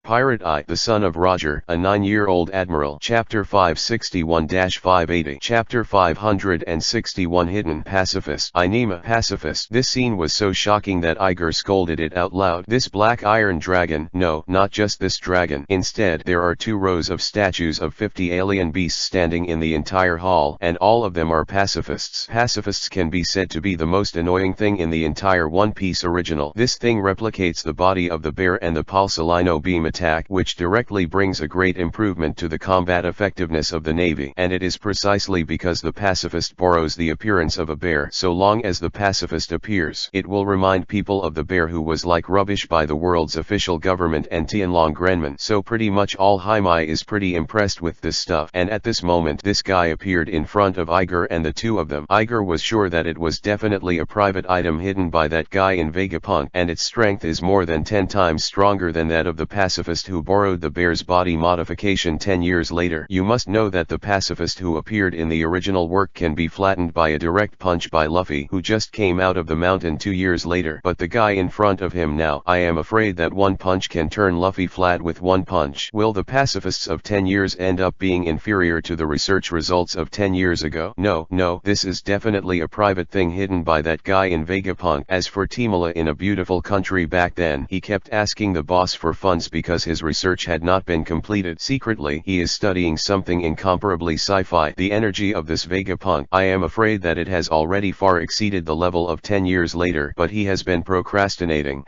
Part-8, the son of Roger, a 9-year-old admiral. Chapter 561-580. Chapter 561, Hidden Pacifist. Inema Pacifist. This scene was so shocking that Iger scolded it out loud. This black iron dragon, no, not just this dragon. Instead, there are 2 rows of statues of 50 alien beasts standing in the entire hall, and all of them are pacifists. Pacifists can be said to be the most annoying thing in the entire One Piece original. This thing replicates the body of the bear and the pulsalino beam attack, which directly brings a great improvement to the combat effectiveness of the Navy. And it is precisely because the pacifist borrows the appearance of a bear. So long as the pacifist appears, it will remind people of the bear who was like rubbish by the world's official government and Tianlong Grenman. So pretty much all Haimai is pretty impressed with this stuff. And at this moment this guy appeared in front of Iger and the 2 of them. Iger was sure that it was definitely a private item hidden by that guy in Vegapunk, and its strength is more than 10 times stronger than that of the pacifist who borrowed the bear's body modification 10 years later. You must know that the pacifist who appeared in the original work can be flattened by a direct punch by Luffy, who just came out of the mountain 2 years later. But the guy in front of him now, I am afraid that one punch can turn Luffy flat with one punch. Will the pacifists of 10 years end up being inferior to the research results of 10 years ago? No, this is definitely a private thing hidden by that guy in Vegapunk. As for Timala in A Beautiful Country, back then he kept asking the boss for funds because his research had not been completed. Secretly, he is studying something incomparably sci-fi. The energy of this Vegapunk, I am afraid that it has already far exceeded the level of 10 years later, but he has been procrastinating,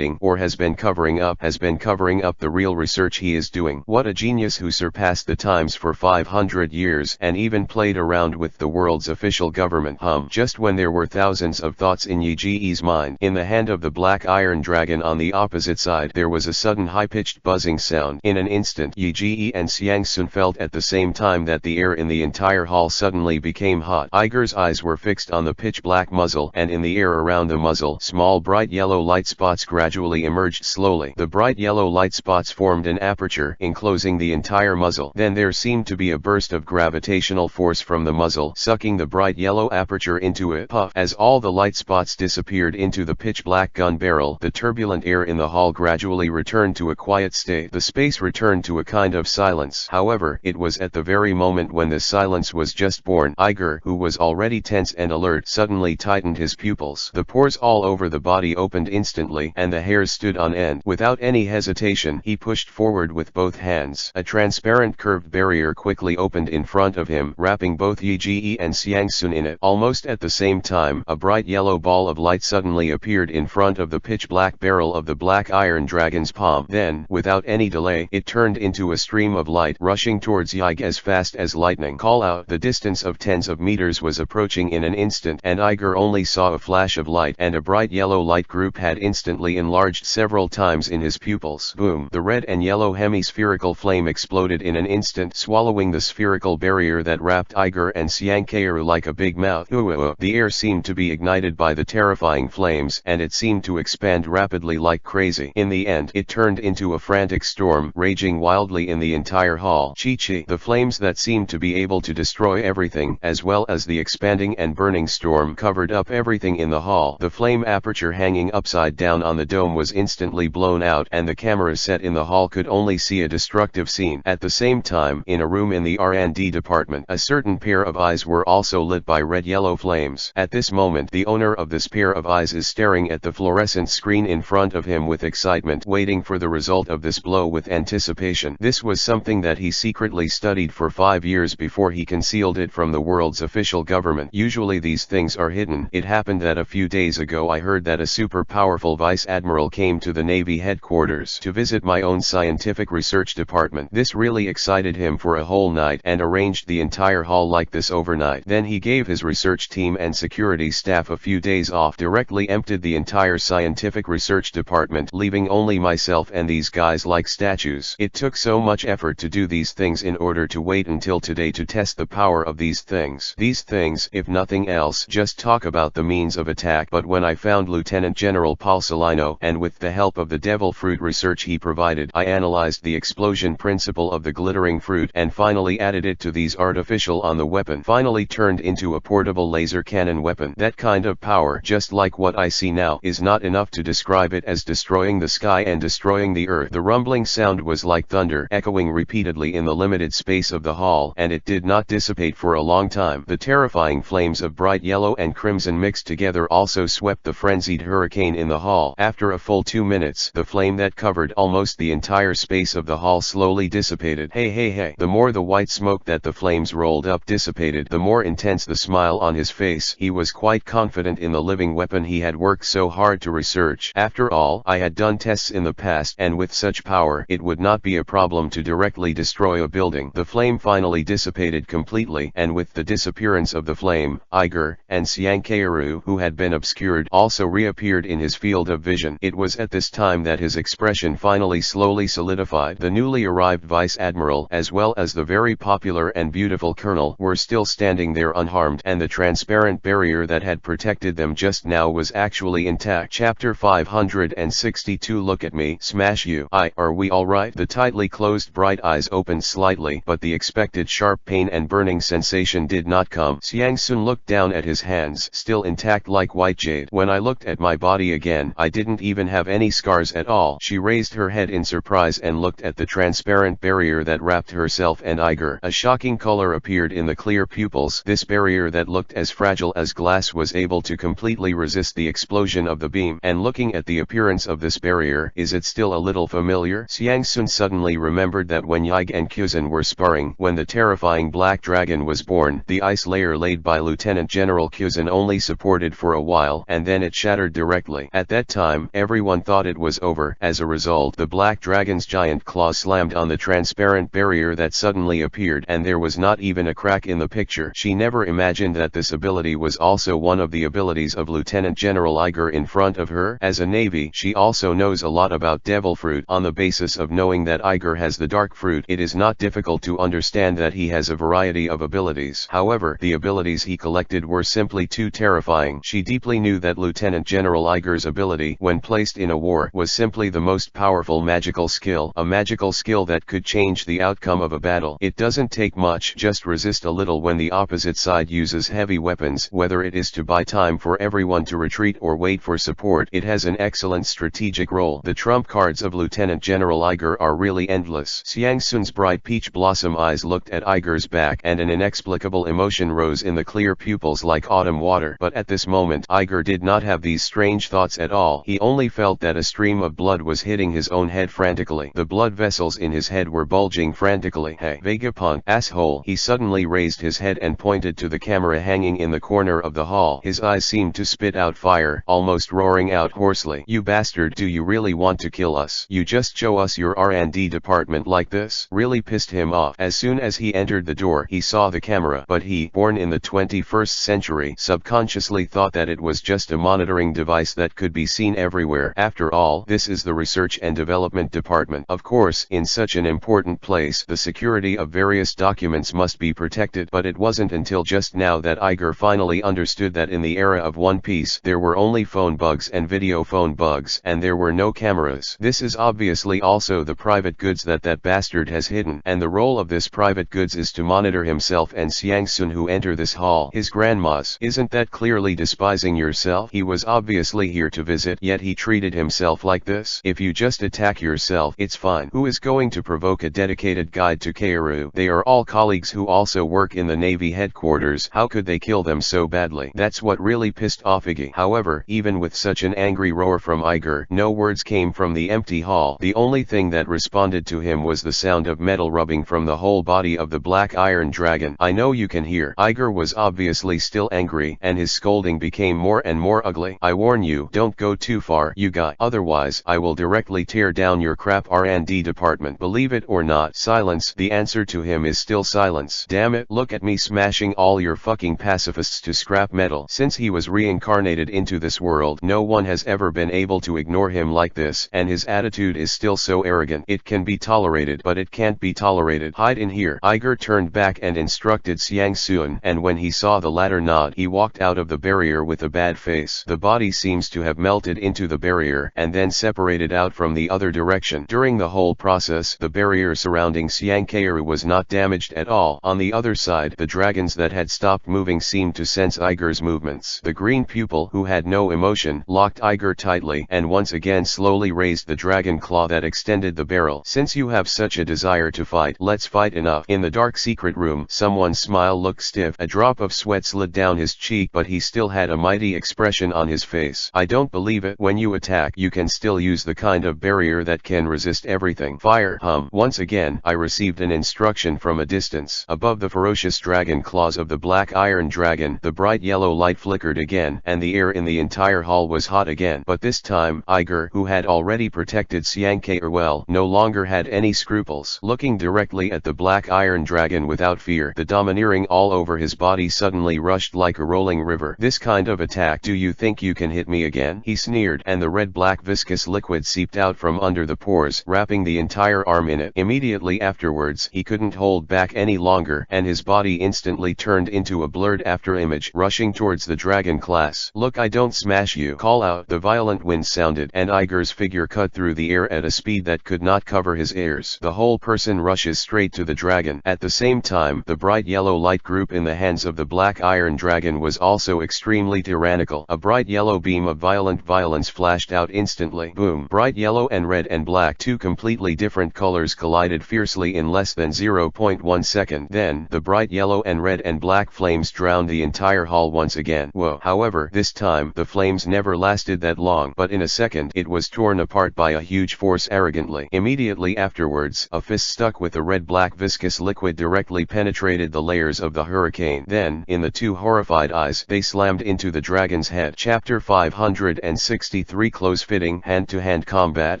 or has been covering up the real research he is doing. What a genius who surpassed the times for 500 years and even played around with the world's official government. Just when there were thousands of thoughts in Yi-Ji's mind. In the hand of the black iron dragon on the opposite side, there was a sudden high-pitched buzzing sound. In an instant, Yi-Ji and Xiang Sun felt at the same time that the air in the entire hall suddenly became hot. Iger's eyes were fixed on the pitch-black muzzle, and in the air around the muzzle, small bright yellow light spots gradually emerged slowly. The bright yellow light spots formed an aperture, enclosing the entire muzzle. Then there seemed to be a burst of gravitational force from the muzzle, sucking the bright yellow aperture into a puff. As all the light spots disappeared into the pitch-black gun barrel, the turbulent air in the hall gradually returned to a quiet state. The space returned to a kind of silence. However, it was at the very moment when the silence was just born. Iger, who was already tense and alert, suddenly tightened his pupils. The pores all over the body opened instantly, and the hairs stood on end. Without any hesitation, he pushed forward with both hands. A transparent curved barrier quickly opened in front of him, wrapping both Yi-Ji and Xiang Sun in it. Almost at the same time, a bright yellow ball of light suddenly appeared in front of the pitch-black barrel of the black iron dragon's palm. Then, without any delay, it turned into a stream of light, rushing towards Yig as fast as lightning. Call out. The distance of tens of meters was approaching in an instant, and Iger only saw a flash of light, and a bright yellow light group had instantly enlarged several times in his pupils. Boom! The red and yellow hemispherical flame exploded in an instant, swallowing the spherical barrier that wrapped Iger and Xiang Keiru like a big mouth. The air seemed to be ignited by the terrifying flames, and it seemed to expand rapidly like crazy. In the end, it turned into a frantic storm, raging wildly in the entire hall. Chi-Chi! The flames that seemed to be able to destroy everything, as well as the expanding and burning storm, covered up everything in the hall. The flame aperture hanging upside down on the dome was instantly blown out, and the camera set in the hall could only see a destructive scene. At the same time, in a room in the R&D department, a certain pair of eyes were also lit by red-yellow flames. At this moment, the owner of this pair of eyes is staring at the fluorescent screen in front of him with excitement, waiting for the result of this blow with anticipation. This was something that he secretly studied for 5 years before he concealed it from the world's official government. Usually these things are hidden. It happened that a few days ago I heard that a super powerful vice admiral came to the Navy headquarters to visit my own scientific research department. This really excited him for a whole night, and arranged the entire hall like this overnight. Then he gave his research team and security staff a few days off, directly emptied the entire scientific research department, leaving only myself and these guys like statues. It took so much effort to do these things in order to wait until today to test the power of these things. These things, if nothing else, just talk about the means of attack. But when I found Lieutenant General Pulsalino, and with the help of the devil fruit research he provided, I analyzed the explosion principle of the glittering fruit, and finally added it to these artificial on the weapon, finally turned into a portable laser cannon weapon. That kind of power, just like what I see now, is not enough to describe it as destroying the sky and destroying the earth. The rumbling sound was like thunder, echoing repeatedly in the limited space of the hall, and it did not dissipate for a long time. The terrifying flames of bright yellow and crimson mixed together also swept the frenzied hurricane in the hall. After a full 2 minutes, the flame that covered almost the entire space of the hall slowly dissipated. Hey hey hey. The more the white smoke that the flames rolled up dissipated, the more intense the smile on his face. He was quite confident in the living weapon he had worked so hard to research. After all, I had done tests in the past, and with such power, it would not be a problem to directly destroy a building. The flame finally dissipated completely, and with the disappearance of the flame, Iger and Siankaeru, who had been obscured, also reappeared in his field of vision. It was at this time that his expression finally slowly solidified. The newly arrived vice admiral, as well as the very popular and beautiful colonel, were still standing there unharmed, and the transparent barrier that had protected them just now was actually intact. Chapter 562. Look at me, smash you. Are we alright? The tightly closed bright eyes opened slightly, but the expected sharp pain and burning sensation did not come. Xiang Sun looked down at his hands, still intact like white jade. When I looked at my body again, I didn't even have any scars at all. She raised her head in surprise and looked at the transparent barrier that wrapped herself and Iger. A shocking color appeared in the clear pupils. This barrier that looked as fragile as glass was able to completely resist the explosion of the beam. And looking at the appearance of this barrier, is it still a little familiar? Xiang Sun suddenly remembered that when Yig and Kuzan were sparring, when the terrifying black dragon was born, the ice layer laid by Lieutenant General Kuzan only supported for a while, and then it shattered directly. At that time, everyone thought it was over. As a result, the black dragon's giant claws slammed on the transparent barrier that suddenly appeared, and there was not even a crack in the picture. She never imagined that this ability was also one of the abilities of Lieutenant General Iger in front of her. As a Navy, she also knows a lot about devil fruit. On the basis of knowing that Iger has the dark fruit, it is not difficult to understand that he has a variety of abilities. However, the abilities he collected were simply too terrifying. She deeply knew that Lieutenant General Iger's ability, when placed in a war, was simply the most powerful magical skill, a magical skill that could change the outcome of a battle. It doesn't take much, just resist a little when the opposite side uses heavy weapons, whether it is to buy time for everyone to retreat or wait for support. It has an excellent strategic role. The trump cards of Lieutenant General Iger are really endless. Xiang Sun's bright peach blossom eyes looked at Iger's back, and an inexplicable emotion rose in the clear pupils like autumn water. But at this moment, Iger did not have these strange thoughts at all. He only felt that a stream of blood was hitting his own head frantically. The blood vessels in his head were bulging frantically. Hey, Vegapunk, asshole. He suddenly raised his head and pointed to the camera hanging in the corner of the hall. His eyes seemed to spit out fire, almost roaring out hoarsely. You bastard, do you really want to kill us? You just show us your R&D department like this? Really pissed him off. As soon as he entered the door, he saw the camera, but he, born in the 21st century, subconsciously thought that it was just a monitoring device that could be seen everywhere. After all, this is the research and development department. Of course, in such an important place, the security of various documents must be protected. But it wasn't until just now that Iger finally understood that in the era of One Piece, there were only phone bugs and video phone bugs, and there were no cameras. This is obviously also the private goods that bastard has hidden, and the role of this private goods is to monitor himself and Xiang Sun who enter this hall. His grandma's. Isn't that clearly despising yourself? He was obviously here to visit, yet he treated himself like this. If you just attack yourself, it's fine. Who is going to provoke a dedicated guide to Kaoru? They are all colleagues who also work in the Navy headquarters. How could they kill them so badly? That's what really pissed off Iggy. However, even with such an angry roar from Iger, no words came from the empty hall. The only thing that responded to him was the sound of metal rubbing from the whole body of the black iron dragon. I know you can hear. Iger was obviously still angry, and his scolding became more and more ugly. I warn you, don't go too far, you guy. Otherwise, I will directly tear down your crap R&D department. Believe it or not. Silence. The answer to him is still silence. Damn it, look at me smashing all your fucking pacifists to scrap metal. Since he was reincarnated into this world, no one has ever been able to ignore him like this, and his attitude is still so arrogant. It can be tolerated, but it can't be tolerated. Hide in here. Iger turned back and instructed Xiang Sun, and when he saw the latter nod, he walked out of the barrier with a bad face. The body seems to have melted into the barrier, and then separated out from the other direction. During the whole process, the barrier surrounding Siankaeru was not damaged at all. On the other side, the dragons that had stopped moving seemed to sense Iger's movements. The green pupil, who had no emotion, locked Iger tightly, and once again slowly raised the dragon claw that extended the barrel. "Since you have such a desire to fight, let's fight enough." In the dark secret room, someone's smile looked stiff. A drop of sweat slid down his cheek, but he still had a mighty expression on his face. "I don't believe it. When you attack, you can still use the kind of barrier that can resist everything. Fire!" Once again, I received an instruction from a distance. Above the ferocious dragon claws of the black iron dragon, the bright yellow light flickered again, and the air in the entire hall was hot again. But this time, Iger, who had already protected Xiangke well, no longer had any scruples. Looking directly at the black iron dragon without fear, the domineering all over his body suddenly rushed like a rolling river. "This kind of attack, do you think you can hit me again?" he sneered, and the red-black viscous liquid seeped out from under the pores, wrapping the entire arm in it. Immediately afterwards, he couldn't hold back any longer, and his body instantly turned into a blurred afterimage, rushing towards the dragon class. "Look, I don't smash you. Call out." The violent wind sounded, and Iger's figure cut through the air at a speed that could not cover his ears. The whole person rushes straight to the dragon. At the same time, the bright yellow light group in the hands of the black iron dragon was also extremely tyrannical. A bright yellow beam of violent violence flashed out instantly. Boom! Bright yellow and red and black, two completely different colors, collided fiercely in less than 0.1 second. Then, the bright yellow and red and black flames drowned the entire hall once again. Whoa! However, this time, the flames never lasted that long, but in a second, it was torn apart by a huge force arrogantly. Immediately afterwards, a fist stuck with the red-black viscous liquid directly penetrated the layers of the hurricane. Then, in the two horrified eyes, they slammed into the dragon's head. Chapter 563, Close-fitting hand-to-hand combat.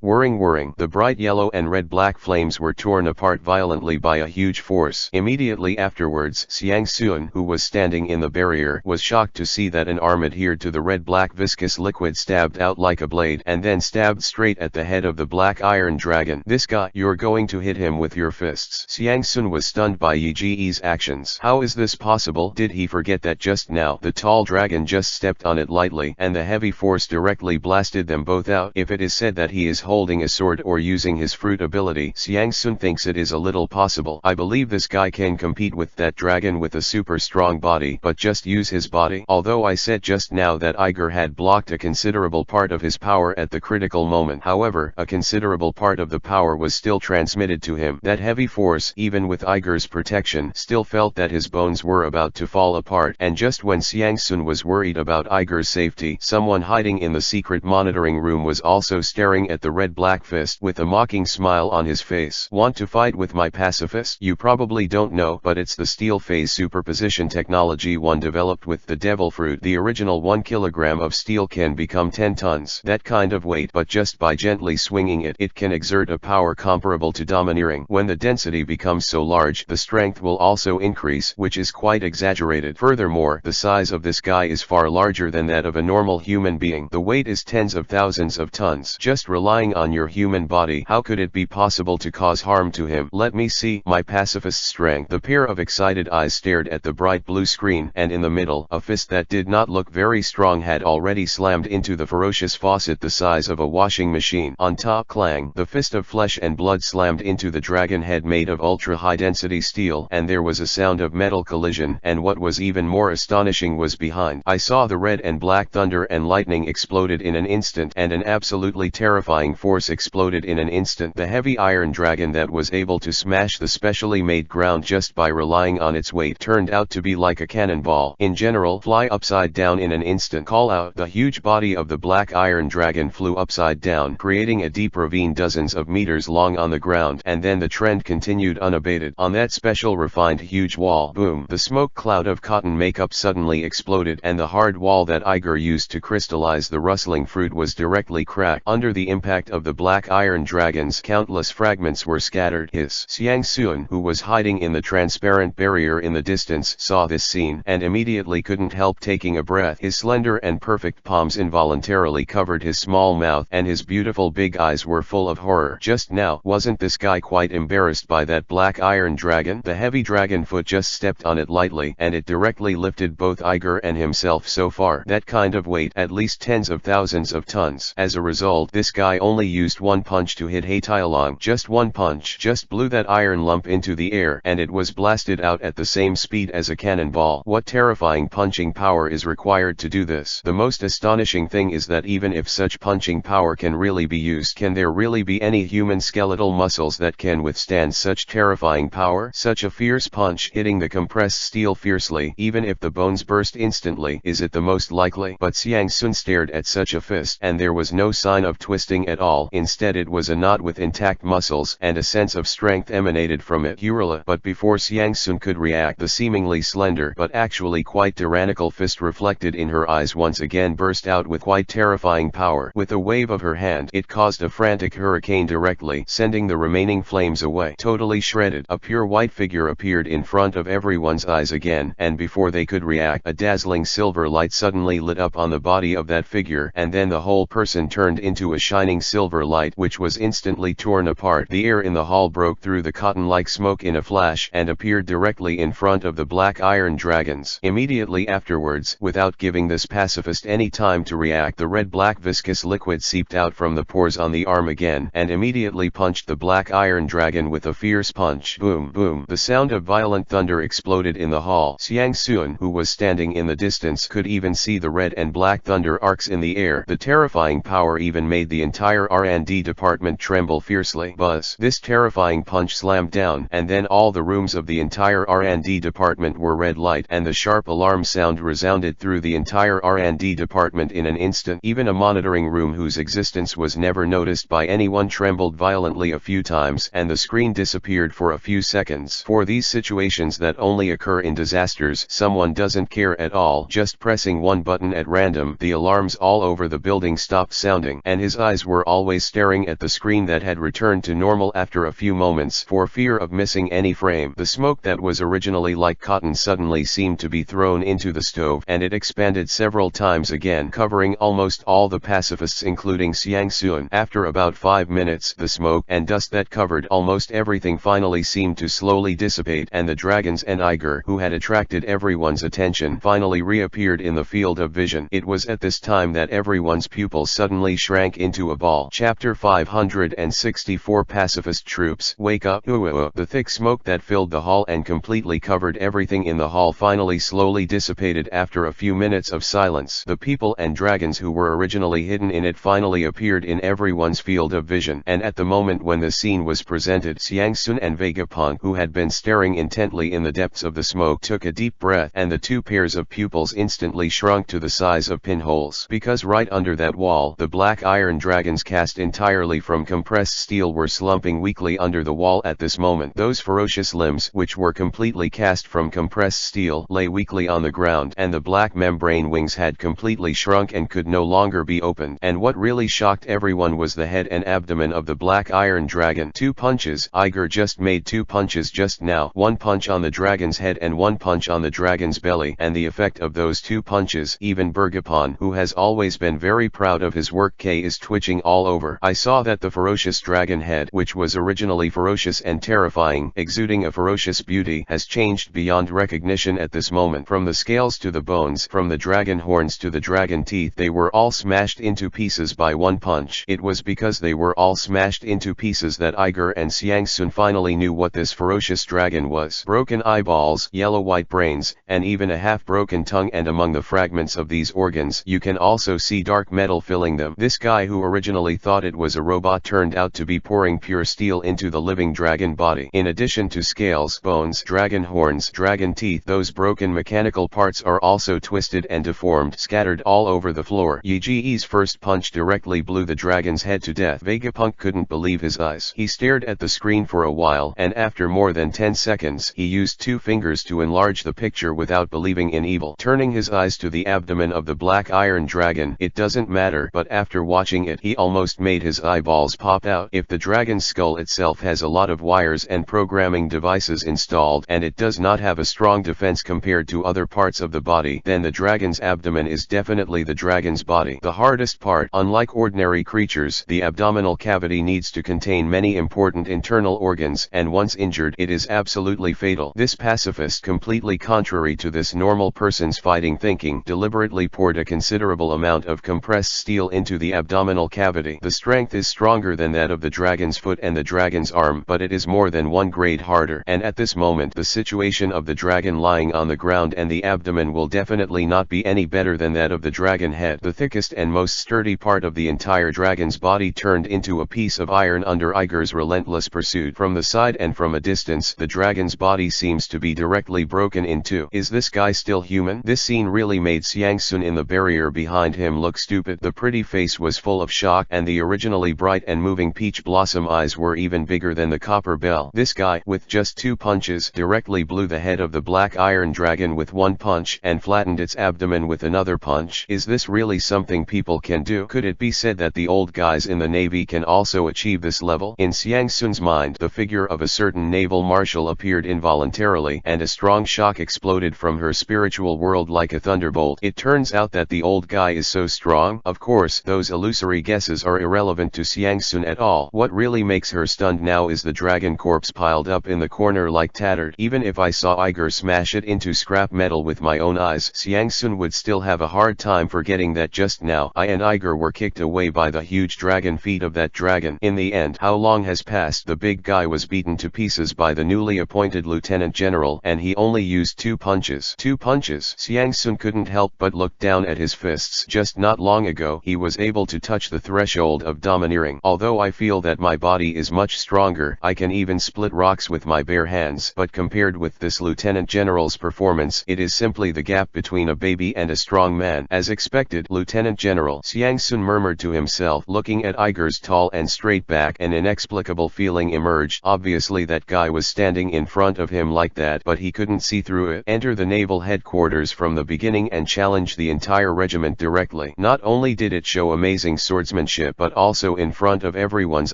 Whirring. The bright yellow and red-black flames were torn apart violently by a huge force. Immediately afterwards, Xiang Sun, who was standing in the barrier, was shocked to see that an arm adhered to the red-black viscous liquid stabbed out like a blade, and then stabbed straight at the head of the black iron dragon. "This guy, you're going to hit him with your fists." Xiang Sun was stunned by Yi Ji's actions. How is this possible? Did he forget that just now, the tall dragon just stepped on it lightly, and the heavy force directly blasted them both out? If it is said that he is holding a sword or using his fruit ability, Xiang Sun thinks it is a little possible. "I believe this guy can compete with that dragon with a super strong body, but just use his body." Although I said just now that Iger had blocked a considerable part of his power at the critical moment, however, a considerable part of the power was still transmitted to him. That heavy force, even with Iger's protection, still felt that his bones were about to fall apart. And just when Xiang Sun was worried about Iger's safety, someone hiding in the secret monitoring room was also staring at the red-black fist with a mocking smile on his face. "Want to fight with my pacifist? You probably don't know, but it's the steel phase superposition technology one developed with the devil fruit. The original 1 kilogram of steel can become 10 tons. That kind of weight, but just by gently swinging it, it can exert a power comparable to domineering. When the density becomes so large, the strength will also increase, which is quite exaggerated. Furthermore, the size of this guy is far larger than that of a normal human being. The weight is tens of thousands of tons. Just relying on your human body, how could it be possible to cause harm to him? Let me see my pacifist's strength." The pair of excited eyes stared at the bright blue screen, and in the middle, a fist that did not look very strong had already slammed into the ferocious faucet the size of a washing machine. On top, clang, the fist of flesh and blood slammed into the dragon head made of ultra-high-density steel, and there was a sound of metal collision, and what was even more astonishing was behind. I saw the red and black thunder and lightning exploded in an instant, and an absolutely terrifying force exploded in an instant. The heavy iron dragon that was able to smash the specially made ground just by relying on its weight turned out to be like a cannonball. In general, fly upside down in an instant. Call out. The huge body of the black iron dragon flew upside down, creating a deep ravine dozens of meters long on the ground, and then the trend continued unabated. On that special refined huge wall, boom, the smoke cloud of cotton makeup suddenly exploded, and the hard wall that Iger used to crystallize the rustling fruit was directly cracked. Under the impact of the black iron dragons, countless fragments were scattered. Xiang Sun, who was hiding in the transparent barrier in the distance, saw this scene, and immediately couldn't help taking a breath. His slender and perfect palms involuntarily covered his small mouth, and his beautiful big eyes were full of horror. Just now, wasn't this guy quite embarrassed by that black iron dragon? The heavy dragon foot just stepped on it lightly, and it directly lifted both Iger and himself so far. That kind of weight, at least tens of thousands of tons. As a result, this guy only used one punch to hit Haitialong. Just one punch just blew that iron lump into the air, and it was blasted out at the same speed as a cannonball. What terrifying punching power is required to do this? The most astonishing thing is that even if such punching power can really be used. Can there really be any human skeletal muscles that can withstand such terrifying power? Such a fierce punch hitting the compressed steel fiercely, even if the bones burst instantly, is it the most likely? But Xiang Sun stared at such a fist, and there was no sign of twisting at all. Instead it was a knot with intact muscles, and a sense of strength emanated from it. Urula. But before Xiang Sun could react, the seemingly slender but actually quite tyrannical fist reflected in her eyes once again burst out with quite terrifying power. With a wave of her hand, it caused a frantic hurricane directly, sending the remaining flames away. Totally shredded, a pure white figure appeared in front of everyone's eyes again, and before they could react, a dazzling silver light suddenly lit up on the body of that figure, and then the whole person turned into a shining silver light, which was instantly torn apart. The air in the hall broke through the cotton-like smoke in a flash, and appeared directly in front of the black iron dragons. Immediately afterwards, without giving this pacifist any time to react, the red-black viscous liquid seeped out from the pores on the arm again, and immediately punched the black iron dragon with a fierce punch. Boom, boom. The sound of violent thunder exploded in the hall. Xiang Sun, who was standing in the distance, could even see the red and black thunder arcs in the air. The terrifying power even made the entire R&D department tremble fiercely. Buzz. This terrifying punch slammed down, and then all the rooms of the entire R&D department were red light, and the sharp alarm sound resounded through the entire R&D department in an instant. Even a monitoring room whose existence was never noticed by anyone trembled violently a few times, and the screen disappeared for a few seconds. For these situations that only occur in disasters, someone doesn't care at all. Just pressing one button at random, the alarms all over the building stopped sounding, and his eyes were always staring at the screen that had returned to normal after a few moments, for fear of missing any frame. The smoke that was originally like cotton suddenly seemed to be thrown into the stove, and it expanded several times again, covering almost all the pacifists including Xiang Sun. After about 5 minutes, the smoke and dust that covered almost everything finally seemed to slowly dissipate, and the dragons and Iger, who had attracted everyone's attention, finally reappeared in the field of vision. It was at this time that everyone's pupils suddenly shrank into a ball. Chapter 564 Pacifist Troops. Wake up. The thick smoke that filled the hall and completely covered everything in the hall finally slowly dissipated after a few minutes of silence. The people and dragons who were originally hidden in it finally appeared in everyone's field of vision, and at the moment when the scene was presented, Xiang Sun and Vegapunk, who had been staring intently in the depths of the smoke, took a deep breath, and the two pairs of pupils instantly shrunk to the size of pinholes, because right under that wall, the black iron dragons cast entirely from compressed steel were slumping weakly under the wall at this moment. Those ferocious limbs, which were completely cast from compressed steel, lay weakly on the ground, and the black membrane wings had completely shrunk and could no longer be opened. And what really shocked everyone was the head and abdomen of the black iron dragon. 2 punches. Iger just made 2 punches just now. 1 punch on the dragon's head and 1 punch on the dragon's belly, and the effect of those 2 punches, even Bergapon, who has always been very proud of his work, is twitching all over. I saw that the ferocious dragon head, which was originally ferocious and terrifying, exuding a ferocious beauty, has changed beyond recognition at this moment. From the scales to the bones, from the dragon horns to the dragon teeth, they were all smashed into pieces by 1 punch. It was because they were all smashed into pieces that Iger and Xiang Sun finally knew what this ferocious dragon was. Broken eyeballs, yellow-white brains, and even a half-broken tongue, and among the fragments of these organs, you can also see dark metal filling them. This guy who originally thought it was a robot turned out to be pouring pure steel into the living dragon body. In addition to scales, bones, dragon horns, dragon teeth, those broken mechanical parts are also twisted and deformed, scattered all over the floor. Yiji's first punch directly blew the dragon's head to death. Vegapunk couldn't believe his eyes. He stared at the screen for a while, and after more than 10 seconds, he used 2 fingers to enlarge the picture without believing in evil. Turning his eyes to the abdomen of the black iron dragon, it doesn't matter, but after watching it, he almost made his eyeballs pop out. If the dragon's skull itself has a lot of wires and programming devices installed, and it does not have a strong defense compared to other parts of the body, then the dragon's abdomen is definitely the dragon's body. The hardest part. Unlike ordinary creatures, the abdominal cavity needs to contain many important internal organs, and once injured, it is absolutely fatal. This pacifist, completely contrary to this normal person's fighting thinking, deliberately poured a considerable amount of compressed steel into the abdominal cavity. The strength is stronger than that of the dragon's foot and the dragon's arm, but it is more than 1 grade harder. And at this moment, the situation of the dragon lying on the ground and the abdomen will definitely not be any better than that of the dragon head. The thickest and most sturdy part of the the entire dragon's body turned into a piece of iron under Iger's relentless pursuit. From the side and from a distance, the dragon's body seems to be directly broken in two. Is this guy still human? This scene really made Xiangsun in the barrier behind him look stupid. The pretty face was full of shock, and the originally bright and moving peach blossom eyes were even bigger than the copper bell. This guy, with just 2 punches, directly blew the head of the black iron dragon with 1 punch, and flattened its abdomen with another punch. Is this really something people can do? Could it be said that the old guys in the Navy can also achieve this level? In Xiangsun's mind, the figure of a certain naval marshal appeared involuntarily, and a strong shock exploded from her spiritual world like a thunderbolt. It turns out that the old guy is so strong. Of course, those illusory guesses are irrelevant to Xiangsun at all. What really makes her stunned now is the dragon corpse piled up in the corner like tattered. Even if I saw Iger smash it into scrap metal with my own eyes, Xiangsun would still have a hard time forgetting that just now I and Iger were kicked away by the huge dragon feet of that dragon. In the end, how long has passed? The big guy was beaten to pieces by the newly appointed lieutenant general, and he only used 2 punches. 2 punches? Xiangsun couldn't help but look down at his fists. Just not long ago, he was able to touch the threshold of domineering. Although I feel that my body is much stronger, I can even split rocks with my bare hands. But compared with this lieutenant general's performance, it is simply the gap between a baby and a strong man. As expected, Lieutenant General, Xiangsun murmured to himself. Looking at Iger's tall and straight back, an inexplicable feeling emerged. Obviously that guy was standing in front of him like that, but he couldn't see through it. Enter the naval headquarters from the beginning and challenge the entire regiment directly. Not only did it show amazing swordsmanship, but also in front of everyone's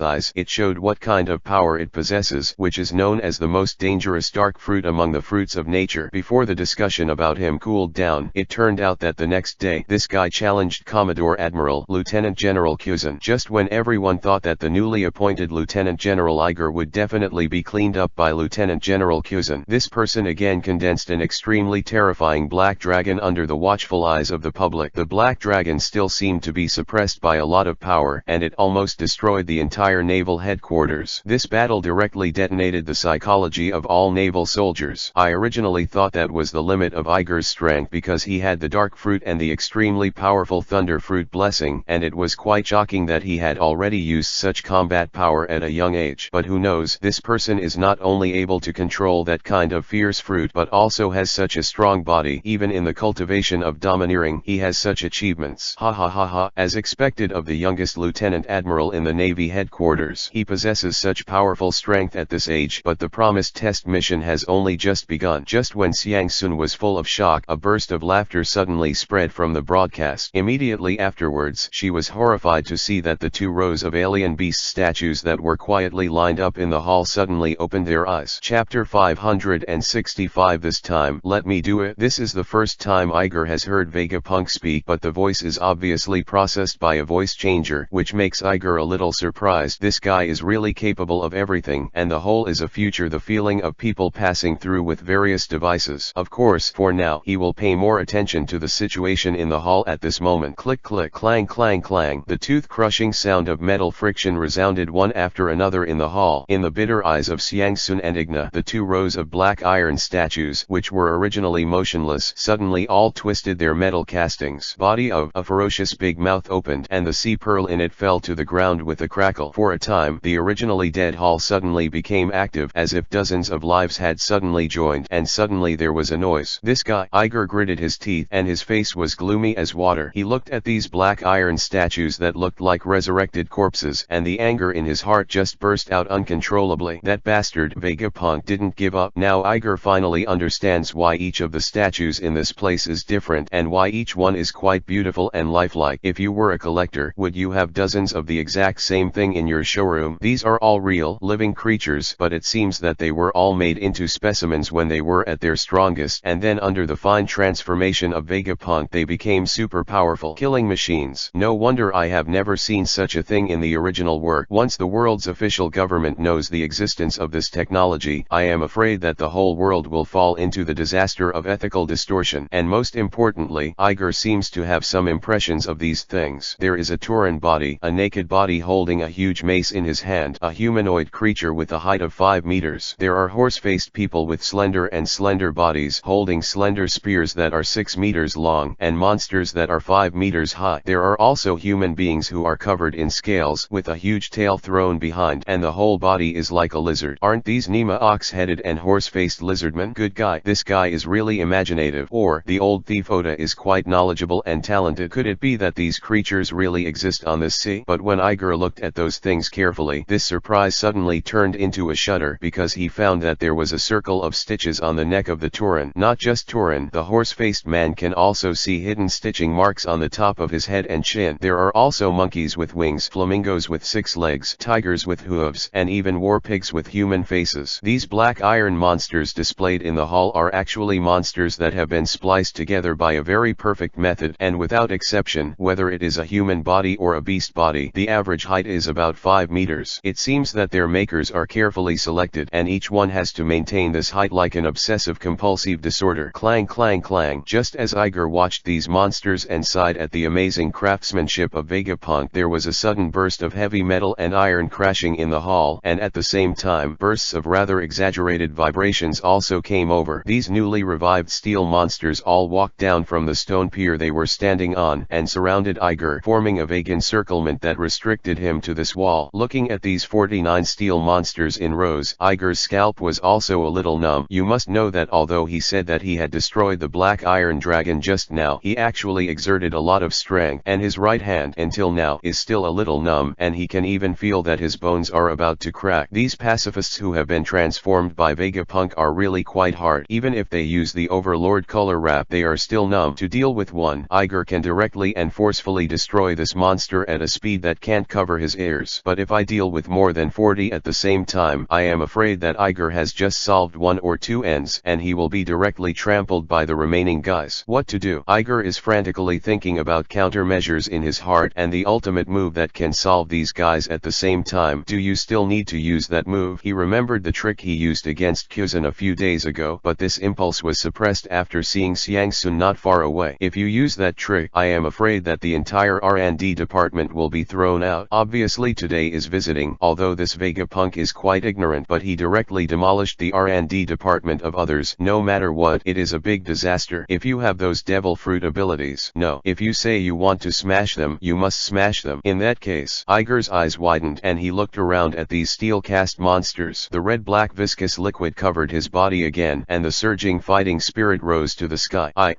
eyes, it showed what kind of power it possesses, which is known as the most dangerous dark fruit among the fruits of nature. Before the discussion about him cooled down, it turned out that the next day, this guy challenged Commodore Admiral Lieutenant General Kuzan. Just when everyone thought that the newly appointed Lieutenant General Iger would definitely be cleaned up by Lieutenant General Kuzan, this person again condensed an extremely terrifying black dragon under the watchful eyes of the public. The black dragon still seemed to be suppressed by a lot of power, and it almost destroyed the entire naval headquarters. This battle directly detonated the psychology of all naval soldiers. I originally thought that was the limit of Iger's strength because he had the dark fruit and the extremely powerful thunder fruit blessing, and it was quite shocking that he had already used such combat power at a young age. But who knows, this person is not only able to control that kind of fierce fruit but also has such a strong body. Even in the cultivation of domineering, he has such achievements. Ha ha ha ha. As expected of the youngest lieutenant admiral in the Navy headquarters, he possesses such powerful strength at this age, but the promised test mission has only just begun. Just when Xiangsun was full of shock, a burst of laughter suddenly spread from the broadcast. Immediately afterwards, she was horrified to see that the 2 rows of alien beast statues that were quietly lined up in the hall suddenly opened their eyes. Chapter 565. This time, let me do it. This is the first time Iger has heard Vegapunk speak, but the voice is obviously processed by a voice changer, which makes Iger a little surprised. This guy is really capable of everything, and the whole is a future. The feeling of people passing through with various devices. Of course, for now, he will pay more attention to the situation in the hall at this moment. Click click clang clang clang. The tooth-crushing sound of metal friction resounded one after another in the hall. In the bitter eyes of Xiangsun and Igna, the 2 rows of black iron statues, which were originally motionless, suddenly all twisted their metal castings. Body of a ferocious big mouth opened, and the sea pearl in it fell to the ground with a crackle. For a time, the originally dead hall suddenly became active, as if dozens of lives had suddenly joined, and suddenly there was a noise. This guy, Iger gritted his teeth, and his face was gloomy as water. He looked at these black iron statues that looked like resurrected corpses, and the anger in his heart just burst out uncontrollably. That bastard Vegapunk didn't give up. Now Iger finally understands why each of the statues in this place is different, and why each one is quite beautiful and lifelike. If you were a collector, would you have dozens of the exact same thing in your showroom? These are all real, living creatures, but it seems that they were all made into specimens when they were at their strongest, and then under the fine transformation of Vegapunk they became super powerful killing machines. No wonder I have never seen such a thing in the original work. Once the world's official government knows the existence of this technology, I am afraid that the whole world will fall into the disaster of ethical distortion. And most importantly, Iger seems to have some impressions of these things. There is a Tauran body, a naked body holding a huge mace in his hand, a humanoid creature with a height of 5 meters. There are horse-faced people with slender bodies holding slender spears that are 6 meters long, and monsters that are 5 meters high. There are also human beings who are covered in scales with a huge tail thrown behind, and the whole body is like a lizard. Aren't these Nema ox-headed and horse-faced lizardmen? Good guy. This guy is really imaginative. Or, the old thief Oda is quite knowledgeable and talented. Could it be that these creatures really exist on this sea? But when Iger looked at those things carefully, this surprise suddenly turned into a shudder, because he found that there was a circle of stitches on the neck of the Tauren. Not just Tauren, the horse-faced man can also see hidden stitching marks on the top of his head and chin. There are also monkeys with wings, flamingos with 6 legs, tigers with hooves, and even war pigs with human faces. These black iron monsters displayed in the hall are actually monsters that have been spliced together by a very perfect method, and without exception, whether it is a human body or a beast body, the average height is about 5 meters. It seems that their makers are carefully selected, and each one has to maintain this height like an obsessive-compulsive disorder. Clang clang clang. Just as Iger watched these monsters and sighed at the amazing craftsmanship of Vegapunk, there was a sudden burst of heavy metal and iron crashing in the hall, and at the same time, bursts of rather exaggerated vibrations also came over. These newly revived steel monsters all walked down from the stone pier they were standing on, and surrounded Iger, forming a vague encirclement that restricted him to this wall. Looking at these 49 steel monsters in rows, Iger's scalp was also a little numb. You must know that although he said that he had destroyed the black iron dragon just now, he actually exerted a lot of strength, and his right hand until now is still a little numb, and he can even feel that his bones are about to crack. These pacifists who have been transformed by Vegapunk are really quite hard. Even if they use the Overlord color wrap, they are still numb. To deal with one, Iger can directly and forcefully destroy this monster at a speed that can't cover his ears. But if I deal with more than 40 at the same time, I am afraid that Iger has just solved 1 or 2 ends, and he will be directly trampled by the remaining guys. What to do? Iger is frantically thinking about countermeasures in his heart, and the ultimate move that can solve these guys at the same time. Do you still need to use that move? He remembered the trick he used against Kuzan a few days ago, but this impulse was suppressed after seeing Xiang Sun not far away. If you use that trick, I am afraid that the entire R&D department will be thrown out. Obviously today is visiting, although this Vegapunk is quite ignorant, but he directly demolished the R&D department of others. No matter what, it is a big disaster if you have those devil fruit abilities. No, if you say you want to smash them, you must smash them. In that case, Iger's eyes widened, and he looked around at these steel-cast monsters. The red-black viscous liquid covered his body again, and the surging fighting spirit rose to the sky. I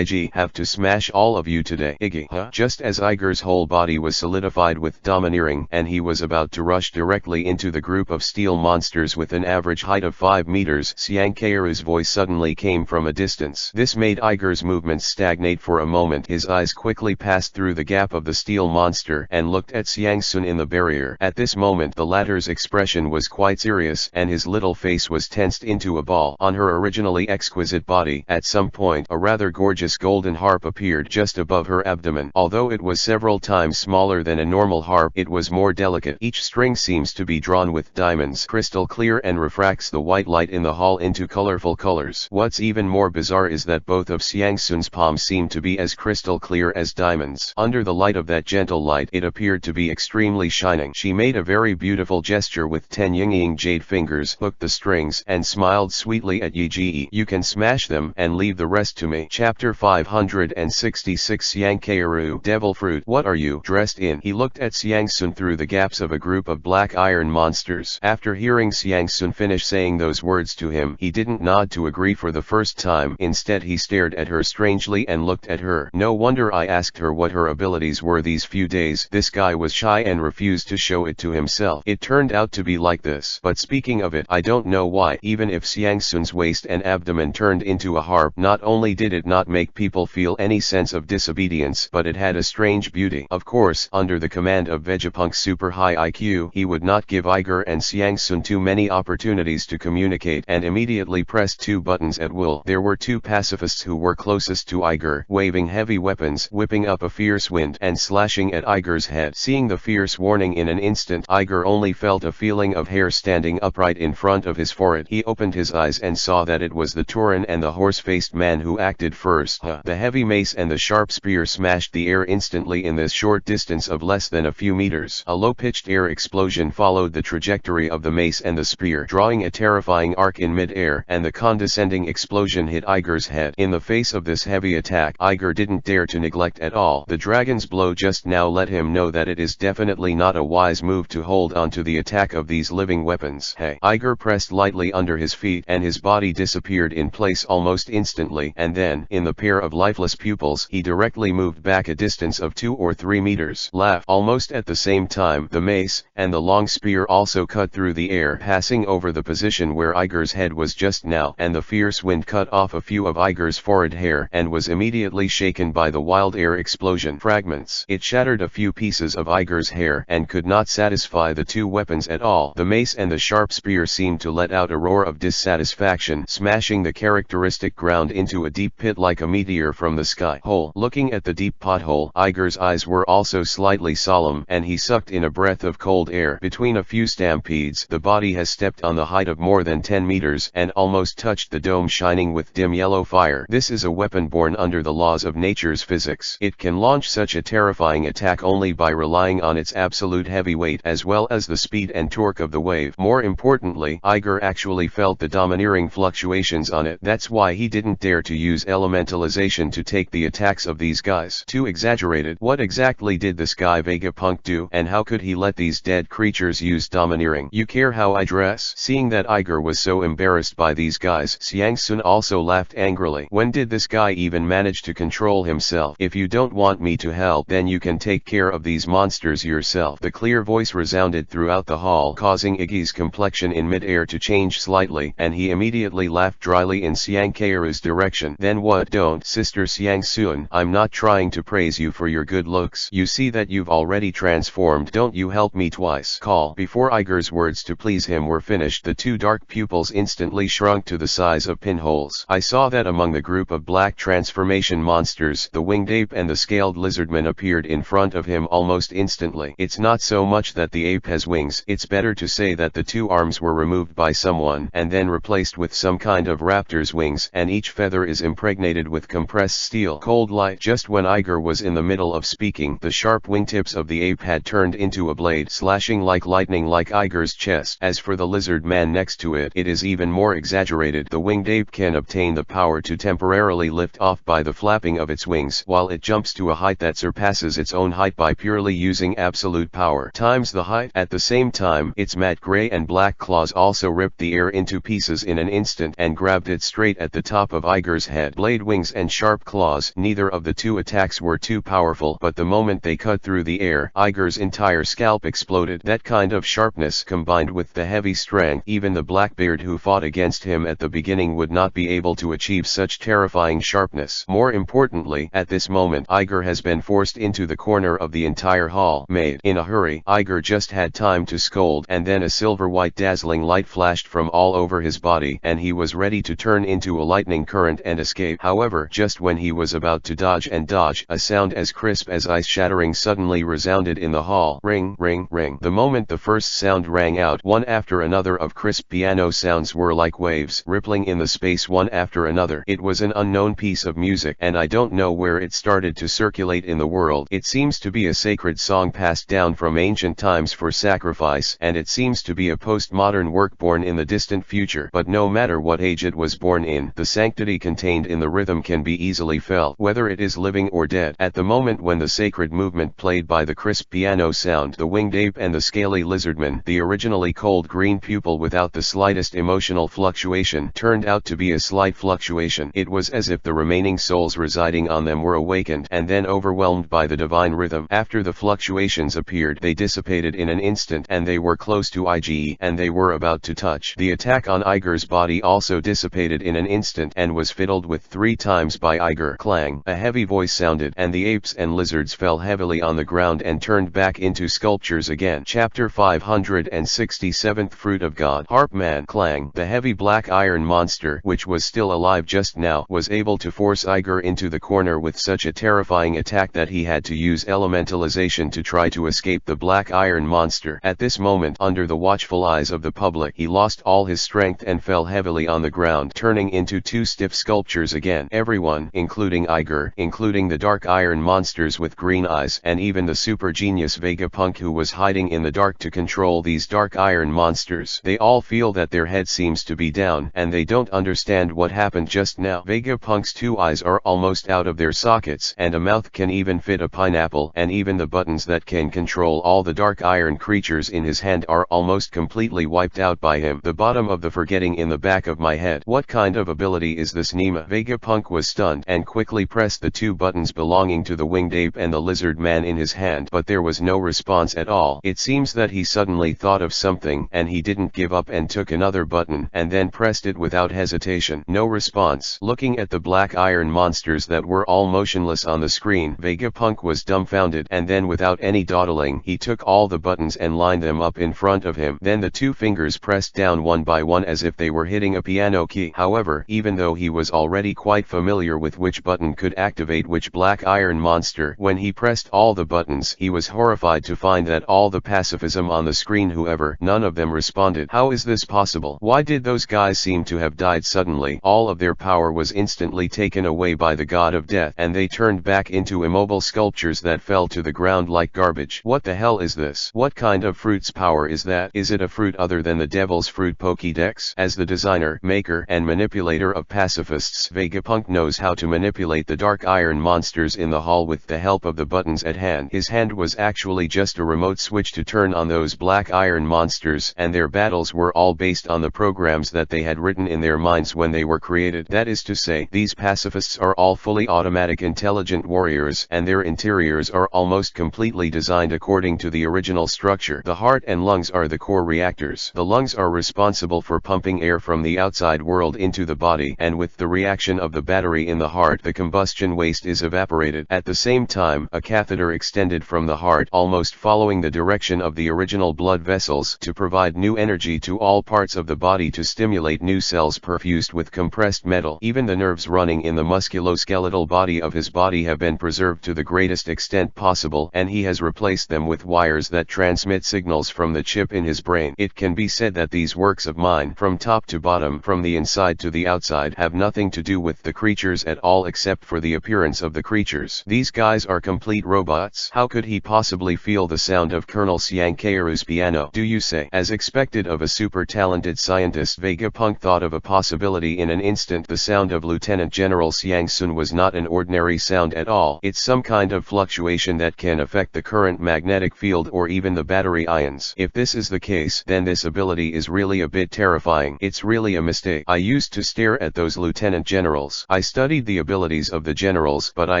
have to smash all of you today. Iggy, huh? Just as Iger's whole body was solidified with domineering, and he was about to rush directly into the group of steel monsters with an average height of 5 meters, Xiang Kairu's voice suddenly came from a distance. This made Iger's movements stagnate for a moment. His eyes quickly passed through the gap of the steel monster, and looked at Xiang Sun in the barrier. At this moment the latter's expression was quite serious, and his little face was tensed into a ball. On her originally exquisite body, at some point, a rather gorgeous golden harp appeared just above her abdomen. Although it was several times smaller than a normal harp, it was more delicate. Each string seems to be drawn with diamonds, crystal clear, and refracts the white light in the hall into colorful colors. What's even more bizarre is that both of Xiang Sun's palms seemed to be as crystal clear as diamonds. Under the light of that gentle light, it appeared to be extremely shining. She made a very beautiful gesture with 10 ying jade fingers, hooked the strings, and smiled sweetly at Yi Ji. You can smash them and leave the rest to me. Chapter 566 Xiang Kairu. Devil fruit. What are you dressed in? He looked at Xiang Sun through the gaps of a group of black iron monsters. After hearing Xiang Sun finish saying those words to him, he didn't nod to agree for the first time. Instead he stared at her strangely and looked at her. No wonder I asked her what her abilities were these few days. This guy was shy and refused to show it to himself. It turned out to be like this. But speaking of it, I don't know why. Even if Xiang Sun's waist and abdomen turned into a harp, not only did it not make people feel any sense of disobedience, but it had a strange beauty. Of course, under the command of Vegapunk's super high IQ, he would not give Iger and Xiang Sun too many opportunities to communicate, and immediately pressed 2 buttons at will. There were 2 pacifists who were closest to Iger, waving heavy weapons, whipping up a fierce wind, and slashing at Iger's head. Seeing the fierce warning in an instant, Iger only felt a feeling of hair standing upright in front of his forehead. He opened his eyes and saw that it was the Tauren and the horse-faced man who acted first. The heavy mace and the sharp spear smashed the air instantly in this short distance of less than a few meters. A low-pitched air explosion followed the trajectory of the mace and the spear, drawing a terrifying arc in mid-air, and the condescending explosion hit Iger's head. In the face of this heavy attack, Iger didn't dare to neglect at all. The dragon's blow just now let him know that it is definitely not a wise move to hold on to the attack of these living weapons. Hey! Iger pressed lightly under his feet and his body disappeared in place almost instantly, and then, in the pair of lifeless pupils, he directly moved back a distance of 2 or 3 meters. Laugh! Almost at the same time, the mace and the long spear also cut through the air, passing over the position where Iger's head was just now, and the fierce wind cut off a few of Iger's forehead hair and was immediately shaken by the wild air explosion fragments. It shattered a few pieces of Iger's hair and could not satisfy the two weapons at all. The mace and the sharp spear seemed to let out a roar of dissatisfaction, smashing the characteristic ground into a deep pit like a meteor from the sky. Hole. Looking at the deep pothole, Iger's eyes were also slightly solemn, and he sucked in a breath of cold air. Between a few stampedes, the body has stepped on the height of more than 10 meters and almost touched the dome shining with dim yellow fire. This is a weapon born under the laws of nature's physics. It can launch such a terrifying attack only by relying on its absolute heavy weight as well as the speed and torque of the wave. More importantly, Iger actually felt the domineering fluctuations on it. That's why he didn't dare to use elementalization to take the attacks of these guys. Too exaggerated. What exactly did this guy Vegapunk do, and how could he let these dead creatures use domineering? You care how I dress? Seeing that Iger was so embarrassed by these guys, Xiang Sun also laughed angrily. When did this guy even manage to control himself? If you don't want me to help, then you can take care of these monsters yourself. The clear voice resounded throughout the hall, causing Iggy's complexion in mid-air to change slightly, and he immediately laughed dryly in Xiang Kairu's direction. Then what? Don't, Sister Xiang Sun, I'm not trying to praise you for your good looks. You see that you've already transformed. Don't you help me twice. Call. Before Iger's words to please him were finished, the two dark pupils instantly shrunk to the size of pinholes. I saw that among the group of black transformation monsters, the winged ape and the scaled lizardman appeared in front of him almost instantly. It's not so much that the ape has wings, it's better to say that the two arms were removed by someone and then replaced with some kind of raptor's wings, and each feather is impregnated with compressed steel. Cold light. Just when Iger was in the middle of speaking, the sharp wingtips of the ape had turned into a blade, slashing like lightning like Iger's chest. As for the lizard man next to it, it is even more exaggerated. The winged ape can obtain the power to temporarily lift off by the flapping of its wings, while it jumps to a height that surpasses its own height by purely using absolute power times the height. At the same time, its matte gray and black claws also ripped the air into pieces in an instant and grabbed it straight at the top of Iger's head. Blade wings and sharp claws. Neither of the two attacks were too powerful, but the moment they cut through the air, Iger's entire scalp exploded. That kind of sharpness combined with the heavy strength, even the Blackbeard who fought against him at the beginning would not be able to achieve such terrifying sharpness. More importantly, at this moment, Iger has been forced into the corner of the entire hall. Made in a hurry, Iger just had time to scold, and then a silver-white dazzling light flashed from all over his body, and he was ready to turn into a lightning current and escape. However, just when he was about to dodge and dodge, a sound as crisp as ice shattering suddenly resounded in the hall. Ring, ring, ring. The moment the first sound rang out, one after another of crisp piano sounds were like waves, rippling in the space one after another. It was an unknown piece of music, and I don't know where it started to circulate in the world. It seems to be a sacred song passed down from ancient times for sacrifice, and it seems to be a postmodern work born in the distant future. But no matter what age it was born in, the sanctity contained in the rhythm can be easily felt, whether it is living or dead. At the moment when the sacred movement played by the crisp piano sound, the winged ape and the scaly lizardman, the originally cold green pupil without the slightest emotional fluctuation, turned out to be a slight fluctuation. It was as if the remaining souls residing on them were awakened and then overwhelmed by the divine rhythm. After the fluctuations appeared, they dissipated in an instant, and they were close to Ige, and they were about to touch. The attack on Iger's body also dissipated in an instant and was fiddled with 3 times by Iger. Clang! A heavy voice sounded, and the apes and lizards fell heavily on the ground and turned back into sculptures again. Chapter 567th Fruit of God. Harpman. Clang! The heavy black iron monster, which was still alive just now, was able to force Iger into the corner with such a terrifying attack that he had to use elementalization to try to escape the black iron monster. At this moment, under the watchful eyes of the public, he lost all his strength and fell heavily on the ground, turning into 2 stiff sculptures again. Everyone, including Iger, including the dark iron monsters with green eyes, and even the super genius Vegapunk who was hiding in the dark to control these dark iron monsters, they all feel that their head seems to be down, and they don't understand what happened just now. Vegapunk's 2 eyes are almost out of their sockets, and a mouth can even fit a pineapple, and even the buttons that can control all the dark iron creatures in his hand are almost completely wiped out by him. The bottom of the forgetting in the back of my head. What kind of ability is this, Nima? Vegapunk was stunned and quickly pressed the two buttons belonging to the winged ape and the lizard man in his hand, but there was no response at all. It seems that he suddenly thought of something, and he didn't give up and took another button and then pressed it without hesitation. No response. Looking at the black iron monsters that were all motionless on the screen, Vegapunk was dumbfounded, and then without any dawdling, he took all the buttons and lined them up in front of him. Then the two fingers pressed down one by one as if they were hitting a piano key. However, even though he was already quite familiar with which button could activate which black iron monster, when he pressed all the buttons, he was horrified to find that all the pacifism on the screen, however, none of them responded. How is this possible? Why did those guys seem to have died suddenly? All of their power was instantly taken away by the god of death, and they turned back into immobile sculptures that fell to the ground like garbage. What the hell is this? What kind of fruit's power is that? Is it a fruit other than the devil's fruit Pokédex? As the designer, maker, and manipulator of pacifists, Vegapunk knows how to manipulate the dark iron monsters in the hall with the help of the buttons at hand. His hand was actually just a remote switch to turn on those black iron monsters, and their battles were all based on the programs that they had written in their minds when they were created. That is to say, these pacifists are all fully automatic intelligent warriors, and their interiors are almost completely designed according to the original structure. The heart and lungs are the core reactors. The lungs are responsible for pumping air from the outside world into the body, and with the reaction of the battery in the heart, the combustion waste is evaporated. At the same time, a catheter extended from the heart, almost following the direction of the original blood vessels, to provide new energy to all parts of the body to stimulate new cells perfused with compressed metal. Even the nerves running in the musculoskeletal body of his body have been preserved to the greatest extent possible, and he has replaced them with wires that transmit signals from the chip in his brain. It can be said that these works of mine, from top to bottom, from the inside to the outside, have nothing to do with the creatures at all except for the appearance of the creatures. These guys are complete robots. How could he possibly feel the sound of Colonel Xiangkeiru's piano, do you say? As expected of a super talented scientist, Vegapunk thought of a possibility in an instant. The sound of Lieutenant General Xiangsun was not an ordinary sound at all. It's some kind of fluctuation that can affect the current magnetic field or even the battery ions. If this is the case, then this ability is really a bit terrifying. It's really a mistake. I used to stare at those lieutenant generals. I studied the abilities of the generals, but I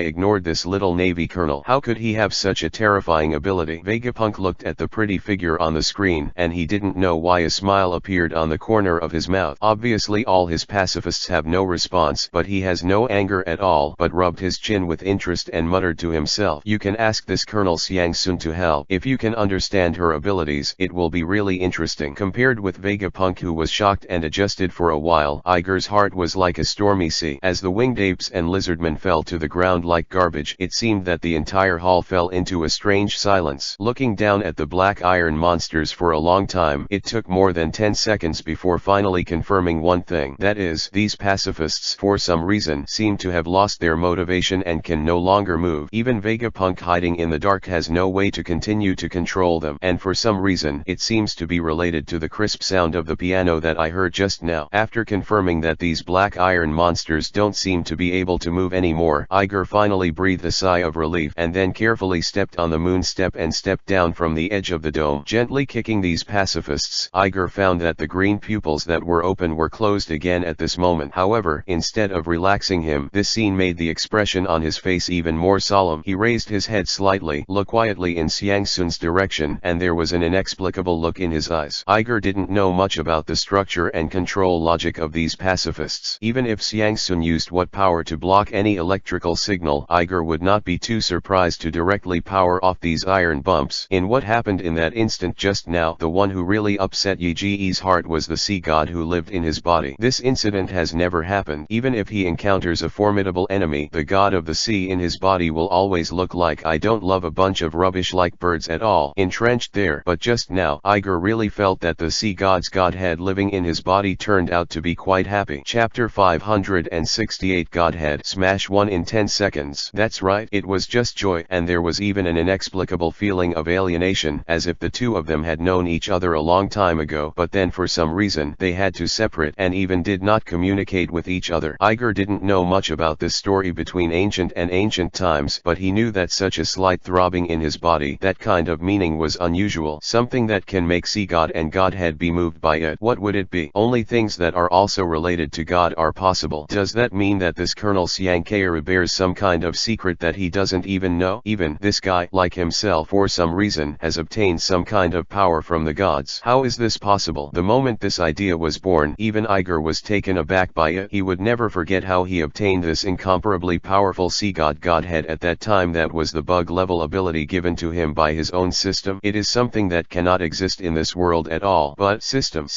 ignored this little Navy colonel. How could he have such a terrifying ability? Vegapunk looked at the pretty figure on the screen, and he didn't know why a smile appeared on the corner of his mouth. Obviously all his pacifists have no response, but he has no anger at all, but rubbed his chin with interest and muttered to himself, "You can ask this Colonel Xiangsun to help. If you can understand her abilities, it will be really interesting." Compared with Vegapunk, who was shocked and adjusted for a while, Iger's heart was like a stormy sea. As the winged apes and lizardmen fell to the ground like garbage, it seemed that the entire hall fell into a strange silence. Looking down at the black iron monsters for a long time, it took more than 10 seconds before finally confirming one thing. That is, these pacifists for some reason seem to have lost their motivation and can no longer move. Even Vegapunk hiding in the dark has no way to continue to control them, and for some reason it seems to be related to the crisp sound of the piano that I heard just now. After confirming that these black iron monsters don't seem to be able to move anymore, Iger finally breathed a sigh of relief and then carefully stepped on the moon step and stepped down from the edge of the dome. Gently kicking these pacifists, Iger found that the green pupils that were open were closed again at this moment. However, instead of relaxing him, this scene made the expression on his face even more solemn. He raised his head slightly, looked quietly in Xiangsun's direction, and there was an inexplicable look in his eyes. Iger didn't know much about the structure and control logic of these pacifists. Even if Xiangsun used what power to block any electrical signal, Iger would not be too surprised to directly power off these iron bumps. In what happened in that instant just now, the one who really upset Yiji's heart was the sea god who lived in his body. This incident has never happened. Even if he encounters a formidable enemy, the god of the sea in his body will always look like, I don't love a bunch of rubbish like birds at all, entrenched there. But just now, Iger really felt that the sea god's godhead living in his body turned out to be quite happy. Chapter 568 Godhead Smash 1 in 10 seconds. That's right, it was just joy, and there was even an inexplicable feeling of alienation, as if the two of them had known each other a long time ago, but then for some reason they had to separate and even did not communicate with each other. Iger didn't know much about this story between ancient and ancient times, but but he knew that such a slight throbbing in his body, that kind of meaning was unusual. Something that can make sea god and godhead be moved by it. What would it be? Only things that are also related to God are possible. Does that mean that this Colonel Siang Kaoru bears some kind of secret that he doesn't even know? Even this guy, like himself for some reason, has obtained some kind of power from the gods. How is this possible? The moment this idea was born, even Iger was taken aback by it. He would never forget how he obtained this incomparably powerful sea god godhead at that time. That was the bug level ability given to him by his own system. It is something that cannot exist in this world at all. But system,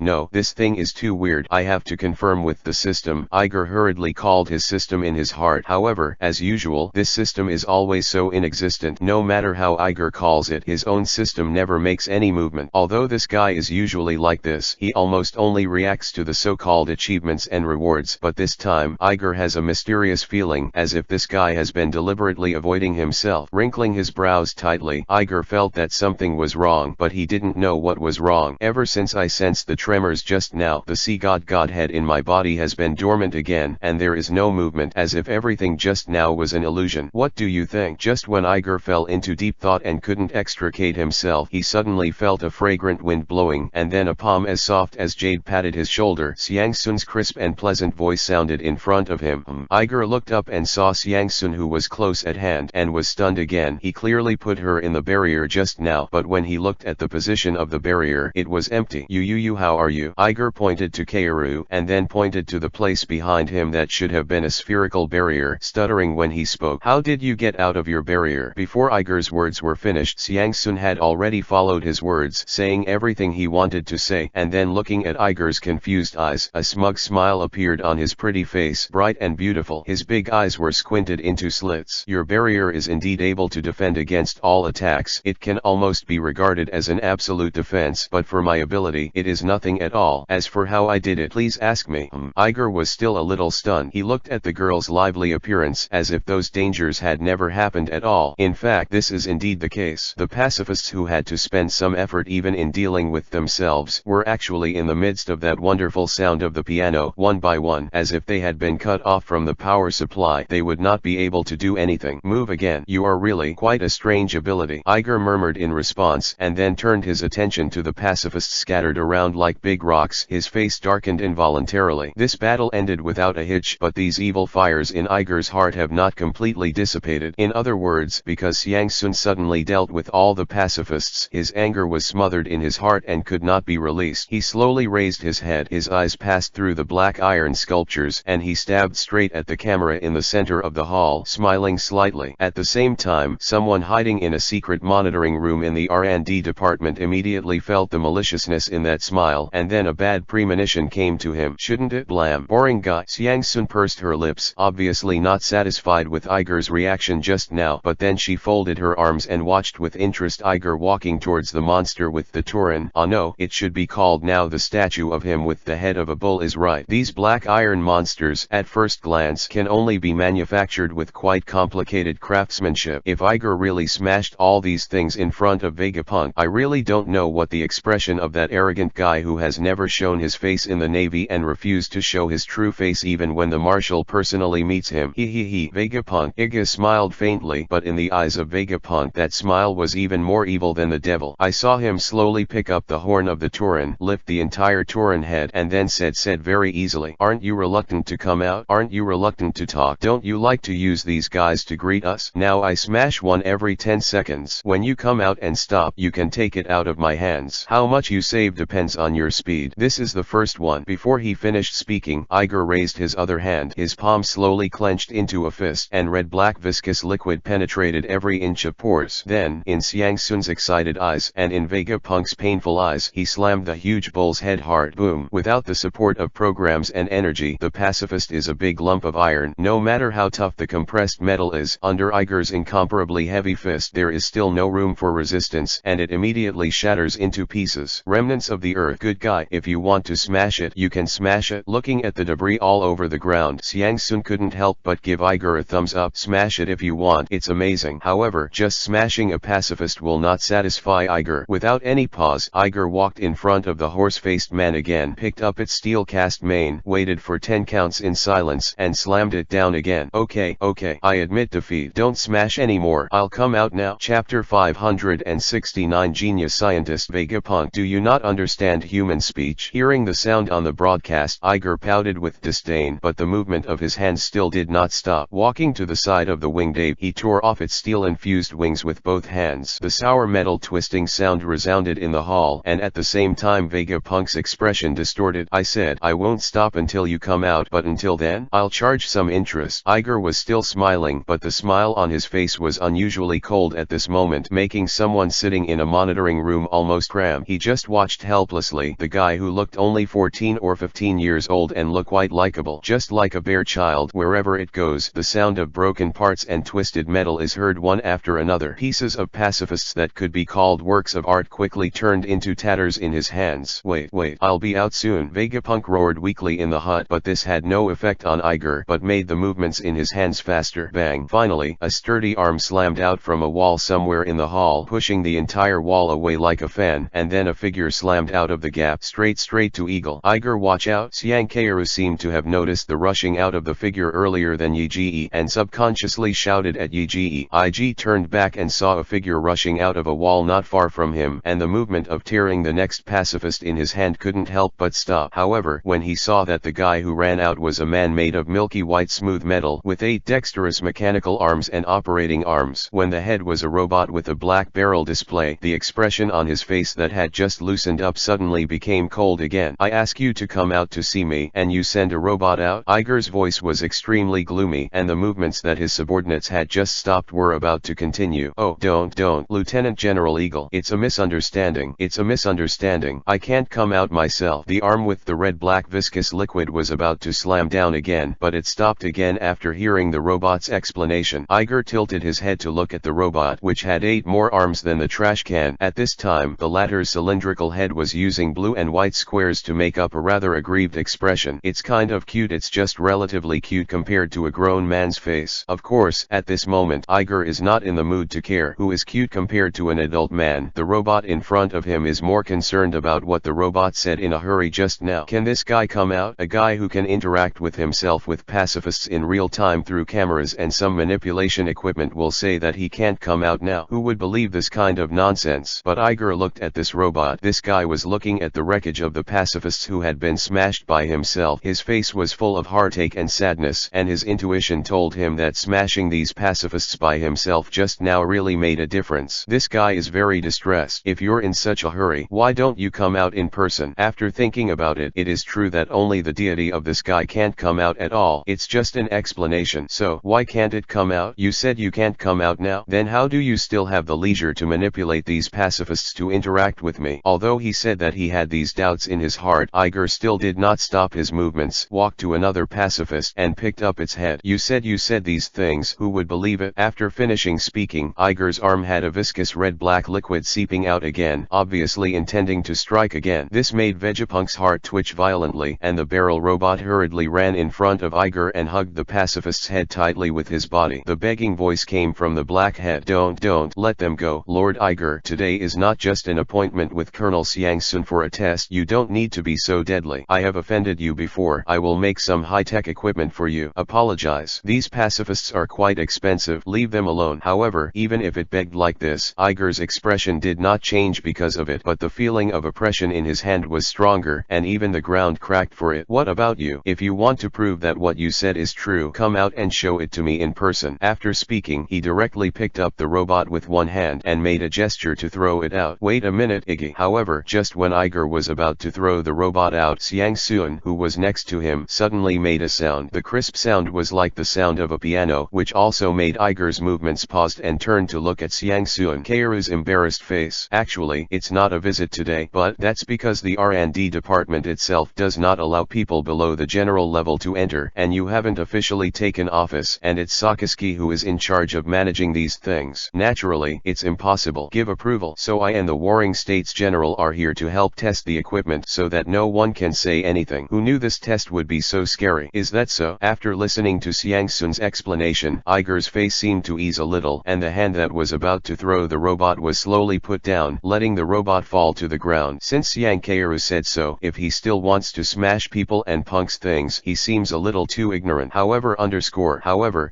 no, this thing is too weird. I have to confirm with the system. Iger hurriedly called his system in his heart. However, as usual, this system is always so inexistent. No matter how Iger calls it, his own system never makes any movement. Although this guy is usually like this, he almost only reacts to the so-called achievements and rewards. But this time, Iger has a mysterious feeling, as if this guy has been deliberately avoiding himself. Wrinkling his brows tightly, Iger felt that something was wrong, but he didn't know what was wrong. Ever since I sensed the tremors just now, the sea god godhead in my body has been dormant again, and there is no movement, as if everything just now was an illusion. What do you think? Just when Iger fell into deep thought and couldn't extricate himself, he suddenly felt a fragrant wind blowing, and then a palm as soft as jade patted his shoulder. Siang Sun's crisp and pleasant voice sounded in front of him. Iger looked up and saw Siang Sun, who was close at hand, and was stunned again. He clearly put her in the barrier just now, but when he looked at the position of the barrier, it was empty. You, how are you? Iger pointed to Kaoru, and then pointed to the place behind him that should have been a spherical barrier, stuttering when he spoke. How did you get out of your barrier? Before Iger's words were finished, Siang Sun had already followed his words, saying everything he wanted to say, and then looking at Iger's confused eyes, a smug smile appeared on his pretty face, bright and beautiful. His big eyes were squinted into slits. Your barrier is indeed able to defend against all attacks. It can almost be regarded as an absolute defense, but for my ability, it is nothing at all. As for how I did it, please ask me. Iger was still a little stunned. He looked at the girl's lively appearance, as if those dangers had never happened at all. In fact, this is indeed the case. The pacifists, who had to spend some effort even in dealing with themselves, were actually in the midst of that wonderful sound of the piano. One by one, as if they had been cut off from the power supply, they would not be able to do anything. Move again. You are really quite a strange ability, Iger murmured in response, and then turned his attention to the pacifists scattered around like big rocks. His face darkened involuntarily. This battle ended without a hitch, but these evil fires in Iger's heart have not completely dissipated. In other words, because Siang Sun suddenly dealt with all the pacifists, his anger was smothered in his heart and could not be released. He slowly raised his head. His eyes passed through the black iron sculptures, and he stabbed straight at the camera in the center of the hall, smiling slightly. At the same time, someone hiding in a secret monitoring room in the R&D department immediately felt the maliciousness in that smile, and then a bad premonition came to him. Shouldn't it? Blam. Boring guy. Siang Sun pursed her lips, obviously not satisfied with Iger's reaction just now, but then she folded her arms and watched with interest Iger walking towards the monster with the Turin. Ah no, it should be called now the statue of him with the head of a bull is right. These black iron monsters, at first glance, can only be manufactured with quite complicated craftsmanship. If Iger really smashed all these things in front of Vegapunk, I really don't know what the expression of that arrogant guy who has never shown his face in the Navy and refused to show his true face even when the Marshal personally meets him. He. Vegapunk. Iga smiled faintly, but in the eyes of Vegapunk that smile was even more evil than the devil. I saw him slowly pick up the horn of the Turin, lift the entire Turin head, and then said very easily, aren't you reluctant to come out? Aren't you reluctant to talk? Don't you like to use these guys to greet us? Now I smash one every 10 seconds. When you come out and stop, you can take it out of my hands. How much you save depends on your speed. This is the first one. Before he finished speaking, Iger raised his other hand. His palm slowly clenched into a fist, and red-black viscous liquid penetrated every inch of pores. Then, in Siang Sun's excited eyes, and in Vegapunk's painful eyes, he slammed the huge bull's head hard. Boom. Without the support of programs and energy, the pacifist is a big lump of iron. No matter how tough the compressed metal is, under Iger's incomparably heavy fist there is still no room for resistance, and it immediately shatters into pieces. Remnants of the earth. Good guy. If you want to smash it, you can smash it. Looking at the debris all over the ground, Siang Sun couldn't help but give Iger a thumbs up. Smash it if you want. It's amazing. However, just smashing a pacifist will not satisfy Iger. Without any pause, Iger walked in front of the horse-faced man again, picked up its steel-cast mane, waited for 10 counts in silence, and slammed it down again. Okay, I admit Admit defeat. Don't smash anymore. I'll come out now. Chapter 569 Genius Scientist Vegapunk. Do you not understand human speech? Hearing the sound on the broadcast, Iger pouted with disdain, but the movement of his hands still did not stop. Walking to the side of the winged ape, he tore off its steel-infused wings with both hands. The sour metal twisting sound resounded in the hall, and at the same time Vegapunk's expression distorted. I said, I won't stop until you come out, but until then, I'll charge some interest. Iger was still smiling, but the smile on his face was unusually cold at this moment, making someone sitting in a monitoring room almost cram. He just watched helplessly the guy who looked only 14 or 15 years old and looked quite likable, just like a bear child. Wherever it goes, the sound of broken parts and twisted metal is heard one after another. Pieces of pacifists that could be called works of art quickly turned into tatters in his hands. Wait, I'll be out soon. Vegapunk roared weakly in the hut, but this had no effect on Iger, but made the movements in his hands faster. Bang! Finally, a sturdy arm slammed out from a wall somewhere in the hall, pushing the entire wall away like a fan, and then a figure slammed out of the gap, straight to Eagle. Iger, watch out! Xiangkeiru seemed to have noticed the rushing out of the figure earlier than Yiji, and subconsciously shouted at Yiji. Ig turned back and saw a figure rushing out of a wall not far from him, and the movement of tearing the next pacifist in his hand couldn't help but stop. However, when he saw that the guy who ran out was a man made of milky white smooth metal, with 8 dexterous mechanical arms and operating arms, when the head was a robot with a black barrel display, the expression on his face that had just loosened up suddenly became cold again. I ask you to come out to see me, and you send a robot out? Iger's voice was extremely gloomy, and the movements that his subordinates had just stopped were about to continue. Oh, don't, Lieutenant General Eagle. It's a misunderstanding. It's a misunderstanding. I can't come out myself. The arm with the red-black viscous liquid was about to slam down again, but it stopped again after hearing the robot's explanation. Iger tilted his head to look at the robot, which had 8 more arms than the trash can. At this time, the latter's cylindrical head was using blue and white squares to make up a rather aggrieved expression. It's kind of cute. It's just relatively cute compared to a grown man's face. Of course, at this moment, Iger is not in the mood to care who is cute compared to an adult man. The robot in front of him is more concerned about what the robot said in a hurry just now. Can this guy come out? A guy who can interact with himself with pacifists in real time through cameras and some manipulation equipment will say that he can't come out now. Who would believe this kind of nonsense? But Iger looked at this robot. This guy was looking at the wreckage of the pacifists who had been smashed by himself. His face was full of heartache and sadness, and his intuition told him that smashing these pacifists by himself just now really made a difference. This guy is very distressed. If you're in such a hurry, why don't you come out in person? After thinking about it, it is true that only the deity of this guy can't come out at all. It's just an explanation. So, why can't it come out? You said you can't come out now. Then how do you still have the leisure to manipulate these pacifists to interact with me? Although he said that he had these doubts in his heart, Iger still did not stop his movements, walked to another pacifist, and picked up its head. You said these things. Who would believe it? After finishing speaking, Iger's arm had a viscous red-black liquid seeping out again, obviously intending to strike again. This made Vegapunk's heart twitch violently, and the barrel robot hurriedly ran in front of Iger and hugged the pacifist's head tightly with his body. The begging voice came from the black head. Don't let them go, Lord Iger. Today is not just an appointment with Colonel Xiangsun for a test. You don't need to be so deadly. I have offended you before. I will make some high-tech equipment for you. Apologize. These pacifists are quite expensive. Leave them alone. However, even if it begged like this, Iger's expression did not change because of it, but the feeling of oppression in his hand was stronger, and even the ground cracked for it. What about you? If you want to prove that what you said is true, come out and show it to me in person. After speaking, he directly picked up the robot with one hand and made a gesture to throw it out. Wait a minute, Iggy. However, just when Iger was about to throw the robot out, Xiangsun, who was next to him, suddenly made a sound. The crisp sound was like the sound of a piano, which also made Iger's movements paused and turned to look at Xiangsun. Keiru's embarrassed face. Actually, it's not a visit today, but that's because the R&D department itself does not allow people below the general level to enter, and you haven't officially taken office, and it's Sakazuki who is in charge of managing these things. Naturally, it's impossible. Give approval. So I and the Warring States General are here to help test the equipment so that no one can say anything. Who knew this test would be so scary? Is that so? After listening to Xiangsun's explanation, Iger's face seemed to ease a little, and the hand that was about to throw the robot was slowly put down, letting the robot fall to the ground. Since Xiangkeiru said so, if he still wants to smash people and punks things, he seems a little too ignorant. However,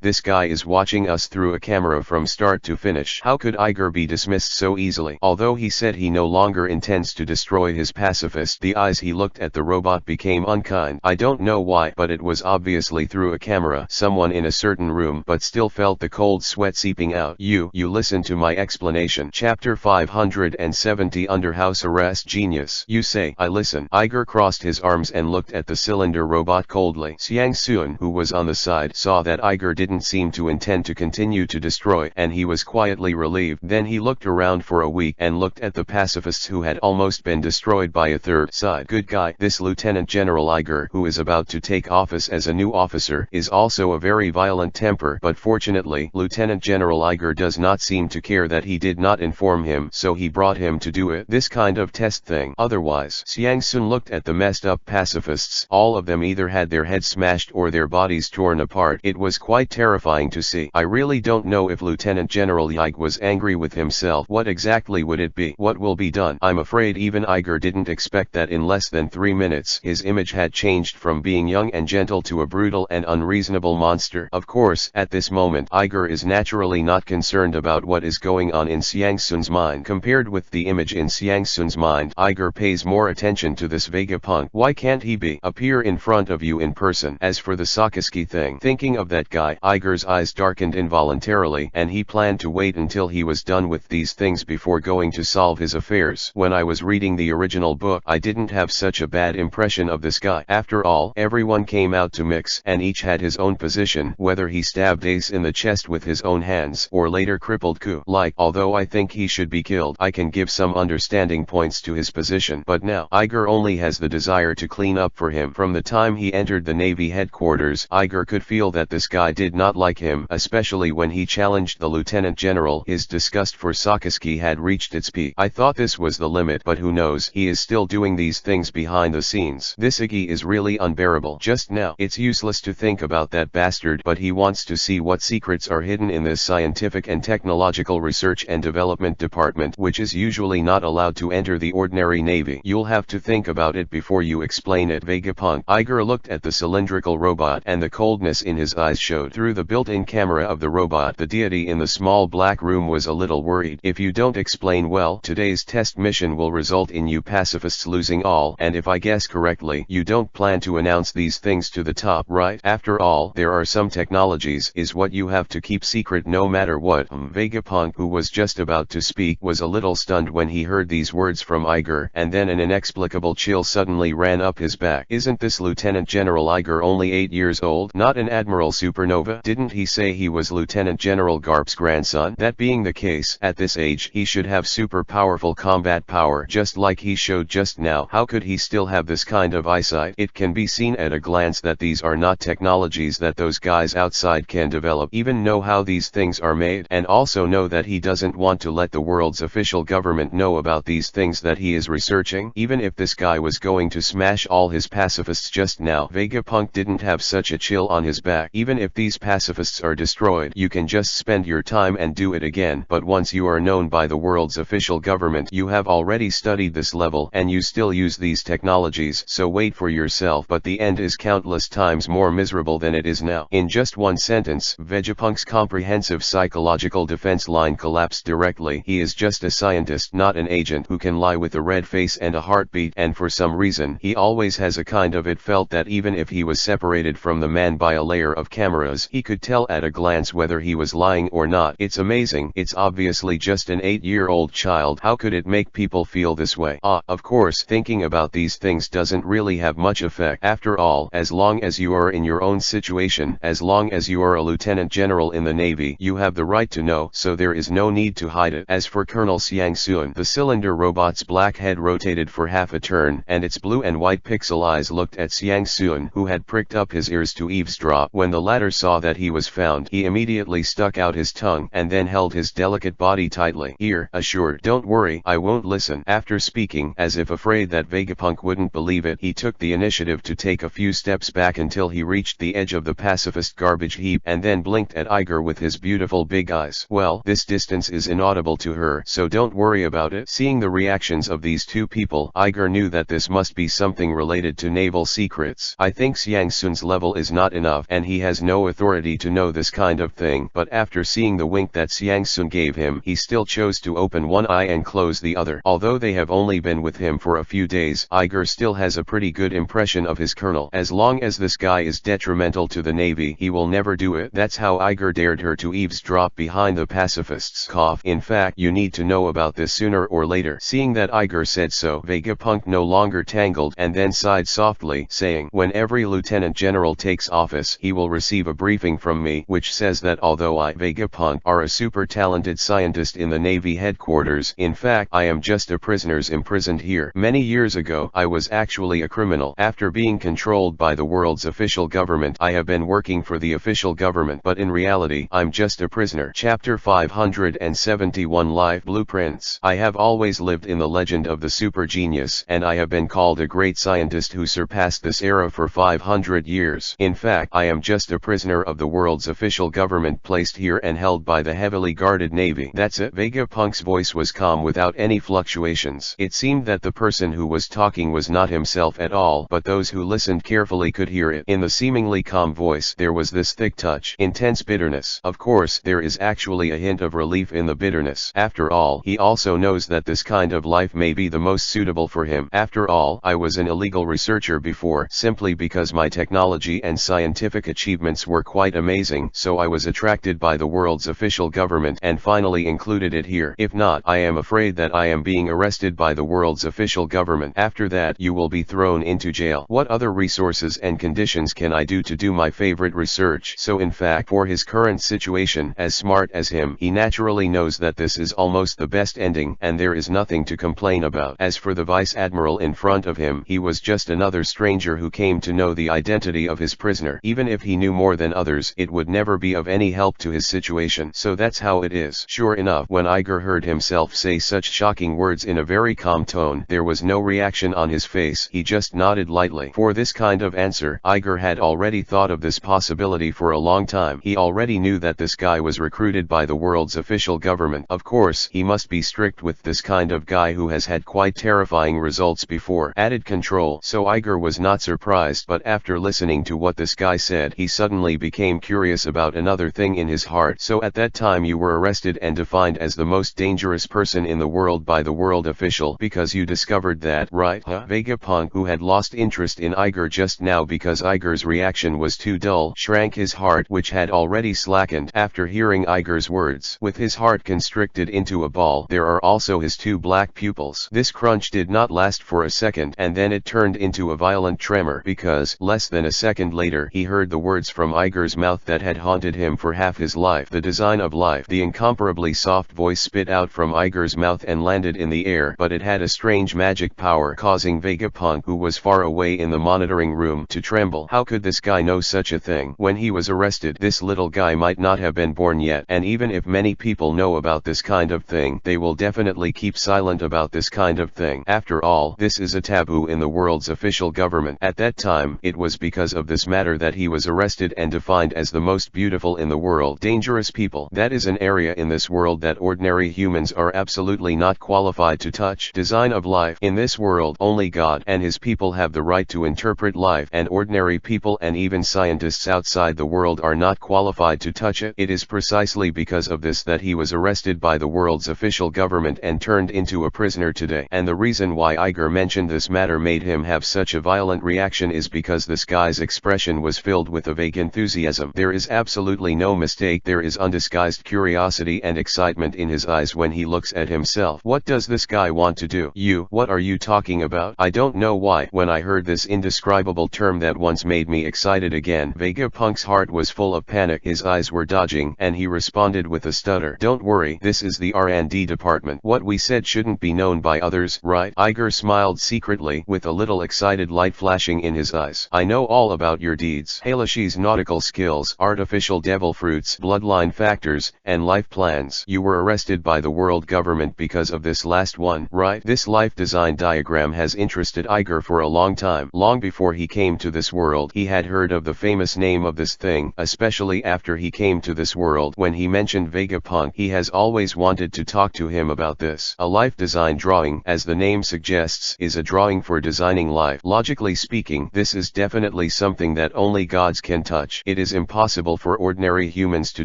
this this guy is watching us through a camera from start to finish. How could Iger be dismissed so easily? Although he said he no longer intends to destroy his pacifist, the eyes he looked at the robot became unkind. I don't know why, but it was obviously through a camera. Someone in a certain room, but still felt the cold sweat seeping out. You listen to my explanation. Chapter 570 Under House Arrest. Genius. You say. I listen. Iger crossed his arms and looked at the cylinder robot coldly. Xiang Sun, who was on the side, saw that Iger didn't seem to intend to continue to destroy, and he was quietly relieved. Then he looked around for a week and looked at the pacifists who had almost been destroyed by a third side. Good guy. This Lieutenant General Iger, who is about to take office as a new officer, is also a very violent temper, but fortunately, Lieutenant General Iger does not seem to care that he did not inform him, so he brought him to do it. This kind of test thing. Otherwise, Xiang Sun looked at the messed up pacifists. All of them either had their heads smashed or their bodies torn apart. It was quite terrifying to see. I really don't know if Lieutenant General Yig was angry with himself. What exactly would it be? What will be done? I'm afraid even Iger didn't expect that in less than 3 minutes his image had changed from being young and gentle to a brutal and unreasonable monster. Of course, at this moment, Iger is naturally not concerned about what is going on in Xiang Sun's mind. Compared with the image in Xiang Sun's mind, Iger pays more attention to this Vegapunk. Why can't he appear in front of you in person? As for the Sakaski thing, thinking of that guy, Iger's eyes darkened involuntarily, and he planned to wait until he was done with these things before going to solve his affairs. When I was reading the original book, I didn't have such a bad impression of this guy. After all, everyone came out to mix, and each had his own position, whether he stabbed Ace in the chest with his own hands, or later crippled Ku. Although I think he should be killed, I can give some understanding points to his position, but now, Iger only has the desire to clean up for him. From the time he entered the Navy headquarters, Iger could feel that this guy did not like him, especially when he challenged the Lieutenant General. His disgust for Sakaski had reached its peak. I thought this was the limit, but who knows, he is still doing these things behind the scenes. This Iggy is really unbearable. Just now, it's useless to think about that bastard, but he wants to see what secrets are hidden in this scientific and technological research and development department, which is usually not allowed to enter the ordinary Navy. You'll have to think about it before you explain it. Vegapunk. Iger looked at the cylindrical robot, and the coldness in his eyes showed through the built-in camera of the robot. The deity in the small black room was a little worried. If you don't explain well, today's test mission will result in you pacifists losing all, and if I guess correctly, you don't plan to announce these things to the top, right? After all, there are some technologies is what you have to keep secret no matter what. Vegapunk, who was just about to speak, was a little stunned when he heard these words from Iger, and then an inexplicable chill suddenly ran up his back. Isn't this Lieutenant General Iger only 8 years old? Not an Admiral Supernova? Didn't he say he was Lieutenant General Garp's grandson? That being the case, at this age, he should have super powerful combat power, just like he showed just now. How could he still have this kind of eyesight? It can be seen at a glance that these are not technologies that those guys outside can develop, even know how these things are made, and also know that he doesn't want to let the world's official government know about these things that he is researching. Even if this guy was going to smash all his pacifists just now, Vegapunk didn't have such a chill on his back. Even if these pacifists are destroyed, you can just spend your time and do it again, but once you are known by the world's official government, you have already studied this level, and you still use these technologies, so wait for yourself. But the end is countless times more miserable than it is now. In just one sentence, Vegapunk's comprehensive psychological defense line collapsed directly. He is just a scientist, not an agent who can lie with a red face and a heartbeat, and for some reason, he always has a kind of it felt that even if he was separated from the man by a layer of cameras, he could tell at a glance whether he was lying or not. It's amazing. It's obviously just an 8-year-old child. How could it make people feel this way? Of course, thinking about these things doesn't really have much effect. After all, as long as you are in your own situation, as long as you are a lieutenant general in the Navy, you have the right to know, so there is no need to hide it. As for Colonel Xiang Sun, the cylinder robot's black head rotated for half a turn, and its blue and white pixel eyes looked at Xiang Sun, who had pricked up his ears to eavesdrop. When the latter saw that he was found, he immediately stuck out his tongue, and then held his delicate body tightly. Here, assured, "Don't worry, I won't listen." After speaking, as if afraid that Vegapunk wouldn't believe it, he took the initiative to take a few steps back until he reached the edge of the pacifist garbage heap, and then blinked at Iger with his beautiful big eyes. Well, this distance is inaudible to her, so don't worry about it. Seeing the reactions of these two people, Iger knew that this must be something related to naval secrets. I think Xiang Sun's level is not enough, and he has no authority curiosity to know this kind of thing, but after seeing the wink that Xiangsun gave him, he still chose to open one eye and close the other. Although they have only been with him for a few days, Iger still has a pretty good impression of his colonel. As long as this guy is detrimental to the Navy, he will never do it. That's how Iger dared her to eavesdrop behind the pacifists. Cough. In fact, you need to know about this sooner or later. Seeing that Iger said so, Vegapunk no longer tangled and then sighed softly, saying, when every lieutenant general takes office, he will receive a briefing from me, which says that although I, Vegapunk, are a super talented scientist in the Navy headquarters, in fact, I am just a prisoner imprisoned here. Many years ago, I was actually a criminal. After being controlled by the world's official government, I have been working for the official government, but in reality, I'm just a prisoner. Chapter 571 Life Blueprints. I have always lived in the legend of the super genius, and I have been called a great scientist who surpassed this era for 500 years. In fact, I am just a prisoner of the world's official government, placed here and held by the heavily guarded Navy. That's it. Vegapunk's voice was calm without any fluctuations. It seemed that the person who was talking was not himself at all, but those who listened carefully could hear it. In the seemingly calm voice, there was this thick touch, intense bitterness. Of course, there is actually a hint of relief in the bitterness. After all, he also knows that this kind of life may be the most suitable for him. After all, I was an illegal researcher before, simply because my technology and scientific achievements were quite amazing, so I was attracted by the world's official government and finally included it here. If not, I am afraid that I am being arrested by the world's official government. After that, you will be thrown into jail. What other resources and conditions can I do to do my favorite research? So in fact, for his current situation, as smart as him, he naturally knows that this is almost the best ending, and there is nothing to complain about. As for the vice admiral in front of him, he was just another stranger who came to know the identity of his prisoner. Even if he knew more than others, it would never be of any help to his situation. So that's how it is. Sure enough, when Iger heard himself say such shocking words in a very calm tone, there was no reaction on his face. He just nodded lightly. For this kind of answer, Iger had already thought of this possibility for a long time. He already knew that this guy was recruited by the world's official government. Of course, he must be strict with this kind of guy who has had quite terrifying results before. Added control. So Iger was not surprised, but after listening to what this guy said, he suddenly became curious about another thing in his heart. So at that time you were arrested and defined as the most dangerous person in the world by the world official because you discovered that, right? Vegapunk, who had lost interest in Iger just now because Iger's reaction was too dull, shrank his heart, which had already slackened after hearing Iger's words. With his heart constricted into a ball, there are also his two black pupils. This crunch did not last for a second, and then it turned into a violent tremor because, less than a second later, he heard the words from Iger's mouth that had haunted him for half his life. The design of life. The incomparably soft voice spit out from Iger's mouth and landed in the air, but it had a strange magic power, causing Vegapunk, who was far away in the monitoring room, to tremble. How could this guy know such a thing? When he was arrested, this little guy might not have been born yet, and even if many people know about this kind of thing, they will definitely keep silent about this kind of thing. After all, this is a taboo in the world's official government. At that time, it was because of this matter that he was arrested and defined as the most beautiful in the world. Dangerous people. That is an area in this world that ordinary humans are absolutely not qualified to touch. Design of life. In this world, only God and his people have the right to interpret life, and ordinary people and even scientists outside the world are not qualified to touch it. It is precisely because of this that he was arrested by the world's official government and turned into a prisoner today. And the reason why Iger mentioned this matter made him have such a violent reaction is because this guy's expression was filled with a vague enthusiasm. There is absolutely no mistake. There is undisguised curiosity and excitement in his eyes when he looks at himself. What does this guy want to do? You, what are you talking about? I don't know why. When I heard this indescribable term that once made me excited again, Vegapunk's heart was full of panic. His eyes were dodging, and he responded with a stutter. Don't worry, this is the R&D department. What we said shouldn't be known by others, right? Iger smiled secretly, with a little excited light flashing in his eyes. I know all about your deeds. Halashi's nautical skills, artificial devil fruits, bloodline factors, and life plans. You were arrested by the world government because of this last one, right? This life design diagram has interested Iger for a long time. Long before he came to this world, he had heard of the famous name of this thing, especially after he came to this world. When he mentioned Vegapunk, he has always wanted to talk to him about this. A life design drawing, as the name suggests, is a drawing for designing life. Logically speaking, this is definitely something that only gods can touch. It is impossible for ordinary humans to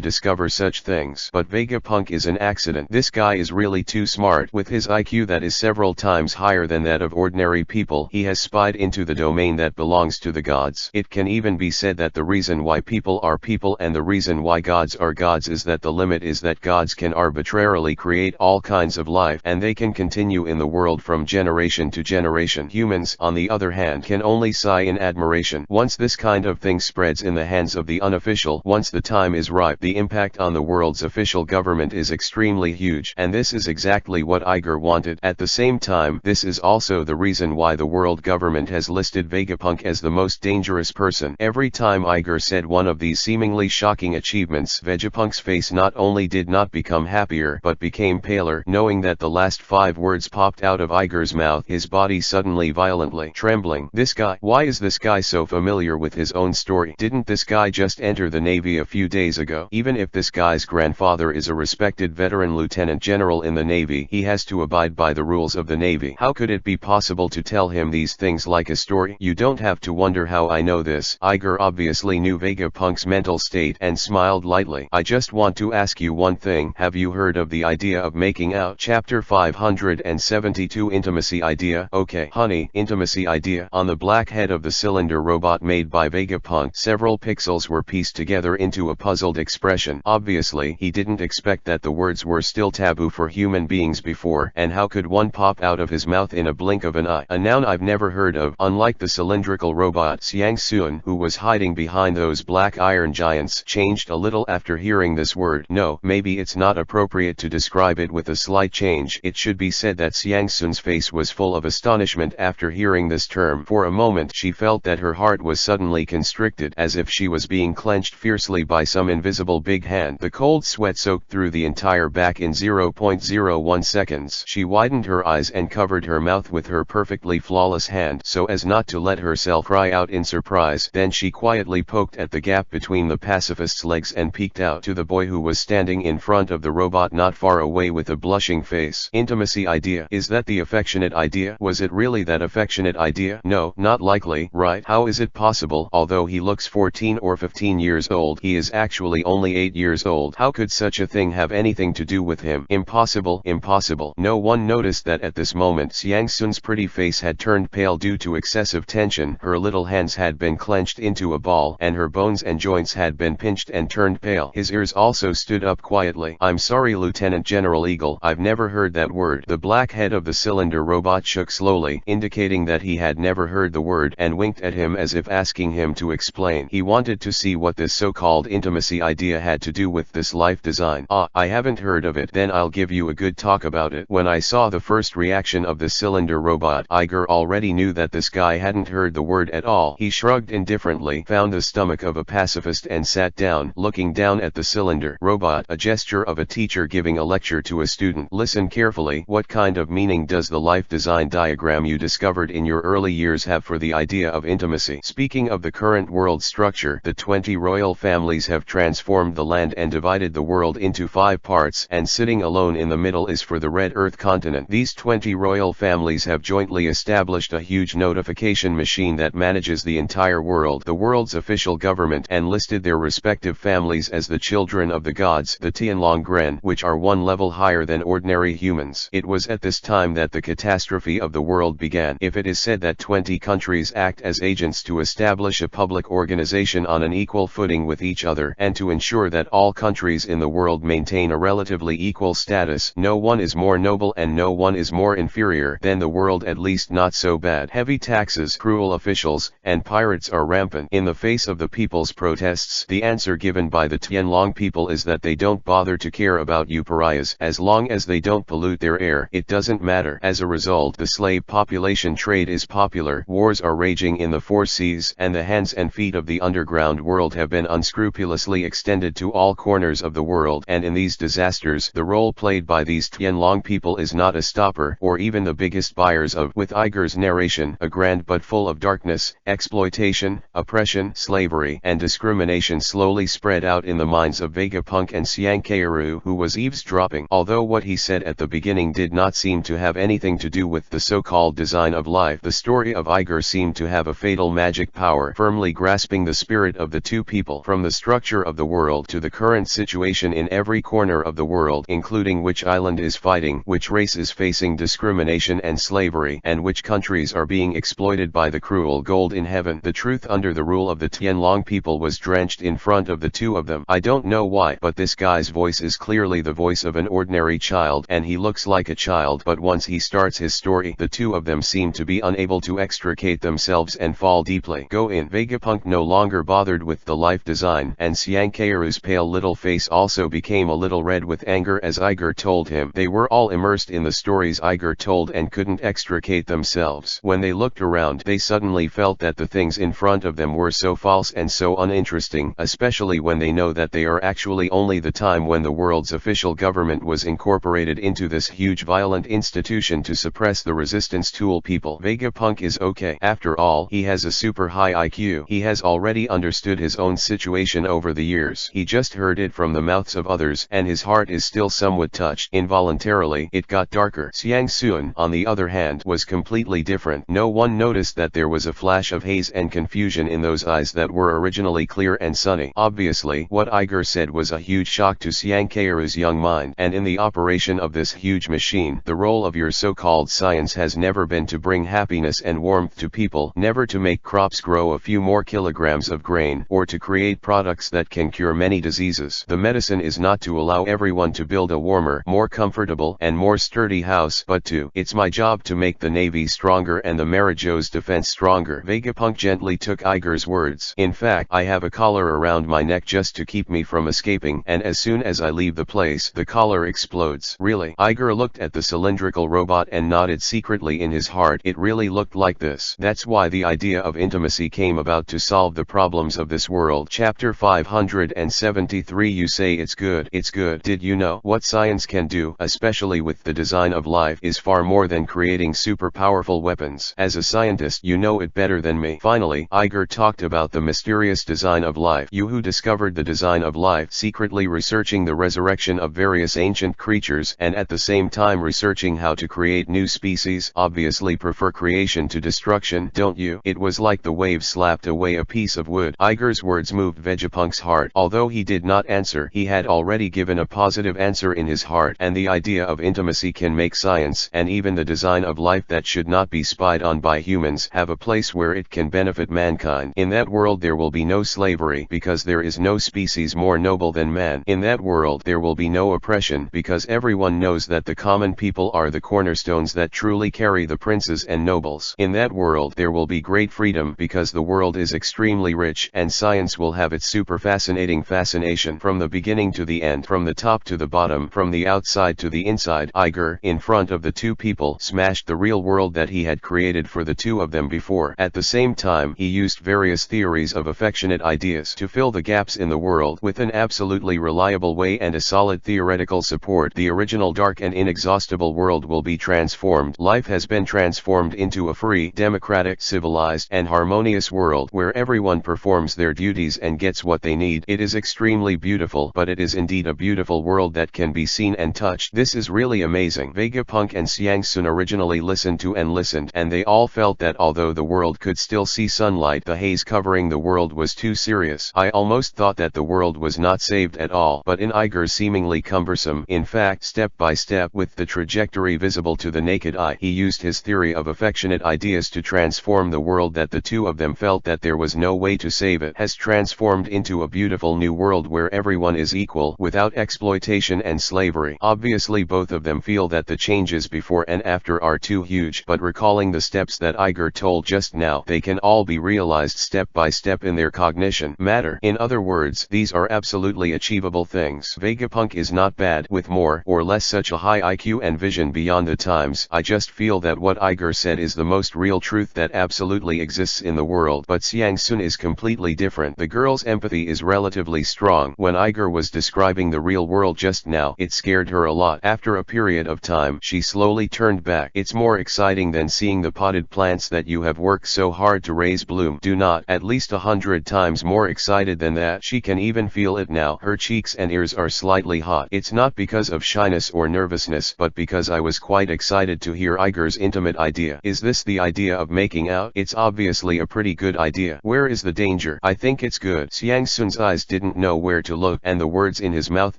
discover such things. But Vegapunk is an accident. This guy is really too smart. With his IQ that is several times higher than that of ordinary people, he has spied into the domain that belongs to the gods. It can even be said that the reason why people are people and the reason why gods are gods is that the limit is that gods can arbitrarily create all kinds of life, and they can continue in the world from generation to generation. Humans, on the other hand, can only sigh in admiration. Once this kind of thing spreads in the hands of the unofficial, once the time is ripe, the impact on the world's official government is extremely huge, and this is exactly what Iger wanted. At the same time, this is also the reason why the world government has listed Vegapunk as the most dangerous person. Every time Iger said one of these seemingly shocking achievements, Vegapunk's face not only did not become happier but became paler. Knowing that the last 5 words popped out of Iger's mouth, his body suddenly violently trembling. This guy, why is this guy so familiar with his own story? Didn't this guy just enter the Navy a few days ago? Even if this guy's grandfather is a respected veteran lieutenant general in the Navy, he has to abide by the rules of the Navy. How could it be possible to tell him these things like a story? You don't have to wonder how I know this. Iger obviously knew Vegapunk's mental state and smiled lightly. I just want to ask you one thing. Have you heard of the idea of making out? Chapter 572 Intimacy Idea. Okay, honey, intimacy idea. On the black head of the cylinder robot made by Vegapunk, several pixels were pieced together into a puzzled expression. Obviously, he didn't expect that the words were still taboo for human beings before, and how could one pop out of his mouth in a blink of an eye? A noun I've never heard of. Unlike the cylindrical robot, Xiang Sun, who was hiding behind those black iron giants, changed a little after hearing this word. No, maybe it's not appropriate to describe it with a slight change. It should be said that Xiang Sun's face was full of astonishment after hearing this term. For a moment she felt that her heart was suddenly constricted, as if she was being clenched fiercely by some invisible big hand. The cold sweat soaked through the entire back in 0.01 seconds. She widened her eyes and covered her mouth with her perfectly flawless hand so as not to let herself cry out in surprise. Then she quietly poked at the gap between the pacifist's legs and peeked out to the boy who was standing in front of the robot not far away with a blushing face. Intimacy idea. Is that the affectionate idea? Was it really that affectionate idea? No, not likely, right? How is it possible? Although he looks 14 or 15 years old, he is actually only 8 years old. How could such a thing have anything to do with him? Impossible, impossible. No one noticed that at this moment Xiang Sun's pretty face had turned pale due to excessive tension. Her little hands had been clenched into a ball, and her bones and joints had been pinched and turned pale. His ears also stood up quietly. I'm sorry, Lieutenant General Eagle, I've never heard that word. The black head of the cylinder robot shook slowly, indicating that he had never heard the word, and winked at him as if asking him to explain. He wanted to see what this so-called intimacy idea had to do with this life design. Ah, I haven't heard of it. Then I'll give you a good talk about it. When I saw the first reaction of the cylinder robot, Iger already knew that this guy hadn't heard the word at all. He shrugged indifferently, found the stomach of a pacifist and sat down, looking down at the cylinder robot, a gesture of a teacher giving a lecture to a student. Listen carefully. What kind of meaning does the life design diagram you discovered in your early years have for the idea of intimacy? Speaking of the current world structure, the 20 royal families have transformed the land and divided the world into 5 parts, and sitting alone in the middle is for the Red Earth continent. These 20 royal families have jointly established a huge notification machine that manages the entire world, the world's official government, and listed their respective families as the children of the gods, the Tianlonggren, which are one level higher than ordinary humans. It was at this time that the catastrophe of the world began. If it is said that 20 countries act as agents to establish a public organization on an equal footing with each other, and to ensure that all countries in the world maintain a relatively equal status, no one is more noble and no one is more inferior than the world, at least not so bad. Heavy taxes, cruel officials, and pirates are rampant. In the face of the people's protests, the answer given by the Tianlong people is that they don't bother to care about you pariahs. As long as they don't pollute their air, it doesn't matter. As a result, the slave population trade is popular, wars are raging in the 4 seas, and the hands and feet of the underground world have been unscrupulously extended to all corners of the world. And in these disasters, the role played by these Tianlong people is not a stopper, or even the biggest buyers of. With Iger's narration, a grand but full of darkness, exploitation, oppression, slavery, and discrimination slowly spread out in the minds of Vegapunk and Xiang Kairu, who was eavesdropping. Although what he said at the beginning did not seem to have anything to do with the so-called design of life, the story of Iger seemed to have a fatal magic power. Firmly grasping the spirit of the two people, from the structure of the world to the current situation in every corner of the world, including which island is fighting, which race is facing discrimination and slavery, and which countries are being exploited by the cruel gold in heaven. The truth under the rule of the Tianlong people was drenched in front of the two of them. I don't know why, but this guy's voice is clearly the voice of an ordinary child, and he looks like a child, but once he starts his story, the two of them seem to be unable to extricate themselves and fall deeply. Go in. Vegapunk no longer bothered with the life design, and Xiang Kairu's pale little face also became a little red with anger as Iger told him. They were all immersed in the stories Iger told and couldn't extricate themselves. When they looked around, they suddenly felt that the things in front of them were so false and so uninteresting, especially when they know that they are actually only the time when the world's official government was incorporated into this huge violent institution to suppress the resistance tool people. Vegapunk is okay. After all, he has a super high IQ. He has already understood his own situation over the years. He just heard it from the mouths of others, and his heart is still somewhat touched. Involuntarily, it got darker. Xiang Sun, on the other hand, was completely different. No one noticed that there was a flash of haze and confusion in those eyes that were originally clear and sunny. Obviously, what Iger said was a huge shock to Xiang Kairu's young mind, and in the operation of this huge machine, the role of your so-called science has never been to bring happiness and warmth to people, never to make crops grow a few more kilograms of grain, or to create products that can cure many diseases. The medicine is not to allow everyone to build a warmer, more comfortable, and more sturdy house, but to, it's my job to make the navy stronger and the Marijo's defense stronger. Vegapunk gently took Iger's words. In fact, I have a collar around my neck just to keep me from escaping, and as soon as I leave the place, the collar explodes. Really? Iger looked at the cylindrical robot and nodded secretly in his heart. It really looked like this. That's why the idea of intimacy came about, to solve the problems of this world. Chapter 573. You say it's good. It's good. Did you know? What science can do, especially with the design of life, is far more than creating super powerful weapons. As a scientist, you know it better than me. Finally, Iger talked about the mysterious design of life. You who discovered the design of life, secretly researching the resurrection of various ancient creatures, and at the same time researching how to create new species, obviously prefer creation to destruction, don't you? It was like the wave slapped away a piece of wood. Iger's words moved Vegapunk's heart. Although he did not answer, he had already given a positive answer in his heart, and the idea of intimacy can make science, and even the design of life that should not be spied on by humans, have a place where it can benefit mankind. In that world there will be no slavery, because there is no species more noble than man. In that world there will be no oppression, because everyone knows that the common people are the cornerstones that truly carry the princes and nobles. In that world there will be great freedom, because the world is extremely rich, and science will have its super fascinating fascination from the beginning to the end, from the top to the bottom, from the outside to the inside. Iger, in front of the two people, smashed the real world that he had created for the two of them before. At the same time, he used various theories of affectionate ideas to fill the gaps in the world with an absolutely reliable way and a solid theoretical support. The original dark and inexhaustible world will be transformed. Life has been transformed into a free, democratic, civilized, and harmonious world where everyone performs their duties and gets what they need. It is extremely beautiful, but it is indeed a beautiful world that can be seen and touched. This is really amazing. Vegapunk and Xiang Sun originally listened to and listened, and they all felt that although the world could still see sunlight, the haze covering the world was too serious. I almost thought that the world was not saved at all, but in Iger's seemingly cumbersome, in fact step by step, with the trajectory visible to the naked eye, he used his theory of affectionate ideas to transform the world that the two of them felt that there was no way to save. It has transformed into a beautiful new world where everyone is equal, without exploitation and slavery. Obviously both of them feel that the changes before and after are too huge, but recalling the steps that Iger told just now, they can all be realized step by step in their cognition matter. In other words, these are absolutely achievable things. Vegapunk is not bad, with more or less such a high IQ and vision beyond the times. I just feel that what Iger said is the most real truth that absolutely exists in the world. But Xiang Sun is completely different. The girl's empathy is relatively strong. When Iger was describing the real world just now, it scared her a lot. After a period of time, she slowly turned back. It's more exciting than seeing the potted plants that you have worked so hard to raise bloom. Do not, at least 100 times more excited than that. She can even feel it now. Her cheeks and ears are slightly hot. It's not because of shyness or nervousness, but because I was quite excited to hear Iger's intimate idea. Is this the idea of making out? It's obviously a pretty good idea. Where is the danger? I think it's good. Xiang Sun's eyes didn't know where to look, and the words in his mouth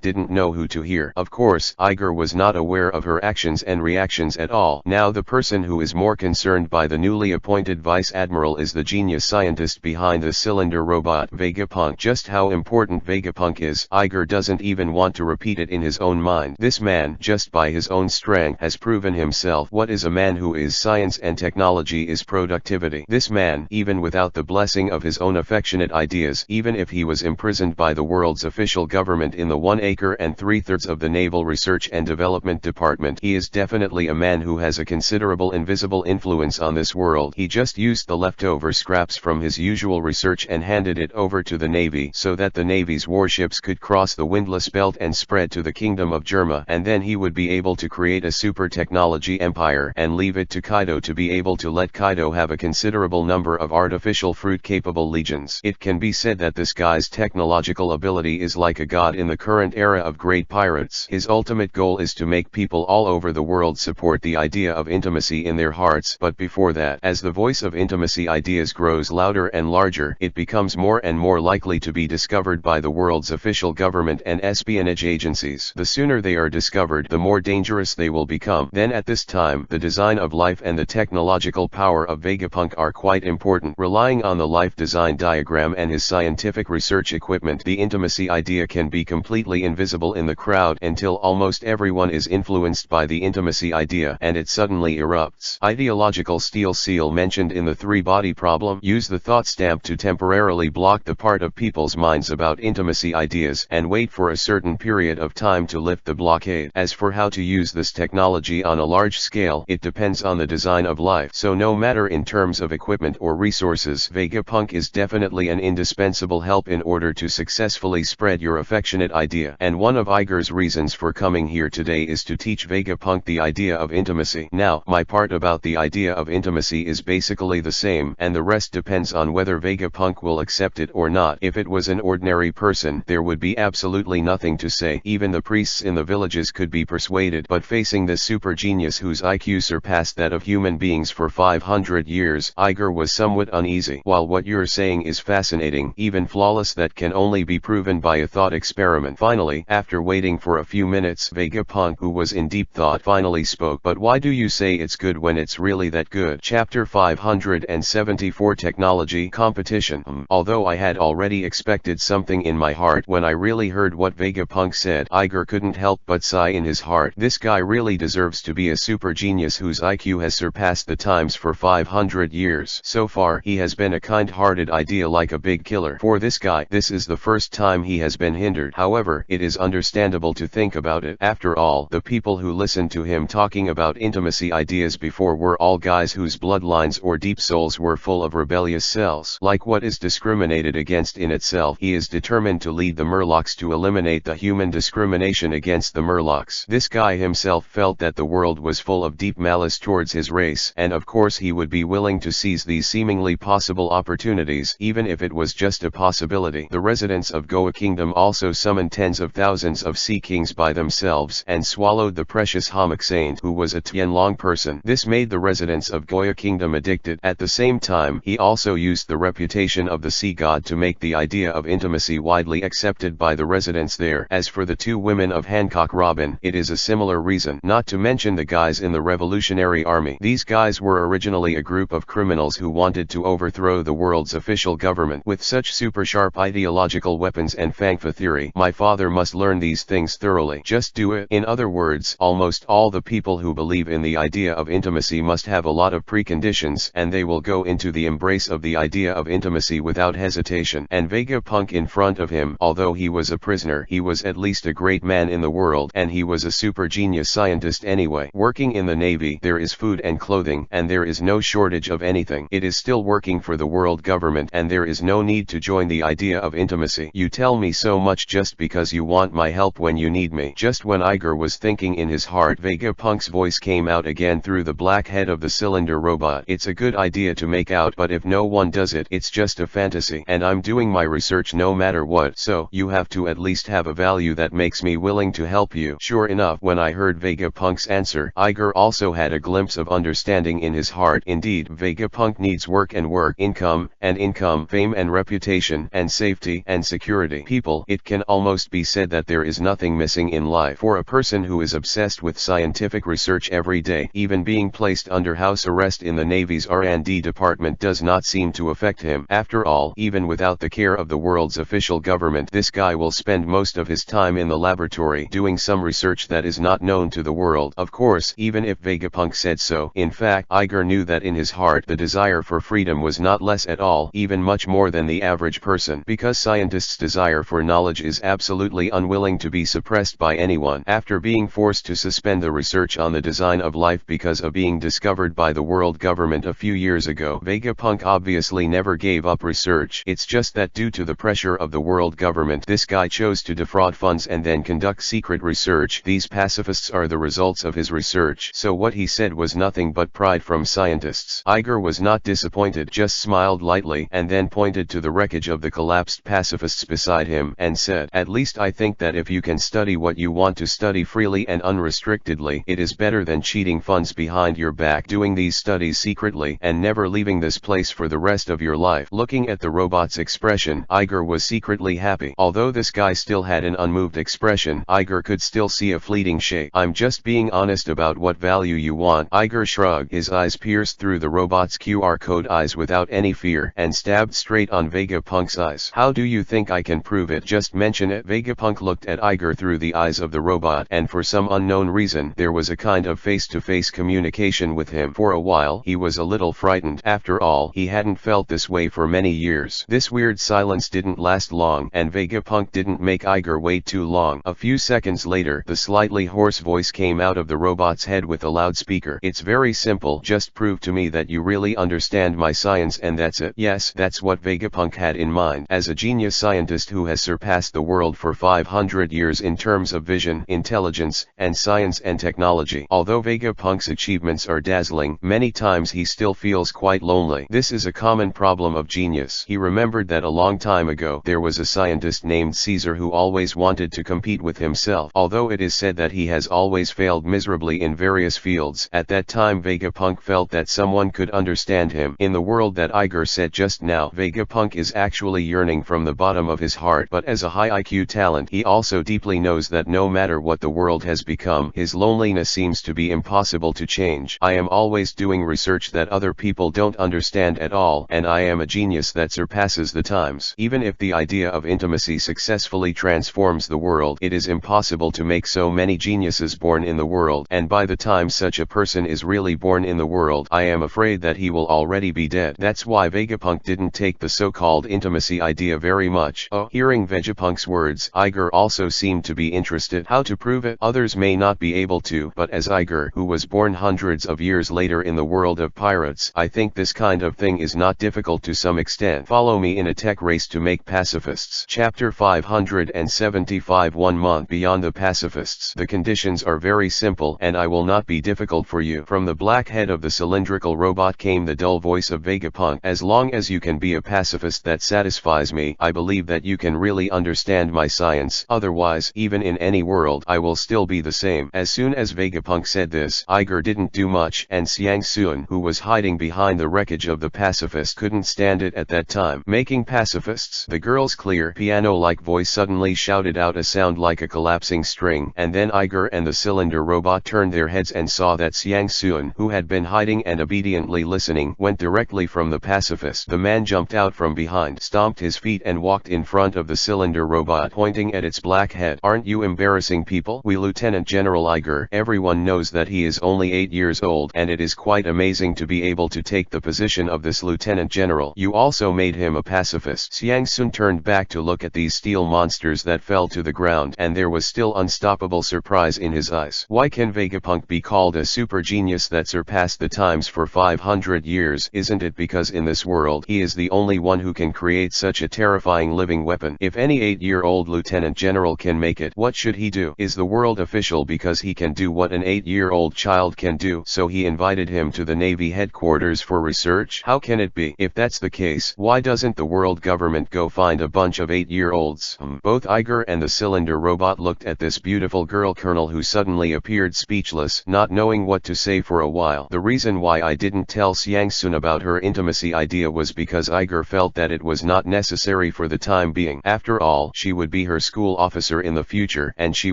didn't know who to hear. Of course, Iger was not aware of her actions and reactions at all. Now the person who is more concerned by the newly appointed Vice Admiral is the genius scientist behind the cylinder robot Vegapunk. Just how important Vegapunk is, Iger doesn't even want to repeat it in his own mind. This man, just by his own strength, has proven himself. What is a man who is science and technology is productivity. This man, even without the blessing of his own affectionate ideas, even if he was imprisoned by the world's official government in the 1 acre and 3/3 of the Naval Research and Development Department, he is definitely a man who has a considerable invisible influence on this world. He just used the leftover scraps from his usual research and handed it over to the Navy so that the Navy's warships could cross the windless belt and spread to the Kingdom of Germa, and then he would be able to create a super technology empire and leave it to Kaido to be able to let Kaido have a considerable number of artificial fruit-capable legions. It can be said that this guy's technological ability is like a god in the current era of great pirates. His ultimate goal is to make people all over the world support the idea of intimacy in their hearts, but before that, as the voice of intimacy ideas grows louder and larger, it becomes more and more likely to be discovered by the world's official government and espionage agencies. The sooner they are discovered, the more dangerous they will become. Then at this time, the design of life and the technological power of Vegapunk are quite important. Relying on the life design diagram and his scientific research equipment, the intimacy idea can be completely invisible in the crowd until almost everyone is influenced by the intimacy idea, and it suddenly erupts. Ideological steel seal mentioned in the three-body problem. Use the thought stamp to temporarily block the part of people's minds about intimacy ideas, and wait for a certain period of time to lift the blockade. As for how to use this technology on a large scale, it depends on the design of life. So no matter in terms of equipment or resources, Vegapunk is definitely an indispensable help in order to successfully spread your affectionate idea. And one of Iger's reasons for coming here today is to teach Vegapunk the idea of intimacy. Now, my part about the idea of intimacy is basically the same, and the rest depends on whether Vegapunk will accept it or not. If it was an ordinary person, there would be absolutely nothing to say. Even the priests in the villages could be persuaded, but facing this super genius whose IQ surpassed that of human beings for 500 years, Iger was somewhat uneasy. While what you're saying is fascinating, even flawless, that can only be proven by a thought experiment. Finally, after waiting for a few minutes, Vegapunk, who was in deep thought, finally spoke. But why do you say it's good when it's really that good? Chapter 574 Technology Competition. Although I had already expected something in my heart when I really heard what Vegapunk said, Iger couldn't help but sigh in his heart. This guy really deserves to be a super genius whose IQ has surpassed the times for 500 years. So far, he has been a kind-hearted idea like a big killer. For this guy, this is the first time he has been hindered. However, it is understandable to think about it. After all, the people who listened to him talking about intimacy ideas before were all guys whose bloodlines or deep souls were full of rebellious cells. Like what is discriminated against in itself, he is determined to lead the Murlocs to eliminate the human discrimination against the Murlocs. This guy himself felt that the world was full of deep malice towards his race, and of course he would be willing to seize these seemingly possible opportunities, even if it was just a possibility. The residents of Goa Kingdom also summoned tens of thousands of sea kings by themselves and swallowed the precious Homoxane, who was a Tianlong person. This made the residents of Goa Kingdom addicted. At the same time, he also used the reputation of the sea god to make the idea of intimacy widely accepted by the residents there. As for the two women of Hancock Robin, it is a similar reason. Not to mention the guys in the Revolutionary Army. These guys were originally a group of criminals who wanted to overthrow the world's official government. With such super sharp ideological weapons and Fangfa theory, my father must learn these things thoroughly. Just do it. In other words, almost all the people who believe in the idea of intimacy must have a lot of preconditions, and they will go into the embrace of the idea of intimacy without hesitation. And Vegapunk in front of him, although he was a prisoner, he was at least a great man in the world, and he was a super genius scientist anyway. Working in the Navy, there is food and clothing, and there is no shortage of anything. It is still working for the world government, and there is no need to join the idea of intimacy. You tell me so much just because you want my help when you need me. Just when Iger was thinking in his heart, Vegapunk's voice came out again through the black head of the cylinder robot. It's a good idea to make out, but if no one does it, it's just a fantasy, and I'm doing my research no matter what, so you have to at least have a value that makes me willing to help you. Sure enough, when I heard Vegapunk's answer, Iger also had a glimpse of understanding in his heart. Indeed, Vegapunk needs work and work, income and income. fame and reputation, and safety and security. People, it can almost be said that there is nothing missing in life. For a person who is obsessed with scientific research every day, even being placed under house arrest in the Navy's R&D department does not seem to affect him. After all, even without the care of the world's official government, this guy will spend most of his time in the laboratory doing some research that is not known to the world. Of course, even if Vegapunk said so. In fact, Iger knew that in his heart the desire for freedom was not less at all, even much more than the average person, because scientists' desire for knowledge is absolutely unwilling to be suppressed by anyone. After being forced to suspend the research on the design of life because of being discovered by the world government a few years ago, Vegapunk obviously never gave up research. It's just that due to the pressure of the world government, this guy chose to defraud funds and then conduct secret research. These pacifists are the results of his research. So what he said was nothing but pride from scientists. Iger was not disappointed, just smiled lightly and then pointed to the wreckage of the collapsed pacifists beside him and said, "At least I think that if you can study what you want to study freely and unrestrictedly, it is better than cheating funds behind your back, doing these studies secretly, and never leaving this place for the rest of your life." Looking at the robot's expression, Iger was secretly happy. Although this guy still had an unmoved expression, Iger could still see a fleeting shake. "I'm just being honest about what value you want." Iger shrugged. His eyes pierced through the robot's QR code eyes without any fear, and stabbed straight on Vegapunk's eyes. "How do you think I can prove it? Just mention it." Vegapunk looked at Iger through the eyes of the robot, and for some unknown reason, there was a kind of face-to-face communication with him. For a while, he was a little frightened. After all, he hadn't felt this way for many years. This weird silence didn't last long, and Vegapunk didn't make Iger wait too long. A few seconds later, the slightly hoarse voice came out of the robot's head with a loudspeaker. "It's very simple. Just prove to me that you really understand my science and that's it." Yes, that's what Vegapunk had in mind. As a genius scientist who has surpassed the world for 500 years in terms of vision, intelligence, and science and technology. Although Vegapunk's achievements are dazzling, many times he still feels quite lonely. This is a common problem of genius. He remembered that a long time ago, there was a scientist named Caesar who always wanted to compete with himself. Although it is said that he has always failed miserably in various fields, at that time Vegapunk felt that someone could understand him. In the world that Iger said just now, Vegapunk is actually yearning from the bottom of his heart. But as a high IQ talent, he also deeply knows that no matter what the world has become, his loneliness seems to be impossible to change. "I am always doing research that other people don't understand at all, and I am a genius that surpasses the times." Even if the idea of intimacy successfully transforms the world, it is impossible to make so many geniuses born in the world, and by the time such a person is really born in the world, I am afraid that he will already be dead. That's why Vegapunk didn't take the so-called intimacy idea very much. Hearing Vegapunk's words, Iger also seemed to be interested. How to prove it? Others may not be able to, but as Iger, who was born hundreds of years later in the world of pirates, I think this kind of thing is not difficult to some extent. Follow me in a tech race to make pacifists. Chapter 575. 1 month beyond the pacifists. The conditions are very simple, and I will not be difficult for you. From the black head of the cylindrical robot came the dull voice of Vegapunk. "As long as you can be a pacifist that satisfies me, I believe that you can really understand my science. Otherwise, even in any world, I will still be the same." As soon as Vegapunk said this, Iger didn't do much, and Xiang Sun, who was hiding behind the wreckage of the pacifist, couldn't stand it at that time. "Making pacifists?" The girl's clear, piano-like voice suddenly shouted out a sound like a collapsing string, and then Iger and the cylinder robot turned their heads and saw that Xiang Sun, who had been hiding and obediently listening, went directly from the pacifist. The man jumped out from behind, stomped his feet and walked in front of the cylinder robot, pointing at its black head. "Aren't you embarrassing people? We Lieutenant General Iger. Everyone knows that he is only 8 years old, and it is quite amazing to be able to take the position of this Lieutenant General. You also made him a pacifist." Xiang Sun turned back to look at these steel monsters that fell to the ground, and there was still unstoppable surprise in his eyes. Why can Vegapunk be called a super genius that surpassed the times for 500 years? Isn't it because in this world, he is the only one who can create such a terrifying living weapon? If any 8-year-old Lieutenant General can make it, what should he do? Is the world official because he can do what an 8-year-old child can do, so he invited him to the Navy headquarters for research? How can it be? If that's the case, why doesn't the world government go find a bunch of 8-year-olds? Both Iger and the cylinder robot looked at this beautiful girl colonel, who suddenly appeared speechless, not knowing what to say for a while. "The reason why I didn't tell Xiang Sun about her intimacy idea was because I Iger felt that it was not necessary for the time being. After all, she would be her school officer in the future, and she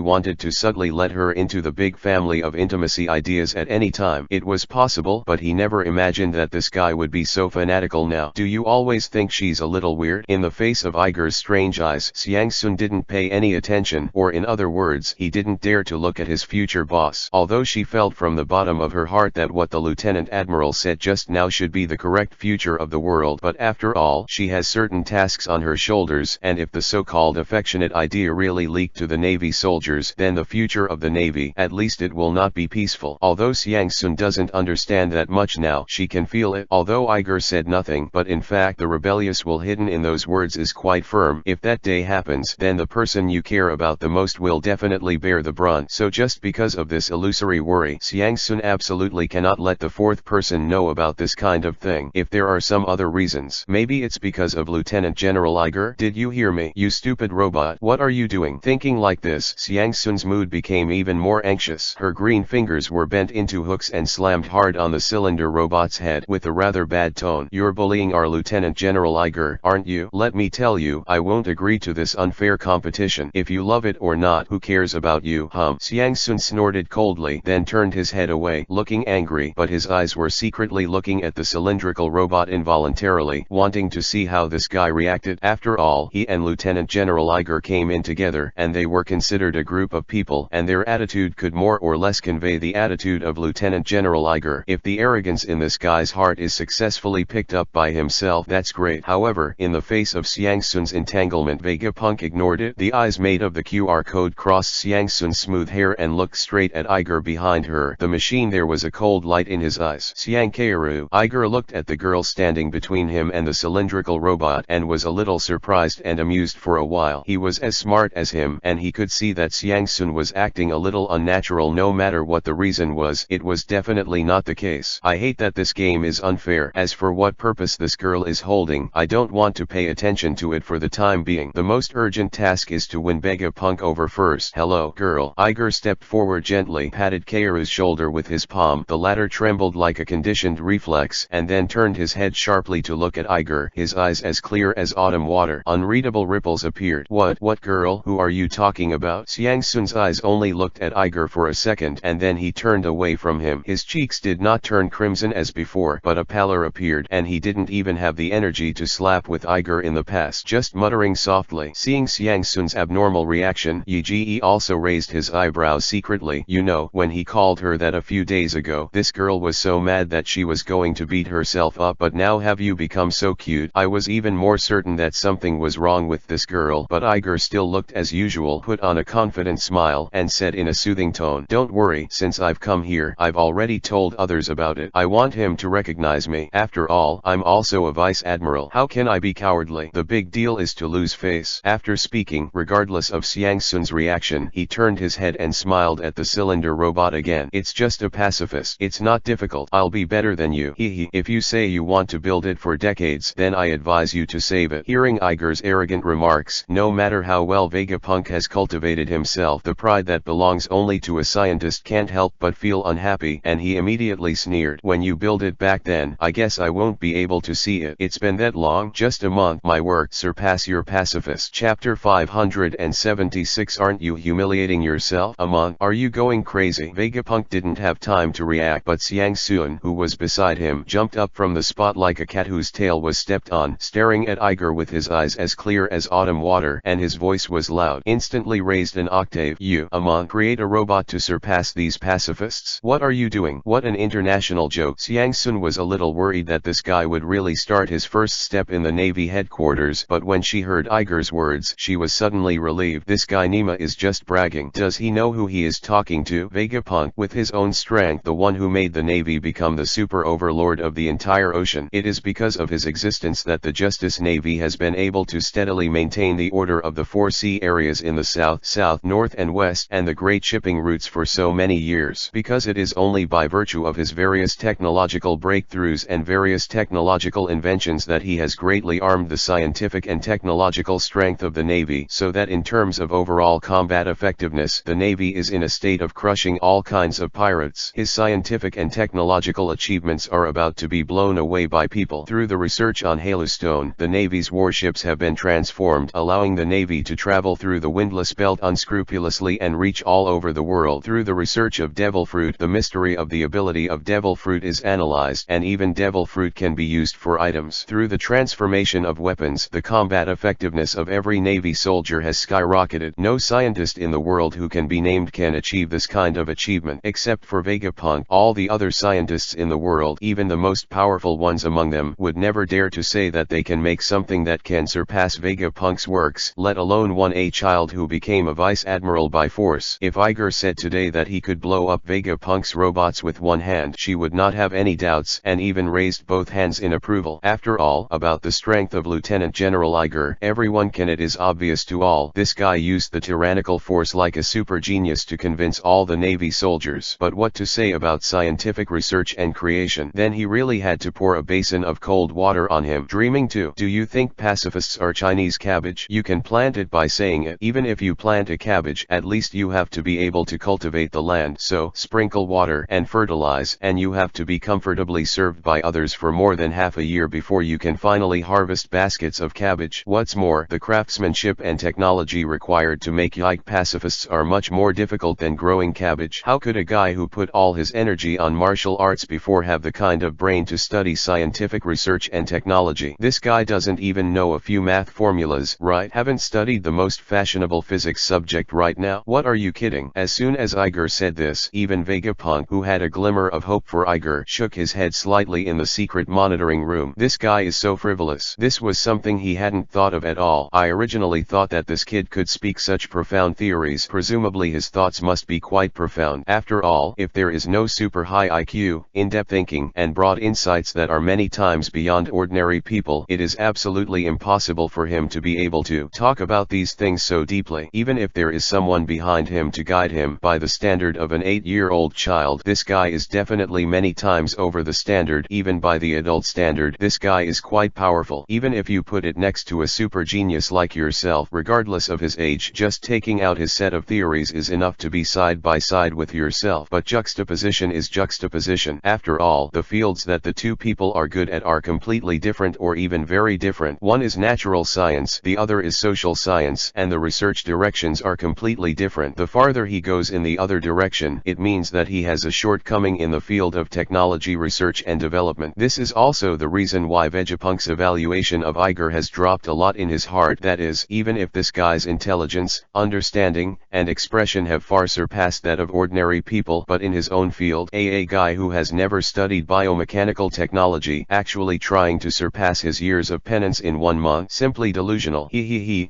wanted to subtly let her into the big family of intimacy ideas at any time. It was possible, but he never imagined that this guy would be so fanatical now. Do you always think she's a little weird? In the face of Iger's strange eyes, Xiangsun didn't pay any attention, or in other words, he didn't dare to look at his future boss. Although she felt from the bottom of her heart that what the Lieutenant Admiral said just now should be the correct future of the world, but after all, she has certain tasks on her shoulders, and if the so-called affectionate idea really leaked to the Navy soldiers, then the future of the Navy, at least it will not be peaceful. Although Xiangsun doesn't understand that much now, she can feel it. Although Iger said nothing, but in fact the rebellious will hidden in those words is quite firm. If that day happens, then the person you care about the most will definitely bear the brunt. So just because of this illusory worry, Xiangsun absolutely cannot let the fourth person know about this kind of thing. If there are some other reasons, maybe it's because of Lieutenant General Iger. Did you hear me, you stupid robot? What are you doing? Thinking like this, Xiangsun's mood became even more anxious. Her green fingers were bent into hooks and slammed hard on the cylinder robot's head with a rather bad tone. You're bullying our Lieutenant General Iger, aren't you? Let me tell you, I won't agree to this unfair competition. If you love it or not, who cares about you? Xiangsun snorted coldly, then turned his head away, looking angry, but his eyes were secretly looking at the cylindrical robot involuntarily, wanting to see how this guy reacted. After all, he and Lieutenant General Iger came in together, and they were considered a group of people, and their attitude could more or less convey the attitude of Lieutenant General Iger. If the arrogance in this guy's heart is successfully picked up by himself, that's great. However, in the face of Xiangsun's entanglement, Vegapunk ignored it. The eyes made of the QR code crossed Xiangsun's smooth hair and looked straight at Iger behind her. The machine, there was a cold light in his eyes. Xiangkeiru. Iger looked at the girl standing between him and the cylindrical robot and was a little surprised and amused for a while. He was as smart as him, and he could see that Xiangsun was acting a little unnatural. No matter what the reason was, it was definitely not the case. I hate that this game is unfair. As for what purpose this girl is holding, I don't want to pay attention to it for the time being. The most urgent task is to win Vegapunk over first. Hello, girl. Iger stepped forward gently, patted Keiru's shoulder with his palm. The latter trembled like a conditioned reflex, and then turned his head sharply to look at Iger, his eyes as clear as autumn water. Unreadable ripples appeared. What girl? Who are you talking about? Xiangsun's eyes only looked at Iger for a second, and then he turned away from him. His cheeks did not turn crimson as before, but a pallor appeared, and he didn't even have the energy to slap with Iger in the past. Just muttering softly. Seeing Xiangsun's abnormal reaction, Yi also raised his eyebrows secretly. You know, when he called her that a few days ago, this girl was so mad that she was going to beat herself up, but now have you become so cute? I was even more certain that something was wrong with this girl, but Iger still looked as usual, put on a confident smile, and said in a soothing tone, don't worry, since I've come here, I've already told others about it. I want him to recognize me. After all, I'm also a vice admiral. How can I be cowardly? The big deal is to lose face. After speaking, regardless of Xiangsun's reaction, he turned his head and smiled at the cylinder robot again. It's just a pacifist. It's not difficult. I'll be better than you. Hehe. If you say you want to build it for decades, then I advise you to save it. Hearing Iger's arrogant remarks, no matter how well Vegapunk has cultivated himself, the pride that belongs only to a scientist can't help but feel unhappy, and he immediately sneered. When you build it back then, I guess I won't be able to see it. It's been that long? Just a month. My work surpass your pacifist. Chapter 576. Aren't you humiliating yourself? A month? Are you going crazy? Vegapunk didn't have time to react, but Xiangsun, who was beside him, jumped up from the spot like a cat whose tail was stepped on, staring at Iger with his eyes as clear as autumn water, and his voice was loud, instantly raised an octave. You, Amon, create a robot to surpass these pacifists? What are you doing? What an international joke. Xiangsun was a little worried that this guy would really start his first step in the Navy headquarters, but when she heard Iger's words, she was suddenly relieved. This guy Nima is just bragging. Does he know who he is talking to? Vegapunk, with his own strength, the one who made the Navy become the super overlord of the entire ocean. It is because of his existence that the Justice Navy has been able to steadily maintain the order of the 4 sea areas in the south, north and west, and the great shipping routes for so many years. Because it is only by virtue of his various technological breakthroughs and various technological inventions that he has greatly armed the scientific and technological strength of the Navy, so that in terms of overall combat effectiveness, the Navy is in a state of crushing all kinds of pirates. His scientific and technological achievements are about to be blown away by people. Through the research research on Halostone, the Navy's warships have been transformed, allowing the Navy to travel through the windless belt unscrupulously and reach all over the world. Through the research of devil fruit, the mystery of the ability of devil fruit is analyzed, and even devil fruit can be used for items. Through the transformation of weapons, the combat effectiveness of every Navy soldier has skyrocketed. No scientist in the world who can be named can achieve this kind of achievement, except for Vegapunk. All the other scientists in the world, even the most powerful ones among them, would never dare to say that they can make something that can surpass Vegapunk's works, let alone a child who became a vice admiral by force. If Iger said today that he could blow up Vegapunk's robots with one hand, she would not have any doubts, and even raised both hands in approval. After all, about the strength of Lieutenant General Iger, everyone can. It is obvious to all. This guy used the tyrannical force like a super genius to convince all the Navy soldiers. But what to say about scientific research and creation? Then he really had to pour a basin of cold water on him. Dreaming too. Do you think pacifists are Chinese cabbage? You can plant it by saying it. Even if you plant a cabbage, at least you have to be able to cultivate the land. So, sprinkle water and fertilize, and you have to be comfortably served by others for more than half a year before you can finally harvest baskets of cabbage. What's more, the craftsmanship and technology required to make yike pacifists are much more difficult than growing cabbage. How could a guy who put all his energy on martial arts before have the kind of brain to study scientific research and technology? This guy doesn't even know a few math formulas, right? Haven't studied the most fashionable physics subject right now? What, are you kidding? As soon as Iger said this, even Vegapunk, who had a glimmer of hope for Iger, shook his head slightly in the secret monitoring room. This guy is so frivolous. This was something he hadn't thought of at all. I originally thought that this kid could speak such profound theories. Presumably his thoughts must be quite profound. After all, if there is no super high IQ, in-depth thinking, and broad insights that are many times beyond ordinary people, it is absolutely impossible for him to be able to talk about these things so deeply. Even if there is someone behind him to guide him by the standard of an 8-year-old child, this guy is definitely many times over the standard. Even by the adult standard, this guy is quite powerful. Even if you put it next to a super genius like yourself, regardless of his age, just taking out his set of theories is enough to be side by side with yourself. But juxtaposition is juxtaposition. After all, the fields that the two people are good at are completely different, or even very different. One is natural science, the other is social science, and the research directions are completely different. The farther he goes in the other direction, it means that he has a shortcoming in the field of technology research and development. This is also the reason why Vegapunk's evaluation of Iger has dropped a lot in his heart. That is, even if this guy's intelligence, understanding, and expression have far surpassed that of ordinary people, but in his own field, a guy who has never studied biomechanical technology, actually trying to surpass his years of penance in 1 month, simply delusional.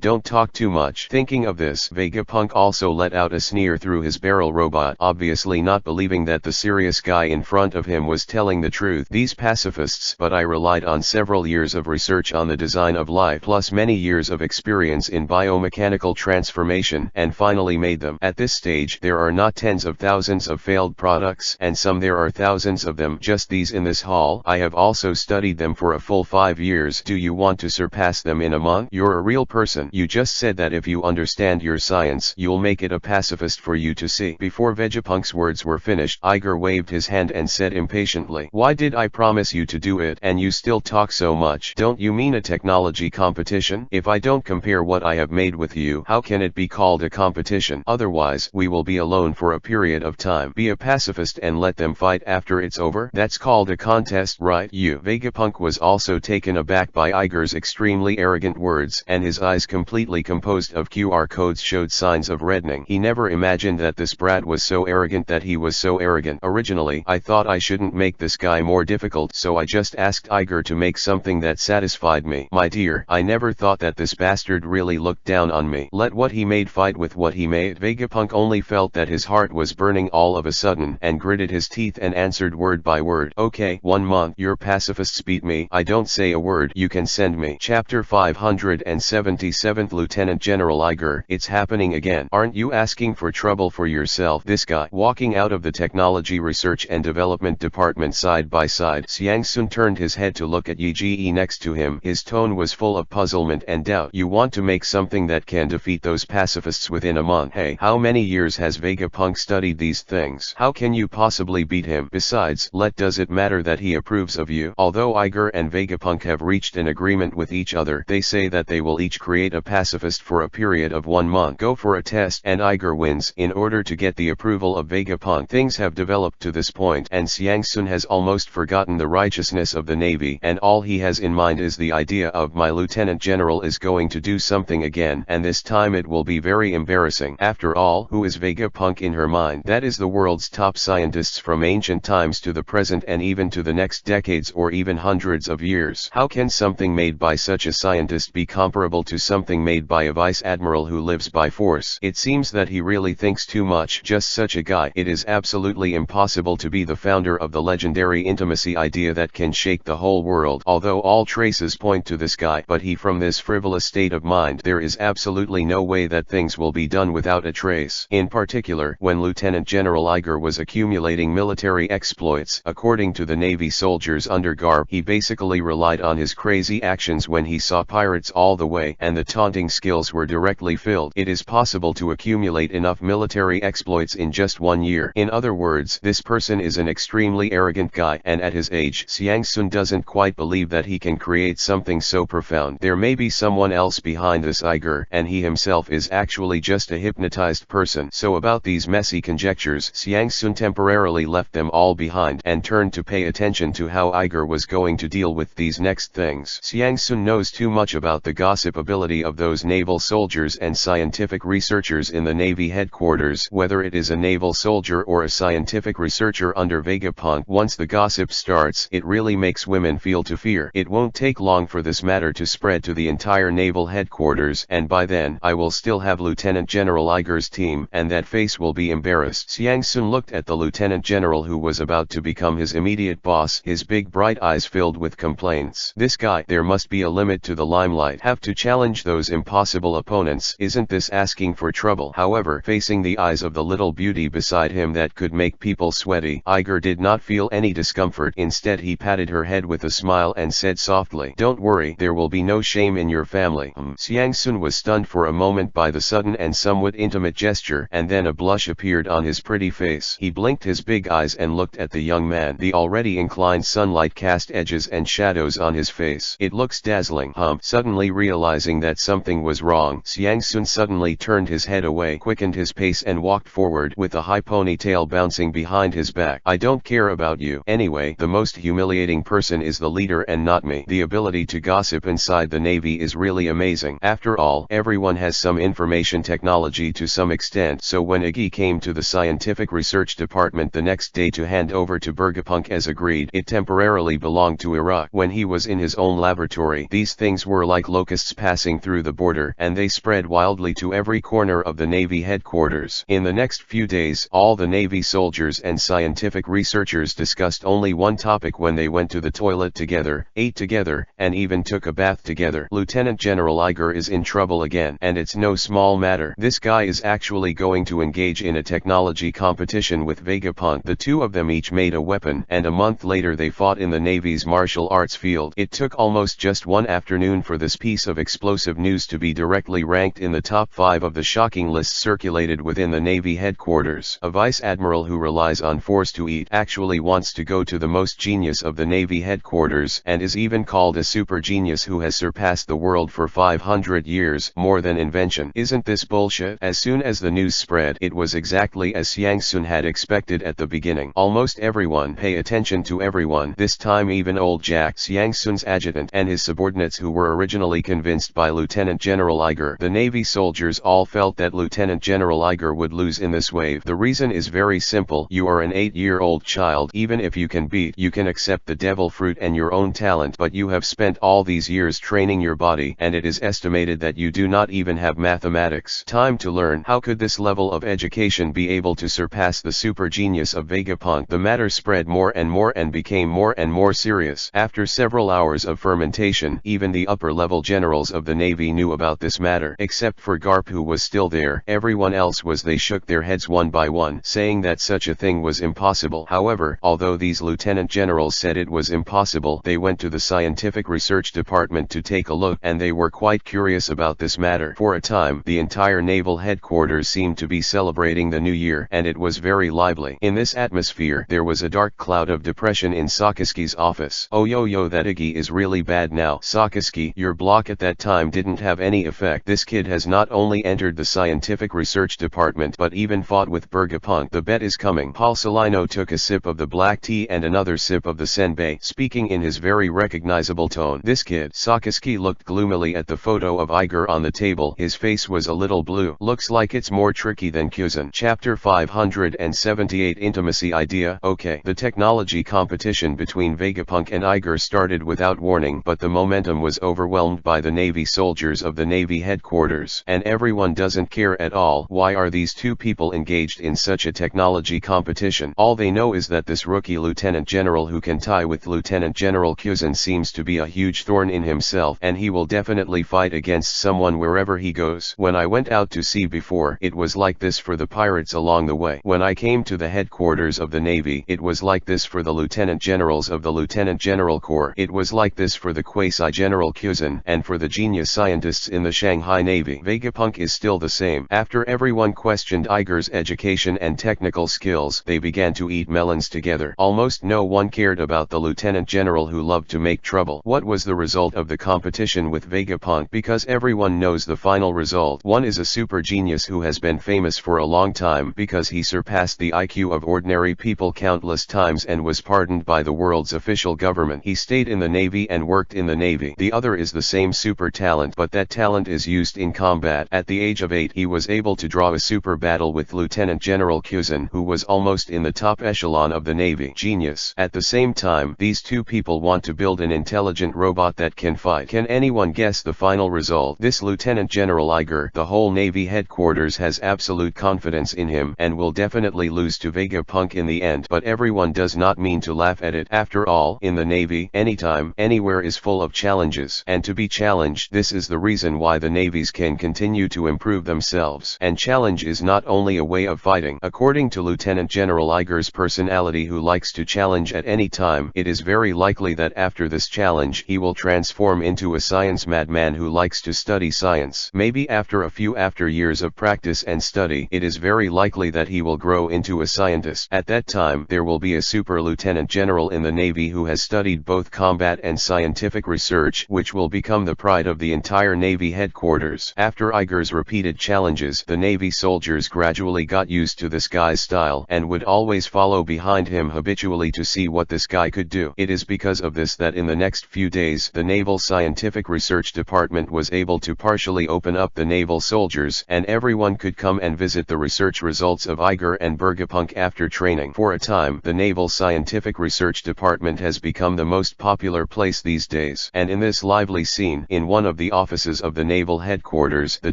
Don't talk too much. Thinking of this, Vegapunk also let out a sneer through his barrel robot, obviously not believing that the serious guy in front of him was telling the truth. These pacifists, but I relied on several years of research on the design of life, plus many years of experience in biomechanical transformation, and finally made them. At this stage, there are not tens of thousands of failed products, and some there are thousands of them. Just these in this hall. I have also studied them for a full 5 years. Do you want to surpass them in a month? You're a real person. You just said that if you understand your science, you'll make it a pacifist for you to see. Before Vegapunk's words were finished, Iger waved his hand and said impatiently, "Why did I promise you to do it, and you still talk so much? Don't you mean a technology competition? If I don't compare what I have made with you, how can it be called a competition? Otherwise, we will be alone for a period of time. Be a pacifist and let them fight after it's over. That's called a contest, right?" Vegapunk was also taken aback by Iger's extremely arrogant words, and his eyes, completely composed of QR codes, showed signs of reddening. He never imagined that this brat was so arrogant, that he was so arrogant. Originally, I thought I shouldn't make this guy more difficult, so I just asked Iger to make something that satisfied me. My dear, I never thought that this bastard really looked down on me. Let what he made fight with what he made. Vegapunk only felt that his heart was burning all of a sudden, and gritted his teeth and answered word by word, "Okay, 1 month. Your pacifists beat me. I don't say a word. You can send me." Chapter 577. Lieutenant General Iger, it's happening again. Aren't you asking for trouble for yourself? This guy. Walking out of the Technology Research and Development Department side by side, Xiang Sun turned his head to look at Yi Ji next to him. His tone was full of puzzlement and doubt. "You want to make something that can defeat those pacifists within a month? Hey, how many years has Vegapunk studied these things? How can you possibly beat him? Besides, does it matter that he approves of you?" Although Iger and Vegapunk have reached an agreement with each other. They say that they will each create a pacifist for a period of 1 month. Go for a test, and Iger wins. In order to get the approval of Vegapunk, things have developed to this point, and Xiangsun has almost forgotten the righteousness of the Navy, and all he has in mind is the idea of my Lieutenant General is going to do something again, and this time it will be very embarrassing. After all, who is Vegapunk in her mind? That is the world's top scientists from ancient times to the present and even to the next decades or even hundreds of years. How can something made by such a scientist be comparable to something made by a vice admiral who lives by force? It seems that he really thinks too much. Just such a guy. It is absolutely impossible to be the founder of the legendary intimacy idea that can shake the whole world. Although all traces point to this guy, but he from this frivolous state of mind, there is absolutely no way that things will be done without a trace. In particular, when Lieutenant General Iger was accumulating military exploits, according to the Navy soldiers under Garb, he basically relied on his crazy actions when he saw pirates all the way, and the taunting skills were directly filled. It is possible to accumulate enough military exploits in just 1 year. In other words, this person is an extremely arrogant guy, and at his age, Xiangsun doesn't quite believe that he can create something so profound. There may be someone else behind this Iger, and he himself is actually just a hypnotized person. So about these messy conjectures, Xiangsun temporarily left them all behind and turned to pay attention to how Iger was going to deal with these next things. Xiangsun knows too much about the gossip ability of those naval soldiers and scientific researchers in the Navy headquarters, whether it is a naval soldier or a scientific researcher under Vegapunk. Once the gossip starts, it really makes women feel to fear. It won't take long for this matter to spread to the entire naval headquarters, and by then, I will still have Lieutenant General Iger's team, and that face will be embarrassed. Xiangsun looked at the Lieutenant General who was about to become his immediate boss, his big bright eyes filled with complaints. This guy, there must be a limit to the limelight. Have to challenge those impossible opponents. Isn't this asking for trouble? However, facing the eyes of the little beauty beside him that could make people sweaty, Iger did not feel any discomfort. Instead, he patted her head with a smile and said softly, "Don't worry, there will be no shame in your family." Xiangsun was stunned for a moment by the sudden and somewhat intimate gesture, and then a blush appeared on his pretty face. He blinked his big eyes and looked at the young man. The already inclined sunlight cast edges and shadows on his face. "It looks dazzling." Suddenly realizing that something was wrong, Xiangsun suddenly turned his head away, quickened his pace and walked forward with a high ponytail bouncing behind his back. "I don't care about you. Anyway, the most humiliating person is the leader and not me. The ability to gossip inside the Navy is really amazing. After all, everyone has some information technology to some extent." So when Iggy came to the scientific research department the next day to hand over to Vegapunk as agreed, it temporarily belonged to Iraq. When he was in his own laboratory, these things were like locusts passing through the border, and they spread wildly to every corner of the Navy headquarters. In the next few days, all the Navy soldiers and scientific researchers discussed only one topic when they went to the toilet together, ate together, and even took a bath together. Lieutenant General Iger is in trouble again, and it's no small matter. This guy is actually going to engage in a technology competition with Vegapunk. The two of them each made a weapon, and a month later they fought in the Navy's martial arts field. It took almost just one afternoon for this piece of explosive news to be directly ranked in the top 5 of the shocking lists circulated within the Navy headquarters. A vice admiral who relies on force to eat actually wants to go to the most genius of the Navy headquarters, and is even called a super genius who has surpassed the world for 500 years, more than invention. Isn't this bullshit? As soon as the news spread, it was exactly as Xiangsun had expected at the beginning. Almost everyone pay attention to everyone, this time even old Jack, Xiangsun's adjutant, and his subordinates who were originally convinced by Lieutenant General Iger. The Navy soldiers all felt that Lieutenant General Iger would lose in this wave. The reason is very simple. You are an 8-year-old child. Even if you can beat, you can accept the devil fruit and your own talent, but you have spent all these years training your body, and it is estimated that you do not even have mathematics time to learn. How could this level of education be able to surpass the super genius of Vegapunk? The matter spread more and more and became more and more serious. After several hours of fermentation, even the upper-level generals of the Navy knew about this matter, except for Garp, who was still there. Everyone else was. They shook their heads one by one, saying that such a thing was impossible. However, although these lieutenant generals said it was impossible, they went to the scientific research department to take a look, and they were quite curious about this matter. For a time, the entire naval headquarters seemed to be celebrating the new year, and it was very lively. In this atmosphere, there was a dark cloud of depression in Sakisuke's office. "Oh Oh yo, that Iggy is really bad now. Sakaski, your block at that time didn't have any effect. This kid has not only entered the scientific research department but even fought with Bergapunk. The bet is coming. Paul Salino took a sip of the black tea and another sip of the senbei, speaking in his very recognizable tone. This kid. Sakaski looked gloomily at the photo of Iger on the table. His face was a little blue. Looks like it's more tricky than Kyuzan. Chapter 578 Intimacy Idea. Okay. The technology competition between Vegapunk and Iger started without warning, but the momentum was overwhelmed by the Navy soldiers of the Navy headquarters. And everyone doesn't care at all. Why are these two people engaged in such a technology competition? All they know is that this rookie lieutenant general who can tie with Lieutenant General Kyuzan seems to be a huge thorn in himself, and he will definitely fight against someone wherever he goes. When I went out to sea before, it was like this for the pirates along the way. When I came to the headquarters of the Navy, it was like this for the lieutenant generals of the Lieutenant General Corps. It was like this for the quasi-general Kyuzan, and for the genius scientists in the Shanghai Navy. Vegapunk is still the same. After everyone questioned Iger's education and technical skills, they began to eat melons together. Almost no one cared about the lieutenant general who loved to make trouble. What was the result of the competition with Vegapunk? Because everyone knows the final result. One is a super genius who has been famous for a long time because he surpassed the IQ of ordinary people countless times and was pardoned by the world's official government. He stayed in the Navy and worked in the Navy. The other is the same super talent, but that talent is used in combat. At the age of 8, he was able to draw a super battle with Lieutenant General Kyuzan, who was almost in the top echelon of the Navy. Genius. At the same time, these two people want to build an intelligent robot that can fight. Can anyone guess the final result? This Lieutenant General Iger, the whole Navy headquarters has absolute confidence in him and will definitely lose to Vegapunk in the end, but everyone does not mean to laugh at it. After all, in the Navy, anytime, anywhere is full of challenges, and to be challenged. This is the reason why the navies can continue to improve themselves. And challenge is not only a way of fighting. According to Lieutenant General Iger's personality, who likes to challenge at any time, it is very likely that after this challenge he will transform into a science madman who likes to study science. Maybe after years of practice and study, it is very likely that he will grow into a scientist. At that time, there will be a super lieutenant general in the Navy who has studied both combat and scientific research, which will become the pride of the entire Navy headquarters. After Iger's repeated challenges, the Navy soldiers gradually got used to this guy's style and would always follow behind him habitually to see what this guy could do. It is because of this that in the next few days, the Naval Scientific Research Department was able to partially open up the naval soldiers, and everyone could come and visit the research results of Iger and Bergapunk after training. For a time, the Naval Scientific Research Department has become the most popular place these days. And in this lively scene, in one of the offices of the naval headquarters, the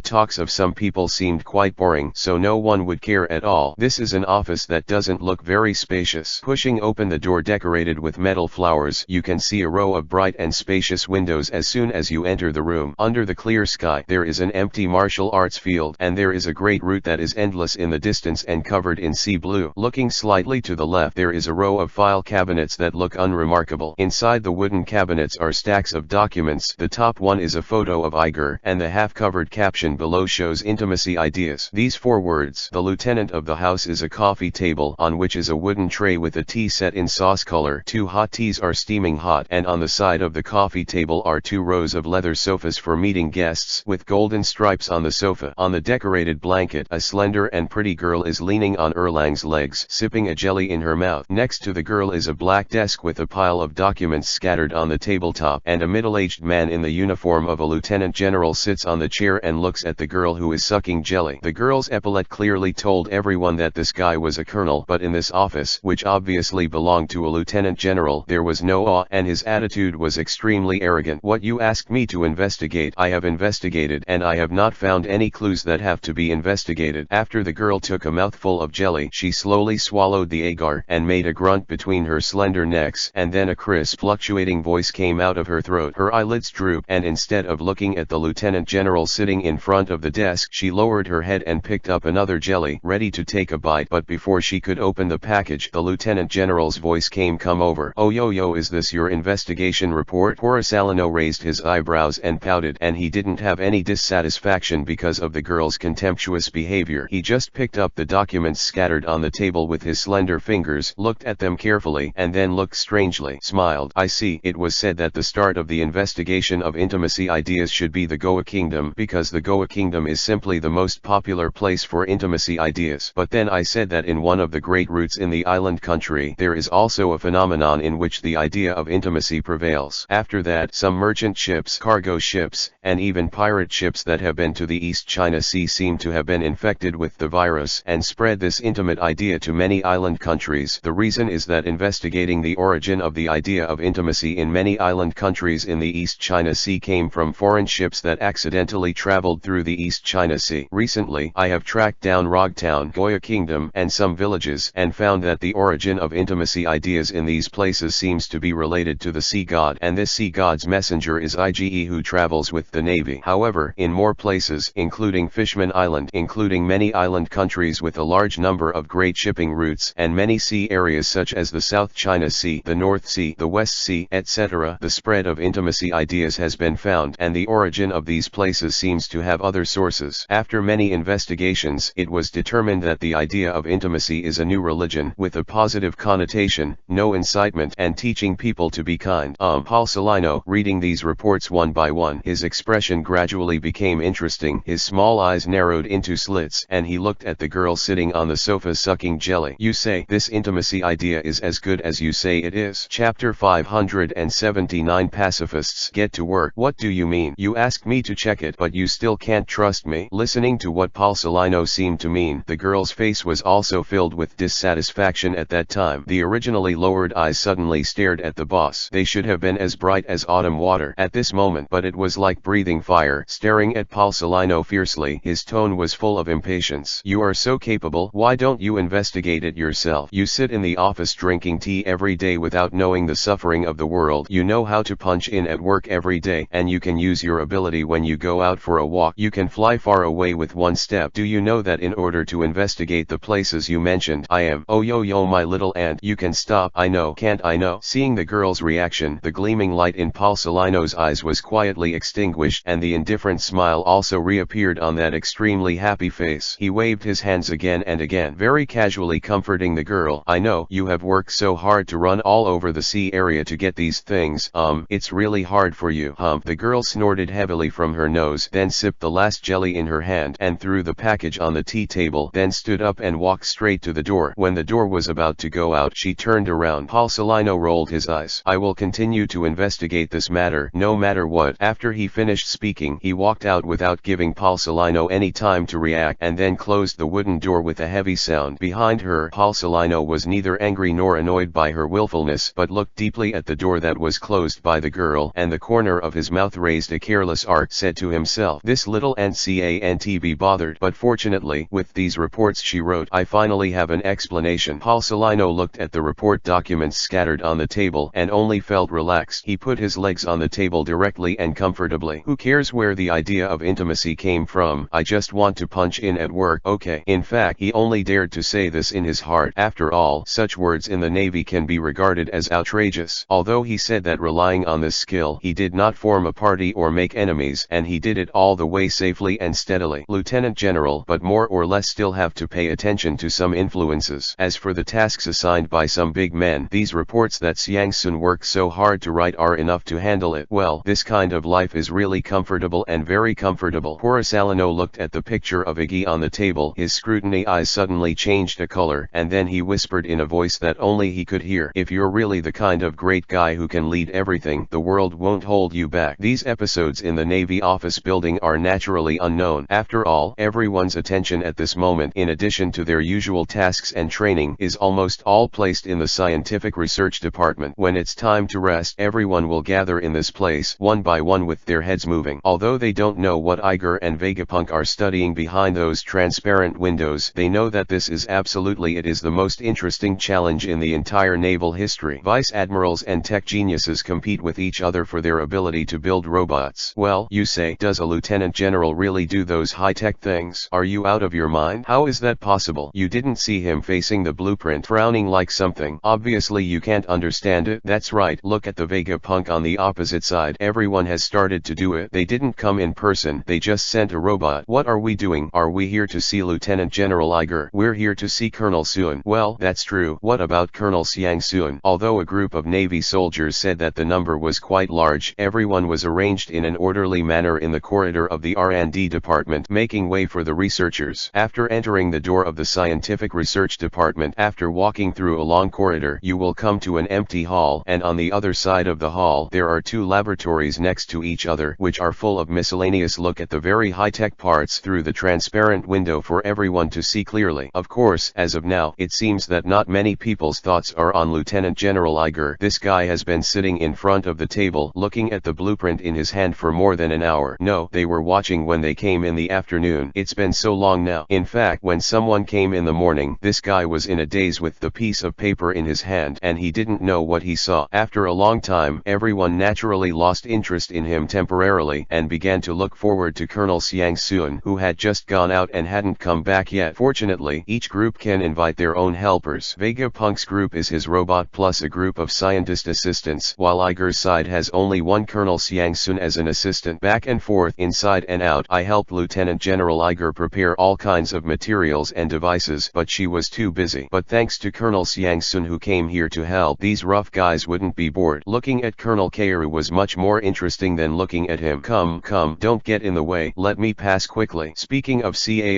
talks of some people seemed quite boring, so no one would care at all. This is an office that doesn't look very spacious. Pushing open the door decorated with metal flowers, you can see a row of bright and spacious windows as soon as you enter the room. Under the clear sky, there is an empty martial arts field, and there is a great route that is endless in the distance and covered in sea blue. Looking slightly to the left, there is a row of file cabinets that look unremarkable. Inside the wooden cabinets are stacks of documents. The top one is a photo of Iger, and the half-covered caption below shows intimacy ideas. These 4 words. The lieutenant of the house is a coffee table on which is a wooden tray with a tea set in sauce color. 2 hot teas are steaming hot, and on the side of the coffee table are 2 rows of leather sofas for meeting guests with golden stripes on the sofa. On the decorated blanket, a slender and pretty girl is leaning on Erlang's legs, sipping a jelly in her mouth. Next to the girl is a black desk with a pile of documents scattered on the tabletop, and a middle-aged man in the uniform of a lieutenant general sits on the chair and looks at the girl who is sucking jelly. The girl's epaulette clearly told everyone that this guy was a colonel, but in this office, which obviously belonged to a lieutenant general, there was no awe, and his attitude was extremely arrogant. What you asked me to investigate, I have investigated, and I have not found any clues that have to be investigated. After the girl took a mouthful of jelly, she slowly swallowed the agar and made a grunt between her slender necks, and then a crisp, fluctuating voice came out of her throat. Her eyelids drooped, and instead of looking at the lieutenant general sitting in front of the desk, she lowered her head and picked up another jelly, ready to take a bite. But before she could open the package, the lieutenant general's voice came, "Come over." "Oh yo, is this your investigation report?" Poor Salino raised his eyebrows and pouted, and he didn't have any dissatisfaction because of the girl's contemptuous behavior. He just picked up the documents scattered on the table with his slender fingers, looked at them carefully, and then looked strangely, smiled smiled. I see. It was said that the start of the investigation of intimacy ideas should be the Goa Kingdom, because the Goa Kingdom is simply the most popular place for intimacy ideas. But then I said that in one of the great routes in the island country there is also a phenomenon in which the idea of intimacy prevails. After that, some merchant ships, cargo ships, and even pirate ships that have been to the East China Sea seem to have been infected with the virus and spread this intimate idea to many island countries. The reason is that investigating the origin of the idea of intimacy in many island countries in the East China Sea came from foreign ships that accidentally traveled through the East China Sea. Recently, I have tracked down Rogtown, Goa Kingdom, and some villages, and found that the origin of intimacy ideas in these places seems to be related to the sea god, and this sea god's messenger is IGE, who travels with the navy. However, in more places, including Fishman Island, including many island countries with a large number of great shipping routes, and many sea areas such as the South China Sea, the North Sea, the West Sea, etc., the spread of intimacy ideas has been found, and the origin of these places seems to have other sources. After many investigations, it was determined that the idea of intimacy is a new religion with a positive connotation, no incitement, and teaching people to be kind. Paul Salino, reading these reports one by one, his expression gradually became interesting, his small eyes narrowed into slits, and he looked at the girl sitting on the sofa sucking jelly. You say this intimacy idea is as good as you say it is? Chapter 579. Pacifists get to work. What do you mean? You asked me to check it, but you still can't trust me? Listening to what Paul Salino seemed to mean, the girl's face was also filled with dissatisfaction at that time. The originally lowered eyes suddenly stared at the boss. They should have been as bright as autumn water at this moment, but it was like breathing fire. Staring at Paul Salino fiercely, his tone was full of impatience. You are so capable, why don't you investigate it yourself? You sit in the office drinking tea every day without knowing the suffering of the world. You know how to punch in at work every day, and you can use your ability when you go out for a walk. You can fly far away with one step. Do you know that in order to investigate the places you mentioned, I am, oh yo my little ant, you can stop? I know, can't I know? Seeing the girl's reaction, the gleaming light in Paul Salino's eyes was quietly extinguished, and the indifferent smile also reappeared on that extremely happy face. He waved his hands again and again, very casually comforting the girl. I know, you have worked so hard to run all over the sea area to get these things. It's really hard for you. The girl snorted heavily from her nose, then sipped the last jelly in her hand and threw the package on the tea table, then stood up and walked straight to the door. When the door was about to go out, she turned around. Paul Salino rolled his eyes. I will continue to investigate this matter, no matter what. After he finished speaking, he walked out without giving Paul Salino any time to react, and then closed the wooden door with a heavy sound. Behind her, Paul Salino was neither angry nor annoyed by her willfulness, but looked deeply at the door that was closed by the girl, and the corner of his mouth raised a careless arc. Said to himself, this little ant can't be bothered. But fortunately, with these reports she wrote, I finally have an explanation. Paul Salino looked at the report documents scattered on the table and only felt relaxed. He put his legs on the table directly and comfortably. Who cares where the idea of intimacy came from? I just want to punch in at work, okay? In fact, he only dared to say this in his heart. After all, such words in the Navy can be regarded as outrageous. Although he said that relying on this skill, he did not form a party or make enemies, and he did it all the way safely and steadily. Lieutenant General, but more or less still have to pay attention to some influences. As for the tasks assigned by some big men, these reports that Xiang Sun worked so hard to write are enough to handle it. Well, this kind of life is really comfortable, and very comfortable. Poor Salino looked at the picture of Iggy on the table. His scrutiny eyes suddenly changed a color, and then he whispered in a voice that only he could hear, if you're really the kind of great guy who can lead everything, the world won't hold you back. These episodes in the Navy office building are naturally unknown. After all, everyone's attention at this moment, in addition to their usual tasks and training, is almost all placed in the scientific research department. When it's time to rest, everyone will gather in this place, one by one, with their heads moving. Although they don't know what Iger and Vegapunk are studying behind those transparent windows, they know that this is absolutely it is the most interesting challenge in the entire naval history. Vice admirals and tech geniuses compete with each other for their ability to build robots. Well, you say, does a lieutenant general really do those high-tech things? Are you out of your mind? How is that possible? You didn't see him facing the blueprint, frowning like something. Obviously you can't understand it. That's right, look at the Vegapunk on the opposite side. Everyone has started to do it. They didn't come in person, they just sent a robot. What are we doing? Are we here to see Lieutenant General Iger? We're here to see Colonel Sun. Well, that's true. What about Colonel Xiang Sun? Although a group group of Navy soldiers said that the number was quite large. Everyone was arranged in an orderly manner in the corridor of the R&D department, making way for the researchers. After entering the door of the scientific research department, after walking through a long corridor, you will come to an empty hall, and on the other side of the hall there are two laboratories next to each other, which are full of miscellaneous. Look at the very high-tech parts through the transparent window for everyone to see clearly. Of course, as of now, it seems that not many people's thoughts are on Lieutenant General Iger. This guy has been sitting in front of the table, looking at the blueprint in his hand for more than an hour. No, they were watching when they came in the afternoon. It's been so long now. In fact, when someone came in the morning, this guy was in a daze with the piece of paper in his hand, and he didn't know what he saw. After a long time, everyone naturally lost interest in him temporarily, and began to look forward to Colonel Xiang Sun, who had just gone out and hadn't come back yet. Fortunately, each group can invite their own helpers. Vegapunk's group is his robot plus a group of scientist assistants, while Iger's side has only one Colonel Xiang Sun as an assistant. Back and forth, inside and out, I helped Lieutenant General Iger prepare all kinds of materials and devices, but she was too busy. But thanks to Colonel Xiang Sun, who came here to help, these rough guys wouldn't be bored. Looking at Colonel Kaoru was much more interesting than looking at him. Come, don't get in the way, let me pass quickly. Speaking of CAO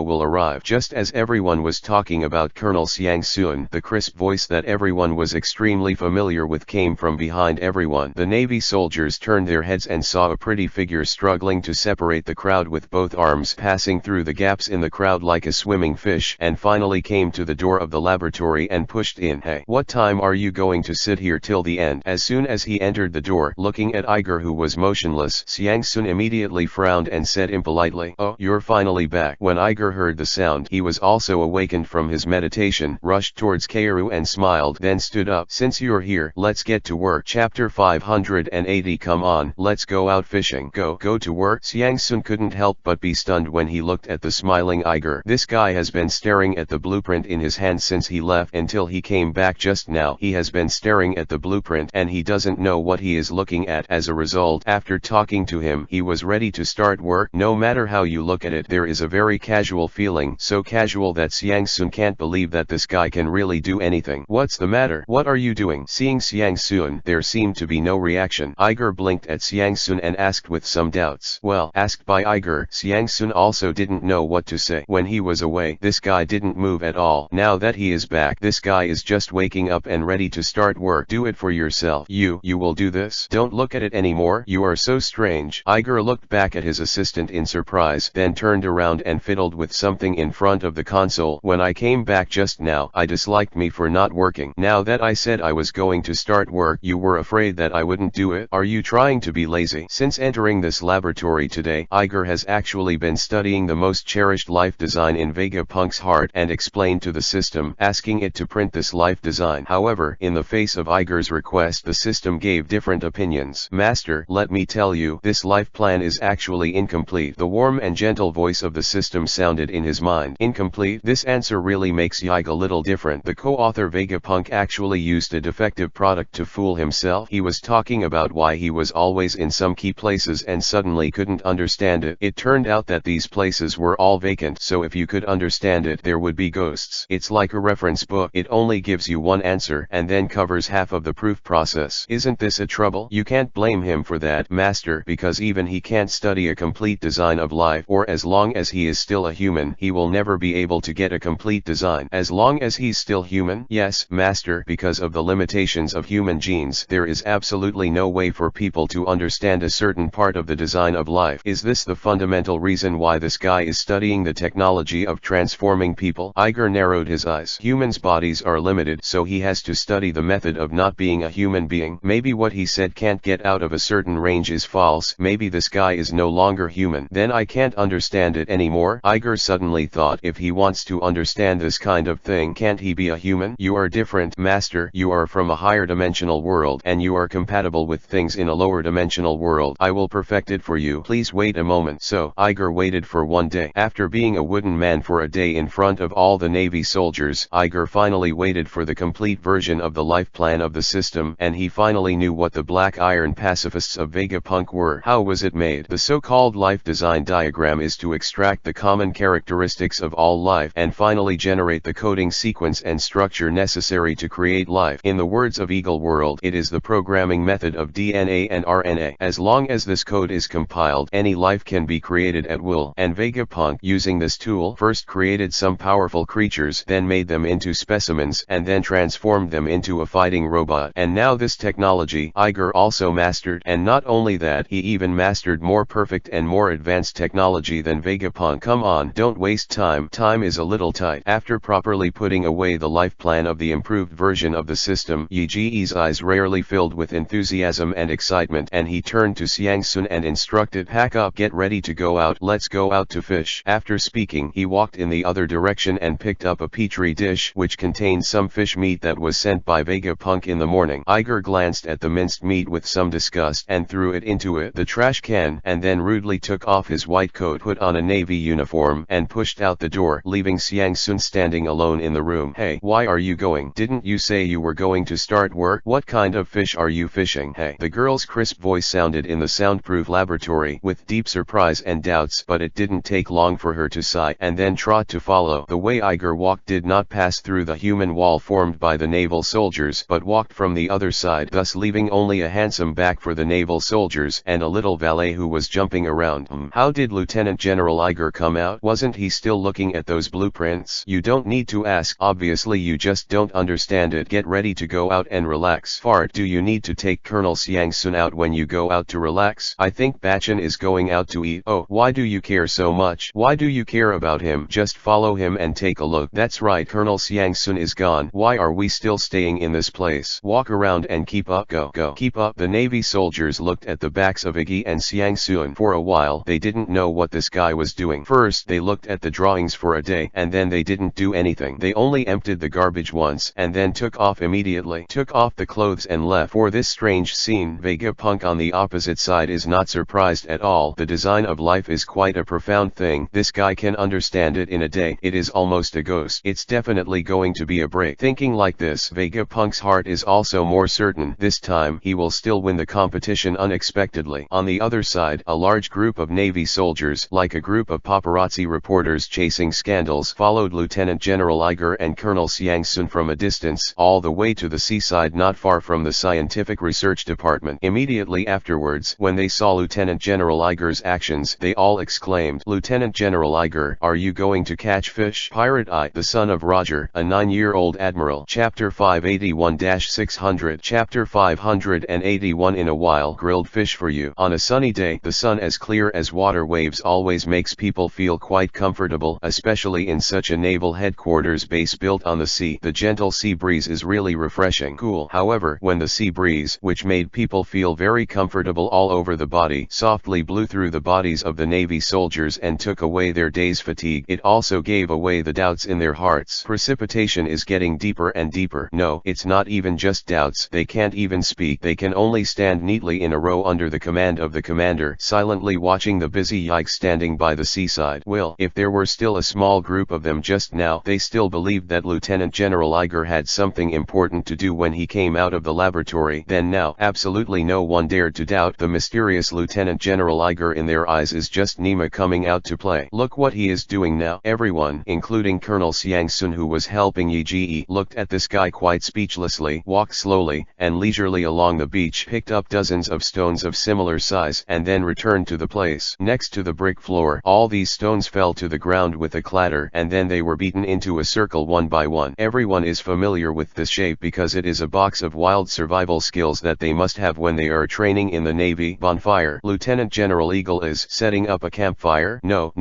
will arrive. Just as everyone was talking about Colonel Xiang Sun, the crisp voice that everyone was extremely familiar with came from behind everyone. The Navy soldiers turned their heads and saw a pretty figure struggling to separate the crowd with both arms, passing through the gaps in the crowd like a swimming fish, and finally came to the door of the laboratory and pushed in. Hey, what time are you going to sit here till the end? As soon as he entered the door, looking at Iger, who was motionless, Xiang Sun immediately frowned and said impolitely, "Oh, you're finally back." When Iger heard the sound, he was also awakened from his meditation, rushed towards Kaoru and smiled, then stood up. "Since you're here, let's get to work." Chapter 580. Come on, let's go out fishing. Go to work? Xiang Sun couldn't help but be stunned when he looked at the smiling Iger. This guy has been staring at the blueprint in his hand since he left until he came back just now. He has been staring at the blueprint and he doesn't know what he is looking at. As a result, after talking to him, he was ready to start work. No matter how you look at it, there is a very casual feeling, so casual that Xiang Sun can't believe that this guy can really do anything. "What's the matter? What are you doing?" Seeing Xiang Sun, there seemed to be no reaction. Iger blinked at Xiang Sun and asked with some doubts. Well, asked by Iger, Xiang Sun also didn't know what to say. When he was away, this guy didn't move at all. Now that he is back, this guy is just waking up and ready to start work. Do it for yourself. You will do this? Don't look at it anymore. You are so strange. Iger looked back at his assistant in surprise, then turned around and fiddled with something in front of the console. "When I came back just now, I disliked me for not working. Now that I said I was going to start work, you were afraid that I wouldn't do it. Are you trying to be lazy?" Since entering this laboratory today, Iger has actually been studying the most cherished life design in Vegapunk's heart and explained to the system, asking it to print this life design. However, in the face of Iger's request, the system gave different opinions. "Master, let me tell you, this life plan is actually incomplete." The warm and gentle voice of the system sounded in his mind. Incomplete? This answer really makes Yiga a little different. The co-author Vegapunk actually used a defective product to fool himself. He was talking about why he was always in some key places and suddenly couldn't understand it. It turned out that these places were all vacant, so if you could understand it, there would be ghosts. It's like a reference book. It only gives you one answer and then covers half of the proof process. Isn't this a trouble? You can't blame him for that, Master, because even he can't study a complete design of life, or as long as he is still a human, he will never be able to get a complete design. As long as he's still human? Yes, Master, because of the limitations of human genes, there is absolutely no way for people to understand a certain part of the design of life. Is this the fundamental reason why this guy is studying the technology of transforming people? Iger narrowed his eyes. Humans' bodies are limited, so he has to study the method of not being a human being. Maybe what he said can't get out of a certain range is false. Maybe this guy is no longer human. Then I can't understand it anymore. Iger suddenly thought, if he wants to understand this kind of thing, can't he be a human? You are different, Master. You are from a higher dimensional world, and you are compatible with things in a lower dimensional world. I will perfect it for you. Please wait a moment. So, Iger waited for one day. After being a wooden man for a day in front of all the Navy soldiers, Iger finally waited for the complete version of the life plan of the system, and he finally knew what the black iron pacifists of Vegapunk were. How was it made? The so-called life design diagram is to extract the common characteristics of all life and finally generate the coding sequence and structure necessary necessary to create life. In the words of Eagle World, it is the programming method of DNA and RNA. As long as this code is compiled, any life can be created at will. And Vegapunk, using this tool, first created some powerful creatures, then made them into specimens, and then transformed them into a fighting robot. And now this technology Iger also mastered, and not only that, he even mastered more perfect and more advanced technology than Vegapunk. Come on, don't waste time. Time is a little tight. After properly putting away the life plan of the improved version of the system, Yi Ji's eyes rarely filled with enthusiasm and excitement, and he turned to Xiang Sun and instructed, "Pack up, get ready to go out, let's go out to fish." After speaking, he walked in the other direction and picked up a petri dish which contained some fish meat that was sent by Vegapunk in the morning. Iger glanced at the minced meat with some disgust and threw it into the trash can, and then rudely took off his white coat, put on a navy uniform, and pushed out the door, leaving Xiang Sun standing alone in the room. "Hey, why are you going? Didn't you say you were going to start work? What kind of fish are you fishing?" "Hey." The girl's crisp voice sounded in the soundproof laboratory with deep surprise and doubts, but it didn't take long for her to sigh and then trot to follow. The way Iger walked did not pass through the human wall formed by the naval soldiers, but walked from the other side, thus leaving only a handsome back for the naval soldiers and a little valet who was jumping around. How did Lieutenant General Iger come out? Wasn't he still looking at those blueprints? You don't need to ask, obviously you just don't understand it. Get ready to go out and relax. Fart, do you need to take Colonel Xiang Sun out when you go out to relax? I think Bachan is going out to eat. Oh, why do you care so much? Why do you care about him? Just follow him and take a look. That's right, Colonel Xiang Sun is gone. Why are we still staying in this place? Walk around and keep up. Go, go. Keep up. The Navy soldiers looked at the backs of Iggy and Xiang Sun. For a while, they didn't know what this guy was doing. First, they looked at the drawings for a day, and then they didn't do anything. They only emptied the garbage once, and then took off immediately. Took off the clothes and left. For this strange scene, Vegapunk on the opposite side is not surprised at all. The design of life is quite a profound thing. This guy can understand it in a day. It is almost a ghost. It's definitely going to be a break. Thinking like this, Vegapunk's heart is also more certain. This time, he will still win the competition unexpectedly. On the other side, a large group of Navy soldiers, like a group of paparazzi reporters chasing scandals, followed Lieutenant General Iger and Colonel Xiang Sun from a distance, all the way to the seaside not far from the Scientific Research Department. Immediately afterwards, when they saw Lieutenant General Iger's actions, they all exclaimed, "Lieutenant General Iger, are you going to catch fish?" Pirate I, the son of Roger, a 9-year-old admiral. Chapter 581-600. Chapter 581. In a while, grilled fish for you. On a sunny day, the sun as clear as water waves always makes people feel quite comfortable, especially in such a naval headquarters base built on the sea. The gentle sea breeze is really refreshing. Cool. However, when the sea breeze, which made people feel very comfortable all over the body, softly blew through the bodies of the Navy soldiers and took away their day's fatigue, it also gave away the doubts in their hearts. Precipitation is getting deeper and deeper. No, it's not even just doubts. They can't even speak. They can only stand neatly in a row under the command of the commander, silently watching the busy yikes standing by the seaside. Well, if there were still a small group of them just now, they still believed that Lieutenant General Iger had something important to do when he came out of the laboratory. Then now, absolutely no one dared to doubt the mysterious Lieutenant General Iger. In their eyes is just Nima coming out to play. Look what he is doing now. Everyone, including Colonel Xiang Sun who was helping Yi Ji, looked at this guy quite speechlessly, walked slowly and leisurely along the beach, picked up dozens of stones of similar size, and then returned to the place next to the brick floor. All these stones fell to the ground with a clatter, and then they were beaten into a circle one by one. Everyone is familiar with this shape because it is a box of wild survival skills that they must have when they are training in the Navy. Bonfire. Lieutenant General Eagle is setting up a campfire. No,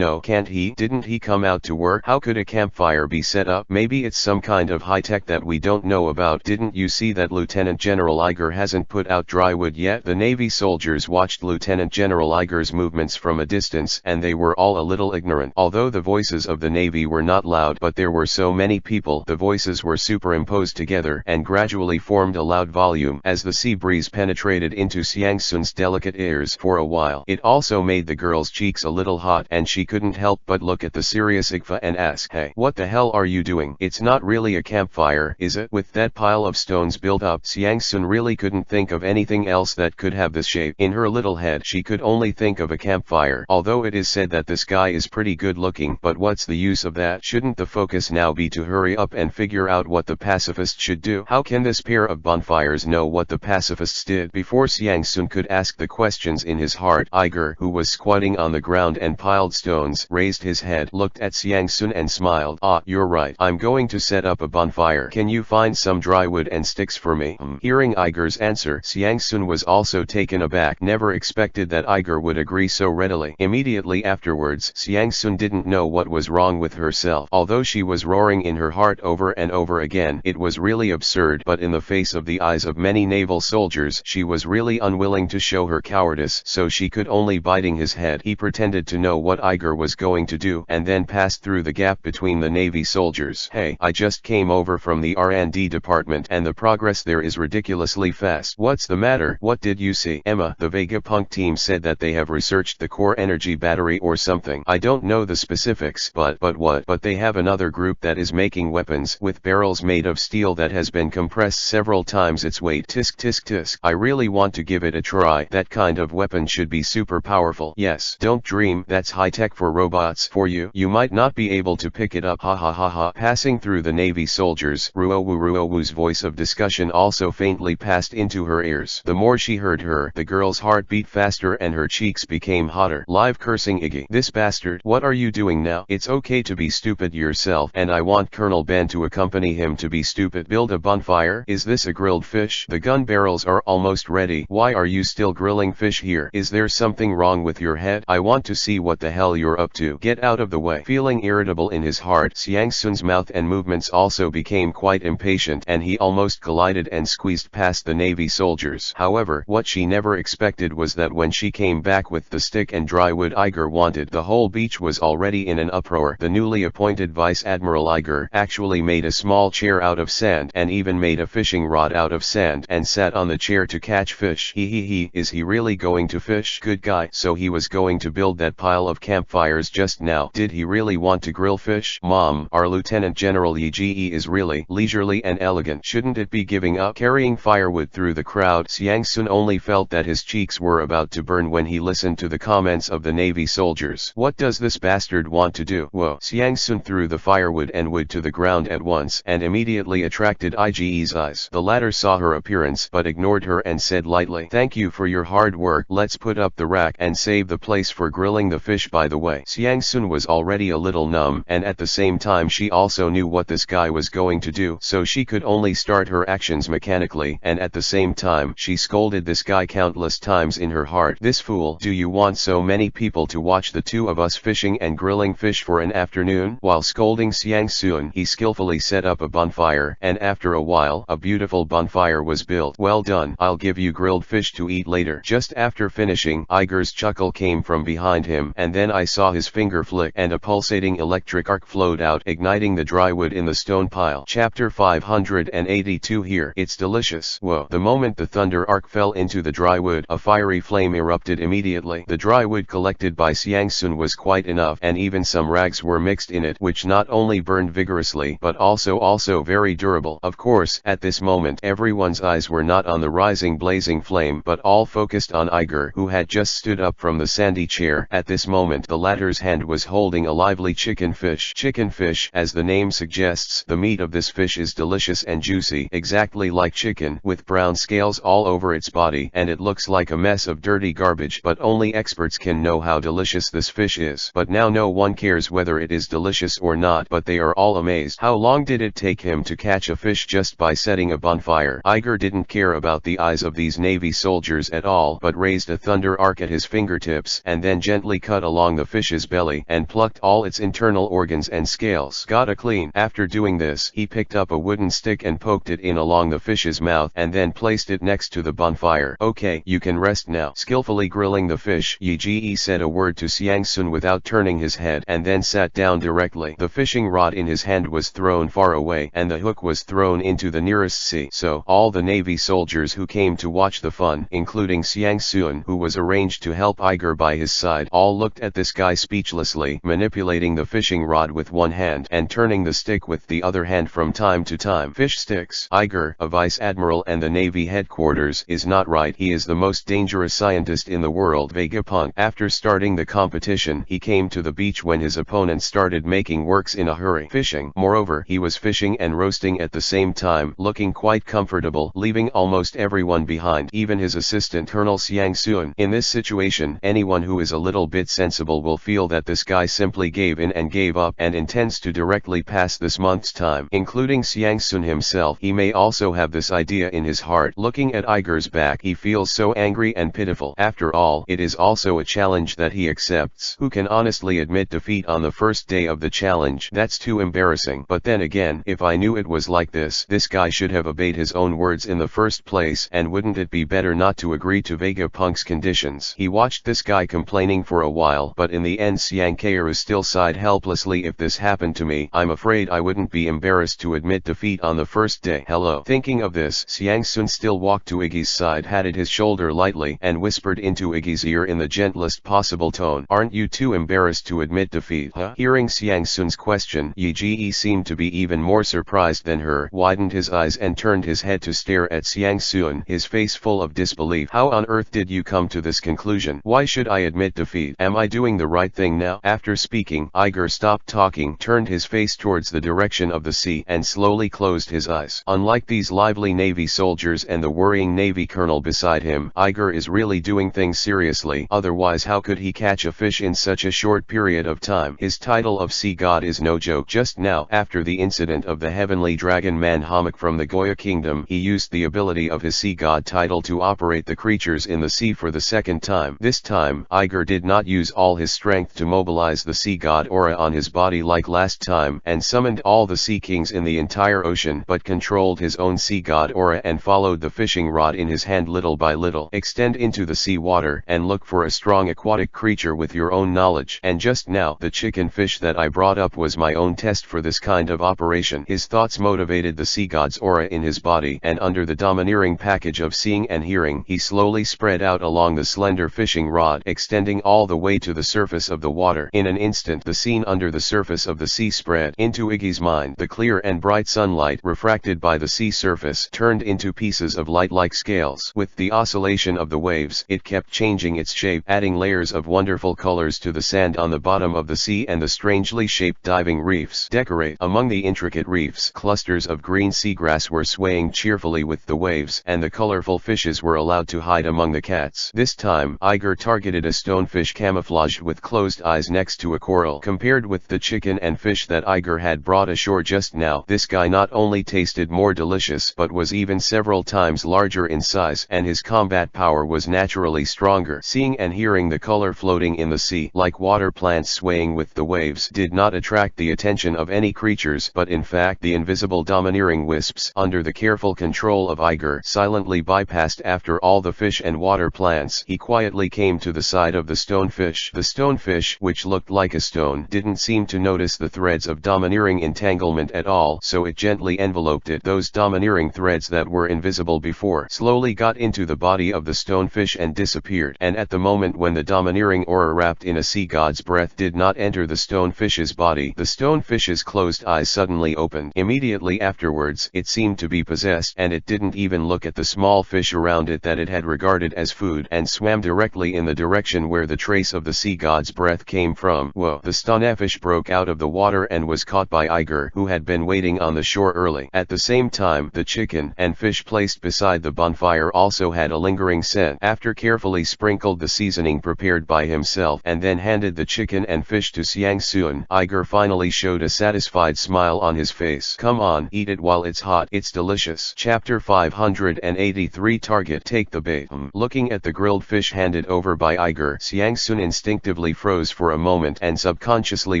can't he? Didn't he come out to work? How could a campfire be set up? Maybe it's some kind of high-tech that we don't know about. Didn't you see that Lieutenant General Iger hasn't put out dry wood yet? The Navy soldiers watched Lieutenant General Iger's movements from a distance, and they were all a little ignorant. Although the voices of the Navy were not loud, but there were so many people, the voices were superimposed together and gradually formed a loud volume as the sea breeze penetrated into Xiang Sun's delicate ears. For a while, it also made the girl's cheeks a little hot, and she couldn't help but look at the serious Igfa and ask, "Hey, what the hell are you doing? It's not really a campfire, is it?" With that pile of stones built up, Xiang Sun really couldn't think of anything else that could have this shape. In her little head, she could only think of a campfire. Although it is said that this guy is pretty good looking, but what's the use of that? Shouldn't the focus now be to hurry up and figure figure out what the pacifists should do. How can this pair of bonfires know what the pacifists did? Before Xiangsun could ask the questions in his heart, Iger, who was squatting on the ground and piled stones, raised his head, looked at Xiangsun and smiled. Ah, you're right. I'm going to set up a bonfire. Can you find some dry wood and sticks for me? Hearing Iger's answer, Xiangsun was also taken aback. Never expected that Iger would agree so readily. Immediately afterwards, Xiangsun didn't know what was wrong with herself. Although she was roaring in her heart over and over again, it was really absurd, but in the face of the eyes of many naval soldiers, she was really unwilling to show her cowardice, so she could only biting his head. He pretended to know what Iger was going to do, and then passed through the gap between the Navy soldiers. Hey, I just came over from the R&D department, and the progress there is ridiculously fast. What's the matter? What did you see? Emma, the Vegapunk team said that they have researched the core energy battery or something. I don't know the specifics, but what? But they have another group that is making weapons with barrels made of steel that has been compressed several times its weight. Tisk tisk tisk. I really want to give it a try. That kind of weapon should be super powerful. Yes, don't dream, that's high tech for robots. For you, you might not be able to pick it up. Ha ha ha ha. Passing through the Navy soldiers, Ruowu's voice of discussion also faintly passed into her ears. The more she heard her, the girl's heart beat faster and her cheeks became hotter. Live cursing Iggy. This bastard. What are you doing now? It's okay to be stupid yourself, and I want Colonel Ben to accompany him to be stupid. Build a bonfire? Is this a grilled fish? The gun barrels are almost ready. Why are you still grilling fish here? Is there something wrong with your head? I want to see what the hell you're up to. Get out of the way. Feeling irritable in his heart, Xiangsun's mouth and movements also became quite impatient, and he almost collided and squeezed past the Navy soldiers. However, what she never expected was that when she came back with the stick and dry wood Iger wanted, the whole beach was already in an uproar. The newly appointed Vice Admiral Iger actually made a small chair out of sand and even made a fishing rod out of sand and sat on the chair to catch fish. Is he really going to fish? Good guy. So he was going to build that pile of campfires just now. Did he really want to grill fish? Mom, our Lieutenant General Yi is really leisurely and elegant. Shouldn't it be giving up? Carrying firewood through the crowd, Xiangsun only felt that his cheeks were about to burn when he listened to the comments of the Navy soldiers. What does this bastard want to do? Whoa. Xiangsun threw the firewood and wood to the ground at once and immediately attracted Ige's eyes. The latter saw her appearance but ignored her and said lightly, "Thank you for your hard work. Let's put up the rack and save the place for grilling the fish." By the way, Xiangsun was already a little numb, and at the same time she also knew what this guy was going to do, so she could only start her actions mechanically, and at the same time she scolded this guy countless times in her heart. This fool. Do you want so many people to watch the two of us fishing and grilling fish for an afternoon? While scolding Xiangsun, he skillfully set up a bonfire, and after a while a beautiful bonfire was built. Well done. I'll give you grilled fish to eat later. Just after finishing, Iger's chuckle came from behind him, and then I saw his finger flick and a pulsating electric arc flowed out, igniting the dry wood in the stone pile. Chapter 582. Here. It's delicious. Whoa. The moment the thunder arc fell into the dry wood, a fiery flame erupted immediately. The dry wood collected by Xiangsun was quite enough, and even some rags were mixed in it, which not only burned vigorously but also very durable. Of course, at this moment everyone's eyes were not on the rising blazing flame but all focused on Iger, who had just stood up from the sandy chair. At this moment the latter's hand was holding a lively chicken fish. Chicken fish, as the name suggests, the meat of this fish is delicious and juicy, exactly like chicken, with brown scales all over its body, and it looks like a mess of dirty garbage, but only experts can know how delicious this fish is. But now no one cares whether it is delicious or not, but they are all amazed. How long did it take him to catch a fish just by setting a bonfire? Iger didn't care about the eyes of these Navy soldiers at all, but raised a thunder arc at his fingertips and then gently cut along the fish's belly and plucked all its internal organs and scales. Gotta clean. After doing this, he picked up a wooden stick and poked it in along the fish's mouth and then placed it next to the bonfire. Okay, you can rest now. Skillfully grilling the fish, Yi said a word to Xiangsun without turning his head and then sat down directly. The fishing rod in his hand was thrown far away and the hook was thrown into the nearest sea. So, all the Navy soldiers who came to watch the fun, including Xiangsun, who was arranged to help Iger by his side, all looked at this guy speechlessly, manipulating the fishing rod with one hand and turning the stick with the other hand from time to time. Fish sticks. Iger, a vice admiral and the Navy headquarters, is not right. He is the most dangerous scientist in the world. Vegapunk. After starting the competition, he came to the beach when his opponent started making works in a hurry. Fishing. Moreover, water. He was fishing and roasting at the same time, looking quite comfortable, leaving almost everyone behind, even his assistant Colonel Xiang Sun. In this situation, anyone who is a little bit sensible will feel that this guy simply gave in and gave up and intends to directly pass this month's time, including Xiang Sun himself. He may also have this idea in his heart. Looking at Iger's back, he feels so angry and pitiful. After all, it is also a challenge that he accepts. Who can honestly admit defeat on the first day of the challenge? That's too embarrassing. But then again, if I knew it was like this guy should have obeyed his own words in the first place, and wouldn't it be better not to agree to Vegapunk's conditions? He watched this guy complaining for a while, but in the end Xiang Kairu still sighed helplessly. If this happened to me, I'm afraid I wouldn't be embarrassed to admit defeat on the first day. Hello. Thinking of this, Xiang Sun still walked to Iggy's side, patted his shoulder lightly, and whispered into Iggy's ear in the gentlest possible tone, "Aren't you too embarrassed to admit defeat, huh?" Hearing Xiang Sun's question, Yi Ji seemed to be even more surprised than her, widened his eyes and turned his head to stare at Xiang Sun, his face full of disbelief. "How on earth did you come to this conclusion? Why should I admit defeat? Am I doing the right thing now?" After speaking, Iger stopped talking, turned his face towards the direction of the sea, and slowly closed his eyes. Unlike these lively Navy soldiers and the worrying Navy colonel beside him, Iger is really doing things seriously, otherwise how could he catch a fish in such a short period of time? His title of sea god is no joke. Just now, after the incident of the heavenly dragon man Hammock from the Goya kingdom, he used the ability of his sea god title to operate the creatures in the sea for the second time. This time, Iger did not use all his strength to mobilize the sea god aura on his body like last time, and summoned all the sea kings in the entire ocean, but controlled his own sea god aura and followed the fishing rod in his hand little by little. Extend into the sea water, and look for a strong aquatic creature with your own knowledge. And just now, the chicken fish that I brought up was my own test for this kind of operation. His thoughts motivated the sea god's aura in his body, and under the domineering package of seeing and hearing, he slowly spread out along the slender fishing rod, extending all the way to the surface of the water. In an instant, the scene under the surface of the sea spread. Into Iggy's mind, the clear and bright sunlight, refracted by the sea surface, turned into pieces of light like scales. With the oscillation of the waves, it kept changing its shape, adding layers of wonderful colors to the sand on the bottom of the sea and the strangely shaped diving reefs. Decorate. Among the intricate reefs, clusters of green seagrass were swaying cheerfully with the waves, and the colorful fishes were allowed to hide among the cats. This time, Iger targeted a stonefish camouflaged with closed eyes next to a coral. Compared with the chicken and fish that Iger had brought ashore just now, this guy not only tasted more delicious but was even several times larger in size, and his combat power was naturally stronger. Seeing and hearing the color floating in the sea, like water plants swaying with the waves, did not attract the attention of any creatures, but in fact the invisible domineering wisps, under the careful control of Iger, silently bypassed after all the fish and water plants. He quietly came to the side of the stonefish. The stonefish, which looked like a stone, didn't seem to notice the threads of domineering entanglement at all, so it gently enveloped it. Those domineering threads that were invisible before slowly got into the body of the stonefish and disappeared. And at the moment when the domineering aura wrapped in a sea god's breath did not enter the stonefish's body, the stonefish's closed eyes suddenly opened. Immediately afterwards, it seemed to be possessed, and it didn't even look at the small fish around it that it had regarded as food, and swam directly in the direction where the trace of the sea god's breath came from. Whoa! The stonefish broke out of the water and was caught by Iger, who had been waiting on the shore early. At the same time, the chicken and fish placed beside the bonfire also had a lingering scent. After carefully sprinkled the seasoning prepared by himself and then handed the chicken and fish to Xiang Sun, Iger finally showed a satisfied smile on his face. "Come on, eat it while it's hot, it's delicious." Chapter 583 Target. Take the bait. Looking at the grilled fish handed over by Iger, Xiang Sun instinctively froze for a moment and subconsciously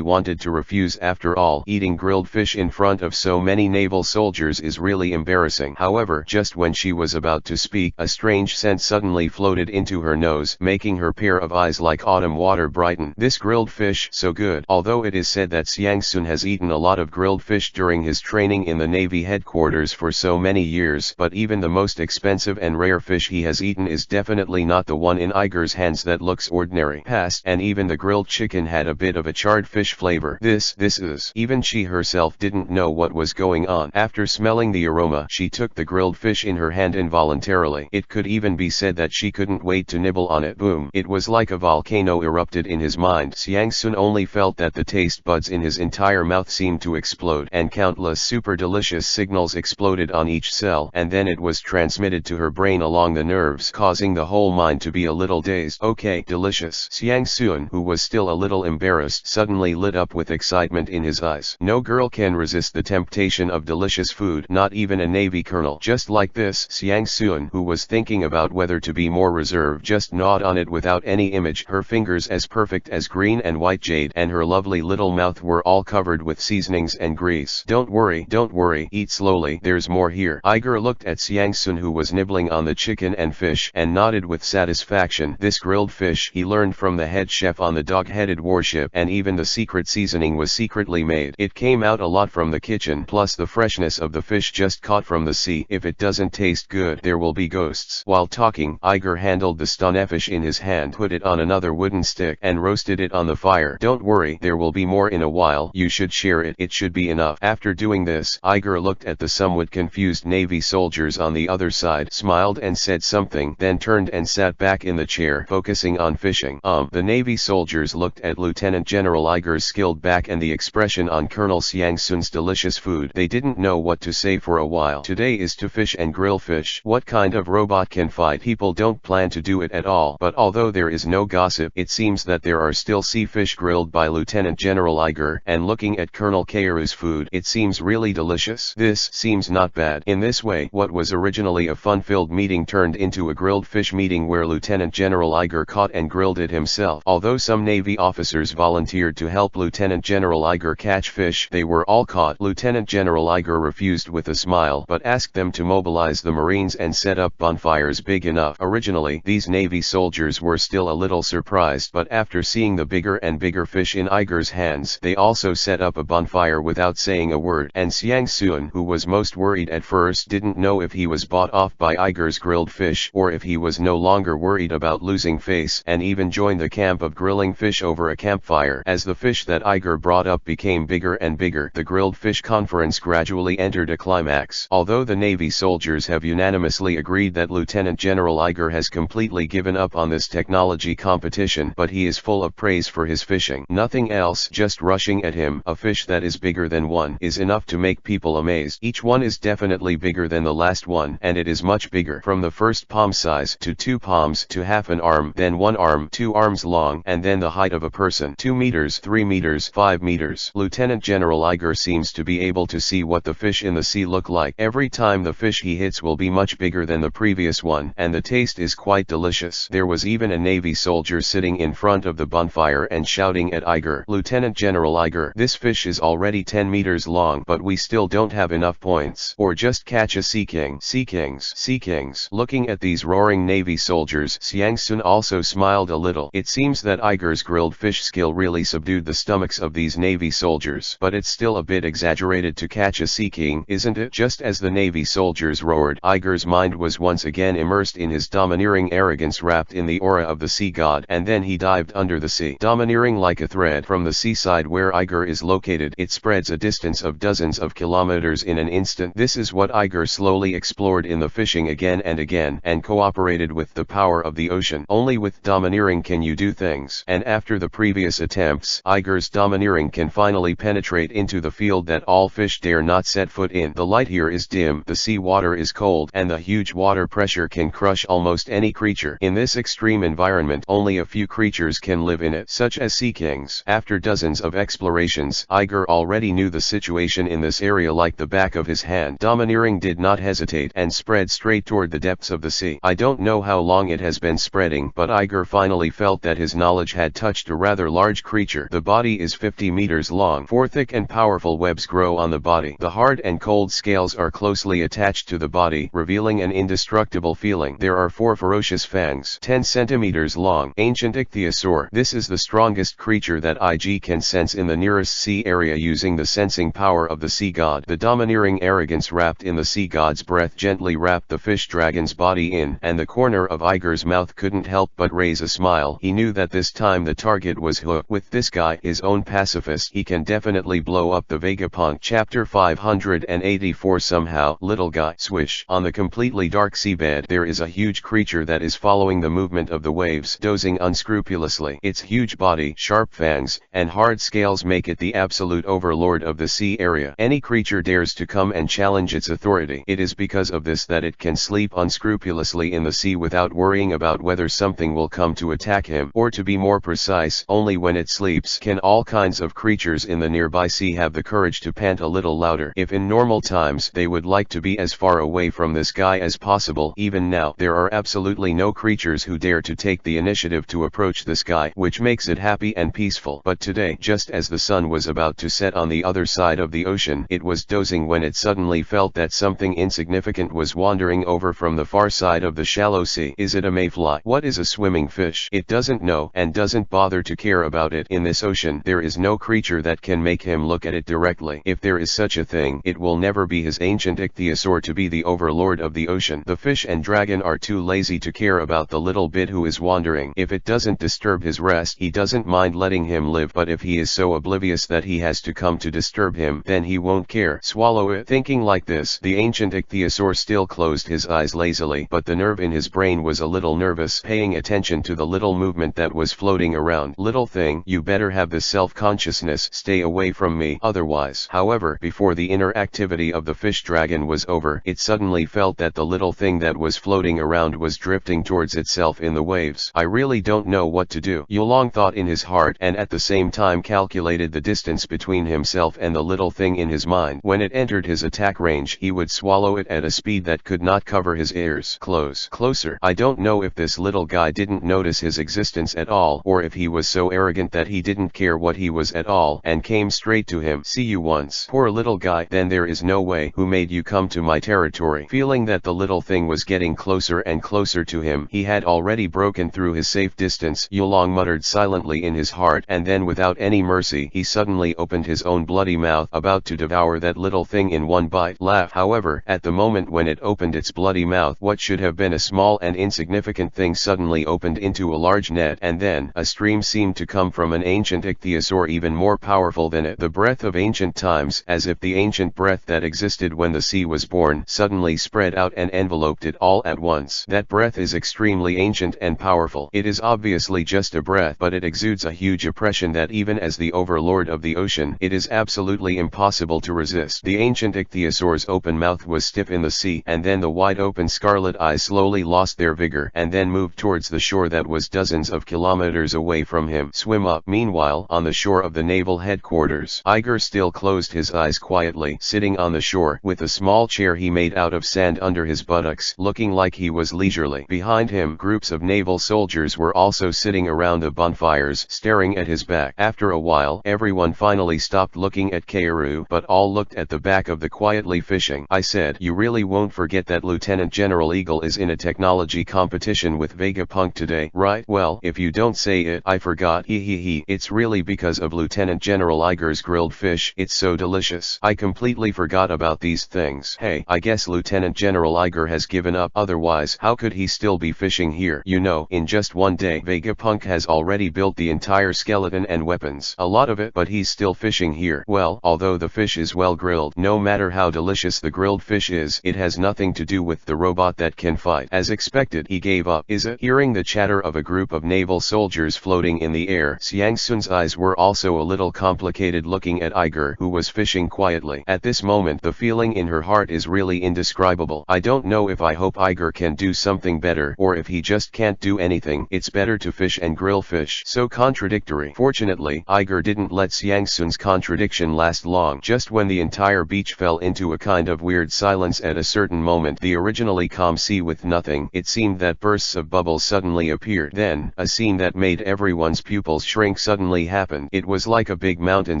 wanted to refuse. After all, eating grilled fish in front of so many naval soldiers is really embarrassing. However, just when she was about to speak, a strange scent suddenly floated into her nose, making her pair of eyes like autumn water brighten. This grilled fish, so good. Although it is said that Xiang Sun has eaten a lot of grilled fish during his training in the Navy headquarters for so many years, but even the most expensive and rare fish he has eaten is definitely not the one in Iger's hands that looks ordinary. Past, and even the grilled chicken had a bit of a charred fish flavor. This is. Even she herself didn't know what was going on. After smelling the aroma, she took the grilled fish in her hand involuntarily. It could even be said that she couldn't wait to nibble on it. Boom! It was like a volcano erupted in his mind. Xiang Sun only felt that the taste buds in his entire mouth seemed to explode. explode, and countless super delicious signals exploded on each cell, and then it was transmitted to her brain along the nerves, causing the whole mind to be a little dazed. Okay, delicious. Xiang Sun, who was still a little embarrassed, suddenly lit up with excitement in his eyes. No girl can resist the temptation of delicious food, not even a Navy colonel. Just like this, Xiang Sun, who was thinking about whether to be more reserved, just gnawed on it without any image, her fingers as perfect as green and white jade, and her lovely little mouth were all covered with seasonings and grease. Don't worry, eat slowly, there's more here. Iger looked at Xiang Sun, who was nibbling on the chicken and fish, and nodded with satisfaction. This grilled fish he learned from the head chef on the dog-headed warship, and even the secret seasoning was secretly made. It came out a lot from the kitchen, plus the freshness of the fish just caught from the sea. If it doesn't taste good, there will be ghosts. While talking, Iger handled the stonefish in his hand, put it on another wooden stick, and roasted it on the fire. Don't worry, there will be more in a while. You should share it. It should be enough. After doing this, Iger looked at the somewhat confused Navy soldiers on the other side, smiled and said something, then turned and sat back in the chair, focusing on fishing. The Navy soldiers looked at Lieutenant General Iger's skilled back and the expression on Colonel Xiang Sun's delicious food. They didn't know what to say for a while. Today is to fish and grill fish. What kind of robot can fight? People don't plan to do it at all. But although there is no gossip, it seems that there are still sea fish grilled by Lieutenant General Iger, and looking at Colonel Kairu's food, it seems really delicious. This seems not bad. In this way, what was originally a fun-filled meeting turned into a grilled fish meeting where Lieutenant General Iger caught and grilled it himself. Although some Navy officers volunteered to help Lieutenant General Iger catch fish, they were all caught. Lieutenant General Iger refused with a smile, but asked them to mobilize the Marines and set up bonfires big enough. Originally, these Navy soldiers were still a little surprised, but after seeing the bigger and bigger fish in Iger's hands, they also set up a bonfire without saying a word. And Xiang Sun, who was most worried at first, didn't know if he was bought off by Iger's grilled fish, or if he was no longer worried about losing face, and even joined the camp of grilling fish over a campfire. As the fish that Iger brought up became bigger and bigger, the grilled fish conference gradually entered a climax. Although the Navy soldiers have unanimously agreed that Lieutenant General Iger has completely given up on this technology competition, but he is full of praise for his fishing. Nothing else, just rushing at him. A fish that is bigger than one is enough to make people amazed. Each one is definitely bigger than the last one, and it is much bigger, from the first palm size to 2 palms to half an arm, then 1 arm, 2 arms long, and then the height of a person, 2 meters, 3 meters, 5 meters. Lieutenant General Iger seems to be able to see what the fish in the sea look like. Every time the fish he hits will be much bigger than the previous one, and the taste is quite delicious. There was even a Navy soldier sitting in front of the bonfire and shouting at Iger, "Lieutenant General Iger, this fish is already 10 meters long, but we still don't have enough points. Or just catch a sea king." Sea kings, sea kings. Looking at these roaring Navy soldiers, Xiang Sun also smiled a little. It seems that Iger's grilled fish skill really subdued the stomachs of these Navy soldiers, but it's still a bit exaggerated to catch a sea king, isn't it? Just as the Navy soldiers roared, Iger's mind was once again immersed in his domineering arrogance, wrapped in the aura of the sea god, and then he dived under the sea. Domineering like a thread from the seaside where Iger is located, it spreads a distance of dozens of kilometers in an instant. This is what Iger slowly explored in the fishing again and again, and cooperated with the power of the ocean. Only with domineering can you do things. And after the previous attempts, Iger's domineering can finally penetrate into the field that all fish dare not set foot in. The light here is dim, the sea water is cold, and the huge water pressure can crush almost any creature. In this extreme environment, only a few creatures can live in it, such as sea kings. After dozens of explorations, Iger already knew the situation in this area like the back of his hand. Domineering did not hesitate and spread straight toward the depths of the sea. I don't know how long it has been spreading, but Iger finally felt that his knowledge had touched a rather large creature. The body is 50 meters long. 4 thick and powerful webs grow on the body. The hard and cold scales are closely attached to the body, revealing an indestructible feeling. There are 4 ferocious fangs, 10 centimeters long. Ancient ichthyosaur. This is the strongest creature that IG can sense in the nearest sea area using the sensing power of the sea god. The domineering arrogance wrapped in the sea god's breath gently wrapped the fish dragon's body in, and the corner of Iger's mouth couldn't help but raise a smile. He knew that this time the target was hooked. With this guy, his own pacifist, he can definitely blow up the Vegapunk. Chapter 584. Somehow, little guy, swish. On the completely dark seabed, there is a huge creature that is following the movement of the waves, dozing unscrupulously. Its huge body, sharp fangs, and hard scales make it the absolute overlord overlord of the sea area. Any creature dares to come and challenge its authority. It is because of this that it can sleep unscrupulously in the sea without worrying about whether something will come to attack him. Or to be more precise, only when it sleeps can all kinds of creatures in the nearby sea have the courage to pant a little louder. If in normal times they would like to be as far away from this guy as possible, even now there are absolutely no creatures who dare to take the initiative to approach this guy, which makes it happy and peaceful. But today, just as the sun was about to set on the other side of the ocean, it was dozing when it suddenly felt that something insignificant was wandering over from the far side of the shallow sea. Is it a mayfly? What is a swimming fish? It doesn't know and doesn't bother to care about it. In this ocean, there is no creature that can make him look at it directly. If there is such a thing, it will never be his ancient ichthyosaur to be the overlord of the ocean. The fish and dragon are too lazy to care about the little bit who is wandering. If it doesn't disturb his rest, he doesn't mind letting him live, but if he is so oblivious that he has to come to disturb him, then he won't care. Swallow it. Thinking like this, the ancient ichthyosaur still closed his eyes lazily, but the nerve in his brain was a little nervous, paying attention to the little movement that was floating around. Little thing, you better have the self-consciousness, stay away from me, otherwise. However, before the inner activity of the fish dragon was over, it suddenly felt that the little thing that was floating around was drifting towards itself in the waves. I really don't know what to do, Yulong thought in his heart, and at the same time calculated the distance between himself and the little thing in his mind. When it entered his attack range, he would swallow it at a speed that could not cover his ears. Closer. I don't know if this little guy didn't notice his existence at all, or if he was so arrogant that he didn't care what he was at all, and came straight to him. See you once. Poor little guy. Then there is no way. Who made you come to my territory? Feeling that the little thing was getting closer and closer to him, he had already broken through his safe distance. Yulong muttered silently in his heart, and then without any mercy, he suddenly opened his own bloody mouth, about to devour that little thing in one bite. However, at the moment when it opened its bloody mouth, what should have been a small and insignificant thing suddenly opened into a large net, and then a stream seemed to come from an ancient ichthyosaur even more powerful than it. The breath of ancient times, as if the ancient breath that existed when the sea was born, suddenly spread out and enveloped it all at once. That breath is extremely ancient and powerful. It is obviously just a breath, but it exudes a huge oppression that even as the overlord of the ocean, it is absolutely impossible to resist. The ancient ichthyosaur's open mouth was stiff in the sea, and then the wide open scarlet eyes slowly lost their vigor, and then moved towards the shore that was dozens of kilometers away from him. Swim up. Meanwhile, on the shore of the naval headquarters, Iger still closed his eyes quietly, sitting on the shore, with a small chair he made out of sand under his buttocks, looking like he was leisurely. Behind him, groups of naval soldiers were also sitting around the bonfires, staring at his back. After a while, everyone finally stopped looking at Kaoru, but all looked at the back of the quietly fishing. I said, you really won't forget that Lieutenant General Eagle is in a technology competition with Vegapunk today, right? Well, if you don't say it, I forgot. It's really because of Lieutenant General Iger's grilled fish. It's so delicious. I completely forgot about these things. Hey, I guess Lieutenant General Iger has given up. Otherwise, how could he still be fishing here? You know, in just one day, Vegapunk has already built the entire skeleton and weapons. A lot of it, but he's still fishing here. Well, although the fish is well grilled, no matter how delicious the grilled fish is, it has nothing to do with the robot that can fight. As expected, he gave up. Is it? Hearing the chatter of a group of naval soldiers floating in the air, Xiang Sun's eyes were also a little complicated, looking at Iger, who was fishing quietly. At this moment, the feeling in her heart is really indescribable. I don't know if I hope Iger can do something better, or if he just can't do anything. It's better to fish and grill fish. So contradictory. Fortunately, Iger didn't let Xiang Sun's contradiction last long. Just when the entire beach fell into a kind of weird silence at a certain moment, the originally calm sea with nothing, it seemed that bursts of bubbles suddenly appeared. Then, a scene that made everyone's pupils shrink suddenly happened. It was like a big mountain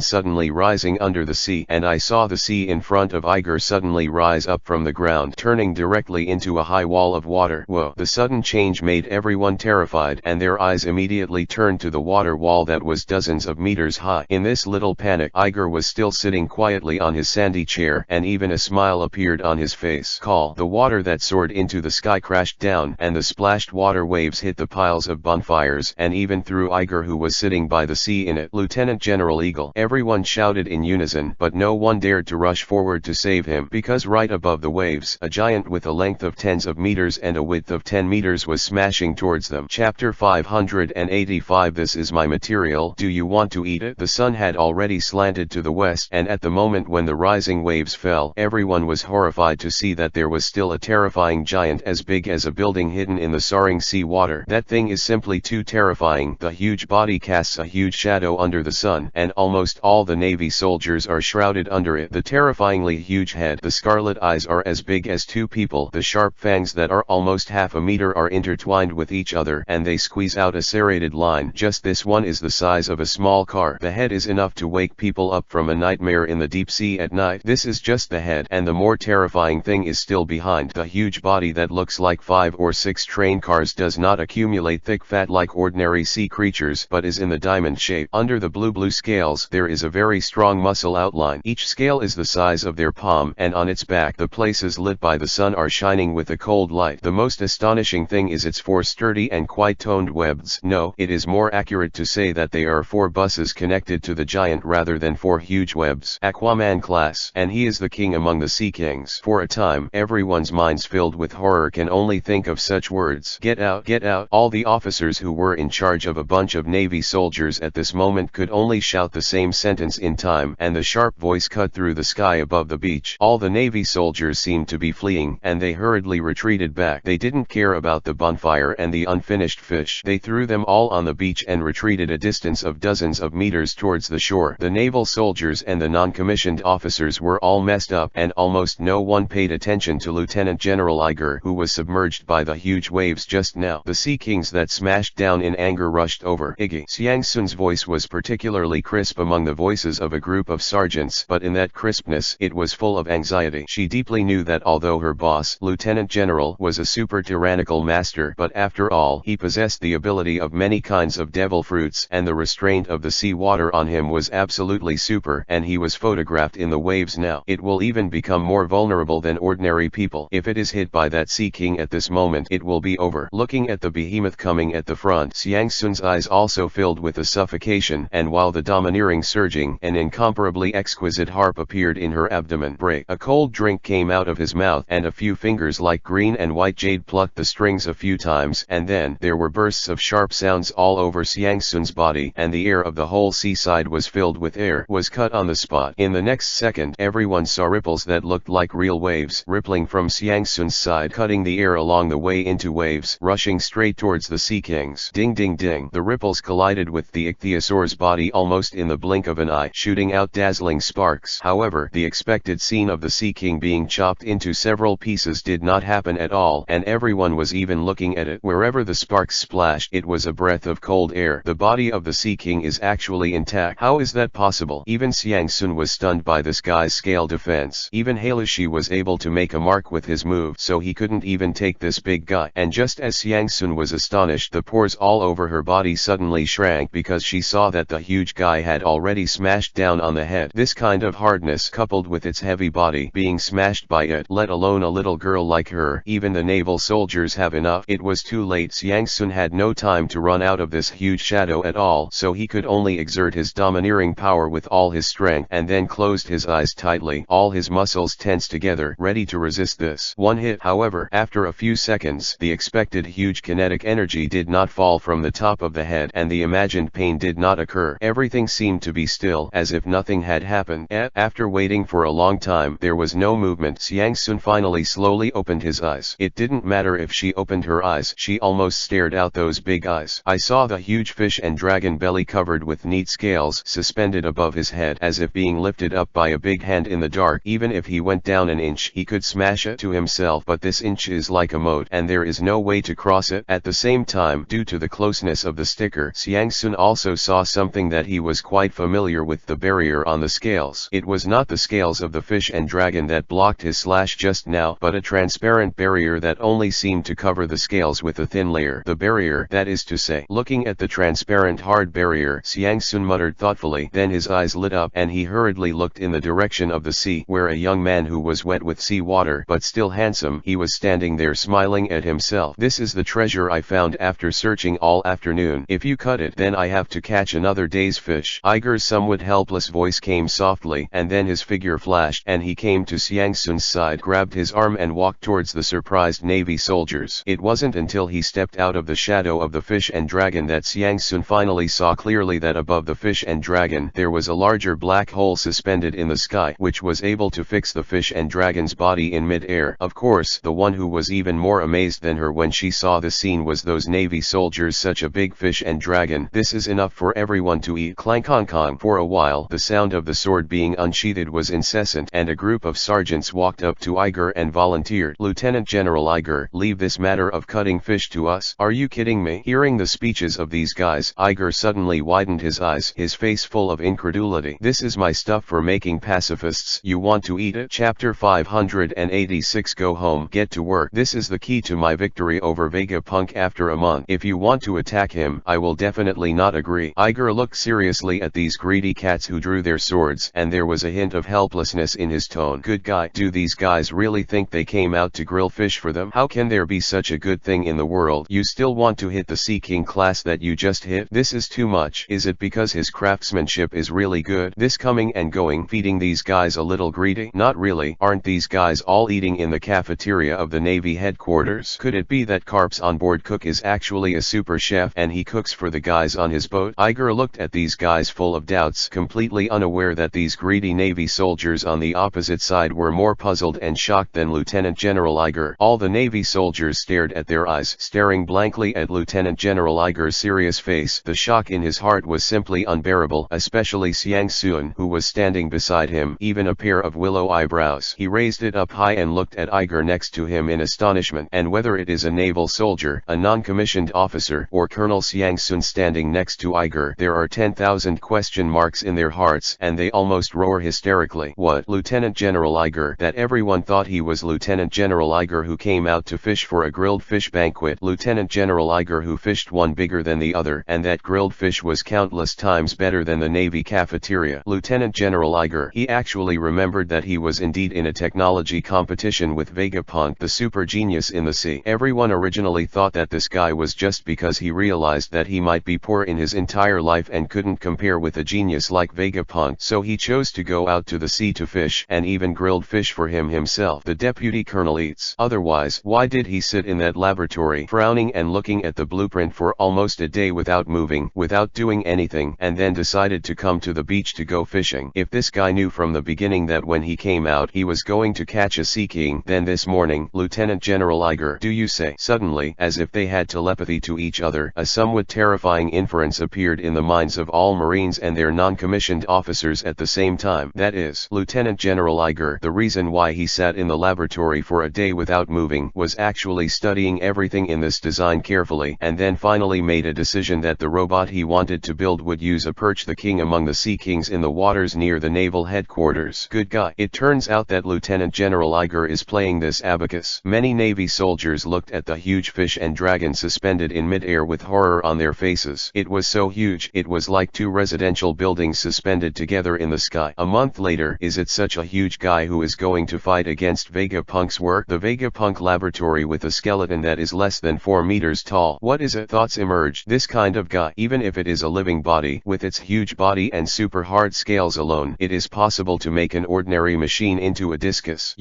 suddenly rising under the sea, and I saw the sea in front of Iger suddenly rise up from the ground, turning directly into a high wall of water. Whoa! The sudden change made everyone terrified, and their eyes immediately turned to the water wall that was dozens of meters high. In this little panic, Iger was still sitting quietly on his sandy chair, and even a smile appeared on his face. The water that soared into the sky crashed down, and the splashed water waves hit the piles of bonfires, and even threw Iger, who was sitting by the sea, in it. Lieutenant General Eagle! Everyone shouted in unison, but no one dared to rush forward to save him, because right above the waves, a giant with a length of tens of meters and a width of 10 meters was smashing towards them. Chapter 585. This is my material. Do you want to eat it? The sun had already slanted slanted to the west, and at the moment when the rising waves fell, everyone was horrified to see that there was still a terrifying giant as big as a building hidden in the soaring sea water. That thing is simply too terrifying. The huge body casts a huge shadow under the sun, and almost all the Navy soldiers are shrouded under it. The terrifyingly huge head, the scarlet eyes are as big as two people. The sharp fangs that are almost half a meter are intertwined with each other, and they squeeze out a serrated line. Just this one is the size of a small car. The head is enough to wake people up from a nightmare in the deep sea at night. This is just the head, and the more terrifying thing is still behind. The huge body that looks like 5 or 6 train cars does not accumulate thick fat like ordinary sea creatures, but is in the diamond shape. Under the blue scales there is a very strong muscle outline. Each scale is the size of their palm, and on its back the places lit by the sun are shining with a cold light. The most astonishing thing is its 4 sturdy and quite toned webs. No, it is more accurate to say that they are 4 buses connected to the giant rather than 4 huge webs. Aquaman class, and he is the king among the sea kings. For a time, everyone's minds filled with horror can only think of such words. Get out, get out. All the officers who were in charge of a bunch of Navy soldiers at this moment could only shout the same sentence in time, and the sharp voice cut through the sky above the beach. All the Navy soldiers seemed to be fleeing, and they hurriedly retreated back. They didn't care about the bonfire and the unfinished fish. They threw them all on the beach and retreated a distance of dozens of meters towards the shore. The naval soldiers and the non-commissioned officers were all messed up, and almost no one paid attention to Lieutenant General Iger, who was submerged by the huge waves just now. The sea kings that smashed down in anger rushed over. Iggy. Siang Sun's voice was particularly crisp among the voices of a group of sergeants, but in that crispness it was full of anxiety. She deeply knew that although her boss, Lieutenant General, was a super tyrannical master, but after all, he possessed the ability of many kinds of devil fruits, and the restraint of the sea water on him was absolutely super, and he was photographed in the waves now. It will even become more vulnerable than ordinary people. If it is hit by that sea king at this moment, it will be over. Looking at the behemoth coming at the front, Siang Sun's eyes also filled with a suffocation, and while the domineering surging, an incomparably exquisite harp appeared in her abdomen. Break. A cold drink came out of his mouth, and a few fingers like green and white jade plucked the strings a few times, and then there were bursts of sharp sounds all over Siang Sun's body, and the air of the whole seaside was filled with air. Was cut on the spot. In the next second, everyone saw ripples that looked like real waves, rippling from Siang Sun's side, cutting the air along the way into waves, rushing straight towards the sea kings. Ding ding ding. The ripples collided with the ichthyosaur's body almost in the blink of an eye, shooting out dazzling sparks. However, the expected scene of the sea king being chopped into several pieces did not happen at all, and everyone was even looking at it. Wherever the sparks splashed, it was a breath of cold air. The body of the sea king is actually intact. How is that possible? Even Siang Sun was stunned by this guy's scale defense. Even Hailishi was able to make a mark with his move, so he couldn't even take this big guy. And just as Siang Sun was astonished, the pores all over her body suddenly shrank because she saw that the huge guy had already smashed down on the head. This kind of hardness, coupled with its heavy body being smashed by it, let alone a little girl like her, even the naval soldiers have enough. It was too late. Siang Sun had no time to run out of this huge shadow at all, so he could only exert his domineering power with all his strength, and then closed his eyes tightly, all his muscles tense together, ready to resist this one hit. However, after a few seconds, the expected huge kinetic energy did not fall from the top of the head, and the imagined pain did not occur. Everything seemed to be still, as if nothing had happened. After waiting for a long time, there was no movement. Siang Sun finally slowly opened his eyes. It didn't matter if she opened her eyes, she almost stared out those big eyes. I saw the huge fish and dragon belly covered with neat scales suspended above his head, as if being lifted up by a big hand in the dark. Even if he went down an inch, he could smash it to himself, but this inch is like a moat, and there is no way to cross it. At the same time, due to the closeness of the sticker, Siang Sun also saw something that he was quite familiar with: the barrier on the scales. It was not the scales of the fish and dragon that blocked his slash just now, but a transparent barrier that only seemed to cover the scales with a thin layer. The barrier, that is to say. Looking at the transparent hard barrier, Siang Sun muttered thoughtfully, then his eyes lit up, and he hurriedly looked in the direction of the sea, where a young man who was wet with sea water, but still handsome, he was standing there smiling at himself. This is the treasure I found after searching all afternoon. If you cut it, then I have to catch another day's fish. Iger's somewhat helpless voice came softly, and then his figure flashed, and he came to Siang Sun's side, grabbed his arm and walked towards the surprised Navy soldiers. It wasn't until he stepped out of the shadow of the fish and dragon that Siang Sun finally saw clearly that above the fish and dragon there was was a larger black hole suspended in the sky which was able to fix the fish and dragon's body in mid-air. Of course, the one who was even more amazed than her when she saw the scene was those Navy soldiers. Such a big fish and dragon. This is enough for everyone to eat. Clank on con. For a while the sound of the sword being unsheathed was incessant, and a group of sergeants walked up to Iger and volunteered. Lieutenant General Iger, leave this matter of cutting fish to us. Are you kidding me? Hearing the speeches of these guys, Iger suddenly widened his eyes, his face full of incredulity. This is my stuff for making pacifists. You want to eat it? Chapter 586. Go home. Get to work. This is the key to my victory over Vegapunk after a month. If you want to attack him, I will definitely not agree. Iger looked seriously at these greedy cats who drew their swords, and there was a hint of helplessness in his tone. Good guy. Do these guys really think they came out to grill fish for them? How can there be such a good thing in the world? You still want to hit the Sea King class that you just hit? This is too much. Is it because his craftsmanship is really good? This coming and going, feeding these guys a little greedy? Not really. Aren't these guys all eating in the cafeteria of the Navy headquarters? Could it be that Carp's onboard cook is actually a super chef and he cooks for the guys on his boat? Iger looked at these guys full of doubts, completely unaware that these greedy Navy soldiers on the opposite side were more puzzled and shocked than Lieutenant General Iger. All the Navy soldiers stared at their eyes, staring blankly at Lieutenant General Iger's serious face. The shock in his heart was simply unbearable, especially Xiang Sun, who was standing beside him, even a pair of willow eyebrows. He raised it up high and looked at Iger next to him in astonishment. And whether it is a naval soldier, a non-commissioned officer, or Colonel Xiang Sun standing next to Iger, there are 10,000 question marks in their hearts, and they almost roar hysterically. What? Lieutenant General Iger? That everyone thought he was Lieutenant General Iger who came out to fish for a grilled fish banquet. Lieutenant General Iger who fished one bigger than the other, and that grilled fish was countless times better than the Navy cafeteria. Lieutenant General Iger. He actually remembered that he was indeed in a technology competition with Vegapunk, the super genius in the sea. Everyone originally thought that this guy was just because he realized that he might be poor in his entire life and couldn't compare with a genius like Vegapunk, so he chose to go out to the sea to fish, and even grilled fish for him himself. The deputy colonel eats. Otherwise, why did he sit in that laboratory, frowning and looking at the blueprint for almost a day without moving, without doing anything, and then decided to come to the beach to go fishing? If this guy knew from the beginning that when he came out he was going to catch a sea king, then this morning, Lieutenant General Iger, do you say? Suddenly, as if they had telepathy to each other, a somewhat terrifying inference appeared in the minds of all Marines and their non-commissioned officers at the same time. That is, Lieutenant General Iger, the reason why he sat in the laboratory for a day without moving was actually studying everything in this design carefully, and then finally made a decision that the robot he wanted to build would use a perch the king among the sea kings in the waters near the naval headquarters. Good guy. It turns out that Lieutenant General Iger is playing this abacus. Many Navy soldiers looked at the huge fish and dragon suspended in mid-air with horror on their faces. It was so huge, it was like two residential buildings suspended together in the sky. A month later, is it such a huge guy who is going to fight against Vegapunk's work? The Vegapunk laboratory with a skeleton that is less than 4 meters tall. What is it? Thoughts emerged. This kind of guy, even if it is a living body, with its huge body and super hard scales alone, it is possible to make an ordinary machine into a discus.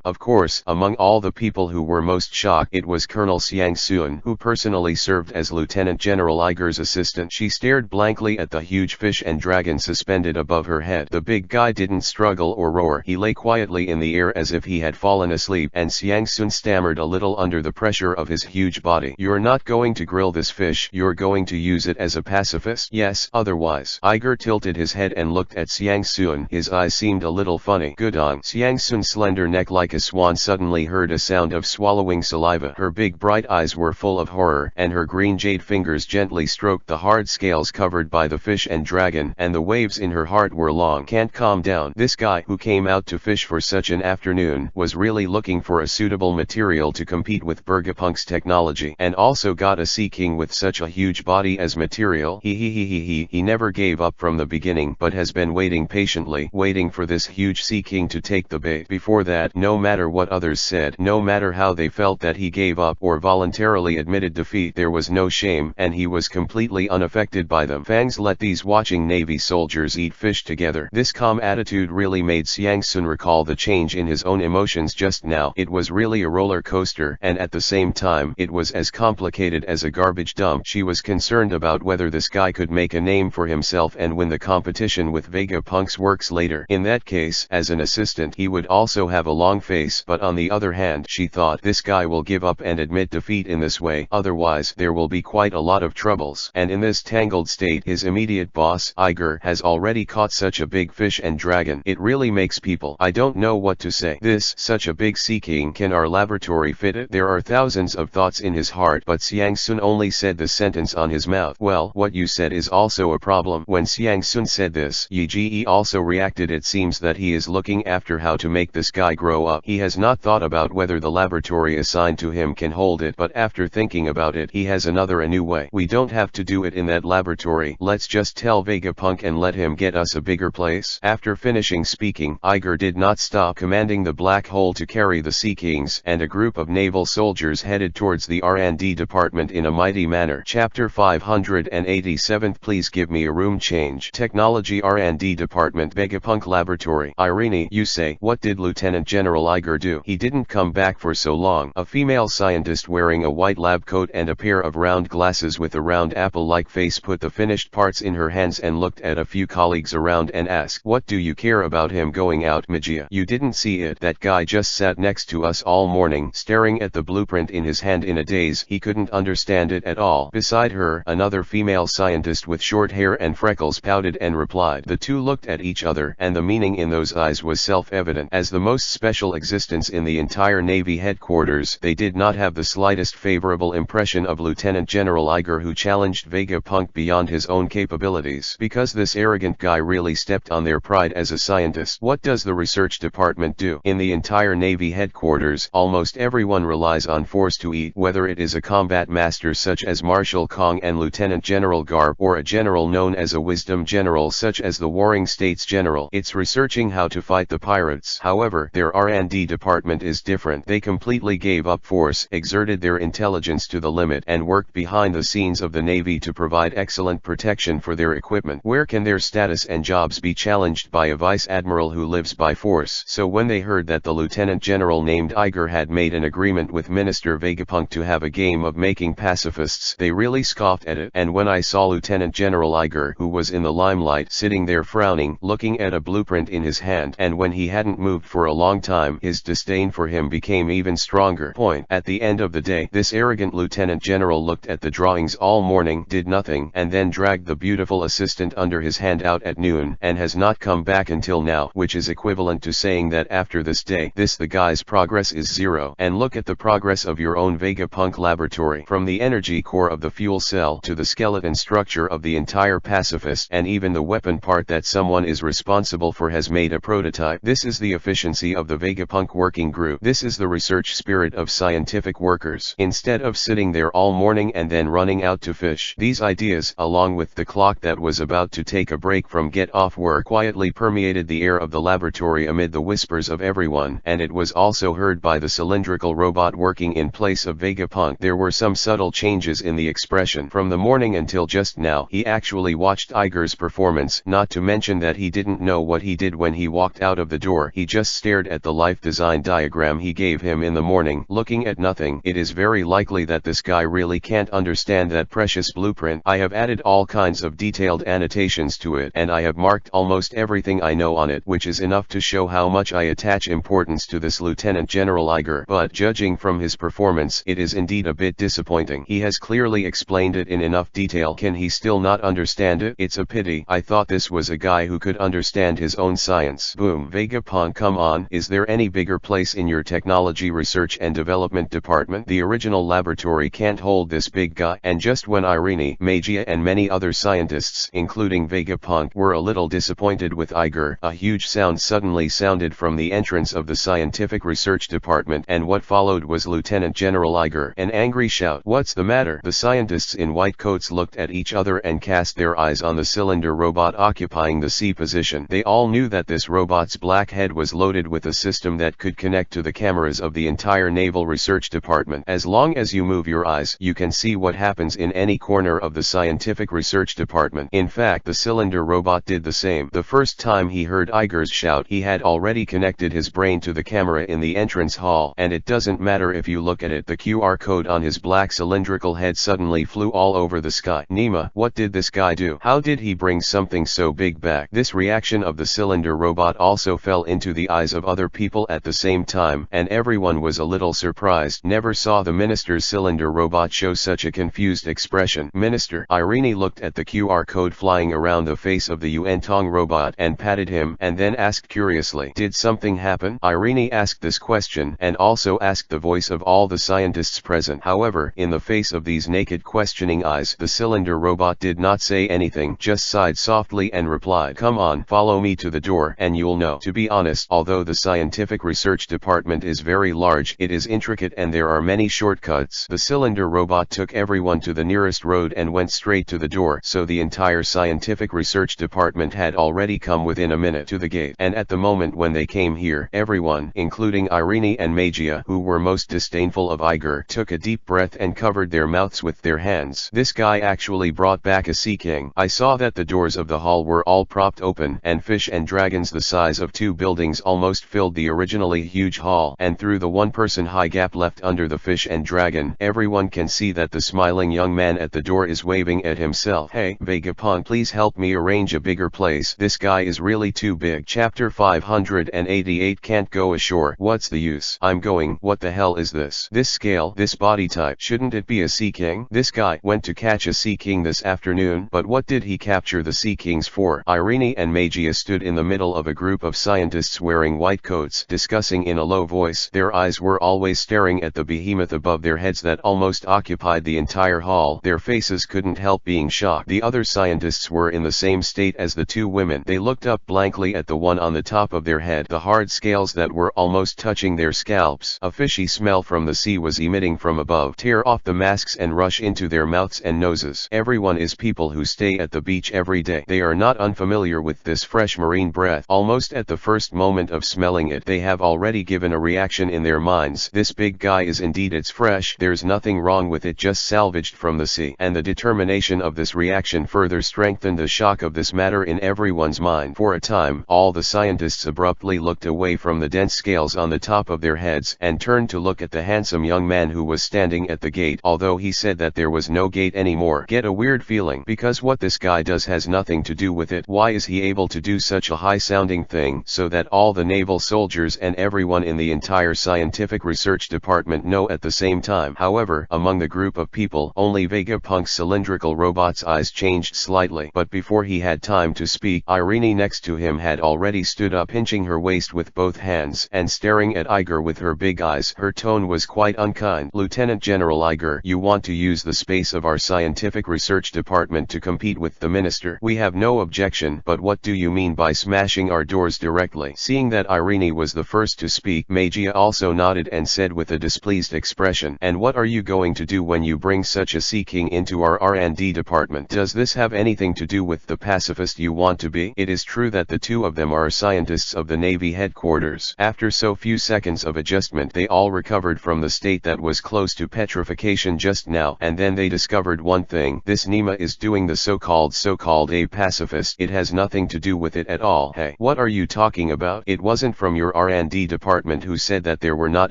Of course, among all the people who were most shocked, it was Colonel Xiang Sun, who personally served as Lieutenant General Iger's assistant. She stared blankly at the huge fish and dragon suspended above her head. The big guy didn't struggle or roar. He lay quietly in the air as if he had fallen asleep, and Xiang Sun stammered a little under the pressure of his huge body. You're not going to grill this fish, you're going to use it as a pacifist? Yes, otherwise. Iger tilted his head and looked at Xiang Sun. His eyes seemed a little funny. Good on. Xiang Sun's slender neck like a swan suddenly heard a sound of swallowing saliva. Her big bright eyes were full of horror, and her green jade fingers gently stroked the hard scales covered by the fish and dragon, and the waves in her heart were long. Can't calm down. This guy, who came out to fish for such an afternoon, was really looking for a suitable material to compete with Vegapunk's technology, and also got a sea king with such a huge body as material. He never gave up from the beginning, but has been waiting patiently, waiting for this huge sea king to take the bait. Before that, no matter what others said, no matter how they felt that he gave up or voluntarily admitted defeat, there was no shame, and he was completely unaffected by them. Fangs let these watching Navy soldiers eat fish together. This calm attitude really made Xiang Sun recall the change in his own emotions just now. It was really a roller coaster, and at the same time, it was as complicated as a garbage dump. She was concerned about whether this guy could make a name for himself himself and win the competition with Vegapunk's works later. In that case, as an assistant he would also have a long face, but on the other hand she thought this guy will give up and admit defeat in this way, otherwise there will be quite a lot of troubles. And in this tangled state his immediate boss, Iger, has already caught such a big fish and dragon. It really makes people, I don't know what to say. This, such a big sea king, can our laboratory fit it? There are thousands of thoughts in his heart, but Xiang Sun only said the sentence on his mouth. Well, what you said is also a problem. When Xiang Sun said this, Yi Ji also reacted. It seems that he is looking after how to make this guy grow up. He has not thought about whether the laboratory assigned to him can hold it, but after thinking about it he has a new way. We don't have to do it in that laboratory. Let's just tell Vegapunk and let him get us a bigger place. After finishing speaking, Iger did not stop commanding the black hole to carry the Sea Kings, and a group of naval soldiers headed towards the R&D department in a mighty manner. Chapter 587. Please give me a room change. Technology R&D department. Vegapunk laboratory. Irene, you say, what did Lieutenant General Iger do? He didn't come back for so long. A female scientist wearing a white lab coat and a pair of round glasses with a round apple-like face put the finished parts in her hands and looked at a few colleagues around and asked, what do you care about him going out, Magia? You didn't see it? That guy just sat next to us all morning, staring at the blueprint in his hand in a daze. He couldn't understand it at all. Beside her, another female scientist with short hair and freckles pouted and replied. The two looked at each other, and the meaning in those eyes was self-evident. As the most special existence in the entire Navy headquarters, they did not have the slightest favorable impression of Lieutenant General Iger, who challenged Vegapunk beyond his own capabilities. Because this arrogant guy really stepped on their pride as a scientist. What does the research department do? In the entire Navy headquarters, almost everyone relies on force to eat, whether it is a combat master such as Marshal Kong and Lieutenant General Garp, or a general known as a wisdom general such as the Warring States General. It's researching how to fight the pirates. However, their R&D department is different. They completely gave up force, exerted their intelligence to the limit, and worked behind the scenes of the Navy to provide excellent protection for their equipment. Where can their status and jobs be challenged by a vice admiral who lives by force? So when they heard that the lieutenant general named Iger had made an agreement with Minister Vegapunk to have a game of making pacifists, they really scoffed at it. And when I saw Lieutenant General Iger, who was in the limelight, sitting there frowning, looking at a blueprint in his hand, and when he hadn't moved for a long time, his disdain for him became even stronger. At the end of the day, this arrogant lieutenant general looked at the drawings all morning, did nothing, and then dragged the beautiful assistant under his hand out at noon, and has not come back until now, which is equivalent to saying that after this day, the guy's progress is zero. And look at the progress of your own Vegapunk laboratory. From the energy core of the fuel cell to the skeleton structure of the entire pacifist, and even the weapon part that someone is responsible for has made a prototype. This is the efficiency of the Vegapunk working group. This is the research spirit of scientific workers. Instead of sitting there all morning and then running out to fish, these ideas, along with the clock that was about to take a break from get off work, quietly permeated the air of the laboratory amid the whispers of everyone, and it was also heard by the cylindrical robot working in place of Vegapunk. There were some subtle changes in the expression. From the morning until just now, he actually watched Iger's performance, not to mention that he didn't know what he did when he walked out of the door. He just stared at the life design diagram he gave him in the morning, looking at nothing. It is very likely that this guy really can't understand that precious blueprint. I have added all kinds of detailed annotations to it, and I have marked almost everything I know on it, which is enough to show how much I attach importance to this Lieutenant General Iger. But judging from his performance, it is indeed a bit disappointing. He has clearly explained it in enough detail. Can he still not understand it? It's a pity. I thought this was a guy who could understand his own science. Boom. Vegapunk, come on. Is there any bigger place in your technology research and development department? The original laboratory can't hold this big guy. And just when Irene, Magia and many other scientists, including Vegapunk, were a little disappointed with Iger, a huge sound suddenly sounded from the entrance of the scientific research department, and what followed was Lieutenant General Iger. An angry shout. What's the matter? The scientists in white coats looked at each other and cast their eyes on the cylinder robot occupying the C position. They all knew that this robot's black head was loaded with a system that could connect to the cameras of the entire Naval Research Department. As long as you move your eyes, you can see what happens in any corner of the scientific research department. In fact, the cylinder robot did the same. The first time he heard Iger's shout, he had already connected his brain to the camera in the entrance hall, and it doesn't matter if you look at it. The QR code on his black cylindrical head suddenly flew all over the sky. Nima, what did this guy do? How How did he bring something so big back? This reaction of the cylinder robot also fell into the eyes of other people at the same time, and everyone was a little surprised. Never saw the minister's cylinder robot show such a confused expression. Minister. Irene looked at the QR code flying around the face of the Yuantong robot and patted him, and then asked curiously, did something happen? Irene asked this question and also asked the voice of all the scientists present. However, in the face of these naked questioning eyes, the cylinder robot did not say anything, just sighed softly and replied, come on, follow me to the door and you'll know. To be honest, although the scientific research department is very large, it is intricate and there are many shortcuts. The cylinder robot took everyone to the nearest road and went straight to the door, so the entire scientific research department had already come within a minute to the gate. And at the moment when they came here, everyone, including Irene and Magia, who were most disdainful of Iger, took a deep breath and covered their mouths with their hands. This guy actually brought back a sea king. I saw that the doors of the hall were all propped open, and fish and dragons the size of 2 buildings almost filled the originally huge hall, and through the one-person high gap left under the fish and dragon, everyone can see that the smiling young man at the door is waving at himself. Hey, Vegapunk, please help me arrange a bigger place. This guy is really too big. Chapter 588 Can't go ashore. What's the use? I'm going. What the hell is this? This scale, this body type. Shouldn't it be a sea king? This guy went to catch a sea king this afternoon, but what did he capture the sea kings for? Irene and Magia stood in the middle of a group of scientists wearing white coats, discussing in a low voice. Their eyes were always staring at the behemoth above their heads that almost occupied the entire hall. Their faces couldn't help being shocked. The other scientists were in the same state as the 2 women. They looked up blankly at the one on the top of their head, the hard scales that were almost touching their scalps. A fishy smell from the sea was emitting from above. Tear off the masks and rush into their mouths and noses. Everyone is people who stay at the beach every day. They are not unfamiliar with this fresh marine breath. Almost at the first moment of smelling it, they have already given a reaction in their minds. This big guy is indeed it's fresh. There's nothing wrong with it, just salvaged from the sea. And the determination of this reaction further strengthened the shock of this matter in everyone's mind. For a time, all the scientists abruptly looked away from the dense scales on the top of their heads and turned to look at the handsome young man who was standing at the gate, although he said that there was no gate anymore. Get a weird feeling, because what this guy does has nothing to do with it. Why is he able to do such a high-sounding thing, so that all the naval soldiers and everyone in the entire scientific research department know at the same time? However, among the group of people, only Vegapunk's cylindrical robot's eyes changed slightly, but before he had time to speak, Irene next to him had already stood up, pinching her waist with both hands and staring at Iger with her big eyes. Her tone was quite unkind. Lieutenant General Iger, you want to use the space of our scientific research department to compete with the minister? We have no objection, but what do you mean by smashing our doors directly? Seeing that Irene was the first to speak, Magia also nodded and said with a displeased expression, and what are you going to do when you bring such a sea king into our R&D department? Does this have anything to do with the pacifist you want to be? It is true that the 2 of them are scientists of the Navy headquarters. After so few seconds of adjustment, they all recovered from the state that was close to petrification just now, and then they discovered one thing. This Nima is doing the so-called a pacifist. It has nothing to do with it at all. Hey, what are you talking about? It wasn't from your R&D department who said that there were not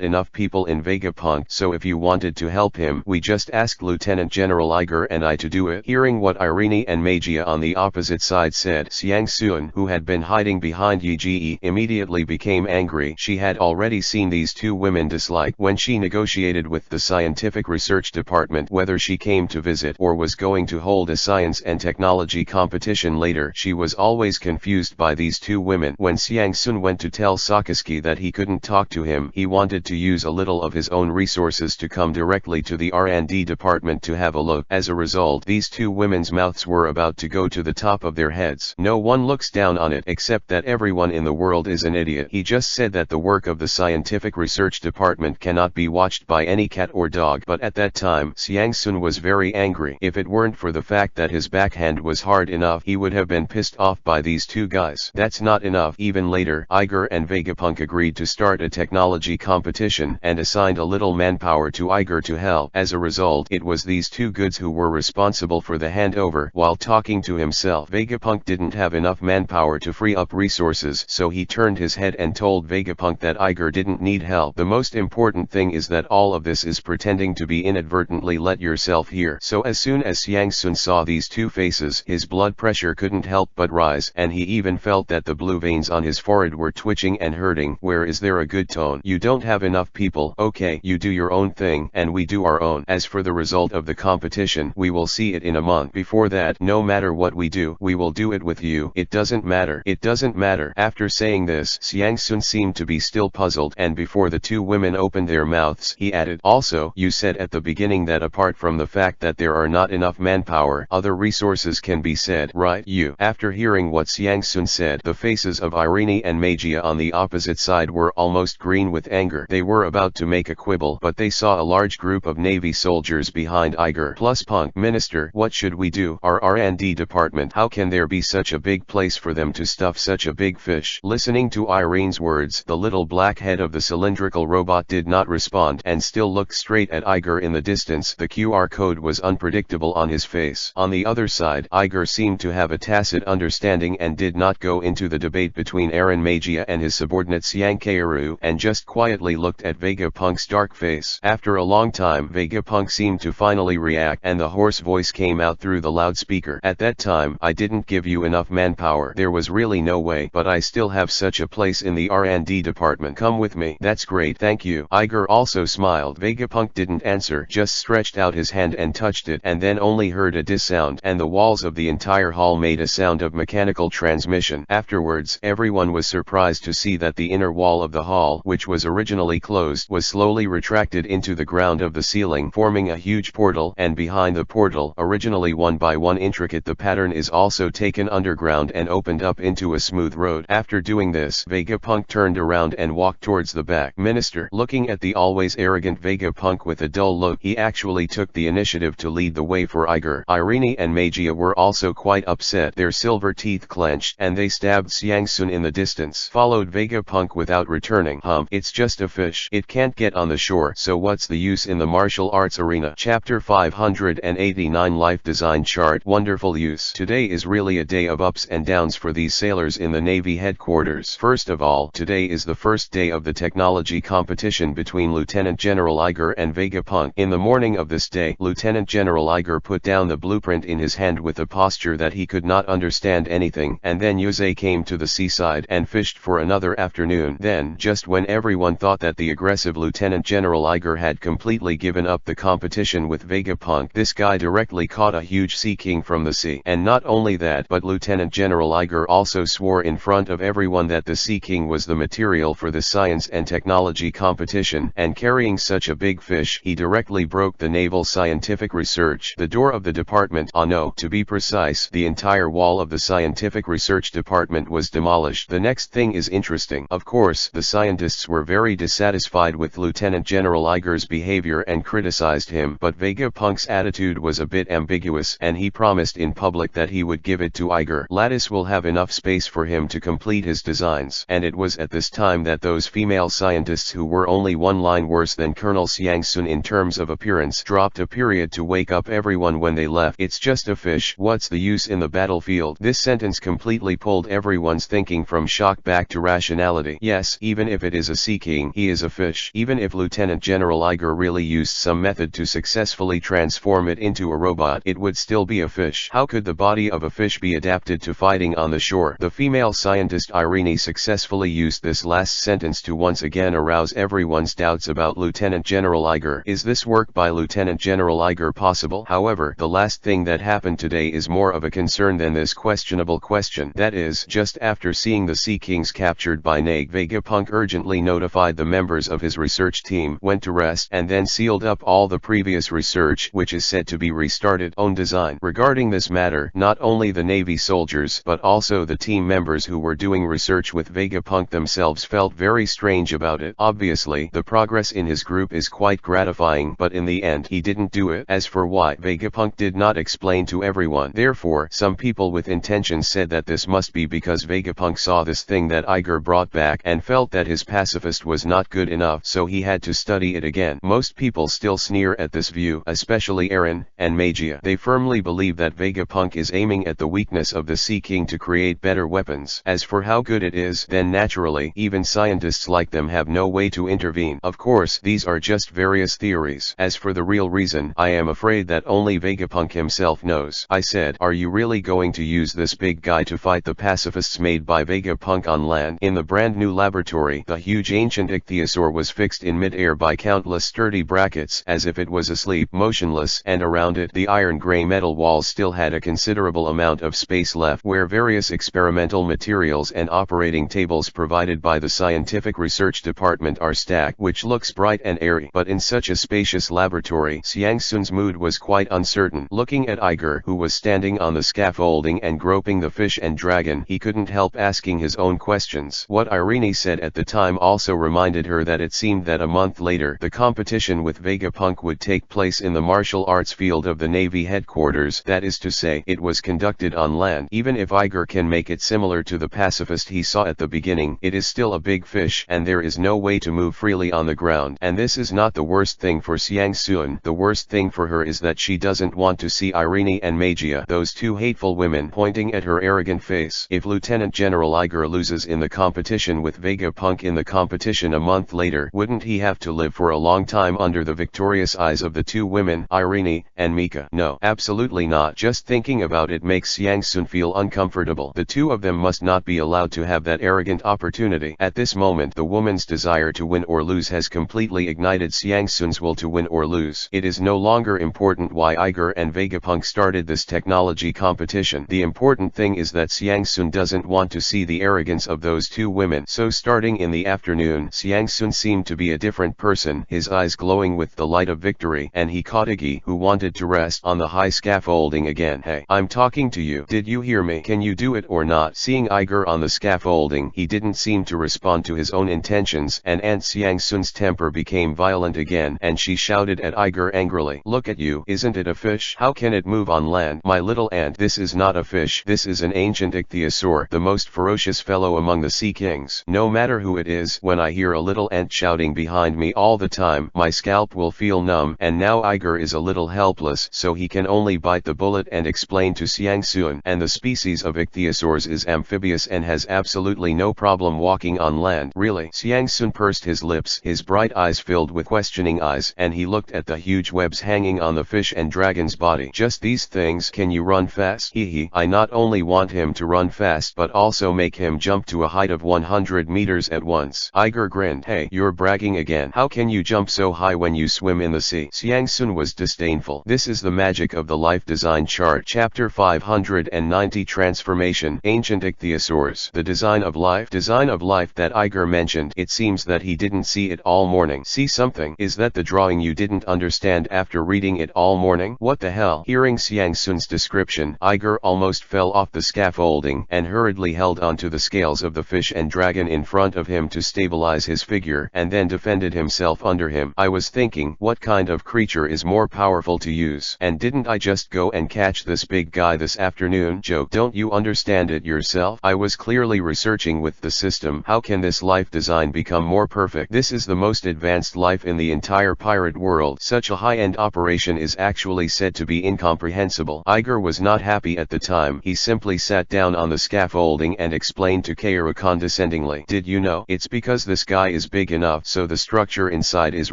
enough people in Vegapunk, so if you wanted to help him, we just asked Lieutenant General Iger and I to do it. Hearing what Irene and Magia on the opposite side said, Xiang Sun, who had been hiding behind Yi, immediately became angry. She had already seen these 2 women dislike when she negotiated with the scientific research department. Whether she came to visit or was going to hold a science and technology competition later, she was always confused by these 2 women. When Xiang Sun went to tell Sakazuki that he couldn't talk to him, he wanted to use a little of his own resources to come directly to the R&D department to have a look. As a result, these 2 women's mouths were about to go to the top of their heads. No one looks down on it, except that everyone in the world is an idiot. He just said that the work of the scientific research department cannot be watched by any cat or dog, but at that time, Xiang Sun was very angry. If it weren't for the fact that his backhand was hard enough, he would have been pissed off by these 2 guys. That's not enough. Even later, Iger and Vegapunk agreed to start a technology competition and assigned a little manpower to Iger to help. As a result, it was these 2 goods who were responsible for the handover. While talking to himself, Vegapunk didn't have enough manpower to free up resources, so he turned his head and told Vegapunk that Iger didn't need help. The most important thing is that all of this is pretending to be inadvertently. Let yourself hear. So as soon as Xiang Sun saw these 2 faces resources. His blood pressure couldn't help but rise, and he even felt that the blue veins on his forehead were twitching and hurting. Where is there a good tone? You don't have enough people. Okay, you do your own thing, and we do our own. As for the result of the competition, we will see it in a month. Before that, no matter what we do, we will do it with you. It doesn't matter. It doesn't matter. After saying this, Xiang Sun seemed to be still puzzled, and before the two women opened their mouths, he added, also, you said at the beginning that apart from the fact that there are not enough manpower, other resources can be said, right? You. After hearing what Xiang Sun said, the faces of Irene and Magia on the opposite side were almost green with anger. They were about to make a quibble, but they saw a large group of Navy soldiers behind Iger. Plus Punk. Minister, what should we do? Our R&D department. How can there be such a big place for them to stuff such a big fish? Listening to Irene's words, the little black head of the cylindrical robot did not respond and still looked straight at Iger in the distance. The QR code was unpredictable on his face. On the other side, Iger seemed to have a tacit understanding and did not go into the debate between Aaron Magia and his subordinate Xiang Keiru, and just quietly looked at Vegapunk's dark face. After a long time, Vegapunk seemed to finally react, and the hoarse voice came out through the loudspeaker. At that time, I didn't give you enough manpower. There was really no way, but I still have such a place in the R&D department. Come with me. That's great, thank you. Iger also smiled. Vegapunk didn't answer, just stretched out his hand and touched it, and then only heard a diss sound, and the walls of the entire hall made a sound of mechanical transmission. Afterwards, everyone was surprised to see that the inner wall of the hall, which was originally closed, was slowly retracted into the ground of the ceiling, forming a huge portal, and behind the portal, originally one by one intricate, the pattern is also taken underground and opened up into a smooth road. After doing this, Vegapunk turned around and walked towards the back. Minister, looking at the always arrogant Vegapunk with a dull look, he actually took the initiative to lead the way for Iger. Irene and Magia were also quite upset. Their silver teeth clenched, and they stabbed Xiang Sun in the distance. Followed Vegapunk without returning. It's just a fish. It can't get on the shore, so what's the use in the martial arts arena? Chapter 589 Life Design Chart. Wonderful use. Today is really a day of ups and downs for these sailors in the Navy headquarters. First of all, today is the first day of the technology competition between Lieutenant General Iger and Vegapunk. In the morning of this day, Lieutenant General Iger put down the blueprint in his hand with a posture that he could not understand anything, and then Yuze came to the seaside and fished for another afternoon. Then, just when everyone thought that the aggressive Lieutenant General Iger had completely given up the competition with Vegapunk, this guy directly caught a huge sea king from the sea. And not only that, but Lieutenant General Iger also swore in front of everyone that the sea king was the material for the science and technology competition, and carrying such a big fish, he directly broke the naval scientific research. The door of the department, no, to be precise, the entire wall of the scientific research department was demolished. The next thing is interesting. Of course, the scientists were very dissatisfied with Lieutenant General Iger's behavior and criticized him, but Vegapunk's attitude was a bit ambiguous, and he promised in public that he would give it to Iger. Lattice will have enough space for him to complete his designs. And it was at this time that those female scientists who were only one line worse than Colonel Xiang Sun in terms of appearance dropped a period to wake up everyone when they left. It's just a fish. What's the use in the battlefield? This sentence completely pulled everyone's thinking from shock back to rationality. Yes, even if it is a sea king, he is a fish. Even if Lieutenant General Iger really used some method to successfully transform it into a robot, it would still be a fish. How could the body of a fish be adapted to fighting on the shore? The female scientist Irene successfully used this last sentence to once again arouse everyone's doubts about Lieutenant General Iger. Is this work by Lieutenant General Iger possible? However, the last thing that happened today is more of a concern than this questionable question. That is, just after seeing the Sea Kings captured by Nag, Vegapunk urgently notified the members of his research team, went to rest, and then sealed up all the previous research, which is said to be restarted own design. Regarding this matter, not only the Navy soldiers but also the team members who were doing research with Vegapunk themselves felt very strange about it. Obviously, the progress in his group is quite gratifying, but in the end he didn't do it. As for why, Vegapunk did not explain to everyone. Therefore, some people with intention said that this must be because Vegapunk saw this thing that Iger brought back and felt that his pacifist was not good enough, so he had to study it again. Most people still sneer at this view, especially Aaron and Magia. They firmly believe that Vegapunk is aiming at the weakness of the Sea King to create better weapons. As for how good it is, then naturally, even scientists like them have no way to intervene. Of course, these are just various theories. As for the real reason, I am afraid that only Vegapunk himself knows. I said. Are you really going to use this big guy to fight the pacifists made by Vegapunk on land? In the brand new laboratory, the huge ancient ichthyosaur was fixed in mid-air by countless sturdy brackets, as if it was asleep, motionless, and around it the iron-gray metal walls still had a considerable amount of space left, where various experimental materials and operating tables provided by the scientific research department are stacked, which looks bright and airy. But in such a spacious laboratory, Xiang Sun's mood was quite uncertain. Looking at Iger, who was standing on the scaffolding and groping the fish and dragon, he couldn't help asking his own questions. What Irene said at the time also reminded her that it seemed that a month later the competition with Vegapunk would take place in the martial arts field of the Navy headquarters. That is to say, it was conducted on land. Even if Iger can make it similar to the pacifist he saw at the beginning, it is still a big fish, and there is no way to move freely on the ground. And this is not the worst thing for Xiang Sun. The worst thing for her is that she doesn't want to see Irene and Magia, those two hateful women, pointing at her arrogant face. If Lieutenant General Iger loses in the competition with Vegapunk in the competition a month later, wouldn't he have to live for a long time under the victorious eyes of the two women, Irene and Mika? No, absolutely not. Just thinking about it makes Xiang Sun feel uncomfortable. The two of them must not be allowed to have that arrogant opportunity. At this moment, the woman's desire to win or lose has completely ignited Xiang Sun's will to win or lose. It is no longer important why Iger and Vegapunk started this technology competition. The important thing is that Xiang Sun doesn't want to see the arrogance of those two women. So starting in the afternoon, Xiang Sun seemed to be a different person, his eyes glowing with the light of victory, and he caught Iggy, who wanted to rest on the high scaffolding again. Hey, I'm talking to you. Did you hear me? Can you do it or not? Seeing Iger on the scaffolding, he didn't seem to respond to his own intentions, and Aunt Xiang Sun's temper became violent again, and she shouted at Iger angrily. Look at you. Isn't it a fish? How can it move on land? My little ant, this is not a fish. This is an ancient ichthyosaur, the most ferocious fellow among the sea kings. No matter who it is, when I hear a little ant shouting behind me all the time, my scalp will feel numb. And now Iger is a little helpless, so he can only bite the bullet and explain to Xiang Sun. And the species of ichthyosaurs is amphibious and has absolutely no problem walking on land. Really? Xiang Sun pursed his lips, his bright eyes filled with questioning eyes, and he looked at the huge webs hanging on the fish and dragon's body. Just these things? Can you run fast? Hehe. I not only want him to run fast but also make him jump to a height of 100 meters at once. Iger grinned. Hey, you're bragging again. How can you jump so high when you swim in the sea? Xiang Sun was disdainful. This is the magic of the life design chart. Chapter 590 Transformation. Ancient Ichthyosaurs. The design of life. Design of life that Iger mentioned. It seems that he didn't see it all morning. See something? Is that the drawing you didn't understand after reading it all morning? What the hell? Hearing Xiang Sun's description, Iger almost fell off the scaffolding and hurriedly held onto the scales of the fish and dragon in front of him to stabilize his figure, and then defended himself under him. I was thinking, what kind of creature is more powerful to use? And didn't I just go and catch this big guy this afternoon? Joke. Don't you understand it yourself? I was clearly researching with the system. How can this life design become more perfect? This is the most advanced life in the entire pirate world. Such a high-end operation is actually said to be incomprehensible. Iger was not happy at the time. He simply sat down on the scaffolding and explained to Kaoru condescendingly. Did you know? It's because this guy is big enough so the structure inside is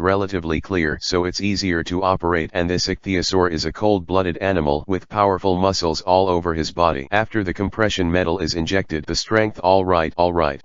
relatively clear, so it's easier to operate, and this ichthyosaur is a cold-blooded animal with powerful muscles all over his body. After the compression metal is injected, the strength alright.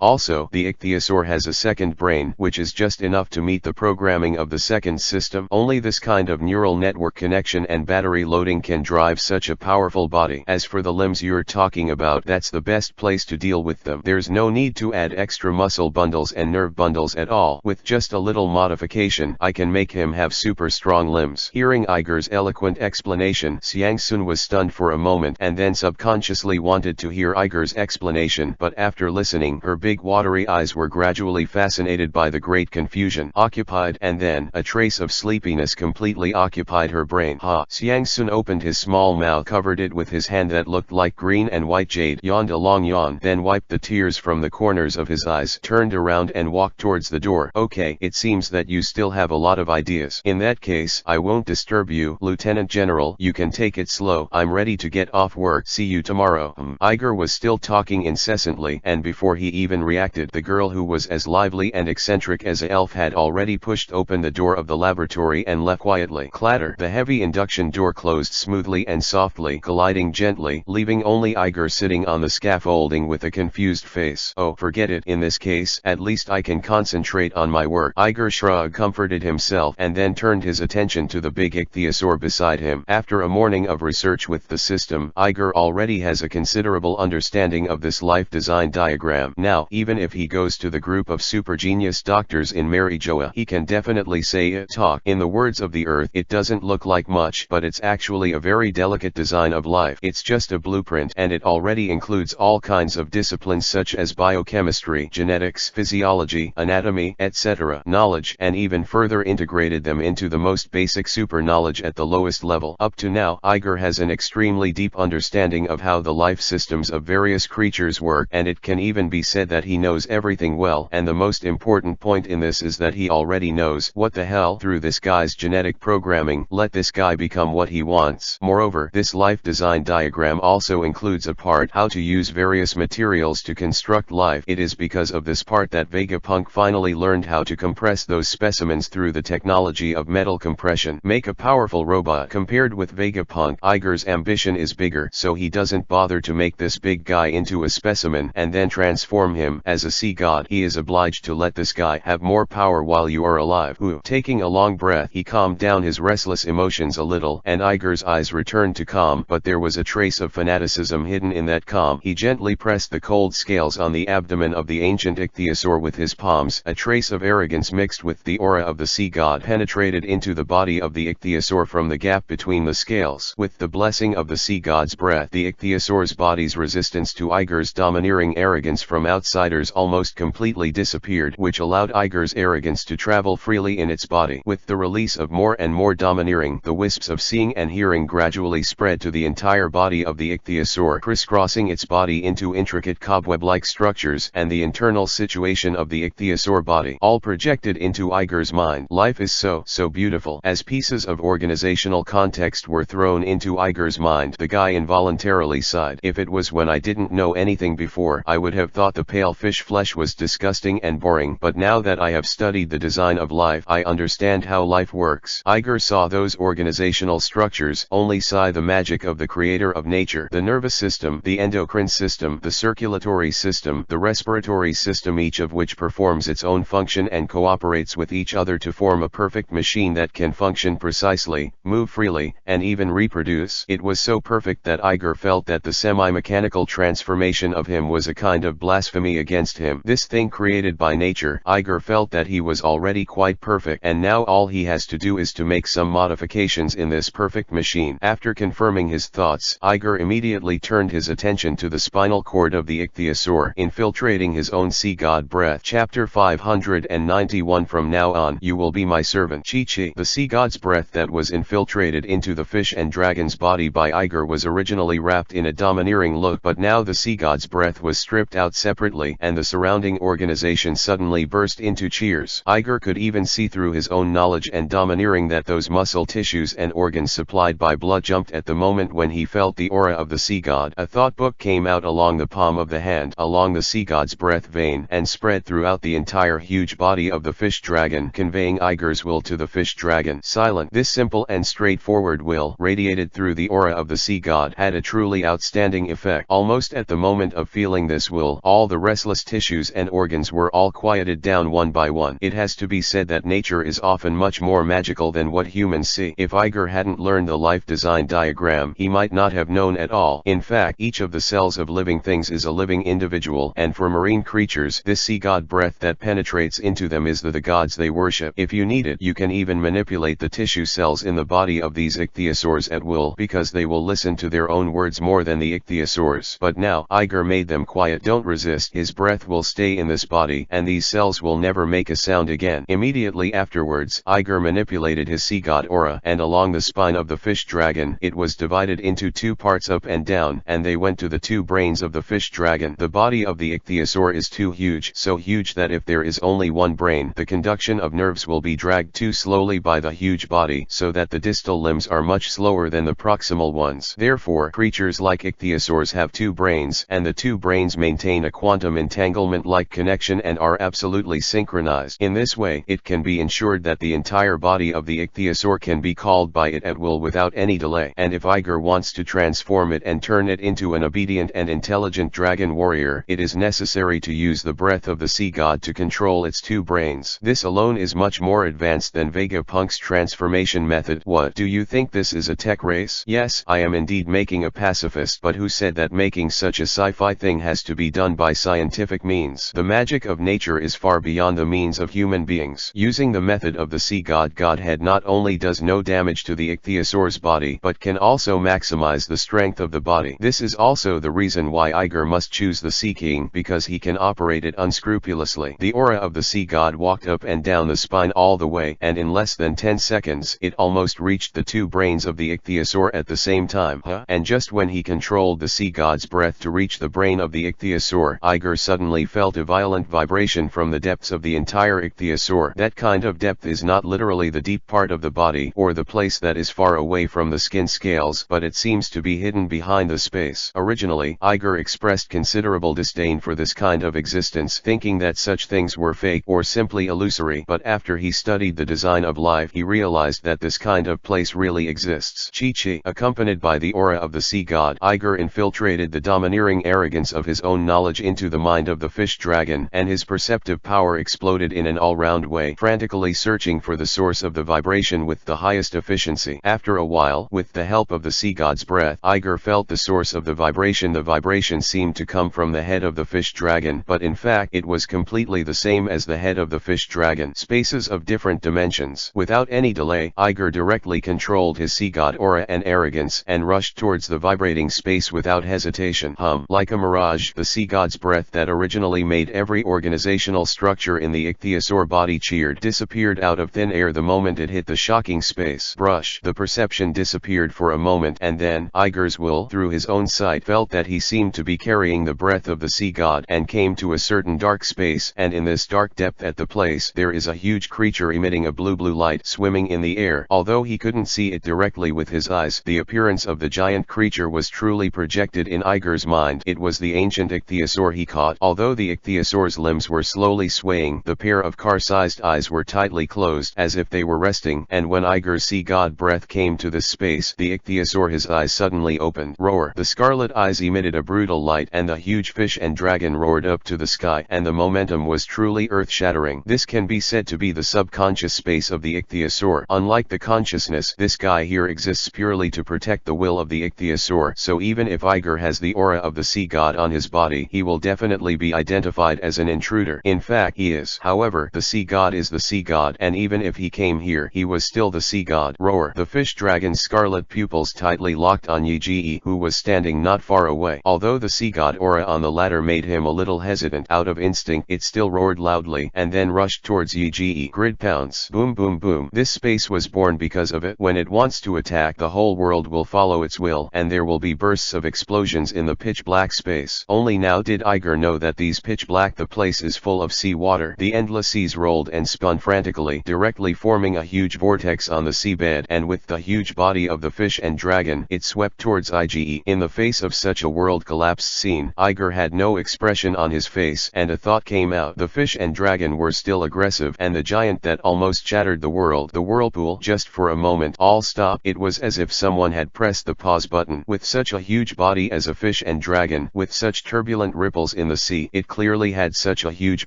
Also, the ichthyosaur has a second brain, which is just enough to meet the programming of the second system. Only this kind of neural network connection and battery loading can drive such a powerful body. As for the limbs you're talking about, that's the best place to deal with them. There's no need to add extra muscle bundles and nerve bundles at all. With just a little modification, I can make him have super strong limbs. Hearing Iger's eloquent explanation, Xiang Sun was stunned for a moment and then subconsciously wanted to hear Iger's explanation, but after listening, her big watery eyes were gradually fascinated by the great confusion occupied, and then a trace of sleepiness completely occupied her brain. Xiang Sun opened his small mouth, covered it with his hand that looked like green and white jade, yawned a long yawn, then wiped the tears from the corners of his eyes, turned around and walked towards the door. Okay, it seems that you still have a lot of ideas. In that case, I won't disturb you, Lieutenant General. You can take it slow. I'm ready to get off work. See you tomorrow. Iger was still talking incessantly, and before he even reacted, the girl, who was as lively and eccentric as a elf, had already pushed open the door of the laboratory and left quietly. Clatter. The heavy induction door closed smoothly and softly, gliding gently, leaving only Iger sitting on the scaffolding with a confused face. "Oh, forget it. In this case, at least I can concentrate on my work." Iger shrugged, comforted himself, and then turned his attention to the big ichthyosaur beside him. After a morning of research with the system, Iger already has a considerable understanding of this life design diagram. Now, even if he goes to the group of super genius doctors in Marijoa, he can definitely say it talk. In the words of the Earth, it doesn't look like much, but it's actually a very delicate design of life. It's just a blueprint, and it already includes all kinds of disciplines such as biochemistry, genetics, physiology, anatomy, etc. knowledge, and even further integrated them into the most basic super knowledge at the lowest level. Up to now, Iger has an extremely deep understanding of how the life systems of various creatures work, and it can even be said that he knows everything well. And the most important point in this is that he already knows what the hell through this guy's genetic programming. Let this guy become what he wants. Moreover, this life design diagram also includes a part how to use various materials to construct life. It is because of this part that Vegapunk finally learned how to compress those specimens through the technology of metal compression. Make a powerful robot. Compared with Vegapunk, Iger's ambition is bigger, so he doesn't bother to make this big guy into a specimen and then transform him as a sea god. He is obliged to let this guy have more power while you are alive. Ooh. Taking a long breath, he calmed down his restless emotions a little, and Iger's eyes returned to calm, but there was a trace of fanaticism hidden in that calm. He gently pressed the cold scales on the abdomen of the ancient ichthyosaur with his palms. A trace of arrogance mixed with the aura of the sea god penetrated into the body of the ichthyosaur from the gap between the scales. With the blessing of the sea god's breath, the ichthyosaur's body's resistance to Iger's domineering arrogance from outsiders almost completely disappeared, which allowed Iger's arrogance to travel freely in its body. With the release of more and more domineering, the wisps of seeing and hearing gradually spread to the entire body of the ichthyosaur, crisscrossing its body into intricate cobweb-like structures, and the internal situation of the ichthyosaur body, all projected into Iger's mind. Life is so beautiful. As pieces of organizational context were thrown into Iger's mind, the guy involuntarily sighed. If it was when I didn't know anything before, I would have thought the pale fish flesh was disgusting and boring, but now that I have studied the design of life, I understand how life works. Iger saw those organizational structures, only saw the magic of the creator of nature. The nervous system, the endocrine system, the circulatory system, the respiratory system, each of which performs its own function and cooperates with each other to form a perfect machine that can function precisely, move freely, and even reproduce. It was so perfect that Iger felt that the semi-mechanical transformation of him was a kind of blasphemy against him. This thing created by nature, Iger felt that he was already quite perfect, and now all he has to do is to make some modifications in this perfect machine. After confirming his thoughts, Iger immediately turned his attention to the spinal cord of the ichthyosaur, infiltrating his own sea god breath. Chapter 591. From now on, you will be my servant. Chi-Chi. The sea god's breath that was infiltrated into the fish and dragon's body by Iger was originally wrapped in a domineering look, but now the sea god's breath was stripped out separately, and the surrounding organization suddenly burst into cheers. Iger could even see through his own knowledge and domineering that those muscle tissues and organs supplied by blood jumped at the moment when he felt the aura of the sea god. A thought book came out along the palm of the hand, along the sea god's breath vein, and spread throughout the entire huge body of the fish dragon, conveying Iger's will to the fish dragon. Silent. This simple and straightforward will, radiated through the aura of the sea god, had a truly outstanding effect. Almost at the moment of feeling this will, all the restless tissues and organs were all quieted down one by one. It has to be said that nature is often much more magical than what humans see. If Iger hadn't learned the life design diagram, he might not have known at all. In fact, each of the cells of living things is a living individual, and for marine creatures, this sea god breath that penetrates into them is the gods they worship. If you need it, you can even manipulate the tissue cells in the body of these ichthyosaurs at will, because they will listen to their own words more than the ichthyosaurs. But now, Iger made them quiet. Don't resist. His breath will stay in this body, and these cells will never make a sound again. Immediately afterwards, Iger manipulated his sea god aura, and along the spine of the fish dragon, it was divided into two parts, up and down, and they went to the two brains of the fish dragon. The body of the ichthyosaur is too huge, so huge that if there is only one brain, the conduction of nerves will be dragged too slowly by the huge body, so that the distal limbs are much slower than the proximal ones. Therefore, creatures like ichthyosaurs have two brains, and the two brains maintain a quantum entanglement-like connection and are absolutely synchronized. In this way, it can be ensured that the entire body of the ichthyosaur can be called by it at will without any delay. play. And if Iger wants to transform it and turn it into an obedient and intelligent dragon warrior, it is necessary to use the breath of the sea god to control its two brains. This alone is much more advanced than Vegapunk's transformation method. What, do you think this is a tech race? Yes, I am indeed making a pacifist, but who said that making such a sci-fi thing has to be done by scientific means? The magic of nature is far beyond the means of human beings. Using the method of the sea god godhead not only does no damage to the ichthyosaur's body, but can also maximize the strength of the body. This is also the reason why Iger must choose the Sea King, because he can operate it unscrupulously. The aura of the sea god walked up and down the spine all the way, and in less than 10 seconds it almost reached the two brains of the ichthyosaur at the same time. And just when he controlled the sea god's breath to reach the brain of the ichthyosaur, Iger suddenly felt a violent vibration from the depths of the entire ichthyosaur. That kind of depth is not literally the deep part of the body, or the place that is far away from the skin scales, but it seems to be hidden behind the space. Originally, Iger expressed considerable disdain for this kind of existence, thinking that such things were fake or simply illusory, but after he studied the design of life, he realized that this kind of place really exists. Chi-Chi. Accompanied by the aura of the sea god, Iger infiltrated the domineering arrogance of his own knowledge into the mind of the fish dragon, and his perceptive power exploded in an all-round way, frantically searching for the source of the vibration with the highest efficiency. After a while, with the help of the sea god's breath, Iger felt the source of the vibration. The vibration seemed to come from the head of the fish dragon, but in fact it was completely the same as the head of the fish dragon, spaces of different dimensions. Without any delay, Iger directly controlled his sea god aura and arrogance, and rushed towards the vibrating space without hesitation. Like a mirage, the sea god's breath that originally made every organizational structure in the ichthyosaur body cheered disappeared out of thin air the moment it hit the shocking space. Brush. The perception disappeared for a moment, and then Iger's will, through his own sight, felt that he seemed to be carrying the breath of the sea god, and came to a certain dark space, and in this dark depth at the place there is a huge creature emitting a blue light swimming in the air. Although he couldn't see it directly with his eyes, the appearance of the giant creature was truly projected in Iger's mind. It was the ancient ichthyosaur he caught. Although the ichthyosaur's limbs were slowly swaying, the pair of car-sized eyes were tightly closed, as if they were resting, and when Iger's sea god breath came to this space, the ichthyosaur, his eyes suddenly opened. Roar. The scarlet eyes emitted a brutal light, and the huge fish and dragon roared up to the sky, and the momentum was truly earth-shattering. This can be said to be the subconscious space of the ichthyosaur. Unlike the consciousness, this guy here exists purely to protect the will of the ichthyosaur, so even if Iger has the aura of the sea god on his body, he will definitely be identified as an intruder. In fact, he is. However, the sea god is the sea god, and even if he came here, he was still the sea god. Roar. The fish dragon's scarlet pupils tightly locked on Yi-Ji, who was standing not far away. Although the sea god aura on the latter made him a little hesitant, out of instinct it still roared loudly, and then rushed towards Yi-Ji. Grid pounds. Boom boom boom. This space was born because of it. When it wants to attack, the whole world will follow its will, and there will be bursts of explosions in the pitch black space. Only now did Iger know that these pitch black, the place is full of sea water. The endless seas rolled and spun frantically, directly forming a huge vortex on the seabed, and with the huge body of the fish and dragon, it swept towards Ige. In the face of such a world collapsed scene, Iger had no expression on his face, and a thought came out. The fish and dragon were still aggressive, and the giant that almost shattered the world, the whirlpool, just for a moment all stopped. It was as if someone had pressed the pause button. With such a huge body as a fish and dragon, with such turbulent ripples in the sea, it clearly had such a huge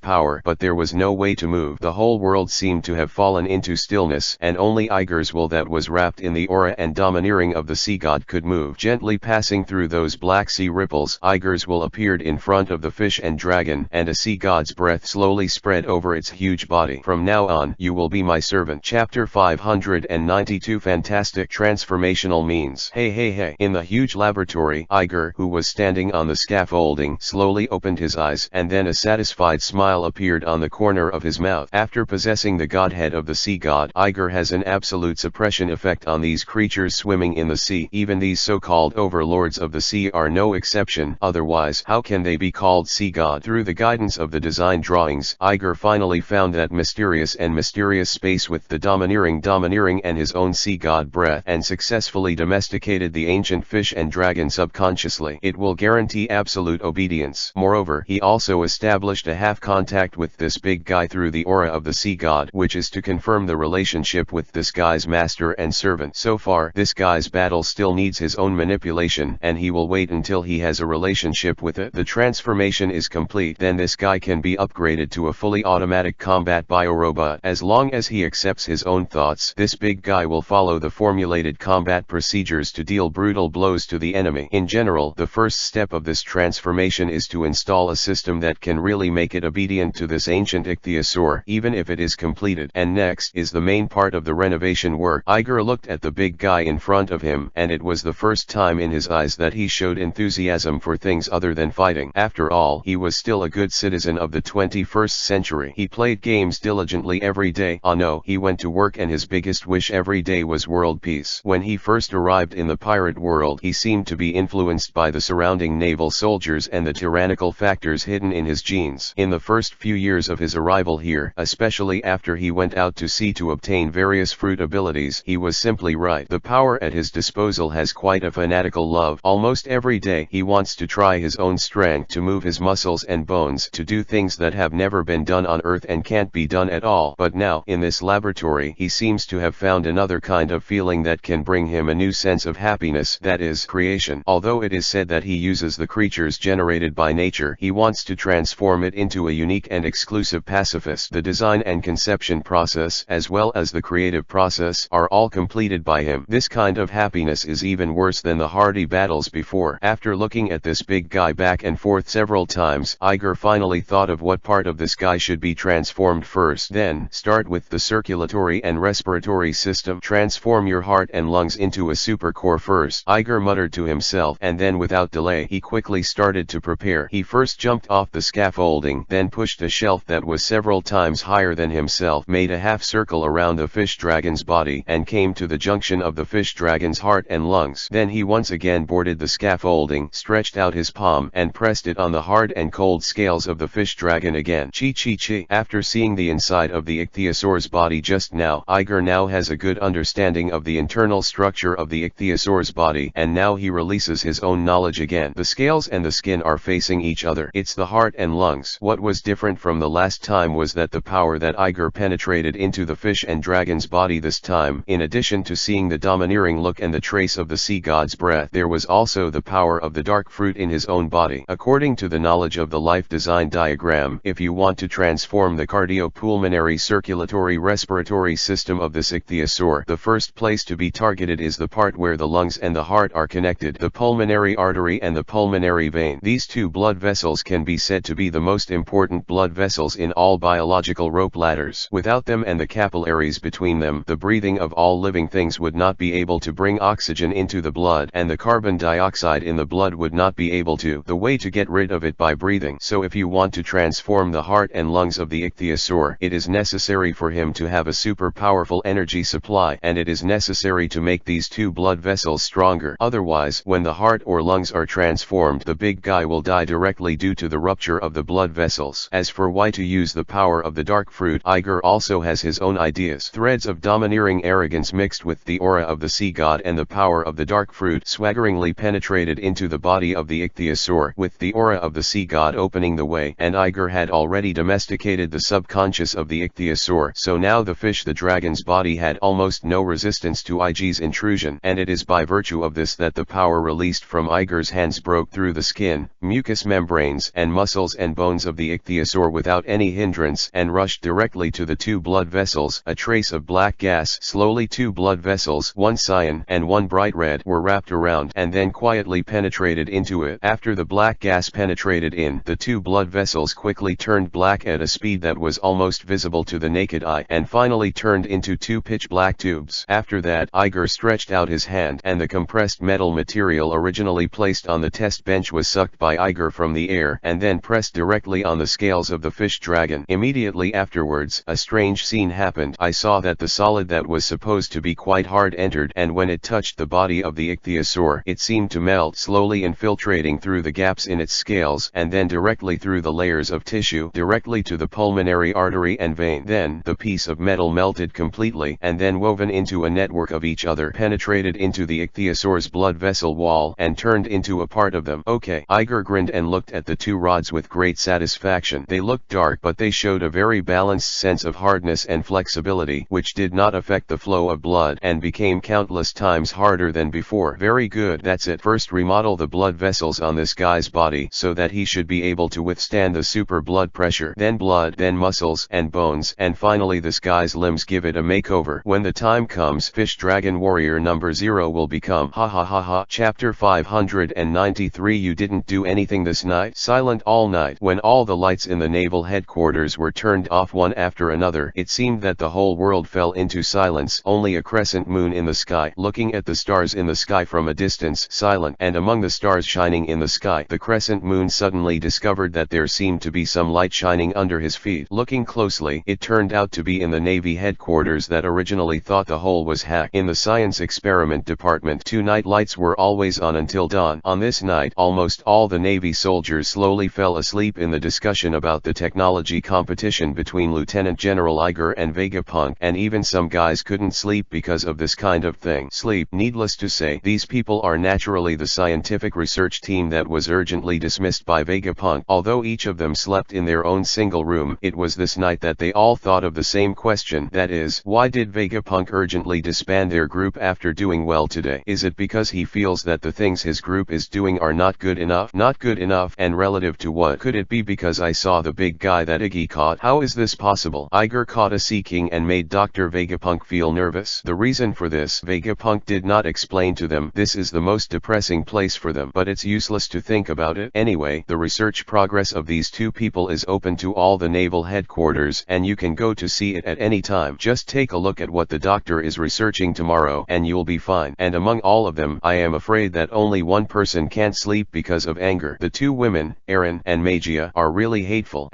power, but there was no way to move. The whole world seemed to have fallen into stillness, and only Iger's will, that was wrapped in the aura and domineering of the sea god, could move. Gently passing through those black sea ripples, Iger's will appeared in front of the fish and dragon, and a sea god's breath slowly spread over its huge body. From now on, you will be my servant. Chapter 592. Fantastic transformational means. Hey. In the huge laboratory, Iger, who was standing on the scaffolding, slowly opened his eyes, and then a satisfied smile appeared on the corner of his mouth. After possessing the godhead of the sea god, Iger has an absolute suppression effect on these creatures swimming in the sea. Even these so-called overlords of the sea are no exception, otherwise how can they be called sea god? Through the guidance of the design drawings, Iger finally found that mysterious space with the domineering and his own sea god breath, and successfully domesticated the ancient fish and dragon subconsciously. It will guarantee absolute obedience. Moreover, he also established a half contact with this big guy through the aura of the sea god, which is to confirm the relationship with this guy's master and servant. So far, this this guy's battle still needs his own manipulation, and he will wait until he has a relationship with it. The transformation is complete, then this guy can be upgraded to a fully automatic combat biorobot. As long as he accepts his own thoughts, this big guy will follow the formulated combat procedures to deal brutal blows to the enemy. In general, the first step of this transformation is to install a system that can really make it obedient to this ancient ichthyosaur, even if it is completed. And next is the main part of the renovation work. Iger looked at the big guy in front of him, and it was the first time in his eyes that he showed enthusiasm for things other than fighting. After all, he was still a good citizen of the 21st century. He played games diligently every day. Oh no, he went to work, and his biggest wish every day was world peace. When he first arrived in the pirate world, he seemed to be influenced by the surrounding naval soldiers and the tyrannical factors hidden in his genes. In the first few years of his arrival here, especially after he went out to sea to obtain various fruit abilities, he was simply right. The power at his disposal has quite a fanatical love. Almost every day he wants to try his own strength, to move his muscles and bones, to do things that have never been done on Earth and can't be done at all. But now, in this laboratory, he seems to have found another kind of feeling that can bring him a new sense of happiness, that is, creation. Although it is said that he uses the creatures generated by nature, he wants to transform it into a unique and exclusive pacifist. The design and conception process, as well as the creative process, are all completed by him. This kind of happiness is even worse than the hardy battles before. After looking at this big guy back and forth several times, Iger finally thought of what part of this guy should be transformed first. Then, start with the circulatory and respiratory system. Transform your heart and lungs into a supercore first, Iger muttered to himself, and then without delay he quickly started to prepare. He first jumped off the scaffolding, then pushed a shelf that was several times higher than himself, made a half circle around the fish dragon's body, and came to the junction of the fish dragon's heart and lungs. Then he once again boarded the scaffolding, stretched out his palm, and pressed it on the hard and cold scales of the fish dragon again. Chi chi chi. After seeing the inside of the ichthyosaur's body just now, Iger now has a good understanding of the internal structure of the ichthyosaur's body, and now he releases his own knowledge again. The scales and the skin are facing each other. It's the heart and lungs. What was different from the last time was that the power that Iger penetrated into the fish and dragon's body this time, in addition to seeing the domineering look and the trace of the sea god's breath, there was also the power of the dark fruit in his own body. According to the knowledge of the life design diagram, if you want to transform the cardiopulmonary circulatory respiratory system of this ichthyosaur, the first place to be targeted is the part where the lungs and the heart are connected, the pulmonary artery and the pulmonary vein. These two blood vessels can be said to be the most important blood vessels in all biological rope ladders. Without them and the capillaries between them, the breathing of all living things would not be able to bring oxygen into the blood, and the carbon dioxide in the blood would not be able to. The way to get rid of it by breathing. So if you want to transform the heart and lungs of the ichthyosaur, it is necessary for him to have a super powerful energy supply, and it is necessary to make these two blood vessels stronger. Otherwise, when the heart or lungs are transformed, the big guy will die directly due to the rupture of the blood vessels. As for why to use the power of the dark fruit, Iger also has his own ideas. Threads of domineering arrogance mixed with the aura of the sea god and the power of the dark fruit swaggeringly penetrated into the body of the ichthyosaur, with the aura of the sea god opening the way, and Iger had already domesticated the subconscious of the ichthyosaur, so now the fish the dragon's body had almost no resistance to Iger's intrusion, and it is by virtue of this that the power released from Iger's hands broke through the skin, mucous membranes and muscles and bones of the ichthyosaur without any hindrance, and rushed directly to the two blood vessels. A trace of black gas. Slowly two blood vessels, one cyan and one bright red, were wrapped around and then quietly penetrated into it. After the black gas penetrated in, the two blood vessels quickly turned black at a speed that was almost visible to the naked eye, and finally turned into two pitch black tubes. After that, Iger stretched out his hand, and the compressed metal material originally placed on the test bench was sucked by Iger from the air, and then pressed directly on the scales of the fish dragon. Immediately afterwards, a strange scene happened. I saw that the solid that was supposed to be quite hard entered, and when it touched the body of the ichthyosaur, it seemed to melt, slowly infiltrating through the gaps in its scales, and then directly through the layers of tissue, directly to the pulmonary artery and vein. Then, the piece of metal melted completely, and then woven into a network of each other, penetrated into the ichthyosaur's blood vessel wall, and turned into a part of them. Okay. Iger grinned and looked at the two rods with great satisfaction. They looked dark, but they showed a very balanced sense of hardness and flexibility, which did not affect the flow of blood, and became countless times harder than before. Very good, that's it. First remodel the blood vessels on this guy's body so that he should be able to withstand the super blood pressure. Then blood, then muscles and bones, and finally this guy's limbs. Give it a makeover. When the time comes, Fish Dragon Warrior number 0 will become ha ha ha ha. Chapter 593. You didn't do anything this night? Silent all night. When all the lights in the naval headquarters were turned off one after another, it seemed that the whole world fell into silence. Only a crescent moon in the sky, looking at the stars in the sky from a distance, silent. And among the stars shining in the sky, the crescent moon suddenly discovered that there seemed to be some light shining under his feet. Looking closely, it turned out to be in the Navy headquarters that originally thought the hole was hacked. In the science experiment department, 2 night lights were always on until dawn. On this night, almost all the Navy soldiers slowly fell asleep in the discussion about the technology competition between Lieutenant General Iger and Vegapunk, and even some guys couldn't sleep because of this kind of thing. Sleep. Needless to say, these people are naturally the scientific research team that was urgently dismissed by Vegapunk. Although each of them slept in their own single room, it was this night that they all thought of the same question, that is, why did Vegapunk urgently disband their group after doing well today? Is it because he feels that the things his group is doing are not good enough? Not good enough, and relative to what? Could it be because I saw the big guy that Iggy caught? How is this possible? Iger caught a sea king and made Dr. Vegapunk feel nervous. The reason for this, Vegapunk did not explain to them. This is the most depressing place for them, but it's useless to think about it. Anyway, the research progress of these 2 people is open to all the naval headquarters, and you can go to see it at any time. Just take a look at what the doctor is researching tomorrow, and you'll be fine. And among all of them, I am afraid that only one person can't sleep because of anger. The 2 women, Erin and Magia, are really hateful.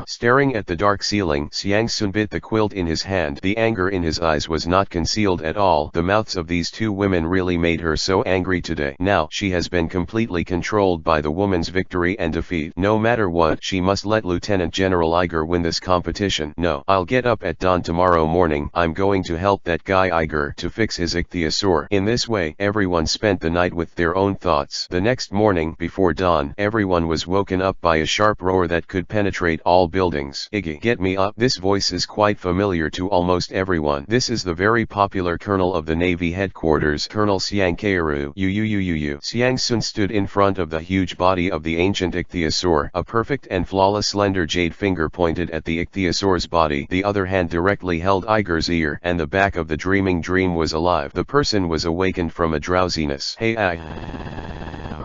Staring at the dark ceiling, Xiang Sun bit the quilt in his hand. The anger in his eyes was not concealed at all. The mouths of these 2 women really made her so angry today. Now, she has been completely controlled by the woman's victory and defeat. No matter what, she must let Lieutenant General Iger win this competition. No, I'll get up at dawn tomorrow morning. I'm going to help that guy Iger to fix his ichthyosaur. In this way, everyone spent the night with their own thoughts. The next morning, before dawn, everyone was woken up by a sharp roar that could penetrate all buildings. Iggy, get me up. This voice is quite familiar to almost everyone. This is the very popular colonel of the Navy headquarters, Colonel Xiang Keiru. Xiang Sun stood in front of the huge body of the ancient ichthyosaur. A perfect and flawless slender jade finger pointed at the ichthyosaur's body. The other hand directly held Iger's ear, and the back of the dreaming dream was alive. The person was awakened from a drowsiness. Hey,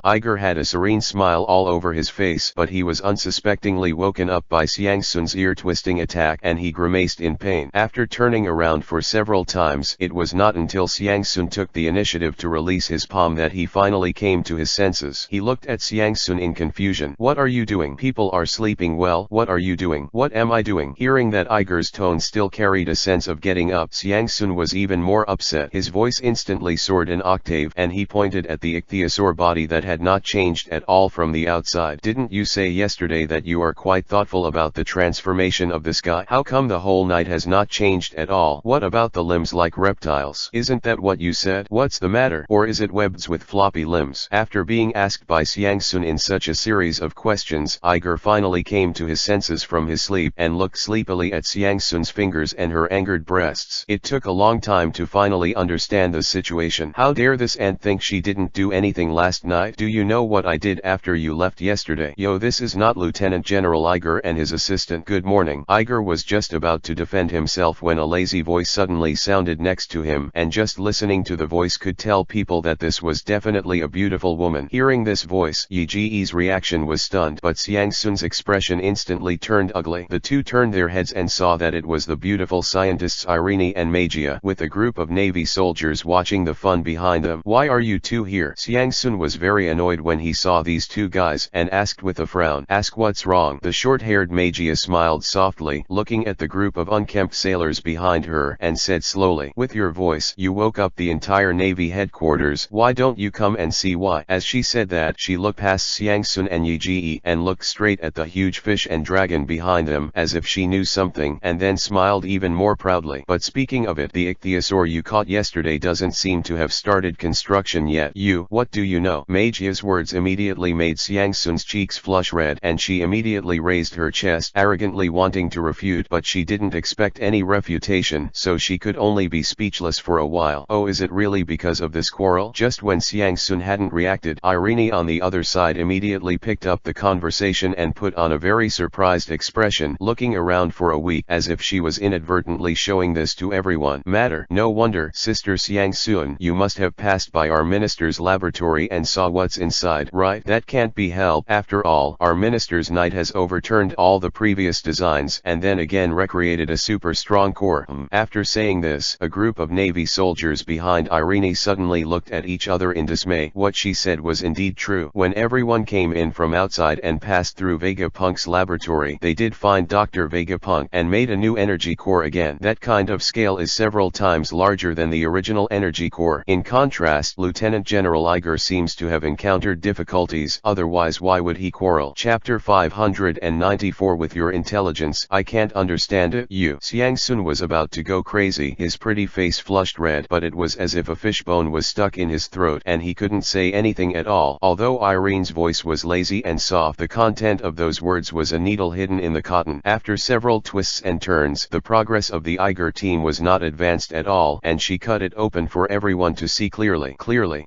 Iger had a serene smile all over his face, but he was unsuspectingly woken up by Xiang Sun's ear-twisting attack, and he grimaced in pain. After turning around for several times, it was not until Xiang Sun took the initiative to release his palm that he finally came to his senses. He looked at Xiang Sun in confusion. What are you doing? People are sleeping well. What are you doing? What am I doing? Hearing that Iger's tone still carried a sense of getting up, Xiang Sun was even more upset. His voice instantly soared an octave, and he pointed at the ichthyosaur body that had not changed at all from the outside. Didn't you say yesterday that you are quite thoughtful about the transformation of this guy? How come the whole night has not changed at all? What about the limbs like reptiles? Isn't that what you said? What's the matter? Or is it webs with floppy limbs? After being asked by Xiang Sun in such a series of questions, Iger finally came to his senses from his sleep and looked sleepily at Xiang Sun's fingers and her angered breasts. It took a long time to finally understand the situation. How dare this ant think she didn't do anything last night? Do you know what I did after you left yesterday? Yo, this is not Lieutenant General Iger and his assistant. Good morning. Iger was just about to defend himself when a lazy voice suddenly sounded next to him, and just listening to the voice could tell people that this was definitely a beautiful woman. Hearing this voice, Yi Ji's reaction was stunned, but Xiang Sun's expression instantly turned ugly. The 2 turned their heads and saw that it was the beautiful scientists Irene and Magia, with a group of Navy soldiers watching the fun behind them. Why are you 2 here? Xiang Sun was very annoyed when he saw these 2 guys, and asked with a frown. Ask what's wrong? The short-haired Magia smiled softly, looking at the group of unkempt sailors behind her, and said slowly, with your voice, you woke up the entire Navy headquarters. Why don't you come and see why? As she said that, she looked past Xiang Sun and Yi Ji and looked straight at the huge fish and dragon behind them, as if she knew something, and then smiled even more proudly. But speaking of it, the ichthyosaur you caught yesterday doesn't seem to have started construction yet. What do you know? Magia's words immediately made Xiang Sun's cheeks flush red, and she immediately raised her chest, arrogantly wanting to refute, but she didn't expect any refutation, so she could only be speechless for a while. smile. Oh, is it really because of this quarrel? Just when Xiang Sun hadn't reacted, Irene on the other side immediately picked up the conversation and put on a very surprised expression, looking around for a week as if she was inadvertently showing this to everyone. Matter. No wonder, Sister Xiang Sun, you must have passed by our minister's laboratory and saw what's inside, right? That can't be helped. After all, our minister's knight has overturned all the previous designs and then again recreated a super strong core. After saying this, a group of Navy soldiers behind Irene suddenly looked at each other in dismay. What she said was indeed true. When everyone came in from outside and passed through Vegapunk's laboratory, they did find Dr. Vegapunk and made a new energy core again. That kind of scale is several times larger than the original energy core. In contrast, Lieutenant General Iger seems to have encountered difficulties, otherwise why would he quarrel? Chapter 594. With your intelligence, I can't understand it. Xiang Sun was about to go crazy. His pretty face flushed red, but it was as if a fishbone was stuck in his throat and he couldn't say anything at all. Although Irene's voice was lazy and soft, the content of those words was a needle hidden in the cotton. After several twists and turns, the progress of the Iger team was not advanced at all, and she cut it open for everyone to see clearly.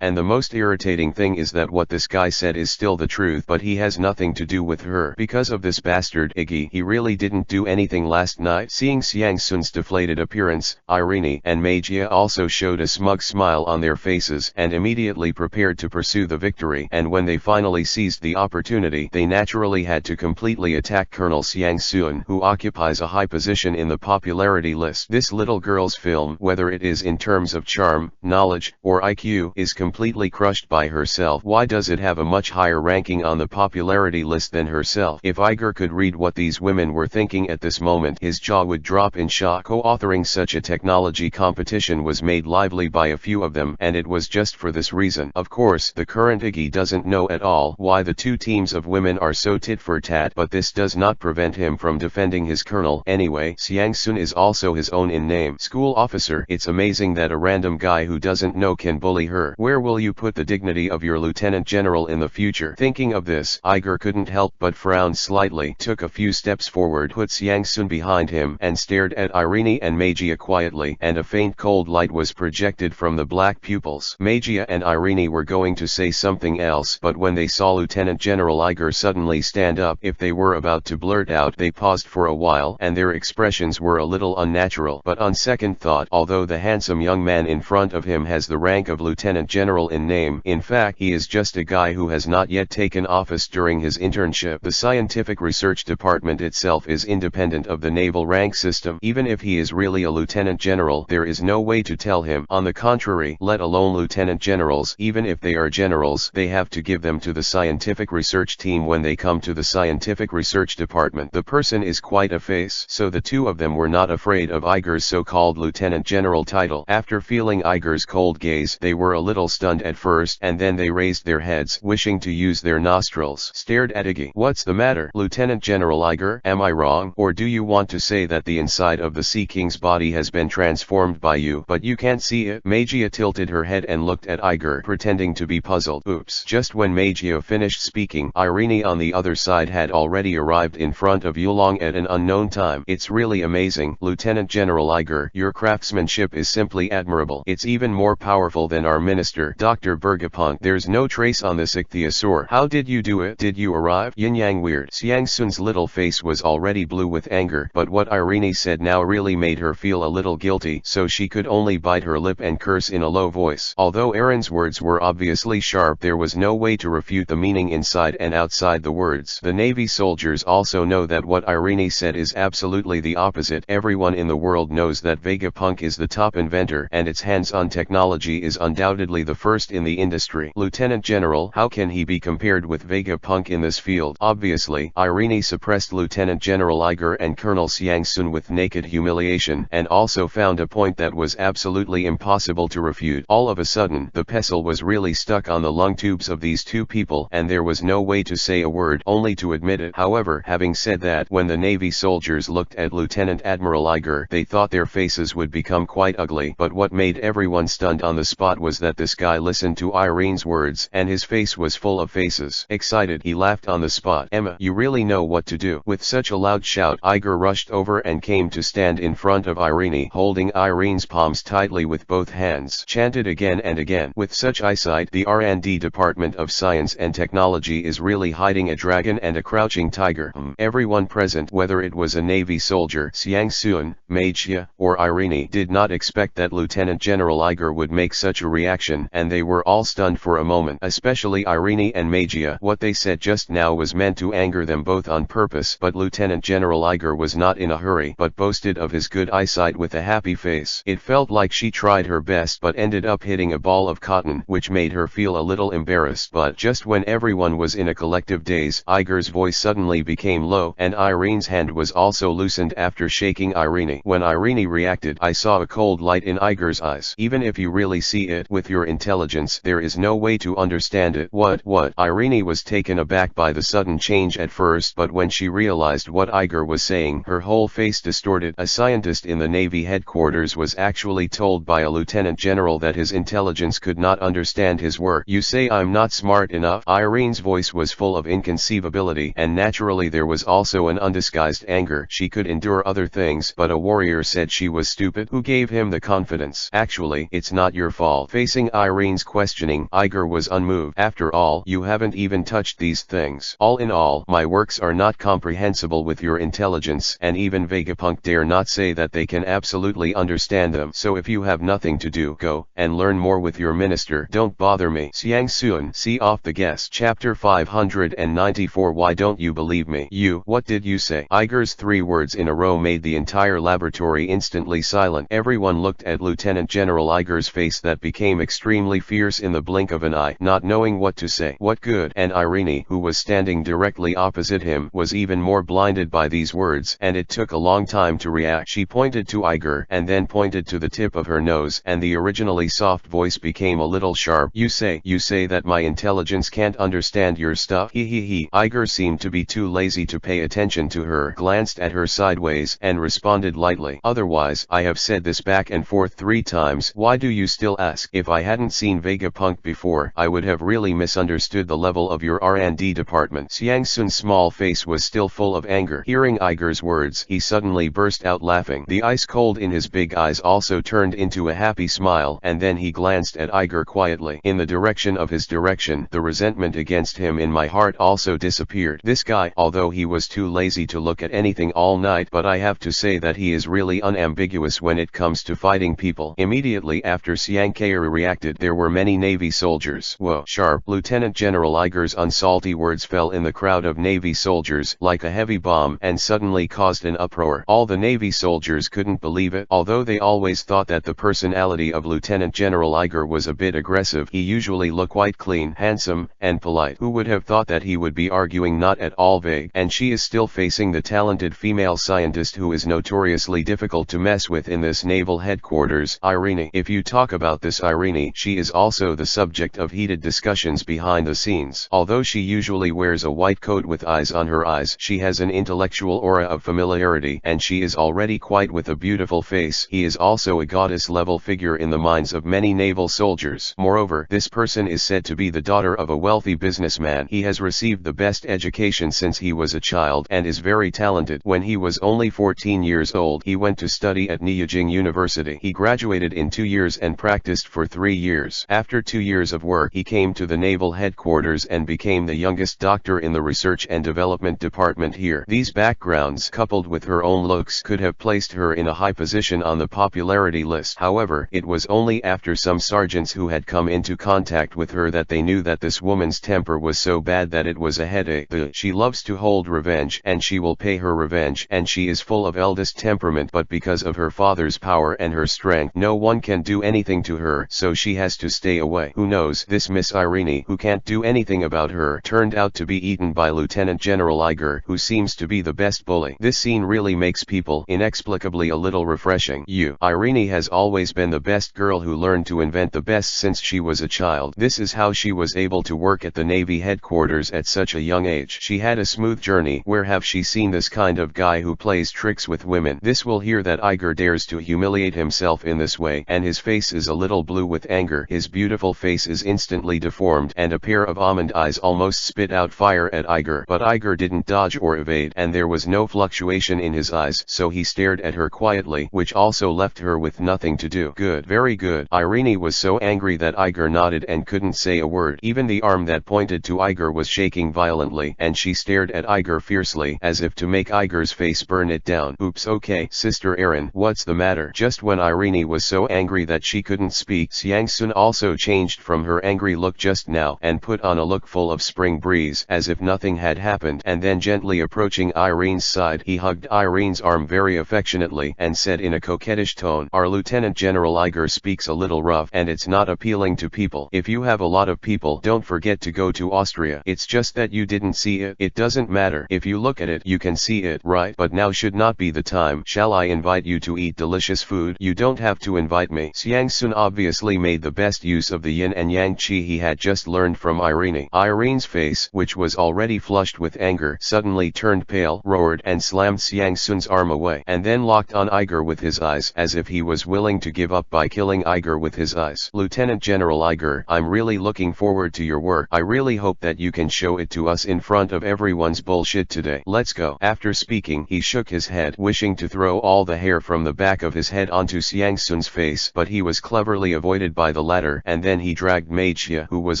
And the most irritating thing is that what this guy said is still the truth, but he has nothing to do with her. Because of this bastard Iggy, he really didn't do anything last night. Seeing Xiang Sun's deflated appearance, Irene and Magia also showed a smug smile on their faces and immediately prepared to pursue the victory. And when they finally seized the opportunity, they naturally had to completely attack Colonel Xiang Sun, who occupies a high position in the popularity list. This little girl's film, whether it is in terms of charm, knowledge, or IQ, is completely crushed by herself. Why does it have a much higher ranking on the popularity list than herself? If Iger could read what these women were thinking at this moment, his jaw would drop in shock. Co-authoring such a technology competition was made lively by a few of them, and it was just for this reason. Of course, the current Iggy doesn't know at all why the two teams of women are so tit for tat, but this does not prevent him from defending his colonel. Anyway, Xiang Sun is also his own in name. School officer. It's amazing that a random guy who doesn't know can bully her. Where will you put the dignity of your lieutenant general in the future? Thinking of this, Iger couldn't help but frown slightly, took a few steps forward, put Xiang Sun behind him, and stared at Irene and Magia quietly, and a faint cold light was projected from the black pupils. Magia and Irene were going to say something else, but when they saw Lieutenant General Iger suddenly stand up, if they were about to blurt out, they paused for a while, and their expressions were a little unnatural. But on second thought, although the handsome young man in front of him has the rank of Lieutenant General in name, in fact he is just a guy who has not yet taken office during his internship. The scientific research department itself is independent of the naval rank system. Even if he is really a lieutenant general, there is no way to tell him. On the contrary, let alone lieutenant generals, even if they are generals, they have to give them to the scientific research team when they come to the scientific research department. The person is quite a face, so the two of them were not afraid of Iger's so-called lieutenant general title. After feeling Iger's cold gaze, they were a little stunned at first, and then they raised their heads, wishing to use their nostrils, stared at Iggy. What's the matter, Lieutenant General Iger? Am I wrong? Or do you want to say that the inside of the Sea King's body has been transformed by you, but you can't see it? Magia tilted her head and looked at Iger, pretending to be puzzled. Oops. Just when Magia finished speaking, Irene on the other side had already arrived in front of Yulong at an unknown time. It's really amazing, Lieutenant General Iger. Your craftsmanship is simply admirable. It's even more powerful than our minister, Dr. Bergapunk. There's no trace on this ichthyosaur. How did you do it? Did you arrive? Yin-yang weird. Xiang Sun's little face was already blue with anger, but what Irene said now really made her feel a little guilty, so she could only bite her lip and curse in a low voice. Although Aaron's words were obviously sharp, there was no way to refute the meaning inside and outside the words. The Navy soldiers also know that what Irene said is absolutely the opposite. Everyone in the world knows that Vegapunk is the top inventor, and its hands-on technology is undoubtedly the first in the industry. Lieutenant General, how can he be compared with Vegapunk in this field? Obviously, Irene suppressed Lieutenant General Iger and Colonel Xiang Sun with naked humiliation, and also found a point that was absolutely impossible to refute. All of a sudden, the pestle was really stuck on the lung tubes of these two people, and there was no way to say a word, only to admit it. However, having said that, when the Navy soldiers looked at Lieutenant Admiral Iger, they thought their faces would become quite ugly. But what made everyone stunned on the spot was that this guy listened to Irene's words, and his face was full of faces. Excited, he laughed on the spot. Emma, you really know what to do. With such a loud shout, Iger rushed over and came to stand in front of Irene, holding Irene's palms tight tightly with both hands, chanted again and again. With such eyesight, the R&D Department of Science and Technology is really hiding a dragon and a crouching tiger. Everyone present, whether it was a Navy soldier, Xiang Sun, Magia, or Irene, did not expect that Lieutenant General Iger would make such a reaction, and they were all stunned for a moment, especially Irene and Magia. What they said just now was meant to anger them both on purpose, but Lieutenant General Iger was not in a hurry, but boasted of his good eyesight with a happy face. It felt like she tried her best but ended up hitting a ball of cotton, which made her feel a little embarrassed. But just when everyone was in a collective daze, Iger's voice suddenly became low, and Irene's hand was also loosened after shaking Irene. When Irene reacted, I saw a cold light in Iger's eyes. Even if you really see it with your intelligence, there is no way to understand it. What? Irene was taken aback by the sudden change at first, but when she realized what Iger was saying, her whole face distorted. A scientist in the Navy headquarters was actually told by a lieutenant general that his intelligence could not understand his work. You say I'm not smart enough? Irene's voice was full of inconceivability, and naturally there was also an undisguised anger. She could endure other things, but a warrior said she was stupid. Who gave him the confidence? Actually, it's not your fault. Facing Irene's questioning, Iger was unmoved. After all, you haven't even touched these things. All in all, my works are not comprehensible with your intelligence, and even Vegapunk dare not say that they can absolutely understand them. So if you have nothing to do, go and learn more with your minister. Don't bother me. Xiang Sun, see off the guest. Chapter 594. Why don't you believe me? You, what did you say? Iger's 3 words in a row made the entire laboratory instantly silent. Everyone looked at Lieutenant General Iger's face that became extremely fierce in the blink of an eye, not knowing what to say. What good? And Irene, who was standing directly opposite him, was even more blinded by these words, and it took a long time to react. She pointed to Iger, and then pointed to the tip of her nose, and the originally soft voice became a little sharp. You say that my intelligence can't understand your stuff? He. Iger seemed to be too lazy to pay attention to her, glanced at her sideways, and responded lightly. Otherwise, I have said this back and forth 3 times. Why do you still ask? If I hadn't seen Vegapunk before, I would have really misunderstood the level of your R&D department. Xiang Sun's small face was still full of anger. Hearing Iger's words, he suddenly burst out laughing. The ice cold in his big eyes also turned into a happy smile, and then he glanced at Iger quietly. In the direction of his direction, the resentment against him in my heart also disappeared. This guy, although he was too lazy to look at anything all night, but I have to say that he is really unambiguous when it comes to fighting people. Immediately after Xiang Kairi reacted, there were many Navy soldiers. Whoa, sharp. Lieutenant General Iger's unsalty words fell in the crowd of Navy soldiers like a heavy bomb, and suddenly caused an uproar. All the Navy soldiers couldn't believe it. Although they always thought that the personality of Lieutenant General Iger was a bit aggressive, he usually looked quite clean, handsome, and polite. Who would have thought that he would be arguing not at all vague? And she is still facing the talented female scientist who is notoriously difficult to mess with in this naval headquarters, Irene. If you talk about this Irene, she is also the subject of heated discussions behind the scenes. Although she usually wears a white coat with eyes on her eyes, she has an intellectual aura of familiarity, and she is already quite with a beautiful face. He is also a goddess-level figure in the minds of many naval soldiers. Moreover, this person is said to be the daughter of a wealthy businessman. He has received the best education since he was a child, and is very talented. When he was only 14 years old, he went to study at Neojing University. He graduated in 2 years and practiced for 3 years. After 2 years of work, he came to the naval headquarters and became the youngest doctor in the research and development department here. These backgrounds, coupled with her own looks, could have placed her in a high position on the popularity list. However, it was only after some sergeants who had come into contact with her that they knew that this woman's temper was so bad that it was a headache. She loves to hold revenge, and she will pay her revenge, and she is full of eldest temperament, but because of her father's power and her strength, no one can do anything to her, so she has to stay away. Who knows, this Miss Irene, who can't do anything about her, turned out to be eaten by Lieutenant General Iger, who seems to be the best bully. This scene really makes people inexplicably a little refreshing. Irene has always been the best girl who learned to invent the best since she was a child. This is how she was able to work at the Navy headquarters at such a young age. She had a smooth journey. Where have she seen this kind of guy who plays tricks with women? This will hear that Iger dares to humiliate himself in this way, and his face is a little blue with anger. His beautiful face is instantly deformed, and a pair of almond eyes almost spit out fire at Iger. But Iger didn't dodge or evade, and there was no fluctuation in his eyes, so he stared at her quietly, which also left her with nothing to do. Good, very good. Irene was so angry that Iger nodded and couldn't say a word. Even the arm that pointed to Iger was shaking violently, and she stared at Iger fiercely, as if to make Iger's face burn it down. Oops, okay, Sister Erin, what's the matter? Just when Irene was so angry that she couldn't speak, Xiangsun also changed from her angry look just now, and put on a look full of spring breeze, as if nothing had happened, and then gently approaching Irene's side, he hugged Irene's arm very affectionately, and said in a coquettish tone, "Our Lieutenant General Iger speaks a little rough, and it's not appealing to people. If you have a lot of people, don't forget to go to Austria. It's just that you didn't see it. It doesn't matter. If you look at it, you can see it, right? But now should not be the time. Shall I invite you to eat delicious food? You don't have to invite me." Xiangsun obviously made the best use of the yin and yang qi he had just learned from Irene. Irene's face, which was already flushed with anger, suddenly turned pale, roared, and slammed Xiangsun's arm away, and then locked on Iger with his eyes, as if he was willing to give up by killing Iger with his eyes. "Lieutenant General Iger, I'm really looking forward to your work. I really hope that you can show it to us in front of everyone's bullshit today. Let's go." After speaking, he shook his head, wishing to throw all the hair from the back of his head onto Xiangsun's face, but he was cleverly avoided by the latter, and then he dragged Meijia, who was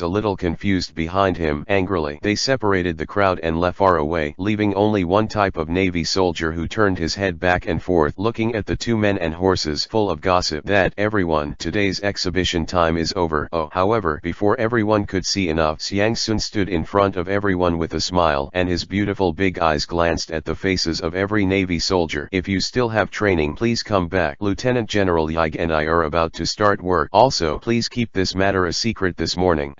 a little confused, behind him, angrily. They separated the crowd and left far away, leaving only one type of Navy soldier who turned his head back and forth, looking at the two men and horses, full of gossip. "That, everyone, today's exhibition time is over." Oh, however, before everyone could see enough, Xiangsun stood in front of everyone with a smile, and his beautiful big eyes glanced at the faces of every Navy soldier. "If you still have training, please come back. Lieutenant General Yig and I are about to start work. Also, please keep this matter a secret this morning."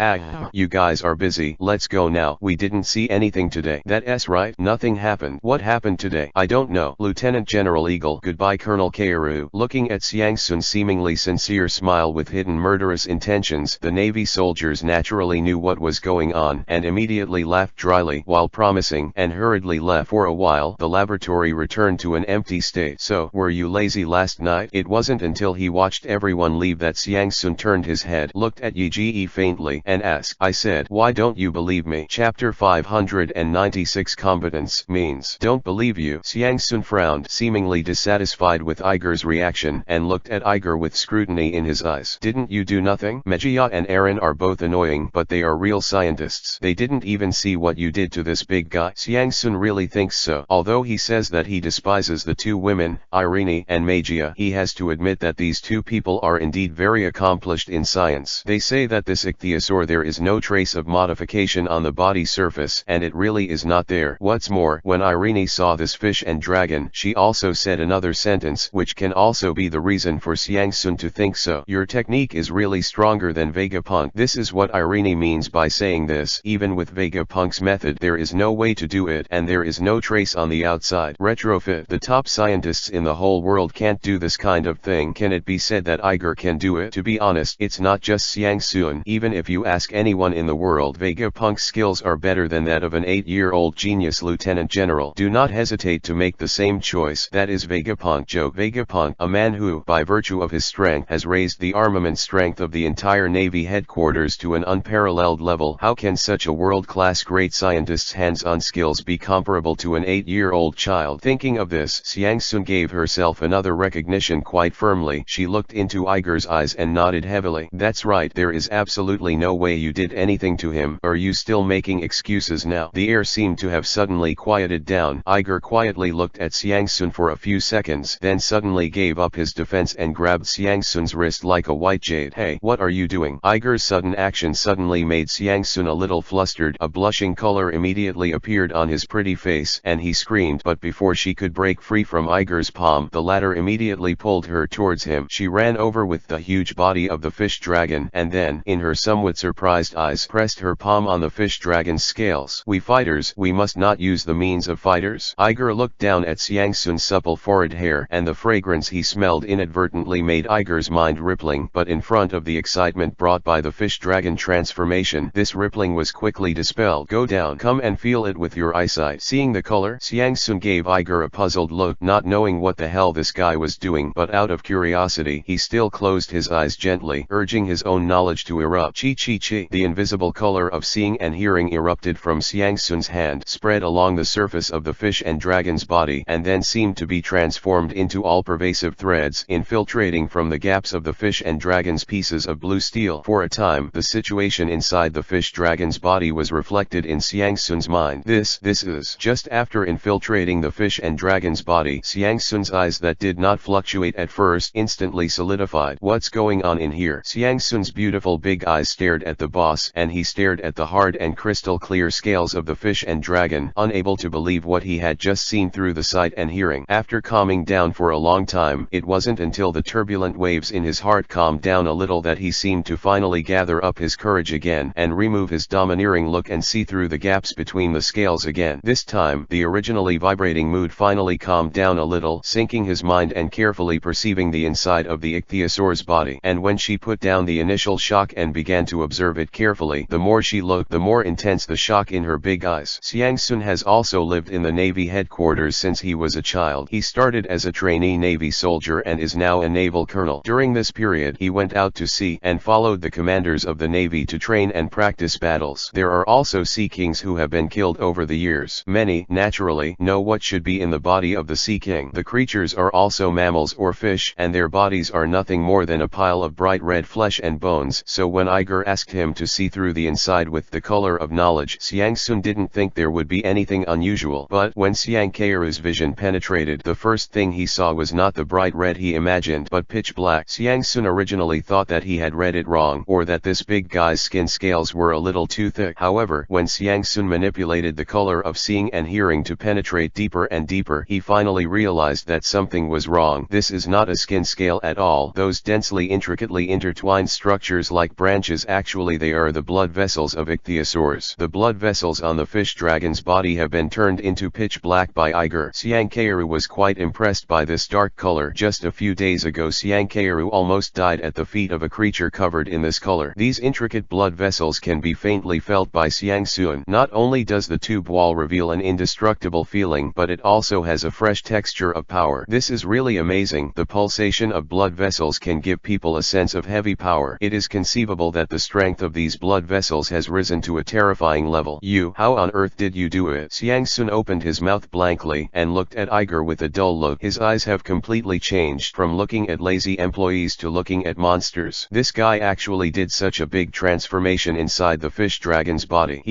You guys are busy. Let's go now. We didn't see anything today." "That's right. Nothing happened." "What happened today?" "I don't know." Lieutenant General Eagle. "Goodbye, Colonel Keiru." Looking at Xiangsun's seemingly sincere smile with hidden murderous intentions, the Navy soldiers naturally knew what was going on, and immediately laughed dryly, while promising, and hurriedly left. For a while, the laboratory returned to an empty state. "So, were you lazy last night?" It wasn't until he watched everyone leave that Xiangsun turned his head, looked at Yi faintly, and asked, "I said, why don't you believe me?" Chapter 596 Competence means "don't believe you." Xiangsun frowned, seemingly dissatisfied with Iger's reaction, and looked at Iger with scrutiny in his eyes. "Didn't you do nothing?" "Meijia and Aaron are both annoying, but they are real scientists. They didn't even see what you did to this big guy." Xiangsun really thinks so. Although he says that he despises the two women, Irene and Meijia, he has to admit that these two people are indeed very accomplished in science. They say that this ichthyosaur there is no trace of modification on the body surface, and it really is not there. What's more, when Irene saw this fish and dragon, she also said another sentence, which can also be the reason for Xiangsun to think so. "Your technique is really stronger than Vegapunk." This is what Irene means by saying this. Even with Vegapunk's method, there is no way to do it, and there is no trace on the outside. Retrofit. The top scientists in the whole world can't do this kind of thing. Can it be said that Iger can do it? To be honest, it's not just Xiangsun. Even if you ask anyone in the world, Vegapunk's skills are better than that of an 8-year-old genius. Lieutenant General, do not hesitate to make the same choice. That is Vegapunk. Joke. Vegapunk, a man who, by virtue of his strength, has raised the armament strength of the entire Navy headquarters to an unparalleled level. How can such a world-class great scientist's hands-on skills be comparable to an 8-year-old child? Thinking of this, Xiangsun gave herself another recognition quite firmly. She looked into Iger's eyes and nodded heavily. "That's right, there is absolutely no way you did anything to him. Are you still making excuses now?" The air seemed to have suddenly quieted down. Iger quietly looked at Xiangsun for a few seconds, then suddenly gave up his defense and grabbed Xiangsun's wrist like a white jade. "Hey, what are you doing?" Iger's sudden action suddenly made Xiangsun a little flustered. A blushing color immediately appeared on his pretty face, and he screamed, but before she could break free from Iger's palm, the latter immediately pulled her towards him. She ran over with the huge body of the fish dragon, and then, in her somewhat surprised eyes, pressed her palm on the fish dragon's scales. "We fighters, we must not use the means of fighters." Iger looked down at Xiangsun's supple forehead hair, and the fragrance he smelled inadvertently made Iger's mind rippling, but in front of the excitement brought by the fish dragon transformation, this rippling was quickly dispelled. "Go down. Come and feel it with your eyesight." Seeing the color, Xiangsun gave Iger a puzzled look, not knowing what the hell this guy was doing, but out of curiosity, he still closed his eyes gently, urging his own knowledge to erupt. Chi chi chi. The invisible color of seeing and hearing erupted from Xiangsun's hand, spread along the surface of the fish and dragon's body, and then seemed to be transformed into all-pervasive threads. infiltrating from the gaps of the fish and dragon's pieces of blue steel. For a time, the situation inside the fish dragon's body was reflected in Xiang Sun's mind. This is just after infiltrating the fish and dragon's body. Xiang Sun's eyes that did not fluctuate at first instantly solidified. What's going on in here? Xiang Sun's beautiful big eyes stared at the boss, and he stared at the hard and crystal clear scales of the fish and dragon, unable to believe what he had just seen through the sight and hearing. After calming down for a long time, it wasn't until the turbulent waves in his heart calmed down a little that he seemed to finally gather up his courage again and remove his domineering look and see through the gaps between the scales again. This time, the originally vibrating mood finally calmed down a little, sinking his mind and carefully perceiving the inside of the ichthyosaur's body. And when she put down the initial shock and began to observe it carefully, the more she looked, the more intense the shock in her big eyes. Xiang Sun has also lived in the Navy headquarters since he was a child. He started as a trainee Navy soldier and is now a naval colonel. During this period, he went out to sea and followed the commanders of the Navy to train and practice battles. There are also sea kings who have been killed over the years. Many, naturally, know what should be in the body of the sea king. The creatures are also mammals or fish, and their bodies are nothing more than a pile of bright red flesh and bones. So when Iger asked him to see through the inside with the color of knowledge, Xiang Sun didn't think there would be anything unusual. But when Xiang Kairu's vision penetrated, the first thing he saw was not the bright red he imagined, but pitch black. Xiang Sun originally thought that he had read it wrong, or that this big guy's skin scales were a little too thick. However, when Xiang Sun manipulated the color of seeing and hearing to penetrate deeper and deeper, he finally realized that something was wrong. This is not a skin scale at all. Those densely intricately intertwined structures like branches, actually they are the blood vessels of ichthyosaurs. The blood vessels on the fish dragon's body have been turned into pitch black by Iger. Xiang Kairu was quite impressed by this dark color. Just a few days ago, Xiang Kairu almost died at the feet of a creature covered in this color. These intricate blood vessels can be faintly felt by Xiang Sun. Not only does the tube wall reveal an indestructible feeling, but it also has a fresh texture of power. This is really amazing. The pulsation of blood vessels can give people a sense of heavy power. It is conceivable that the strength of these blood vessels has risen to a terrifying level. How on earth did you do it? Xiang Sun opened his mouth blankly and looked at Iger with a dull look. His eyes have completely changed from looking at lazy employees to looking at monsters. This guy actually did such a big transformation inside the fish dragon's body.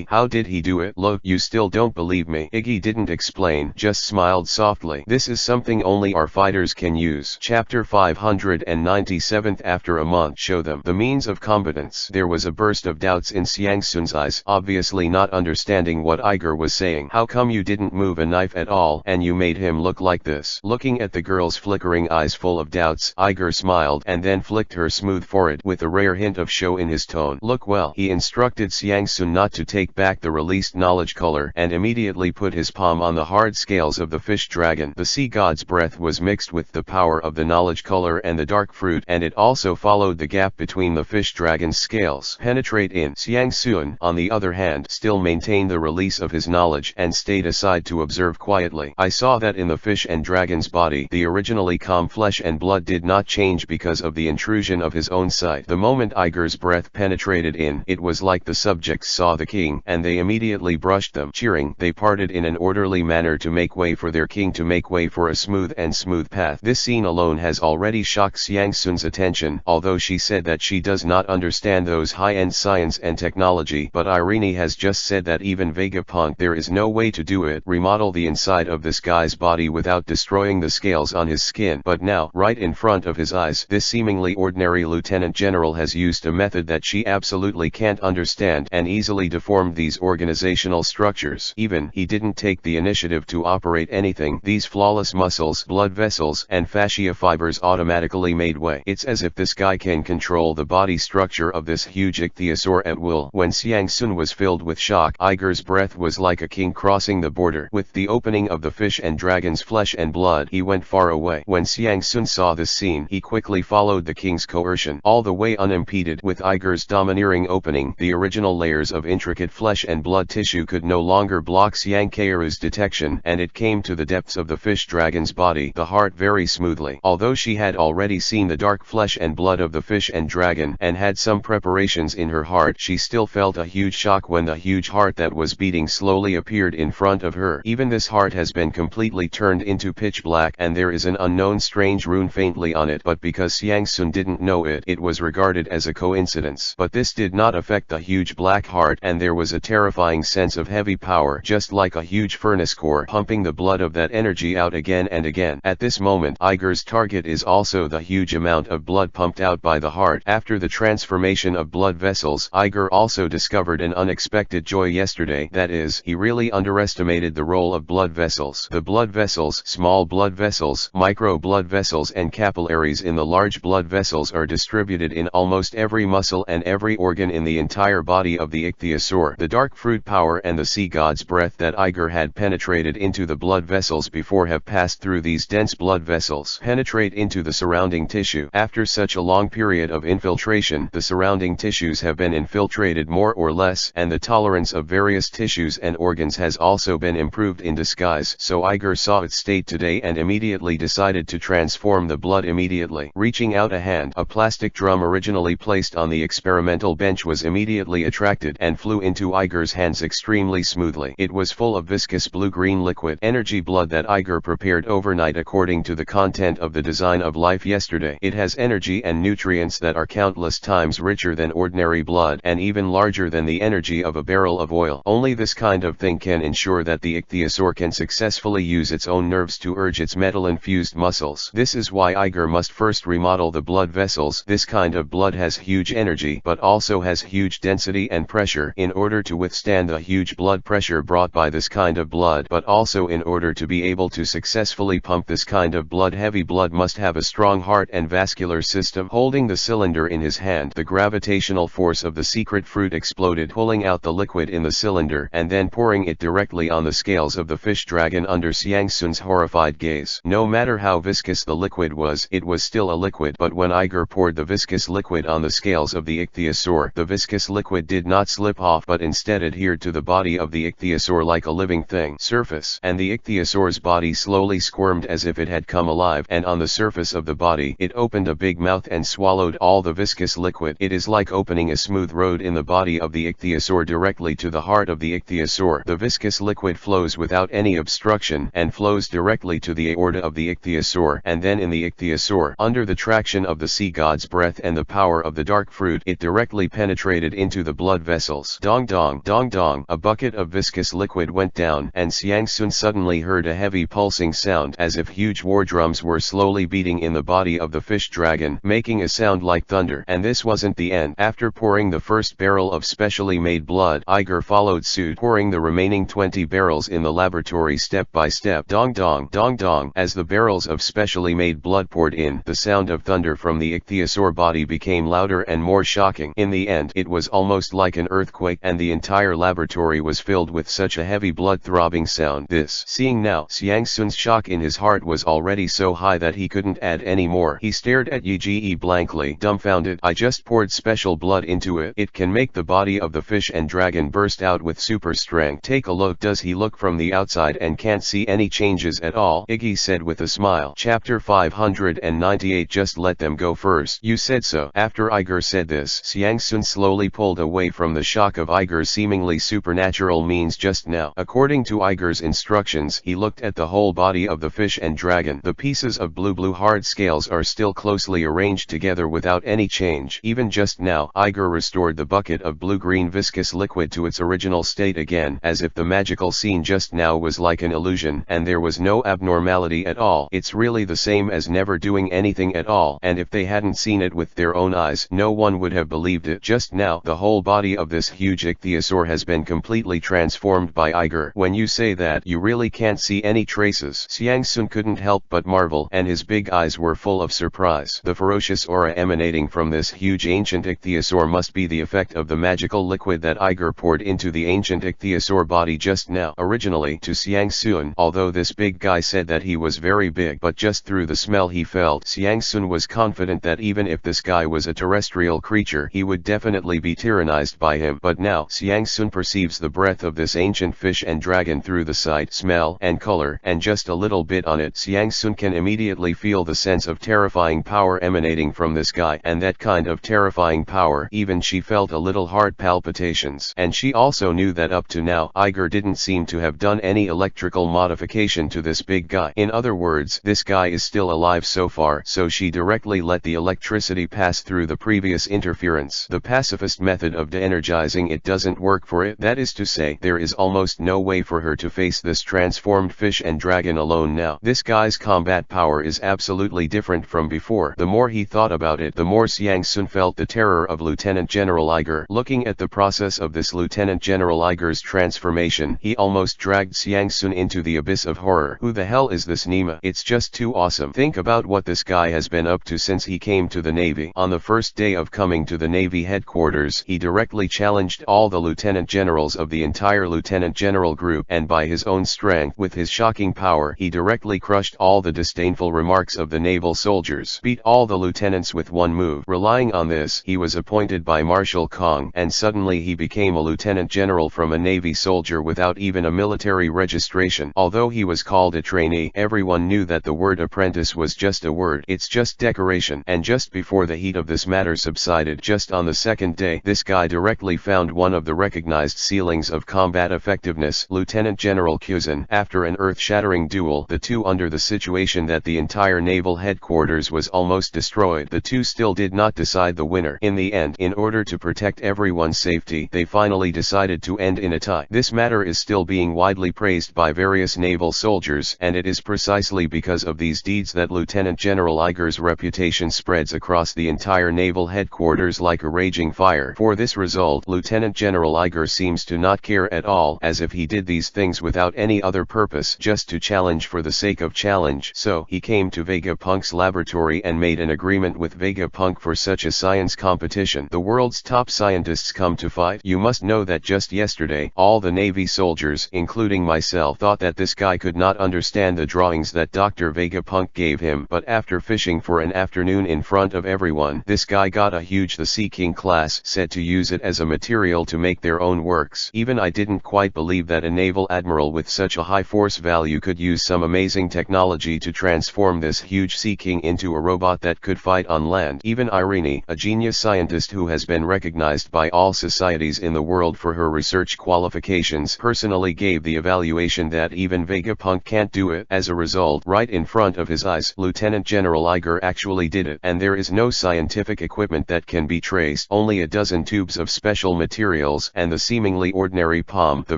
How did he do it? Look, you still don't believe me. Iggy didn't explain, just smiled softly. This is something only our fighters can use. Chapter 597. After a month, show them the means of combatants. There was a burst of doubts in Xiang Sun's eyes, obviously not understanding what Iger was saying. How come you didn't move a knife at all, and you made him look like this? Looking at the girl's flickering eyes full of doubts, Iger smiled and then flicked her smooth forehead with a rare hint of show in his tone. Look well. He instructed Xiang Sun not to take back the released knowledge color and immediately put his palm on the hard scales of the fish dragon. The sea god's breath was mixed with the power of the knowledge color and the dark fruit, and it also followed the gap between the fish dragon's scales. Penetrate in. Xiang Sun, on the other hand, still maintained the release of his knowledge and stayed aside to observe quietly. I saw that in the fish and dragon's body, the originally calm flesh and blood did not change because of the intrusion of his own sight. The moment Iger's breath penetrated in, it was like the subjects saw the king, and they immediately brushed them. Cheering, they parted in an orderly manner to make way for their king, to make way for a smooth path. This scene alone has already shocked Xiang Sun's attention, although she said that she does not understand those high-end science and technology, but Irene has just said that even Vegapunk, there is no way to do it. Remodel the inside of this guy's body without destroying the scales on his skin. But now, right in front of his eyes, this seemingly ordinary lieutenant general has used a method that she absolutely can't understand and easily deformed these organizational structures. Even he didn't take the initiative to operate anything. These flawless muscles, blood vessels, and fascia fibers automatically made way. It's as if this guy can control the body structure of this huge ichthyosaur at will. When Xiang Sun was filled with shock, Iger's breath was like a king crossing the border. With the opening of the fish and dragon's flesh and blood, he went far away. When Xiang Sun saw this scene, he quickly followed the king's coercion, all the way unimpeded. With Iger's domineering opening, the original layers of intricate flesh and blood tissue could no longer block Xiang Kairu's detection, and it came to the depths of the fish dragon's body, the heart, very smoothly. Although she had already seen the dark flesh and blood of the fish and dragon, and had some preparations in her heart, she still felt a huge shock when the huge heart that was beating slowly appeared in front of her. Even this heart has been completely turned into pitch black, and there is an unknown own strange rune faintly on it, but because Xiang Sun didn't know it, it was regarded as a coincidence. But this did not affect the huge black heart, and there was a terrifying sense of heavy power, just like a huge furnace core pumping the blood of that energy out again and again. At this moment, Iger's target is also the huge amount of blood pumped out by the heart. After the transformation of blood vessels, Iger also discovered an unexpected joy yesterday. That is, he really underestimated the role of blood vessels. The blood vessels, small blood vessels, micro blood vessels and capillaries in the large blood vessels are distributed in almost every muscle and every organ in the entire body of the ichthyosaur. The dark fruit power and the sea god's breath that Iger had penetrated into the blood vessels before have passed through these dense blood vessels, penetrate into the surrounding tissue. After such a long period of infiltration, the surrounding tissues have been infiltrated more or less, and the tolerance of various tissues and organs has also been improved in disguise. So Iger saw its state today and immediately decided to transform the blood immediately. Reaching out a hand, a plastic drum originally placed on the experimental bench was immediately attracted and flew into Iger's hands extremely smoothly. It was full of viscous blue-green liquid energy blood that Iger prepared overnight according to the content of the design of life yesterday. It has energy and nutrients that are countless times richer than ordinary blood and even larger than the energy of a barrel of oil. Only this kind of thing can ensure that the ichthyosaur can successfully use its own nerves to urge its metal-infused muscles. This is why Iger must first remodel the blood vessels. This kind of blood has huge energy but also has huge density and pressure. In order to withstand the huge blood pressure brought by this kind of blood, but also in order to be able to successfully pump this kind of blood, heavy blood must have a strong heart and vascular system. Holding the cylinder in his hand, the gravitational force of the secret fruit exploded, pulling out the liquid in the cylinder and then pouring it directly on the scales of the fish dragon under Xiang Sun's horrified gaze. No matter how viscous the liquid was, it was still a liquid. But when Iger poured the viscous liquid on the scales of the ichthyosaur, the viscous liquid did not slip off but instead adhered to the body of the ichthyosaur like a living thing. Surface, and the ichthyosaur's body slowly squirmed as if it had come alive, and on the surface of the body it opened a big mouth and swallowed all the viscous liquid. It is like opening a smooth road in the body of the ichthyosaur directly to the heart of the ichthyosaur. The viscous liquid flows without any obstruction and flows directly to the aorta of the ichthyosaur, and then in the ichthyosaur, under the traction of the sea god's breath and the power of the dark fruit, it directly penetrated into the blood vessels. Dong dong, dong dong. A bucket of viscous liquid went down, and Xiang Sun suddenly heard a heavy pulsing sound as if huge war drums were slowly beating in the body of the fish dragon, making a sound like thunder. And this wasn't the end. After pouring the first barrel of specially made blood, Iger followed suit, pouring the remaining 20 barrels in the laboratory step by step. Dong dong, dong dong. As the barrels of specially made blood poured in, the sound of thunder from the ichthyosaur body became louder and more shocking. In the end, it was almost like an earthquake, and the entire laboratory was filled with such a heavy blood-throbbing sound. This, seeing now, Xiang Sun's shock in his heart was already so high that he couldn't add any more. He stared at Yi blankly, dumbfounded. I just poured special blood into it. It can make the body of the fish and dragon burst out with super strength. Take a look. Does he look from the outside and can't see any changes at all? Iggy said with a smile. Chapter 598. Just let them go first. You said so. After Iger said this, Xiang Sun slowly pulled away from the shock of Iger's seemingly supernatural means just now. According to Iger's instructions, he looked at the whole body of the fish and dragon. The pieces of blue hard scales are still closely arranged together without any change. Even just now, Iger restored the bucket of blue-green viscous liquid to its original state again, as if the magical scene just now was like an illusion, and there was no abnormality at all. It's really the same as never doing anything at all, and if they hadn't seen it with their own eyes, no one would have believed it. Just now, the whole body of this huge ichthyosaur has been completely transformed by Iger. When you say that, you really can't see any traces. Xiang Sun couldn't help but marvel, and his big eyes were full of surprise. The ferocious aura emanating from this huge ancient ichthyosaur must be the effect of the magical liquid that Iger poured into the ancient ichthyosaur body just now. Originally, to Xiang Sun, although this big guy said that he was very big, but just through the smell he felt, Xiang Sun was confident that even if this guy was a terrestrial creature, he would definitely be tyrannized by him. But now, Xiang Sun perceives the breath of this ancient fish and dragon through the sight, smell, and color, and just a little bit on it, Xiang Sun can immediately feel the sense of terrifying power emanating from this guy, and that kind of terrifying power, even she felt a little heart palpitations. And she also knew that up to now, Iger didn't seem to have done any electrical modification to this big guy. In other words, this this guy is still alive so far, so she directly let the electricity pass through the previous interference. The pacifist method of de-energizing it doesn't work for it. That is to say, there is almost no way for her to face this transformed fish and dragon alone now. This guy's combat power is absolutely different from before. The more he thought about it, the more Xiang Sun felt the terror of Lieutenant General Iger. Looking at the process of this Lieutenant General Iger's transformation, he almost dragged Xiang Sun into the abyss of horror. Who the hell is this Nima? It's just too awesome. Think about what this guy has been up to since he came to the Navy. On the first day of coming to the Navy headquarters, he directly challenged all the lieutenant generals of the entire lieutenant general group, and by his own strength, with his shocking power, he directly crushed all the disdainful remarks of the naval soldiers, beat all the lieutenants with one move. Relying on this, he was appointed by Marshal Kong, and suddenly he became a lieutenant general from a Navy soldier without even a military registration. Although he was called a trainee, everyone knew that the word apprentice was just a word. It's just decoration. And just before the heat of this matter subsided, just on the second day, this guy directly found one of the recognized ceilings of combat effectiveness, Lieutenant General Kuzan. After an earth-shattering duel, the two under the situation that the entire naval headquarters was almost destroyed, the two still did not decide the winner. In the end, in order to protect everyone's safety, they finally decided to end in a tie. This matter is still being widely praised by various naval soldiers, and it is precisely because of these deeds that Lieutenant General Iger's reputation spreads across the entire naval headquarters like a raging fire. For this result, Lieutenant General Iger seems to not care at all, as if he did these things without any other purpose, just to challenge for the sake of challenge. So, he came to Vegapunk's laboratory and made an agreement with Vegapunk for such a science competition. The world's top scientists come to fight. You must know that just yesterday, all the Navy soldiers, including myself, thought that this guy could not understand the drawings that Dr. Vegapunk gave him, but after fishing for an afternoon in front of everyone, this guy got a huge the Sea King class set to use it as a material to make their own works. Even I didn't quite believe that a naval admiral with such a high force value could use some amazing technology to transform this huge Sea King into a robot that could fight on land. Even Irene, a genius scientist who has been recognized by all societies in the world for her research qualifications, personally gave the evaluation that even Vegapunk can't do it. As a result, right in front of his eyes, Lieutenant General Iger actually did it, and there is no scientific equipment that can be traced, only a dozen tubes of special materials, and the seemingly ordinary palm, the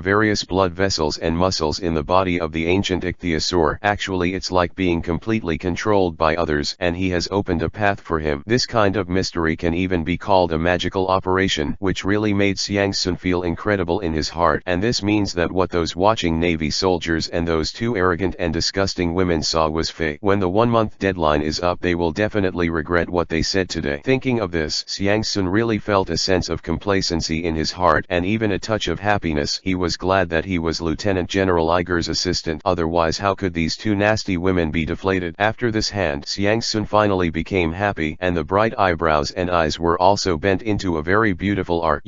various blood vessels and muscles in the body of the ancient ichthyosaur. Actually, it's like being completely controlled by others, and he has opened a path for him. This kind of mystery can even be called a magical operation, which really made Xiang Sun feel incredible in his heart, and this means that what those watching Navy soldiers and those two arrogant and disgusting women saw was fake. When the 1-month deadline is up, they will definitely regret what they said today. Thinking of this, Xiang Sun really felt a sense of complacency in his heart, and even a touch of happiness. He was glad that he was Lieutenant General Iger's assistant, otherwise how could these two nasty women be deflated? After this hand, Xiang Sun finally became happy, and the bright eyebrows and eyes were also bent into a very beautiful arc.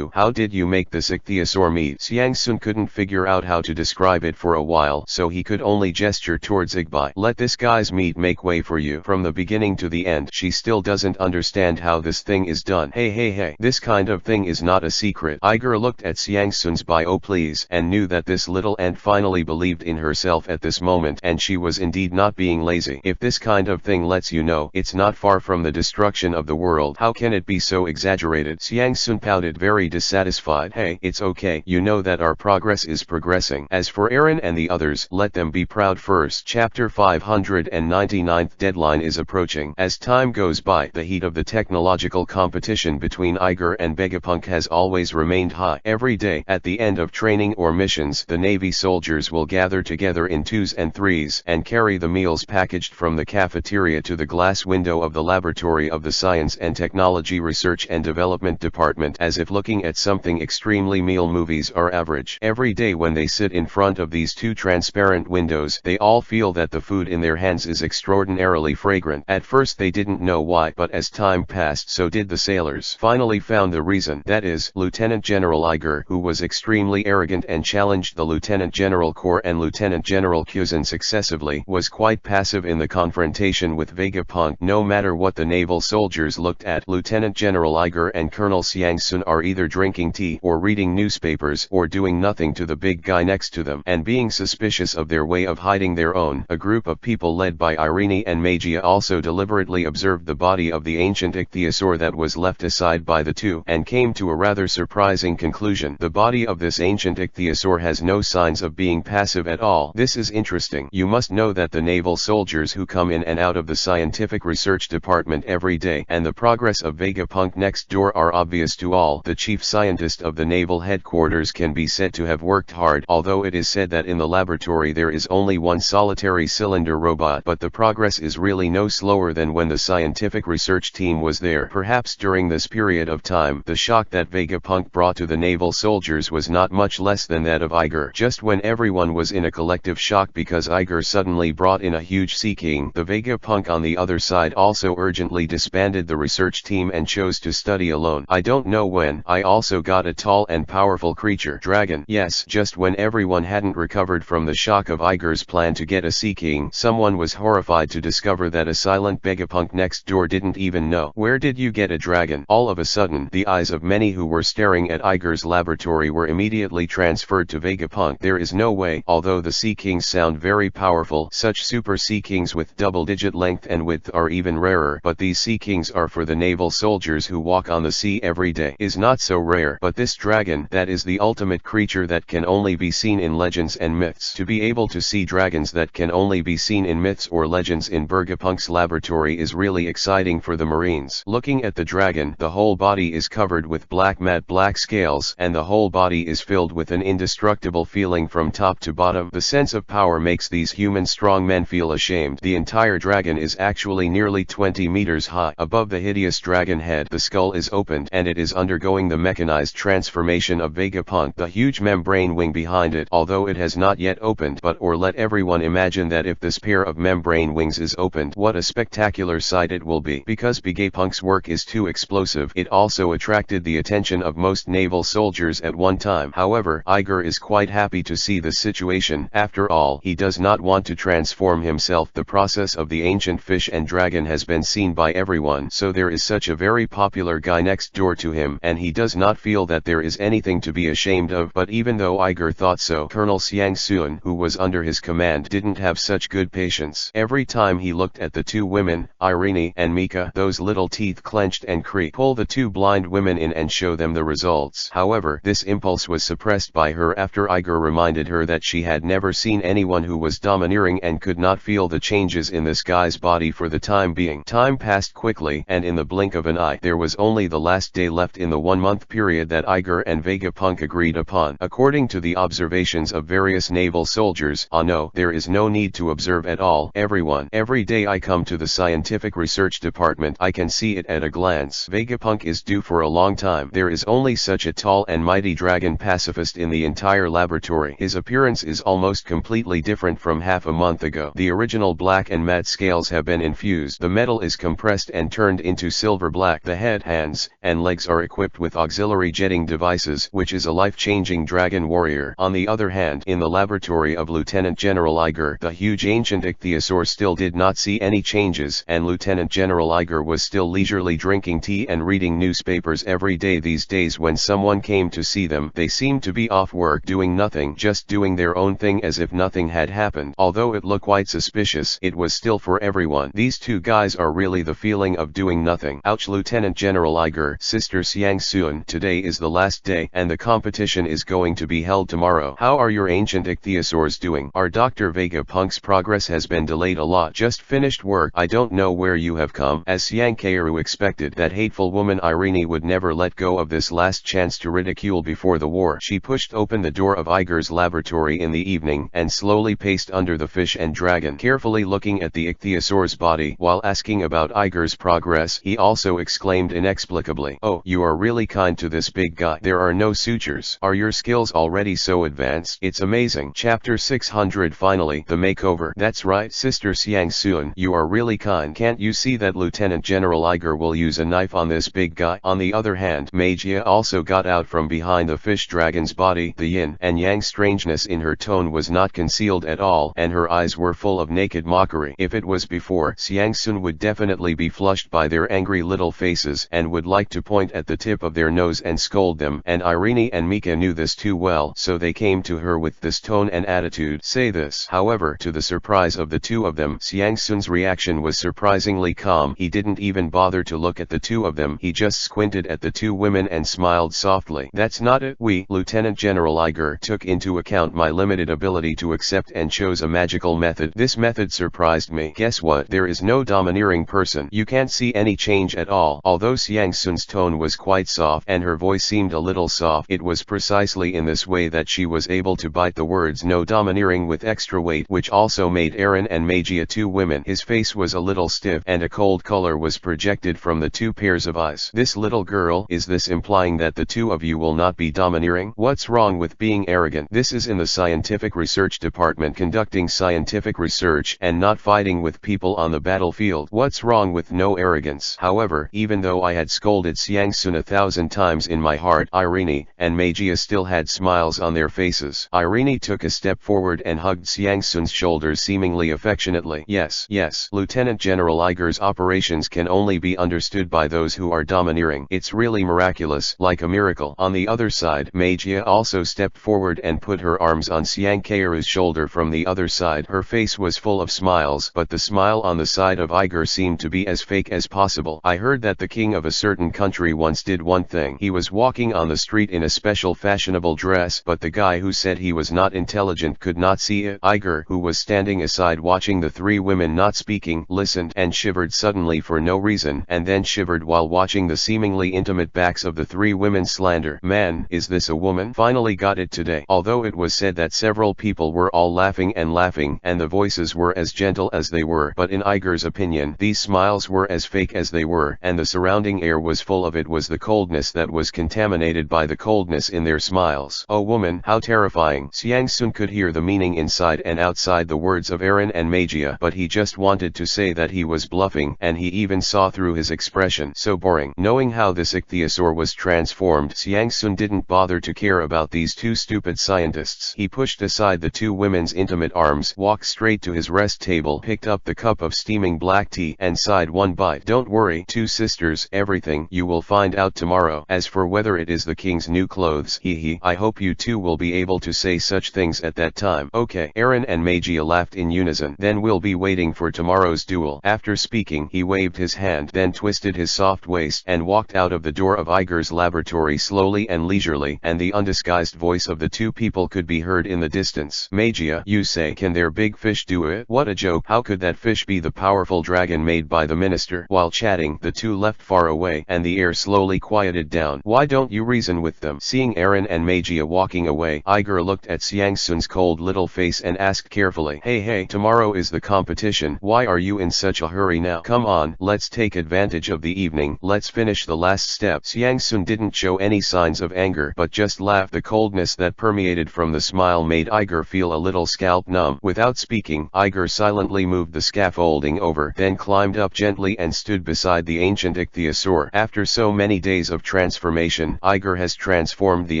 How did you make this ichthyosaur meat? Xiang Sun couldn't figure out how to describe it for a while, so he could only gesture towards Igbai. Let this guy's meat make way for you. From the beginning to the end, she still doesn't understand how this thing is done. Hey, this kind of thing is not a secret. Iger looked at Xiang Sun's bio please, and knew that this little ant finally believed in herself at this moment, and she was indeed not being lazy. If this kind of thing lets you know it's not far from the destruction of the world, how can it be so exaggerated? Xiang Sun pouted, very dissatisfied. Hey, it's okay. You know that our progress is progressing. As for Aaron and the others, let them be proud first. Chapter 599th deadline is approaching. As time goes by, the heat of the technological competition between Iger and Vegapunk has always remained high. Every day, at the end of training or missions, the Navy soldiers will gather together in 2s and 3s, and carry the meals packaged from the cafeteria to the glass window of the laboratory of the Science and Technology Research and Development Department, as if looking at something extremely. Meal movies are average. Every day when they sit in front of these two transparent windows, they all feel that the food in their hands is extraordinarily fragrant. At first they didn't know why, but as time passed, so did the sailors. Finally found the reason. That is, Lieutenant General Iger, who was extremely arrogant and challenged the Lieutenant General Corps and Lieutenant General Kuzan successively, was quite passive in the confrontation with Vegapunk. No matter what the naval soldiers looked at, Lieutenant General Iger and Colonel Xiang Sun are either drinking tea or reading newspapers or doing nothing to the big guy next to them, and being suspicious of their way of hiding their own. A group group of people led by Irene and Magia also deliberately observed the body of the ancient ichthyosaur that was left aside by the two, and came to a rather surprising conclusion. The body of this ancient ichthyosaur has no signs of being passive at all. This is interesting. You must know that the naval soldiers who come in and out of the scientific research department every day and the progress of Vegapunk next door are obvious to all. The chief scientist of the naval headquarters can be said to have worked hard, although it is said that in the laboratory there is only one solitary cylinder robot, but the progress is really no slower than when the scientific research team was there. Perhaps during this period of time, the shock that Vegapunk brought to the naval soldiers was not much less than that of Iger. Just when everyone was in a collective shock because Iger suddenly brought in a huge sea king, the Vegapunk on the other side also urgently disbanded the research team and chose to study alone. I don't know when. I also got a tall and powerful creature. Dragon. Yes, just when everyone hadn't recovered from the shock of Iger's plan to get a sea king, someone was horrified to discover that a silent Vegapunk next door didn't even know. Where did you get a dragon? All of a sudden, the eyes of many who were staring at Iger's laboratory were immediately transferred to Vegapunk. There is no way. Although the sea kings sound very powerful, such super sea kings with double-digit length and width are even rarer, but these sea kings are for the naval soldiers who walk on the sea every day. Is not so rare. But this dragon, that is the ultimate creature that can only be seen in legends and myths. To be able to see dragons that can only be seen in myths or legends in Vegapunk's laboratory is really exciting for the Marines. Looking at the dragon, the whole body is covered with matte black scales, and the whole body is filled with an indestructible feeling from top to bottom. The sense of power makes these human strong men feel ashamed. The entire dragon is actually nearly 20 meters high. Above the hideous dragon head, the skull is opened, and it is undergoing the mechanized transformation of Vegapunk. The huge membrane wing behind it, although it has not yet opened, but or let everyone imagine that if this pair of membrane wings is opened, what a spectacular sight it will be. Because Vegapunk's work is too explosive, it also attracted the attention of most naval soldiers at one time. However, Iger is quite happy to see the situation. After all, he does not want to transform himself. The process of the ancient fish and dragon has been seen by everyone, so there is such a very popular guy next door to him, and he does not feel that there is anything to be ashamed of. But even though Iger thought so, Colonel Xiang Sun, who was under his command, didn't have such good patience. Every time he looked at the two women, Irene and Mika, those little teeth clenched and creaked. Pull the two blind women in and show them the results. However, this impulse was suppressed by her after Iger reminded her that she had never seen anyone who was domineering and could not feel the changes in this guy's body for the time being. Time passed quickly, and in the blink of an eye, there was only the last day left in the 1-month period that Iger and Vegapunk agreed upon. According to the observations of various naval soldiers, no, there is no need to observe at all. Every day I come to the scientific research department, I can see it at a glance. Vegapunk is due for a long time. There is only such a tall and mighty dragon pacifist in the entire laboratory. His appearance is almost completely different from half a month ago. The original black and matte scales have been infused. The metal is compressed and turned into silver black. The head, hands, and legs are equipped with auxiliary jetting devices, which is a life-changing dragon warrior. On the other hand, in the laboratory of Lieutenant General Iger, the huge ancient ichthyosaur still did not see any changes, and Lieutenant General Iger was still leisurely drinking tea and reading newspapers every day. These days when someone came to see them, they seemed to be off work doing nothing, just doing their own thing as if nothing had happened. Although it looked quite suspicious, it was still for everyone. These two guys are really the feeling of doing nothing. Ouch. Lieutenant General Iger, Sister Xiang Sun, today is the last day, and the competition is going to be held tomorrow. How are your ancient ichthyosaurs doing? Our Dr. Vegapunk's progress has been delayed a lot. Just finished work. I don't know where you have come. As Xiang Kairu expected, that hateful woman Irene would never let go of this last chance to ridicule before the war. She pushed open the door of Iger's laboratory in the evening and slowly paced under the fish and dragon, carefully looking at the ichthyosaur's body. While asking about Iger's progress, he also exclaimed inexplicably, "Oh, you are really kind to this big guy. There are no sutures. Are your skills already so advanced? It's amazing." Chapter 600. Finally, the makeover. That's right, Sister Xiang Sun, you are really kind. Can't you see that Lieutenant General Iger will use a knife on this big guy? On the other hand, Magia also got out from behind the fish dragon's body. The yin and yang strangeness in her tone was not concealed at all, and her eyes were full of naked mockery. If it was before, Xiang Sun would definitely be flushed by their angry little faces and would like to point at the tip of their nose and scold them, and Irene and Mika knew this too well, so they came to her with this tone and attitude. Say this, however, to the surprise of the two of them, Xiang Sun's reaction was surprisingly calm. He didn't even bother to look at the two of them. He just squinted at the two women and smiled softly. That's not it. We, Lieutenant General Iger, took into account my limited ability to accept and chose a magical method. This method surprised me. Guess what? There is no domineering person. You can't see any change at all. Although Xiang Sun's tone was quite soft and her voice seemed a little soft, it was precisely in this way that she was able to bite the words no domineering with extra weight, which also made Aaron and Magia two women. His face was a little stiff and a cold color was projected from the two pairs of eyes. This little girl, is this implying that the two of you will not be domineering? What's wrong with being arrogant? This is in the scientific research department conducting scientific research and not fighting with people on the battlefield. What's wrong with no arrogance? However, even though I had scolded Xiang Sun 1,000 times in my heart, Irene and Magia still had smiles on their faces. Irene took a step forward and hugged Xiang Sun's shoulders seemingly affectionately. Yes, Lieutenant General Iger's operations can only be understood by those who are domineering. It's really miraculous, like a miracle. On the other side, Magia also stepped forward and put her arms on Xiang Kairu's shoulder from the other side. Her face was full of smiles, but the smile on the side of Iger seemed to be as fake as possible. I heard that the king of a certain country once did one thing. He was walking on the street in a special fashionable dress, but the guy who said he was not intelligent could not see it. Iger, who was standing aside watching the three women not speaking, listened and shivered suddenly for no reason, and then shivered while watching the seemingly intimate backs of the three women slander. Man, is this a woman? Finally got it today. Although it was said that several people were all laughing and the voices were as gentle as they were, but in Iger's opinion, these smiles were as fake as they were, and the surrounding air was full of it was the coldness that was contaminated by the coldness in their smiles. Oh woman, how terrifying. Xiang Sun could hear the meaning inside and outside the words of Aaron and Magia, but he just wanted to say that he was bluffing, and he even saw through his expression. So boring. Knowing how this ichthyosaur was transformed, Xiang Sun didn't bother to care about these two stupid scientists. He pushed aside the two women's intimate arms, walked straight to his rest table, picked up the cup of steaming black tea, and sighed one bite. Don't worry, two sisters, everything you will find out tomorrow. As for whether it is the king's new clothes, I hope you two will be able to say such things at that time. Okay. Aaron and Magia laughed in unison. Then we'll be waiting for tomorrow's duel. After speaking, he waved his hand, then twisted his soft waist and walked out of the door of Iger's laboratory slowly and leisurely, and the undisguised voice of the two people could be heard in the distance. Magia, you say, can their big fish do it? What a joke. How could that fish be the powerful dragon made by the minister? While chatting, the two left far away, and the air slowly quieted down. Why don't you reason with them? Seeing Aaron and Magia walking away, Iger looked at Xiang Sun's cold little face and asked carefully, Hey, tomorrow is the competition. Why are you in such a hurry now? Come on, let's take advantage of the evening. Let's finish the last step. Xiang Sun didn't show any signs of anger, but just laughed. The coldness that permeated from the smile made Iger feel a little scalp numb. Without speaking, Iger silently moved the scaffolding over, then climbed up gently and stood beside the ancient ichthyosaur. After so many days of transformation, Iger has transformed the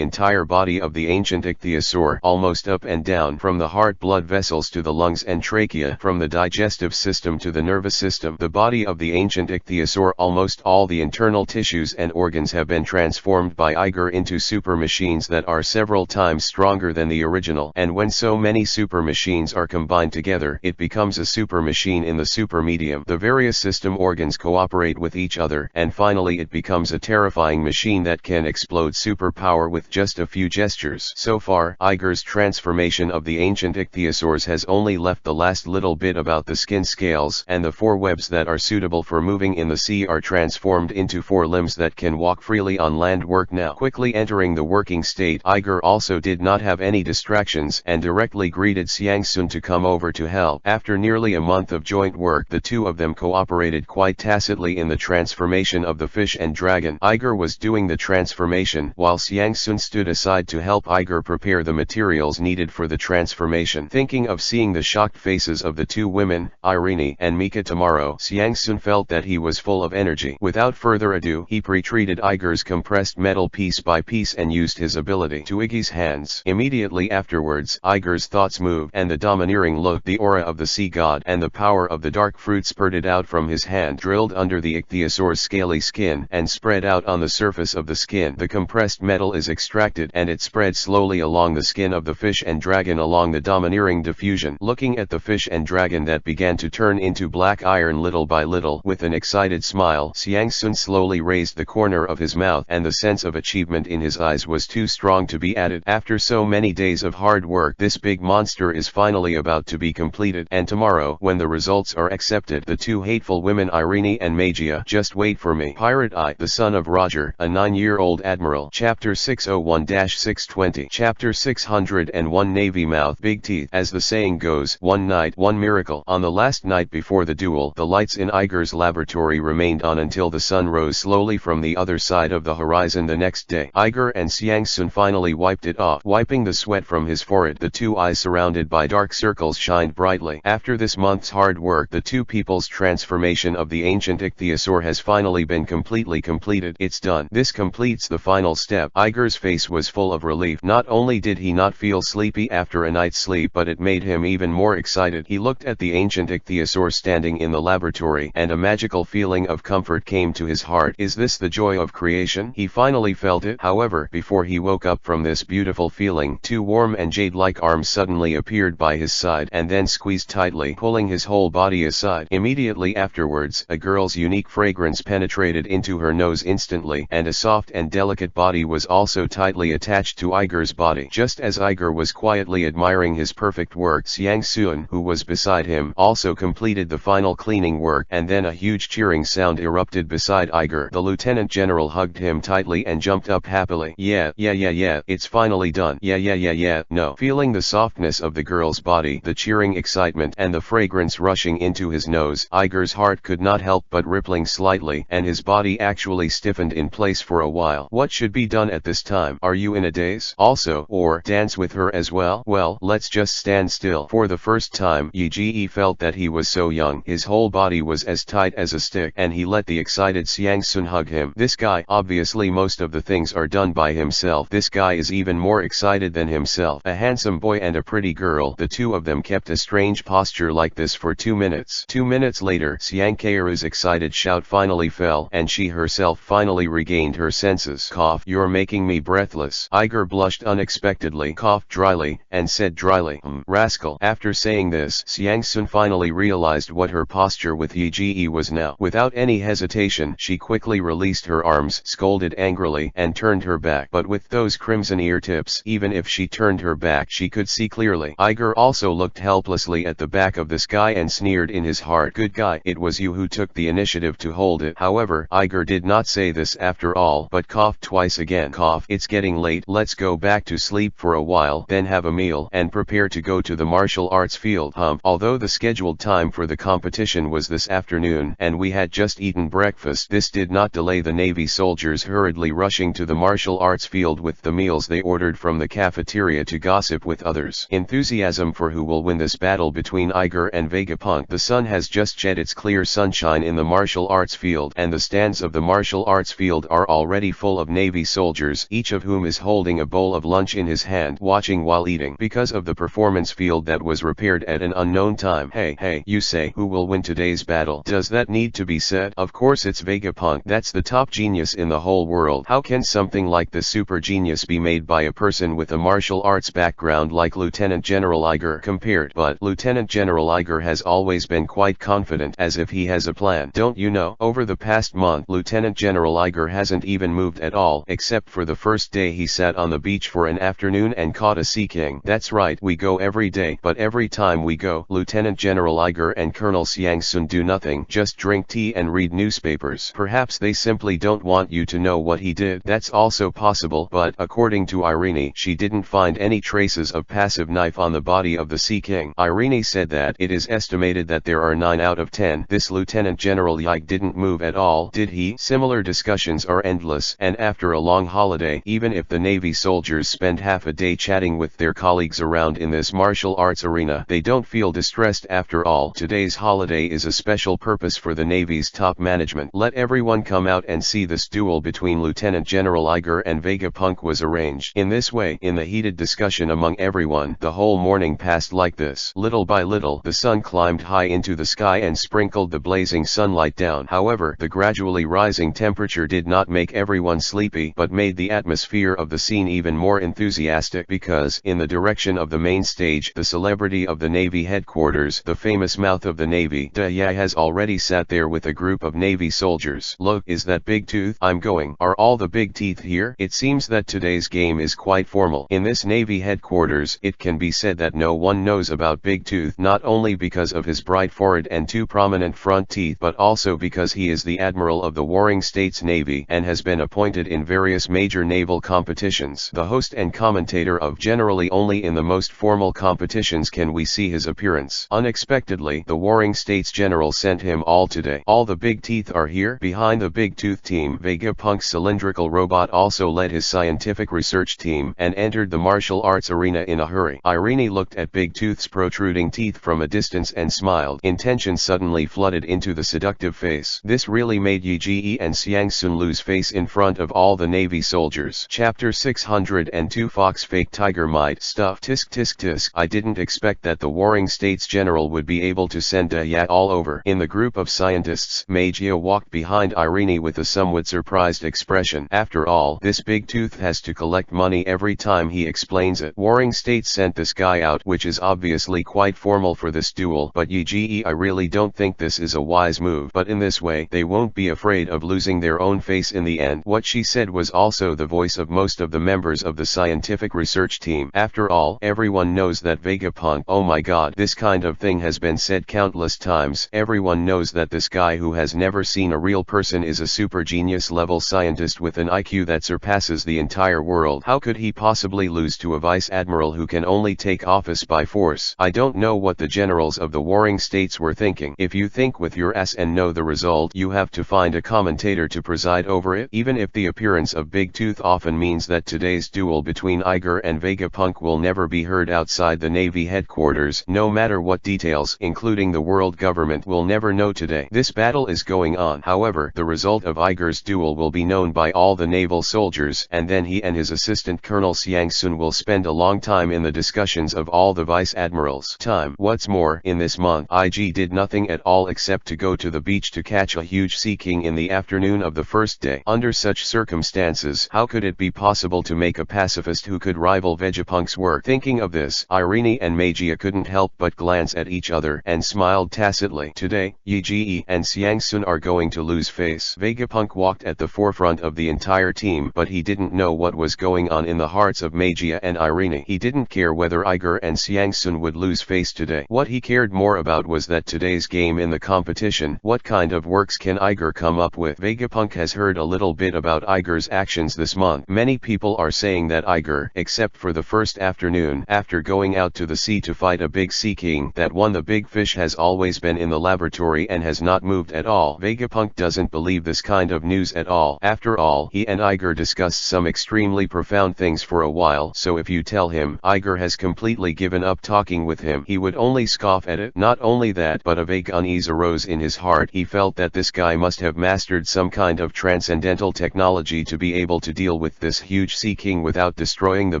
entire body of the ancient ichthyosaur, almost up and down, from the heart blood vessels to the lungs and trachea, from the digestive system to the nervous system. The body of the ancient ichthyosaur, almost all the internal tissues and organs have been transformed by Iger into super machines that are several times stronger than the original. And when so many super machines are combined together, it becomes a super machine in the super medium. The various system organs cooperate with each other, and finally it becomes a terrifying machine that can explode superpower with just a few gestures. So far, Iger's transformation of the ancient ichthyosaurs has only left the last little bit about the skin scales, and the four webs that are suitable for moving in the sea are transformed into four limbs that can walk freely on land. Work now. Quickly entering the working state, Iger also did not have any distractions and directly greeted Xiang Sun to come over to help. After nearly a month of joint work, the two of them cooperated quite tacitly in the transformation of the fish and dragon. Iger was doing the transformation, while Xiang Sun stood aside to help Iger prepare the materials needed for the transformation. Thinking of seeing the shocked faces of the two women, Irene and Mika, tomorrow, Xiang Sun felt that he was full of energy. Without further ado, he pre-treated Iger's compressed metal piece by piece and used his ability to Iggy's hands. Immediately afterwards, Iger's thoughts moved, and the domineering look, the aura of the sea god, and the power of the dark fruit spurted out from his hand, drilled under the ichthyosaur's scaly skin, and spread out on the surface of the skin. The compressed metal is extracted, and it spread slowly along the skin of the fish and dragon along the domineering diffusion. Sun, looking at the fish and dragon that began to turn into black iron little by little. With an excited smile, Xiang Sun slowly raised the corner of his mouth, and the sense of achievement in his eyes was too strong to be added. After so many days of hard work, this big monster is finally about to be completed, and tomorrow, when the results are accepted, the two hateful women Irene and Magia just wait for me. Pirate I, the son of Roger, a 9-year-old admiral. Chapter 601-620. Chapter 601. Navy Mouth Big Teeth. As the saying goes, one night, one miracle. On the last night before the duel, the lights in Iger's laboratory remained on until the sun rose slowly from the other side of the horizon the next day. Iger and Xiang Sun finally wiped it off. Wiping the sweat from his forehead, the two eyes surrounded by dark circles shined brightly. After this month's hard work, the two people's transformation of the ancient ichthyosaur has finally been completely completed. It's done. This completes the final step. Iger's face was full of relief. Not only did he not feel sleepy after a night's sleep, but it made him even more excited. He looked at the ancient ichthyosaur standing in the laboratory, and a magical feeling of comfort came to his heart. Is this the joy of creation? He finally felt it. However, before he woke up from this beautiful feeling, two warm and jade-like arms suddenly appeared by his side, and then squeezed tightly, pulling his whole body aside. Immediately afterwards, a girl's unique fragrance penetrated into her nose instantly, and a soft and delicate body was also tightly attached to Iger's body. Just as Iger was quietly admiring his perfect work, Xiang Sun, who was beside him, also completed the final cleaning work, and then a huge cheering sound erupted beside Iger. The lieutenant general hugged him tightly and jumped up happily. Yeah, it's finally done. Yeah, no. Feeling the softness of the girl's body, the cheering excitement, and the fragrance rushing into his nose, Iger's heart could not help but rippling slightly, and his body actually stiffened in place for a while. What should be done at this time? Are you in a daze? Also, or dance with her as well? Well, let's just stand still. For the first time, Yi felt that he was so young. His whole body was as tight as a stick, and he let the excited Xiang Sun hug him. This guy, obviously most of the things are done by himself. This guy is even more excited than himself. A handsome boy and a pretty girl. The two of them kept a strange posture like this for 2 minutes. 2 minutes later, Xiang Kairu's excited shout finally fell, and she herself finally regained her senses. Cough. You're making me breathless. Iger blushed unexpectedly, coughed dryly, and said dryly, rascal. After saying this, Xiang Sun finally realized what her posture with Yi was now. Without any hesitation, she quickly released her arms, scolded angrily, and turned her back. But with those crimson ear tips, even if she turned her back, she could see clearly. Iger also looked helplessly at the back of this guy and sneered in his heart. Good guy, it was you who took the initiative to hold it. However, Iger did not say this after all, but coughed twice again. Cough. It's getting late. Let's go back to sleep for a while, then have a meal, and prepare to go to the martial arts field. Although the scheduled time for the competition was this afternoon, and we had just eaten breakfast, this did not delay the Navy soldiers hurriedly rushing to the martial arts field with the meals they ordered from the cafeteria to gossip with others. Enthusiasm for who will win this battle between Iger and Vegapunk. The sun has just shed its clear sunshine in the martial arts field, and the stands of the martial arts field are already full of Navy soldiers, each of whom is holding a bowl of lunch in his hand, watching while eating. Because of the performance field that was repaired at an unknown time. Hey, you say, who will win today's battle? Does that need to be said? Of course it's Vegapunk. That's the top genius in the whole world. How can something like this super genius be made by a person with a martial arts background like Lieutenant General Iger compared? But Lieutenant General Iger has always been quite confident, as if he has a plan. Don't you know? Over the past month, Lieutenant General Iger hasn't even moved at all, except for the first day he sat on the beach for an afternoon and caught a sea king. That's right, we go every day, but every time we go, Lieutenant General Iger and Colonel Xiang Sun do nothing, just drink tea and read newspapers. Perhaps they simply don't want you to know what he did. That's also possible, but according to Irene, she didn't find any traces of passive knife on the body of the Sea King. Irene said that it is estimated that there are 9 out of 10. This Lieutenant General Yike didn't move at all, did he? Similar discussions are endless, and after a long holiday, even if the Navy soldiers spend half a day chatting with their colleagues around in this martial arts arena, they don't feel distressed after all. Today's holiday is a special purpose for the Navy's top management. Let everyone come out and see this duel between Lieutenant General Iger and Vegapunk was arranged. In this way, in the heated discussion among everyone, the whole morning passed like this. Little by little, the sun climbed high into the sky and sprinkled the blazing sunlight down. However, the gradually rising temperature did not make everyone sleepy, but made the atmosphere of the scene even more enthusiastic, because, in the direction of the main stage, the celebrity of the Navy headquarters, the famous mouth of the Navy, has already sat there with a group of Navy soldiers. Look, is that Big Tooth? I'm going. Are all the big teeth here? It seems that today's game is quite formal. In this Navy headquarters, it can be said that no one knows about Big Tooth, not only because of his bright forehead and two prominent front teeth, but also because he is the admiral of the warring states Navy and has been appointed in various major naval competitions. The host and commentator of generally only in the most formal competitions can we see his appearance. Unexpectedly, the warring states general sent him all today. All the big teeth are here. Behind the Big Tooth team, Vegapunk's cylindrical robot also led his scientific research team and entered the martial arts arena in a hurry. Irene looked at Big Tooth's protruding teeth from a distance and smiled. Intention suddenly flooded into the seductive face. This really made Yi and Xiang Sun lose face in front of all the Navy soldiers. Chapter 602 Fox Fake Tiger Might Stuff. Tisk tisk tisk. I didn't expect that the warring states general would be able to send Ya all over. In the group of scientists, Magia walked behind Irene with a somewhat surprised expression. After all, this Big Tooth has to collect money every time he explains it. Warring states sent this guy out, which is obviously quite formal for this duel, but I really don't think this is a wise move. But in this way, they won't be afraid of losing their own face in the end. What she said was also the voice of most of the members of the scientific research team. After all, everyone knows that Vegapunk. Oh my god, this kind of thing has been said countless times. Everyone knows that this guy who has never seen a real person is a super genius level scientist with an IQ that surpasses the entire world. How could he possibly lose to a vice admiral who can only take office by force? I don't know what the generals of the warring states were thinking. If you think with your ass and know the result, you have to find a commentator to preside over it. Even if the appearance of Big Tooth often means that today's duel between Iger and Vegapunk will never be heard outside the Navy headquarters, no matter what details, including the world government, will never know today. This battle is going on. However, the result of Iger's duel will be known by all the naval soldiers, and then he and his assistant Colonel Xiang Sun will spend a long time in the discussions of all the vice admirals. What's more, in this month, IG did nothing at all except to go to the beach to catch a huge sea king in the afternoon of the first day. Under such circumstances, how could it be possible to make a pacifist who could rival Vegapunk's work? Thinking of this, Irene and Magia couldn't help but glance at each other and smiled tacitly. Today, Yi and Xiang Sun are going to lose face. Vegapunk walked at the forefront of the entire team, but he didn't know what was going on in the hearts of Magia and Irene. He didn't care whether Iger and Xiang Sun would lose face today. What he cared more about was that today's game in the competition. What kind of works can Iger come up with? Vegapunk has heard a little bit about Iger's actions this month. Many people are saying that Iger, except for the first afternoon, after going out to the sea to fight a big sea king that won the big fish, has always been in the laboratory and has not moved at all. Vegapunk doesn't believe this kind of news at all. After all, he and Iger discussed some extremely profound things for a while, so if you tell him Iger has completely given up talking with him, he would only scoff at it. Not only that, but a vague unease arose in his heart. He felt that this guy must have mastered some kind of transcendental technology to be able to deal with this huge sea king without destroying the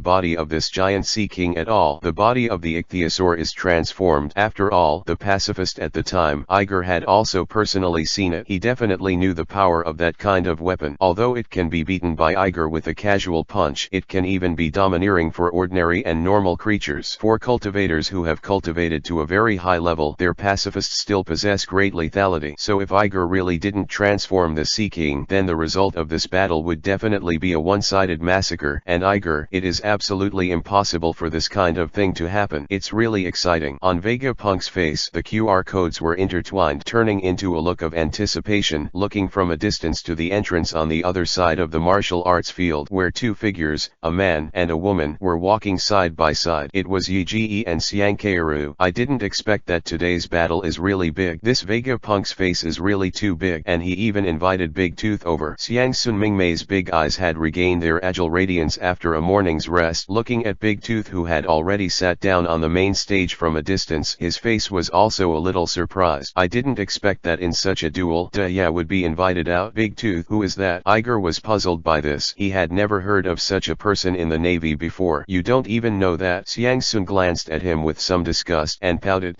body of this giant sea king at all. The body of the ichthyosaur is transformed. After all, the pacifist at the time, Iger had also personally seen it. He definitely knew the power of that kind of weapon. Although it can be beaten by Iger with a casual punch, it can even be domineering for ordinary and normal creatures. For cultivators who have cultivated to a very high level, their pacifists still possess great lethality. So if Iger really didn't transform the Sea King, then the result of this battle would definitely be a one-sided massacre. And Iger, it is absolutely impossible for this kind of thing to happen. It's really exciting. On Vegapunk's face, the QR codes were intertwined, turning into a look of anticipation, looking from a distance to the entrance on the other side of the martial arts field, where two figures, a man and a woman, were walking side by side. It was Yi and Xiang Keiru. I didn't expect that today's battle is really big. This Vegapunk's face is really too big, and he even invited Big Tooth over. Xiang Sun Mingmei's big eyes had regained their agile radiance after a morning's rest. Looking at Big Tooth, who had already sat down on the main stage from a distance, his face was also a little surprised. I didn't expect that in such a duel, would be invited out. Big Tooth, who is that? Iger was puzzled by this. He had never heard of such a person in the Navy before. You don't even know that? Xiang Sun glanced at him with some disgust and pouted.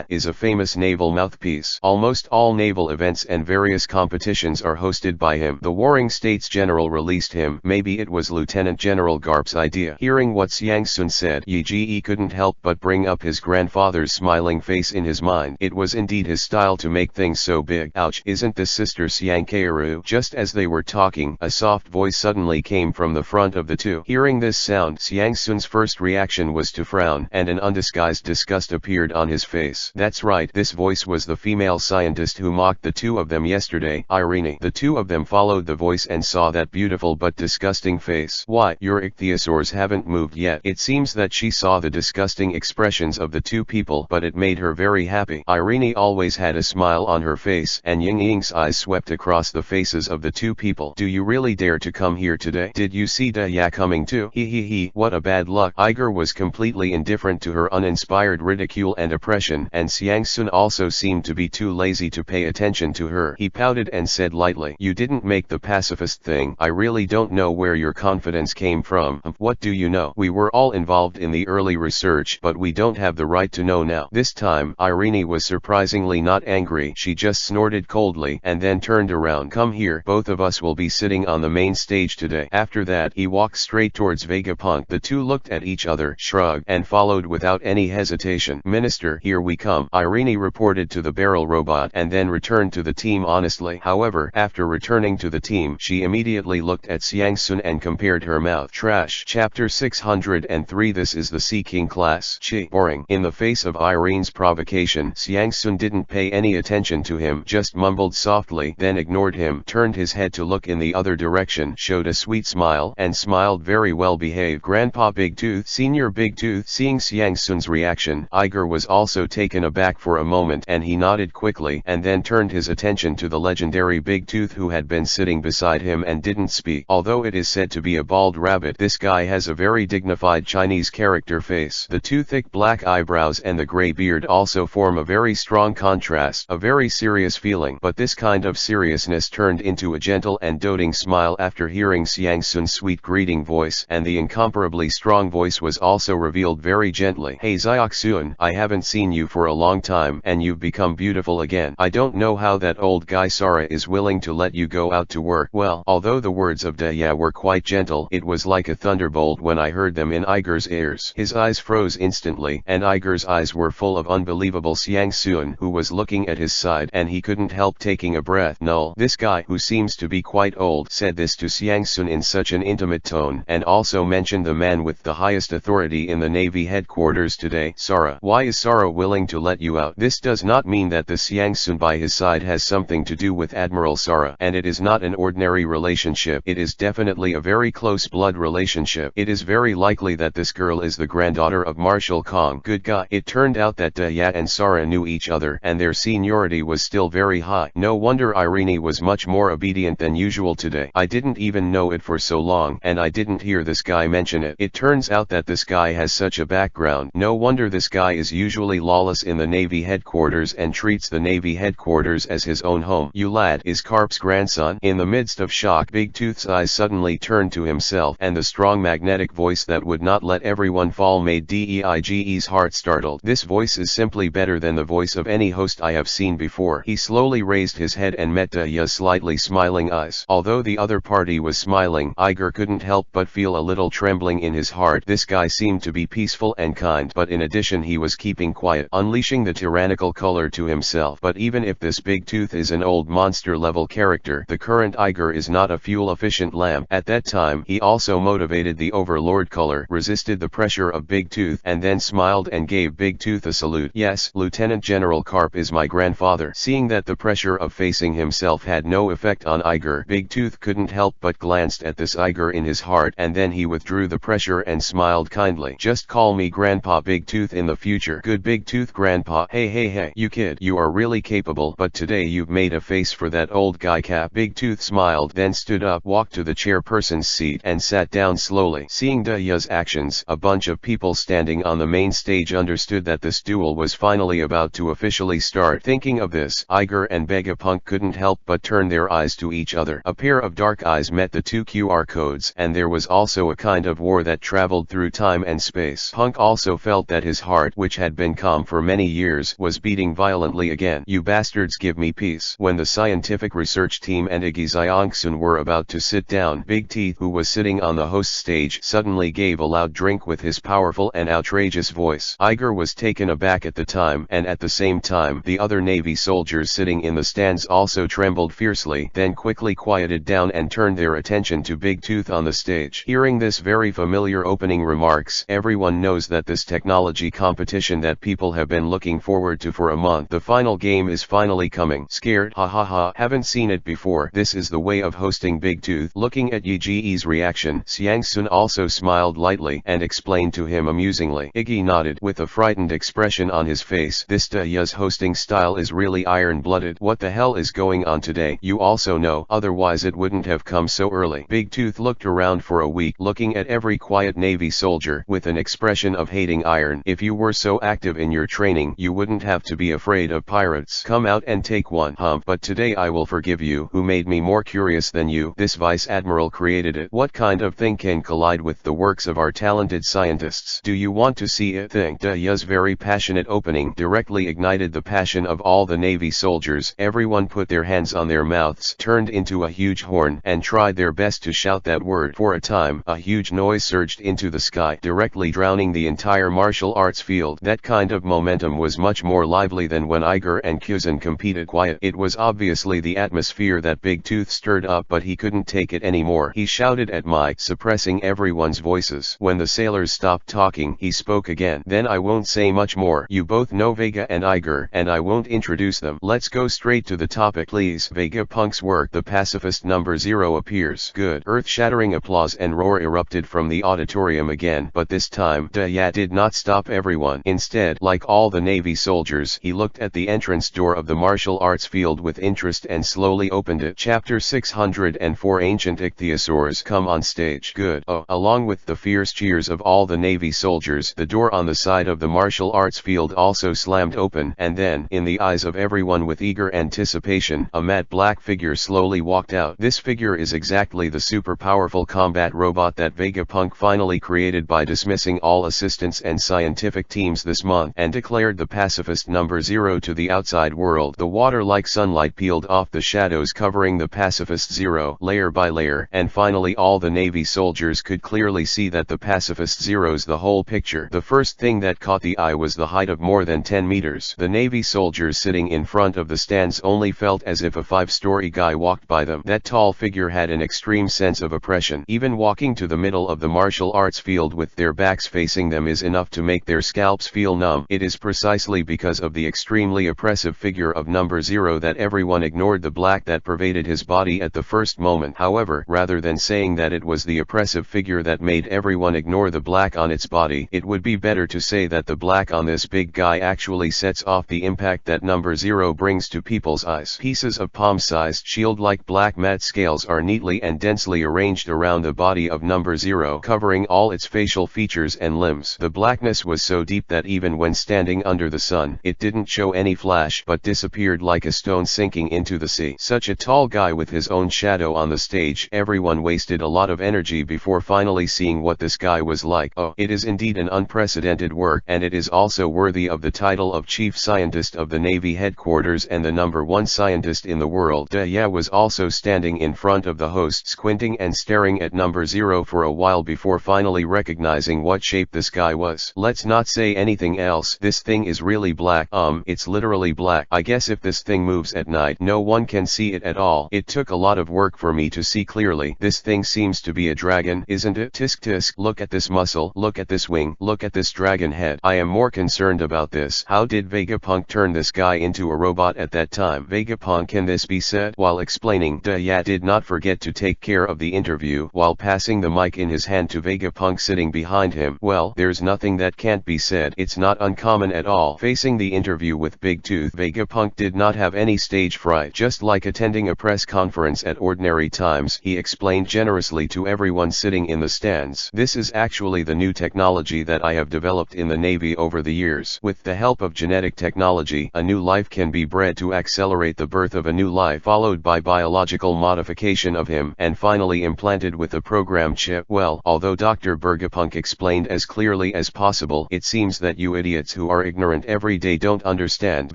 Is a famous naval mouthpiece. Almost all naval events and various competitions are hosted by him. The Warring States General released him. Maybe it was Lieutenant General Garp's idea. Hearing what Xiang Sun said, Yi couldn't help help but bring up his grandfather's smiling face in his mind. It was indeed his style to make things so big. Ouch, isn't this Sister Siangkaeru? Just as they were talking, a soft voice suddenly came from the front of the two. Hearing this sound, Siangsun's first reaction was to frown, and an undisguised disgust appeared on his face. That's right, this voice was the female scientist who mocked the two of them yesterday, Irene. The two of them followed the voice and saw that beautiful but disgusting face. Why, your ichthyosaurs haven't moved yet. It seems that she saw the disgusting expressions of the two people, but it made her very happy. Irene always had a smile on her face, and Ying Ying's eyes swept across the faces of the two people. Do you really dare to come here today? Did you see Da coming too? He, what a bad luck. Iger was completely indifferent to her uninspired ridicule and oppression, and Siangsun also seemed to be too lazy to pay attention to her. He pouted and said lightly, you didn't make the pacifist thing. I really don't know where your confidence came from. What do you know? We were all involved in the early research, but we don't have the right to know now. This time, Irene was surprisingly not angry. She just snorted coldly, and then turned around. Come here, both of us will be sitting on the main stage today. After that, he walked straight towards Vegapunk. The two looked at each other, shrugged, and followed without any hesitation. Minister, here we come, Irene reported to the barrel robot, and then returned to the team honestly. However, after returning to the team, she immediately looked at Siangsun and compared her mouth. Trash. Chapter 603. This is the Sea King class. Chi. Boring. In the face of Irene's provocation, Siangsun didn't pay any attention to him, just mumbled softly, then ignored him, turned his head to look in the other direction, showed a sweet smile, and smiled very well behaved. Grandpa Big Tooth, Senior Big Tooth. Seeing Siangsun's reaction, Iger was also taken aback for a moment, and he nodded quickly, and then turned his attention to the legendary Big Tooth who had been sitting beside him and didn't speak. Although it is said to be a bald rabbit, this guy has a very dignified Chinese character face. The two thick black eyebrows and the gray beard also form a very strong contrast, a very serious feeling. But this kind of seriousness turned into a gentle and doting smile after hearing Siangsun's sweet greeting voice, and the incomparably strong voice was also revealed very gently. Hey Xiaoxun, I haven't seen you for a long time, and you've become beautiful again. I don't know how that old guy Sara is willing to let you go out to work. Well, although the words of Daya were quite gentle, it was like a thunderbolt when I heard them in Iger's ears. His eyes froze instantly, and Iger's eyes were full of unbelievable Siangsun, who was looking at his side, and he couldn't help taking a breath. Null. This guy, who seems to be quite old, said this to Siangsun in such an intimate tone, and also mentioned the man with the highest authority in the Navy headquarters today. Sara. Why is Sara willing to let you out? This does not mean that the Siangsun by his side has something to do with Admiral Sara, and it is not an ordinary relationship. It is definitely a very close blood relationship. It is very likely that this girl is the granddaughter of Marshal Kong. Good God. It turned out that Daya and Sara knew each other, and their seniority was still very high. No wonder Irene was much more obedient than usual today. I didn't even know it for so long, and I didn't hear this guy mention it. It turns out that this guy has such a background. No wonder this guy is usually lawless in the Navy headquarters and treats the Navy headquarters as his own home. You lad is Karp's grandson. In the midst of shock, Big Tooth's eyes suddenly turned to himself, and the strong magnetic voice that would not let everyone fall made Deige's heart startled. This voice is simply better than the voice of any host I have seen before. He slowly raised his head and met Daya's slightly smiling eyes. Although the other party was smiling, Iger couldn't help but feel a little trembling in his heart. This guy seemed to be peaceful and kind, but in addition he was keeping quiet, unleashing the tyrannical color to himself. But even if this Big Tooth is an old monster level character, the current Iger is not a fuel efficient lamp. At that time, he also motivated the Overlord color, resisted the pressure of Big Tooth, and then smiled and gave Big Tooth a salute. Yes, Lieutenant General Karp is my grandfather. Seeing that the pressure of facing himself had no effect on Iger, Big Tooth couldn't help but glanced at this Iger in his heart, and then he withdrew the pressure and smiled kindly. Just call me Grandpa Big Tooth in the future. Good Big Tooth Grandpa. Hey, you kid, you are really capable, but today you've made a face for that old guy Cap. Big Tooth smiled, then stood up, walked to the chairperson's seat, and sat down slowly. Seeing Daya's actions, a bunch of people standing on the main stage understood that this duel was finally about to officially start. Thinking of this, Iger and Vegapunk couldn't help but turn their eyes to each other. A pair of dark eyes met the two QR codes, and there was also a kind of war that traveled through time and space. Punk also felt that his heart, which had been calm for many years, was beating violently again. You bastards, give me peace. When the scientific research team and Igi Xiangsun were about to sit down, Big Teeth, who was sitting on the host stage, suddenly gave a loud drink with his powerful and outrageous voice. Iger was taken aback at the time, and at the same time the other Navy soldiers sitting in the stands also trembled fiercely, then quickly quieted down and turned their attention to Big Tooth on the stage. Hearing this very familiar opening remarks, everyone knows that this technology competition that people have been looking forward to for a month. The final game is finally coming. Scared? Ha ha ha. Haven't seen it before. This is the way of hosting Big Tooth. Looking at Yiji's reaction, Xiangsun also smiled lightly and explained to him amusingly. Iggy nodded with a frightened expression on his face. This Ya's hosting style is really iron-blooded. What the hell is going on today? You also know, otherwise it wouldn't have come so early. Big Tooth looked around for a week, looking at every quiet Navy soldier with an expression of hating iron. If you were so active in your training, you wouldn't have to be afraid of pirates. Come out and take one. But today I will forgive you. Who made me more curious than you? This vice admiral created it. What kind of thing can collide with the works of our talented scientists? Do you want to see it? Ya's very passionate opening directly ignited the passion of all the Navy soldiers. Everyone put their hands on their mouths, turned into a huge horn, and tried their best to shout that word. For a time, a huge noise surged into the sky, directly drowning the entire martial arts field. That kind of momentum was much more lively than when Iger and Kuzan competed. Quiet. It was obviously the atmosphere that Big Tooth stirred up, but he couldn't take it anymore. He shouted at Mai, suppressing everyone's voices. When the sailors stopped talking, he spoke again. Then I won't say much more. You both know Vega and Iger, and I won't introduce them. Let's go straight to the topic, please. Vegapunk's work, The Pacifist Number 0, appears. Good. Earth-shattering applause and roar erupted from the auditorium again, but this time, Ya did not stop everyone. Instead, like all the Navy soldiers, he looked at the entrance door of the martial arts field with interest and slowly opened it. Chapter 604. Ancient Ichthyosaurs come on stage. Good. Along with the fierce cheers of all the Navy soldiers, the door on the side of the martial arts field also slammed open, and then, in the eyes of everyone with eager anticipation, a matte black figure slowly walked out. This figure is exactly the super powerful combat robot that Vegapunk finally created by dismissing all assistants and scientific teams this month, and declared the Pacifist Number 0 to the outside world. The water-like sunlight peeled off the shadows covering the Pacifist 0, layer by layer, and finally all the Navy soldiers could clearly see that the Pacifist 0's the whole picture. The first thing that caught the eye was the height of more than 10 meters. The Navy soldiers sitting in front of the stands only felt as if a 5-story guy walked by them. That tall figure had an extreme sense of oppression. Even walking to the middle of the martial arts field with their backs facing them is enough to make their scalps feel numb. It is precisely because of the extremely oppressive figure of Number 0 that everyone ignored the black that pervaded his body at the first moment. However, rather than saying that it was the oppressive figure that made everyone ignore the black on its body, it would be better to say that the black on this big guy actually sets off the impact that Number 0 brings to people's eyes. Pieces of palm-sized shield-like black matte scales are neatly and densely arranged around the body of Number 0, covering all its facial features and limbs. The blackness was so deep that even when standing under the sun, it didn't show any flash but disappeared like a stone sinking into the sea. Such a tall guy with his own shadow on the stage. Everyone wasted a lot of energy before finally seeing what this guy was like. It is indeed an unprecedented work, and it is also worthy of the title of Chief Scientist of the Navy Headquarters and the #1 scientist in the world. Ya was also standing in front of the host, squinting and staring at Number 0 for a while before finally recognizing what shape this guy was. Let's not say anything else. This thing is really black. It's literally black. I guess if this thing moves at night, no one can see it at all. It took a lot of work for me to see clearly. This thing seems to be a dragon, isn't it? Tisk tisk. Look at this muscle. Look at this wing. Look at this dragon head. I am more concerned about this. How did Vegapunk turn this guy into a robot at that time? Vegapunk, can this be said? While explaining, Ya did not forget to take care of the interview while passing the mic in his hand to Vegapunk sitting behind him. Well, there's nothing that can't be said. It's not uncommon at all. Facing the interview with Big Tooth, Vegapunk did not have any stage fright. Just like attending a press conference at ordinary times, he explained generously to everyone sitting in the stands. This is actually the new technology that I have developed in the Navy over the years. With the help of genetic technology, a new life can be bred to accelerate the birth of a new life, followed by biological modification of him, and finally implanted with a program chip. Well, although Dr. Bergapunk explained as clearly as possible, it seems that you idiots who are ignorant every day don't understand.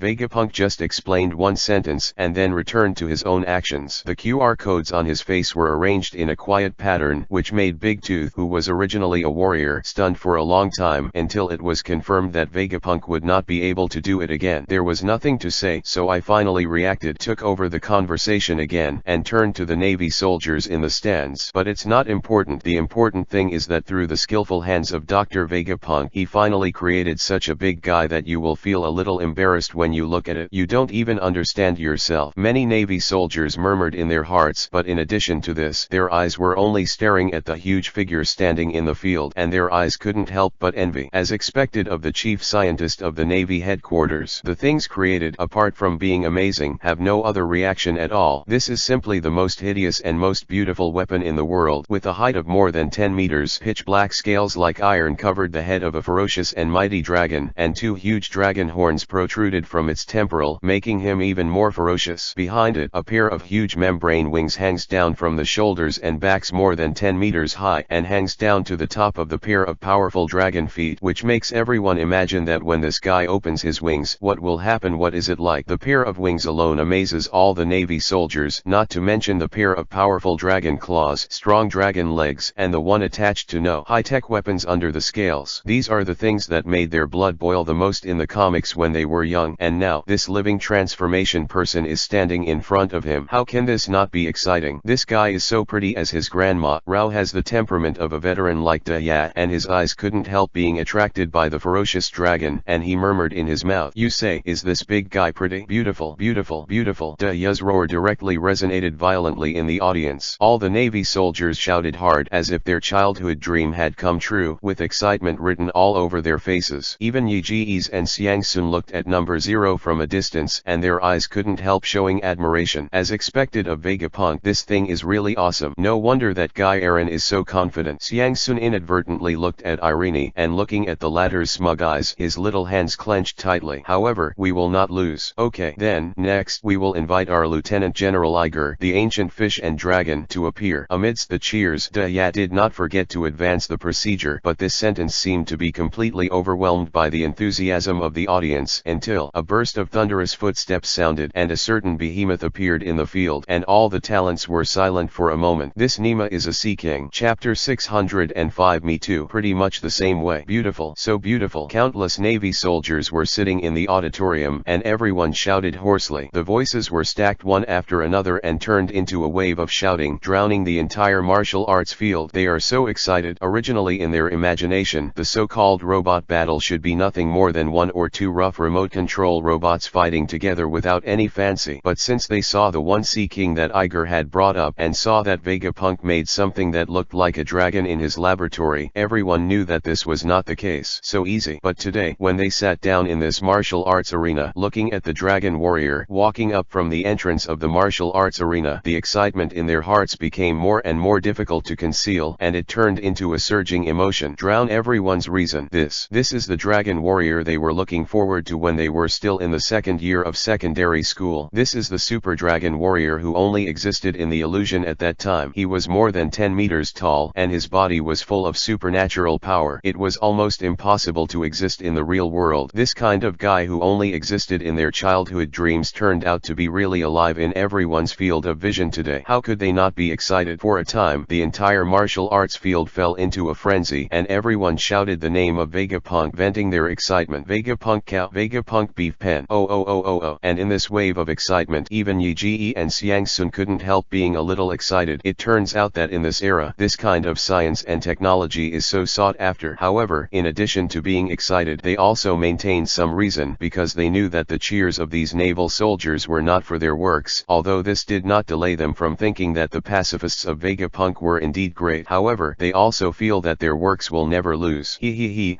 Vegapunk just explained one sentence and then returned to his own actions. The QR codes on his face were arranged in a quiet pattern, which made Big Tooth, who was originally a warrior, stunned for a long time until it was confirmed that Vegapunk would not be able to do it again. There was nothing to say, so I finally reacted, took over the conversation again, and turned to the Navy soldiers in the stands. But it's not important. The important thing is that through the skillful hands of Dr. Vegapunk, he finally created such a big guy that you will feel a little embarrassed when you look at it. You don't even understand yourself. Many Navy soldiers murmured in their hearts, but in addition to this, their eyes were only staring at the huge figure standing in the field, and their eyes couldn't help but envy. As expected of the chief scientist of the Navy headquarters, the things created, apart from being amazing, have no other reaction at all. This is simply the most hideous and most beautiful weapon in the world. With a height of more than 10 meters, pitch black scales like iron covered the head of a ferocious and mighty dragon, and 2 huge dragon horns protruded from its temporal, making him even more ferocious. Behind it, a pair of huge membrane wings hangs down from the shoulders and backs more than 10 meters high, and hangs down to the top of the pair of powerful dragon feet, which makes everyone imagine that when this guy opens his wings, what will happen? What is it like? The pair of wings alone amazes all the Navy soldiers, not to mention the pair of powerful dragon claws, strong dragon legs, and the one attached to no high-tech weapons under the scales. These are the things that made their blood boil the most in the comics when they were young, and now this living transformation person is standing in front of him. How can this not be exciting? This guy is so pretty as his grandma. Rao has the temperament of a veteran like Daya, and his eyes couldn't help being attracted by the ferocious dragon, and he murmured in his mouth, "You say, is this big guy pretty? Beautiful, beautiful, beautiful." Daya's roar directly resonated violently in the audience. All the Navy soldiers shouted hard, as if their childhood dream had come true, with excitement written all over their faces. Even Yi Ji's and Xiang Sun looked at number 0 from a distance, and their eyes couldn't help showing admiration. As expected of Vegapunk, this thing is really awesome. No wonder that guy Aaron is so confident. Xiang Sun inadvertently looked at Irene, and looking at the latter's smug eyes, his little hands clenched tightly. However, we will not lose. Okay, then, next, we will invite our Lieutenant General Iger, the ancient fish and dragon, to appear. Amidst the cheers, Daya did not forget to advance the procedure, but this sentence seemed to be completely overwhelmed by the enthusiasm of the audience, until a burst of thunderous footsteps sounded, and a certain behemoth appeared in the field, and all the talents were silent for a moment. This Nima is a sea king. Chapter 605. Me too. Pretty much the same way. Beautiful. So beautiful. Countless Navy soldiers were sitting in the auditorium, and everyone shouted hoarsely. The voices were stacked one after another and turned into a wave of shouting, drowning the entire martial arts field. They are so excited. Originally in their imagination, the so-called robot battle should be nothing more than 1 or 2 rough remote control robots fighting together without any fancy. But since they saw the one Sea King that Iger had brought up, and saw that Vegapunk made something that looked like a dragon in his laboratory, everyone knew that this was not the case. So easy. But today, when they sat down in this martial arts arena, looking at the dragon warrior walking up from the entrance of the martial arts arena, the excitement in their hearts became more and more difficult to conceal, and it turned into a surging emotion. Drown everyone's reason. This is the dragon warrior they were looking forward to when they were still in the 2nd year of secondary school. This is the super dragon warrior who only existed in the illusion at that time. He was more than 10 meters tall, and his body was full of supernatural power. It was almost impossible to exist in the real world. This kind of guy who only existed in their childhood dreams turned out to be really alive in everyone's field of vision today. How could they not be excited? For a time, the entire martial arts field fell into a frenzy, and everyone shouted the name of Vegapunk, venting their excitement. Vegapunk cow, Vegapunk beef pen, oh. And in this wave of excitement, even Yi Ji and Xiang Sun couldn't help being a little excited. It turns out that in this era, this kind of science and technology is so sought after. However, in addition to being excited, they also maintained some reason, because they knew that the cheers of these naval soldiers were not for their works, although this did not delay them from thinking that the pacifists of Vegapunk were indeed great. However, they also feel that their works will never lose.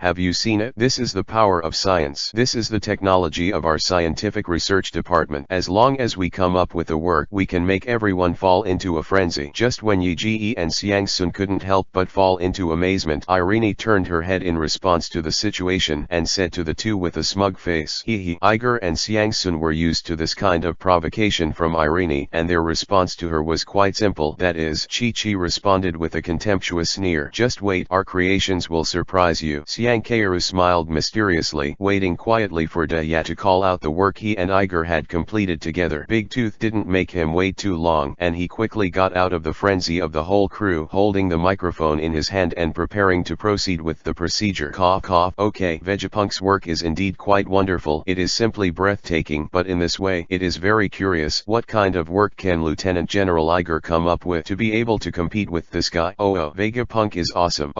Have you seen it? This is the power of science. This is the technology of our scientific research department. As long as we come up with a work, we can make everyone fall into a frenzy. Just when Yi Ji and Xiang Sun couldn't help but fall into amazement, Irene turned her head in response to the situation and said to the two with a smug face, Iger and Xiang Sun were used to this kind of provocation from Irene, and their response to her was quite simple. That is, Chi responded with a contemptuous sneer. Just wait, our creations will surprise you. Xiang Kairu smiled mysteriously, waiting quietly for Daya to call out the work he and Iger had completed together. Big Tooth didn't make him wait too long, and he quickly got out of the frenzy of the whole crew, holding the microphone in his hand and preparing to proceed proceed with the procedure. Cough cough. Okay, Vegapunk's work is indeed quite wonderful. It is simply breathtaking, but in this way, it is very curious. What kind of work can Lieutenant General Iger come up with to be able to compete with this guy? Vegapunk is awesome.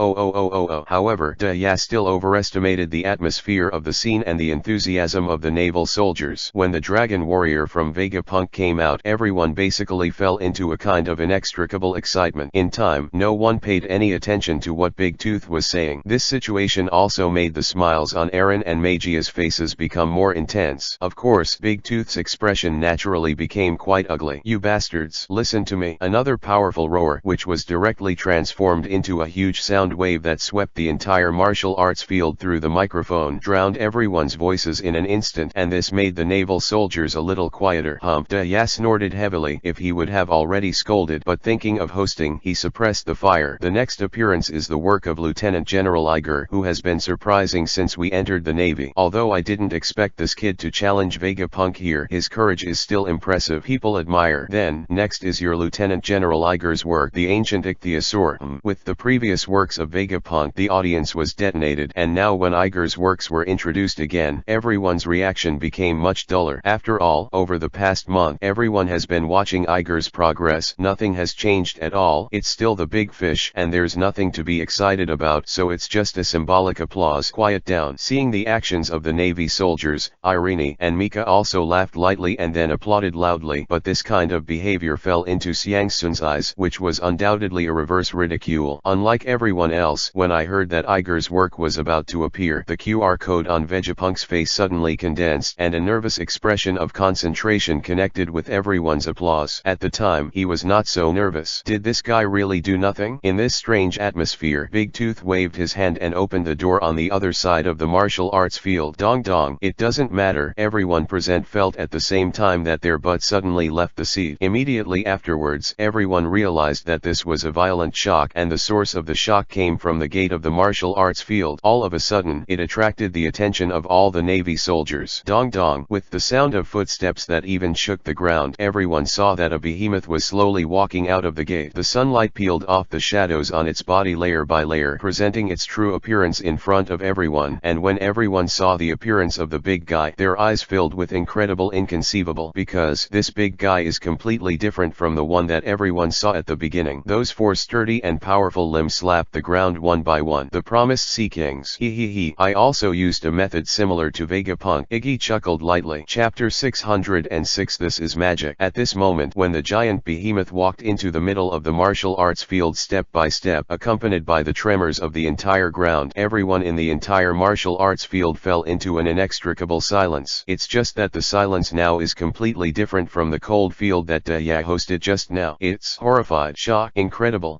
However, Ya still overestimated the atmosphere of the scene and the enthusiasm of the naval soldiers. When the Dragon Warrior from Vegapunk came out, everyone basically fell into a kind of inextricable excitement. In time, no one paid any attention to what Big Tooth was saying. This situation also made the smiles on Aaron and Magia's faces become more intense. Of course, Big Tooth's expression naturally became quite ugly. "You bastards, listen to me." Another powerful roar, which was directly transformed into a huge sound wave that swept the entire martial arts field through the microphone, drowned everyone's voices in an instant, and this made the naval soldiers a little quieter. Ya snorted heavily. If he would have already scolded, but thinking of hosting, he suppressed the fire. The next appearance is the work of Lieutenant General Iger, who has been surprising since we entered the Navy. Although I didn't expect this kid to challenge Vegapunk here, his courage is still impressive. People admire. Then, next is your Lieutenant General Iger's work, the Ancient Ichthyosaur. With the previous works of Vegapunk, the audience was detonated, and now when Iger's works were introduced again, everyone's reaction became much duller. After all, over the past month, everyone has been watching Iger's progress. Nothing has changed at all. It's still the big fish, and there's nothing to be excited about, so it's just a symbolic applause. Quiet down. Seeing the actions of the Navy soldiers, Irene and Mika also laughed lightly and then applauded loudly, but this kind of behavior fell into Xiangsun's eyes, which was undoubtedly a reverse ridicule. Unlike everyone else, when I heard that Iger's work was about to appear, the QR code on Vegapunk's face suddenly condensed, and a nervous expression of concentration connected with everyone's applause. At the time, he was not so nervous. Did this guy really do nothing? In this strange atmosphere, Big Tooth waved his hand and opened the door on the other side of the martial arts field. Dong dong. It doesn't matter. Everyone present felt at the same time that their butt suddenly left the seat. Immediately afterwards, everyone realized that this was a violent shock, and the source of the shock came from the gate of the martial arts field. All of a sudden, it attracted the attention of all the Navy soldiers. Dong dong. With the sound of footsteps that even shook the ground, everyone saw that a behemoth was slowly walking out of the gate. The sunlight peeled off the shadows on its body layer by layer, presenting its true appearance in front of everyone, and when everyone saw the appearance of the big guy, their eyes filled with incredible inconceivable, because this big guy is completely different from the one that everyone saw at the beginning. Those four sturdy and powerful limbs slapped the ground one by one. The promised Sea Kings. I also used a method similar to Vegapunk. Iggy chuckled lightly. Chapter 606. This is magic. At this moment, when the giant behemoth walked into the middle of the martial arts field step by step, accompanied by the tremors of the entire ground, everyone in the entire martial arts field fell into an inextricable silence. It's just that the silence now is completely different from the cold field that Ya hosted just now. It's horrified, shock, incredible.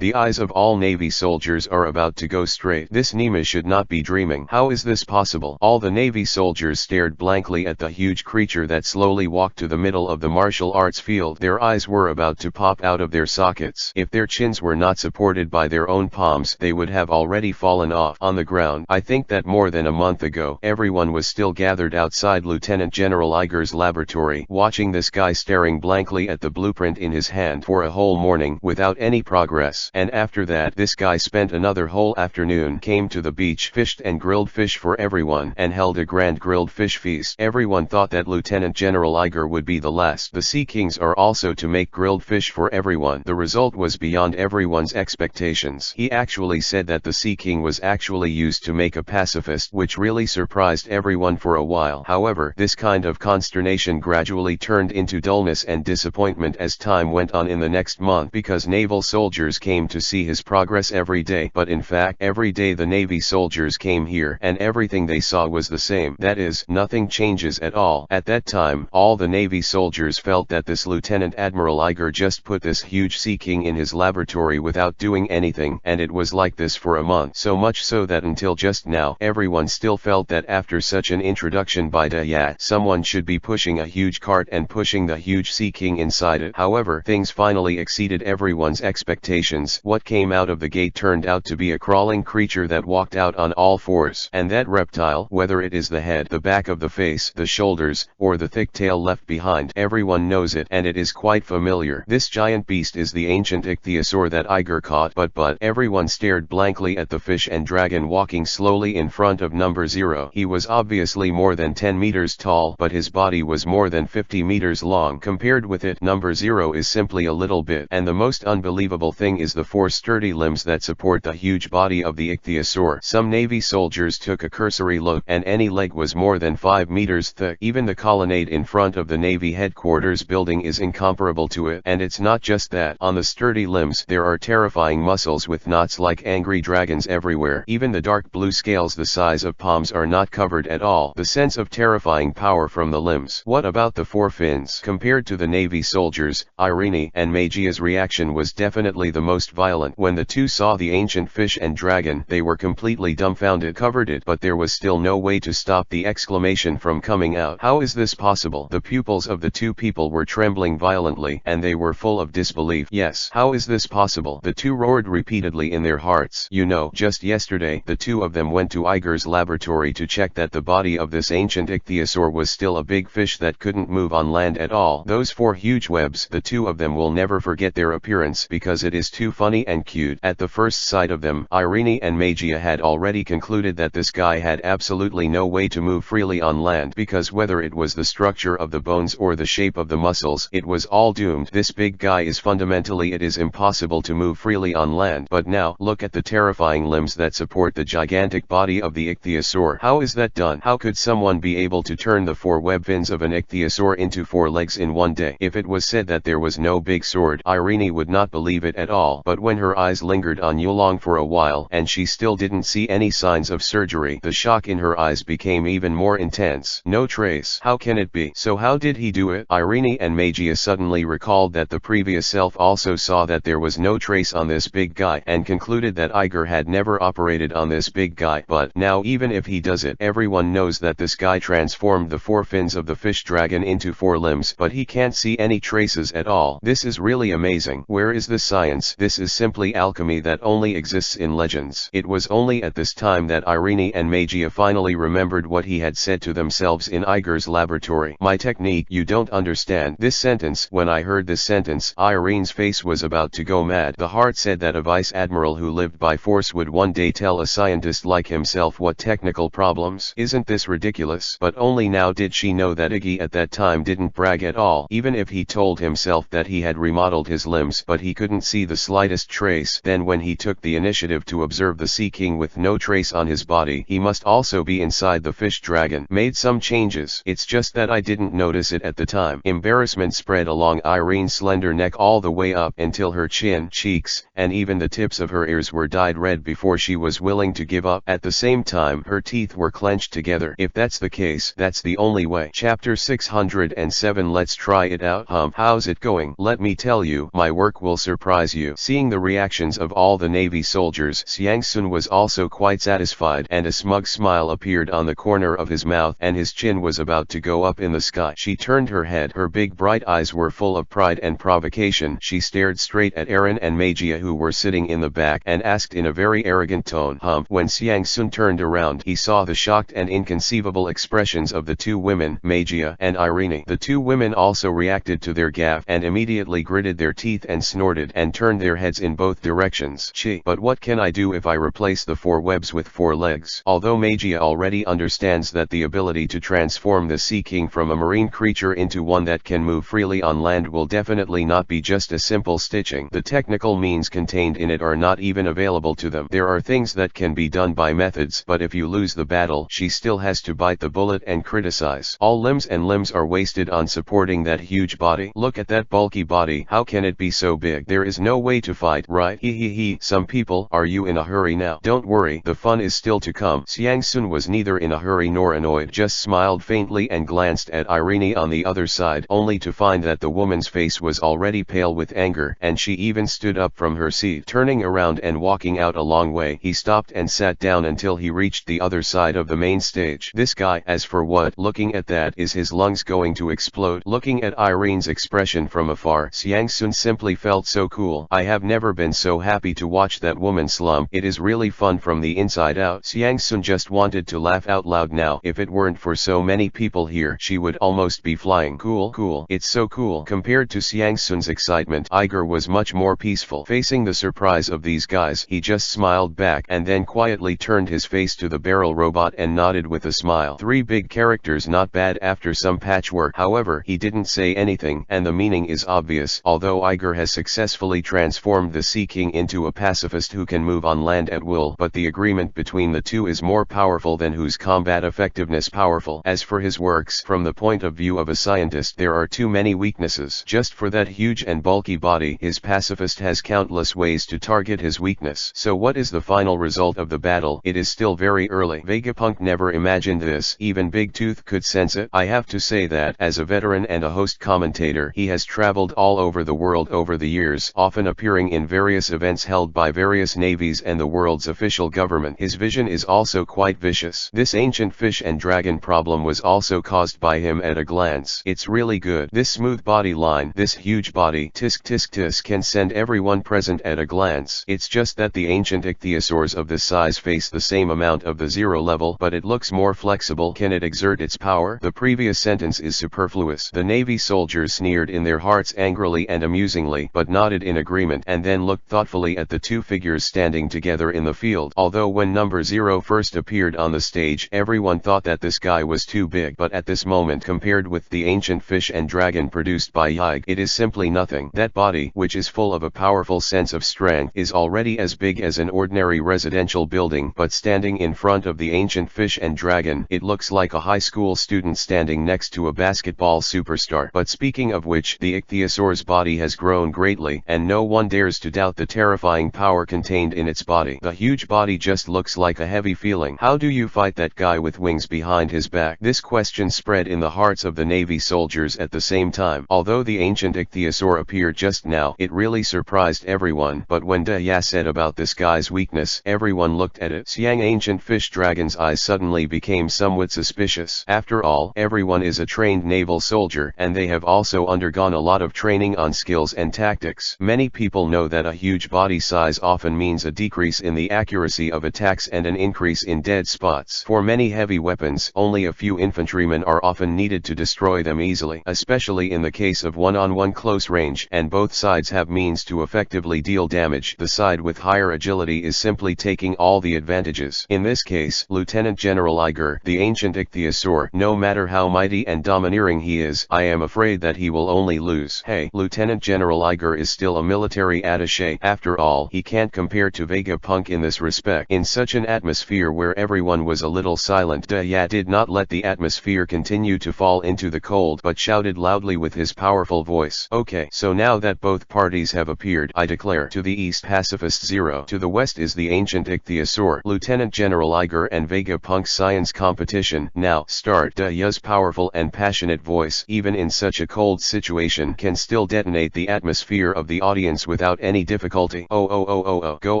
The eyes of all Navy soldiers are about to go straight. This Nima should not be dreaming. How is this possible? All the Navy soldiers stared blankly at the huge creature that slowly walked to the middle of the martial arts field. Their eyes were about to pop out of their sockets. If their chins were not supported by their own palms, they would have already fallen off on the ground. I think that more than a month ago, everyone was still gathered outside Lieutenant General Iger's laboratory, watching this guy staring blankly at the blueprint in his hand for a whole morning without any progress. And after that, this guy spent another whole afternoon, came to the beach, fished and grilled fish for everyone, and held a grand grilled fish feast. Everyone thought that Lieutenant General Iger would be the last. The Sea Kings are also to make grilled fish for everyone. The result was beyond everyone's expectations. He actually said that the Sea King was actually used to make a pacifist, which really surprised everyone for a while. However, this kind of consternation gradually turned into dullness and disappointment as time went on in the next month, because naval soldiers came to see his progress every day. But in fact, every day the Navy soldiers came here, and everything they saw was the same. That is, nothing changes at all. At that time, all the Navy soldiers felt that this Lieutenant Admiral Iger just put this huge Sea King in his laboratory without doing anything, and it was like this for a month. So much so that until just now, everyone still felt that after such an introduction by Ya, someone should be pushing a huge cart and pushing the huge Sea King inside it. However, things finally exceeded everyone's expectations. What came out of the gate turned out to be a crawling creature that walked out on all fours. And that reptile, whether it is the head, the back of the face, the shoulders, or the thick tail left behind, everyone knows it, and it is quite familiar. This giant beast is the ancient ichthyosaur that Iger caught, but everyone stared blankly blankly at the fish and dragon walking slowly in front of number 0. He was obviously more than 10 meters tall, but his body was more than 50 meters long. Compared with it, number 0 is simply a little bit. And the most unbelievable thing is the 4 sturdy limbs that support the huge body of the ichthyosaur. Some Navy soldiers took a cursory look, and any leg was more than 5 meters thick. Even the colonnade in front of the Navy headquarters building is incomparable to it. And it's not just that. On the sturdy limbs, there are terrifying muscles with knots like angry dragons everywhere. Even the dark blue scales the size of palms are not covered at all. The sense of terrifying power from the limbs. What about the 4 fins? Compared to the Navy soldiers, Irene and Magia's reaction was definitely the most violent. When the two saw the ancient fish and dragon, they were completely dumbfounded. Covered it, but there was still no way to stop the exclamation from coming out. How is this possible? The pupils of the two people were trembling violently, and they were full of disbelief. Yes, how is this possible? The two roared repeatedly in their hearts. You know, just yesterday, the two of them went to Iger's laboratory to check that the body of this ancient ichthyosaur was still a big fish that couldn't move on land at all. Those 4 huge webs, the two of them will never forget their appearance because it is too funny and cute. At the first sight of them, Irene and Magia had already concluded that this guy had absolutely no way to move freely on land, because whether it was the structure of the bones or the shape of the muscles, it was all doomed. This big guy is fundamentally it is impossible to move freely on land. But now, look at the terrifying limbs that support the gigantic body of the ichthyosaur. How is that done? How could someone be able to turn the 4 web fins of an ichthyosaur into 4 legs in one day? If it was said that there was no big sword, Irene would not believe it at all. But when her eyes lingered on Yulong for a while, and she still didn't see any signs of surgery, the shock in her eyes became even more intense. No trace. How can it be? So how did he do it? Irene and Magia suddenly recalled that the previous self also saw that there was no trace on this big guy, and concluded that Iger had never operated on this big guy. But now even if he does it, everyone knows that this guy transformed the 4 fins of the fish dragon into 4 limbs, but he can't see any traces at all. This is really amazing. Where is the science? This is simply alchemy that only exists in legends. It was only at this time that Irene and Magia finally remembered what he had said to themselves in Iger's laboratory. My technique, you don't understand. This sentence, when I heard this sentence, Irene's face was about to go mad. The heart said that a vice admiral who lived by force would one day tell a scientist like himself what technical problems. Isn't this ridiculous? But only now did she know that Iggy at that time didn't brag at all. Even if he told himself that he had remodeled his limbs, but he couldn't see the slightest trace, then when he took the initiative to observe the Sea King with no trace on his body, he must also be inside the fish dragon. Made some changes. It's just that I didn't notice it at the time. Embarrassment spread along Irene's slender neck all the way up until her chin, cheeks, and even the tips of her ears were dyed red before she was willing to give up. At the same time, her teeth were clenched together. If that's the case, that's the only way. Chapter 607. Let's try it out. How's it going? Let me tell you, my work will surprise you. Seeing the reactions of all the Navy soldiers, Xiangsun was also quite satisfied, and a smug smile appeared on the corner of his mouth, and his chin was about to go up in the sky. She turned her head. Her big bright eyes were full of pride and provocation. She stared straight at Aaron and Magia, who were sitting in the back, and asked in a very arrogant tone, When Xiangsun turned around, he saw the shocked and inconceivable expressions of the two women, Magia and Irene. The two women also reacted to their gaffe, and immediately gritted their teeth and snorted, and turned their heads in both directions. Gee, but what can I do if I replace the 4 webs with 4 legs? Although Magia already understands that the ability to transform the Sea King from a marine creature into one that can move freely on land will definitely not be just a simple stitching. The technical means contained in it are not even available to them. There are things that can be done by methods, but if you lose the battle, she still has to bite the bullet and criticize. All limbs are wasted on supporting that huge body. Look at that bulky body. How can it be so big? There is no way to fight, right? He. Some people, are you in a hurry now? Don't worry, the fun is still to come. Xiangsun was neither in a hurry nor annoyed, just smiled faintly and glanced at Irene on the other side, only to find that the woman's face was already pale with anger, and she even stood up from her seat. Turning around and walking out a long way, he stopped and sat down until he reached the other side of the main stage. This guy, as for what? Looking at that, is his lungs going to explode? Looking at Irene's expression from afar, Xiangsun simply felt so cool. I have never been so happy to watch that woman slump. It is really fun from the inside out. Xiangsun just wanted to laugh out loud now. If it weren't for so many people here, she would almost be flying. Cool. It's so cool. Compared to Xiangsun's excitement, Iger was much more peaceful. Facing the surprise of these guys, He just smiled back and then quietly turned his face to the barrel robot and nodded with a smile. 3 big characters, not bad after some patchwork. However, he didn't say anything, and the meaning is obvious. Although Iger has successfully transformed the Sea King into a pacifist who can move on land at will, but the agreement between the two is more powerful than whose combat effectiveness powerful. As for his works, from the point of view of a scientist, there are too many weaknesses. Just for that huge and bulky body, his pacifist has countless ways to target his weakness. So what is the final result of the battle? It is still very early. Vegapunk never imagined this. Even Big Tooth could sense it. I have to say that, as a veteran and a host commentator, he has traveled all over the world over the years, often appearing in various events held by various navies and the world's official government. His vision is also quite vicious. This ancient fish and dragon problem was also caused by him at a glance. It's really good. This smooth body line, this huge body, tisk tisk tisk, can send everyone present at a glance. It's just that the ancient ichthyosaurs of this size face the same amount of the zero level, but it looks more flexible. Can it exert its power? The previous sentence is superfluous. The Navy soldiers sneered in their hearts angrily and amusingly, but nodded in agreement, and then looked thoughtfully at the two figures standing together in the field. Although when number 0 first appeared on the stage, everyone thought that this guy was too big, but at this moment, compared with the ancient fish and dragon produced by Yig, it is simply nothing. That body, which is full of a powerful sense of strength, is already as big as an ordinary residential building, but standing in front of the ancient fish and dragon, it looks like a high school student standing next to a basketball superstar. But speaking of which, the ichthyosaur's body has grown greatly, and no one dares to doubt the terrifying power contained in its body. The huge body just looks like a heavy feeling. How do you fight that guy with wings behind his back? This question spread in the hearts of the Navy soldiers at the same time. Although the ancient ichthyosaur appeared just now, it really surprised everyone, but when Ya said about this guy's weakness, everyone looked at it. Siang ancient fish dragon's eyes suddenly became somewhat suspicious. After all, everyone is a trained naval soldier, and they have also undergone a lot of training on skills and tactics. Many people know that a huge body size often means a decrease in the accuracy of attacks and an increase in dead spots. For many heavy weapons, only a few infantrymen are often needed to destroy them easily, especially in the case of one-on-one close range, and both sides have means to effectively deal damage. The side with higher agility is simply taking all the advantages. In this case, Lieutenant General Iger, the ancient ichthyosaur, no matter how mighty and domineering he is, I am afraid that he will only lose. Hey, Lieutenant General Iger is still a military attaché. After all, he can't compare to Vegapunk in this respect. In such an atmosphere where everyone was a little silent, Ya did not let the atmosphere continue to fall into the cold, but shouted loudly with his powerful voice. Okay, so now that both parties have appeared, I declare, to the east Pacifist 0, to the west is the ancient ichthyosaur. Lieutenant General Iger and Vegapunk's science competition now start. Ya's powerful and passionate voice, even in such a cold situation, can still detonate the atmosphere of the audience without any difficulty. Oh, go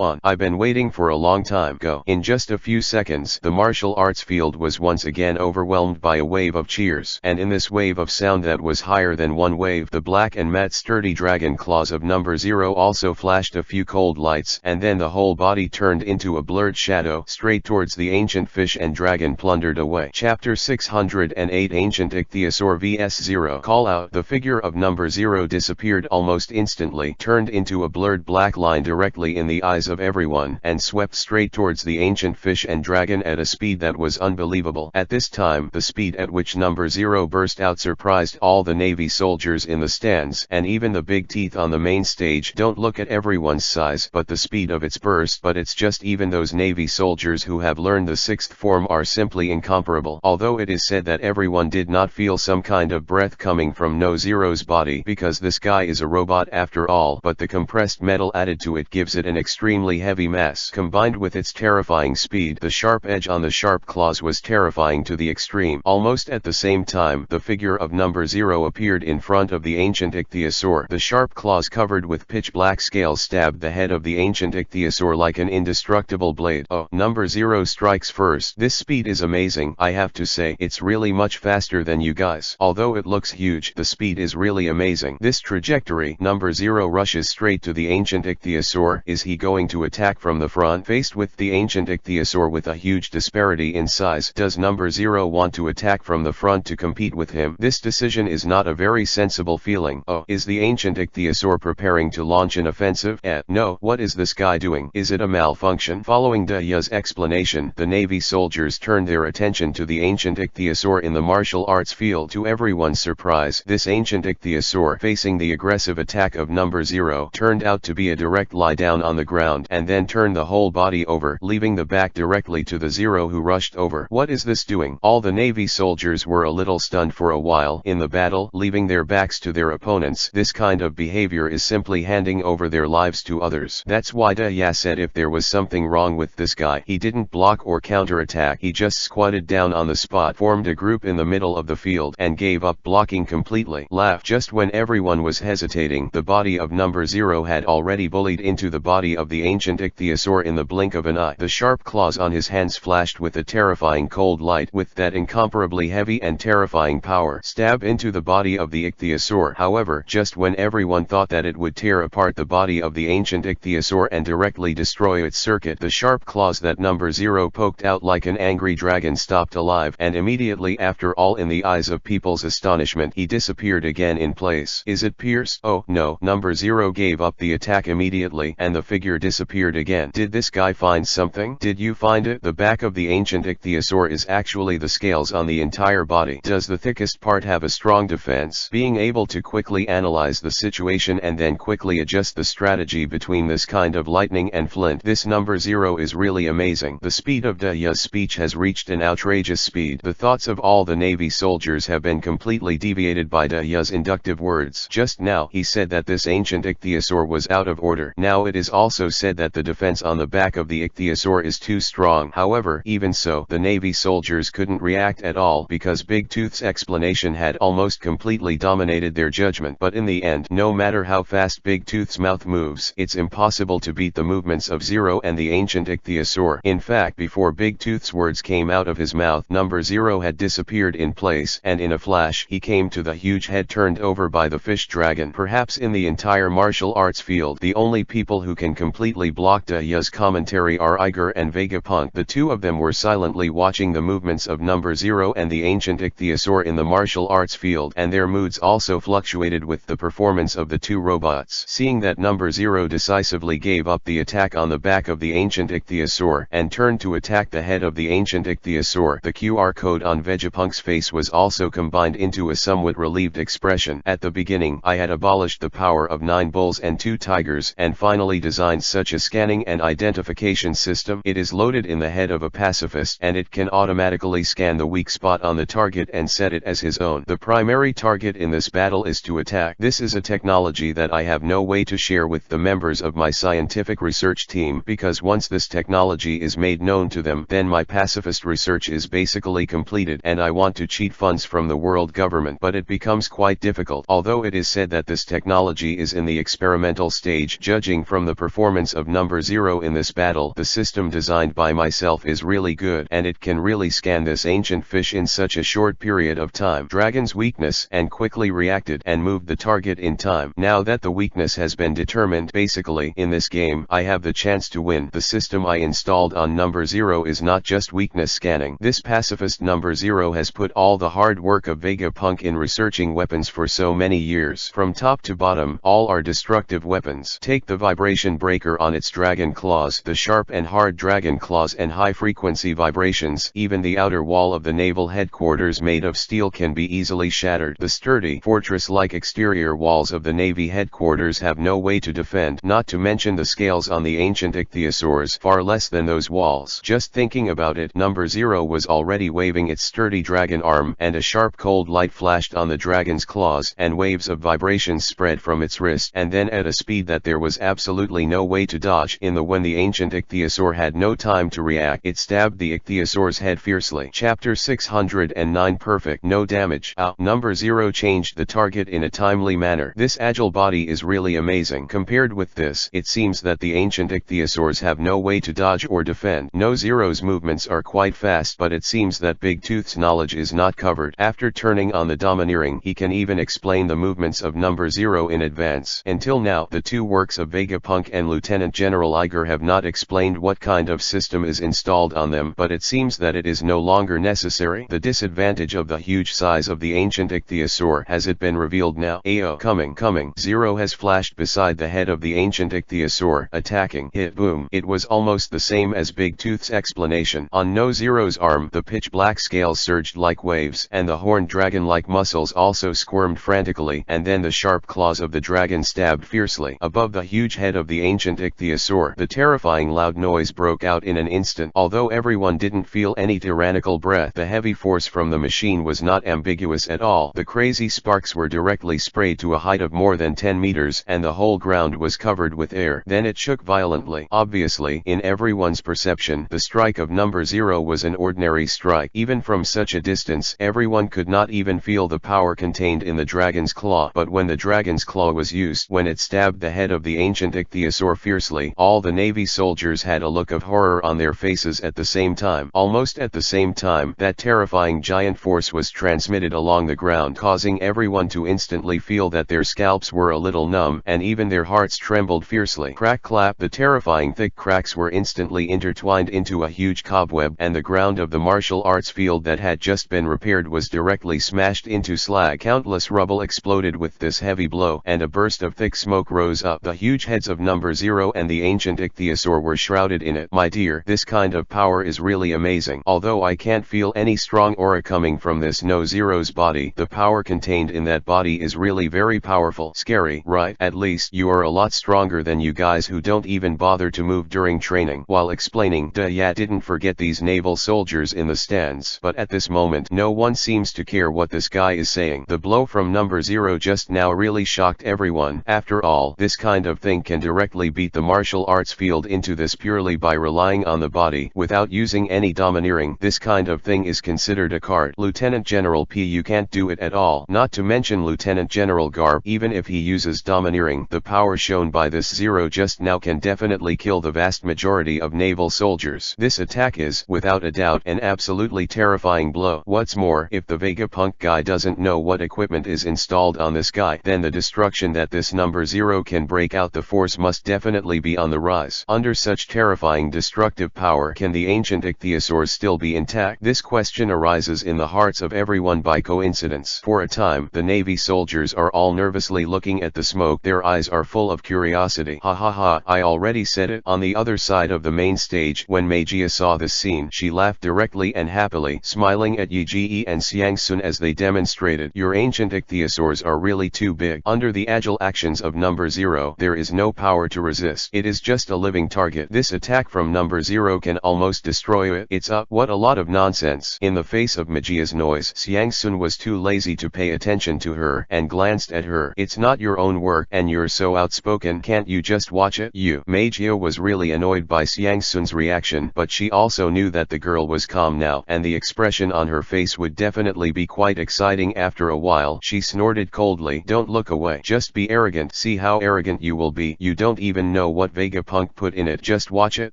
on. I've been waiting for a long time. Go. In just a few seconds, the martial arts field was once again overwhelmed by a wave of cheers, and in this wave of sound that was higher than one wave, the black and matte sturdy dragon claws of number 0 also flashed a few cold lights, and then the whole body turned into a blurred shadow straight towards the ancient fish and dragon plundered away. Chapter 608 Ancient Ichthyosaur vs 0. Call out. The figure of number 0 disappeared almost instantly, turned into a blurred black line directly in the eyes of everyone, and swept straight towards the ancient fish and dragon at a speed that was unbelievable. At this time, the speed at which number 0 burst out surprised all the Navy soldiers in the stands, and even the big teeth on the main stage. Don't look at everyone's size, but the speed of its burst. But it's just even those Navy soldiers who have learned the sixth form are simply incomparable. Although it is said that everyone did not feel some kind of breath coming from No Zero's body, because this guy is a robot after all, but the compressed metal added to it gives it an extremely heavy mass. Combined with its terrifying speed, the sharp edge on the sharp claws was terrifying to the extreme. Almost at the same time, the figure of number 0 appeared in front of the ancient ichthyosaur. The sharp claws covered with pitch black scales stabbed the head of the ancient ichthyosaur like an indestructible blade. Oh, number 0 strikes first. This speed is amazing. I have to say, it's really much faster than you guys. Although it looks huge, the speed is really amazing. This trajectory, number 0 rushes straight to the ancient ichthyosaur. Is he going to attack from the front? Faced with the ancient ichthyosaur with a huge disparity in size, does number 0 want to attack from the front to compete with him? This decision is not a very sensible feeling. Oh, is the ancient ichthyosaur preparing to launch an offensive? No, what is this guy guy doing? Is it a malfunction? Following Daya's explanation, the Navy soldiers turned their attention to the ancient ichthyosaur in the martial arts field. To everyone's surprise, this ancient ichthyosaur, facing the aggressive attack of number 0, turned out to be a direct lie down on the ground and then turned the whole body over, leaving the back directly to the 0 who rushed over. What is this doing? All the Navy soldiers were a little stunned for a while in the battle, leaving their backs to their opponents. This kind of behavior is simply handing over their lives to others. That's why Daya said if there was something wrong with this guy, he didn't block or counterattack, he just squatted down on the spot, formed a group in the middle of the field, and gave up blocking completely. Laugh. Just when everyone was hesitating, the body of number 0 had already bullied into the body of the ancient ichthyosaur in the blink of an eye. The sharp claws on his hands flashed with a terrifying cold light. With that incomparably heavy and terrifying power, stab into the body of the ichthyosaur. However, just when everyone thought that it would tear apart the body of the ancient ichthyosaur and directly destroy its circuit, the sharp claws that number 0 poked out like an angry dragon stopped alive, and immediately after, all in the eyes of people's astonishment, he disappeared again in place. Is it pierced? Oh no, number 0 gave up the attack immediately and the figure disappeared again. Did this guy find something? Did you find it? The back of the ancient ichthyosaur is actually the scales on the entire body. Does the thickest part have a strong defense? Being able to quickly analyze the situation and then quickly adjust the strategy between this kind of lightning and flint. This number 0 is really amazing. The speed of Daya's speech has reached an outrageous speed. The thoughts of all the Navy soldiers have been completely deviated by Daya's inductive words. Just now, he said that this ancient ichthyosaur was out of order. Now it is also said that the defense on the back of the ichthyosaur is too strong. However, even so, the Navy soldiers couldn't react at all because Big Tooth's explanation had almost completely dominated their judgment. But in the end, no matter how fast Big Tooth's mouth moves, it's impossible to beat the movements of 0 and the ancient ichthyosaur. In fact, before Big Tooth's words came out of his mouth, number 0 had disappeared in place, and in a flash, he came to the huge head turned over by the fish dragon. Perhaps in the entire martial arts field, the only people who can completely block Daya's commentary are Iger and Vegapunk. The two of them were silently watching the movements of number 0 and the ancient ichthyosaur in the martial arts field, and their moods also fluctuated with the performance of the two robots. Seeing that number 0 decisively gave up the attack on the back of the ancient ichthyosaur and turned to attack the head of the ancient ichthyosaur, the QR code on Vegapunk's face was also combined into a somewhat relieved expression. At the beginning, I had abolished the power of 9 bulls and 2 tigers and finally designed such a scanning and identification system. It is loaded in the head of a pacifist and it can automatically scan the weak spot on the target and set it as his own. The primary target in this battle is to attack. This is a technology that I have no way to share with the members of my scientific research team, because once this technology is made known to them, then my pacifist research is basically completed and I want to cheat funds from the world government, but it becomes quite difficult. Although it is said that this technology is in the experimental stage, judging from the performance of number 0 in this battle, the system designed by myself is really good and it can really scan this ancient fish in such a short period of time. Dragon's weakness, and quickly reacted and moved the target in time. Now that the weakness has been determined, basically in this game I have the chance to win. The system I installed on number 0 is not just weakness scanning. This pacifist number 0 has put all the hard work of Vegapunk in researching weapons for so many years. From top to bottom, all are destructive weapons. Take the vibration breaker on its dragon claws, the sharp and hard dragon claws and high frequency vibrations. Even the outer wall of the naval headquarters made of steel can be easily shattered. The sturdy, fortress-like exterior walls of the Navy headquarters have no way to defend, not to mention the scales on the ancient ichthyosaurs, far less than those walls. Just thinking about it, number 0 was already waving its sturdy dragon arm, and a sharp cold light flashed on the dragon's claws, and waves of vibrations spread from its wrist, and then at a speed that there was absolutely no way to dodge. When the ancient ichthyosaur had no time to react, it stabbed the ichthyosaur's head fiercely. Chapter 609. Perfect. No damage. Number 0 changed the target in a timely manner. This agile body is really amazing. Compared with this, it seems that the ancient ichthyosaurs have no way to dodge or defend. No, 0's movements are quite fast, but it seems that Big Tooth's knowledge is not covered. After turning on the domineering, he can even explain the movements of number 0 in advance. Until now, the two works of Vegapunk and Lieutenant General Iger have not explained what kind of system is installed on them, but it seems that it is no longer necessary. The disadvantage of the huge size of the ancient ichthyosaur, has it been revealed now? Coming. 0 has flashed beside the head of the ancient ichthyosaur. ichthyosaur attacking. Hit boom. It was almost the same as Big Tooth's explanation. On No Zero's arm, the pitch black scales surged like waves, and the horned dragon-like muscles also squirmed frantically, and then the sharp claws of the dragon stabbed fiercely. Above the huge head of the ancient ichthyosaur, the terrifying loud noise broke out in an instant. Although everyone didn't feel any tyrannical breath, the heavy force from the machine was not ambiguous at all. The crazy sparks were directly sprayed to a height of more than 10 meters, and the whole ground was covered with air. Then it shook violently. Obviously, in everyone's perception, the strike of number 0 was an ordinary strike. Even from such a distance, everyone could not even feel the power contained in the dragon's claw. But when the dragon's claw was used, when it stabbed the head of the ancient ichthyosaur fiercely, all the Navy soldiers had a look of horror on their faces at the same time. Almost at the same time, that terrifying giant force was transmitted along the ground, causing everyone to instantly feel that their scalps were a little numb, and even their hearts trembled fiercely. Crack clap, the terrifying thick cracks were instantly intertwined into a huge cobweb, and the ground of the martial arts field that had just been repaired was directly smashed into slag. Countless rubble exploded with this heavy blow, and a burst of thick smoke rose up. The huge heads of number 0 and the ancient ichthyosaur were shrouded in it. My dear, this kind of power is really amazing. Although I can't feel any strong aura coming from this No Zero's body, the power contained in that body is really very powerful. Scary, right? At least you are a lot stronger than you guys who don't even bother to move during training. While explaining, didn't forget these naval soldiers in the stands. But at this moment, no one seems to care what this guy is saying. The blow from number 0 just now really shocked everyone. After all, this kind of thing can directly beat the martial arts field into this purely by relying on the body, without using any domineering. This kind of thing is considered a card. Lieutenant General P, you can't do it at all. Not to mention Lieutenant General Garb. Even if he uses domineering, the power shown by this 0 just now can definitely kill the vast majority of naval soldiers. This attack is, without a doubt, an absolutely terrifying blow. What's more, if the Vegapunk guy doesn't know what equipment is installed on this guy, then the destruction that this number 0 can break out the force must definitely be on the rise. Under such terrifying destructive power, can the ancient ichthyosaurs still be intact? This question arises in the hearts of everyone by coincidence. For a time, the Navy soldiers are all nervously looking at the smoke. Their eyes are full of curiosity. Ha ha ha, I already said it. On the other side of the main stage, when Magia saw this scene, she laughed directly and happily, smiling at Yi and Xiangsun as they demonstrated. Your ancient ichthyosaurs are really too big. Under the agile actions of number 0, there is no power to resist. It is just a living target. This attack from number 0 can almost destroy it. It's up. What a lot of nonsense. In the face of Magia's noise, Xiangsun was too lazy to pay attention to her, and glanced at her. It's not your own work, and you're so outspoken. Can't you just watch it? Magia was really annoyed by Xiangsun's reaction, but she also knew that the girl was calm now, and the expression on her face would definitely be quite exciting after a while. She snorted coldly. Don't look away. Just be arrogant. See how arrogant you will be. You don't even know what Vegapunk put in it. Just watch it.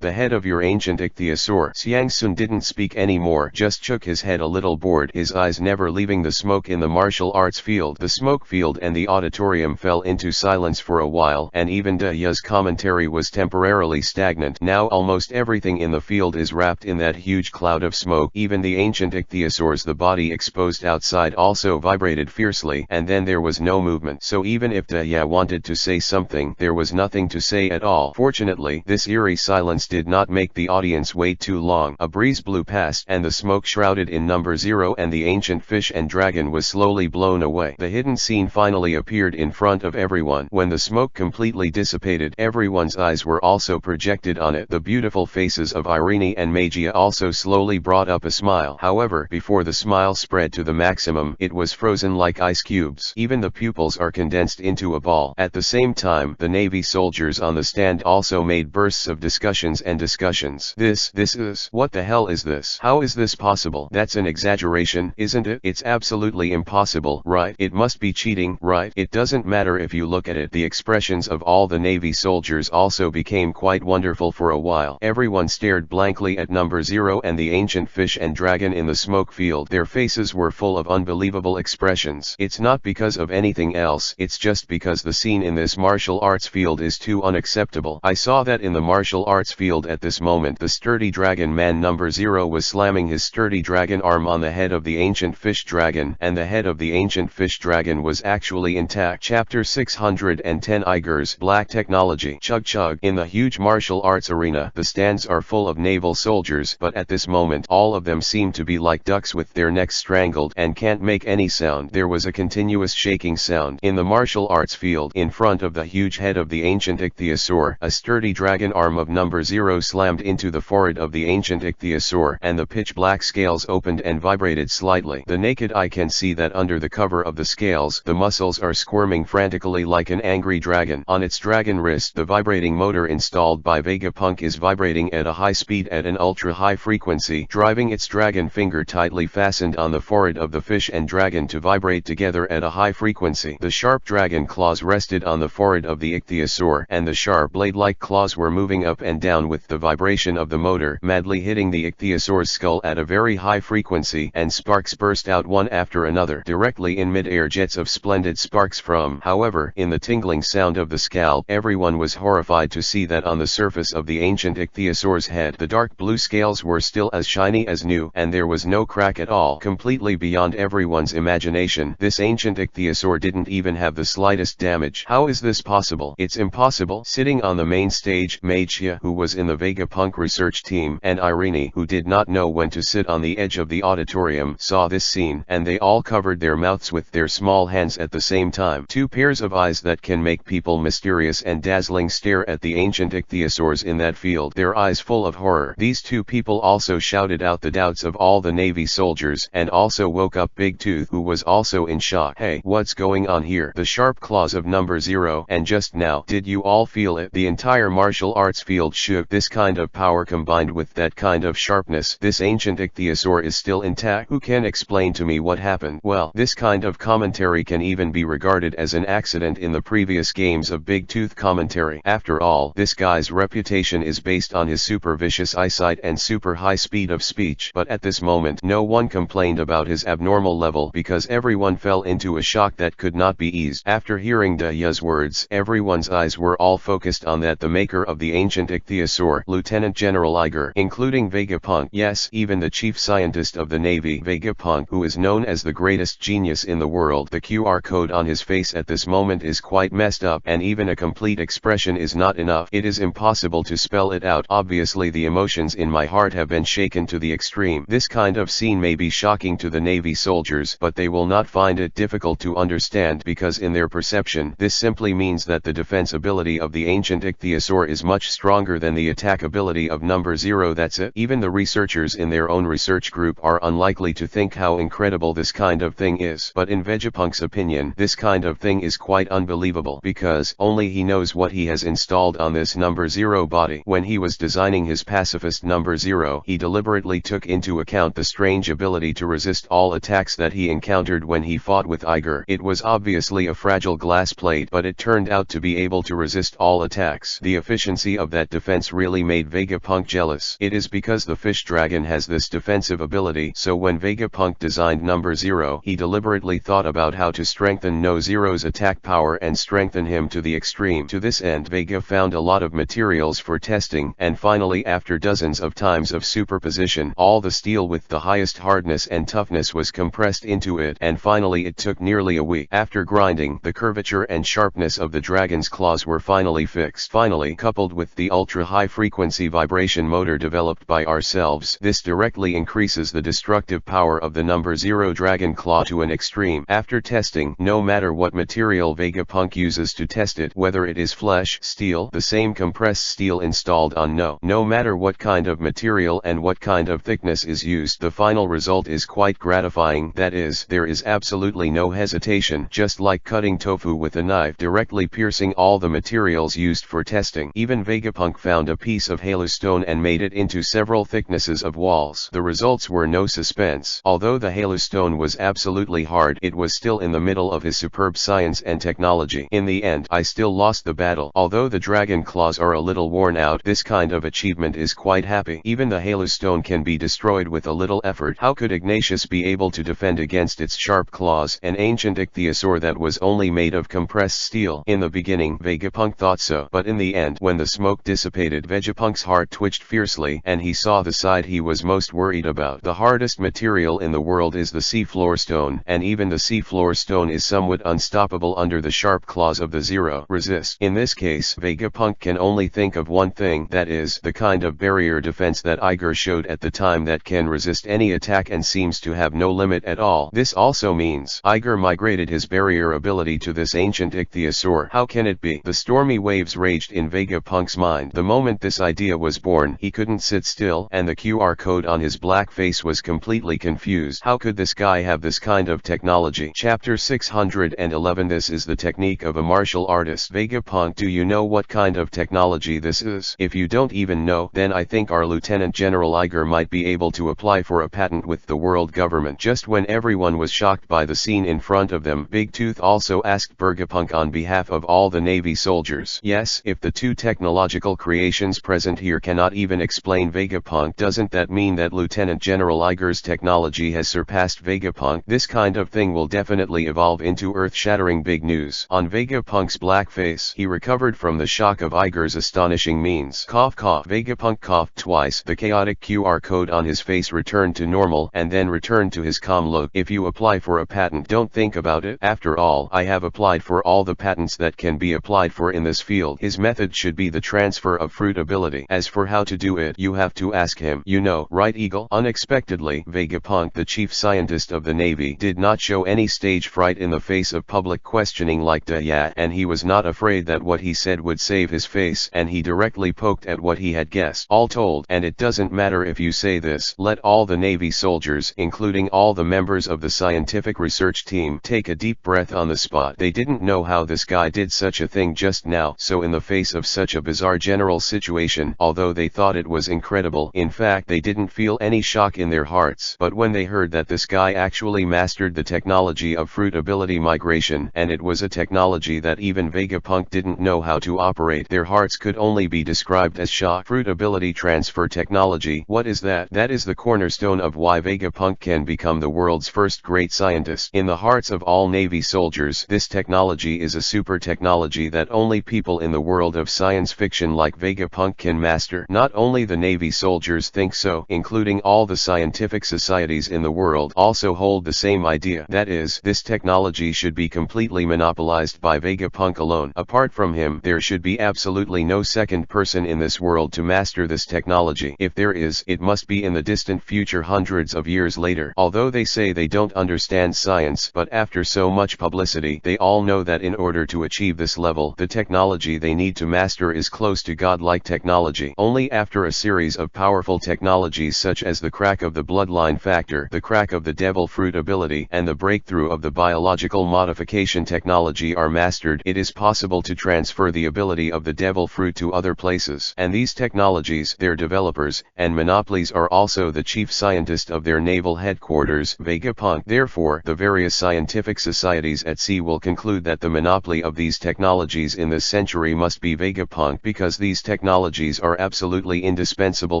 The head of your ancient ichthyosaur. Xiangsun didn't speak anymore, just shook his head a little bored, his eyes never leaving the smoke in the martial arts field. The smoke field and the auditorium fell into silence for a while, and even Daya's commentary was temporarily stagnant. Now almost everything in the field is wrapped in that huge cloud of smoke. Even the ancient ichthyosaurs, the body exposed outside, also vibrated fiercely, and then there was no movement. So even if Daya wanted to say something, there was nothing to say at all. Fortunately, this eerie silence did not make the audience wait too long. A breeze blew past, and the smoke shrouded in number 0 and the ancient fish and dragon was slowly blown away. The hidden scene finally appeared in front of everyone. When the smoke completely dissipated, everyone's eyes were also projected on it. The beautiful faces of Irene and Magia also slowly brought up a smile. However, before the smile spread to the maximum, it was frozen like ice cubes. Even the pupils are condensed into a ball. At the same time, the Navy soldiers on the stand also made bursts of discussions and discussions. This is, what the hell is this? How is this possible? That's an exaggeration, isn't it? It's absolutely impossible, right? It must be cheating, right? It doesn't matter if you look at it. The expressions of all the Navy soldiers also became quite wonderful for a while. Everyone stared blankly at number 0 and the ancient fish and dragon in the smoke field. Their faces were full of unbelievable expressions. It's not because of anything else, it's just because the scene in this martial arts field is too unacceptable. I saw that in the martial arts field at this moment. The sturdy dragon man number 0 was slamming his sturdy dragon arm on the head of the ancient fish dragon, and the head of the ancient fish dragon was actually intact. Chapter 610 Iger's Black Technology. technology. Chug chug. In the huge martial arts arena, the stands are full of naval soldiers, but at this moment all of them seem to be like ducks with their necks strangled and can't make any sound. There was a continuous shaking sound. In the martial arts field, in front of the huge head of the ancient ichthyosaur, a sturdy dragon arm of number 0 slammed into the forehead of the ancient ichthyosaur, and the pitch-black scales opened and vibrated slightly. The naked eye can see that under the cover of the scales, the muscles are squirming frantically like an angry dragon. On its dragon wrist, the vibrating motor installed by Vegapunk is vibrating at a high speed at an ultra-high frequency, driving its dragon finger tightly fastened on the forehead of the fish and dragon to vibrate together at a high frequency. The sharp dragon claws rested on the forehead of the ichthyosaur, and the sharp blade-like claws were moving up and down with the vibration of the motor, madly hitting the ichthyosaur's skull at a very high frequency, and sparks burst out one after another directly in mid-air, jets of splendid sparks from. However, in the tingling sound of the scalp, everyone was horrified to see that on the surface of the ancient ichthyosaur's head, the dark blue scales were still as shiny as new, and there was no crack at all. Completely beyond everyone's imagination, this ancient ichthyosaur didn't even have the slightest damage. How is this possible? It's impossible. Sitting on the main stage, Meichia, who was in the Vegapunk research team, and Irene, who did not know when to sit on the edge of the auditorium, saw this scene, and they all covered their mouths with their small hands at the same time. Two pairs of eyes that can make people mysterious and dazzling stare at the ancient ichthyosaurs in that field, their eyes full of horror. These two people also shouted out the doubts of all the Navy soldiers, and also woke up Big Tooth, who was also in shock. Hey, what's going on here? The sharp claws of number 0, and just now, did you all feel it? The entire martial arts field shook. This kind of power combined with that kind of sharpness, this ancient ichthyosaur is still intact. Who can explain to me what happened? Well, this kind of commentary can even be regarded as an accident in the previous games of Big Tooth commentary. After all, this guy's reputation is based on his super vicious eyesight and super high speed of speech. But at this moment, no one complained about his abnormal level because everyone fell into a shock that could not be eased. After hearing Daya's words, everyone's eyes were all focused on that the maker of the ancient ichthyosaur, Lieutenant General Iger, including Vegapunk. Yes, even the chief scientist of the Navy, Vegapunk, who is known as the greatest genius in the world. The QR code on his face at this moment is quite messed up, and even a complete expression is not enough. It is impossible to spell it out. Obviously the emotions in my heart have been shaken to the extreme. This kind of scene may be shocking to the Navy soldiers, but they will not find it difficult to understand because in their perception, this simply means that the defense ability of the ancient ichthyosaur is much stronger than the attack ability of number 0. That's it. Even the researchers in their own research group are unlikely to think how incredible this kind of thing is. But in Vegapunk's opinion, this kind of thing is quite unbelievable because only he knows what he has installed on this number 0 body. When he was designing his pacifist number 0, he deliberately took into account the strange ability to resist all attacks that he encountered when he fought with Iger. It was obviously a fragile glass plate, but it turned out to be able to resist all attacks. The efficiency of that defense really made Vegapunk jealous. It is because the fish dragon has this defensive ability, so when Vegapunk designed number 0, he deliberately thought about how to strengthen No Zero's attack power and strengthen him to the extreme. To this end, Vega found a lot of materials for testing, and finally after dozens of times of superposition, all the steel with the highest hardness and toughness was compressed into it, and finally it took nearly a week. After grinding, the curvature and sharpness of the dragon's claws were finally fixed. Finally, coupled with the ultra-high frequency vibration motor developed by ourselves, this directly increases the destructive power of the number 0 dragon claw to an extreme. After testing, no matter what material Vegapunk uses to test it, whether it is flesh, steel, the same compressed steel installed on no matter what kind of material and what kind of thickness is used, the final result is quite gratifying. That is, there is absolutely no hesitation, just like cutting tofu with a knife, directly piercing all the materials used for testing. Even Vegapunk found a piece of halostone and made it into several thicknesses of walls. The results were no suspense. Although the halostone was absolutely hard, it was still in the middle of his superb science and technology. In the end, I still lost the battle. Although the dragon claws are a little worn out, this kind of achievement is quite happy. Even the halostone can be destroyed with a little effort. How could Ignatius be able to defend against its sharp claws, an ancient ichthyosaur that was only made of compressed steel? In the beginning, Vegapunk thought so, but in the end, when the smoke dissipated, Vegapunk's heart twitched fiercely, and he saw the side he was most worried about. The hardest material in the world is the seafloor stone, and even the seafloor stone is somewhat unstoppable under the sharp claws of the 0 resist. In this this case, Vegapunk can only think of one thing, that is, the kind of barrier defense that Iger showed at the time that can resist any attack and seems to have no limit at all. This also means Iger migrated his barrier ability to this ancient ichthyosaur. How can it be? The stormy waves raged in Vegapunk's mind. The moment this idea was born, he couldn't sit still, and the QR code on his black face was completely confused. How could this guy have this kind of technology? Chapter 611. This is the technique of a martial artist. Vegapunk, do you know what kind of technology this is? If you don't even know, then I think our Lieutenant General Iger might be able to apply for a patent with the world government. Just when everyone was shocked by the scene in front of them, Big Tooth also asked Vegapunk on behalf of all the Navy soldiers. Yes, if the two technological creations present here cannot even explain Vegapunk, doesn't that mean that Lieutenant General Iger's technology has surpassed Vegapunk? This kind of thing will definitely evolve into earth-shattering big news. On Vegapunk's black face, he recovered from the shock of Iger's astonishing means. Cough cough. Vegapunk coughed twice. The chaotic QR code on his face returned to normal and then returned to his calm look. If you apply for a patent, don't think about it. After all, I have applied for all the patents that can be applied for in this field. His method should be the transfer of fruit ability. As for how to do it, you have to ask him. You know, right, Eagle? Unexpectedly, Vegapunk, the chief scientist of the Navy, did not show any stage fright in the face of public questioning like yeah, and he was not afraid that what he said would save his face, and he directly poked at what he had guessed. All told, and it doesn't matter if you say this, let all the Navy soldiers, including all the members of the scientific research team, take a deep breath on the spot. They didn't know how this guy did such a thing just now, so in the face of such a bizarre general situation, although they thought it was incredible, in fact they didn't feel any shock in their hearts. But when they heard that this guy actually mastered the technology of fruit ability migration, and it was a technology that even Vegapunk didn't know how to operate, their hearts could only be described as shock. Fruit ability transfer technology, what is that? That is the cornerstone of why Vegapunk can become the world's first great scientist. In the hearts of all Navy soldiers, this technology is a super technology that only people in the world of science fiction like Vegapunk can master. Not only the Navy soldiers think so, including all the scientific societies in the world also hold the same idea. That is, this technology should be completely monopolized by Vegapunk alone. Apart from him, there should be absolutely no second person in this world to master this technology. If there is, it must be in the distant future, hundreds of years later. Although they say they don't understand science, but after so much publicity, they all know that in order to achieve this level, the technology they need to master is close to godlike technology. Only after a series of powerful technologies such as the crack of the bloodline factor, the crack of the devil fruit ability, and the breakthrough of the biological modification technology are mastered, it is possible to transfer the ability of the devil fruit to other places. And these technologies, their developers, and monopolies are also the chief scientist of their naval headquarters, Vegapunk. Therefore, the various scientific societies at sea will conclude that the monopoly of these technologies in this century must be Vegapunk, because these technologies are absolutely indispensable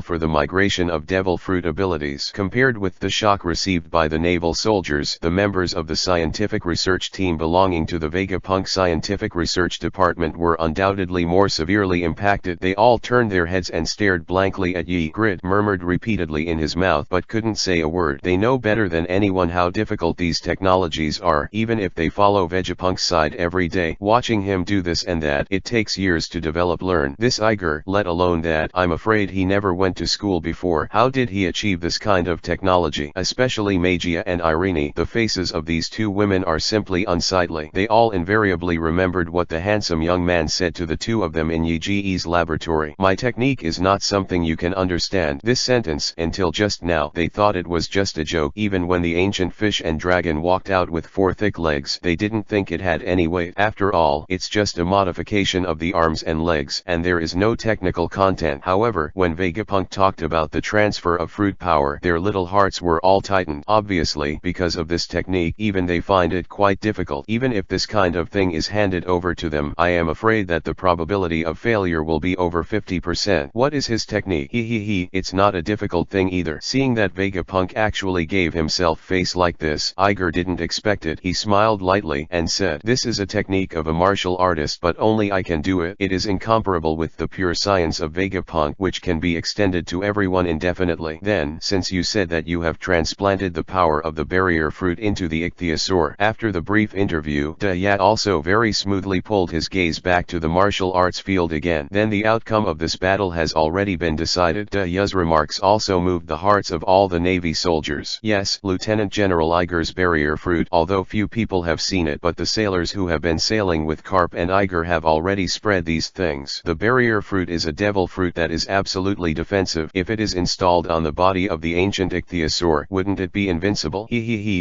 for the migration of devil fruit abilities. Compared with the shock received by the naval soldiers, the members of the scientific research team belonging to the Vegapunk Scientific Research Department were undoubtedly more severely impacted. They all turned their heads and stared blankly at Yi. Grid murmured repeatedly in his mouth but couldn't say a word. They know better than anyone how difficult these technologies are, even if they follow Vegapunk's side every day, watching him do this and that. It takes years to learn this Iger, let alone that. I'm afraid he never went to school before. How did he achieve this kind of technology? Especially Magia and Irene. The faces of these two women are simply unsightly. They all invariably remembered what the handsome young man said to the two of them in Yi's laboratory. My technique is not something you can understand. This sentence, until just now, they thought it was just a joke. Even when the ancient fish and dragon walked out with 4 thick legs, they didn't think it had any weight. After all, it's just a modification of the arms and legs, and there is no technical content. However, when Vegapunk talked about the transfer of fruit power, their little hearts were all tightened. Obviously, because of this technique, even they find it quite difficult. Even if this kind of thing is handed over to them, I am afraid that the probability of failure will be over 50%. What is his technique? It's not a difficult thing either. Seeing that Vegapunk actually gave himself face like this, Iger didn't expect it. He smiled lightly and said, "This is a technique of a martial artist, but only I can do it. It is incomparable with the pure science of Vegapunk, which can be extended to everyone indefinitely." Then, since you said that you have transplanted the power of the barrier fruit into the ichthyosaur, after the brief interview, Dayat also very smoothly pulled his gaze back to the martial arts field again. Then the outcome of this battle has already been decided. Yu's remarks also moved the hearts of all the Navy soldiers. Yes, Lieutenant General Iger's barrier fruit, although few people have seen it, but the sailors who have been sailing with Karp and Iger have already spread these things. The barrier fruit is a devil fruit that is absolutely defensive. If it is installed on the body of the ancient ichthyosaur, wouldn't it be invincible?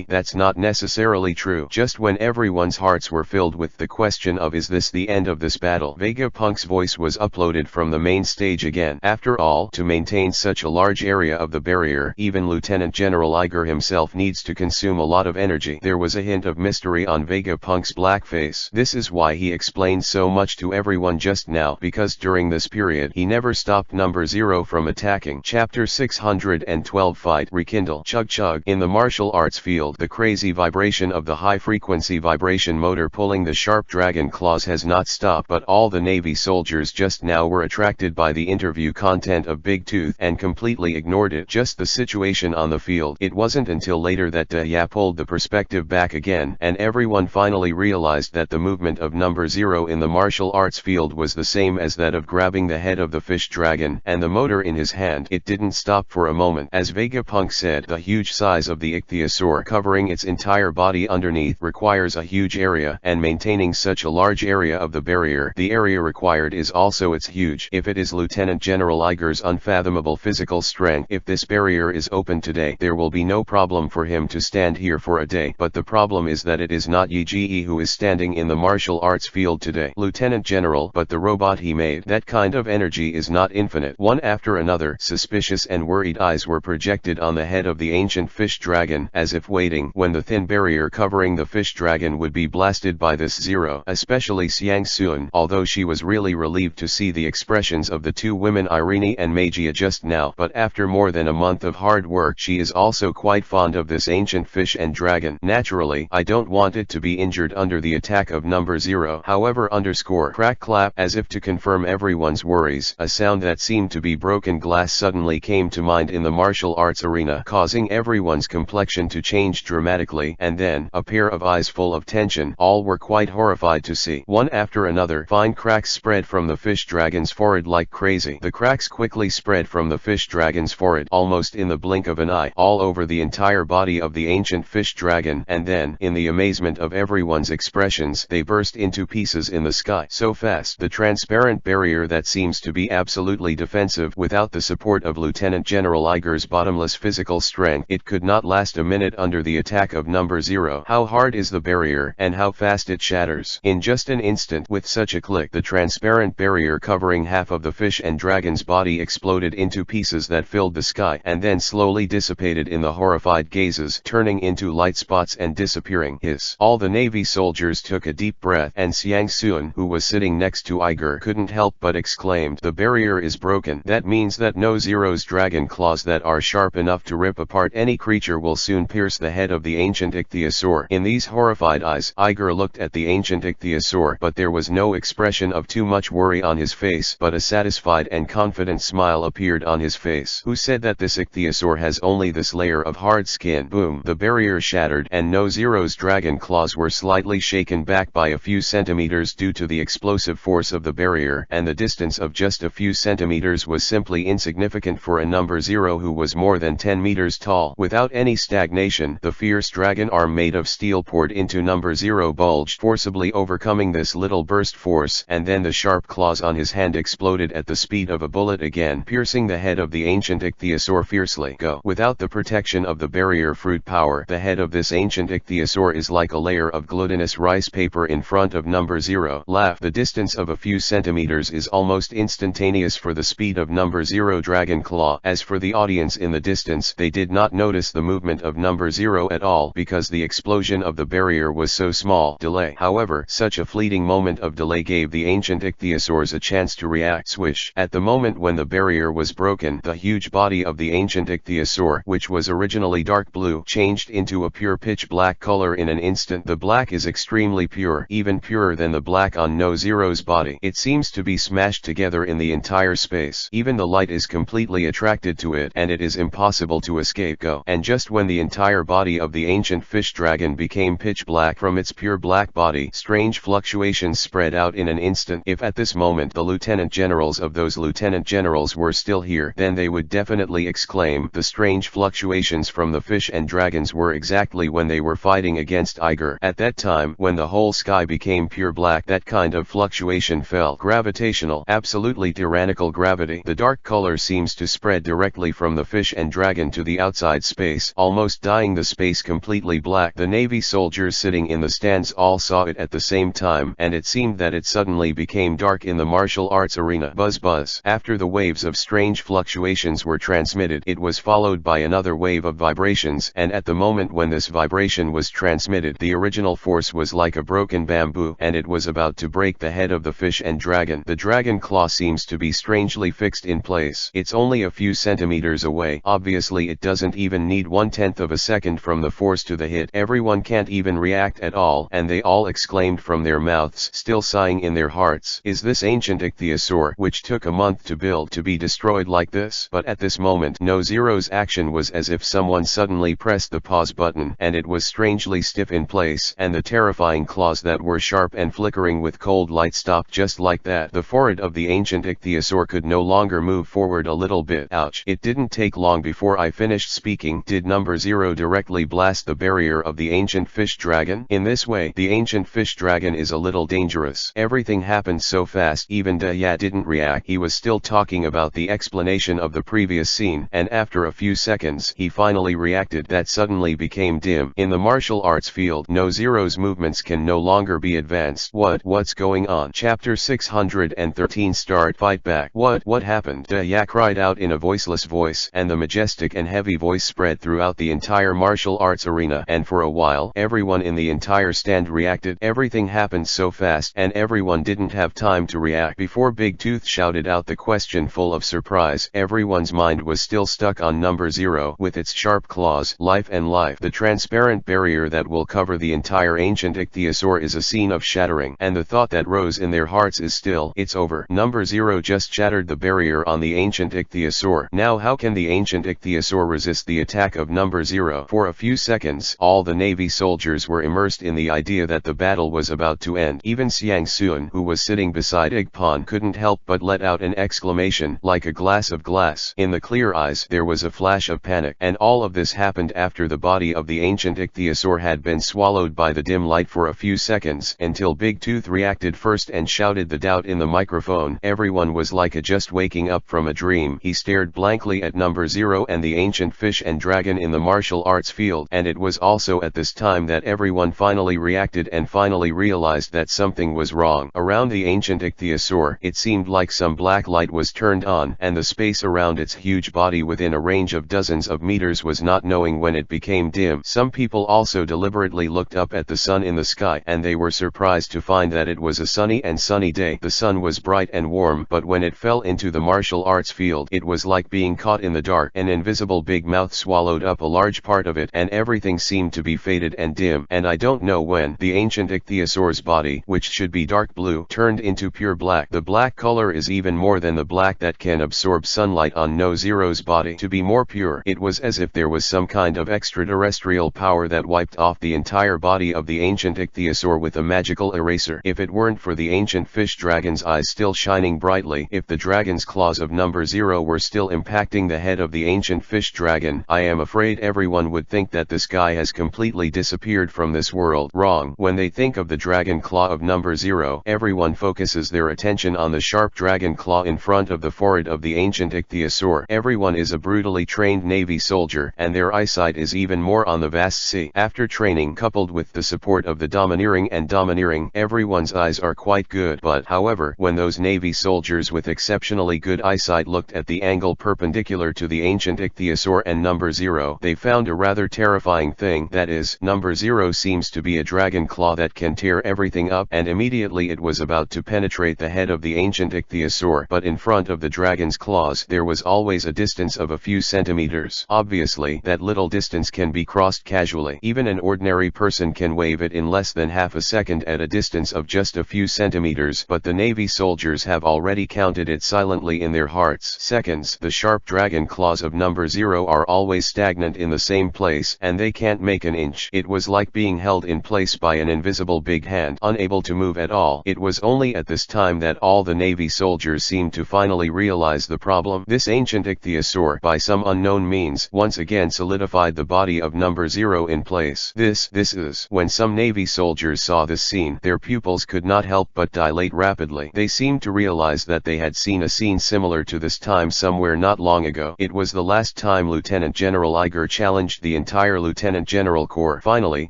That's not necessarily true. Just when everyone's hearts were filled with the question of is this the end of this battle, Vegapunk's voice was uploaded from the main stage again. After all, to maintain such a large area of the barrier, even Lieutenant General Iger himself needs to consume a lot of energy. There was a hint of mystery on Vegapunk's black face. This is why he explained so much to everyone just now, because during this period he never stopped number 0 from attacking. Chapter 612 Fight Rekindle. Chug chug. In the martial arts field, the crazy vibration of the high-frequency vibration motor pulling the sharp dragon claws has not stopped, but all the Navy soldiers just now were attracted by the interview content of Big Tooth and completely ignored it. Just the situation on the field. It wasn't until later that Ya pulled the perspective back again, and everyone finally realized that the movement of number 0 in the martial arts field was the same as that of grabbing the head of the fish dragon and the motor in his hand. It didn't stop for a moment. As Vegapunk said, the huge size of the ichthyosaur covering its entire body underneath requires a huge area, and maintaining such a large area of the barrier, the area required is also its huge. If it is Lieutenant General Iger's unfathomable physical strength, if this barrier is open today, there will be no problem for him to stand here for a day. But the problem is that it is not Yi who is standing in the martial arts field today, Lieutenant General, but the robot he made. That kind of energy is not infinite. One after another, suspicious and worried eyes were projected on the head of the ancient fish dragon, as if waiting when the thin barrier covering the fish dragon would be blasted by this 0. Especially Xiang Sun, although she was really relieved to see the expressions of the two women Irene and Magia just now. But after more than a month of hard work, she is also quite fond of this ancient fish and dragon. Naturally, I don't want it to be injured under the attack of number 0. However, underscore crack clap, as if to confirm everyone's worries, a sound that seemed to be broken glass suddenly came to mind in the martial arts arena, causing everyone's complexion to change dramatically, and then, a pair of eyes full of tension. All were quite horrified to see. One after another, fine cracks spread from the fish dragon's forehead like crazy. The cracks quickly spread from the fish dragon's forehead, almost in the blink of an eye, all over the entire body of the ancient fish dragon, and then, in the amazement of everyone's expressions, they burst into pieces in the sky. So fast, the transparent barrier that seems to be absolutely defensive without the support of Lieutenant General Iger's bottomless physical strength, it could not last a minute under the attack of number 0. How hard is the barrier, and how fast it shatters. In just an instant, with such a click, the transparent barrier covering half of the fish and dragon's body exploded into pieces that filled the sky, and then slowly dissipated in the horrified gazes, turning into light spots and disappearing. Hiss. All the Navy soldiers took a deep breath, and Xiang Sun, who was sitting next to Iger, couldn't help but exclaimed, "The barrier is broken. That means that no 0's dragon claws that are sharp enough to rip apart any creature will soon pierce the head of the ancient ichthyosaur." In these horrified eyes, Iger looked at the ancient ichthyosaur, but there was no expression of too much worry on his face, but a satisfied and confident smile appeared on his face. "Who said that this ichthyosaur has only this layer of hard skin?" Boom! The barrier shattered, and no 0's dragon claws were slightly shaken back by a few centimeters due to the explosive force of the barrier, and the distance of just a few centimeters was simply insignificant for a number 0 who was more than 10 meters tall. Without any stagnation, the fierce dragon arm made of steel poured into number 0, bulged, forcibly overcoming this little burst force, and then the sharp claws on his hand exploded at the speed of a bullet again, piercing the head of the ancient ichthyosaur fiercely. Go. Without the protection of the barrier fruit power, the head of this ancient ichthyosaur is like a layer of glutinous rice paper in front of number 0. Laugh. The distance of a few centimeters is almost instantaneous for the speed of number 0 dragon claw. As for the audience in the distance, they did not notice the movement of number 0 at all, because the explosion of the barrier was so small. Delay. However, such a fleeting moment of delay gave the ancient ichthyosaurs a chance to react. Swish. At the moment when the barrier was broken, the huge body of the ancient ichthyosaur, which was originally dark blue, changed into a pure pitch black color in an instant. The black is extremely pure, even purer than the black on no 0's body. It seems to be smashed together in the entire space. Even the light is completely attracted to it, and it is impossible to escape. Go. And just when the entire body of the ancient fish dragon became pitch black from its pure black body, strange fluctuations spread out in an instant. If at this moment the lieutenant generals of those lieutenant generals were still here, then they would definitely exclaim, the strange fluctuations from the fish and dragons were exactly when they were fighting against Iger. At that time, when the whole sky became pure black, that kind of fluctuation fell. Gravitational, absolutely tyrannical gravity. The dark color seems to spread directly from the fish and dragon to the outside space, almost dyeing the space completely black. The Navy soldiers sitting in the stands all saw it at the same time, and it seemed that it suddenly became dark in the martial arts arena. Buzz buzz. After the waves of strange fluctuations were transmitted, it was followed by another wave of vibrations, and at the moment when this vibration was transmitted, the original force was like a broken bamboo, and it was about to break the head of the fish and dragon. The dragon claw seems to be strangely fixed in place. It's only a few centimeters away. Obviously it doesn't even need 1/10 of a second from the force to the hit. Everyone can't even react at all, and they all exclaimed from their mouths, still sighing in their hearts, is this ancient ichthyosaur, which took a month to build, to be destroyed like this? But at this moment No Zero's action was as if someone suddenly pressed the pause button, and it was strangely stiff in place, and the terrifying claws that were sharp and flickering with cold light stopped just like that. The forehead of the ancient ichthyosaur could no longer move forward a little bit. Ouch. It didn't take long before I finished speaking. Did number 0 directly blast the barrier of the ancient fish dragon? In this way, the ancient fish dragon is a little dangerous. Everything happened so fast, even Daya didn't react. He was still talking about the explanation of the previous scene, and after a few seconds, he finally reacted. That suddenly became dim. In the martial arts field, No Zero's movements can no longer be advanced. What's going on? Chapter 613. Start fight back. What happened? Daya cried out in a voiceless voice, and the majestic and heavy voice spread throughout the entire martial arts arena, and for a while, everyone in the entire stand reacted. Everything happened so fast, and everyone didn't have time to react before Big Tooth shouted out the question full of surprise. Everyone's mind was still stuck on number 0, with its sharp claws, life and life. The transparent barrier that will cover the entire ancient ichthyosaur is a scene of shattering, and the thought that rose in their hearts is still, it's over. Number 0 just shattered the barrier on the ancient ichthyosaur. Now how can the ancient ichthyosaur resist the attack of number 0? For a few seconds, all the Navy soldiers were immersed in the idea that the battle was about to end. Even Xiang Suan, who was sitting beside Igpan, couldn't help but let out an exclamation, like a glass of glass. In the clear eyes, there was a flash of panic, and all of this happened after the body of the ancient ichthyosaur had been swallowed by the dim light for a few seconds, until Big Tooth reacted first and shouted the doubt in the microphone. Everyone was like a just waking up from a dream. He stared blankly at number 0 and the ancient fish and dragon in the martial arts field, and it was also at this time that everyone finally reacted and finally realized that something was wrong. Around the ancient ichthyosaur, it seemed like some black light was turned on, and the space around its huge body within a range of dozens of meters was not knowing when it became dim. Some people also deliberately looked up at the sun in the sky, and they were surprised to find that it was a sunny day. The sun was bright and warm, but when it fell into the martial arts field, it was like being caught in the dark. An invisible big mouth swallowed up a large part of it, and everything seemed to be faded and dim. And I don't know when the ancient ichthyosaur's body, which should be dark blue, turned into pure black. The black color is even more than the black that can absorb sunlight on No Zero's body. To be more pure, it was as if there was some kind of extraterrestrial power that wiped off the entire body of the ancient ichthyosaur with a magical eraser. If it weren't for the ancient fish dragon's eyes still shining brightly, if the dragon's claws of number 0 were still impacting the head of the ancient fish dragon, I am afraid everyone would think that this guy has completely disappeared from this world. Wrong. When they think of the dragon claw of number 0, everyone focuses their attention on the sharp dragon claw in front of the forehead of the ancient ichthyosaur. Everyone is a brutally trained Navy soldier, and their eyesight is even more on the vast sea. After training coupled with the support of the domineering, everyone's eyes are quite good. But however, when those Navy soldiers with exceptionally good eyesight looked at the angle perpendicular to the ancient ichthyosaur and number 0, they found a rather terrifying thing. That is, number 0 seems to be a dragon claw that can tear everything up, and immediately it was about to penetrate the head of the ancient ichthyosaur. But in front of the dragon's claws, there was always a distance of a few centimeters. Obviously, that little distance can be crossed casually. Even an ordinary person can wave it in less than half a second at a distance of just a few centimeters, but the Navy soldiers have already counted it silently in their hearts. Seconds. The sharp dragon claws of number 0 are always stagnant in the same place, and they can't make an inch. It was like being held in place by an invisible big hand, unable to to move at all. It was only at this time that all the Navy soldiers seemed to finally realize the problem. This ancient ichthyosaur, by some unknown means, once again solidified the body of number 0 in place. This is when some Navy soldiers saw this scene, their pupils could not help but dilate rapidly. They seemed to realize that they had seen a scene similar to this time somewhere not long ago. It was the last time Lieutenant General Iger challenged the entire Lieutenant General Corps. Finally,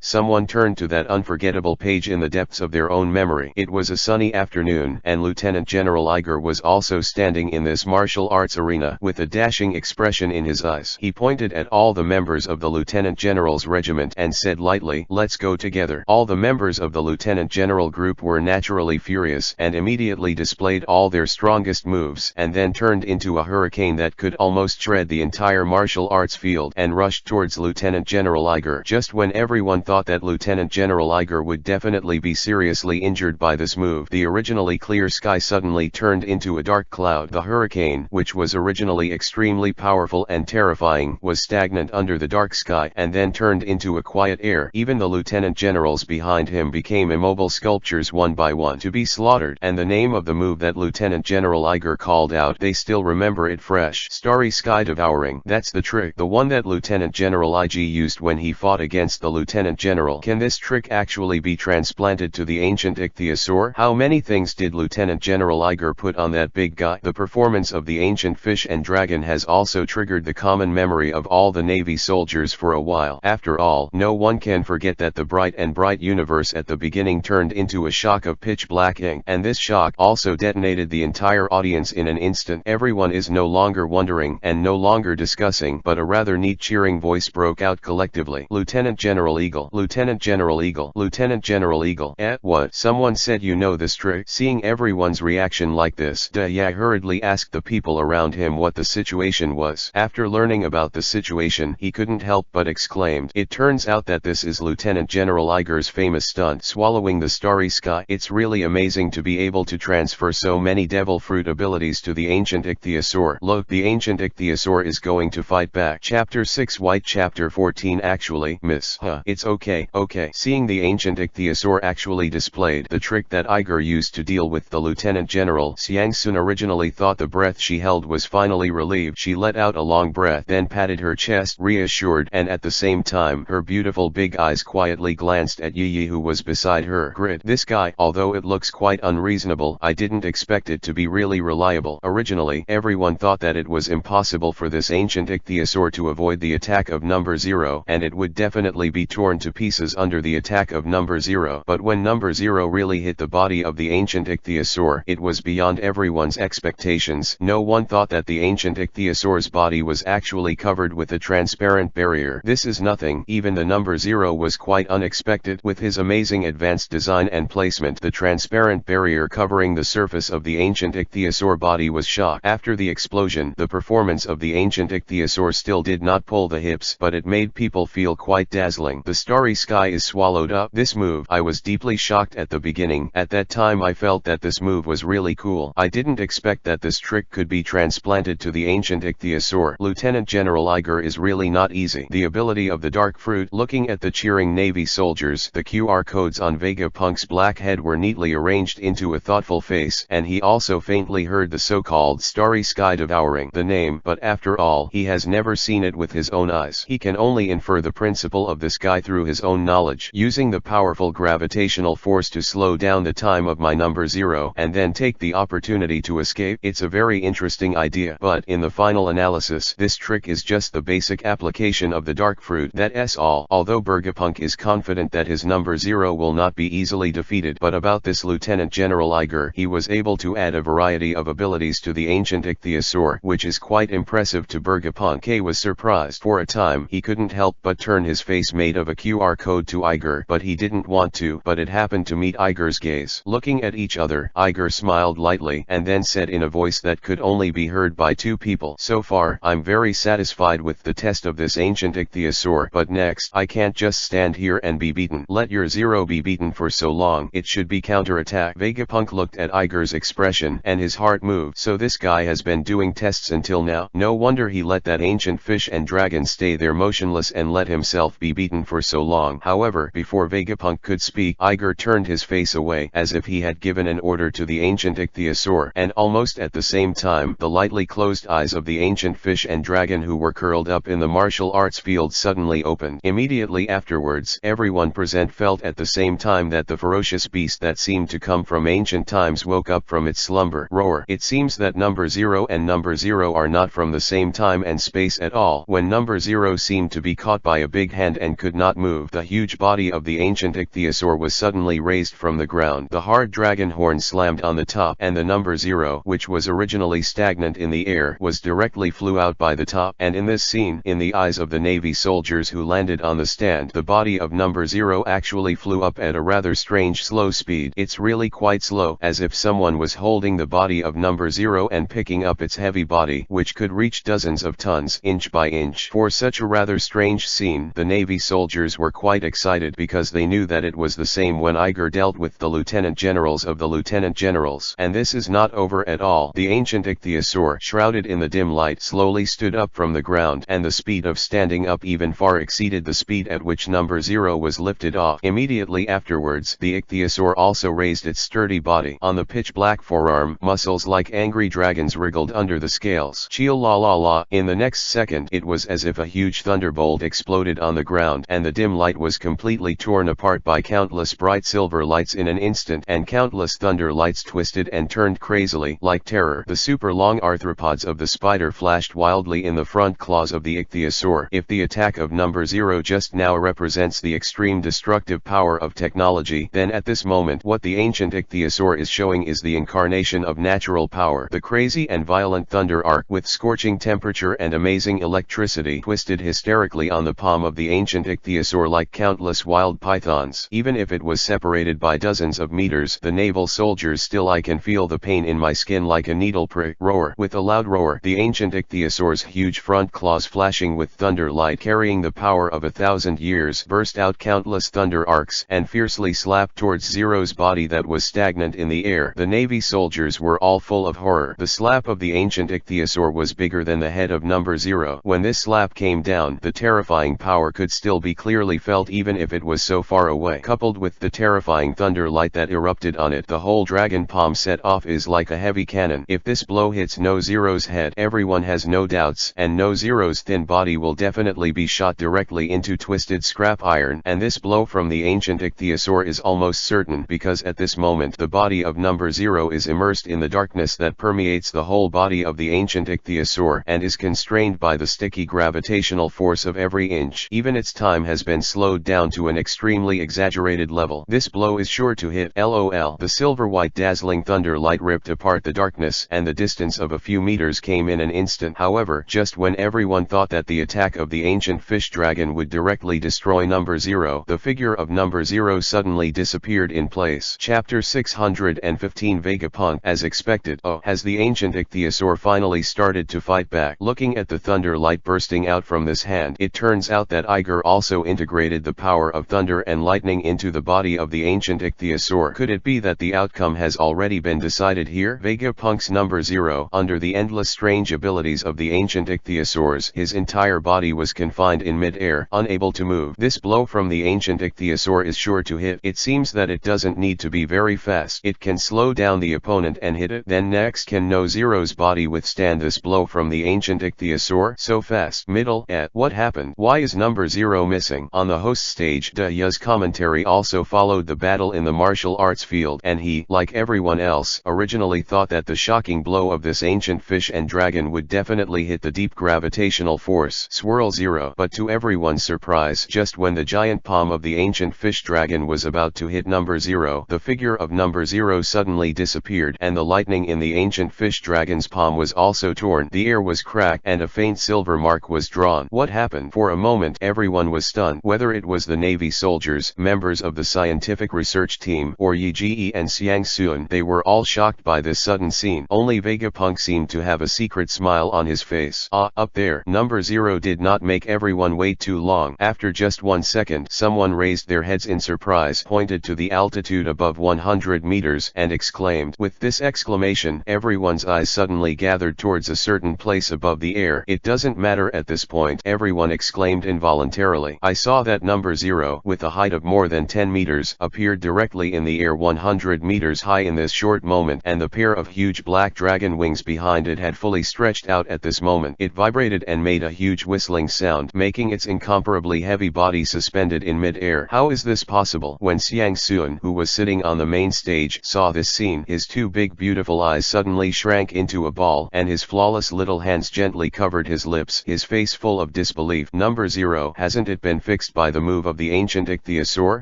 someone turned to that unforgettable page in the depths of their own memory. It was a sunny afternoon, and Lieutenant General Iger was also standing in this martial arts arena with a dashing expression in his eyes. He pointed at all the members of the Lieutenant General's regiment and said lightly, "Let's go together." All the members of the Lieutenant General group were naturally furious and immediately displayed all their strongest moves, and then turned into a hurricane that could almost shred the entire martial arts field and rushed towards Lieutenant General Iger. Just when everyone thought that Lieutenant General Iger would definitely be seriously injured by this move, the originally clear sky suddenly turned into a dark cloud. The hurricane, which was originally extremely powerful and terrifying, was stagnant under the dark sky and then turned into a quiet air. Even the lieutenant generals behind him became immobile sculptures one by one to be slaughtered. And the name of the move that Lieutenant General Iger called out, they still remember it fresh. Starry Sky Devouring. That's the trick. The one that Lieutenant General Ig used when he fought against the Lieutenant General. Can this trick actually be transplanted to the ancient ichthyosaur? How many things did Lieutenant General Iger put on that big guy? The performance of the ancient fish and dragon has also triggered the common memory of all the Navy soldiers for a while. After all, no one can forget that the bright universe at the beginning turned into a shock of pitch black ink, and this shock also detonated the entire audience in an instant. Everyone is no longer wondering and no longer discussing, but a rather neat cheering voice broke out collectively. Lieutenant General Eagle, Lieutenant General Eagle, Lieutenant General Eagle. What? Someone said you know this trick? Seeing everyone's reaction like this, Yi hurriedly asked the people around him what the situation was. After learning about the situation, he couldn't help but exclaimed, "It turns out that this is Lieutenant General Iger's famous stunt, swallowing the starry sky. It's really amazing to be able to transfer so many devil fruit abilities to the ancient ichthyosaur. Look, the ancient ichthyosaur is going to fight back." Chapter 6 White Chapter 14 Actually, miss, it's okay. Seeing the ancient ichthyosaur actually displayed the trick that Iger used to deal with the Lieutenant General, Xiang Sun originally thought the breath she held was finally relieved. She let out a long breath, then patted her chest, reassured, and at the same time her beautiful big eyes quietly glanced at Yi who was beside her. Grit. This guy, although it looks quite unreasonable, I didn't expect it to be really reliable. Originally, everyone thought that it was impossible for this ancient ichthyosaur to avoid the attack of number 0, and it would definitely be torn to pieces under the attack of number 0. But when number 0 really hit the body of the ancient ichthyosaur, it was beyond everyone's expectations. No one thought that the ancient ichthyosaur's body was actually covered with a transparent barrier. This is nothing. Even the number 0 was quite unexpected. With his amazing advanced design and placement, the transparent barrier covering the surface of the ancient ichthyosaur body was shocked. After the explosion, the performance of the ancient ichthyosaur still did not pull the hips, but it made people feel quite dazzling. The starry sky is swallowed up. This move, I was deeply shocked at the beginning. At that time I felt that this move was really cool. I didn't expect that this trick could be transplanted to the ancient ichthyosaur. Lieutenant General Iger is really not easy. The ability of the dark fruit. Looking at the cheering Navy soldiers, the QR codes on Vegapunk's black head were neatly arranged into a thoughtful face, and he also faintly heard the so-called starry sky devouring the name, but after all, he has never seen it with his own eyes. He can only infer the principle of the sky through his own knowledge. Using the powerful gravitational force to slow down the time of my number 0 and then take the opportunity to escape. It's a very interesting idea, but in the final analysis, this trick is just the basic application of the dark fruit. That's all. Although Bergapunk is confident that his number 0 will not be easily defeated, but about this Lieutenant General Iger, he was able to add a variety of abilities to the ancient ichthyosaur, which is quite impressive to Bergapunk. He was surprised. For a time, he couldn't help but turn his face made of a QR code to Iger, but he didn't want to. But it happened to meet Iger's gaze. Looking at each other, Iger smiled lightly and then said in a voice that could only be heard by two people, "So far, I'm very satisfied with the test of this ancient ichthyosaur, but next, I can't just stand here and be beaten. Let your 0 be beaten for so long. It should be counterattack." Vegapunk looked at Iger's expression and his heart moved. So this guy has been doing tests until now. No wonder he let that ancient fish and dragon stay there motionless and let himself be beaten for so long. However, before Vegapunk could speak, Iger turned his face away as if he had given an order to the ancient ichthyosaur, and almost at the same time the lightly closed eyes of the ancient fish and dragon who were curled up in the martial arts field suddenly opened. Immediately afterwards, everyone present felt at the same time that the ferocious beast that seemed to come from ancient times woke up from its slumber. Roar. It seems that number 0 and number 0 are not from the same time and space at all. When number 0 seemed to be caught by a big hand and could not move, the huge body of the ancient ichthyosaur was suddenly raised from the ground. The hard dragon horn slammed on the top, and the number 0, which was originally stagnant in the air, was directly flew out by the top. And in this scene, in the eyes of the Navy soldiers who landed on the stand, the body of number 0 actually flew up at a rather strange slow speed. It's really quite slow, as if someone was holding the body of number 0 and picking up its heavy body, which could reach dozens of tons, inch by inch. For such a rather strange scene, the Navy soldiers were quite excited because they knew that it was the same when Iger dealt with the lieutenant generals of the lieutenant generals. And this is not over at all. The ancient ichthyosaur, shrouded in the dim light, slowly stood up from the ground, and the speed of standing up even far exceeded the speed at which number 0 was lifted off. Immediately afterwards, the ichthyosaur also raised its sturdy body. On the pitch-black forearm, muscles like angry dragons wriggled under the scales. Cheel la la la. In the next second, it was as if a huge thunderbolt exploded on the ground, and the dim light was completely torn apart by countless bright silver lights in an instant, and countless thunder lights twisted and turned crazily like terror. The super long arthropods of the spider flashed wildly in the front claws of the ichthyosaur. If the attack of number 0 just now represents the extreme destructive power of technology, then at this moment what the ancient ichthyosaur is showing is the incarnation of natural power. The crazy and violent thunder arc, with scorching temperature and amazing electricity, twisted hysterically on the palm of the ancient ichthyosaur like countless wild pythons. Even if it was separated by dozens of meters, the naval soldiers still I can feel the pain in my skin like a needle prick. Roar. With a loud roar, the ancient ichthyosaur's huge front claws flashing with thunder light carrying the power of 1,000 years burst out countless thunder arcs and fiercely slapped towards Zero's body that was stagnant in the air. The Navy soldiers were all full of horror. The slap of the ancient ichthyosaur was bigger than the head of number 0. When this slap came down, the terrifying power could still be clearly felt even if it was so far away. Coupled with the terrifying thunder light that erupted on it, the whole dragon palm set off is like a heavy cannon. If this blow hits No Zero's head, everyone has no doubts, and No Zero's thin body will definitely be shot directly into twisted scrap iron. And this blow from the ancient ichthyosaur is almost certain, because at this moment the body of number 0 is immersed in the darkness that permeates the whole body of the ancient ichthyosaur and is constrained by the sticky gravitational force of every inch. Even its time has been slowed down to an extremely exaggerated level. This blow is sure to hit. LOL. The silver-white dazzling thunder light ripped apart the darkness, and the distance of a few meters came in an instant. However, just when everyone thought that the attack of the ancient fish dragon would directly destroy number 0, the figure of number 0 suddenly disappeared in place. Chapter 615 Vegapunk. As expected, has the ancient ichthyosaur finally started to fight back. Looking at the thunder light bursting out from this hand, it turns out that Iger also integrated the power of thunder and lightning into the body of the ancient ichthyosaur. Could it be that the outcome has already been decided here? Vegapunk's number 0, under the endless strange abilities of the ancient ichthyosaurs, his entire body was confined in mid-air, unable to move. This blow from the ancient ichthyosaur is sure to hit. It seems that it doesn't need to be very fast. It can slow down the opponent and hit it. Then next, can No Zero's body withstand this blow from the ancient ichthyosaur? So fast. Middle. What happened? Why is number 0 missing? On the host stage, Daya's commentary also followed the battle in the martial arts field, and he, like everyone else, originally thought that the shocking blow of this ancient fish and dragon would definitely hit the deep gravitational force. Swirl 0. But to everyone's surprise, just when the giant palm of the ancient fish dragon was about to hit number 0, the figure of number 0 suddenly disappeared, and the lightning in the ancient fish dragon's palm was also torn. The air was cracked, and a faint silver mark was drawn. What happened? For a moment, everyone was stunned. Whether it was the Navy soldiers, members of the scientific research team, or Yi Ji and Xiang Sun, they were all shocked by this sudden scene. Only Vegapunk seemed to have a secret smile on his face. Up there. Number 0 did not make everyone wait too long. After just 1 second, someone raised their heads in surprise, pointed to the altitude above 100 meters, and exclaimed. With this exclamation, everyone's eyes suddenly gathered towards a certain place above the air. It doesn't matter at this point, everyone exclaimed involuntarily. I saw that number 0, with a height of more than 10 meters, appear appeared directly in the air 100 meters high in this short moment, and the pair of huge black dragon wings behind it had fully stretched out at this moment. It vibrated and made a huge whistling sound, making its incomparably heavy body suspended in mid-air. How is this possible? When Xiang Xuan, who was sitting on the main stage, saw this scene, his two big beautiful eyes suddenly shrank into a ball, and his flawless little hands gently covered his lips, his face full of disbelief. Number 0, hasn't it been fixed by the move of the ancient ichthyosaur?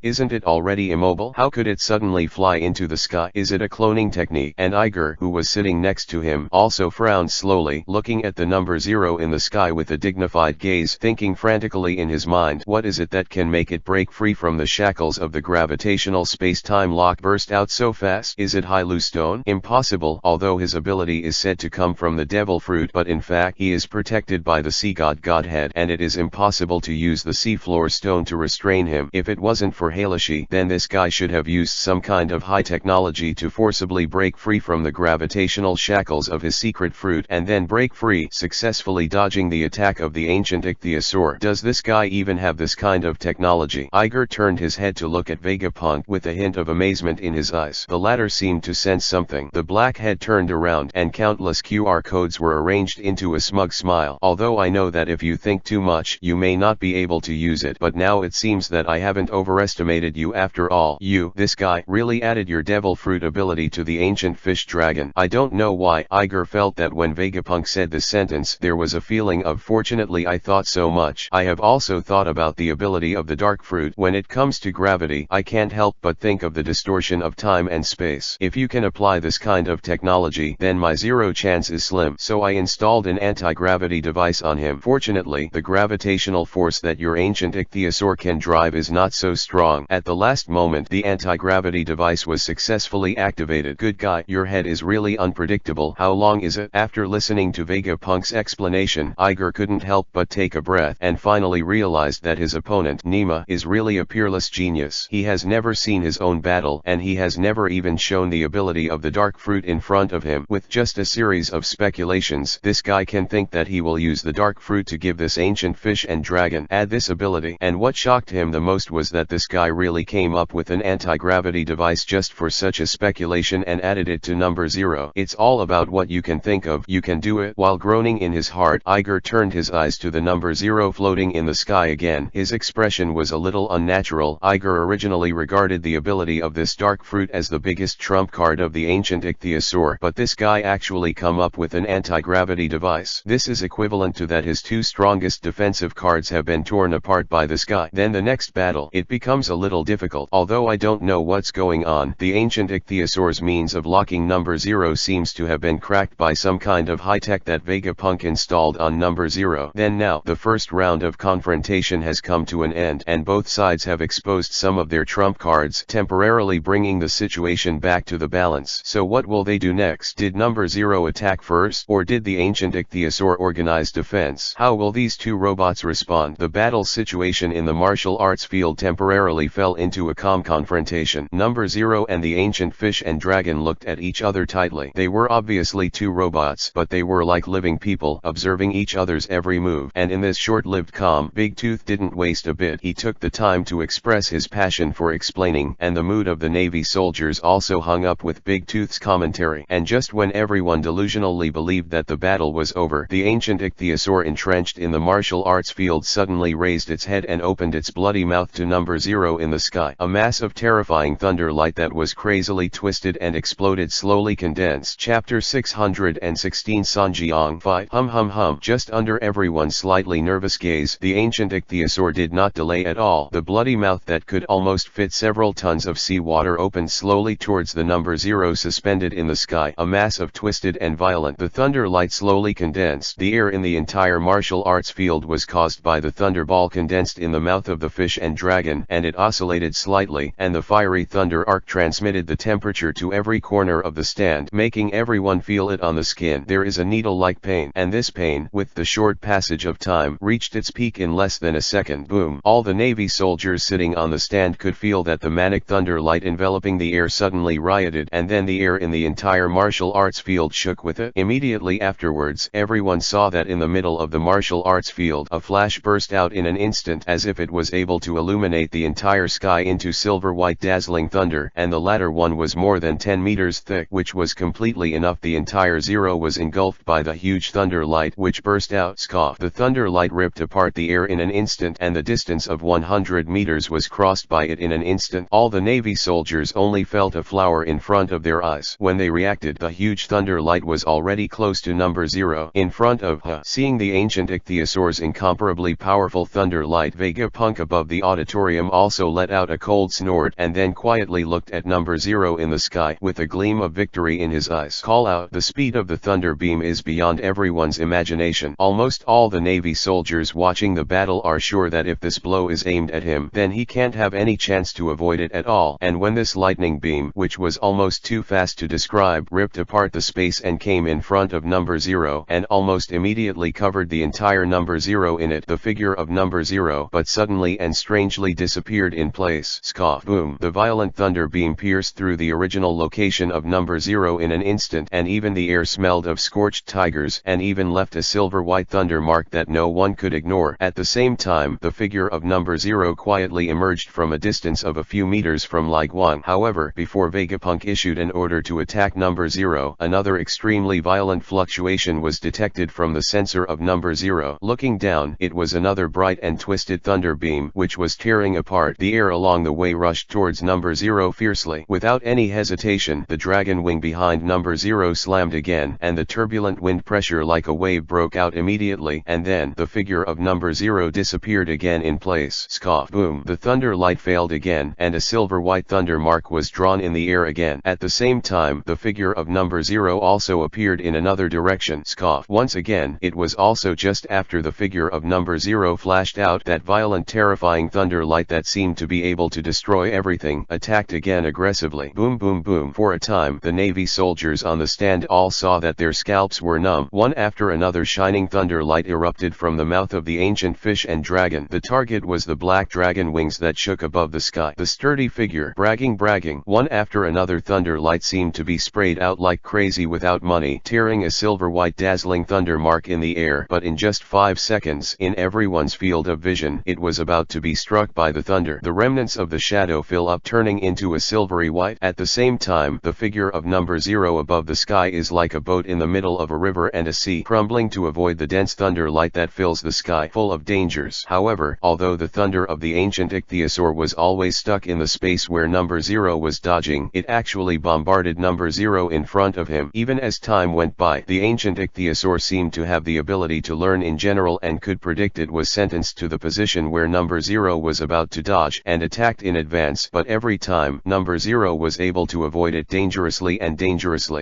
Isn't it already immobile? How could it suddenly fly into the sky? Is it a cloning technique? And Iger, who was sitting next to him, also frowned slowly, looking at the number 0 in the sky with a dignified gaze, thinking frantically in his mind, what is it that can make it break free from the shackles of the gravitational space-time lock? Burst out so fast? Is it Hylu-stone? Impossible, although his ability is said to come from the devil fruit, but in fact he is protected by the sea god godhead, and it is impossible to use the seafloor stone to restrain him. If it wasn't for Halishi, then this guy should have used some kind of high technology to forcibly break free from the gravitational shackles of his secret fruit, and then break free, successfully dodging the attack of the ancient ichthyosaur. Does this guy even have this kind of technology? Iger turned his head to look at Vegapunk with a hint of amazement in his eyes. The latter seemed to sense something. The black head turned around, and countless QR codes were arranged into a smug smile. Although I know that if you think too much, you may not be able to use it, but now it seems that I haven't overestimated you after all. You, this guy, really added your devil fruit ability to the ancient fish dragon. I don't know why. Iger felt that when Vegapunk said this sentence, there was a feeling of fortunately I thought so much. I have also thought about the ability of the dark fruit. When it comes to gravity, I can't help but think of the distortion of time and space. If you can apply this kind of technology, then my zero chance is slim. So I installed an anti-gravity device on him. Fortunately, the gravitational force that your ancient ichthyosaur can drive is not so strong. At the last moment, the anti-gravity device was successfully activated. Good guy, your head is really unpredictable. How long is it? After listening to Vegapunk's explanation, Iger couldn't help but take a breath, and finally realized that his opponent, Nima, is really a peerless genius. He has never seen his own battle, and he has never even shown the ability of the dark fruit in front of him. With just a series of speculations, this guy can think that he will use the dark fruit to give this ancient fish and dragon this ability. And what shocked him the most was that this guy really came up with an anti-gravity device just for such a speculation and added it to number 0. It's all about what you can think of. You can do it. While groaning in his heart, Iger turned his eyes to the number 0 floating in the sky again. His expression was a little unnatural. Iger originally regarded the ability of this dark fruit as the biggest trump card of the ancient ichthyosaur, but this guy actually come up with an anti-gravity device. This is equivalent to that his two strongest defensive cards have been torn apart by this guy. Then the next battle, it becomes a little difficult. Although I don't know what's going on, the ancient ichthyosaur's means of locking number 0 seems to have been cracked by some kind of high-tech that Vegapunk installed on number 0. Then now, the first round of confrontation has come to an end, and both sides have exposed some of their trump cards, temporarily bringing the situation back to the balance. So what will they do next? Did number 0 attack first, or did the ancient ichthyosaur organize defense? How will these two robots respond? The battle situation in the martial arts field temporarily fell into a calm confrontation. Number 0 and the ancient fish and dragon looked at each other tightly. They were obviously two robots, but they were like living people, observing each other's every move. And in this short-lived calm, Big Tooth didn't waste a bit. He took the time to express his passion for explaining, and the mood of the Navy soldiers also hung up with Big Tooth's commentary. And just when everyone delusionally believed that the battle was over, the ancient ichthyosaur entrenched in the martial arts field suddenly raised its head and opened its bloody mouth to number 0 in the sky. A mass of terrifying thunder light that was crazily twisted and exploded slowly condensed. Chapter 616 Sanjiang Fight. Hum hum hum. Just under everyone's slightly nervous gaze, the ancient ichthyosaur did not delay at all. The bloody mouth that could almost fit several tons of seawater opened slowly towards the number 0 suspended in the sky. A mass of twisted and violent. The thunder light slowly condensed. The air in the entire martial arts field was caused by the thunderball condensed in the mouth of the fish and dragon, and it oscillated slightly, and the fiery thunder arc transmitted the temperature to every corner of the stand, making everyone feel it on the skin. There is a needle-like pain, and this pain, with the short passage of time, reached its peak in less than a second. Boom! All the Navy soldiers sitting on the stand could feel that the manic thunder light enveloping the air suddenly rioted, and then the air in the entire martial arts field shook with it. Immediately afterwards, everyone saw that in the middle of the martial arts field, a flash burst out in an instant, as if it was able to illuminate the entire sky into silver. silver-white dazzling thunder, and the latter one was more than 10 meters thick, which was completely enough. The entire zero was engulfed by the huge thunder light, which burst out. Scoff. The thunder light ripped apart the air in an instant, and the distance of 100 meters was crossed by it in an instant. All the Navy soldiers only felt a flower in front of their eyes. When they reacted, the huge thunder light was already close to number 0, in front of her. Seeing the ancient ichthyosaur's incomparably powerful thunder light, Vegapunk above the auditorium also let out a cold snort, and then quietly looked at number 0 in the sky with a gleam of victory in his eyes. Call out. The speed of the thunder beam is beyond everyone's imagination. Almost all the Navy soldiers watching the battle are sure that if this blow is aimed at him, then he can't have any chance to avoid it at all. And when this lightning beam, which was almost too fast to describe, ripped apart the space and came in front of number 0 and almost immediately covered the entire number 0 in it, the figure of number 0 but suddenly and strangely disappeared in place. Scoff. Boom. The violent thunder beam pierced through the original location of number 0 in an instant, and even the air smelled of scorched tigers, and even left a silver-white thunder mark that no one could ignore. At the same time, the figure of number 0 quietly emerged from a distance of a few meters from Lig 1. However, before Vegapunk issued an order to attack number 0, another extremely violent fluctuation was detected from the sensor of number 0. Looking down, it was another bright and twisted thunder beam, which was tearing apart the air along the way, rushed towards number 0 fiercely. Without any hesitation, the dragon wing behind number 0 slammed again, and the turbulent wind pressure like a wave broke out immediately, and then the figure of number 0 disappeared again in place. Scoff. Boom. The thunder light failed again, and a silver-white thunder mark was drawn in the air again. At the same time, the figure of number 0 also appeared in another direction. Scoff. Once again, it was also just after the figure of number 0 flashed out that violent, terrifying thunder light that seemed to be able to destroy everything, attacked again aggressively. Boom boom boom. For a time, the Navy soldiers on the stand all saw that their scalps were numb. One after another shining thunder light erupted from the mouth of the ancient fish and dragon. The target was the black dragon wings that shook above the sky. The sturdy figure, bragging. One after another thunder light seemed to be sprayed out like crazy without money, tearing a silver-white dazzling thunder mark in the air. But in just 5 seconds, in everyone's field of vision, it was about to be struck by the thunder. The remnants of the shadow fill up, turning into a silvery white. At the same time, the figure of number 0 above the sky is like a boat in the middle of a river and a sea, crumbling to avoid the dense thunder light that fills the sky, full of dangers. However, although the thunder of the ancient ichthyosaur was always stuck in the space where number 0 was dodging, it actually bombarded number 0 in front of him. Even as time went by, the ancient ichthyosaur seemed to have the ability to learn in general and could predict it was sentenced to the position where number 0 was about to dodge, and attacked in advance. But every time, number 0 was able to avoid it dangerously.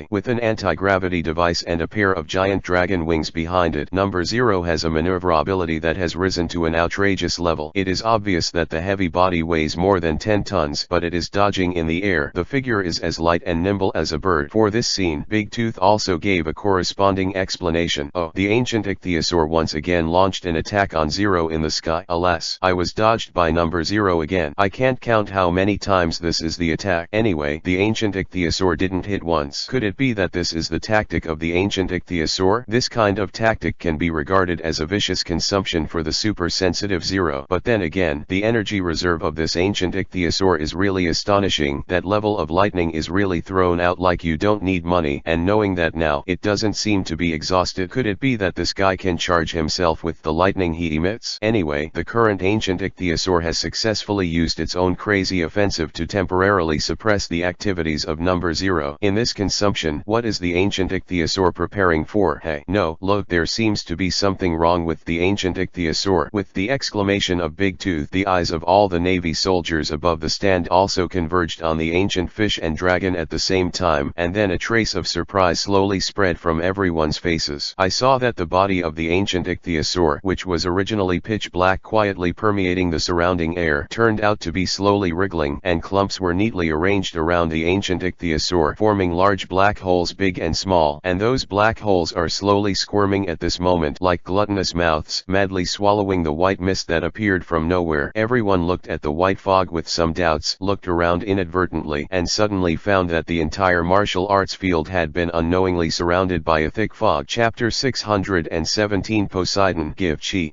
With an anti-gravity device and a pair of giant dragon wings behind it, number 0 has a maneuverability that has risen to an outrageous level. It is obvious that the heavy body weighs more than 10 tons, but it is dodging in the air. The figure is as light and nimble as a bird. For this scene, Big Tooth also gave a corresponding explanation. Oh, the ancient ichthyosaur once again launched an attack on 0 in the sky. Alas, I was dodged by number 0 again. I can't count how many times this is the attack. Anyway, the ancient ichthyosaur didn't hit once. Could it be that this is the tactic of the ancient ichthyosaur? This kind of tactic can be regarded as a vicious consumption for the super-sensitive 0. But then again, the energy reserve of this ancient ichthyosaur is really astonishing. That level of lightning is really thrown out like you don't need money, and knowing that now, it doesn't seem to be exhausted. Could it be that this guy can charge himself with the lightning he emits? Anyway, the current ancient ichthyosaur has successfully used its own crazy offensive to temporarily suppress the activities of number 0. In this consumption, what is the ancient ichthyosaur preparing for? Hey, no, look, there seems to be something wrong with the ancient ichthyosaur. With the exclamation of Big Tooth, the eyes of all the Navy soldiers above the stand also converged on the ancient fish and dragon at the same time, and then a trace of surprise slowly spread from everyone's faces. I saw that the body of the ancient ichthyosaur, which was originally pitch black quietly permeating the surrounding air, turned out to be slowly wriggling, and clumps were neatly arranged around the ancient ichthyosaur, forming large black holes big and small, and those black holes are slowly squirming at this moment like gluttonous mouths, madly swallowing the white mist that appeared from nowhere. Everyone looked at the white fog with some doubts, looked around inadvertently, and suddenly found that the entire martial arts field had been unknowingly surrounded by a thick fog. Chapter 617 Poseidon Give Chi.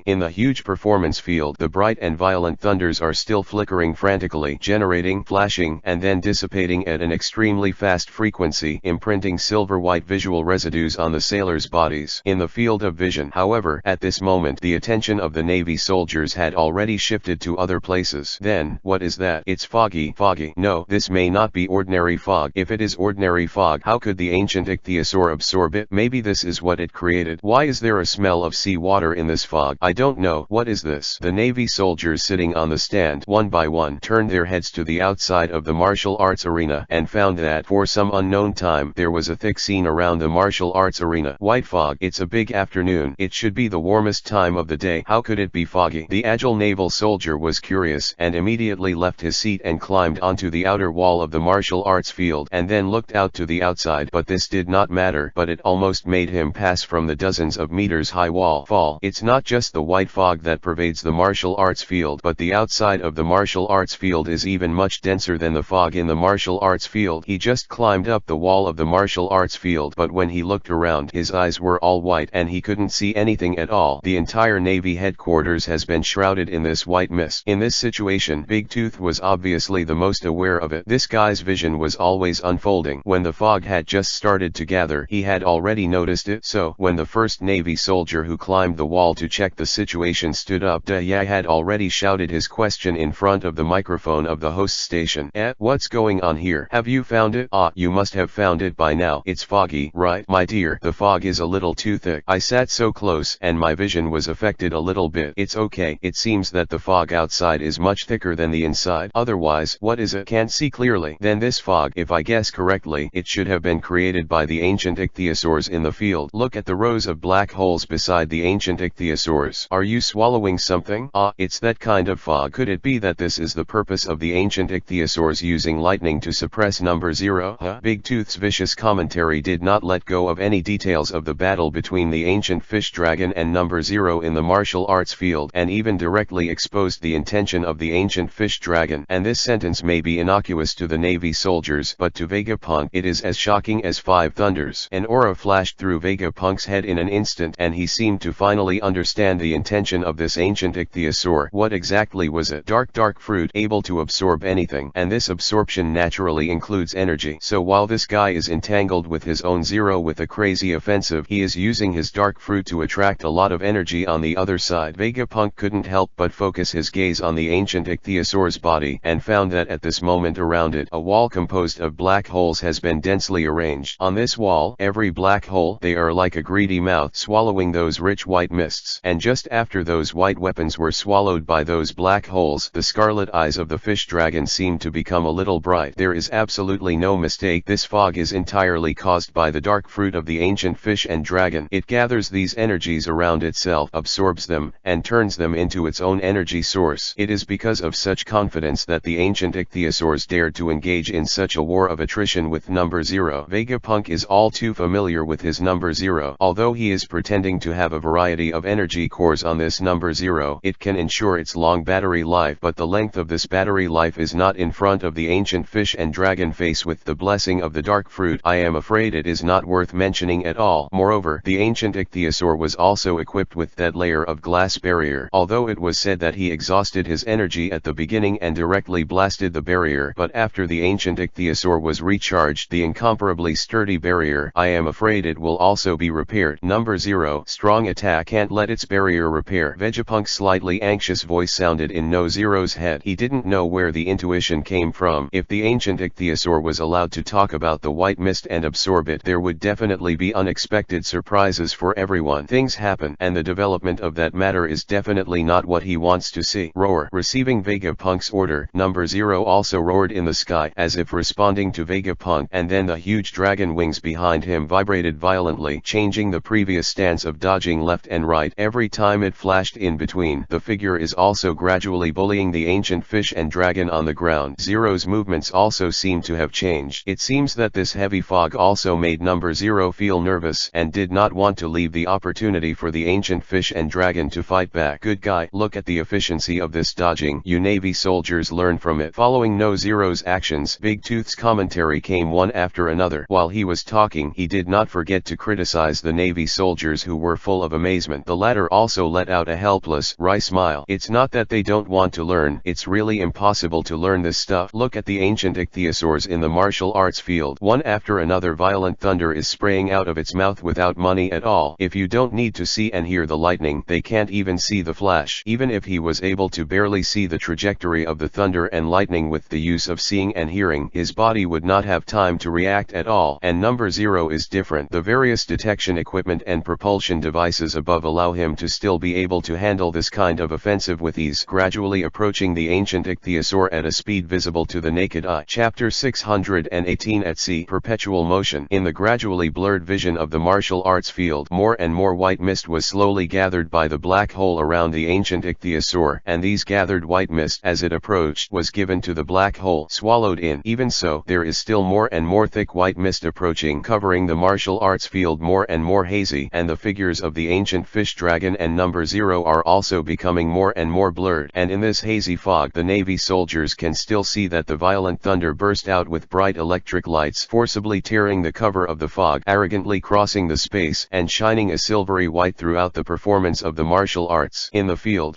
In the huge performance field, the bright and violent thunders are still flickering flickering frantically, generating, flashing, and then dissipating at an extremely fast frequency, imprinting silver-white visual residues on the sailors' bodies in the field of vision. However, at this moment the attention of the Navy soldiers had already shifted to other places. Then, what is that? It's foggy. Foggy. No, this may not be ordinary fog. If it is ordinary fog, how could the ancient ichthyosaur absorb it? Maybe this is what it created. Why is there a smell of seawater in this fog? I don't know. What is this? The Navy soldiers sitting on the stand, one by one, turned their heads to the outside of the martial arts arena and found that for some unknown time there was a thick scene around the martial arts arena. White fog. It's a big afternoon. It should be the warmest time of the day. How could it be foggy? The agile naval soldier was curious and immediately left his seat and climbed onto the outer wall of the martial arts field and then looked out to the outside. But this did not matter, but it almost made him pass from the dozens of meters high wall fall. It's not just the white fog that pervades the martial arts field, but the outside of the martial arts field is even much denser than the fog in the martial arts field. He just climbed up the wall of the martial arts field, but when he looked around, his eyes were all white and he couldn't see anything at all. The entire Navy headquarters has been shrouded in this white mist. In this situation, Big Tooth was obviously the most aware of it. This guy's vision was always unfolding. When the fog had just started to gather, he had already noticed it. So, when the first Navy soldier who climbed the wall to check the situation stood up, Daya had already shouted his question in front of the microphone of the host station. What's going on here? Have you found it? Ah, you must have found it by now. It's foggy, right, my dear? The fog is a little too thick. I sat so close and my vision was affected a little bit. It's okay. It seems that the fog outside is much thicker than the inside. Otherwise, what is it? Can't see clearly. Then this fog, if I guess correctly, it should have been created by the ancient ichthyosaurs in the field. Look at the rows of black holes beside the ancient ichthyosaurs. Are you swallowing something? Ah, it's that kind of fog. Could it be that this is the purpose of the ancient ichthyosaurs using lightning to suppress number 0? Big Tooth's vicious commentary did not let go of any details of the battle between the ancient fish dragon and number 0 in the martial arts field, and even directly exposed the intention of the ancient fish dragon. And this sentence may be innocuous to the Navy soldiers, but to Vegapunk it is as shocking as 5 thunders. An aura flashed through Vegapunk's head in an instant, and he seemed to finally understand the intention of this ancient ichthyosaur. What exactly was it? Dark fruit, able to absorb anything, and this absorption naturally includes energy. So while this guy is entangled with his own 0 with a crazy offensive, he is using his dark fruit to attract a lot of energy on the other side. Vegapunk couldn't help but focus his gaze on the ancient ichthyosaur's body, and found that at this moment around it, a wall composed of black holes has been densely arranged. On this wall, every black hole, they are like a greedy mouth swallowing those rich white mists. And just after those white weapons were swallowed by those black holes, the scarlet eyes of the fish dragon seemed to become a little bright. There is absolutely no mistake. This fog is entirely caused by the dark fruit of the ancient fish and dragon. It gathers these energies around itself, absorbs them, and turns them into its own energy source. It is because of such confidence that the ancient ichthyosaurs dared to engage in such a war of attrition with number 0. Vegapunk is all too familiar with his number 0. Although he is pretending to have a variety of energy cores on this number 0, it can ensure its long battery life, but the length of this battery life is not in front of the ancient fish and dragon face with the blessing of the dark fruit. I am afraid it is not worth mentioning at all. Moreover, the ancient ichthyosaur was also equipped with that layer of glass barrier. Although it was said that he exhausted his energy at the beginning and directly blasted the barrier, but after the ancient ichthyosaur was recharged, the incomparably sturdy barrier, I am afraid it will also be repaired. Number 0, strong attack, can't let its barrier repair. Vegapunk's slightly anxious voice sounded in No Zero's head. He didn't know where the intuition came from. If the ancient ichthyosaur was allowed to talk about the white mist and absorb it, there would definitely be unexpected surprises for everyone. Things happen, and the development of that matter is definitely not what he wants to see. Roar. Receiving Vegapunk's order, number 0 also roared in the sky, as if responding to Vegapunk, and then the huge dragon wings behind him vibrated violently, changing the previous stance of dodging left and right every time it flashed in between. The figure is also gradually bullying the ancient fish and dragon on the ground. Zero's movements also seem to have changed. It seems that this heavy fog also made number 0 feel nervous, and did not want to leave the opportunity for the ancient fish and dragon to fight back. Good guy. Look at the efficiency of this dodging. You Navy soldiers learn from it. Following No Zero's actions, Big Tooth's commentary came one after another. While he was talking, he did not forget to criticize the Navy soldiers, who were full of amazement. The latter also let out a helpless, wry smile. It's not that they don't want to learn. learn. It's really impossible to learn this stuff. Look at the ancient ichthyosaurs in the martial arts field. One after another violent thunder is spraying out of its mouth without money at all. If you don't need to see and hear the lightning, they can't even see the flash. Even if he was able to barely see the trajectory of the thunder and lightning with the use of seeing and hearing, his body would not have time to react at all. And number 0 is different. The various detection equipment and propulsion devices above allow him to still be able to handle this kind of offensive with ease, gradually approaching the ancient ichthyosaur at a speed visible to the naked eye. Chapter 618 At Sea. Perpetual motion. In the gradually blurred vision of the martial arts field, more and more white mist was slowly gathered by the black hole around the ancient ichthyosaur, and these gathered white mist, as it approached, was given to the black hole, swallowed in. Even so, there is still more and more thick white mist approaching, covering the martial arts field more and more hazy, and the figures of the ancient fish dragon and number 0 are also becoming more and more blurred. And in this hazy fog, the Navy soldiers can still see that the violent thunder burst out with bright electric lights, forcibly tearing the cover of the fog, arrogantly crossing the space, and shining a silvery white throughout the performance of the martial arts. In the field,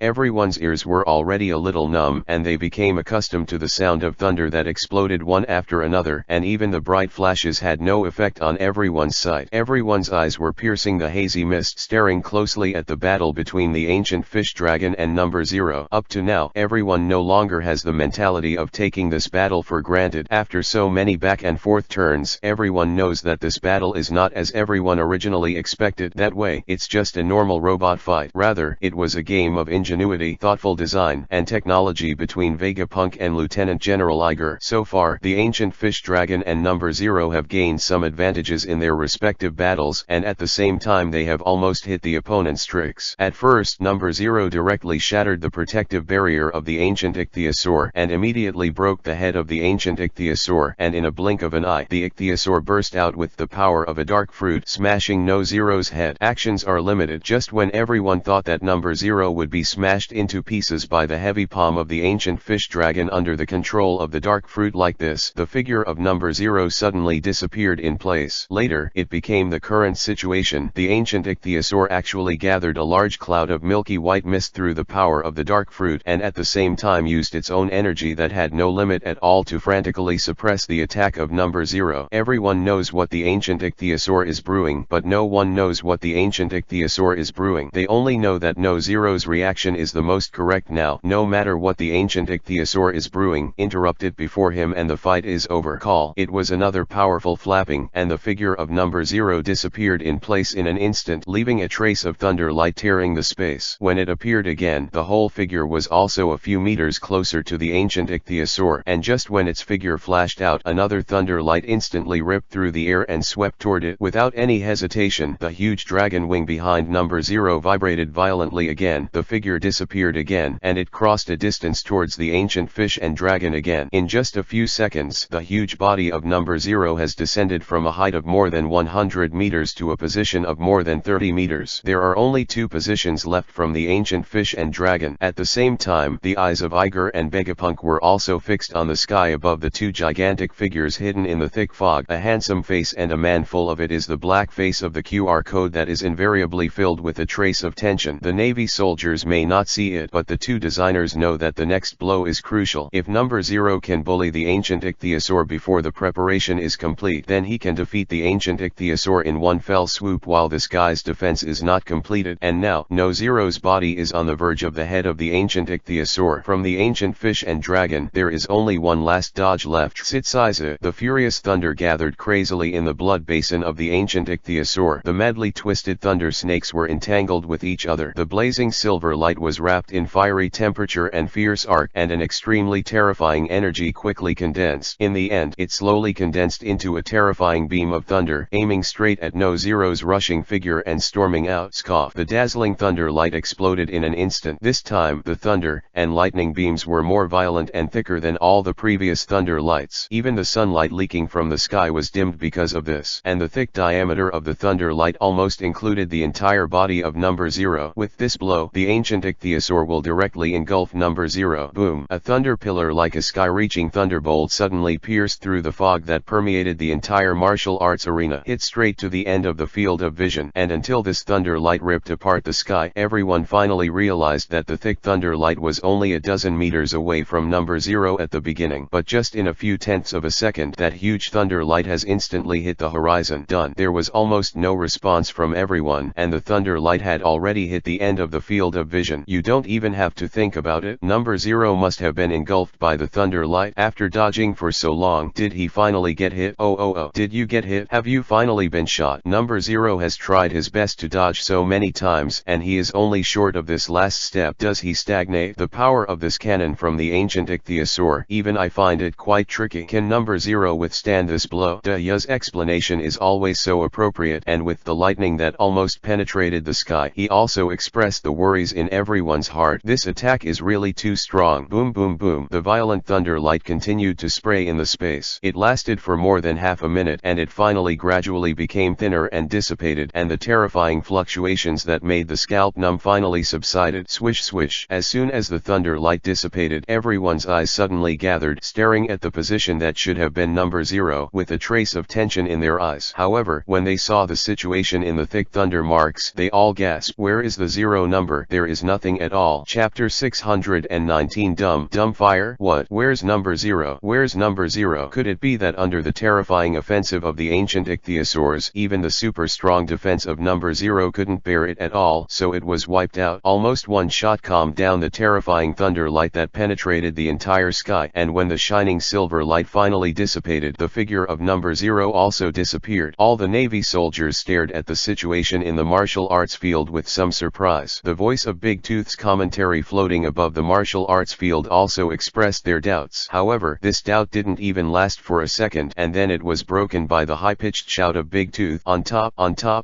everyone's ears were already a little numb, and they became accustomed to the sound of thunder that exploded one after another, and even the bright flashes had no effect on everyone's sight. Everyone's eyes were piercing the hazy mist, staring closely at the battle between the ancient fish dragon and number 0. Up to now, everyone no longer has the mentality of taking this battle for granted. After so many back and forth turns, everyone knows that this battle is not as everyone originally expected that way. It's just a normal robot fight. Rather, it was a game of ingenuity, thoughtful design, and technology between Vegapunk and Lieutenant General Iger. So far, the ancient fish dragon and number 0 have gained some advantages in their respective battles, and at the same time they have almost hit the opponent's tricks. At first, number 0 directly shattered the protective barrier of the ancient ichthyosaur, and immediately broke the head of the ancient ichthyosaur, and in a blink of an eye, the ichthyosaur burst out with the power of a dark fruit, smashing No Zero's head. Actions are limited. Just when everyone thought that number 0 would be smashed into pieces by the heavy palm of the ancient fish dragon under the control of the dark fruit like this, the figure of number 0 suddenly disappeared in place. Later, it became the current situation. The ancient ichthyosaur actually gathered a large cloud of milky white mist through the power of the dark fruit, and at the same time used its own energy that had no limit at all to frantically suppress the attack of number 0. Everyone knows what the ancient ichthyosaur is brewing, but no one knows what the ancient ichthyosaur is brewing. They only know that No Zero's reaction is the most correct now. No matter what the ancient ichthyosaur is brewing, interrupt it before him and the fight is over. Call. It was another powerful flapping, and the figure of number 0 disappeared in place in an instant, leaving a trace of thunder light tearing the space. When it appeared again, the whole figure was also a few meters closer to the ancient ichthyosaur, and just when its figure flashed out, another thunder light instantly ripped through the air and swept toward it. Without any hesitation, the huge dragon wing behind number 0 vibrated violently again. The figure disappeared again, and it crossed a distance towards the ancient fish and dragon again. In just a few seconds, the huge body of number 0 has descended from a height of more than 100 meters to a position of more than 30 meters. There are only two positions left from the ancient fish and dragon. At the same time, the eyes of Iger and Vegapunk were also fixed on the sky above the two gigantic figures hidden in the thick fog. A handsome face, and a man full of it is the black face of the QR code that is invariably filled with a trace of tension. The Navy soldiers may not see it, but the two designers know that the next blow is crucial. If number 0 can bully the ancient ichthyosaur before the preparation is complete, then he can defeat the ancient ichthyosaur in one fell swoop while this guy's defense is not completed. And now, No Zero's body is on the verge of the head of the ancient ichthyosaur. From the ancient fish and dragon, there is only one last dodge left. Sitsize. The furious thunder gathered crazily in the blood basin of the ancient ichthyosaur. The madly twisted thunder snakes were entangled with each other. The blazing silver light was wrapped in fiery temperature and fierce arc, and an extremely terrifying energy quickly condensed. In the end, it slowly condensed into a terrifying beam of thunder, aiming straight at No Zero's rushing figure and storming out. Scoff. The dazzling thunder light exploded in an instant. This time, the thunder and lightning beams were more violent and thicker than all the previous thunder lights. Even the sunlight leaking from the sky was dimmed because of this, and the thick diameter of the thunder light almost included the entire body of number 0. With this blow, the ancient ichthyosaur will directly engulf number 0. Boom! A thunder pillar like a sky-reaching thunderbolt suddenly pierced through the fog that permeated the entire martial arts arena, hit straight to the end of the field of vision, and until this thunder light ripped apart the sky, everyone finally realized that the thick thunder light was only a dozen meters away from number 0 at the beginning. But just in a few tenths of a second, that huge thunder light has instantly hit the horizon. Done. There was almost no response from everyone, and the thunder light had already hit the end of the field of vision. You don't even have to think about it. Number 0 must have been engulfed by the thunder light. After dodging for so long, did he finally get hit? Oh. Did you get hit? Have you finally been shot? Number 0 has tried his best to dodge so many times, and he is only short of this last step. Does he stagnate? The power of this cannon from the ancient ichthyosaur, even I find it quite tricky. Can number 0 withstand this blow? Ya's explanation is always so appropriate, and with the lightning that almost penetrated the sky, he also expressed the worries in everyone's heart. This attack is really too strong. Boom boom boom. The violent thunder light continued to spray in the space. It lasted for more than half a minute, and it finally gradually became thinner and dissipated, and the terrifying fluctuations that made the scalp numb finally subsided. Swish swish. As soon as the thunder light dissipated, everyone's eyes suddenly gathered, staring at the position that should have been number 0, with a trace of tension in their eyes. However, when they saw the situation in the thick thunder marks, they all gasped. Where is the 0 number? There is nothing at all. Chapter 619. Dumb fire? What? Where's number 0? Where's number 0? Could it be that under the terrifying offensive of the ancient ichthyosaurs, even the super strong defense of number 0 couldn't bear it at all, so it was wiped out? Almost one shot calmed down the terrifying thunder light that penetrated the entire sky, and when the shining silver light finally dissipated, the figure of number 0 also disappeared. All the Navy soldiers stared at the situation in the martial arts field with some surprise. The voice of Big Tooth's commentary floating above the martial arts field also expressed their doubts. However, this doubt didn't even last for a second, and then it was broken by the high-pitched shout of Big Tooth. On top.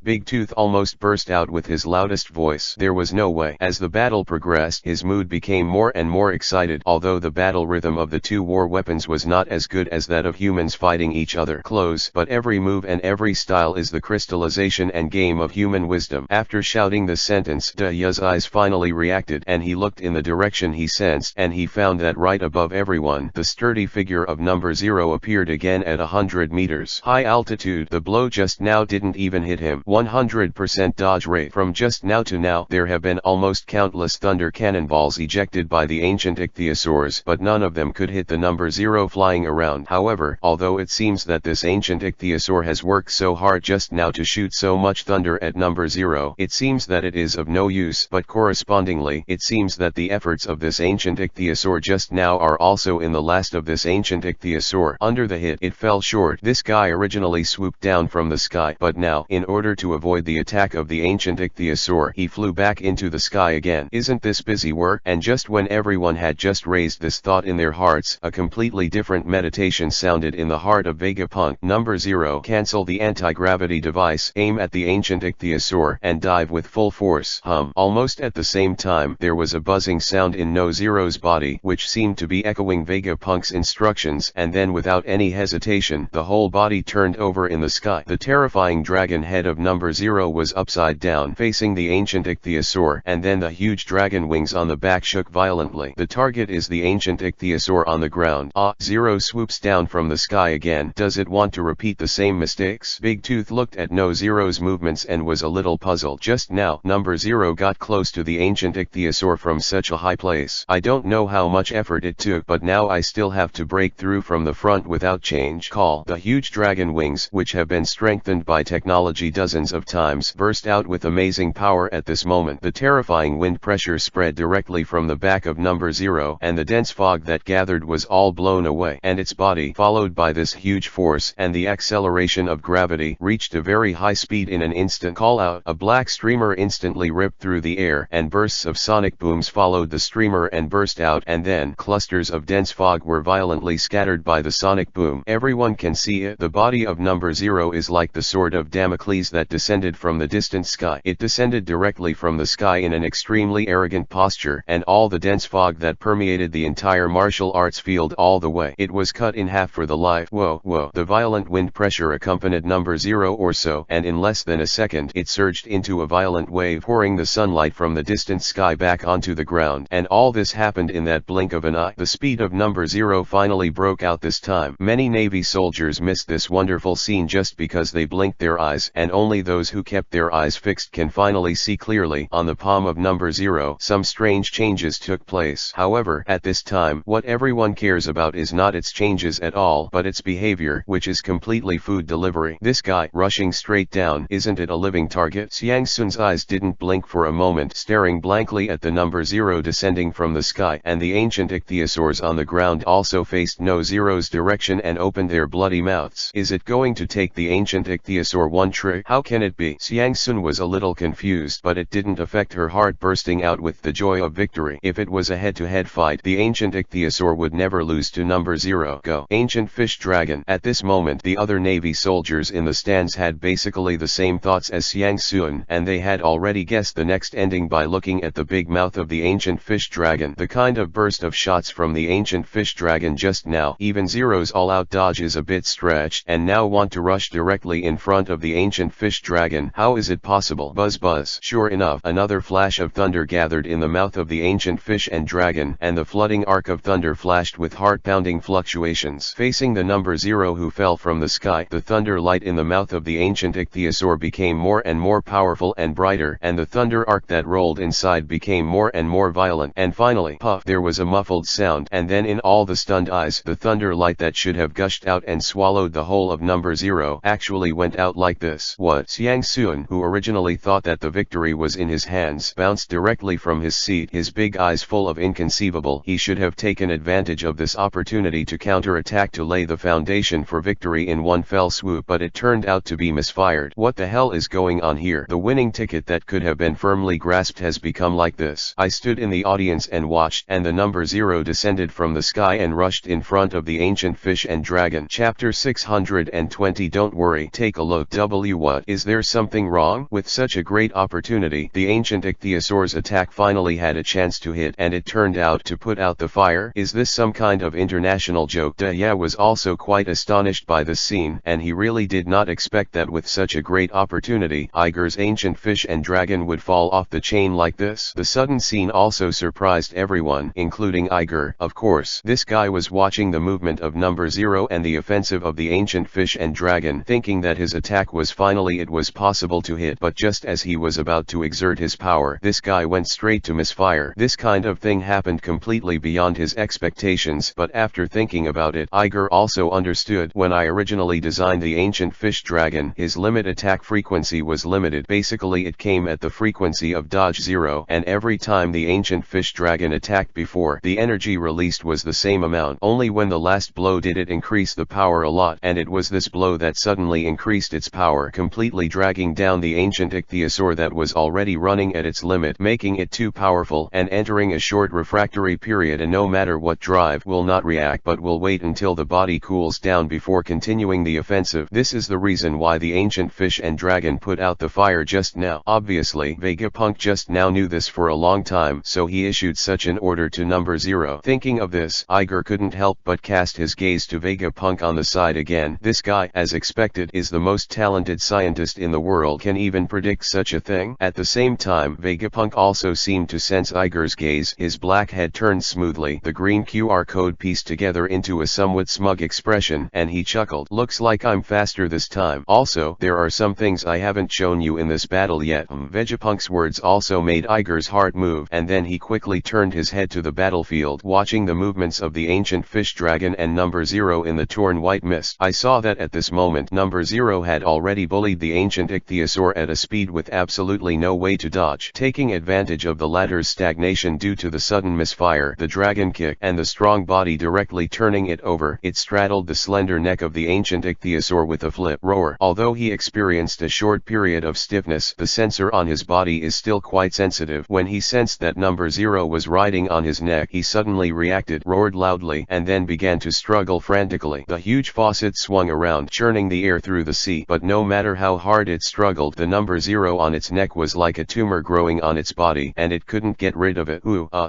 Big Tooth almost burst out with his loudest voice. There was no way. As the battle progressed, his mood became more and more excited, although the battle rhythm of the two war weapons was not as good as that of humans fighting each other close, but every move and every style is the crystallization and game of human wisdom. After shouting the sentence, Ya's eyes finally reacted, and he looked in the direction he sensed, and he found that right above everyone, the sturdy figure of number 0 appeared again at 100 meters high altitude. The blow just now didn't even hit him. 100% dodge rate. From just now to now, there have been almost countless thunder cannonballs ejected by the ancient ichthyosaurs, but none of them could hit the number 0 flying around. However, although it seems that this ancient ichthyosaur has worked so hard just now to shoot so much thunder at number 0, it seems that it is of no use. But correspondingly, it seems that the efforts of this ancient ichthyosaur just now are also in the last of this ancient ichthyosaur. Under the hit, it fell short. This guy originally swooped down from the sky, but now, in order to avoid the attack of the ancient ichthyosaur, he flew back into the sky again. Isn't this busy work? And just when everyone had just raised this thought in their hearts, a completely different meditation sounded in the heart of Vegapunk. Number 0. Cancel the anti-gravity device, aim at the ancient ichthyosaur, and dive with full force. Almost at the same time, there was a buzzing sound in No Zero's body, which seemed to be echoing Vegapunk's instructions, and then without any hesitation, the whole body turned over in the sky. The terrifying dragon head of number 0 was upside down, facing the ancient ichthyosaur, and then the huge dragon wings on the back shook violently. The target is the ancient ichthyosaur on the ground. 0 swoops down from the sky again. Does it want to repeat the same mistakes? Big Tooth looked at No Zero's movements and was a little puzzled. Just now, number 0 got close to the ancient ichthyosaur from such a high place. I don't know how much effort it took, but now I still have to break through from the front without change. The huge dragon wings, which have been strengthened by technology dozens of times, burst out with amazing power at this moment. The terrifying wind pressure spread directly from the back of number 0, and the dense fog that gathered was all blown away, and its body, followed by this huge force and the acceleration of gravity, reached a very high speed in an instant. Call out. A black streamer instantly ripped through the air, and bursts of sonic booms followed the streamer and burst out, and then clusters of dense fog were violently scattered by the sonic boom. Everyone can see it. The body of number 0 is like the sword of Damocles that descended from the distant sky. It descended directly from the sky in an extremely arrogant posture, and all the dense fog that permeated the entire martial arts field all the way, it was cut in half for the life. Whoa. The violent wind pressure accompanied number 0 or so, and in less than a second, it surged into a violent wave, pouring the sunlight from the distant sky back onto the ground. And all this happened in that blink of an eye. The speed of number 0 finally broke out this time. Many Navy soldiers missed this wonderful scene just because they blinked their eyes, and only those who kept their eyes fixed can finally see clearly. On the palm of number 0, some strange changes took place. However, at this time, what everyone cares about is not its changes at all, but its behavior, which is completely food delivery. This guy, rushing straight down, isn't it a living target? Xiang Sun's eyes didn't blink for a moment, staring blankly at the number 0 descending from the sky, and the ancient ichthyosaurs on the ground also faced no Zero's direction and opened their bloody mouths. Is it going to take the ancient ichthyosaur one trick? How can it be? Xiang Sun was a little confused, but it didn't affect her heart bursting out with the joy of victory. If it was a head-to-head fight, the ancient ichthyosaur would never lose to number 0. Go. Ancient fish dragon. At this moment, the other Navy soldiers in the stands had basically the same thoughts as Xiang Sun, and they had already guessed the next ending by looking at the big mouth of the ancient fish dragon. The kind of burst of shots from the ancient fish dragon just now, even Zero's all-out dodge is a bit stretched, and now want to rush directly in front of the ancient fish dragon. How is it possible? Buzz buzz. Sure enough, another flash of thunder gathered in the mouth of the ancient fish and dragon, and the flooding arc of thunder flashed with heart-pounding fluctuations. Facing the number 0 who fell from the sky, the thunder light in the mouth of the ancient ichthyosaur became more and more powerful and brighter, and the thunder arc that rolled inside became more and more violent. And finally, puff, there was a muffled sound, and then in all the stunned eyes, the thunder light that should have gushed out and swallowed the whole of number 0 actually went out like this. What? Xiang Sun, who originally thought that the victory was in his hands, bounced directly from his seat, his big eyes full of inconceivable. He should have taken advantage of this opportunity to counter-attack to lay the foundation for victory in one fell swoop, but it turned out to be misfired. What the hell is going on here? The winning ticket that could have been firmly grasped has become like this. I stood in the audience and watched, and the number 0 descended from the sky and rushed in front of the ancient fish and dragon. Chapter 620. Don't worry, take a look. What? Is there something wrong? With such a great opportunity, the ancient ichthyosaur's attack finally had a chance to hit, and it turned out to put out the fire. Is this some kind of international joke? Ya was also quite astonished by this scene, and he really did not expect that with such a great opportunity, Iger's ancient fish and dragon would fall off the chain like this. The sudden scene also surprised everyone, including Iger. Of course, this guy was watching the movement of number 0 and the offensive of the ancient fish and dragon, thinking that his attack was finally it was possible to hit, but just as he was about to exert his power, this guy went straight to misfire. This kind of thing happened completely beyond his expectations, but after thinking about it, Iger also understood. When I originally designed the ancient fish dragon, his limit attack frequency was limited. Basically it came at the frequency of dodge 0, and every time the ancient fish dragon attacked before, the energy released was the same amount. Only when the last blow did it increase the power a lot, and it was this blow that suddenly increased its power, completely dragging down the ancient ichthyosaur that was already running at its limit, making it too powerful and entering a short refractory period, and no matter what drive, will not react but will wait until the body cools down before continuing the offensive. This is the reason why the ancient fish and dragon put out the fire just now. Obviously, Vegapunk just now knew this for a long time, so he issued such an order to number 0. Thinking of this, Iger couldn't help but cast his gaze to Vegapunk on the side again. This guy, as expected, is the most talented scientist in the world, can even predict such a thing. At the same time, Vegapunk also seemed to sense Iger's gaze. His black head turned smoothly, the green QR code pieced together into a somewhat smug expression, and he chuckled. Looks like I'm faster this time. Also, there are some things I haven't shown you in this battle yet. Vegapunk's words also made Iger's heart move, and then he quickly turned his head to the battlefield, watching the movements of the ancient fish dragon and number 0 in the torn white mist. I saw that at this moment, number 0 had already bullied the ancient ichthyosaur at a speed with absolutely no way to dodge. Taking advantage of the latter's stagnation due to the sudden misfire, the dragon kick, and the strong body directly turning it over, it straddled the slender neck of the ancient ichthyosaur with a flip roar. Although he experienced a short period of stiffness, the sensor on his body is still quite sensitive. When he sensed that number 0 was riding on his neck, he suddenly reacted, roared loudly, and then began to struggle frantically. The huge faucet swung around, churning the air through the sea, but no matter how hard it struggled, the number 0 on its neck was like a tumor growing on its body, and it couldn't get rid of it.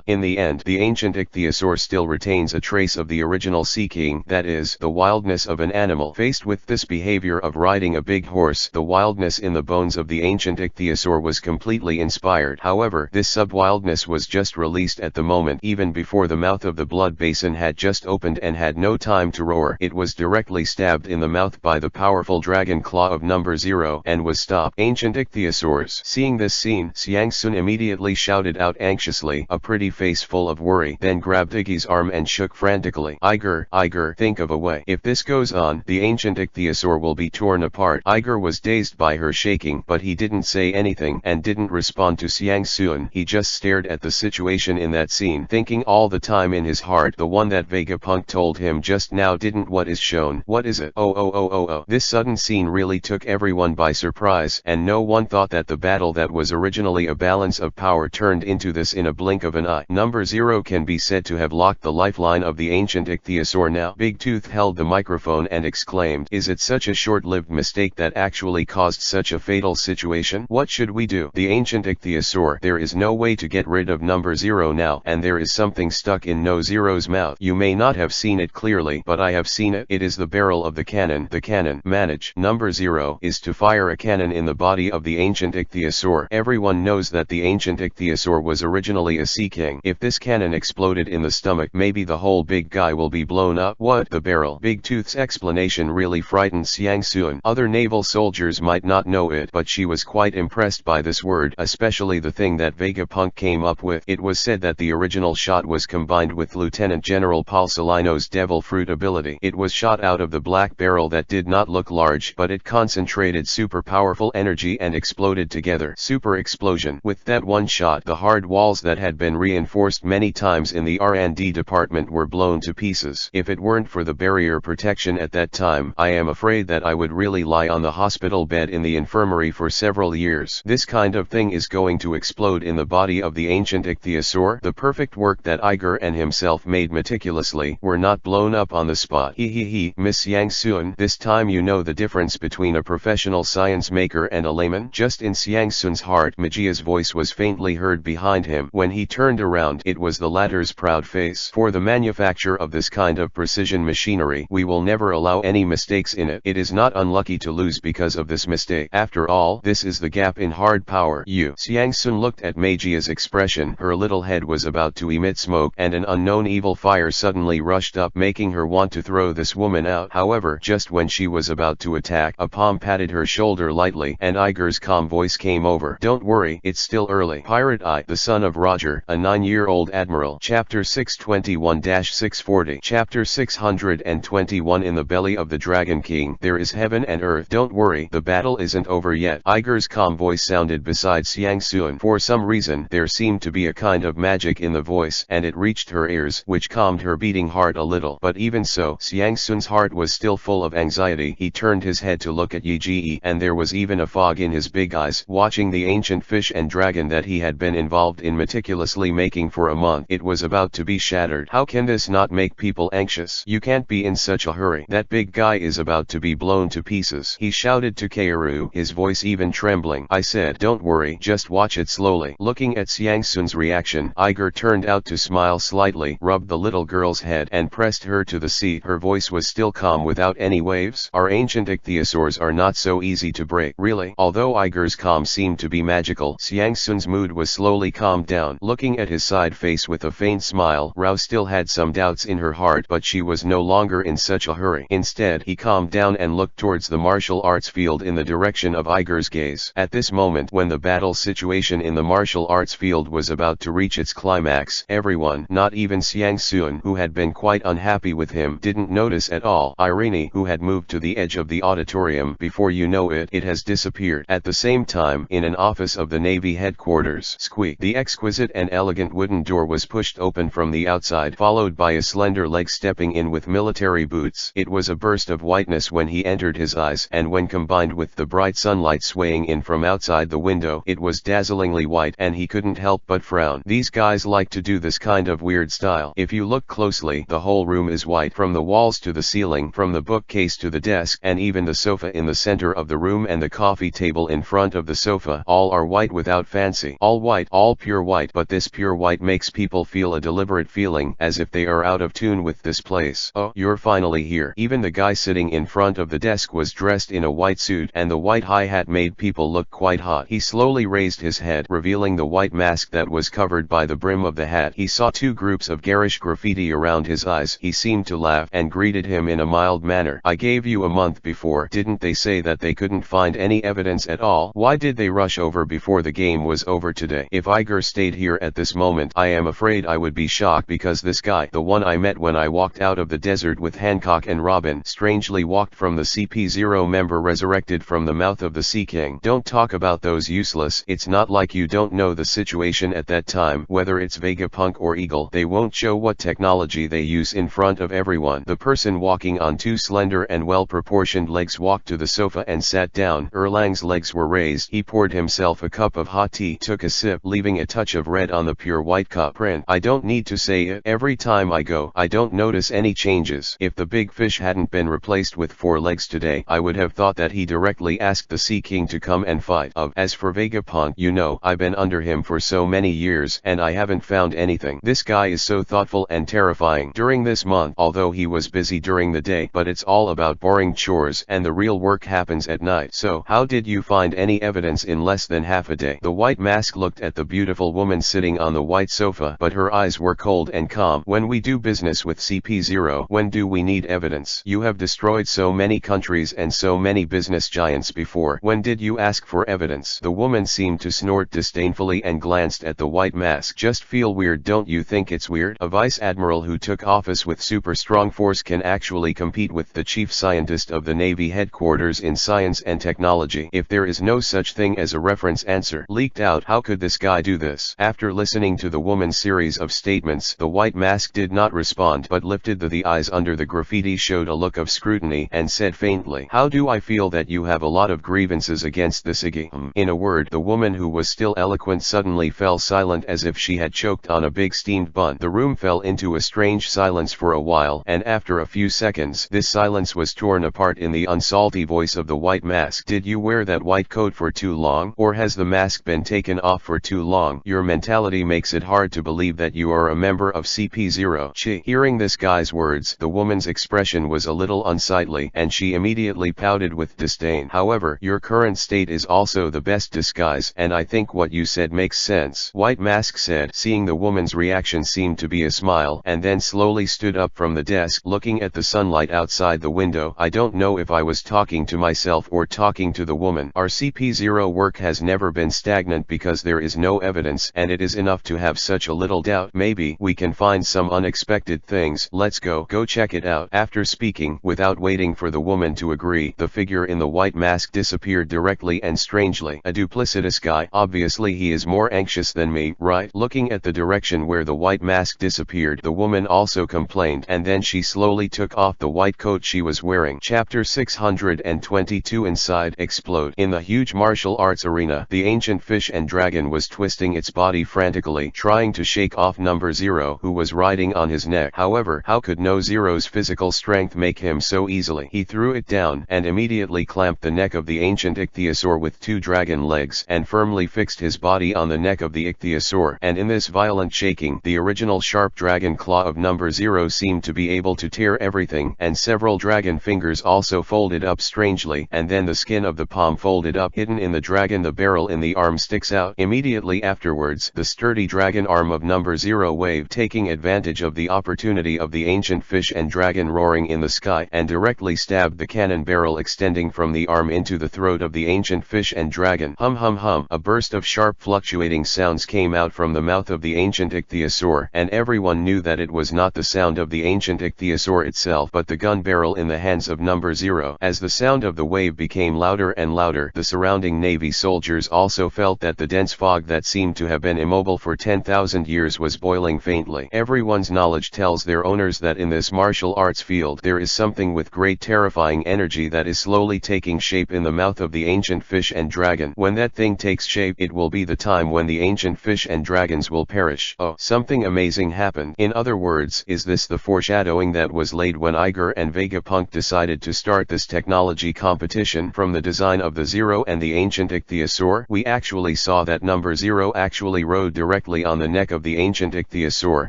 In the end, the ancient ichthyosaur still retains a trace of the original sea king, that is, the wildness of an animal. Faced with this behavior of riding a big horse, the wildness in the bones of the ancient ichthyosaur was completely inspired. However, this sub-wildness was just released at the moment, even before the mouth of the blood basin had just opened and had no time to roar. It was directly stabbed in the mouth by the powerful dragon claw of number 0 and was stopped. Ancient ichthyosaurs. Seeing this scene, Xiang Sun immediately shouted shouted out anxiously, a pretty face full of worry, then grabbed Iggy's arm and shook frantically. Iger, think of a way. If this goes on, the ancient ichthyosaur will be torn apart. Iger was dazed by her shaking, but he didn't say anything and didn't respond to Xiang Sun. He just stared at the situation in that scene, thinking all the time in his heart, the one that Vegapunk told him just now didn't. What is shown? What is it? Oh. This sudden scene really took everyone by surprise, and no one thought that the battle that was originally a balance of power turned into this in a blink of an eye. Number 0 can be said to have locked the lifeline of the ancient ichthyosaur now. Big Tooth held the microphone and exclaimed, is it such a short-lived mistake that actually caused such a fatal situation? What should we do? The ancient ichthyosaur. There is no way to get rid of number 0 now, and there is something stuck in No Zero's mouth. You may not have seen it clearly, but I have seen it. It is the barrel of the cannon. The cannon. Manage. Number 0 is to fire a cannon in the body of the ancient ichthyosaur. Everyone knows that the ancient ichthyosaur was originally a sea king. If this cannon exploded in the stomach, maybe the whole big guy will be blown up. What? The barrel? Big Tooth's explanation really frightened Xiang Sun. Other naval soldiers might not know it, but she was quite impressed by this word, especially the thing that Vegapunk came up with. It was said that the original shot was combined with Lieutenant General Paul Salino's devil fruit ability. It was shot out of the black barrel that did not look large, but it concentrated super powerful energy and exploded together. Super explosion. With that one shot, the hard walls that had been reinforced many times in the R&D department were blown to pieces. If it weren't for the barrier protection at that time, I am afraid that I would really lie on the hospital bed in the infirmary for several years. This kind of thing is going to explode in the body of the ancient ichthyosaur. The perfect work that Iger and himself made meticulously were not blown up on the spot. Miss Xiang Sun, this time you know the difference between a professional science maker and a layman. Just in Xiang Sun's heart, Majia's voice was faintly heard behind him. When he turned around, it was the latter's proud face. For the manufacture of this kind of precision machinery, we will never allow any mistakes in it. It is not unlucky to lose because of this mistake. After all, this is the gap in hard power. Xiang Sun looked at Majia's expression. Her little head was about to emit smoke, and an unknown evil fire suddenly rushed up, making her want to throw this woman out. However, just when she was about to attack, a palm patted her shoulder lightly, and Iger's calm voice came over. Don't worry, it's still early. Pirate Eye, the son of Roger, a 9-year-old admiral. Chapter 621-640. Chapter 621. In the belly of the Dragon King, there is heaven and earth. Don't worry, the battle isn't over yet. Iger's calm voice sounded beside Xiang Sun. For some reason, there seemed to be a kind of magic in the voice, and it reached her ears, which calmed her beating heart a little. But even so, Xiang Sun's heart was still full of anxiety. He turned his head to look at Yi Ji, and there was even a fog in his big eyes, watching the ancient fish and dragon that he had been involved in meticulously making for a month. It was about to be shattered. How can this not make people anxious? You can't be in such a hurry. That big guy is about to be blown to pieces. He shouted to Kaoru, his voice even trembling. I said, don't worry, just watch it slowly. Looking at Xiang Sun's reaction, Iger turned out to smile slightly, rubbed the little girl's head, and pressed her to the seat. Her voice was still calm without any waves. Our ancient ichthyosaurs are not so easy to break. Really? Although Iger's calm seemed to be magical, Xiang Sun's mood was slowly calmed down. Looking at his side face with a faint smile, Rao still had some doubts in her heart, but she was no longer in such a hurry. Instead, he calmed down and looked towards the martial arts field in the direction of Iger's gaze. At this moment, when the battle situation in the martial arts field was about to reach its climax, everyone, not even Xiang Sun, who had been quite unhappy with him, didn't notice at all. Irene, who had moved to the edge of the auditorium, before you know it, it has disappeared. At the same time, in an office of the Navy headquarters, squeak, the exquisite and elegant wooden door was pushed open from the outside, followed by a slender leg stepping in with military boots. It was a burst of whiteness when he entered his eyes, and when combined with the bright sunlight swaying in from outside the window, it was dazzlingly white, and he couldn't help but frown. These guys like to do this kind of weird style. If you look closely, the whole room is white, from the walls to the ceiling, from the bookcase to the desk, and even the sofa in the center of the room and the coffee table in front of the sofa, all are white without fancy. All white, all pure white, but this pure white makes people feel a deliberate feeling, as if they are out of tune with this place. Oh, you're finally here. Even the guy sitting in front of the desk was dressed in a white suit, and the white high hat made people look quite hot. He slowly raised his head, revealing the white mask that was covered by the brim of the hat. He saw two groups of garish graffiti around his eyes. He seemed to laugh, and greeted him in a mild manner. I gave you a month before. Didn't they say that they couldn't find any evidence at all? Why did they rush over before the game was over today? If Iger stayed here at this moment, I am afraid I would be shocked, because this guy, the one I met when I walked out of the desert with Hancock and Robin, strangely walked from the CP0 member resurrected from the mouth of the Sea King. Don't talk about those useless. It's not like you don't know the situation at that time, whether it's Vegapunk or Eagle. They won't show what technology they use in front of everyone. The person walking on two slender and well-proportioned legs walked to the sofa and sat down. Erlang's legs were raised. He poured himself a cup of hot tea, took a sip, leaving a touch of red on the pure white cup print. I don't need to say it. Every time I go, I don't notice any changes. If the big fish hadn't been replaced with 4 legs today, I would have thought that he directly asked the Sea King to come and fight. As for Vegapunk, you know, I've been under him for so many years, and I haven't found anything. This guy is so thoughtful and terrifying during this month, although he was busy during the day, but it's all about boring chores, and the real work happens at night. So, how did you find any evidence in less than half a day? The White Mask looked at the beautiful woman sitting on the white sofa, but her eyes were cold and calm. When we do business with CP0, when do we need evidence? You have destroyed so many countries and so many business giants before. When did you ask for evidence? The woman seemed to snort disdainfully and glanced at the White Mask. Just feel weird, don't you think it's weird? A vice admiral who took office with super strong force can actually compete with the chief scientist of the Navy headquarters in science and technology. If there is no such thing as a reference answer leaked out, how could this guy do this? After listening to the woman's series of statements, the White Mask did not respond, but lifted the eyes under the graffiti, showed a look of scrutiny, and said faintly, "How do I feel that you have a lot of grievances against this Iggy?" In a word, the woman, who was still eloquent, suddenly fell silent as if she had choked on a big steamed bun. The room fell into a strange silence for a while, and after a few seconds, this silence was torn apart in the unsalty voice of the White Mask. "Did you wear that white coat for too long? Or has the mask been taken off for too long? Your mentality makes it hard to believe that you are a member of CP0. Chi." Hearing this guy's words, the woman's expression was a little unsightly, and she immediately pouted with disdain. "However, your current state is also the best disguise, and I think what you said makes sense," White Mask said, seeing the woman's reaction seemed to be a smile, and then slowly stood up from the desk, looking at the sunlight outside the window. "I don't know if I was talking to myself or talking to the woman. Our CP0 work has never been stagnant because there is no evidence, and it is enough to have such a little doubt. Maybe we can find some unexpected things. Let's go check it out." After speaking, without waiting for the woman to agree, the figure in the White Mask disappeared directly and strangely. "A duplicitous guy. Obviously he is more anxious than me, right?" Looking at the direction where the White Mask disappeared, the woman also complained, and then she slowly took off the white coat she was wearing. Chapter 622. Inside Explode. In the huge martial arts arena, the ancient fish and dragon was twisting its body frantically, trying to shake off Number Zero, who was riding on his neck. However, how could No Zero's physical strength make him so easily? He threw it down, and immediately clamped the neck of the ancient ichthyosaur with 2 dragon legs, and firmly fixed his body on the neck of the ichthyosaur. And in this violent shaking, the original sharp dragon claw of Number Zero seemed to be able to tear everything, and several dragon fingers also folded up strangely, and then the skin of the palm folded up. Hidden in the dragon, the barrel in the arm sticks out. Immediately afterwards, the sturdy dragon arm of Number Zero waved, taking advantage of the opportunity of the ancient fish and dragon roaring in the sky, and directly stabbed the cannon barrel extending from the arm into the throat of the ancient fish and dragon. Hum hum hum. A burst of sharp fluctuating sounds came out from the mouth of the ancient ichthyosaur, and everyone knew that it was not the sound of the ancient ichthyosaur itself, but the gun barrel in the hands of Number Zero. As the sound of the wave became louder and louder, the surrounding Navy soldiers also felt that the dense fog that seemed to have been immobile for 10,000 years was boiling faintly. Everyone's knowledge tells their owners that in this martial arts field there is something with great terrifying energy that is slowly taking shape in the mouth of the ancient fish and dragon. When that thing takes shape, it will be the time when the ancient fish and dragons will perish. Oh, something amazing happened. In other words, is this the foreshadowing that was laid when Iger and Vegapunk decided to start this technology competition? From the design of the Zero and the ancient ichthyosaur, we actually saw that Number Zero actually rode directly on the neck of the ancient ichthyosaur,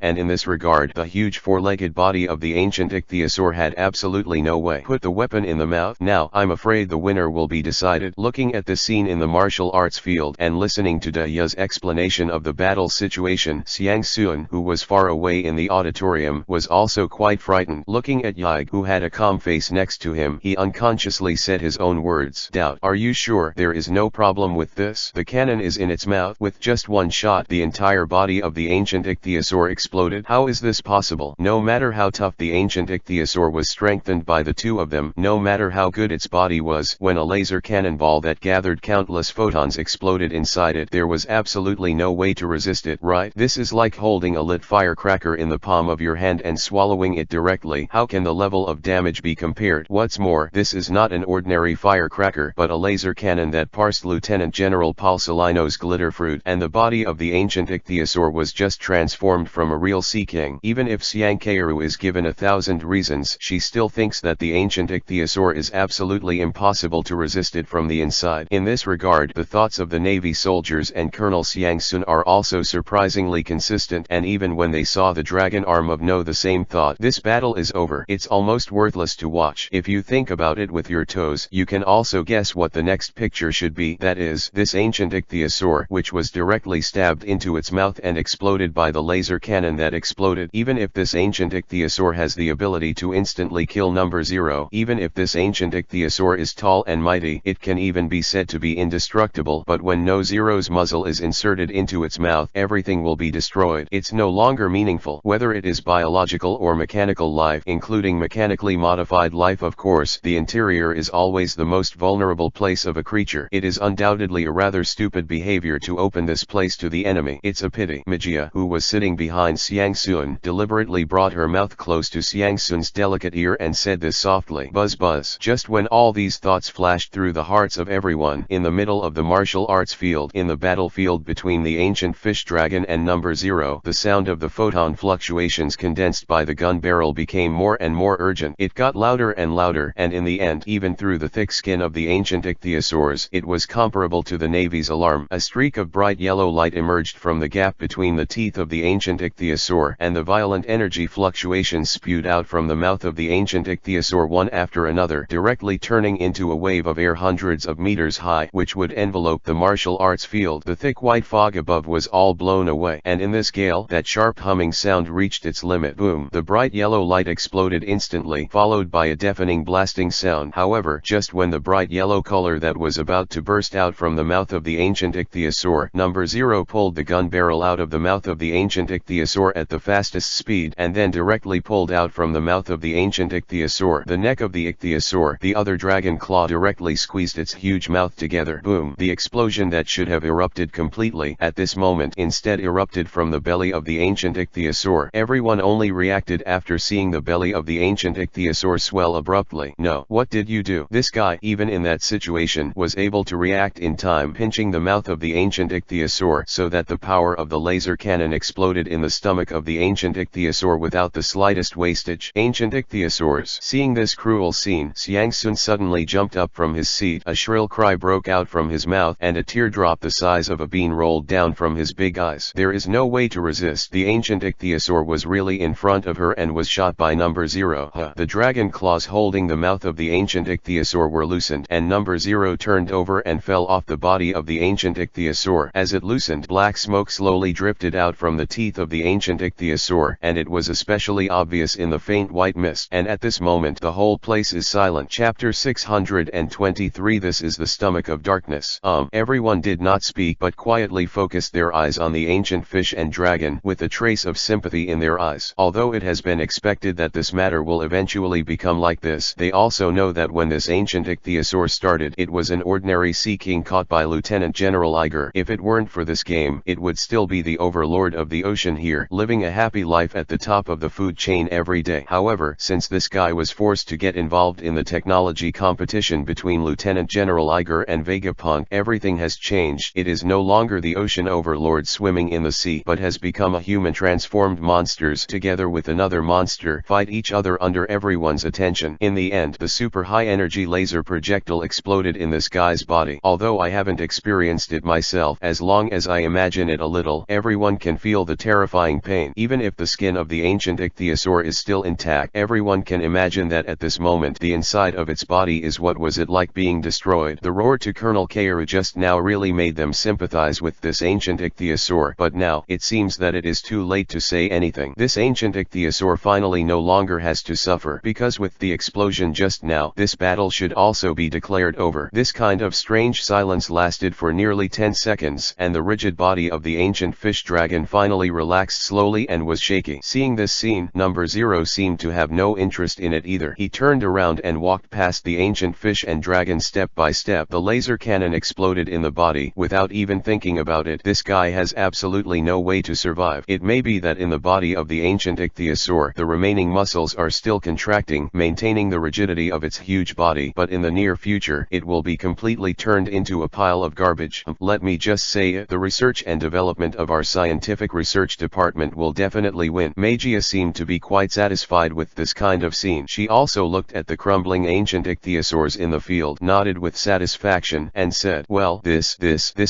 and in this regard, the huge four-legged body of the ancient ichthyosaur had absolutely no way put the weapon in the mouth. Now, I'm afraid the winner will be decided. Looking at the scene in the martial arts field and listening to Daya's explanation of the battle situation, Xiang Xuan, who was far away in the auditorium, was also quite frightened. Looking at Yig, who had a calm face next to him, he unconsciously said his own words. "Doubt. Are you sure there is no problem with this? The cannon is in its mouth." out. With just one shot, the entire body of the ancient ichthyosaur exploded. How is this possible? No matter how tough the ancient ichthyosaur was strengthened by the two of them, no matter how good its body was, when a laser cannonball that gathered countless photons exploded inside it, there was absolutely no way to resist it, right? This is like holding a lit firecracker in the palm of your hand and swallowing it directly. How can the level of damage be compared? What's more, this is not an ordinary firecracker, but a laser cannon that parsed Lieutenant General Paul Salino's glitter fruit, and the body of the ancient ichthyosaur was just transformed from a real sea king. Even if Xiang Keiru is given 1,000 reasons, she still thinks that the ancient ichthyosaur is absolutely impossible to resist it from the inside. In this regard, the thoughts of the Navy soldiers and Colonel Xiang Sun are also surprisingly consistent, and even when they saw the dragon arm of No, the same thought. This battle is over. It's almost worthless to watch. If you think about it with your toes, you can also guess what the next picture should be. That is, this ancient ichthyosaur, which was directly stabbed into its mouth and exploded by the laser cannon that exploded. Even if this ancient ichthyosaur has the ability to instantly kill number 0, even if this ancient ichthyosaur is tall and mighty, it can even be said to be indestructible, but when No Zero's muzzle is inserted into its mouth, everything will be destroyed. It's no longer meaningful. Whether it is biological or mechanical life, including mechanically modified life, of course, the interior is always the most vulnerable place of a creature. It is undoubtedly a rather stupid behavior to open this place to the enemy. It's a pity. Mijia, who was sitting behind Xiang Sun, deliberately brought her mouth close to Xiang Sun's delicate ear and said this softly. Buzz buzz. Just when all these thoughts flashed through the hearts of everyone, in the middle of the martial arts field, in the battlefield between the ancient fish dragon and number 0, the sound of the photon fluctuations condensed by the gun barrel became more and more urgent. It got louder and louder, and in the end, even through the thick skin of the ancient ichthyosaurs, it was comparable to the Navy's alarm. A streak of bright yellow light emerged from the gap between the teeth of the ancient ichthyosaur, and the violent energy fluctuations spewed out from the mouth of the ancient ichthyosaur one after another, directly turning into a wave of air hundreds of meters high, which would envelope the martial arts field. The thick white fog above was all blown away, and in this gale, that sharp humming sound reached its limit. Boom! The bright yellow light exploded instantly, followed by a deafening blasting sound. However, just when the bright yellow color that was about to burst out from the mouth of the ancient ichthyosaur, number 0 pulled the gun barrel out of the mouth of the ancient ichthyosaur at the fastest speed, and then directly pulled out from the mouth of the ancient ichthyosaur the neck of the ichthyosaur. The other dragon claw directly squeezed its huge mouth together. Boom! The explosion that should have erupted completely at this moment instead erupted from the belly of the ancient ichthyosaur. Everyone only reacted after seeing the belly of the ancient ichthyosaur swell abruptly. No, what did you do? This guy, even in that situation, was able to react in time, pinching the mouth of the ancient ichthyosaur so that the power of the laser cannon exploded in the stomach of the ancient ichthyosaur without the slightest wastage. Ancient ichthyosaurs. Seeing this cruel scene, Xiang Sun suddenly jumped up from his seat. A shrill cry broke out from his mouth, and a teardrop the size of a bean rolled down from his big eyes. There is no way to resist. The ancient ichthyosaur was really in front of her and was shot by number 0. The dragon claws holding the mouth of the ancient ichthyosaur were loosened, and number 0 turned over and fell off the body of the ancient ichthyosaur. As it loosened, black smoke slowly drifted out from the teeth of the ancient ichthyosaur, and it was especially obvious in the faint white mist. And at this moment the whole place is silent. Chapter 623. This is the stomach of darkness. Everyone did not speak but quietly focused their eyes on the ancient fish and dragon with a trace of sympathy in their eyes. Although it has been expected that this matter will eventually become like this, they also know that when this ancient ichthyosaur started, it was an ordinary sea king caught by Lieutenant General Iger. If it weren't for this game, it would still be the overlord of the ocean here, living a happy life at the top of the food chain every day. However, since this guy was forced to get involved in the technology competition between Lieutenant General Iger and Vegapunk, everything has changed. It is no longer the ocean overlord swimming in the sea, but has become a human. Transformed monsters together with another monster fight each other under everyone's attention. In the end, the super high energy laser projectile exploded in this guy's body. Although I haven't experienced it myself, as long as I imagine it a little, everyone can feel the terrifying pain. Even if the skin of the ancient ichthyosaur is still intact, everyone can imagine that at this moment the inside of its body is what was it like being destroyed. The roar to Colonel Keiru just now really made them sympathize with this ancient ichthyosaur, but now, it seems that it is too late to say anything. This ancient ichthyosaur finally no longer has to suffer, because with the explosion just now, this battle should also be declared over. This kind of strange silence lasted for nearly 10 seconds. seconds, and the rigid body of the ancient fish dragon finally relaxed slowly and was shaking. Seeing this scene, number 0 seemed to have no interest in it either. He turned around and walked past the ancient fish and dragon step by step. The laser cannon exploded in the body without even thinking about it. This guy has absolutely no way to survive. It may be that in the body of the ancient ichthyosaur the remaining muscles are still contracting, maintaining the rigidity of its huge body, but in the near future it will be completely turned into a pile of garbage. Let me just say it, the research and development of our scientific research department will definitely win. Magia seemed to be quite satisfied with this kind of scene. She also looked at the crumbling ancient ichthyosaurs in the field, nodded with satisfaction, and said, well, this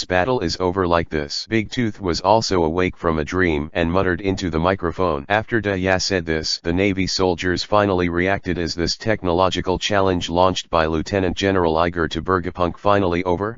battle is over like this. Big Tooth was also awake from a dream and muttered into the microphone. After Daya said this, the Navy soldiers finally reacted as this technological challenge launched by Lieutenant General Iger to Bergapunk finally over.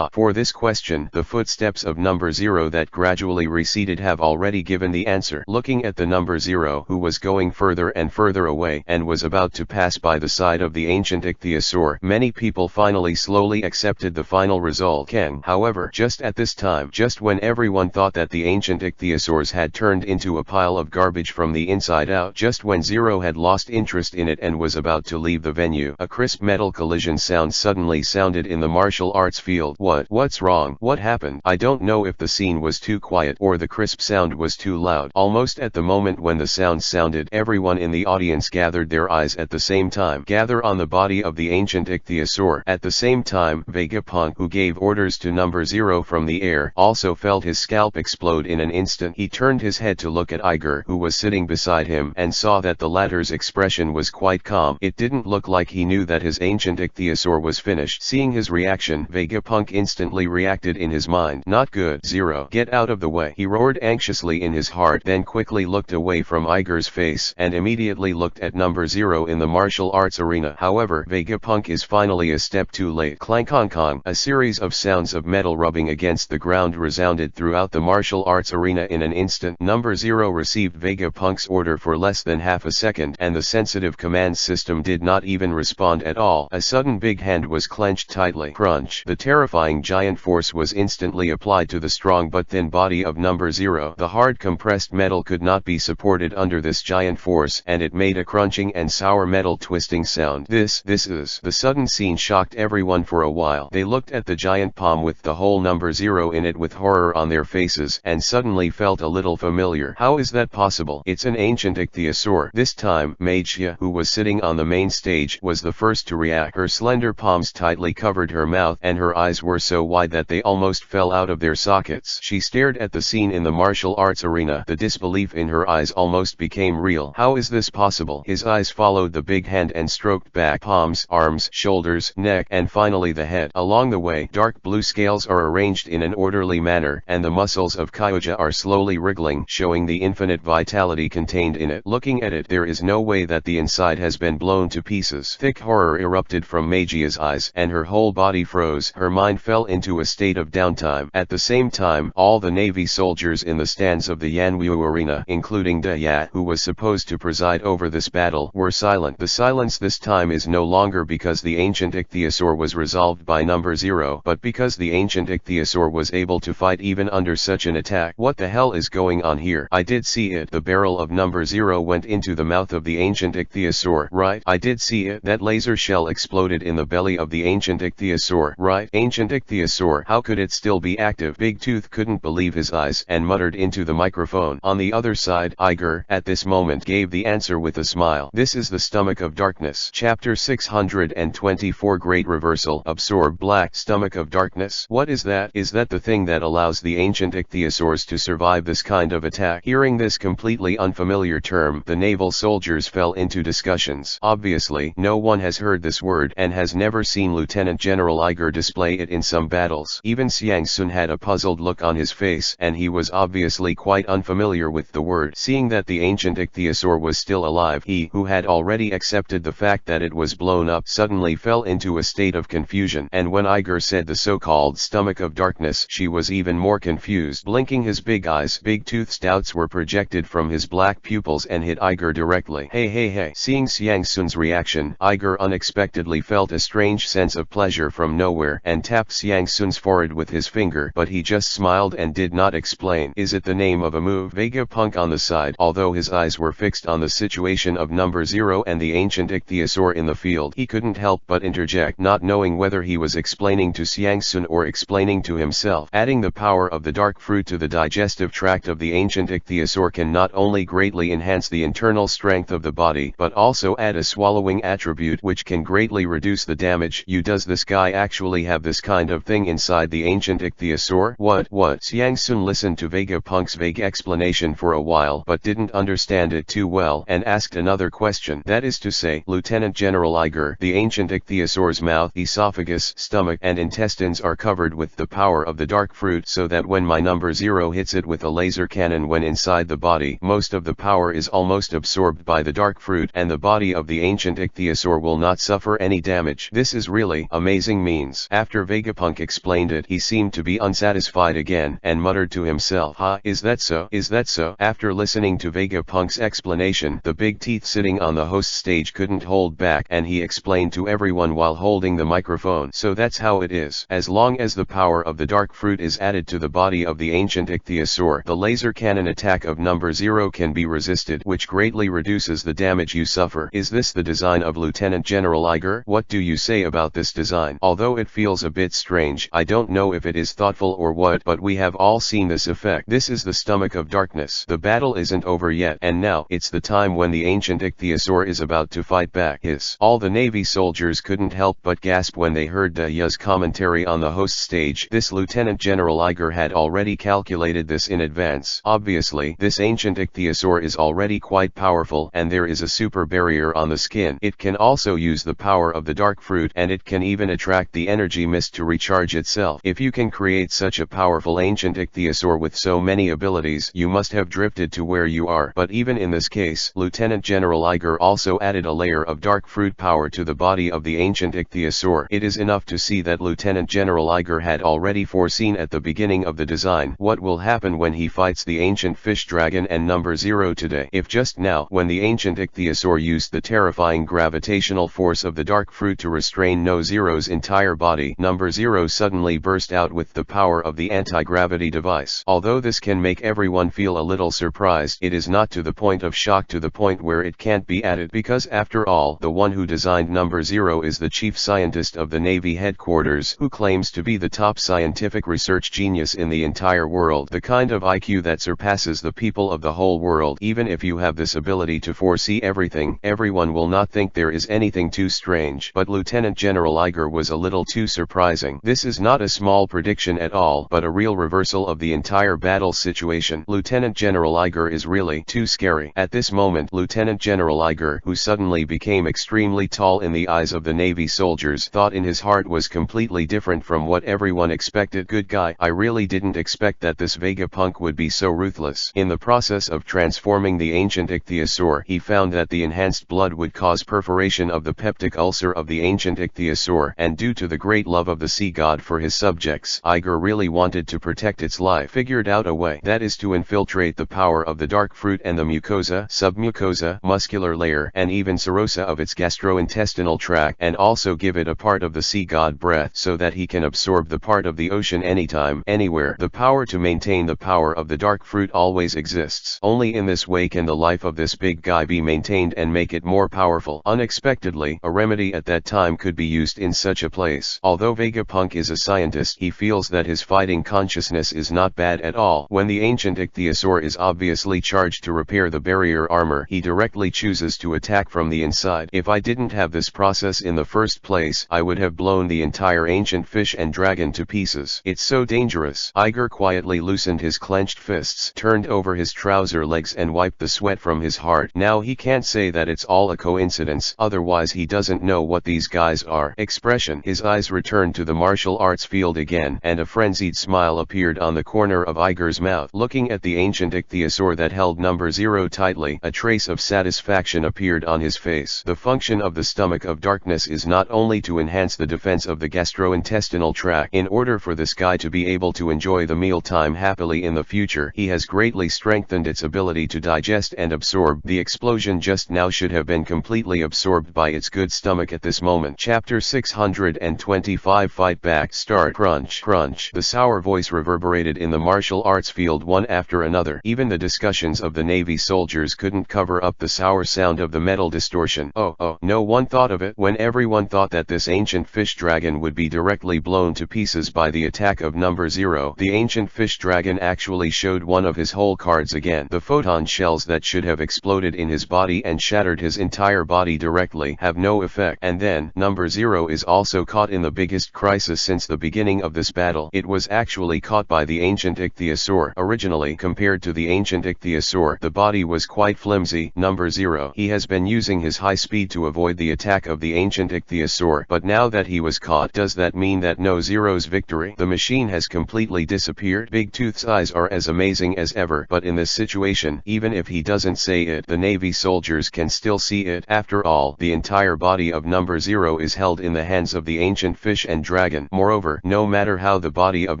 For this question, the footsteps of number 0 that gradually receded have already given the answer. Looking at the number 0 who was going further and further away and was about to pass by the side of the ancient ichthyosaur, many people finally slowly accepted the final result. Kang. However, just at this time, just when everyone thought that the ancient ichthyosaurs had turned into a pile of garbage from the inside out, just when 0 had lost interest in it and was about to leave the venue, a crisp metal collision sound suddenly sounded in the martial arts field. What's wrong? What happened? I don't know if the scene was too quiet or the crisp sound was too loud. Almost at the moment when the sound sounded, everyone in the audience gathered their eyes at the same time. Gather on the body of the ancient ichthyosaur. At the same time, Vegapunk, who gave orders to number 0 from the air, also felt his scalp explode in an instant. He turned his head to look at Iger, who was sitting beside him, and saw that the latter's expression was quite calm. It didn't look like he knew that his ancient ichthyosaur was finished. Seeing his reaction, Vegapunk instantly reacted in his mind. Not good. 0. Get out of the way. He roared anxiously in his heart, then quickly looked away from Iger's face and immediately looked at number 0 in the martial arts arena. However, Vegapunk is finally a step too late. Clank kong kong. A series of sounds of metal rubbing against the ground resounded throughout the martial arts arena in an instant. Number 0 received Vegapunk's order for less than half a second, and the sensitive command system did not even respond at all. A sudden big hand was clenched tightly. Crunch. The terrifying giant force was instantly applied to the strong but thin body of number 0. The hard compressed metal could not be supported under this giant force, and it made a crunching and sour metal twisting sound. This is. The sudden scene shocked everyone for a while. They looked at the giant palm with the whole number 0 in it with horror on their faces, and suddenly felt a little familiar. How is that possible? It's an ancient ichthyosaur. This time, Magia, who was sitting on the main stage, was the first to react. Her slender palms tightly covered her mouth, and her eyes were so wide that they almost fell out of their sockets. She stared at the scene in the martial arts arena. The disbelief in her eyes almost became real. How is this possible? His eyes followed the big hand and stroked back, palms, arms, shoulders, neck, and finally the head. Along the way, dark blue scales are arranged in an orderly manner, and the muscles of Kyoja are slowly wriggling, showing the infinite vitality contained in it. Looking at it, there is no way that the inside has been blown to pieces. Thick horror erupted from Magia's eyes, and her whole body froze. Her mind fell into a state of downtime. At the same time, all the Navy soldiers in the stands of the Yanwu arena, including Daya, who was supposed to preside over this battle, were silent. The silence this time is no longer because the ancient ichthyosaur was resolved by number 0, but because the ancient ichthyosaur was able to fight even under such an attack. What the hell is going on here? I did see it. The barrel of number 0 went into the mouth of the ancient ichthyosaur. Right? I did see it. That laser shell exploded in the belly of the ancient ichthyosaur. Right? Ancient ichthyosaur. How could it still be active? Big Tooth couldn't believe his eyes and muttered into the microphone. On the other side, Iger, at this moment, gave the answer with a smile. This is the Stomach of Darkness. Chapter 624. Great Reversal. Absorb Black. Stomach of Darkness. What is that? Is that the thing that allows the ancient ichthyosaurs to survive this kind of attack? Hearing this completely unfamiliar term, the naval soldiers fell into discussions. Obviously, no one has heard this word and has never seen Lieutenant General Iger display it in some battles. Even Xiang Sun had a puzzled look on his face, and he was obviously quite unfamiliar with the word. Seeing that the ancient ichthyosaur was still alive, he, who had already accepted the fact that it was blown up, suddenly fell into a state of confusion. And when Iger said the so-called Stomach of Darkness, she was even more confused. Blinking his big eyes, Big Tooth's doubts were projected from his black pupils and hit Iger directly. Hey. Seeing Xiang Sun's reaction, Iger unexpectedly felt a strange sense of pleasure from nowhere and tapped Xiang Sun's Xiangsun's forehead with his finger, but he just smiled and did not explain. Is it the name of a move? Vegapunk on the side. Although his eyes were fixed on the situation of number 0 and the ancient ichthyosaur in the field, he couldn't help but interject, not knowing whether he was explaining to Xiangsun or explaining to himself. Adding the power of the dark fruit to the digestive tract of the ancient ichthyosaur can not only greatly enhance the internal strength of the body, but also add a swallowing attribute which can greatly reduce the damage. Does this guy actually have this kind of thing inside the ancient ichthyosaur? What? Xiangsun listened to Vegapunk's vague explanation for a while but didn't understand it too well and asked another question. That is to say, Lieutenant General Iger, the ancient ichthyosaur's mouth, esophagus, stomach and intestines are covered with the power of the dark fruit, so that when my number 0 hits it with a laser cannon when inside the body, most of the power is almost absorbed by the dark fruit and the body of the ancient ichthyosaur will not suffer any damage. This is really amazing means. After Vegapunk explained it, he seemed to be unsatisfied again and muttered to himself, is that so? Is that so? After listening to Vegapunk's explanation, the big teeth sitting on the host stage couldn't hold back and he explained to everyone while holding the microphone. So that's how it is. As long as the power of the dark fruit is added to the body of the ancient ichthyosaur, the laser cannon attack of number 0 can be resisted, which greatly reduces the damage you suffer. Is this the design of Lieutenant General Iger? What do you say about this design? Although it feels a bit strange, I don't know if it is thoughtful or what, but we have all seen this effect. This is the stomach of darkness. The battle isn't over yet, and now it's the time when the ancient ichthyosaur is about to fight back. All the Navy soldiers couldn't help but gasp when they heard Daya's commentary on the host stage. This Lieutenant General Iger had already calculated this in advance. Obviously, this ancient ichthyosaur is already quite powerful and there is a super barrier on the skin. It can also use the power of the dark fruit and it can even attract the energy mist to recharge itself. If you can create such a powerful ancient ichthyosaur with so many abilities, you must have drifted to where you are. But even in this case, Lieutenant General Iger also added a layer of dark fruit power to the body of the ancient ichthyosaur. It is enough to see that Lieutenant General Iger had already foreseen at the beginning of the design what will happen when he fights the ancient fish dragon and number 0 today. If just now, when the ancient ichthyosaur used the terrifying gravitational force of the dark fruit to restrain No Zero's entire body, number 0 suddenly burst out with the power of the anti-gravity device. Although this can make everyone feel a little surprised, it is not to the point of shock, to the point where it can't be added, because after all, the one who designed number 0 is the chief scientist of the Navy headquarters, who claims to be the top scientific research genius in the entire world, the kind of IQ that surpasses the people of the whole world. Even if you have this ability to foresee everything, everyone will not think there is anything too strange. But Lieutenant General Iger was a little too surprising. This is not a small prediction at all, but a real reversal of the entire battle situation. Lieutenant General Iger is really too scary. At this moment, Lieutenant General Iger, who suddenly became extremely tall in the eyes of the Navy soldiers, thought in his heart was completely different from what everyone expected. Good guy, I really didn't expect that this Vegapunk would be so ruthless. In the process of transforming the ancient ichthyosaur, he found that the enhanced blood would cause perforation of the peptic ulcer of the ancient ichthyosaur, and due to the great love of the sea god for his subjects, Iger really wanted to protect its life. Figured out a way, that is to infiltrate the power of the dark fruit and the mucosa, submucosa, muscular layer, and even serosa of its gastrointestinal tract, and also give it a part of the sea god breath so that he can absorb the part of the ocean anytime, anywhere. The power to maintain the power of the dark fruit always exists. Only in this way can the life of this big guy be maintained and make it more powerful. Unexpectedly, a remedy at that time could be used in such a place. Although Vegapunk is a scientist, he feels that his fighting consciousness is not bad at all. When the ancient ichthyosaur is obviously charged to repair the barrier armor, he directly chooses to attack from the inside. If I didn't have this process in the first place, I would have blown the entire ancient fish and dragon to pieces. It's so dangerous. Iger quietly loosened his clenched fists, turned over his trouser legs and wiped the sweat from his heart. Now he can't say that it's all a coincidence, otherwise he doesn't know what these guys are. Expression. His eyes returned to the martial arts field again, and a frenzied smile appeared on the corner of Iger's mouth. Looking at the ancient ichthyosaur that held number 0 tightly, a trace of satisfaction appeared on his face. The function of the stomach of darkness is not only to enhance the defense of the gastrointestinal tract. In order for this guy to be able to enjoy the mealtime happily in the future, he has greatly strengthened its ability to digest and absorb. The explosion just now should have been completely absorbed by its good stomach at this moment. Chapter 625 Fight Back. start. Crunch, crunch. The sour voice reverberated in the martial arts field one after another. Even the discussions of the Navy soldiers couldn't cover up the sour sound of the metal distortion. Oh, no one thought of it. When everyone thought that this ancient fish dragon would be directly blown to pieces by the attack of number 0, the ancient fish dragon actually showed one of his whole cards again. The photon shells that should have exploded in his body and shattered his entire body directly have no effect. And then, number 0 is also caught in the biggest crisis since the beginning of this battle. It was actually caught by the ancient ichthyosaur. Originally, compared to the ancient ichthyosaur, the body was quite flimsy. Number 0. He has been using his high speed to avoid the attack of the ancient ichthyosaur, but now that he was caught, does that mean that no Zero's victory? The machine has completely disappeared. Big Tooth's eyes are as amazing as ever, but in this situation, even if he doesn't say it, the Navy soldiers can still see it. After all, the entire body of number 0 is held in the hands of the ancient fish and dragon. Moreover, no matter how the body of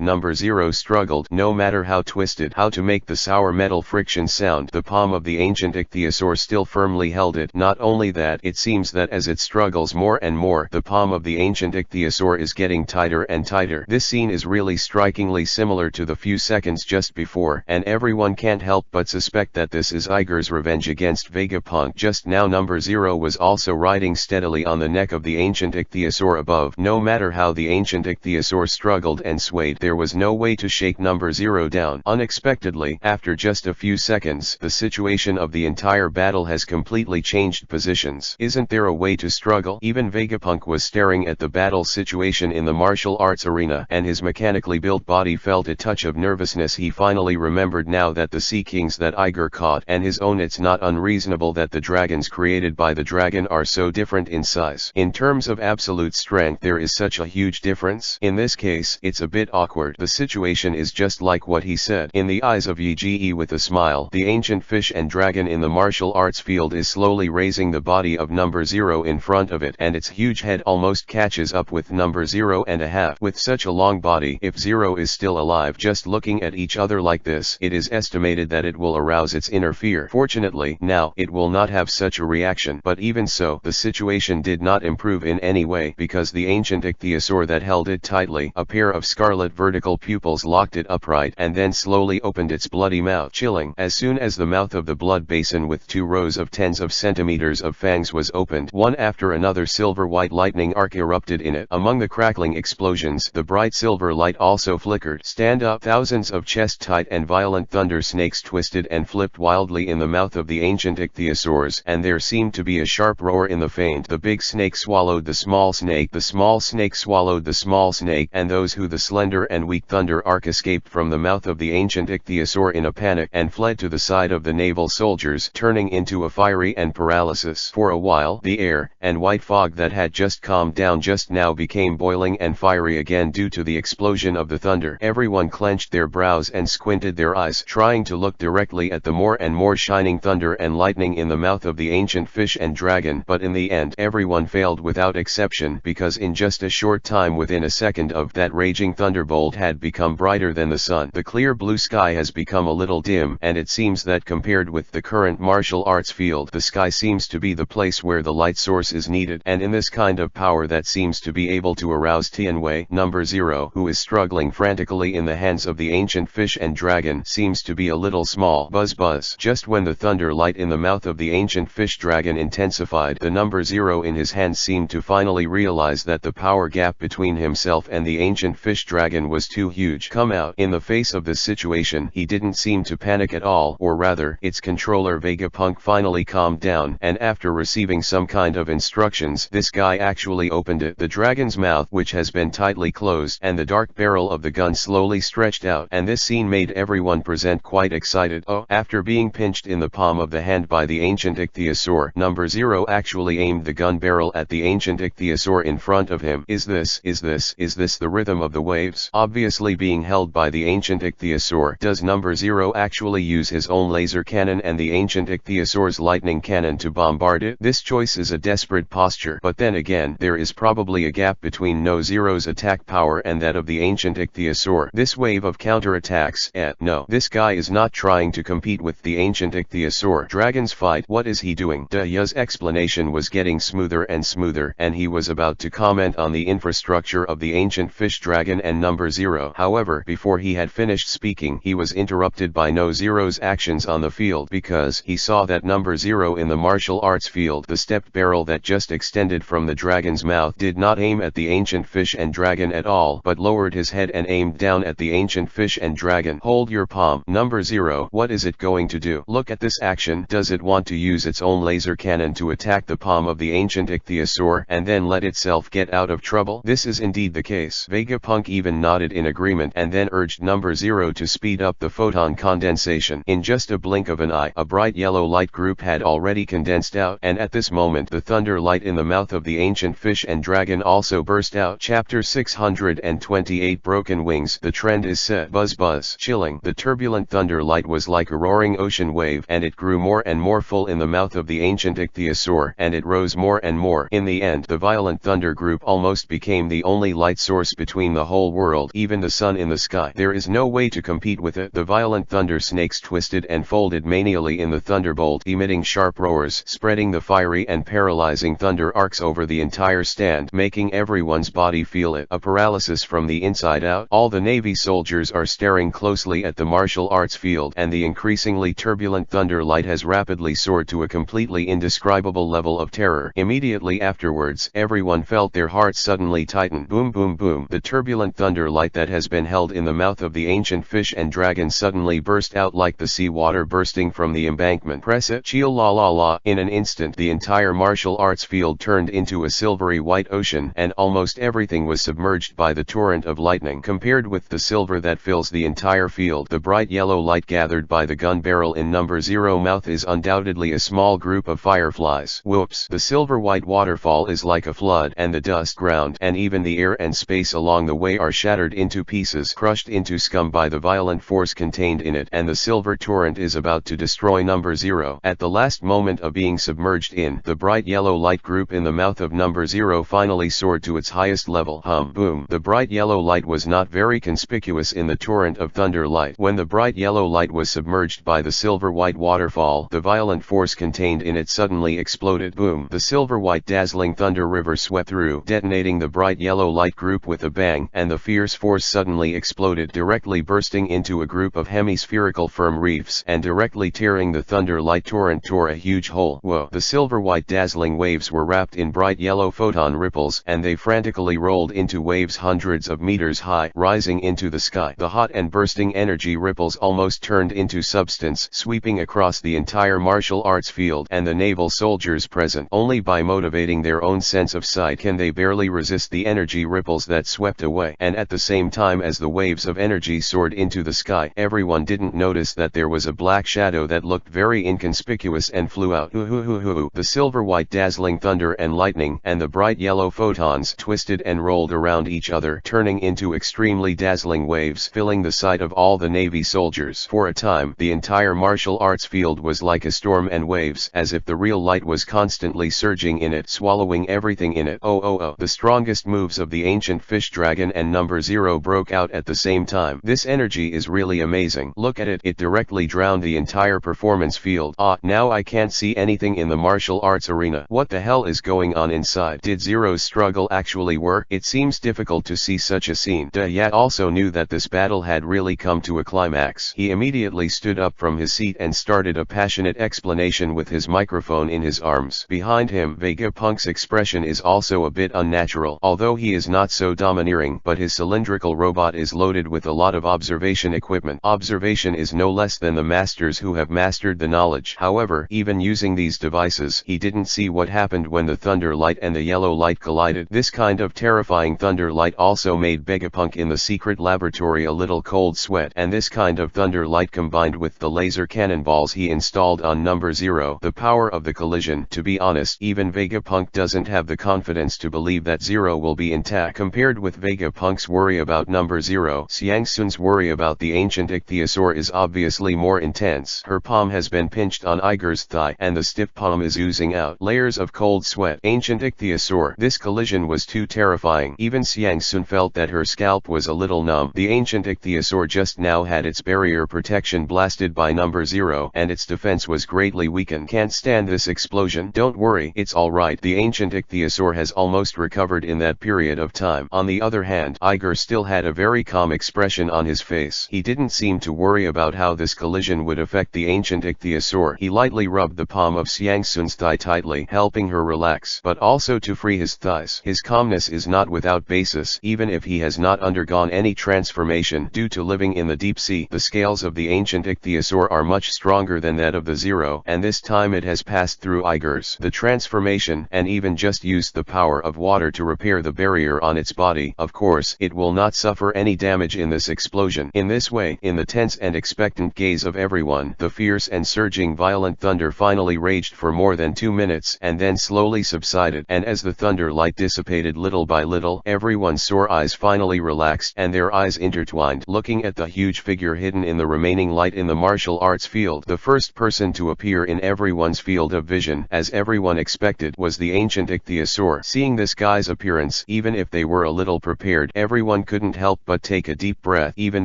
number 0 struggled, no matter how twisted, how to make the sour metal friction sound, the palm of the ancient ichthyosaur still firmly held it. Not only that, it seems that as it struggles more and more, the palm of the ancient ichthyosaur is getting tighter and tighter. This scene is really strikingly similar to the few seconds just before, and everyone can't help but suspect that this is Iger's revenge against Vegapunk. Just now number 0 was also riding steadily on the neck of the ancient ichthyosaur above. No matter how the ancient ichthyosaur struggled and swayed, there was no way to shake number 0 down. Unexpectedly, after just a few seconds, the situation of the entire battle has completely changed positions. Isn't there a way to struggle? Even Vegapunk was staring at the battle situation in the martial arts arena, and his mechanically built body felt a touch of nervousness. He finally remembered now that the Sea Kings that Iger caught and his own, it's not unreasonable that the dragons created by the dragon are so different in size. In terms of absolute strength, there is such a huge difference. In this case, it's a bit awkward. The situation is just like what he said. In the eyes of Yi with a smile, the ancient fish and dragon in the martial arts field is slowly raising the body of number 0 in front of it, and its huge head almost catches up with number 0 and a half. With such a long body, if 0 is still alive, just looking at each other like this, it is estimated that it will arouse its inner fear. Fortunately, now, it will not have such a reaction, but even so, the situation did not improve in any way, because the ancient ichthyosaur that held it tightly, a pair of scarlet vertical pupils locked it upright, and then slowly opened its bloody mouth. Chilling. As soon as the mouth of the blood basin with 2 rows of tens of centimeters of fangs was opened, one after another silver-white lightning arc erupted in it. Among the crackling explosions, the bright silver light also flickered. Stand up. Thousands of chest-tight and violent thunder snakes twisted and flipped wildly in the mouth of the ancient ichthyosaurs, and there seemed to be a sharp roar in the faint. The big snake swallowed the small snake swallowed the small snake, and those who the slender and weak thunder arc escaped from the mouth of the ancient ichthyosaur in a panic and fled to the side of the naval soldiers, turning into a fiery and paralysis. For a while, the air and white fog that had just calmed down just now became boiling and fiery again due to the explosion of the thunder. Everyone clenched their brows and squinted their eyes, trying to look directly at the more and more shining thunder and lightning in the mouth of the ancient fish and dragon, but in the end, everyone failed without exception, because in just a short time, within a second of that raging thunderbolt had become brighter than the sun. The clear blue sky has become a little dim, and it seems that compared with the current martial arts field, the sky seems to be the place where the light source is needed, and in this kind of power that seems to be able to arouse Tianwei, number 0, who is struggling frantically in the hands of the ancient fish and dragon, seems to be a little small. Buzz buzz. Just when the thunder light in the mouth of the ancient fish dragon intensified, the number 0 in his hands seemed to finally realize that the power gap between himself and the ancient fish dragon was too huge. Come out. In the face of this situation, he didn't seem to panic at all, or rather, its controller Vegapunk finally calmed down, and after receiving some kind of instructions, this guy actually opened it. The dragon's mouth, which has been tightly closed, and the dark barrel of the gun slowly stretched out, and this scene made everyone present quite excited. Oh, after being pinched in the palm of the hand by the ancient ichthyosaur, number 0 actually aimed the gun barrel at the ancient ichthyosaur in front of him. Is this the rhythm of the waves? Obviously being held by the ancient ichthyosaur, does number 0 actually use his own laser cannon and the ancient ichthyosaur's lightning cannon to bombard it? This choice is a desperate posture, but then again, there is probably a gap between No Zero's attack power and that of the ancient ichthyosaur. This wave of counterattacks, no, this guy is not trying to compete with the ancient ichthyosaur. Dragons fight. What is he doing? Ya's explanation was getting smoother and smoother, and he was about to comment on the infrastructure of the the ancient fish dragon and number 0. However, before he had finished speaking, he was interrupted by No Zero's actions on the field, because he saw that number 0 in the martial arts field, the stepped barrel that just extended from the dragon's mouth, did not aim at the ancient fish and dragon at all, but lowered his head and aimed down at the ancient fish and dragon. Hold your palm. Number 0, what is it going to do? Look at this action. Does it want to use its own laser cannon to attack the palm of the ancient ichthyosaur and then let itself get out of trouble? This is indeed the case. Vegapunk even nodded in agreement and then urged number 0 to speed up the photon condensation. In just a blink of an eye, a bright yellow light group had already condensed out, and at this moment the thunder light in the mouth of the ancient fish and dragon also burst out. Chapter 628 Broken Wings. The trend is set. Buzz buzz. Chilling. The turbulent thunder light was like a roaring ocean wave, and it grew more and more full in the mouth of the ancient ichthyosaur, and it rose more and more. In the end, the violent thunder group almost became the only light source between the whole world, even the sun in the sky. There is no way to compete with it. The violent thunder snakes twisted and folded manially in the thunderbolt, emitting sharp roars, spreading the fiery and paralyzing thunder arcs over the entire stand, making everyone's body feel it. A paralysis from the inside out. All the Navy soldiers are staring closely at the martial arts field, and the increasingly turbulent thunder light has rapidly soared to a completely indescribable level of terror. Immediately afterwards, everyone felt their hearts suddenly tighten. Boom boom boom. The turbulent thunder light that has been held in the mouth of the ancient fish and dragon suddenly burst out like the sea water bursting from the embankment. Press it. Cheel la la la. In an instant, the entire martial arts field turned into a silvery white ocean, and almost everything was submerged by the torrent of lightning. Compared with the silver that fills the entire field, the bright yellow light gathered by the gun barrel in number 0 mouth is undoubtedly a small group of fireflies. Whoops. The silver white waterfall is like a flood, and the dust ground and even the air and space along the way are shattered into pieces, crushed into scum by the violent force contained in it, and the silver torrent is about to destroy number 0. At the last moment of being submerged in the bright yellow light group in the mouth of number 0 finally soared to its highest level. Boom. The bright yellow light was not very conspicuous in the torrent of thunder light. When the bright yellow light was submerged by the silver white waterfall, the violent force contained in it suddenly exploded. Boom. The silver white dazzling thunder river swept through, detonating the bright yellow light group with a bang, and the fierce force suddenly exploded, directly bursting into a group of hemispherical firm reefs, and directly tearing the thunder light torrent tore a huge hole. Whoa. The silver white dazzling waves were wrapped in bright yellow photon ripples, and they frantically rolled into waves hundreds of meters high, rising into the sky. The hot and bursting energy ripples almost turned into substance, sweeping across the entire martial arts field, and the naval soldiers present, only by motivating their own sense of sight can they barely resist the energy ripples that swept away. And at the same time as the waves of energy soared into the sky, everyone didn't notice that there was a black shadow that looked very inconspicuous and flew out. The silver white dazzling thunder and lightning and the bright yellow photons twisted and rolled around each other, turning into extremely dazzling waves, filling the sight of all the Navy soldiers. For a time, the entire martial arts field was like a storm and waves, as if the real light was constantly surging in it, swallowing everything in it. The strongest moves of the ancient fish dragon and number 0 broke out at the same time. This energy is really amazing. Look at it. It directly drowned the entire performance field. Now I can't see anything in the martial arts arena. What the hell is going on inside? Did Zero's struggle actually work? It seems difficult to see such a scene. Yat also knew that this battle had really come to a climax. He immediately stood up from his seat and started a passionate explanation with his microphone in his arms. Behind him, Vegapunk's expression is also a bit unnatural, although he is not so domineering, but his cylindrical robot is loaded with a lot of observation equipment. Observation is no less than the masters who have mastered the knowledge. However, even using these devices, he didn't see what happened when the thunder light and the yellow light collided. This kind of terrifying thunder light also made Vegapunk in the secret laboratory a little cold sweat, and this kind of thunder light combined with the laser cannonballs he installed on number 0, the power of the collision. To be honest, even Vegapunk doesn't have the confidence to believe that 0 will be intact. Compared with Vegapunk's worry about number 0, Xiangsun's worry about the ancient ichthyosaur is obviously more intense. Her palm has been pinched on Iger's thigh, and the stiff palm is oozing out layers of cold sweat. Ancient ichthyosaur. This collision was too terrifying. Even Xiangsun felt that her scalp was a little numb. The ancient ichthyosaur just now had its barrier protection blasted by number 0, and its defense was greatly weakened. Can't stand this explosion. Don't worry, it's alright. The ancient ichthyosaur has almost recovered in that period of time. On the other hand, Iger still had a very calm expression on his face. He didn't seem to worry about how this collision would affect the ancient ichthyosaur. He lightly rubbed the palm of Xiang Sun's thigh tightly, helping her relax, but also to free his thighs. His calmness is not without basis, even if he has not undergone any transformation due to living in the deep sea. The scales of the ancient ichthyosaur are much stronger than that of the Zero, and this time it has passed through Iger's the transformation and even just used the power of water to repair the barrier on its body. Of course, it will not suffer any damage in this explosion. In this way, in the tense and expectant gaze of everyone, the fierce and surging violent thunder finally raged for more than 2 minutes and then slowly subsided. And as the thunder light dissipated little by little, everyone's sore eyes finally relaxed and their eyes intertwined, looking at the huge figure hidden in the remaining light in the martial arts field. The first person to appear in everyone's field of vision, as everyone expected, was the ancient ichthyosaur. Seeing this guy's appearance, even if they were a little prepared, everyone couldn't help but take a deep breath. Even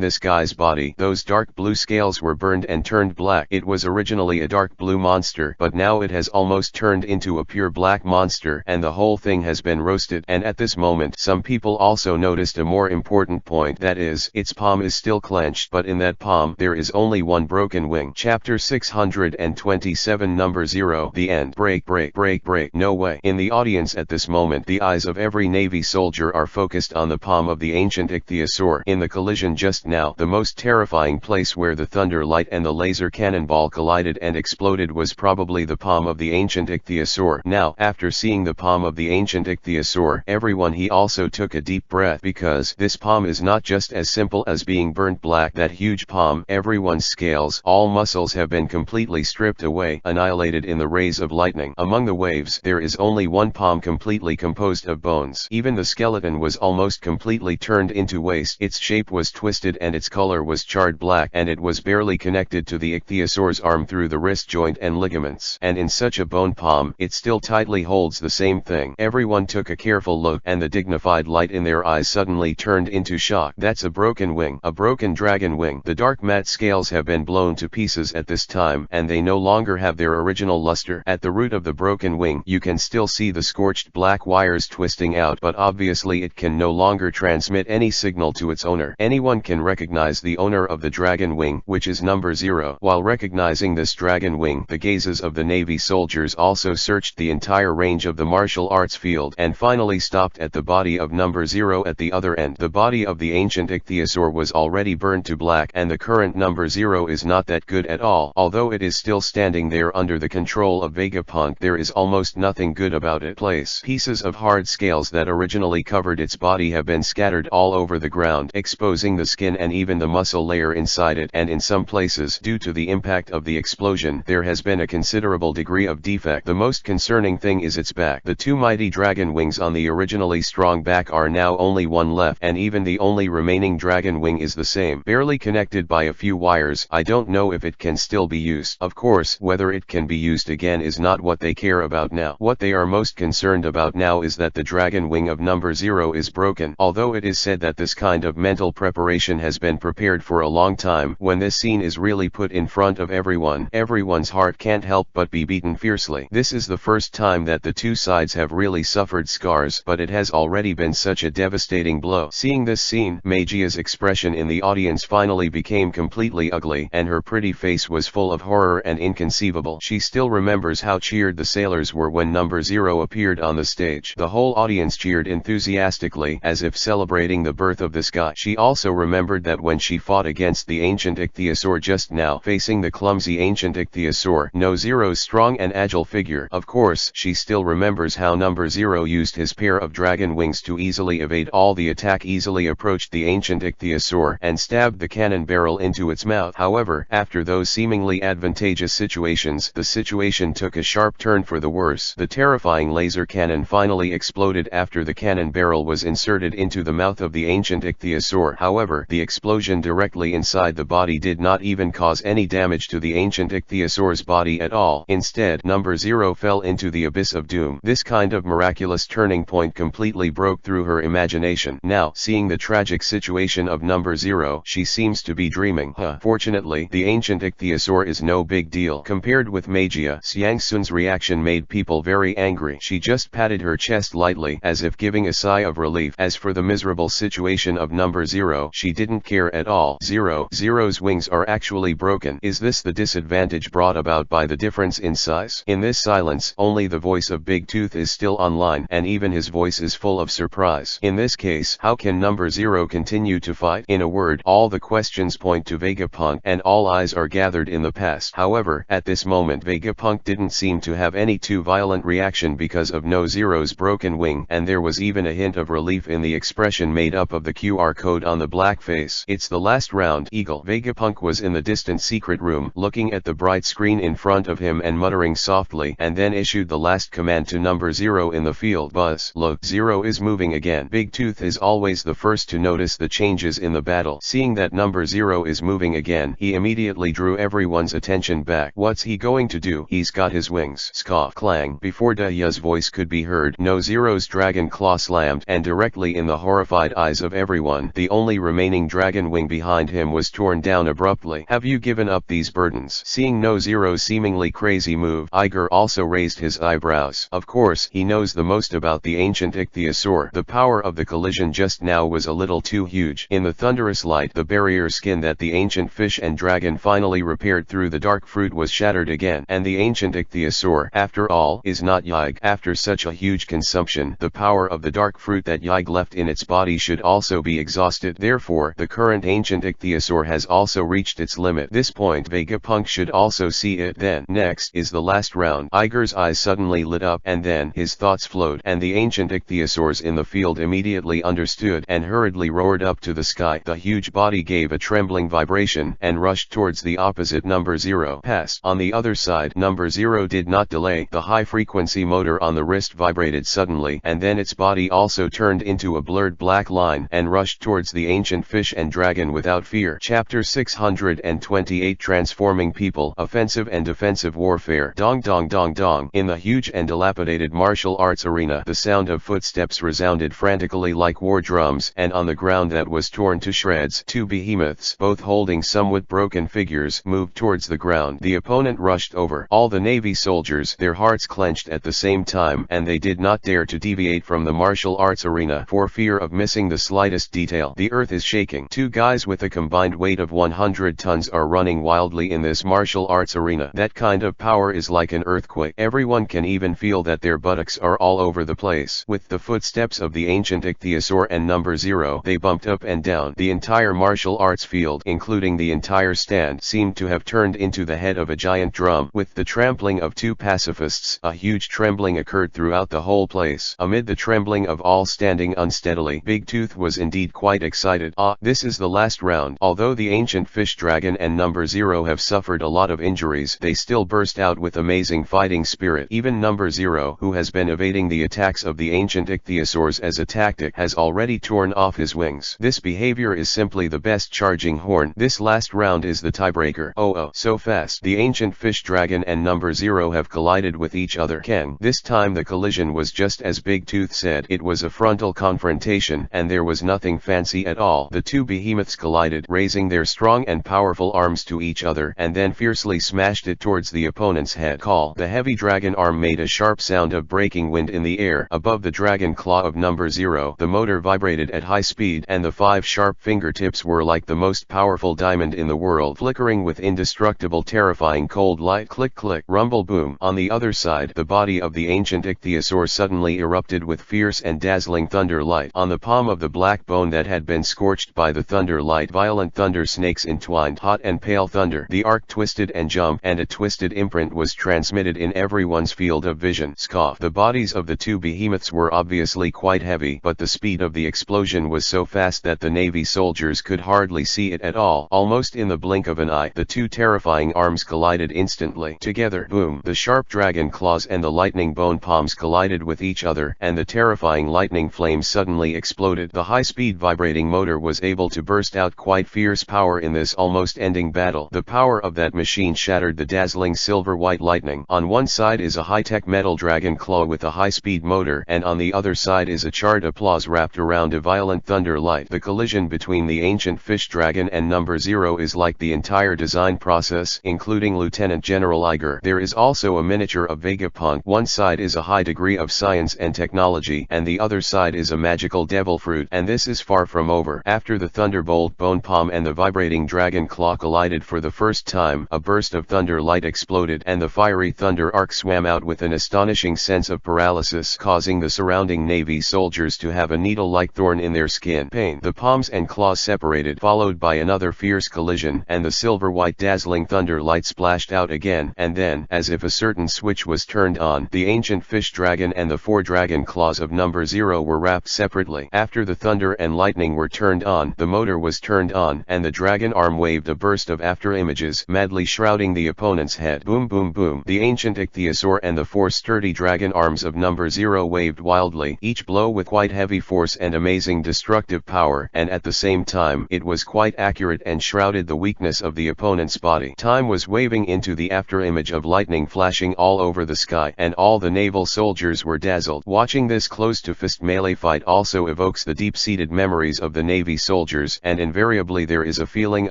this guy's body, those dark blue scales were burned and turned black. It was originally a dark blue monster, but now it has almost turned into a pure black monster, and the whole thing has been roasted. And at this moment, some people also noticed a more important point, that is, its palm is still clenched, but in that palm there is only one broken wing. Chapter 627, Number 0. The end. Break, break, break, break. No way. In the audience at this moment, the eyes of every Navy soldier are focused on the palm of the ancient ichthyosaur. In the collision just now, the most terrifying place where the thunder light and the laser cannonball collided and exploded was probably the palm of the ancient ichthyosaur. Now, after seeing the palm of the ancient ichthyosaur, everyone he also took a deep breath, because this palm is not just as simple as being burnt black. That huge palm, everyone's scales, all muscles have been completely stripped away, annihilated in the rays of lightning. Among the waves, there is only one palm completely composed of bones. Even the skeleton was almost completely turned into waste. Its shape was twisted and its color was charred black, and it was barely connected to the ichthyosaur's arm through the wrist joint and ligaments. And in such a bone palm, it still tightly holds the same thing. Everyone took a careful look, and the dignified light in their eyes suddenly turned into shock. That's a broken wing, a broken dragon wing. The dark matte scales have been blown to pieces at this time, and they no longer have their original luster. At the root of the broken wing, you can still see the scorched black wires twisting out, but obviously it can no longer transmit any signal to its owner. Anyone can recognize the owner of the dragon wing, which is Number 0. While recognizing this dragon wing, the gazes of the Navy soldiers also searched the entire range of the martial arts field, and finally stopped at the body of Number 0 at the other end. The body of the ancient ichthyosaur was already burned to black, and the current Number 0 is not that good at all. Although it is still standing there under the control of Vegapunk, there is almost nothing good about it. Pieces of hard scales that originally covered its body have been scattered all over the ground, exposing the skin and even the muscle layer inside it, and in some places, due to the impact of the explosion, there has been a considerable degree of defect. The most concerning thing is its back. The two mighty dragon wings on the originally strong back are now only one left, and even the only remaining dragon wing is the same, barely connected by a few wires. I don't know if it can still be used. Of course, whether it can be used again is not what they care about now. What they are most concerned about now is that the dragon wing of Number 0 is broken. Although it is said that this kind of mental preparation has been prepared for a long time, when this scene is really put in front of everyone, everyone's heart can't help but be beaten fiercely. This is the first time that the two sides have really suffered scars, but it has already been such a devastating blow. Seeing this scene, Magia's expression in the audience finally became completely ugly, and her pretty face was full of horror and inconceivable. She still remembers how cheered the sailors were when Number 0 appeared on the stage. The whole audience cheered enthusiastically, as if celebrating the birth of this guy. She also remembered that when she fought against the ancient ichthyosaur just now, facing the clumsy ancient ichthyosaur, No Zero's strong and agile figure. Of course, she still remembers how Number 0 used his pair of dragon wings to easily evade all the attack, easily approached the ancient ichthyosaur, and stabbed the cannon barrel into its mouth. However, after those seemingly advantageous situations, the situation took a sharp turn for the worse. The terrifying laser cannon finally exploded after the cannon barrel was inserted into the mouth of the ancient ichthyosaur. However, the explosion directly inside the body did not even cause any damage to the ancient ichthyosaur's body at all. Instead, Number 0 fell into the abyss of doom. This kind of miraculous turning point completely broke through her imagination. Now, seeing the tragic situation of Number 0, she seems to be dreaming. Fortunately, the ancient ichthyosaur is no big deal. Compared with Magia, Xiang Sun's reaction made people very angry. She just patted her chest lightly, as if giving a sigh of relief. As for the miserable situation of number 0, she didn't care at all. Zero's wings are actually broken. Is this the disadvantage brought about by the difference in size? In this silence, only the voice of Big Tooth is still online, and even his voice is full of surprise. In this case, how can number 0 continue to fight? In a word, all the questions point to Vegapunk, and all eyes are gathered in the past. However, at this moment Vegapunk didn't seem to have any too violent reaction because of No Zero's broken wing, and there was even a hint of relief in the expression made up of the QR code on the black face. It's the last round. Eagle. Vegapunk was in the distant secret room, looking at the bright screen in front of him and muttering softly, and then issued the last command to number 0 in the field. Buzz. Look, 0 is moving again. Big Tooth is always the first to notice the changes in the battle. Seeing that number 0 is moving again, he immediately drew everyone's attention back. What's he going to do? He's got his wings. Scoff. Clang. Before Daya's voice could be heard, No Zero's dragon claw slammed, and directly in the horrified eyes of everyone, the only remaining dragon wing behind him was torn down abruptly. Have you given up these burdens? Seeing No Zero's seemingly crazy move, Iger also raised his eyebrows. Of course, he knows the most about the ancient ichthyosaur. The power of the collision just now was a little too huge. In the thunderous light, the barrier skin that the ancient fish and dragon finally repaired through the dark fruit was shattered again. And the ancient ichthyosaur, after all, is not Yig. After such a huge consumption, the power of the dark fruit that Yig left in its body should also be exhausted. Therefore, the current ancient ichthyosaur has also reached its limit. This point Vegapunk should also see it. Then, next is the last round. Iger's eyes suddenly lit up, and then his thoughts flowed, and the ancient ichthyosaurs in the field immediately understood and hurriedly roared up to the sky. The huge body gave a trembling vibration and rushed towards the opposite number 0. Past. On the other side, number 0 did not delay. The high-frequency motor on the wrist vibrated suddenly, and then its body also turned into a blurred black line and rushed towards the ancient fish and dragon without fear. Chapter 628 Transforming People. Offensive and Defensive Warfare. Dong dong dong dong. In the huge and dilapidated martial arts arena, the sound of footsteps resounded frantically like war drums, and on the ground that was torn to shreds, two behemoths, both holding somewhat broken figures, moved towards the ground. The opponent rushed over. All the Navy soldiers, their hearts clenched at the same time, and they did not dare to deviate from the martial arts arena for fear of missing the slightest detail. The earth is shaking. Two guys with a combined weight of 100 tons are running wildly in this martial arts arena. That kind of power is like an earthquake. Everyone can even feel that their buttocks are all over the place. With the footsteps of the ancient ichthyosaur and number 0, they bumped up and down. The entire martial arts field, including the entire stand, seemed to have turned into the head of a giant drum. With the trampling of two pacifists, a huge trembling occurred throughout the whole place. Amid the trembling of all standing unsteadily, Big Tooth was indeed quite excited. This is the last round. Although the ancient fish dragon and number 0 have suffered a lot of injuries, they still burst out with amazing fighting spirit. Even number 0, who has been evading the attacks of the ancient ichthyosaurs as a tactic, has already torn off his wings. This behavior is simply the best charging horn. This last round is the tiebreaker. Oh, so fast. The ancient fish dragon and number 0 have collided with each other. Kang. This time the collision was just as Big Tooth said. It was a frontal confrontation, and there was nothing fancy at all. The two behemoths collided, raising their strong and powerful arms to each other, and then fiercely smashed it towards the opponent's head. Call. The heavy dragon arm made a sharp sound of breaking wind in the air. Above the dragon claw of number 0, the motor vibrated at high speed, and the 5 sharp fingertips were like the most powerful diamond in the world, flickering with indestructible terrifying cold light. Click click, rumble boom. On the other side, the body of the ancient ichthyosaur suddenly erupted with fierce and dazzling thunder light. On the palm of the black bone that had been scorched by the thunder light, violent thunder snakes entwined. Hot and pale thunder. The arc twisted and jumped, and a twisted imprint was transmitted in everyone's field of vision. Scoff. The bodies of the two behemoths were obviously quite heavy, but the speed of the explosion was so fast that the Navy soldiers could hardly see it at all. Almost in the blink of an eye, the two terrifying arms collided instantly. Together, boom. The sharp dragon claws and the lightning bone palms collided with each other, and the terrifying lightning flames suddenly exploded. The high-speed vibrating motor was able to burst out quite fierce power in this almost ending battle. The power of that machine shattered the dazzling silver-white lightning. On one side is a high-tech metal dragon claw with a high-speed motor, and on the other side is a charred applause wrapped around a violent thunder light. The collision between the ancient fish dragon and number 0 is like the entire design process, including Lieutenant General Iger. There is also a miniature of Vegapunk. One side is a high degree of science and technology, and the other side is a magical devil fruit, and this is far from over. After the thunderbolt bone palm and the vibrating dragon claw collided for the first time, a burst of thunder light exploded, and the fiery thunder arc swam out with an astonishing sense of paralysis, causing the surrounding Navy soldiers to have a needle-like thorn in their skin. Pain. The palms and claws separated, followed by another fierce collision, and the silver-white dazzling thunder light splashed out again, and then, as if a certain switch was turned on, the ancient fish dragon and the 4 dragon claws of number 0 were wrapped separately. After the thunder and lightning were turned on, the motor was turned on, and the dragon arm waved a burst of after images, madly shrouding the opponent's head. Boom boom boom. The ancient ichthyosaur and the 4 sturdy dragon arms of number 0 waved wildly, each blow with quite heavy force and amazing destructive power, and at the same time it was quite accurate and shrouded the weakness of the opponent's body. Time was waving into the after image of lightning flashing all over the sky, and all the naval soldiers were dazzled. Watching this close-to-fist melee fight also evokes the deep-seated memories of the Navy soldiers, and invariably there is a feeling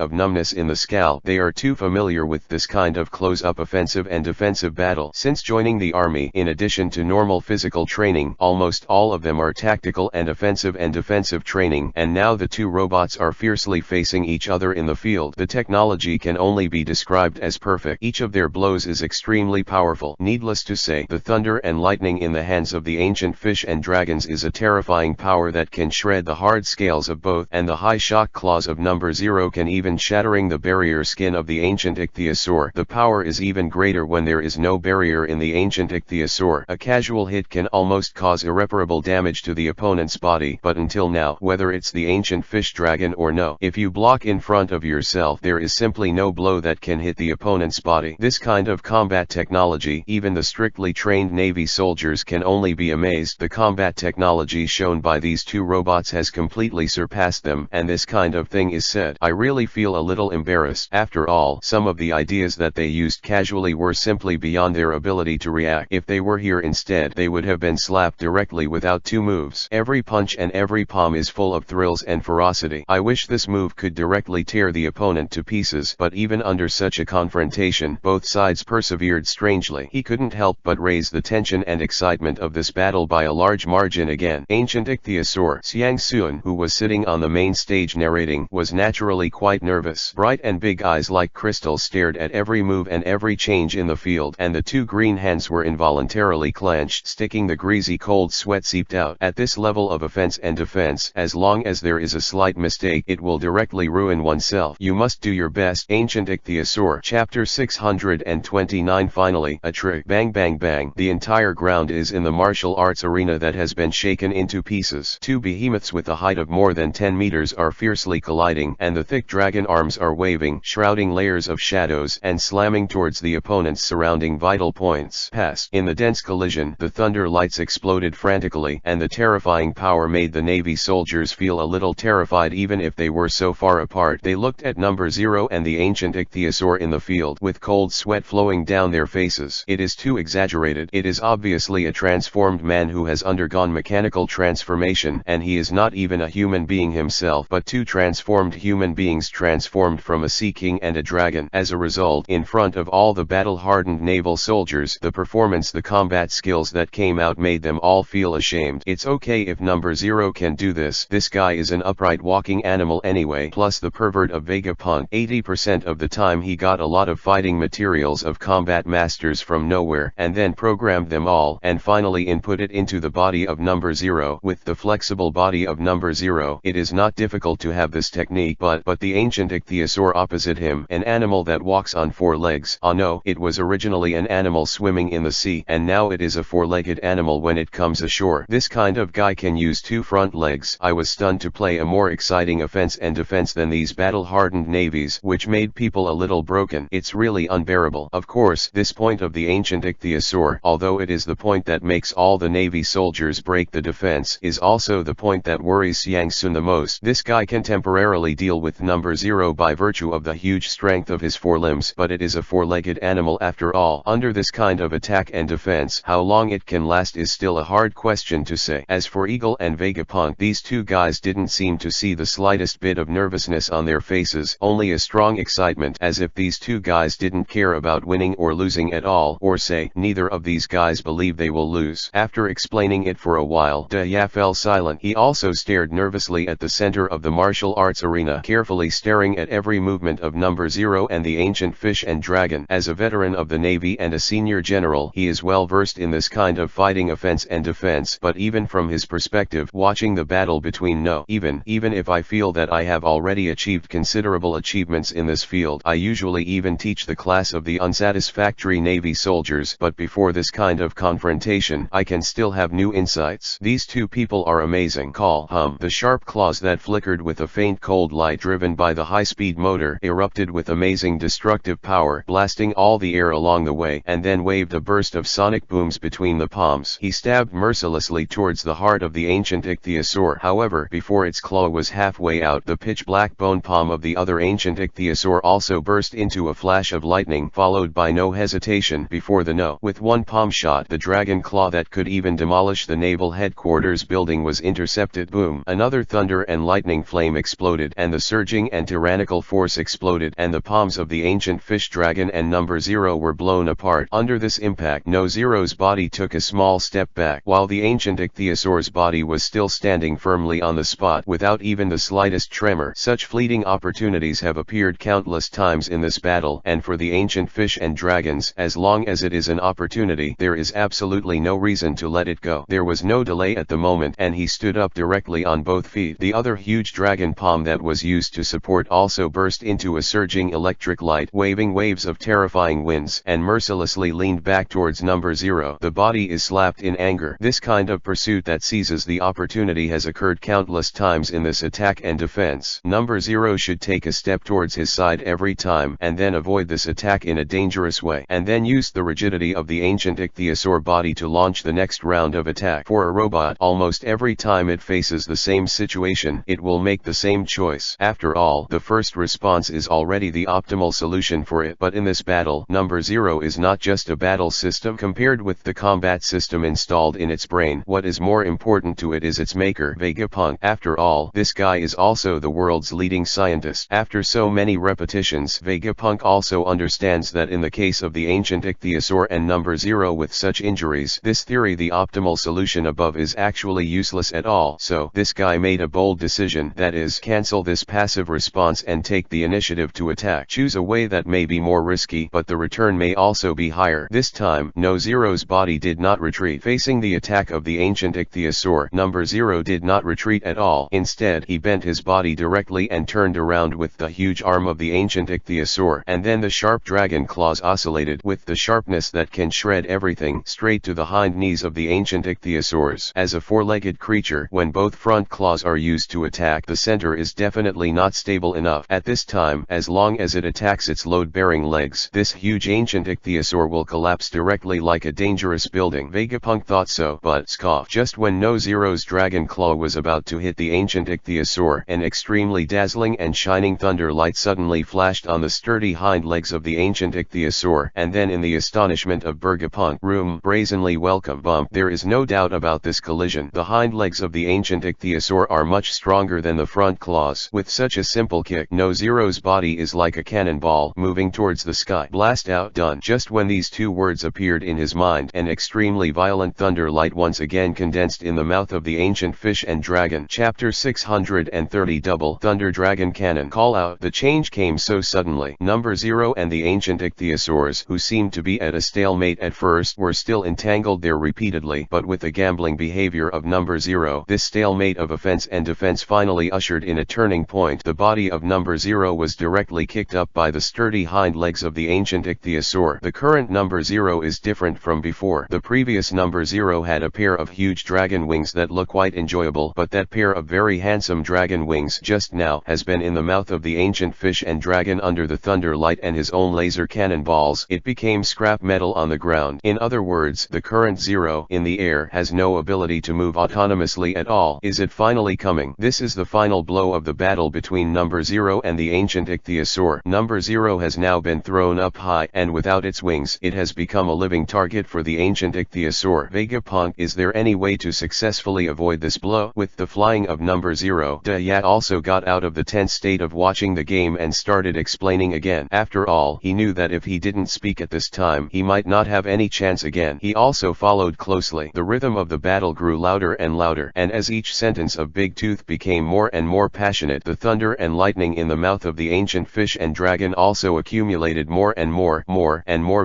of numbness in the scalp. They are too familiar with this kind of close-up offensive and defensive battle. Since joining the army, in addition to normal physical training, almost all of them are tactical and offensive and defensive training, and now the two robots are fiercely facing each other in the field. The technology can only be described as perfect. Each of their blows is extremely powerful. Needless to say, the thunder and lightning in the hands of the ancient fish and dragons is a terrifying power that can shred the hard scales of both, and the high shock claws of number 0 can even shattering the barrier skin of the ancient ichthyosaur. The power is even greater when there is no barrier in the ancient ichthyosaur. A casual hit can almost cause irreparable damage to the opponent's body, but until now, whether it's the ancient fish dragon or no, if you block in front of yourself, there is simply no blow that can hit the opponent's body. This kind of combat technology, even the strictly trained Navy soldiers can only be amazed. The combat technology shown by these two robots has completely surpassed them, and this kind of thing is said. I really feel a little embarrassed. After all, some of the ideas that they used casually were simply beyond their ability to react. If they were here instead, they would have been slapped directly without 2 moves. Every punch and every palm is full of thrills and ferocity. I wish this move could directly tear the opponent to pieces, but even under such a confrontation, both sides persevered strangely. He couldn't help but raise the tension and excitement of this battle by a large margin again. Ancient ichthyosaur Xiang Xuan, who was sitting on the main stage narrating, was naturally quite nervous. Bright and big eyes like crystals stared at every move and every change in the field, and the 2 green hands were involuntarily clenched, sticking the greasy cold sweat seeped out. At this level of offense and defense, as long as there is a slight mistake, it will directly ruin oneself. You must do your best. Ancient ichthyosaur. Chapter 629. Finally, a trick. Bang bang bang. The entire ground is in the martial arts arena that has been shaken into pieces. 2 behemoths with a height of more than 10 meters are fiercely colliding, and the thick dragon arms are waving, shrouding layers of shadows, and slamming towards the opponent's surrounding vital points. Past. In the dense collision, the thunder lights exploded frantically, and the terrifying power made the Navy soldiers feel a little terrified even if they were so far apart. They looked at number 0 and the ancient ichthyosaur in the field, with cold sweat flowing down their faces. It is too exaggerated. It is obviously a transformed man who has undergone mechanical transformation, and he is not even a human being himself, but 2 transformed human beings transformed from a sea king and a dragon. As a result, in front of all the battle-hardened naval soldiers, the performance, the combat skills that came out made them all feel ashamed. It's okay if number 0 can do this. This guy is an upright walking animal anyway, plus the pervert of Vegapunk. 80% of the time he got a lot of fighting materials of combat masters from nowhere, and then programmed them all, and finally input it into the body of number 0. With the flexible body of number 0, it is not difficult to have this technique, but the ancient ichthyosaur opposite him, an animal that walks on 4 legs. Ah no, it was originally an animal swimming in the sea, and now it is a 4-legged animal when it comes ashore. This kind of guy can use 2 front legs. I was stunned to play a more exciting offense and defense than these battle-hardened navies, which made people a little broken. It's really unbearable. Of course, this point of the ancient ichthyosaur, although it is the point that makes all the Navy soldiers break the defense, is also the point that worries Xiang Xuan the most. This guy can temporarily deal with number 0 by virtue of the huge strength of his 4 limbs, but it is a 4-legged animal after all. Under this kind of attack and defense, how long it can last is still a hard question to say. As for Eagle and Vegapunk, these 2 guys didn't seem to see the slightest bit of nervousness on their faces, only a strong excitement, as if these 2 guys didn't care about winning or losing at all, or say, neither of these guys believe they will lose. After explaining it for for a while. Ya fell silent. He also stared nervously at the center of the martial arts arena, carefully staring at every movement of number 0 and the ancient fish and dragon. As a veteran of the Navy and a senior general, he is well versed in this kind of fighting, offense and defense. But even from his perspective, watching the battle between even if I feel that I have already achieved considerable achievements in this field, I usually even teach the class of the unsatisfactory Navy soldiers, but before this kind of confrontation, I can still have new insights. These two people are amazing. The sharp claws that flickered with a faint cold light driven by the high-speed motor erupted with amazing destructive power, blasting all the air along the way, and then waved a burst of sonic booms between the palms. He stabbed mercilessly towards the heart of the ancient ichthyosaur. However, before its claw was halfway out, the pitch-black bone palm of the other ancient ichthyosaur also burst into a flash of lightning, followed by no hesitation before the no. With one palm shot, the dragon claw that could even demolish the naval headquarters building was intercepted. Boom! Another thunder and lightning flame exploded, and the surging and tyrannical force exploded, and the palms of the ancient fish dragon and number 0 were blown apart. Under this impact, No Zero's body took a small step back, while the ancient ichthyosaur's body was still standing firmly on the spot without even the slightest tremor. Such fleeting opportunities have appeared countless times in this battle, and for the ancient fish and dragons, as long as it is an opportunity, there is absolutely no reason to let it go. There was no delay at the moment, and he stood up directly on both feet. The other huge dragon palm that was used to support also burst into a surging electric light, waving waves of terrifying winds, and mercilessly leaned back towards number 0. The body is slapped in anger. This kind of pursuit that seizes the opportunity has occurred countless times in this attack and defense. Number 0 should take a step towards his side every time, and then avoid this attack in a dangerous way, and then use the rigidity of the ancient ichthyosaur body to launch the next round of attack. For a robot, almost every time it faces the same situation, it will make the same choice. After all, the first response is already the optimal solution for it. But in this battle, number 0 is not just a battle system compared with the combat system installed in its brain. What is more important to it is its maker, Vegapunk. After all, this guy is also the world's leading scientist. After so many repetitions, Vegapunk also understands that in the case of the ancient ichthyosaur and number 0 with such injuries, this theory, the optimal solution above, is actually useless at all. So, this guy made a bold decision, that is, cancel this passive response and take the initiative to attack. Choose a way that may be more risky, but the return may also be higher. This time, No Zero's body did not retreat. Facing the attack of the ancient ichthyosaur, number 0 did not retreat at all. Instead, he bent his body directly and turned around with the huge arm of the ancient ichthyosaur, and then the sharp dragon claws oscillated with the sharpness that can shred everything, straight to the hind knees of the ancient ichthyosaurs. As a four-legged creature, when both front claws are used to attack, the center is definitely not stable enough. At this time, as long as it attacks its load-bearing legs, this huge ancient ichthyosaur will collapse directly like a dangerous building. Vegapunk thought so, but scoff. Just when No Zero's dragon claw was about to hit the ancient ichthyosaur, an extremely dazzling and shining thunder light suddenly flashed on the sturdy hind legs of the ancient ichthyosaur, and then in the astonishment of Vegapunk, brazenly welcome bump. There is no doubt about this collision. The hind legs of the ancient ichthyosaur are much stronger than the front claws. With such a simple kick, No Zero's body is like a cannonball moving towards the sky. Blast out. Done. Just when these two words appeared in his mind, an extremely violent thunder light once again condensed in the mouth of the ancient fish and dragon. Chapter 630 Double Thunder Dragon Cannon. Call out. The change came so suddenly. Number 0 and the ancient ichthyosaurs, who seemed to be at a stalemate at first, were still entangled there repeatedly, but with the gambling behavior of number 0, this stalemate of offense and defense finally ushered in a turning point. The body of number 0 was directly kicked up by the sturdy hind legs of the ancient ichthyosaur. The current number 0 is different from before. The previous number 0 had a pair of huge dragon wings that look quite enjoyable, but that pair of very handsome dragon wings just now has been in the mouth of the ancient fish and dragon under the thunder light and his own laser cannonballs. It became scrap metal on the ground. In other words, the current 0 in the air has no ability to move autonomously at all. Is it finally coming? This is the final blow of the battle between number 0 and the ancient ichthyosaur. Number 0 has now been thrown up high, and without its wings, it has become a living target for the ancient ichthyosaur. Vegapunk, is there any way to successfully avoid this blow? With the flying of number 0, Yat also got out of the tense state of watching the game and started explaining again. After all, he knew that if he didn't speak at this time, he might not have any chance again. He also followed closely the rhythm of the battle grew louder and louder, and as each sentence of Big Tooth became more and more passionate, the thunder and lightning in the mouth of the ancient fish and dragon also accumulated more and more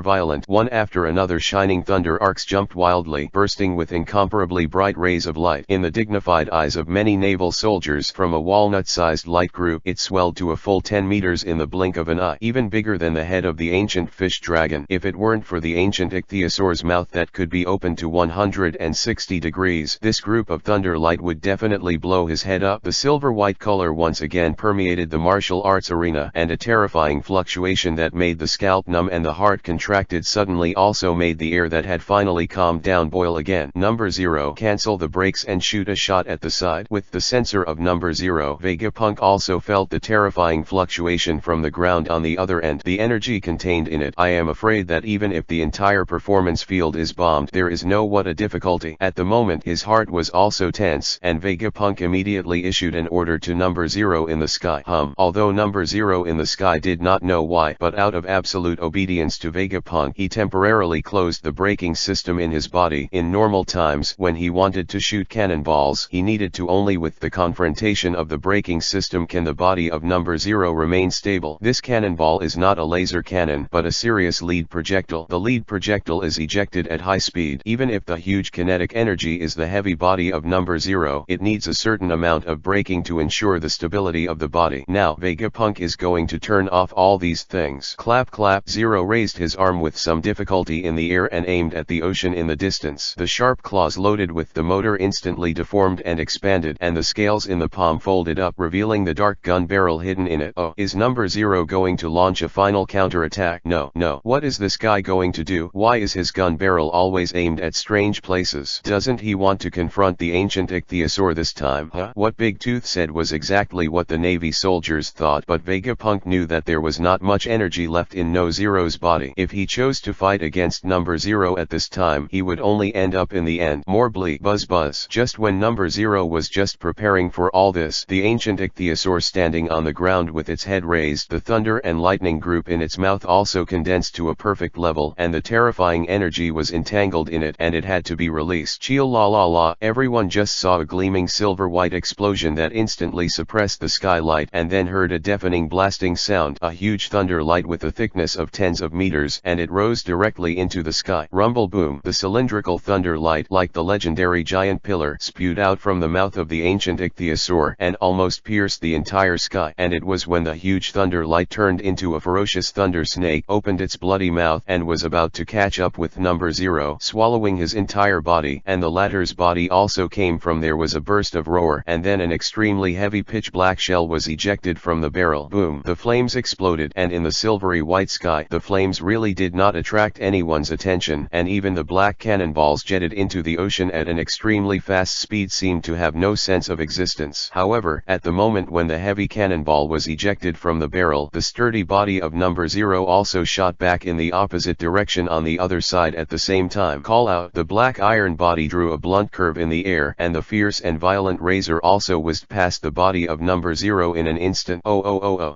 violent. One after another shining thunder arcs jumped wildly, bursting with incomparably bright rays of light. In the dignified eyes of many naval soldiers from a walnut-sized light group, it swelled to a full 10 meters in the blink of an eye, even bigger than the head of the ancient fish dragon. If it weren't for the ancient ichthyosaur's mouth that could be opened to 160 degrees, this group of thunder light would definitely blow his head up. The silver-white color once again permeated the martial arts arena, and a terrifying fluctuation that made the scalp numb and the heart contracted suddenly also made the air that had finally calmed down boil again. Number 0. Cancel the brakes and shoot a shot at the side. With the sensor of number 0, Vegapunk also felt the terrifying fluctuation from the ground on the other end, the energy contained in it. I am afraid that even if the entire performance field is bombed, there is no what a difficulty. At the moment his heart was also tense, and Vegapunk immediately issued an order to number 0 in the sky. Although number 0 in the sky did not know why, but out of absolute obedience to Vegapunk, he temporarily closed the braking system in his body. In normal times, when he wanted to shoot cannonballs, he needed to only with the confrontation of the braking system can the body of number 0 remain stable. This cannonball is not a laser cannon, but a serious lead projectile. The lead projectile is ejected at high speed. Even if the huge kinetic energy is the heavy body of number 0, it needs a certain amount of braking to ensure the stability of the body. Now Vegapunk is going to turn off all these things. Clap clap. 0 raised his arm with some difficulty in the air and aimed at the ocean in the distance. The sharp claws loaded with the motor instantly deformed and expanded, and the scales in the palm folded up, revealing the dark gun barrel hidden in it. Oh, is number 0 going to launch a final counterattack? No. What is this guy going to do? Why is his gun barrel always aimed at strange places? Doesn't he want to confront the ancient ichthyosaur this time? What Big Tooth said was exactly what the Navy soldiers thought, but Vegapunk knew that there was not much energy left in No Zero's body. If he chose to fight against number 0 at this time, he would only end up in the end. More bleak. Buzz. Just when number 0 was just preparing for all this, the ancient ichthyosaur standing on the ground with its head raised, the thunder and lightning group in its mouth also condensed to a perfect level, and the terrifying energy was entangled in it, and it had to be released. Cheel la la la. Everyone just saw a gleaming silver-white explosion that instantly suppressed the skylight, and then heard a deafening blasting sound, a huge thunder light with a thickness of tens of meters, and it rose directly into the sky. Rumble boom. The cylindrical thunder light, like the legendary giant pillar, spewed out from the mouth of the ancient ichthyosaur, and almost pierced the entire sky. And it was when the huge thunder light turned into a ferocious thunder snake, opened its bloody mouth, and was about to catch up with number 0, swallowing his entire body, and the latter's body also came from. There was a burst of roar, and then an extremely heavy pitch black shell was ejected from the barrel. Boom. The flames exploded, and in the silvery white sky, the flames really did not attract anyone's attention, and even the black cannonballs jetted into the ocean at an extremely fast speed seemed to have no sense of existence. However, at the moment when the heavy cannonball was ejected from the barrel, the sturdy body of number 0 also shot back in the opposite direction on the other side at the same time. Call out. The black iron body drew a blunt curve in the air, and the fierce and violent razor also whizzed past the body of number 0 in an instant.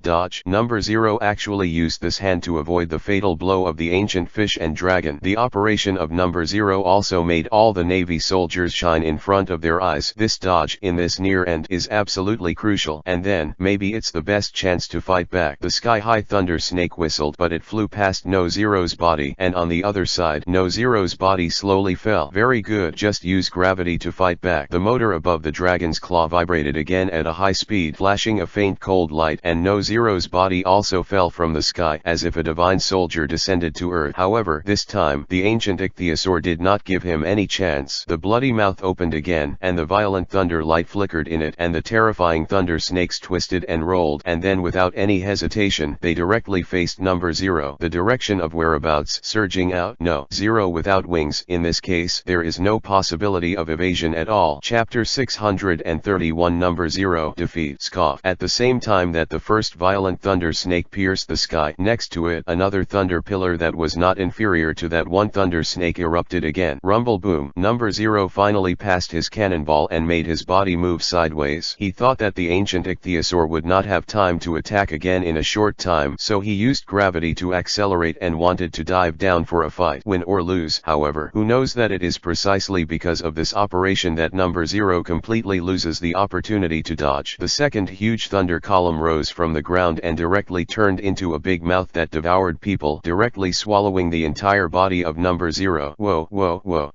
Dodge. Number 0 actually used this hand to avoid the fatal blow of the ancient fish and dragon. The operation of number 0 also made all the Navy soldiers shine in front of their eyes. This dodge in this near end is absolutely crucial, and then maybe it's the best chance to fight back. The sky-high thunder snake whistled, but it flew past No Zero's body, and on the other side, No Zero's body slowly fell. Very good. Just use gravity to fight back. The motor above the dragon's claw vibrated again at a high speed, flashing a faint cold light, and No Zero's body also fell from the sky, as if a divine soldier descended to earth. However, this time, the ancient ichthyosaur did not give him any chance. The bloody mouth opened again, and the violent thunder light flickered in it, and the terrifying thunder snakes twisted and rolled, and then without any hesitation, they directly faced number 0. The direction of whereabouts, surging out. No. 0 without wings. In this case, there is no possibility of evasion at all. Chapter 631. Number 0 defeat. Scoff. At the same time that the first violent thunder snake pierced the sky, next to it, another thunder pillar that was not inferior to that one thunder snake erupted again. Rumble boom. Number 0 finally passed his cannonball and made his body move sideways. He thought that the ancient ichthyosaur would not have time to attack again in a short time, so he used gravity to accelerate and wanted to dive down for a fight. Win or lose, however, who knows that it is precisely because of this operation that number 0 completely loses the opportunity to dodge. The second huge thunder column rose from the ground and directly turned into a big mouth that devoured people, directly swallowing the entire body of number 0. Whoa, whoa, whoa,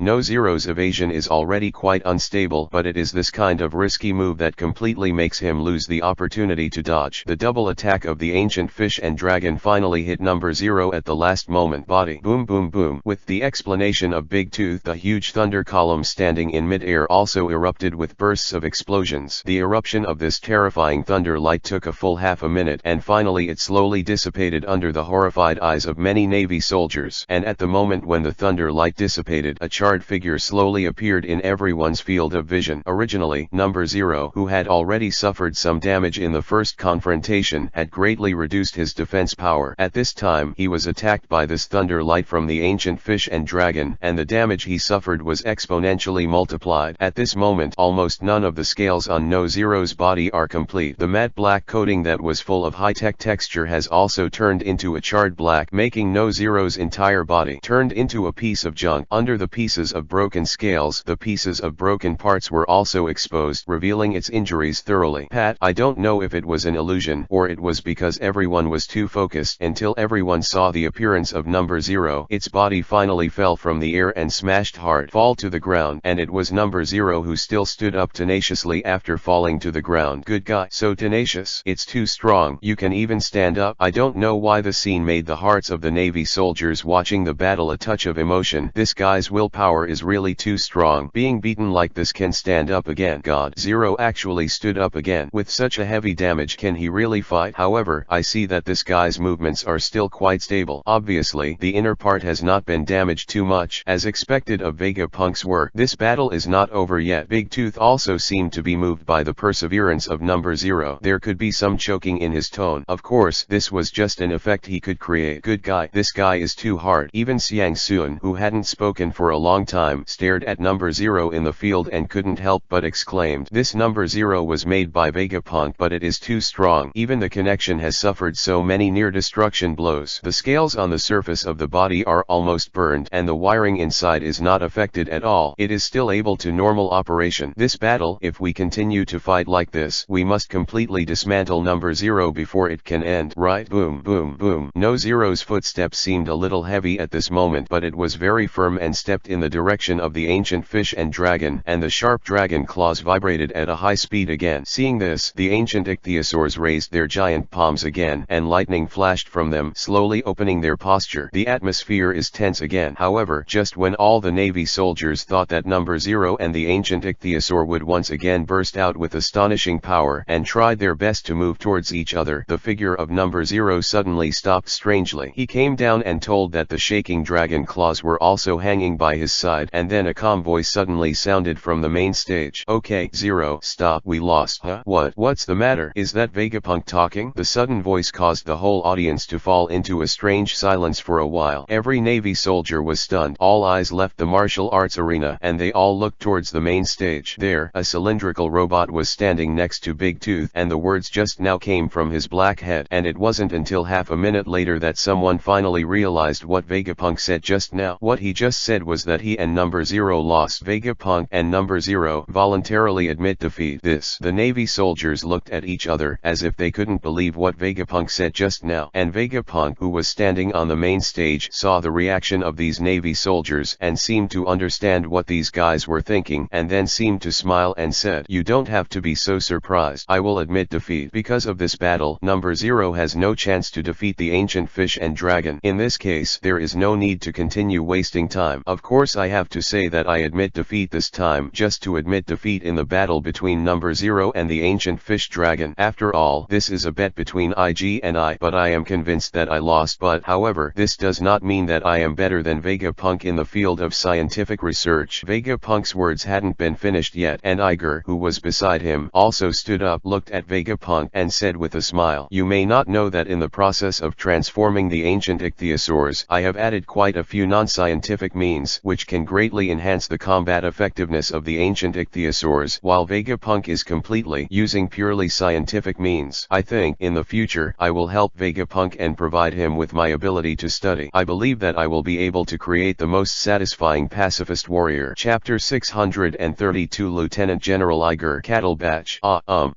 No Zero's evasion is already quite unstable, but it is this kind of risky move that completely makes him lose the opportunity to dodge. The double attack of the ancient fish and dragon finally hit number 0 at the last moment. Body. Boom boom boom. With the explanation of Big Tooth, the huge thunder column standing in mid-air also erupted with bursts of explosions. The eruption of this terrifying thunder light took a full half a minute, and finally it slowly dissipated under the horrified eyes of many Navy soldiers. And at the moment when the thunder light dissipated, a charred figure slowly appeared in everyone's field of vision. Originally, number 0, who had already suffered some damage in the first confrontation, had greatly reduced his defense power. At this time, he was attacked by this thunder light from the ancient fish and dragon, and the damage he suffered was exponentially multiplied. At this moment, almost none of the scales on No Zero's body are complete. The matte black coating that was full of high-tech texture has also turned into a charred black, making No Zero's entire body turned into a piece of junk. Under the pieces of broken scales, the pieces of broken parts were also exposed, revealing its injuries thoroughly. I don't know if it was an illusion, or it was because everyone was too focused, until everyone saw the appearance of number 0. Its body finally fell from the air and smashed hard fall to the ground, and it was number 0 who still stood up tenaciously after falling to the ground. Good guy. So tenacious. It's too strong. You can even stand up. I don't know why the scene made the hearts of the Navy soldiers watching the battle a touch of emotion. This guy's willpower is really too strong. Being beaten like this can stand up again. God. 0 actually stood up again. With such a heavy damage, can he really fight? However, I see that this guy's movements are still quite stable. Obviously, the inner part has not been damaged too much, as expected of Vegapunk's work. This battle is not over yet. Big Tooth also seemed to be moved by the perseverance of number 0. There could be some choking in his tone. Of course, this was just an effect he could create. Good guy. This guy is too hard. Even Xiang Sun, who hadn't spoken for a long time, stared at number 0 in the field and couldn't help but exclaimed, "This number 0 was made by Vegapunk, but it is too strong. Even the connection has suffered so many near-destruction blows. The scales on the surface of the body are almost burned, and the wiring inside is not affected at all. It is still able to normal operation. This battle, if we continue to fight like this, we must completely dismantle number 0 before it can end. Right?" Boom boom boom. No Zero's footsteps seemed a little heavy at this moment, but it was very firm and stepped in the direction of the ancient fish and dragon, and the sharp dragon claws vibrated at a high speed again. Seeing this, the ancient ichthyosaurs raised their giant palms again, and lightning flashed from them, slowly opening their posture. The atmosphere is tense again. However, just when all the Navy soldiers thought that number 0 and the ancient ichthyosaur would once again burst out with astonishing power, and tried their best to move towards each other, the figure of number 0 suddenly stopped strangely. He came down and told that the shaking dragon claws were also hanging by his side, and then a calm voice suddenly sounded from the main stage. "Okay, 0, stop. We lost." Huh? What's the matter? Is that Vegapunk talking? The sudden voice caused the whole audience to fall into a strange silence for a while. Every Navy soldier was stunned. All eyes left the martial arts arena, and they all looked towards the main stage. There, a cylindrical robot was standing next to Big Tooth, and the words just now came from his black head. And it wasn't until half a minute later that someone finally realized what Vegapunk said just now. What he just said was that he and number 0 lost. Vegapunk and number 0 voluntarily admit defeat. The Navy soldiers looked at each other as if they couldn't believe what Vegapunk said just now. And Vegapunk, who was standing on the main stage, saw the reaction of these Navy soldiers and seemed to understand what these guys were thinking, and then seemed to smile and said, "You don't have to be so surprised. I will admit defeat. Because of this battle, number 0 has no chance to defeat the ancient fish and dragon. In this case, there is no need to continue wasting time. Of course, I have to say that I admit defeat this time, just to admit defeat in the battle between number 0 and the ancient fish dragon. After all, this is a bet between IG and I, but I am convinced that I lost. But, however, this does not mean that I am better than Vegapunk in the field of scientific research." Vegapunk's words hadn't been finished yet, and Iger, who was beside him, also stood up, looked at Vegapunk, and said with a smile, "You may not know that in the process of transforming the ancient ichthyosaurs, I have added quite a few non-scientific means, which which can greatly enhance the combat effectiveness of the ancient ichthyosaurs, while Vegapunk is completely using purely scientific means. I think in the future I will help Vegapunk and provide him with my ability to study. I believe that I will be able to create the most satisfying pacifist warrior. Chapter 632 Lieutenant General Iger Cattlebatch.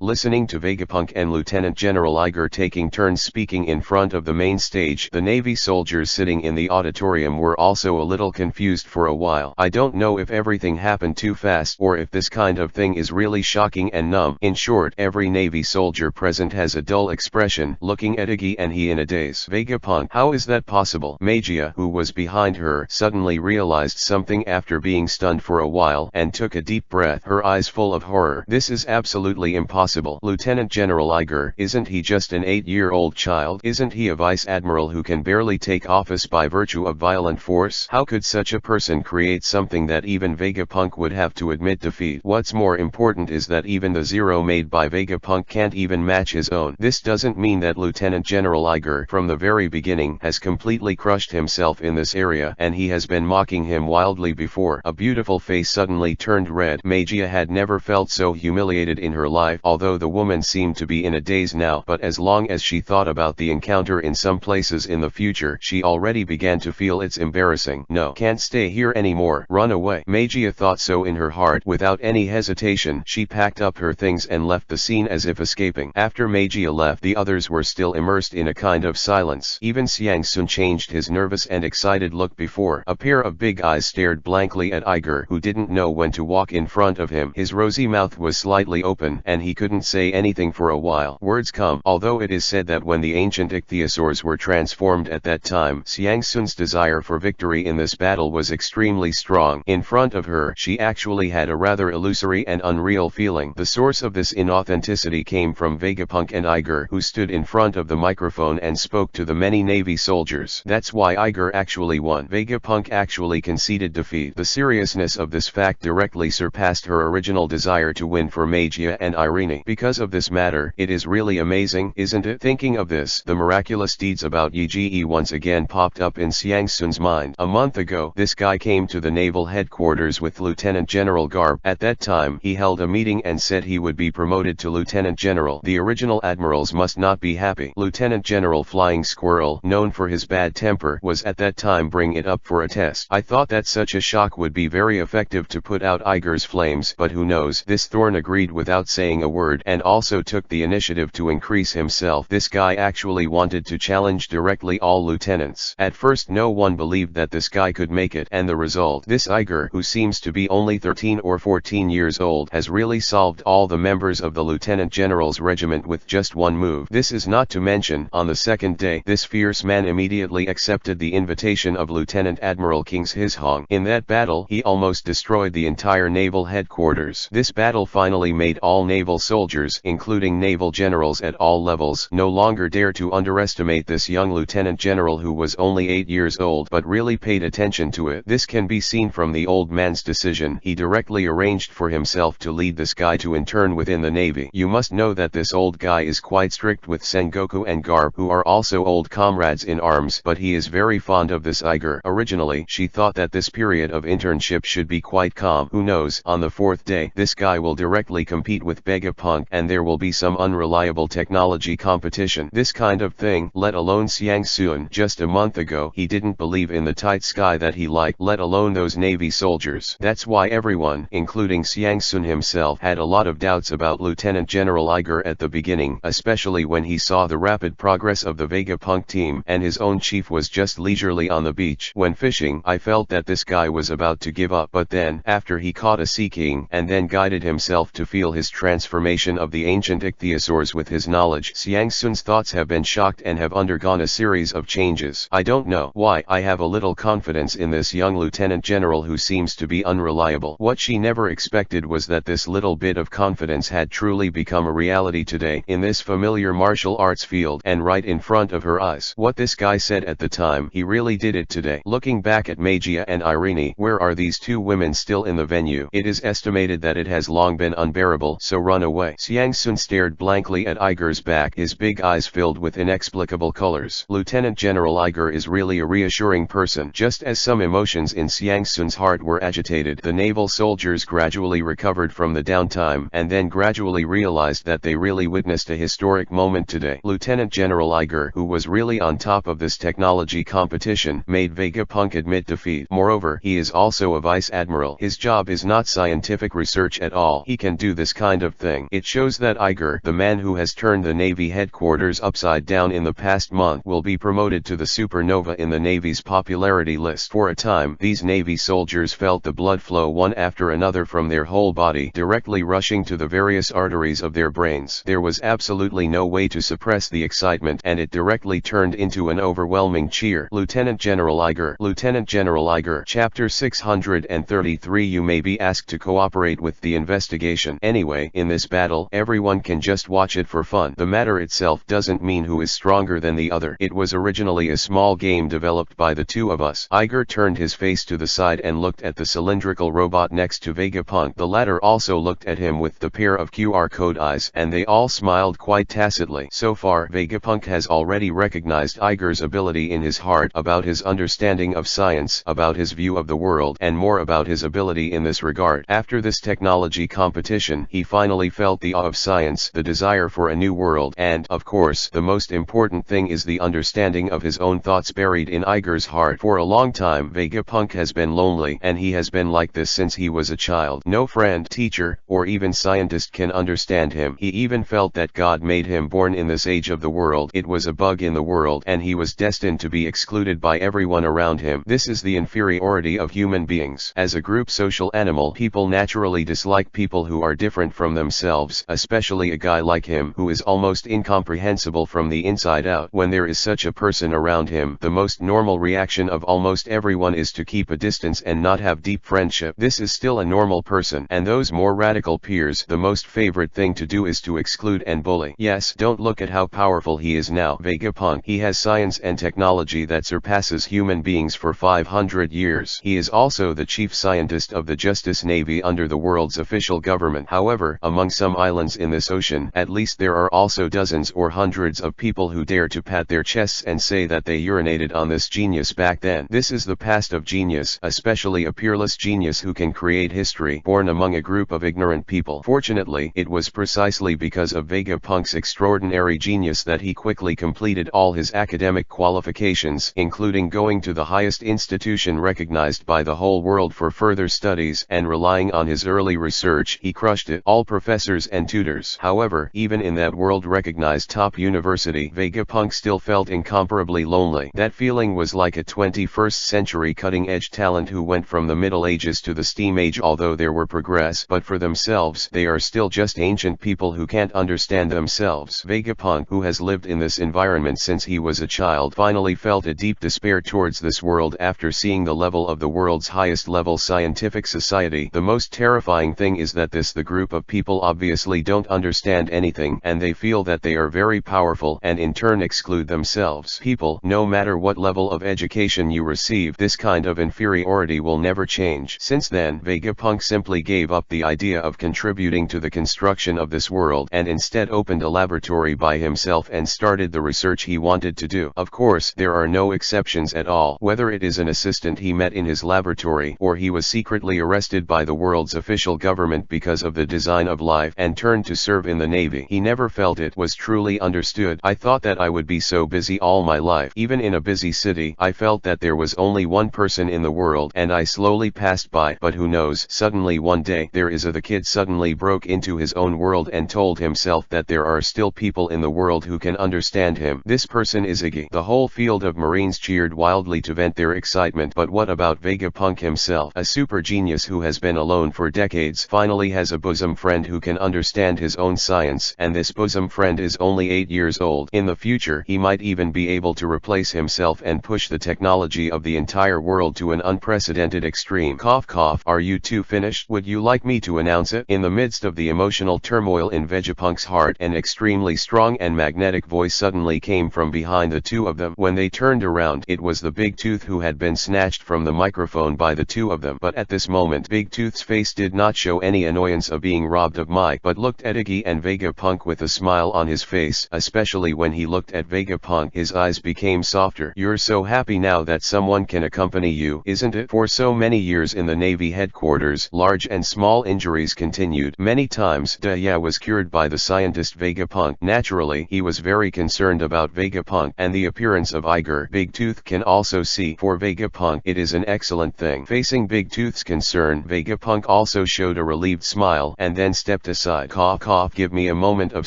Listening to Vegapunk and Lieutenant General Iger taking turns speaking in front of the main stage, the Navy soldiers sitting in the auditorium were also a little confused for a while. I don't know if everything happened too fast or if this kind of thing is really shocking and numb. In short, every Navy soldier present has a dull expression, looking at Iggy and he in a daze. Vegapunk, how is that possible? Magia, who was behind her, suddenly realized something after being stunned for a while and took a deep breath, her eyes full of horror. This is absolutely impossible. Lieutenant General Iger, isn't he just an 8-year-old child? Isn't he a vice admiral who can barely take office by virtue of violent force? How could such a person create something that even Vegapunk would have to admit defeat? What's more important is that even the zero made by Vegapunk can't even match his own. This doesn't mean that Lieutenant General Iger from the very beginning has completely crushed himself in this area and he has been mocking him wildly before. A beautiful face suddenly turned red. Magia had never felt so humiliated in her life, although the woman seemed to be in a daze now, but as long as she thought about the encounter in some places in the future, she already began to feel it's embarrassing. No, can't stay here anymore. Run away. Magia thought so in her heart. Without any hesitation, she packed up her things and left the scene as if escaping. After Magia left, the others were still immersed in a kind of silence. Even Xiang Sun changed his nervous and excited look before. A pair of big eyes stared blankly at Iger, who didn't know when to walk in front of him. His rosy mouth was slightly open and he couldn't say anything for a while. Words come. Although it is said that when the ancient ichthyosaurs were transformed at that time, Xiang Sun's desire for victory in this battle was extremely strong. In front of her, she actually had a rather illusory and unreal feeling. The source of this inauthenticity came from Vegapunk and Iger, who stood in front of the microphone and spoke to the many Navy soldiers. That's why Iger actually won. Vegapunk actually conceded defeat. The seriousness of this fact directly surpassed her original desire to win for Magia and Irene. Because of this matter, it is really amazing, isn't it? Thinking of this, the miraculous deeds about Yi Ji once again popped up in Xiang Sun's mind. A month ago, this guy came to the naval headquarters with Lieutenant General Garb. At that time, he held a meeting and said he would be promoted to Lieutenant General. The original admirals must not be happy. Lieutenant General Flying Squirrel, known for his bad temper, was at that time bringing it up for a test. I thought that such a shock would be very effective to put out Iger's flames, but who knows? This Thorn agreed without saying a word and also took the initiative to increase himself. This guy actually wanted to challenge directly all lieutenants. At first no one believed that this guy could make it, and the result, this Iger, who seems to be only 13 or 14 years old, has really solved all the members of the Lieutenant General's regiment with just one move. This is not to mention, on the second day, this fierce man immediately accepted the invitation of Lieutenant Admiral King's Hishong. In that battle, he almost destroyed the entire naval headquarters. This battle finally made all naval soldiers, including naval generals at all levels, no longer dare to underestimate this young Lieutenant General who was only 8 years old but really paid attention to it. This can be seen from the old man's decision. He directly arranged for himself to lead this guy to intern within the Navy. You must know that this old guy is quite strict with Sengoku and Garb, who are also old comrades in arms, but he is very fond of this Iger. Originally, she thought that this period of internship should be quite calm. Who knows, on the fourth day, this guy will directly compete with Vegapunk and there will be some unreliable technology competition. This kind of thing, let alone Xiang Sun. Just a month ago, he didn't believe in the tight sky that he liked, let alone those Navy soldiers. That's why everyone, including Xiang Sun himself, had a lot of doubts about Lieutenant General Iger at the beginning, especially when he saw the rapid progress of the Vegapunk team, and his own chief was just leisurely on the beach. When fishing, I felt that this guy was about to give up, but then, after he caught a sea king, and then guided himself to feel his transformation of the ancient ichthyosaurs with his knowledge, Xiang Sun's thoughts have been shocked and have undergone a series of changes. I don't know why I have a little confidence in this young Lieutenant General who seems to be unreliable. What she never expected was that this little bit of confidence had truly become a reality today, in this familiar martial arts field, and right in front of her eyes. What this guy said at the time, he really did it today. Looking back at Magia and Irene, where are these two women still in the venue? It is estimated that it has long been unbearable, so run away. Xiang Sun stared blankly at Iger's back, his big eyes filled with inexplicable colors. Lieutenant General Iger is really a reassuring person. Just as some emotions in Xiangsun's heart were agitated. The naval soldiers gradually recovered from the downtime and then gradually realized that they really witnessed a historic moment today. Lieutenant General Iger, who was really on top of this technology competition, made Vegapunk admit defeat. Moreover, he is also a vice admiral. His job is not scientific research at all. He can do this kind of thing. It shows that Iger, the man who has turned the Navy headquarters upside down in the past month, will be promoted to the supernova in the Navy's popularity list. For a time, these Navy soldiers felt the blood flow one after another from their whole body, directly rushing to the various arteries of their brains. There was absolutely no way to suppress the excitement, and it directly turned into an overwhelming cheer. Lieutenant General Iger. Lieutenant General Iger. Chapter 633. You may be asked to cooperate with the investigation. Anyway, in this battle, everyone can just watch it for fun. The matter itself doesn't mean who is stronger than the other. It was originally a small game developed by the two of us. Iger turned his face to the side and looked at the cylindrical robot next to Vegapunk. The latter also looked at him with the pair of QR code eyes, and they all smiled quite tacitly. So far, Vegapunk has already recognized Iger's ability in his heart, about his understanding of science, about his view of the world, and more about his ability in this regard. After this technology competition, he finally felt the awe of science, the desire for a new world, and, of course, the most important thing is the understanding of his own thoughts buried in Iger's heart. For a long time, Vegapunk has been lonely, and he has been like this since he was a child. No friend, teacher, or even scientist can understand him. He even felt that God made him born in this age of the world. It was a bug in the world, and he was destined to be excluded by everyone around him. This is the inferiority of human beings. As a group social animal, people naturally dislike people who are different from themselves, especially a guy like him who is almost incomprehensible from the inside out. When there is such a person around him, the most normal reaction of almost everyone is to keep a distance and not have deep friendship. This is still a normal person, and those more radical peers, the most favorite thing to do is to exclude and bully. Yes, don't look at how powerful he is now. Vegapunk, he has science and technology that surpasses human beings for 500 years. He is also the chief scientist of the Justice Navy under the world's official government. However, among some islands in this ocean, at least there are also dozens or hundreds of people who dare to pat their chests and say that they urinated on this genius back then. This is the past of genius, especially a peerless genius who can create history, born among a group of ignorant people. Fortunately, it was precisely because of Vegapunk's extraordinary genius that he quickly completed all his academic qualifications, including going to the highest institution recognized by the whole world for further studies, and relying on his early research, he crushed it. All professors and tutors. However, even in that world-recognized top university, Vegapunk still felt incomparably lonely. That feeling was like a 21st century cutting-edge talent who went from the Middle Ages to the Steam Age. Although there were progress, but for themselves, they are still just ancient people who can't understand themselves. Vegapunk, who has lived in this environment since he was a child, finally felt a deep despair towards this world after seeing the level of the world's highest level scientific society. The most terrifying thing is that the group of people obviously don't understand anything, and they feel that they are very powerful and in turn exclude themselves. People, no matter what level of education you receive, this kind of inferiority will never change. Since then, Vegapunk simply gave up the idea of contributing to the construction of this world, and instead opened a laboratory by himself and started the research he wanted to do. Of course, there are no exceptions at all. Whether it is an assistant he met in his laboratory, or he was secretly arrested by the world's official government because of the design of life and turned to serve in the Navy, he never felt it was truly understood. I thought that I would be so busy all my life. Even in a busy city, I felt that there was only one person in the world, and I slowly passed by. But who knows, suddenly one day, the kid suddenly broke into his own world and told himself that there are still people in the world who can understand him. This person is Iggy. The whole field of Marines cheered wildly to vent their excitement. But what about Vegapunk himself? A super genius who has been alone for decades finally has a bosom friend who can understand his own science, and this bosom friend is only 8 years old. In the future, he might even be able to replace himself and push the technology of the entire world to an unprecedented extreme. Cough cough. Are you two finished? Would you like me to announce it? In the midst of the emotional turmoil in Vegapunk's heart, an extremely strong and magnetic voice suddenly came from behind the two of them. When they turned around, it was the Big Tooth who had been snatched from the microphone by the two of them. But at this moment, Big Tooth's face did not show any annoyance of being robbed of mic, but looked at Iggy and Vegapunk with a smile on his face. Especially when he looked at Vegapunk, his eyes became softer. You're so happy now that someone can accompany you. you, isn't it? For so many years in the Navy headquarters, large and small injuries continued. Many times, Daya was cured by the scientist Vegapunk. Naturally, he was very concerned about Vegapunk and the appearance of Iger. Big Tooth can also see. For Vegapunk, it is an excellent thing. Facing Big Tooth's concern, Vegapunk also showed a relieved smile and then stepped aside. Cough cough, give me a moment of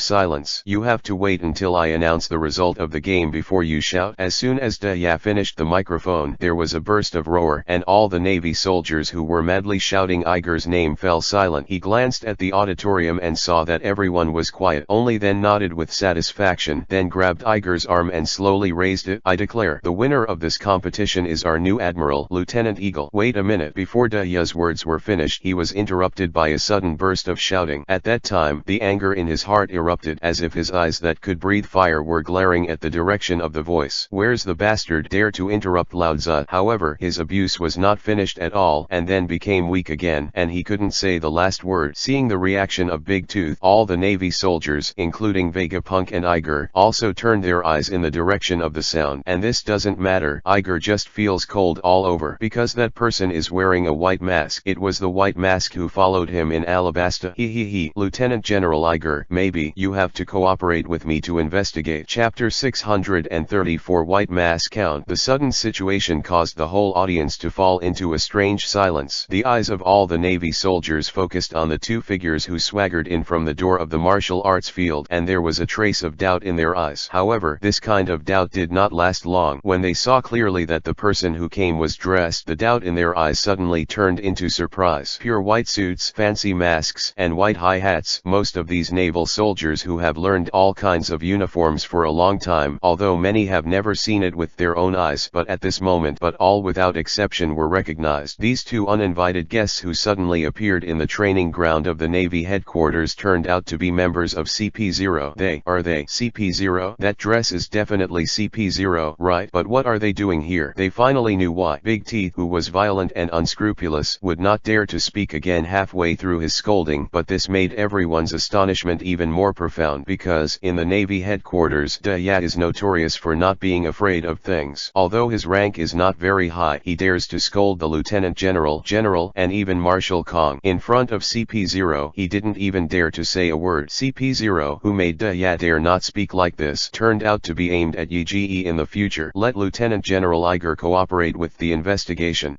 silence. You have to wait until I announce the result of the game before you shout. As soon as Daya finished the microphone, there was a burst of roar, and all the Navy soldiers who were madly shouting Iger's name fell silent. He glanced at the auditorium and saw that everyone was quiet, only then nodded with satisfaction, then grabbed Iger's arm and slowly raised it. I declare, the winner of this competition is our new admiral, Lieutenant Eagle. Wait a minute. Before Daya's words were finished, he was interrupted by a sudden burst of shouting. At that time, the anger in his heart erupted, as if his eyes that could breathe fire were glaring at the direction of the voice. Where's the bastard dare to interrupt Laozi? However, his abuse was not finished at all, and then became weak again, and he couldn't say the last word. Seeing the reaction of Big Tooth, all the Navy soldiers, including Vegapunk and Iger, also turned their eyes in the direction of the sound. And this doesn't matter. Iger just feels cold all over, because that person is wearing a white mask. It was the white mask who followed him in Alabasta. He. Lieutenant General Iger, maybe you have to cooperate with me to investigate. Chapter 634 White Mask Count. The sudden situation caused the whole audience to fall into a strange silence. The eyes of all the Navy soldiers focused on the two figures who swaggered in from the door of the martial arts field, and there was a trace of doubt in their eyes. However, this kind of doubt did not last long. When they saw clearly that the person who came was dressed, the doubt in their eyes suddenly turned into surprise. Pure white suits, fancy masks, and white high hats. Most of these naval soldiers who have learned all kinds of uniforms for a long time, although many have never seen it with their own eyes, but at this moment, all without exception were recognized. These two uninvited guests who suddenly appeared in the training ground of the Navy headquarters turned out to be members of CP0. Are they CP0? That dress is definitely CP0, right? But what are they doing here? They finally knew why. Big Teeth, who was violent and unscrupulous, would not dare to speak again halfway through his scolding, but this made everyone's astonishment even more profound, because in the Navy headquarters, Daya is notorious for not being afraid of things. Although his rank is not very high, he dares to scold the Lieutenant General, and even Marshal Kong. In front of CP0, he didn't even dare to say a word. CP0, who made Daya dare not speak like this, turned out to be aimed at Yi in the future. Let Lieutenant General Iger cooperate with the investigation.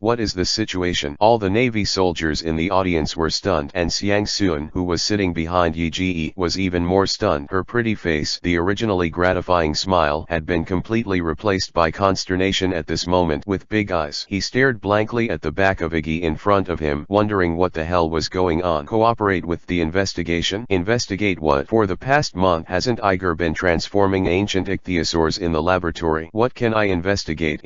What is the situation? All the Navy soldiers in the audience were stunned, and Xiang Sun, who was sitting behind Yi, was even more stunned. Her pretty face, the originally gratifying smile, had been completely replaced by consternation at this moment. With big eyes, he stared blankly at the back of Iggy in front of him, wondering what the hell was going on. Cooperate with the investigation? Investigate what? For the past month, hasn't Iger been transforming ancient ichthyosaurs in the laboratory? What can I investigate?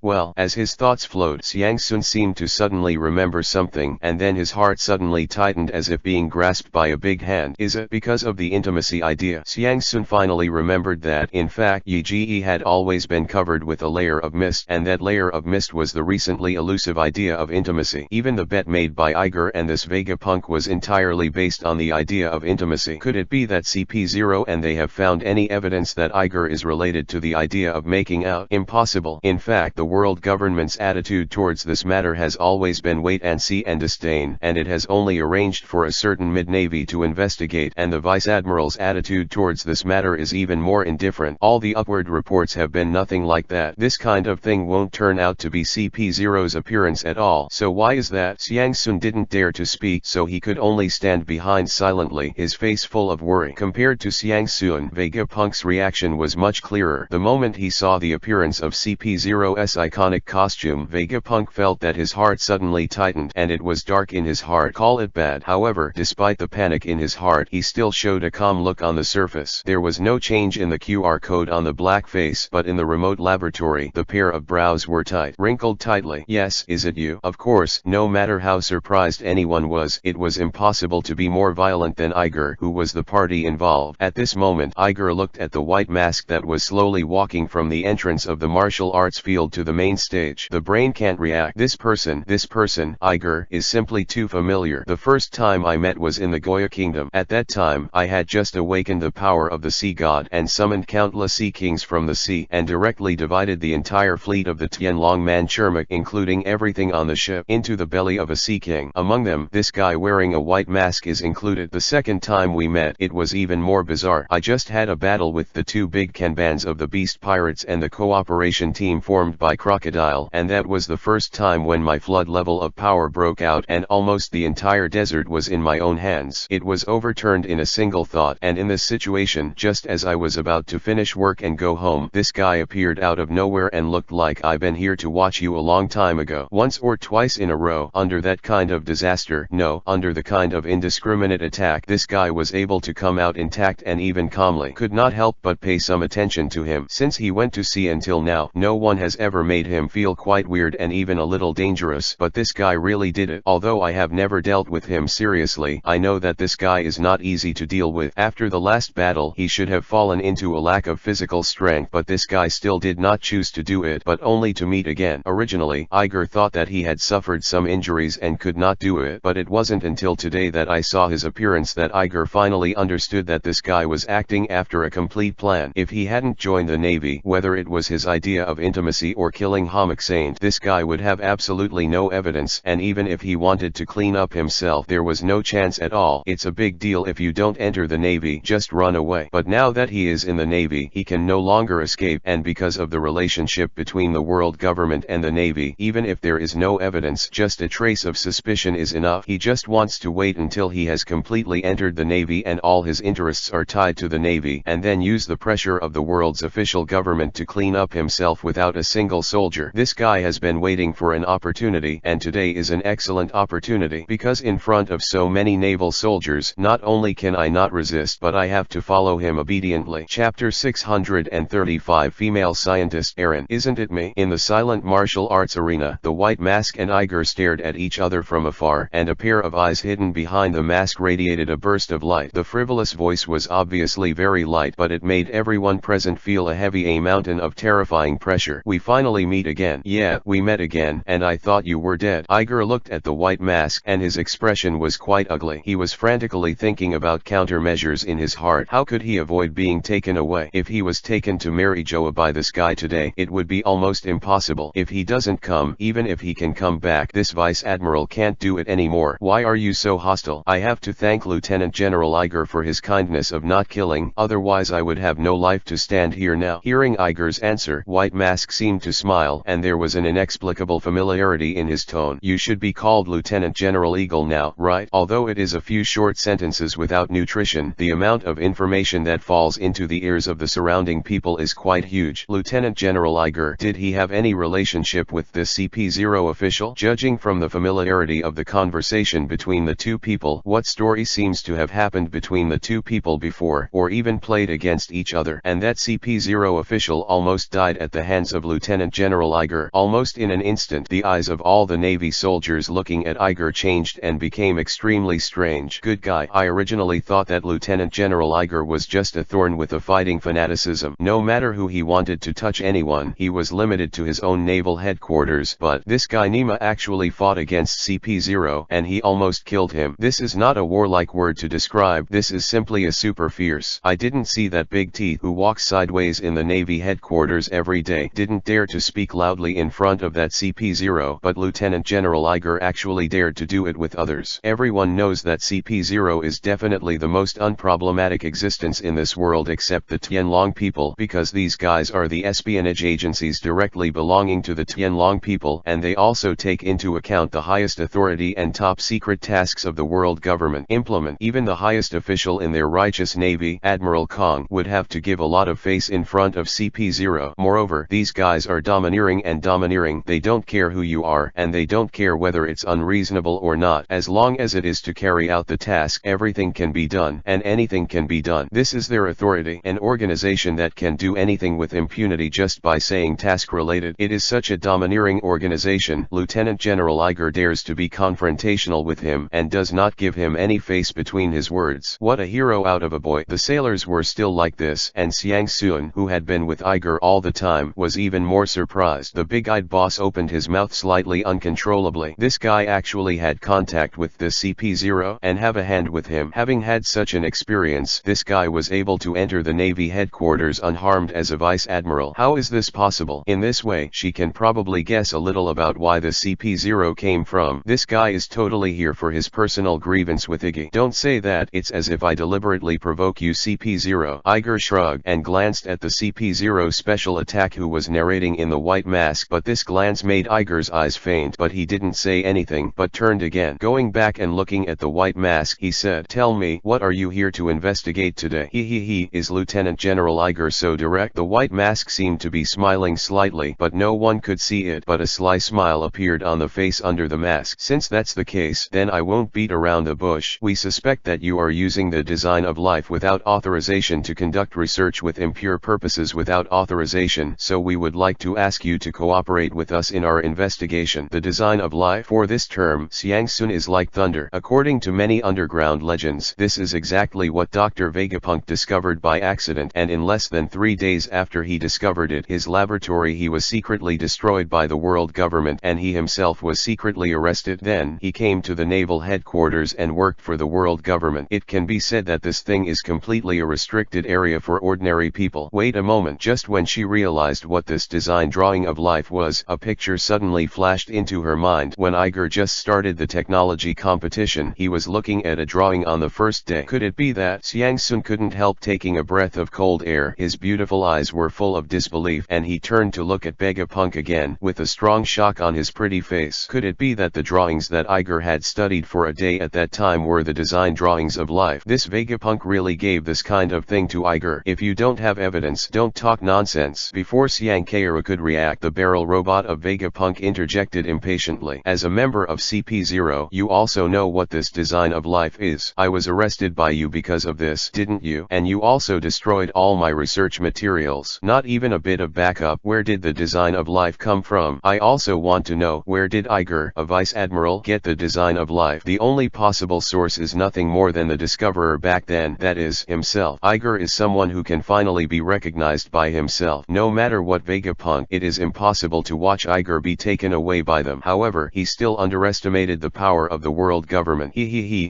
Well, as his thoughts flowed, Xiang Sun seemed to suddenly remember something, and then his heart suddenly tightened as if being grasped by a big hand. Is it because of the intimacy idea? Xiang Sun finally remembered that, in fact, Yi had always been covered with a layer of mist, and that layer of mist was the recently elusive idea of intimacy. Even the bet made by Iger and this Vegapunk was entirely based on the idea of intimacy. Could it be that CP0 and they have found any evidence that Iger is related to the idea of making out? Impossible. In fact, the world government's attitude towards this matter has always been wait and see and disdain, and it has only arranged for a certain mid-navy to investigate, and the vice admiral's attitude towards this matter is even more indifferent. All the upward reports have been nothing like that. This kind of thing won't turn out to be CP0's appearance at all. So why is that? Xiang Sun didn't dare to speak, so he could only stand behind silently, his face full of worry. Compared to Xiang Sun, Vegapunk's reaction was much clearer. The moment he saw the appearance of CP0's iconic costume, Vegapunk felt that his heart suddenly tightened, and it was dark in his heart. Call it bad. However, despite the panic in his heart, he still showed a calm look on the surface. There was no change in the QR code on the black face, but in the remote laboratory, the pair of brows were wrinkled tightly. Yes, is it you? Of course, no matter how surprised anyone was, it was impossible to be more violent than Iger, who was the party involved. At this moment, Iger looked at the white mask that was slowly walking from the entrance of the martial arts field to the main stage. The brain can't react. This person, Iger, is simply too familiar. The first time I met was in the Goya kingdom. At that time, I had just awakened the power of the sea god and summoned countless sea kings from the sea, and directly divided the entire fleet of of the Tianlong Manchurmak, including everything on the ship, into the belly of a sea king. Among them, this guy wearing a white mask is included. The second time we met, it was even more bizarre. I just had a battle with the two big kanbans of the beast pirates and the cooperation team formed by Crocodile, and that was the first time when my flood level of power broke out and almost the entire desert was in my own hands. It was overturned in a single thought, and in this situation, just as I was about to finish work and go home, this guy appeared out of nowhere and looked like I've been here to watch you a long time ago. Once or twice in a row, under that kind of disaster, no, under the kind of indiscriminate attack, this guy was able to come out intact and even calmly. Could not help but pay some attention to him. Since he went to sea until now, no one has ever made him feel quite weird and even a little dangerous, but this guy really did it. Although I have never dealt with him seriously, I know that this guy is not easy to deal with. After the last battle, he should have fallen into a lack of physical strength, but this guy still did not choose to do it, but only to meet again. Originally, Iger thought that he had suffered some injuries and could not do it, but it wasn't until today that I saw his appearance that Iger finally understood that this guy was acting after a complete plan. If he hadn't joined the Navy, whether it was his idea of intimacy or killing Homoxane, this guy would have absolutely no evidence, and even if he wanted to clean up himself, there was no chance at all. It's a big deal if you don't enter the Navy, just run away. But now that he is in the Navy, he can no longer escape, and because of the relationship between the world government and the Navy, even if there is no evidence, just a trace of suspicion is enough. He just wants to wait until he has completely entered the Navy and all his interests are tied to the Navy, and then use the pressure of the world's official government to clean up himself without a single soldier. This guy has been waiting for an opportunity, and today is an excellent opportunity, because in front of so many naval soldiers, not only can I not resist, but I have to follow him obediently. Chapter 635 Female Scientist Erin. Isn't it me? In the silent martial arts arena, the white mask and Iger stared at each other from afar, and a pair of eyes hidden behind the mask radiated a burst of light. The frivolous voice was obviously very light, but it made everyone present feel a heavy mountain of terrifying pressure. We finally meet again. Yeah, we met again, and I thought you were dead. Iger looked at the white mask, and his expression was quite ugly. He was frantically thinking about countermeasures in his heart. How could he avoid being taken away? If he was taken to Mary Joa by this guy today, it would be almost impossible. If he doesn't come, even if he can come back, this vice admiral can't do it anymore. Why are you so hostile? I have to thank Lieutenant General Iger for his kindness of not killing, otherwise I would have no life to stand here now. Hearing Iger's answer, White Mask seemed to smile, and there was an inexplicable familiarity in his tone. You should be called Lieutenant General Eagle now, right? Although it is a few short sentences without nutrition, the amount of information that falls into the ears of the surrounding people is quite huge. Lieutenant General Iger, did he have any relationship with this CP0 official? Judging from the familiarity of the conversation between the two people, what story seems to have happened between the two people before, or even played against each other? And that CP0 official almost died at the hands of Lieutenant General Iger. Almost in an instant, the eyes of all the Navy soldiers looking at Iger changed and became extremely strange. Good guy. I originally thought that Lieutenant General Iger was just a thorn with a fighting fanaticism. No matter who he wanted to touch anyone, he was limited to his own naval headquarters, but this guy Nima actually fought against CP0, and he almost killed him. This is not a warlike word to describe, this is simply a super fierce. I didn't see that big teeth who walks sideways in the Navy headquarters every day, didn't dare to speak loudly in front of that CP0, but Lieutenant General Iger actually dared to do it with others. Everyone knows that CP0 is definitely the most unproblematic existence in this world except the Tianlong people, because these guys are the espionage agencies directly belonging to the Tianlong people, and they also take into account the highest authority and top secret tasks of the world government implement. Even the highest official in their righteous navy, Admiral Kong, would have to give a lot of face in front of CP0. Moreover, these guys are domineering and domineering. They don't care who you are, and they don't care whether it's unreasonable or not. As long as it is to carry out the task, everything can be done, and anything can be done. This is their authority. An organization that can do anything with impunity just by saying task related. It is such a domineering organization. Lieutenant General Iger dares to be confrontational with him, and does not give him any face between his words. What a hero out of a boy. The sailors were still like this, and Xiang Sun, who had been with Iger all the time, was even more surprised. The big-eyed boss opened his mouth slightly uncontrollably. This guy actually had contact with the CP0, and have a hand with him. Having had such an experience, this guy was able to enter the Navy headquarters unharmed as a vice admiral. How is this possible? In this way she can probably guess a little about why the CP0 came from. This guy is totally here for his personal grievance with Iggy. Don't say that, it's as if I deliberately provoke you, CP0. Iger shrugged and glanced at the CP0 special attack who was narrating in the white mask, but this glance made Iger's eyes faint, but he didn't say anything but turned again. Going back and looking at the white mask, he said, "Tell me, what are you here to investigate today?" He is Lieutenant General Iger so direct? The white mask seemed to be smiling slightly, but no one could see it, but a sly smile appeared on the face under the mask. "Since that's the case, then I won't beat around the bush. We suspect that you are using the design of life without authorization to conduct research with impure purposes without authorization, so we would like to ask you to cooperate with us in our investigation." The design of life. For this term, Xiangsun is like thunder. According to many underground legends, this is exactly what Dr. Vegapunk discovered by accident, and in less than 3 days after he discovered it, his laboratory he was secretly destroyed by the world government and he himself was secretly arrested. Then he came to the naval headquarters and worked for the world government. It can be said that this thing is completely a restricted area for ordinary people. Wait a moment. Just when she realized what this design drawing of life was, a picture suddenly flashed into her mind. When Iger just started the technology competition, he was looking at a drawing on the first day. Could it be that? Xiangsun couldn't help taking a breath of cold air. His beautiful eyes were full of disbelief, and he turned to look at Vegapunk again, with a strong shock on his pretty face. Could it be that the drawings that Iger had studied for a day at that time were the design drawings of life? This Vegapunk really gave this kind of thing to Iger. If you don't have evidence, don't talk nonsense. Before Xiangkaira could react, the barrel robot of Vegapunk interjected impatiently. As a member of CP0, you also know what this design of life is. I was arrested by you because of this, didn't you? And you also destroyed all my research materials. Not even a bit of backup. Where did the design of life come from? I also want to know, where did Iger, a vice admiral, get the design of life? The only possible source is nothing more than the discoverer back then, that is, himself. Iger is someone who can finally be recognized by himself. No matter what Vegapunk, it is impossible to watch Iger be taken away by them. However, he still underestimated the power of the world government.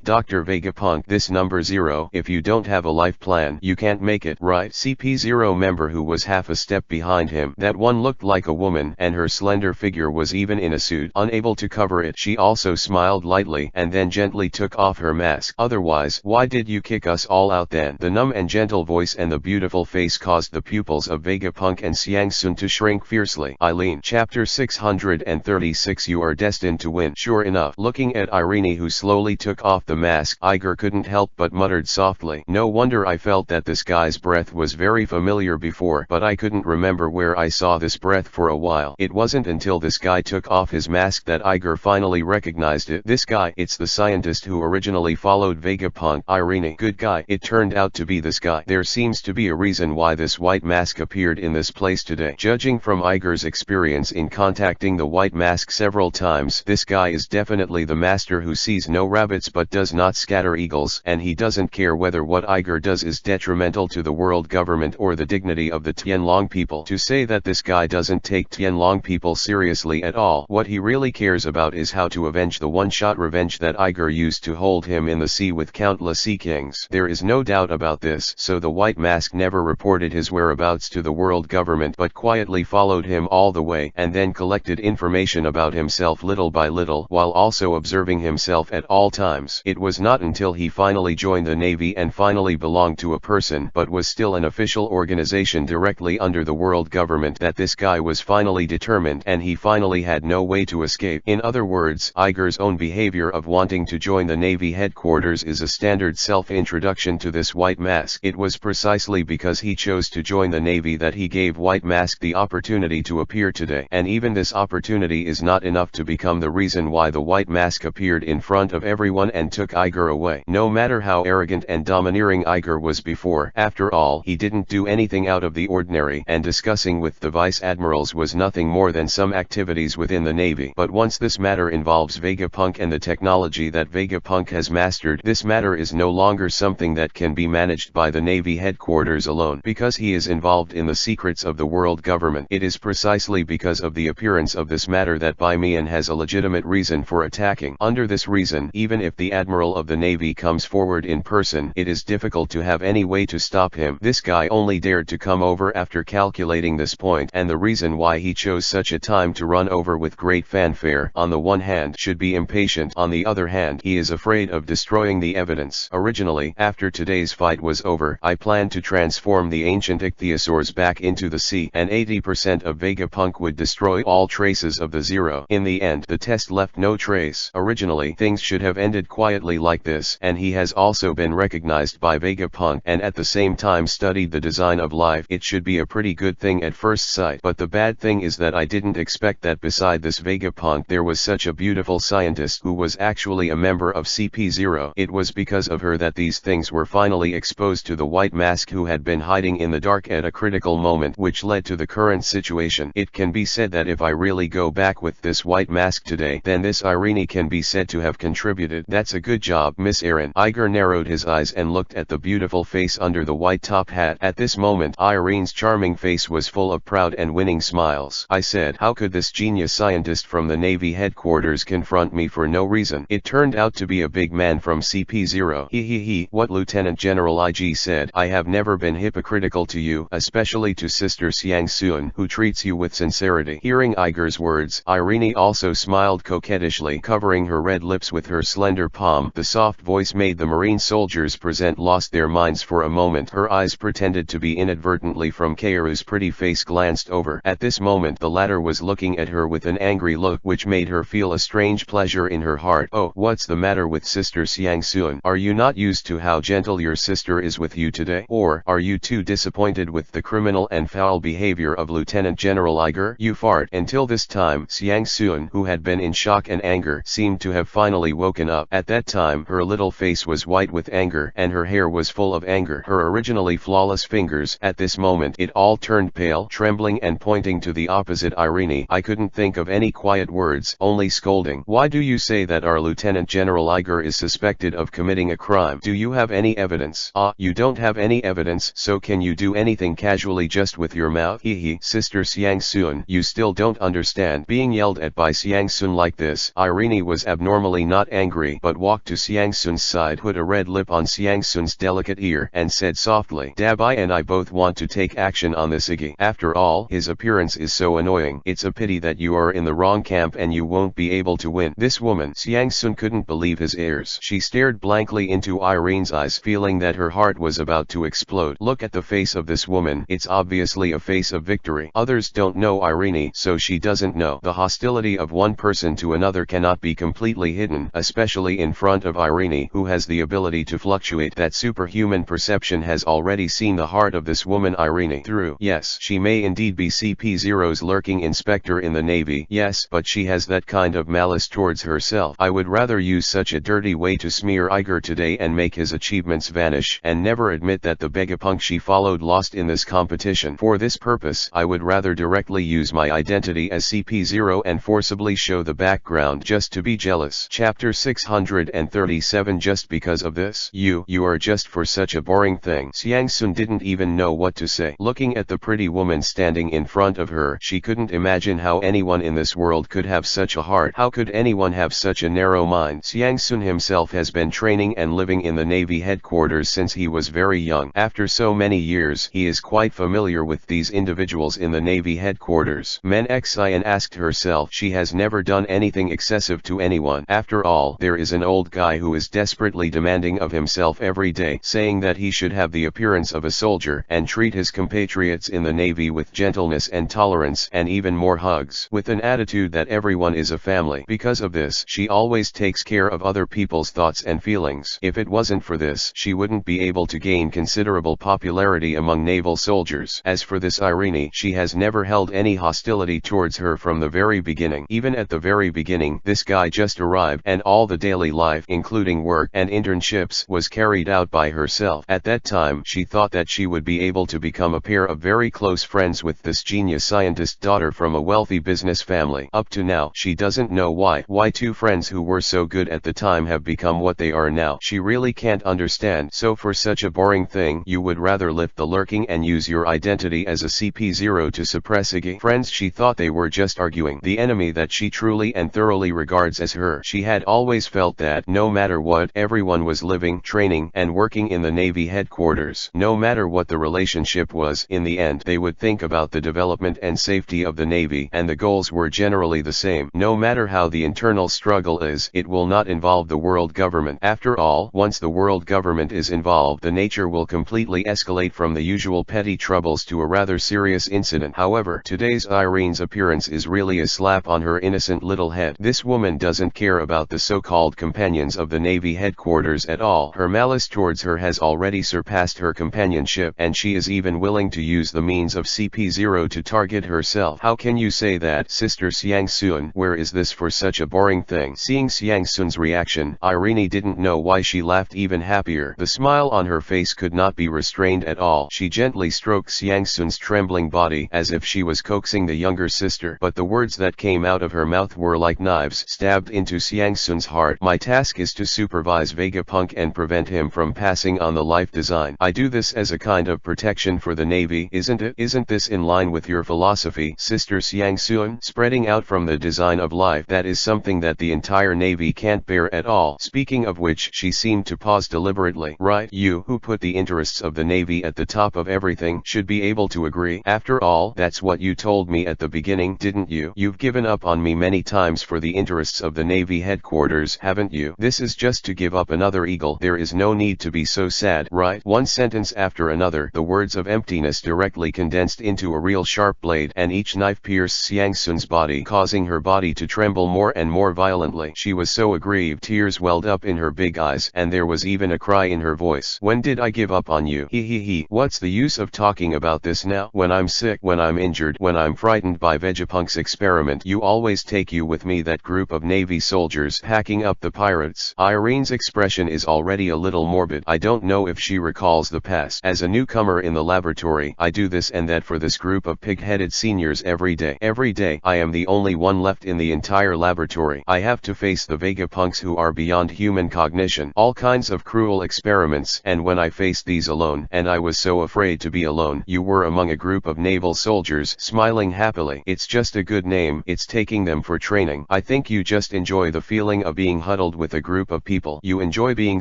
Dr. Vegapunk, this number 0, if you don't have a life plan, you can't make it, right? CP0 member who was half a step behind him. That one looked like a woman, and her slender figure was even in a suit. Unable to cover it, she also smiled lightly, and then gently took off her mask. Otherwise, why did you kick us all out then? The numb and gentle voice and the beautiful face caused the pupils of Vegapunk and Xiangsun to shrink fiercely. Eileen. Chapter 636. You are destined to win. Sure enough, looking at Irene who slowly took off the mask, Iger couldn't help but muttered softly, "No wonder I felt that this guy's breath was very familiar before, but I couldn't remember where I saw this breath for a while." It wasn't until this guy took off his mask that Iger finally recognized it. This guy, it's the scientist who originally followed Vegapunk. Irene. Good guy. It turned out to be this guy. There seems to be a reason why this white mask appeared in this place today. Judging from Iger's experience in contacting the white mask several times, this guy is definitely the master who sees no rabbits but does not scatter eagles, and he doesn't care whether what Iger does is detrimental to the world government or the dignity of the Tianlong people. To say that this guy doesn't take Tianlong people seriously at all, what he really cares about is how to avenge the one-shot revenge that Iger used to hold him in the sea with countless sea kings. There is no doubt about this, so the white mask never reported his whereabouts to the world government but quietly followed him all the way, and then collected information about himself little by little, while also observing himself at all times. It was not until he finally joined the Navy and finally belonged to a person but was still an official organization directly under the world government that this guy was finally determined, and he finally had no way to escape. In other words, Iger's own behavior of wanting to join the Navy headquarters is a standard self-introduction to this white mask. It was precisely because he chose to join the Navy that he gave White Mask the opportunity to appear today, and even this opportunity is not enough to become the reason why the White Mask appeared in front of everyone and took Iger away. No matter how arrogant and domineering Iger was before, after all, he didn't do anything out of the ordinary, and discussing with the vice admirals was nothing more than some activities within the Navy. But once this matter involves Vegapunk and the technology that Vegapunk has mastered, this matter is no longer something that can be managed by the Navy headquarters alone, because he is involved in the secrets of the world government. It is precisely because of the appearance of this matter that Baimian has a legitimate reason for attacking. Under this reason, even if the Admiral of the Navy comes forward in person, it is difficult to have any way to stop him. This guy only dared to come over after calculating this point, and the reason why he chose such a time to run over with great fanfare on the one hand should be impatient, on the other hand he is afraid of destroying the evidence. Originally, after today's fight was over, I planned to transform the ancient ichthyosaurs back into the sea, and 80% of Vegapunk would destroy all traces of the zero. In the end, the test left no trace. Originally, things should have ended quietly like this, and he has also been recognized by Vegapunk and at the same time studied the design of life. It should be a pretty good thing at first sight, but the bad thing is that I didn't expect that beside this Vegapunk there was such a beautiful scientist who was actually a member of CP0. It was because of her that these things were finally exposed to the White Mask, who had been hiding in the dark at a critical moment, which led to the current situation. It can be said that if I really go back with this White Mask today, then this Irene can be said to have contributed. That's a good job, Miss Erin. Iger narrowed his eyes and looked at the beautiful face under the white top hat. At this moment, Irene's charming face was full of proud and winning smiles. I said, how could this genius scientist from the Navy headquarters confront me for no reason? It turned out to be a big man from CP0. He. What Lieutenant General IG said. I have never been hypocritical to you, especially to Sister Xiang Sun, who treats you with sincerity. Hearing Iger's words, Irene also smiled coquettishly, covering her red lips with her slender palm. The soft voice made the Marine soldiers present lost their minds for a moment. Her eyes pretended to be inadvertently from Keiru's pretty face glanced over. At this moment the latter was looking at her with an angry look which made her feel a strange pleasure in her heart. Oh, what's the matter with Sister Xiang Sun? Are you not used to how gentle your sister is with you today? Or are you too disappointed with the criminal and foul behavior of Lieutenant General Iger? You fart. Until this time, Xiang Sun, who had been in shock and anger, seemed to have finally woken up. At that time, her little face was white with anger, and her hair was full of anger. Her originally flawless fingers, at this moment, it all turned pale, trembling and pointing to the opposite Irene. I couldn't think of any quiet words, only scolding. Why do you say that our Lieutenant General Iger is suspected of committing a crime? Do you have any evidence? You don't have any evidence, so can you do anything casually just with your mouth? Hehe. Sister Xiang Sun, you still don't understand. Being yelled at by Xiang Sun like this, Irene was abnormally not angry, but walked to Xiang Sun's side, put a red lip on Xiang Sun's delicate ear, and said softly, Dabai and I both want to take action on this Iggy. After all, his appearance is so annoying. It's a pity that you are in the wrong camp and you won't be able to win. This woman, Xiang Sun couldn't believe his ears. She stared blankly into Irene's eyes, feeling that her heart was about to explode. Look at the face of this woman. It's obviously a face of victory. Others don't know Irene, so she doesn't know. The hostility of one person to another cannot be completely hidden, especially in front of Irene, who has the ability to fluctuate. That superhuman perception has already seen the heart of this woman Irene through. Yes, she may indeed be CP0's lurking inspector in the Navy. Yes, but she has that kind of malice towards herself. I would rather use such a dirty way to smear Iger today and make his achievements vanish, and never admit that the Vegapunk she followed lost in this competition. For this purpose, I would rather directly use my identity as CP0 and forcibly show the background just to be jealous. Chapter 637. Just because of this, you are just for such a boring thing. Xiang Sun didn't even know what to say. Looking at the pretty woman standing in front of her, she couldn't imagine how anyone in this world could have such a heart. How could anyone have such a narrow mind? Xiang Sun himself has been training and living in the Navy headquarters since he was very young. After so many years, he is quite familiar with these individuals in the Navy headquarters. Men Xian asked herself, she has never done anything excessive to anyone. After all, there is an old guy who is desperately demanding of himself every day, saying that he should have the appearance of a soldier and treat his compatriots in the Navy with gentleness and tolerance and even more hugs, with an attitude that everyone is a family. Because of this, she always takes care of other people's thoughts and feelings. If it wasn't for this, she wouldn't be able to gain considerable popularity among naval soldiers. As for this Irene, she has never held any hostility towards her from the very beginning. Even at the very beginning, this guy just arrived, and all the daily life, including work and internships, was carried out by herself. At that time, she thought that she would be able to become a pair of very close friends with this genius scientist daughter from a wealthy business family. Up to now, she doesn't know why two friends who were so good at the time have become what they are now. She really can't understand. So for such a boring thing, you would rather lift the lurking and use your identity as a CP0 to suppress Iggy. Friends, she thought they were just arguing. The enemy that she truly and thoroughly regards as her. She had always felt that, no matter what, everyone was living, training, and working in the Navy headquarters. No matter what the relationship was, in the end, they would think about the development and safety of the Navy, and the goals were generally the same. No matter how the internal struggle is, it will not involve the world government. After all, once the world government is involved, the nature will completely escalate from the usual petty troubles to a rather serious incident. However, today's Irene's appearance is really a slap on her innocent little head. This woman doesn't care about the so-called companions of the Navy headquarters at all. Her malice towards her has already surpassed her companionship, and she is even willing to use the means of CP0 to target herself. How can you say that, Sister Xiangsun? Where is this for such a boring thing? Seeing Xiangsun's reaction, Irene didn't know why she laughed even happier. The smile on her face could not be restrained at all. She gently stroked Xiangsun's trembling body as if she was coaxing the younger sister, but the words that came out of her mouth were like knives stabbed into Xiangsun's heart. My task is to supervise Vegapunk and prevent him from passing on the life design. I do this as a kind of protection for the Navy, isn't it? Isn't this in line with your philosophy, Sister Xiangsun? Spreading out from the design of life, that is something that the entire Navy can't bear at all. Speaking of which, she seemed to pause deliberately. Right, you, who put the interests of the Navy at the top of everything, should be able to agree. After all, that's what you told me at the beginning, didn't you? You've given up on me many times for the interests of the Navy headquarters, haven't you? This is just to give up another eagle. There is no need to be so sad, right? One sentence after another, the words of emptiness directly condensed into a real sharp blade, and each knife pierced Xiangsun's body, causing her body to tremble more and more violently. She was so aggrieved, tears welled up in her big eyes, and there was even a cry in her voice. When did I give up on you? He. What's the use of talking about this now? When I'm sick, when I'm injured, when I'm frightened by Vegapunk's experiment, you always take you with me, that group of Navy soldiers packing up the pirates. Irene's expression is already a little morbid. I don't know if she recalls the past. As a newcomer in the laboratory, I do this and that for this group of pig-headed seniors every day. Every day, I am the only one left in the entire laboratory. I have to face the Vegapunks who are beyond human cognition. All kinds of cruel experiments, and when I faced these alone, and I was so afraid to be alone, you were among a group of naval soldiers, smiling happily. It's just a good name. It's taking them for training. I think you just enjoy the feeling of being huddled with a group of people. You enjoy being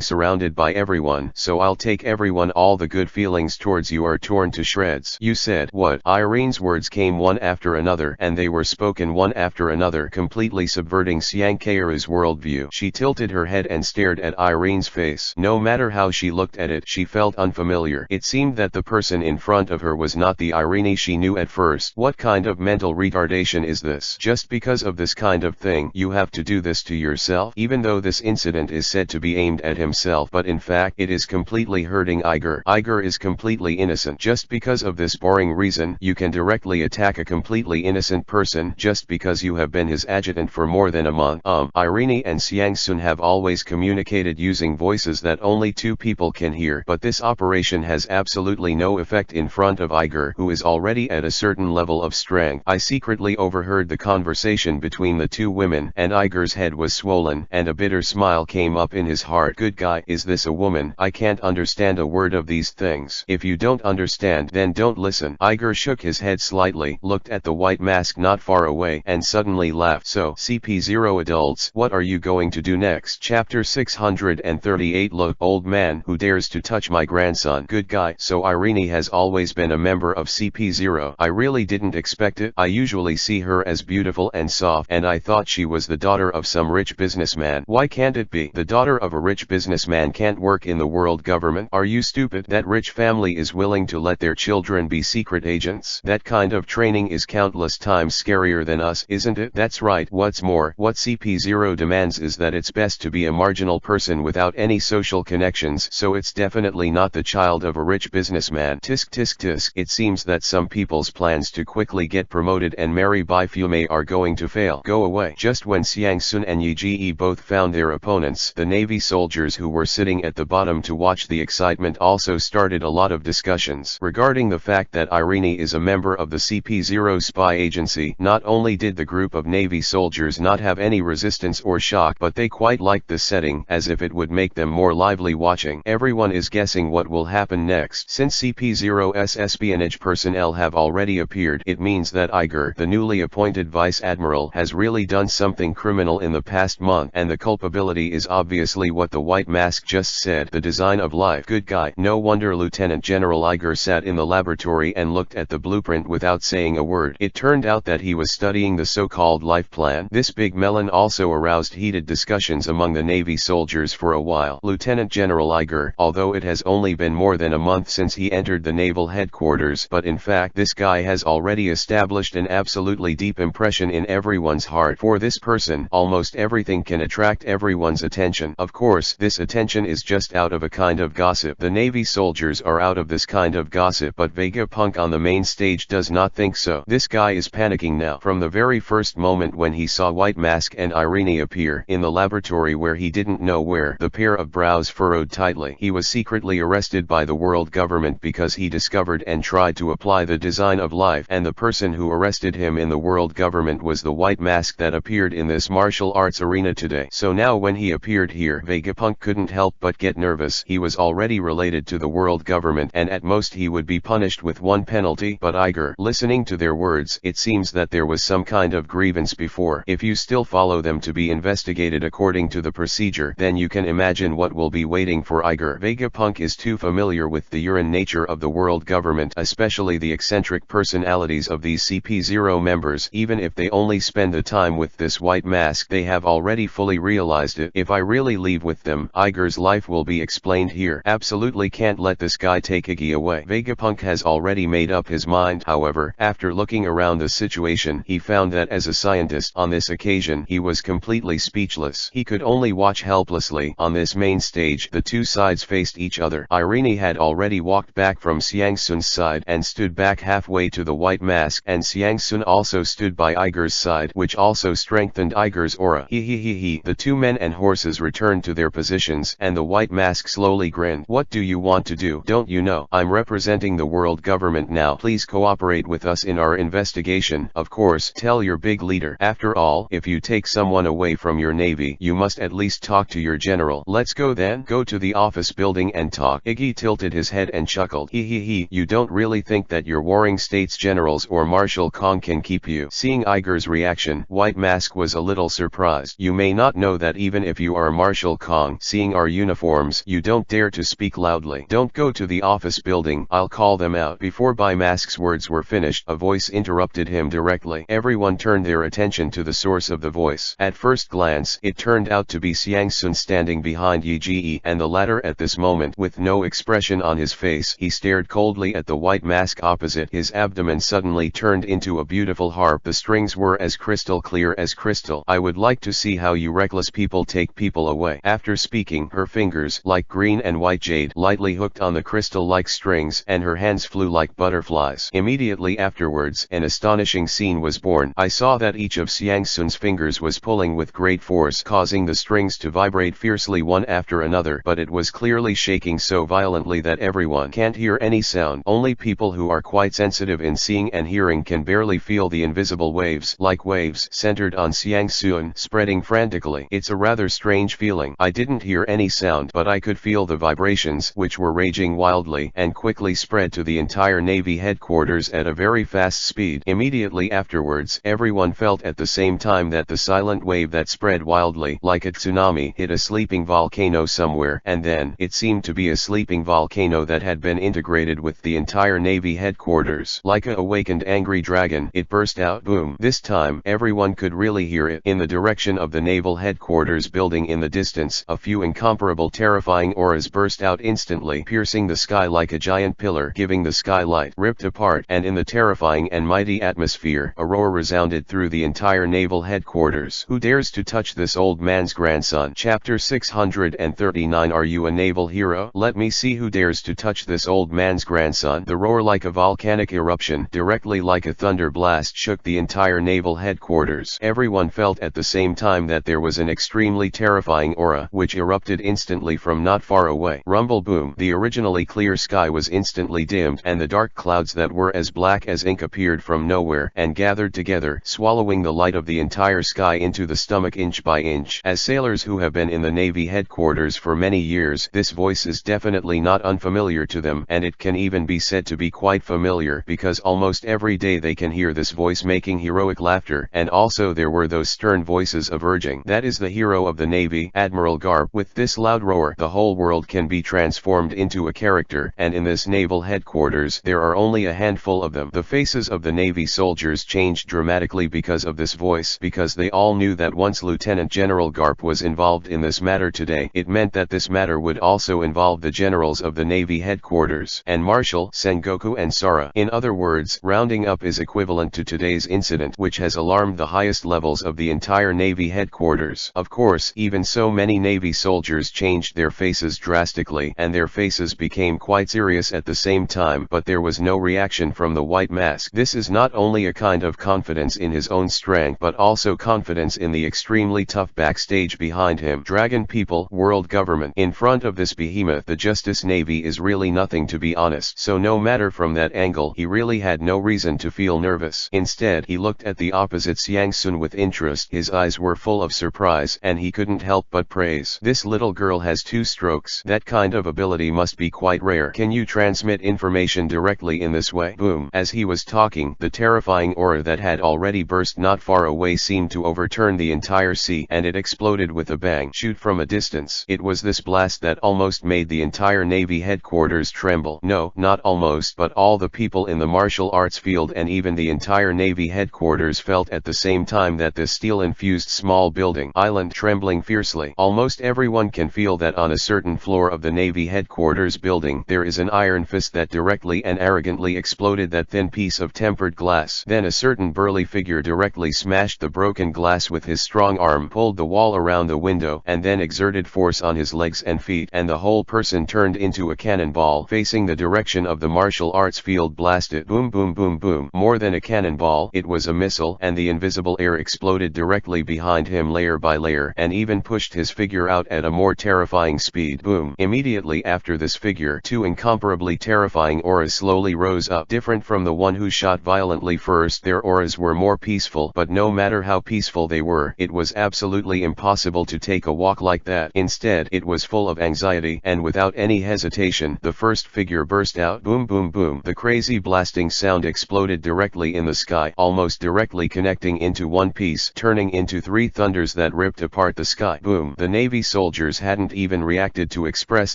surrounded by everyone, so I'll take everyone. All the good feelings towards you are torn to shreds. You said, what? Irene's words came one after another, and they were spoken one after another, completely subverting Xiangkairu's worldview. She tilted her head and stared at Irene's face. No matter how she looked at it, she felt unfamiliar. It seemed that the person in front of her was not the Irene she knew at first. What kind of mental retardation is this? Just because of this kind of thing, you have to do this to yourself? Even though this incident is said to be aimed at himself, but in fact it is completely hurting Iger. Iger is completely innocent. Just because of this boring reason, you can directly attack a completely innocent person just because you have been his adjutant for more than a month. Irene and Xiangsun have always communicated using voices that only two people can hear, but this operation has absolutely no effect in front of Iger, who is already at a certain level of strength. I secretly overheard the conversation between the two women, and Iger's head was swollen, and a bitter smile came up in his heart. Good guy, is this a woman? I can't understand a word of these things. If you don't understand, then don't listen. Iger shook his head slightly, looked at the white mask not far away, and suddenly laughed. So, CP0 adults, what are you going to do next? Chapter 638. Look, old man, who dares to touch my grandson? Good guy. So Irene has always been a member of CP0. I really didn't expect it. I usually see her as beautiful and soft, and I thought she was the daughter of some rich businessman. Why can't it be? The daughter of a rich businessman can't work in the world government. Are you stupid? That rich family is willing to let their children be secret agents. That kind of training is countless times scarier than us, isn't it? That's right. What's more, what CP0 demands is that it's best to be a marginal person without any social connections, so it's definitely not the child of a rich businessman. Tisk tisk tisk. It seems that some people's plans to quickly get promoted and marry by Fume are going to fail. Go away. Just when Xiangsun and Yiji both found their opponents, the Navy soldiers who were sitting at the bottom to watch the excitement also started a lot of discussions regarding the fact that Irene is a member of the CP0 spy agency. Not only did the group of Navy soldiers not have any resistance or shock, but they quite liked the setting, as if it would make them more lively watching. Everyone is guessing what will happen next. Since CP0's espionage personnel have already appeared, it means that Iger, the newly appointed vice admiral, has really done something criminal in the past month, and the culpability is obviously what the white mask just said, the design of life. Good guy. No wonder Lieutenant General Iger sat in the laboratory and looked at the blueprint without saying a word. It turned out that he was studying the so-called life plan. This big melon also aroused heated discussions among the Navy soldiers for a while. Lieutenant General Iger, although it has only been more than a month since he entered the naval headquarters, but in fact this guy has already established an absolutely deep impression in everyone's heart. For this person, almost everything can attract everyone's attention. Of course, this attention is just out of a kind of gossip. The Navy soldiers are out of this kind of gossip, but Vegapunk on the main stage does not think so. This guy is panicking now. From the very first moment when he saw White Mask and Irene appear in the laboratory where he didn't know where, the pair of brows furrowed tightly. He was secretly arrested by the world government because he discovered and tried to apply the design of life, and the person who arrested him in the world government was the White Mask that appeared in this martial arts arena today. So now when he appeared here, Vegapunk couldn't help but get nervous. He was already related to the world government, and at most he would be punished with one penalty. But Iger, listening to their words, it seems that there was some kind of grievance before. If you still follow them to be investigated according to the procedure, then you can imagine what will be waiting for Iger. Vegapunk is too familiar with the urine nature of the world government, especially the eccentric personalities of these CP0 members. Even if they only spend the time with this White Mask, they have already fully realized it. If I really leave with them, Iger's life will be explained here. Absolutely can't let this guy take Iggy away. Vegapunk has already made up his mind. However, after looking around the situation, he found that as a scientist on this occasion, he was completely speechless. He could only watch helplessly. On this main stage, the two sides faced each other. Irene had already walked back from Xiangsun's side and stood back halfway to the White Mask, and Xiangsun also stood by Iger's side, which also strengthened Iger's aura. The two men and horses returned to their positions, and the White Mask slowly grinned. What do you want to do? Don't you know I'm representing the world government now? Please cooperate with us in our investigation. Of course, tell your big leader. After all, if you take someone away from your navy, you must at least talk to your general. Let's go then. Go to the office building and talk. Iggy tilted his head and chuckled. You don't really think that your warring states generals or Marshal Kong can keep you? Seeing Iger's reaction, White Mask was a little surprised. You may not know that even if you are Marshal Kong, seeing our uniforms, you don't dare to speak loudly. Don't go to the office building. I'll call them out. Before Bai Mask's words were finished, a voice interrupted him directly. Everyone turned their attention to the source of the voice. At first glance, it turned out to be Xiangsun standing behind Yi Ji, and the latter at this moment, with no expression on his face, he stared coldly at the White Mask opposite. His abdomen suddenly turned into a beautiful harp. The strings were as crystal clear as crystal. I would like to see how you reckless people take people away. After speaking, her fingers, like green and white jade, lightly hooked on the crystal-like strings, and her hands flew like butterflies. Immediately afterwards, an astonishing scene was born. I saw that each of Xiangsun's fingers was pulling with great force, causing the strings to vibrate fiercely one after another, but it was clearly shaking so violently that everyone can't hear any sound. Only people who are quite sensitive in seeing and hearing can barely feel the invisible waves, like waves, centered on Xiangsun, spreading frantically. It's a rather strange feeling. I didn't hear any sound, but I could feel the vibrations, which were raging wildly, and quickly spread to the entire Navy headquarters at a very fast speed. Immediately afterwards, everyone felt at the same time that the silent wave that spread wildly, like a tsunami, hit a sleeping volcano somewhere, and then, it seemed to be a sleeping volcano that had been integrated with the entire Navy headquarters. Like a awakened angry dragon, it burst out. Boom. This time, everyone could really hear it. In the direction of the naval headquarters building in the distance, a few incomparable terrifying auras burst out instantly, piercing the sky like a giant pillar, giving the skylight ripped apart, and in the terrifying and mighty atmosphere, a roar resounded through the entire naval headquarters. Who dares to touch this old man's grandson? Chapter 639. Are you a naval hero? Let me see who dares to touch this old man's grandson. The roar, like a volcanic eruption, directly like a thunder blast, shook the entire naval headquarters. Everyone felt at the same time that there was an extremely terrifying aura, which erupted instantly from not far away. Rumble boom. The originally clear sky was instantly dimmed, and the dark clouds that were as black as ink appeared from nowhere, and gathered together, swallowing the light of the entire sky into the stomach inch by inch. As sailors who have been in the Navy headquarters for many years, this voice is definitely not unfamiliar to them, and it can even be said to be quite familiar, because almost every day they can hear this voice making heroic laughter, and also there were those stern voices of urging. That is the hero of the Navy, Admiral Garp. With this loud roar, the whole world can be transformed into a character, and in this naval headquarters there are only only a handful of them. The faces of the Navy soldiers changed dramatically because of this voice, because they all knew that once Lieutenant General Garp was involved in this matter today, it meant that this matter would also involve the generals of the Navy headquarters, and Marshal Sengoku and Sara. In other words, rounding up is equivalent to today's incident, which has alarmed the highest levels of the entire Navy headquarters. Of course, even so, many Navy soldiers changed their faces drastically, and their faces became quite serious at the same time, but there was no reaction from the White Mask. This is not only a kind of confidence in his own strength, but also confidence in the extremely tough backstage behind him. Dragon people, world government. In front of this behemoth, the Justice Navy is really nothing, to be honest. So no matter from that angle, he really had no reason to feel nervous. Instead, he looked at the opposite Xiang Sun with interest. His eyes were full of surprise, and he couldn't help but praise. This little girl has 2 strokes. That kind of ability must be quite rare. Can you transmit information directly in this way? Boom. As he was talking, the terrifying aura that had already burst not far away seemed to overturn the entire sea, and it exploded with a bang. Shoot from a distance. It was this blast that almost made the entire Navy headquarters tremble. No, not almost, but all the people in the martial arts field and even the entire Navy headquarters felt at the same time that this steel-infused small building island trembling fiercely. Almost everyone can feel that on a certain floor of the Navy headquarters building there is an iron fist that directly and arrogantly exploded that thin piece of tempered glass. Then a certain burly figure directly smashed the broken glass with his strong arm, pulled the wall around the window, and then exerted force on his legs and feet, and the whole person turned into a cannonball facing the direction of the martial arts field. Blasted. Boom boom boom boom. More than a cannonball, it was a missile, and the invisible air exploded directly behind him layer by layer, and even pushed his figure out at a more terrifying speed. Boom. Immediately after this figure, 2 incomparably terrifying auras slowly rose up. Different from the one who shot violently first, their auras were more peaceful, but no matter how peaceful they were, it was absolutely impossible to take a walk like that. Instead, it was full of anxiety, and without any hesitation, the first figure burst out. Boom boom boom. The crazy blasting sound exploded directly in the sky, almost directly connecting into one piece, turning into 3 thunders that ripped apart the sky. Boom. The Navy soldiers hadn't even reacted to express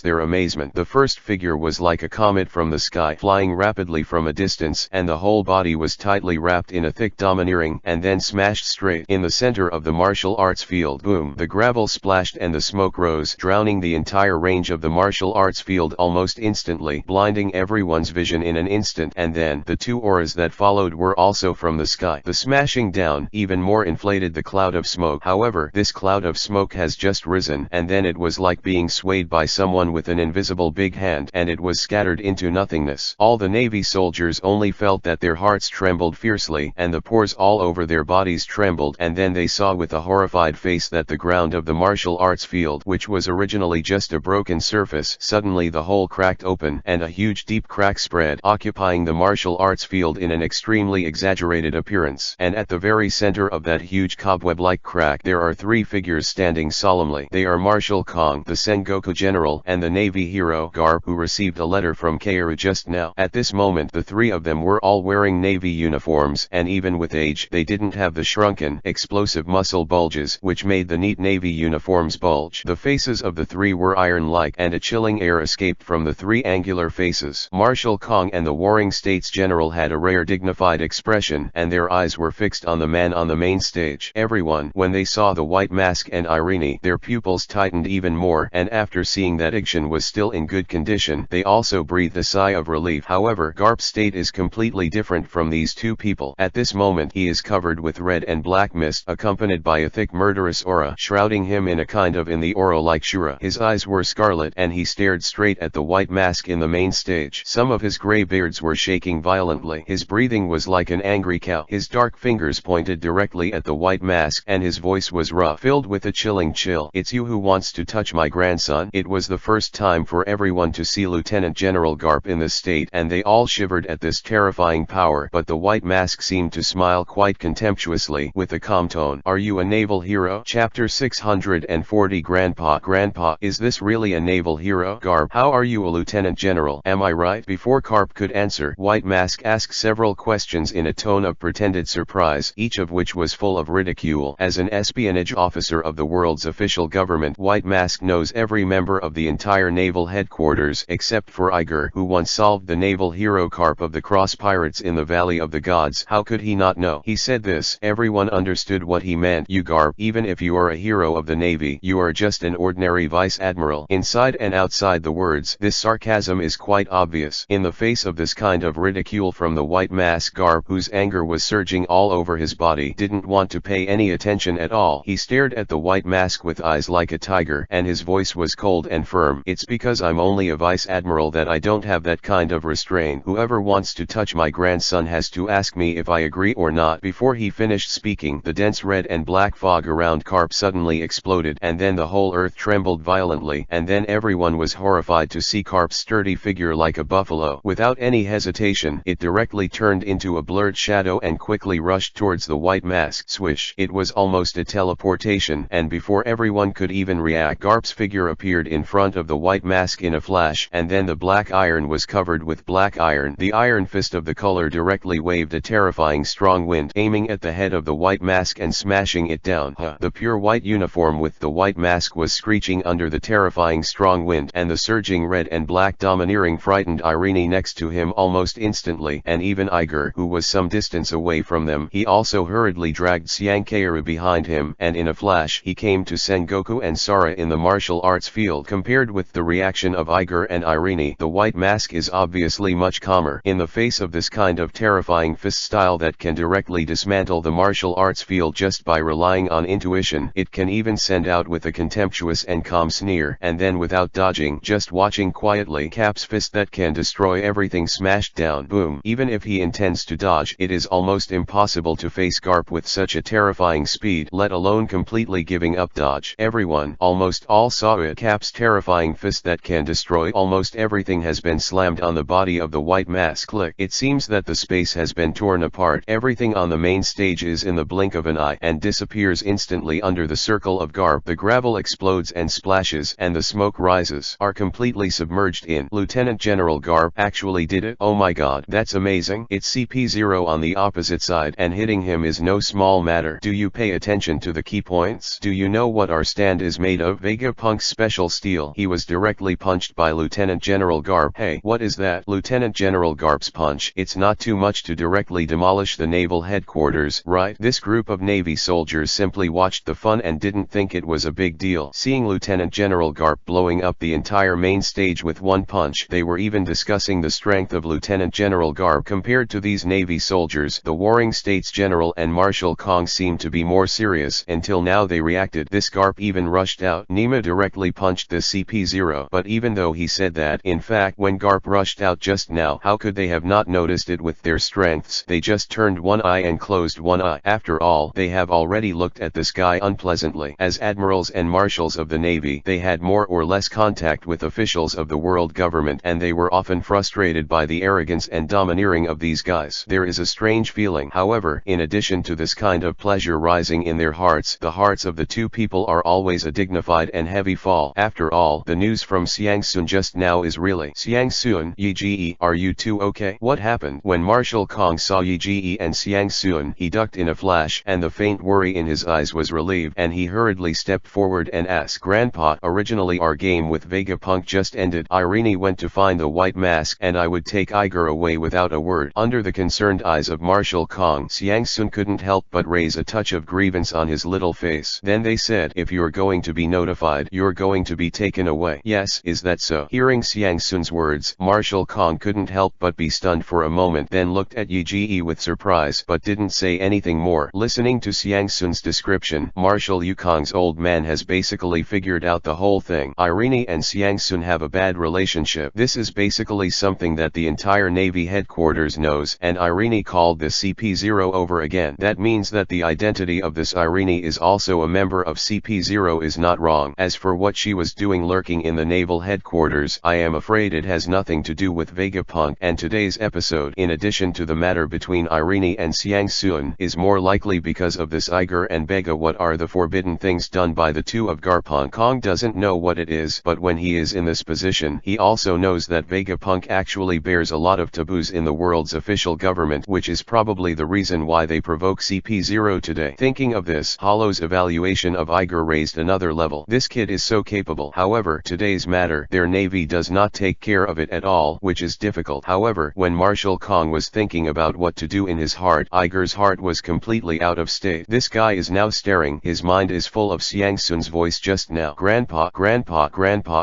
their amazement. The first figure was like a comet from the sky, flying rapidly from a distance, and the whole body was tightly wrapped in a thick domineering, and then smashed straight in the center of the martial arts field. Boom. The gravel splashed and the smoke rose, drowning the entire range of the martial arts field almost instantly, blinding everyone's vision in an instant. And then, the 2 auras that followed were also from the sky. The smashing down even more inflated the cloud of smoke. However, this cloud of smoke has just risen, and then it was like being swayed by someone with an invisible big hand, and it was scattered into nothingness. All the Navy soldiers only felt that their hearts trembled fiercely, and the pores all over their bodies trembled, and then they saw with a horrified face that the ground of the martial arts field, which was originally just a broken surface, suddenly the hole cracked open, and a huge deep crack spread, occupying the martial arts field in an extremely exaggerated appearance. And at the very center of that huge cobweb-like crack, there are 3 figures standing solemnly. They are Marshal Kong, the Sengoku general, and the Navy hero Garp, who received a letter from Kaoru just now. At this moment, the 3 of them were all wearing Navy uniforms, and even with age, they didn't have the shrunken, explosive muscle bulges which made the neat Navy uniforms bulge. The faces of the 3 were iron-like, and a chilling air escaped from the 3 angular faces. Marshal Kong and the Warring States General had a rare dignified expression, and their eyes were fixed on the man on the main stage. Everyone, when they saw the White Mask and Irene, their pupils tightened even more, and after seeing that Ikshin was still in good condition, they also breathed a sigh of relief. However, Garp's state is completely different from these 2 people. At this moment he is covered with red and black mist, accompanied by a thick murderous aura, shrouding him in a kind of in the aura-like shura. His eyes were scarlet, and he stared straight at the White Mask in the main stage. Some of his gray beards were shaking violently. His breathing was like an angry cow. His dark fingers pointed directly at the White Mask, and his voice was rough, filled with a chilling chill. "It's you who wants to touch my grandson?" It was the first time for everyone to see Lieutenant General Garp in this state, and they all shivered at this terrifying power, but the White Mask seemed to smile quite contemptuously with a calm tone. "Are you a naval hero?" Chapter 640. Grandpa, is this really a naval hero? Garp, how are you a lieutenant general? Am I right? Before Garp could answer, White Mask asked several questions in a tone of pretended surprise, each of which was full of ridicule. As an espionage officer of the world's official government, White Mask knows every member of the entire naval headquarters except for Iger, who once solved the naval hero hero Karp of the Cross Pirates in the Valley of the Gods. How could he not know? He said this. Everyone understood what he meant. You Garp, even if you are a hero of the Navy, you are just an ordinary vice admiral. Inside and outside the words, this sarcasm is quite obvious. In the face of this kind of ridicule from the white mask, Garp, whose anger was surging all over his body, didn't want to pay any attention at all. He stared at the white mask with eyes like a tiger, and his voice was cold and firm. It's because I'm only a vice admiral that I don't have that kind of restraint. Whoever wants to touch my grandson has to ask me if I agree or not. Before he finished speaking, the dense red and black fog around Karp suddenly exploded, and then the whole earth trembled violently, and then everyone was horrified to see Karp's sturdy figure like a buffalo. Without any hesitation, it directly turned into a blurred shadow and quickly rushed towards the white mask. Swish! It was almost a teleportation, and before everyone could even react, Garp's figure appeared in front of the white mask in a flash, and then the black iron was covered with black iron. The iron fist of the color directly waved a terrifying strong wind, aiming at the head of the white mask and smashing it down. The pure white uniform with the white mask was screeching under the terrifying strong wind, and the surging red and black domineering frightened Irene next to him almost instantly, and even Iger, who was some distance away from them. He also hurriedly dragged Xiangkeiru behind him, and in a flash he came to Sengoku and Sara in the martial arts field. Compared with the reaction of Iger and Irene, the white mask is obviously much calmer. In the face of this kind of terrifying fist style that can directly dismantle the martial arts field just by relying on intuition, it can even send out with a contemptuous and calm sneer, and then without dodging, just watching quietly, Cap's fist that can destroy everything smashed down. Boom! Even if he intends to dodge, it is almost impossible to face Garp with such a terrifying speed, let alone completely giving up dodge. Everyone, almost all, saw it. Cap's terrifying fist that can destroy almost everything has been slammed on the body of the white mask. Click. It seems that the space has been torn apart. Everything on the main stage is in the blink of an eye and disappears instantly under the circle of Garp. The gravel explodes and splashes, and the smoke rises, are completely submerged in. Lieutenant General Garp actually did it. Oh my god, that's amazing. It's CP0 on the opposite side, and hitting him is no small matter. Do you pay attention to the key points? Do you know what our stand is made of? Vegapunk's special steel. He was directly punched by Lieutenant General Garp. Hey, what is that? Lieutenant General Garp's punch. It's not too much to directly demolish the naval headquarters, right? This group of Navy soldiers simply watched the fun and didn't think it was a big deal. Seeing Lieutenant General Garp blowing up the entire main stage with one punch, they were even discussing the strength of Lieutenant General Garp compared to these Navy soldiers. The Warring States General and Marshal Kong seemed to be more serious. Until now they reacted. This Garp even rushed out. Nima directly punched the CP0. But even though he said that, in fact, when Garp rushed out just now, how could they have not noticed it with their strengths? They just turned one eye and closed one eye. After all, they have already looked at this guy unpleasantly. As admirals and marshals of the Navy, they had more or less contact with officials of the world government, and they were often frustrated by the arrogance and domineering of these guys. There is a strange feeling, however, in addition to this kind of pleasure rising in their hearts, the hearts of the two people are always a dignified and heavy fall. After all, the news from Xiangsun just now is really Xiangsun. Yi, are you two okay? What happened? When Marshal Kong saw Yi and Xiangsun, he ducked in a flash, and the faint worry in his eyes was relieved, and he hurriedly stepped forward and asked, Grandpa, originally our game with Vegapunk just ended. Irene went to find the white mask, and I would take Iger away without a word. Under the concerned eyes of Marshal Kong, Xiangsun couldn't help but raise a touch of grievance on his little face. Then they said, if you're going to be notified, you're going to be taken away. Yes, is that so? Hearing Xiangsun's words, Marshal Kong couldn't help but be stunned for a moment, then looked at Yi with surprise, but didn't say anything more. Listening to Xiangsun's description, Marshal Yukong's old man has basically figured out the whole thing. Irene and Xiangsun have a bad relationship. This is basically something that the entire Navy headquarters knows, and Irene called the CP0 over again. That means that the identity of this Irene is also a member of CP0 is not wrong. As for what she was doing lurking in the naval headquarters, I am afraid it has nothing to do with Vegapunk, and today's episode, in addition to the matter between Irene and Xiangsun, is more likely because of this Iger and Bega. What are the forbidden things done by the two of Garpunk? Kong doesn't know what it is, but when he is in this position, he also knows that Vegapunk actually bears a lot of taboos in the world's official government, which is probably the reason why they provoke CP0 today. Thinking of this, Hollow's evaluation of Iger raised another level. This kid is so capable. However, today's matter, their navy does not take care of it at all, which is difficult. difficult. However, when Marshal Kong was thinking about what to do in his heart, Iger's heart was completely out of state. This guy is now staring. His mind is full of Xiang Sun's voice just now. Grandpa, grandpa, grandpa,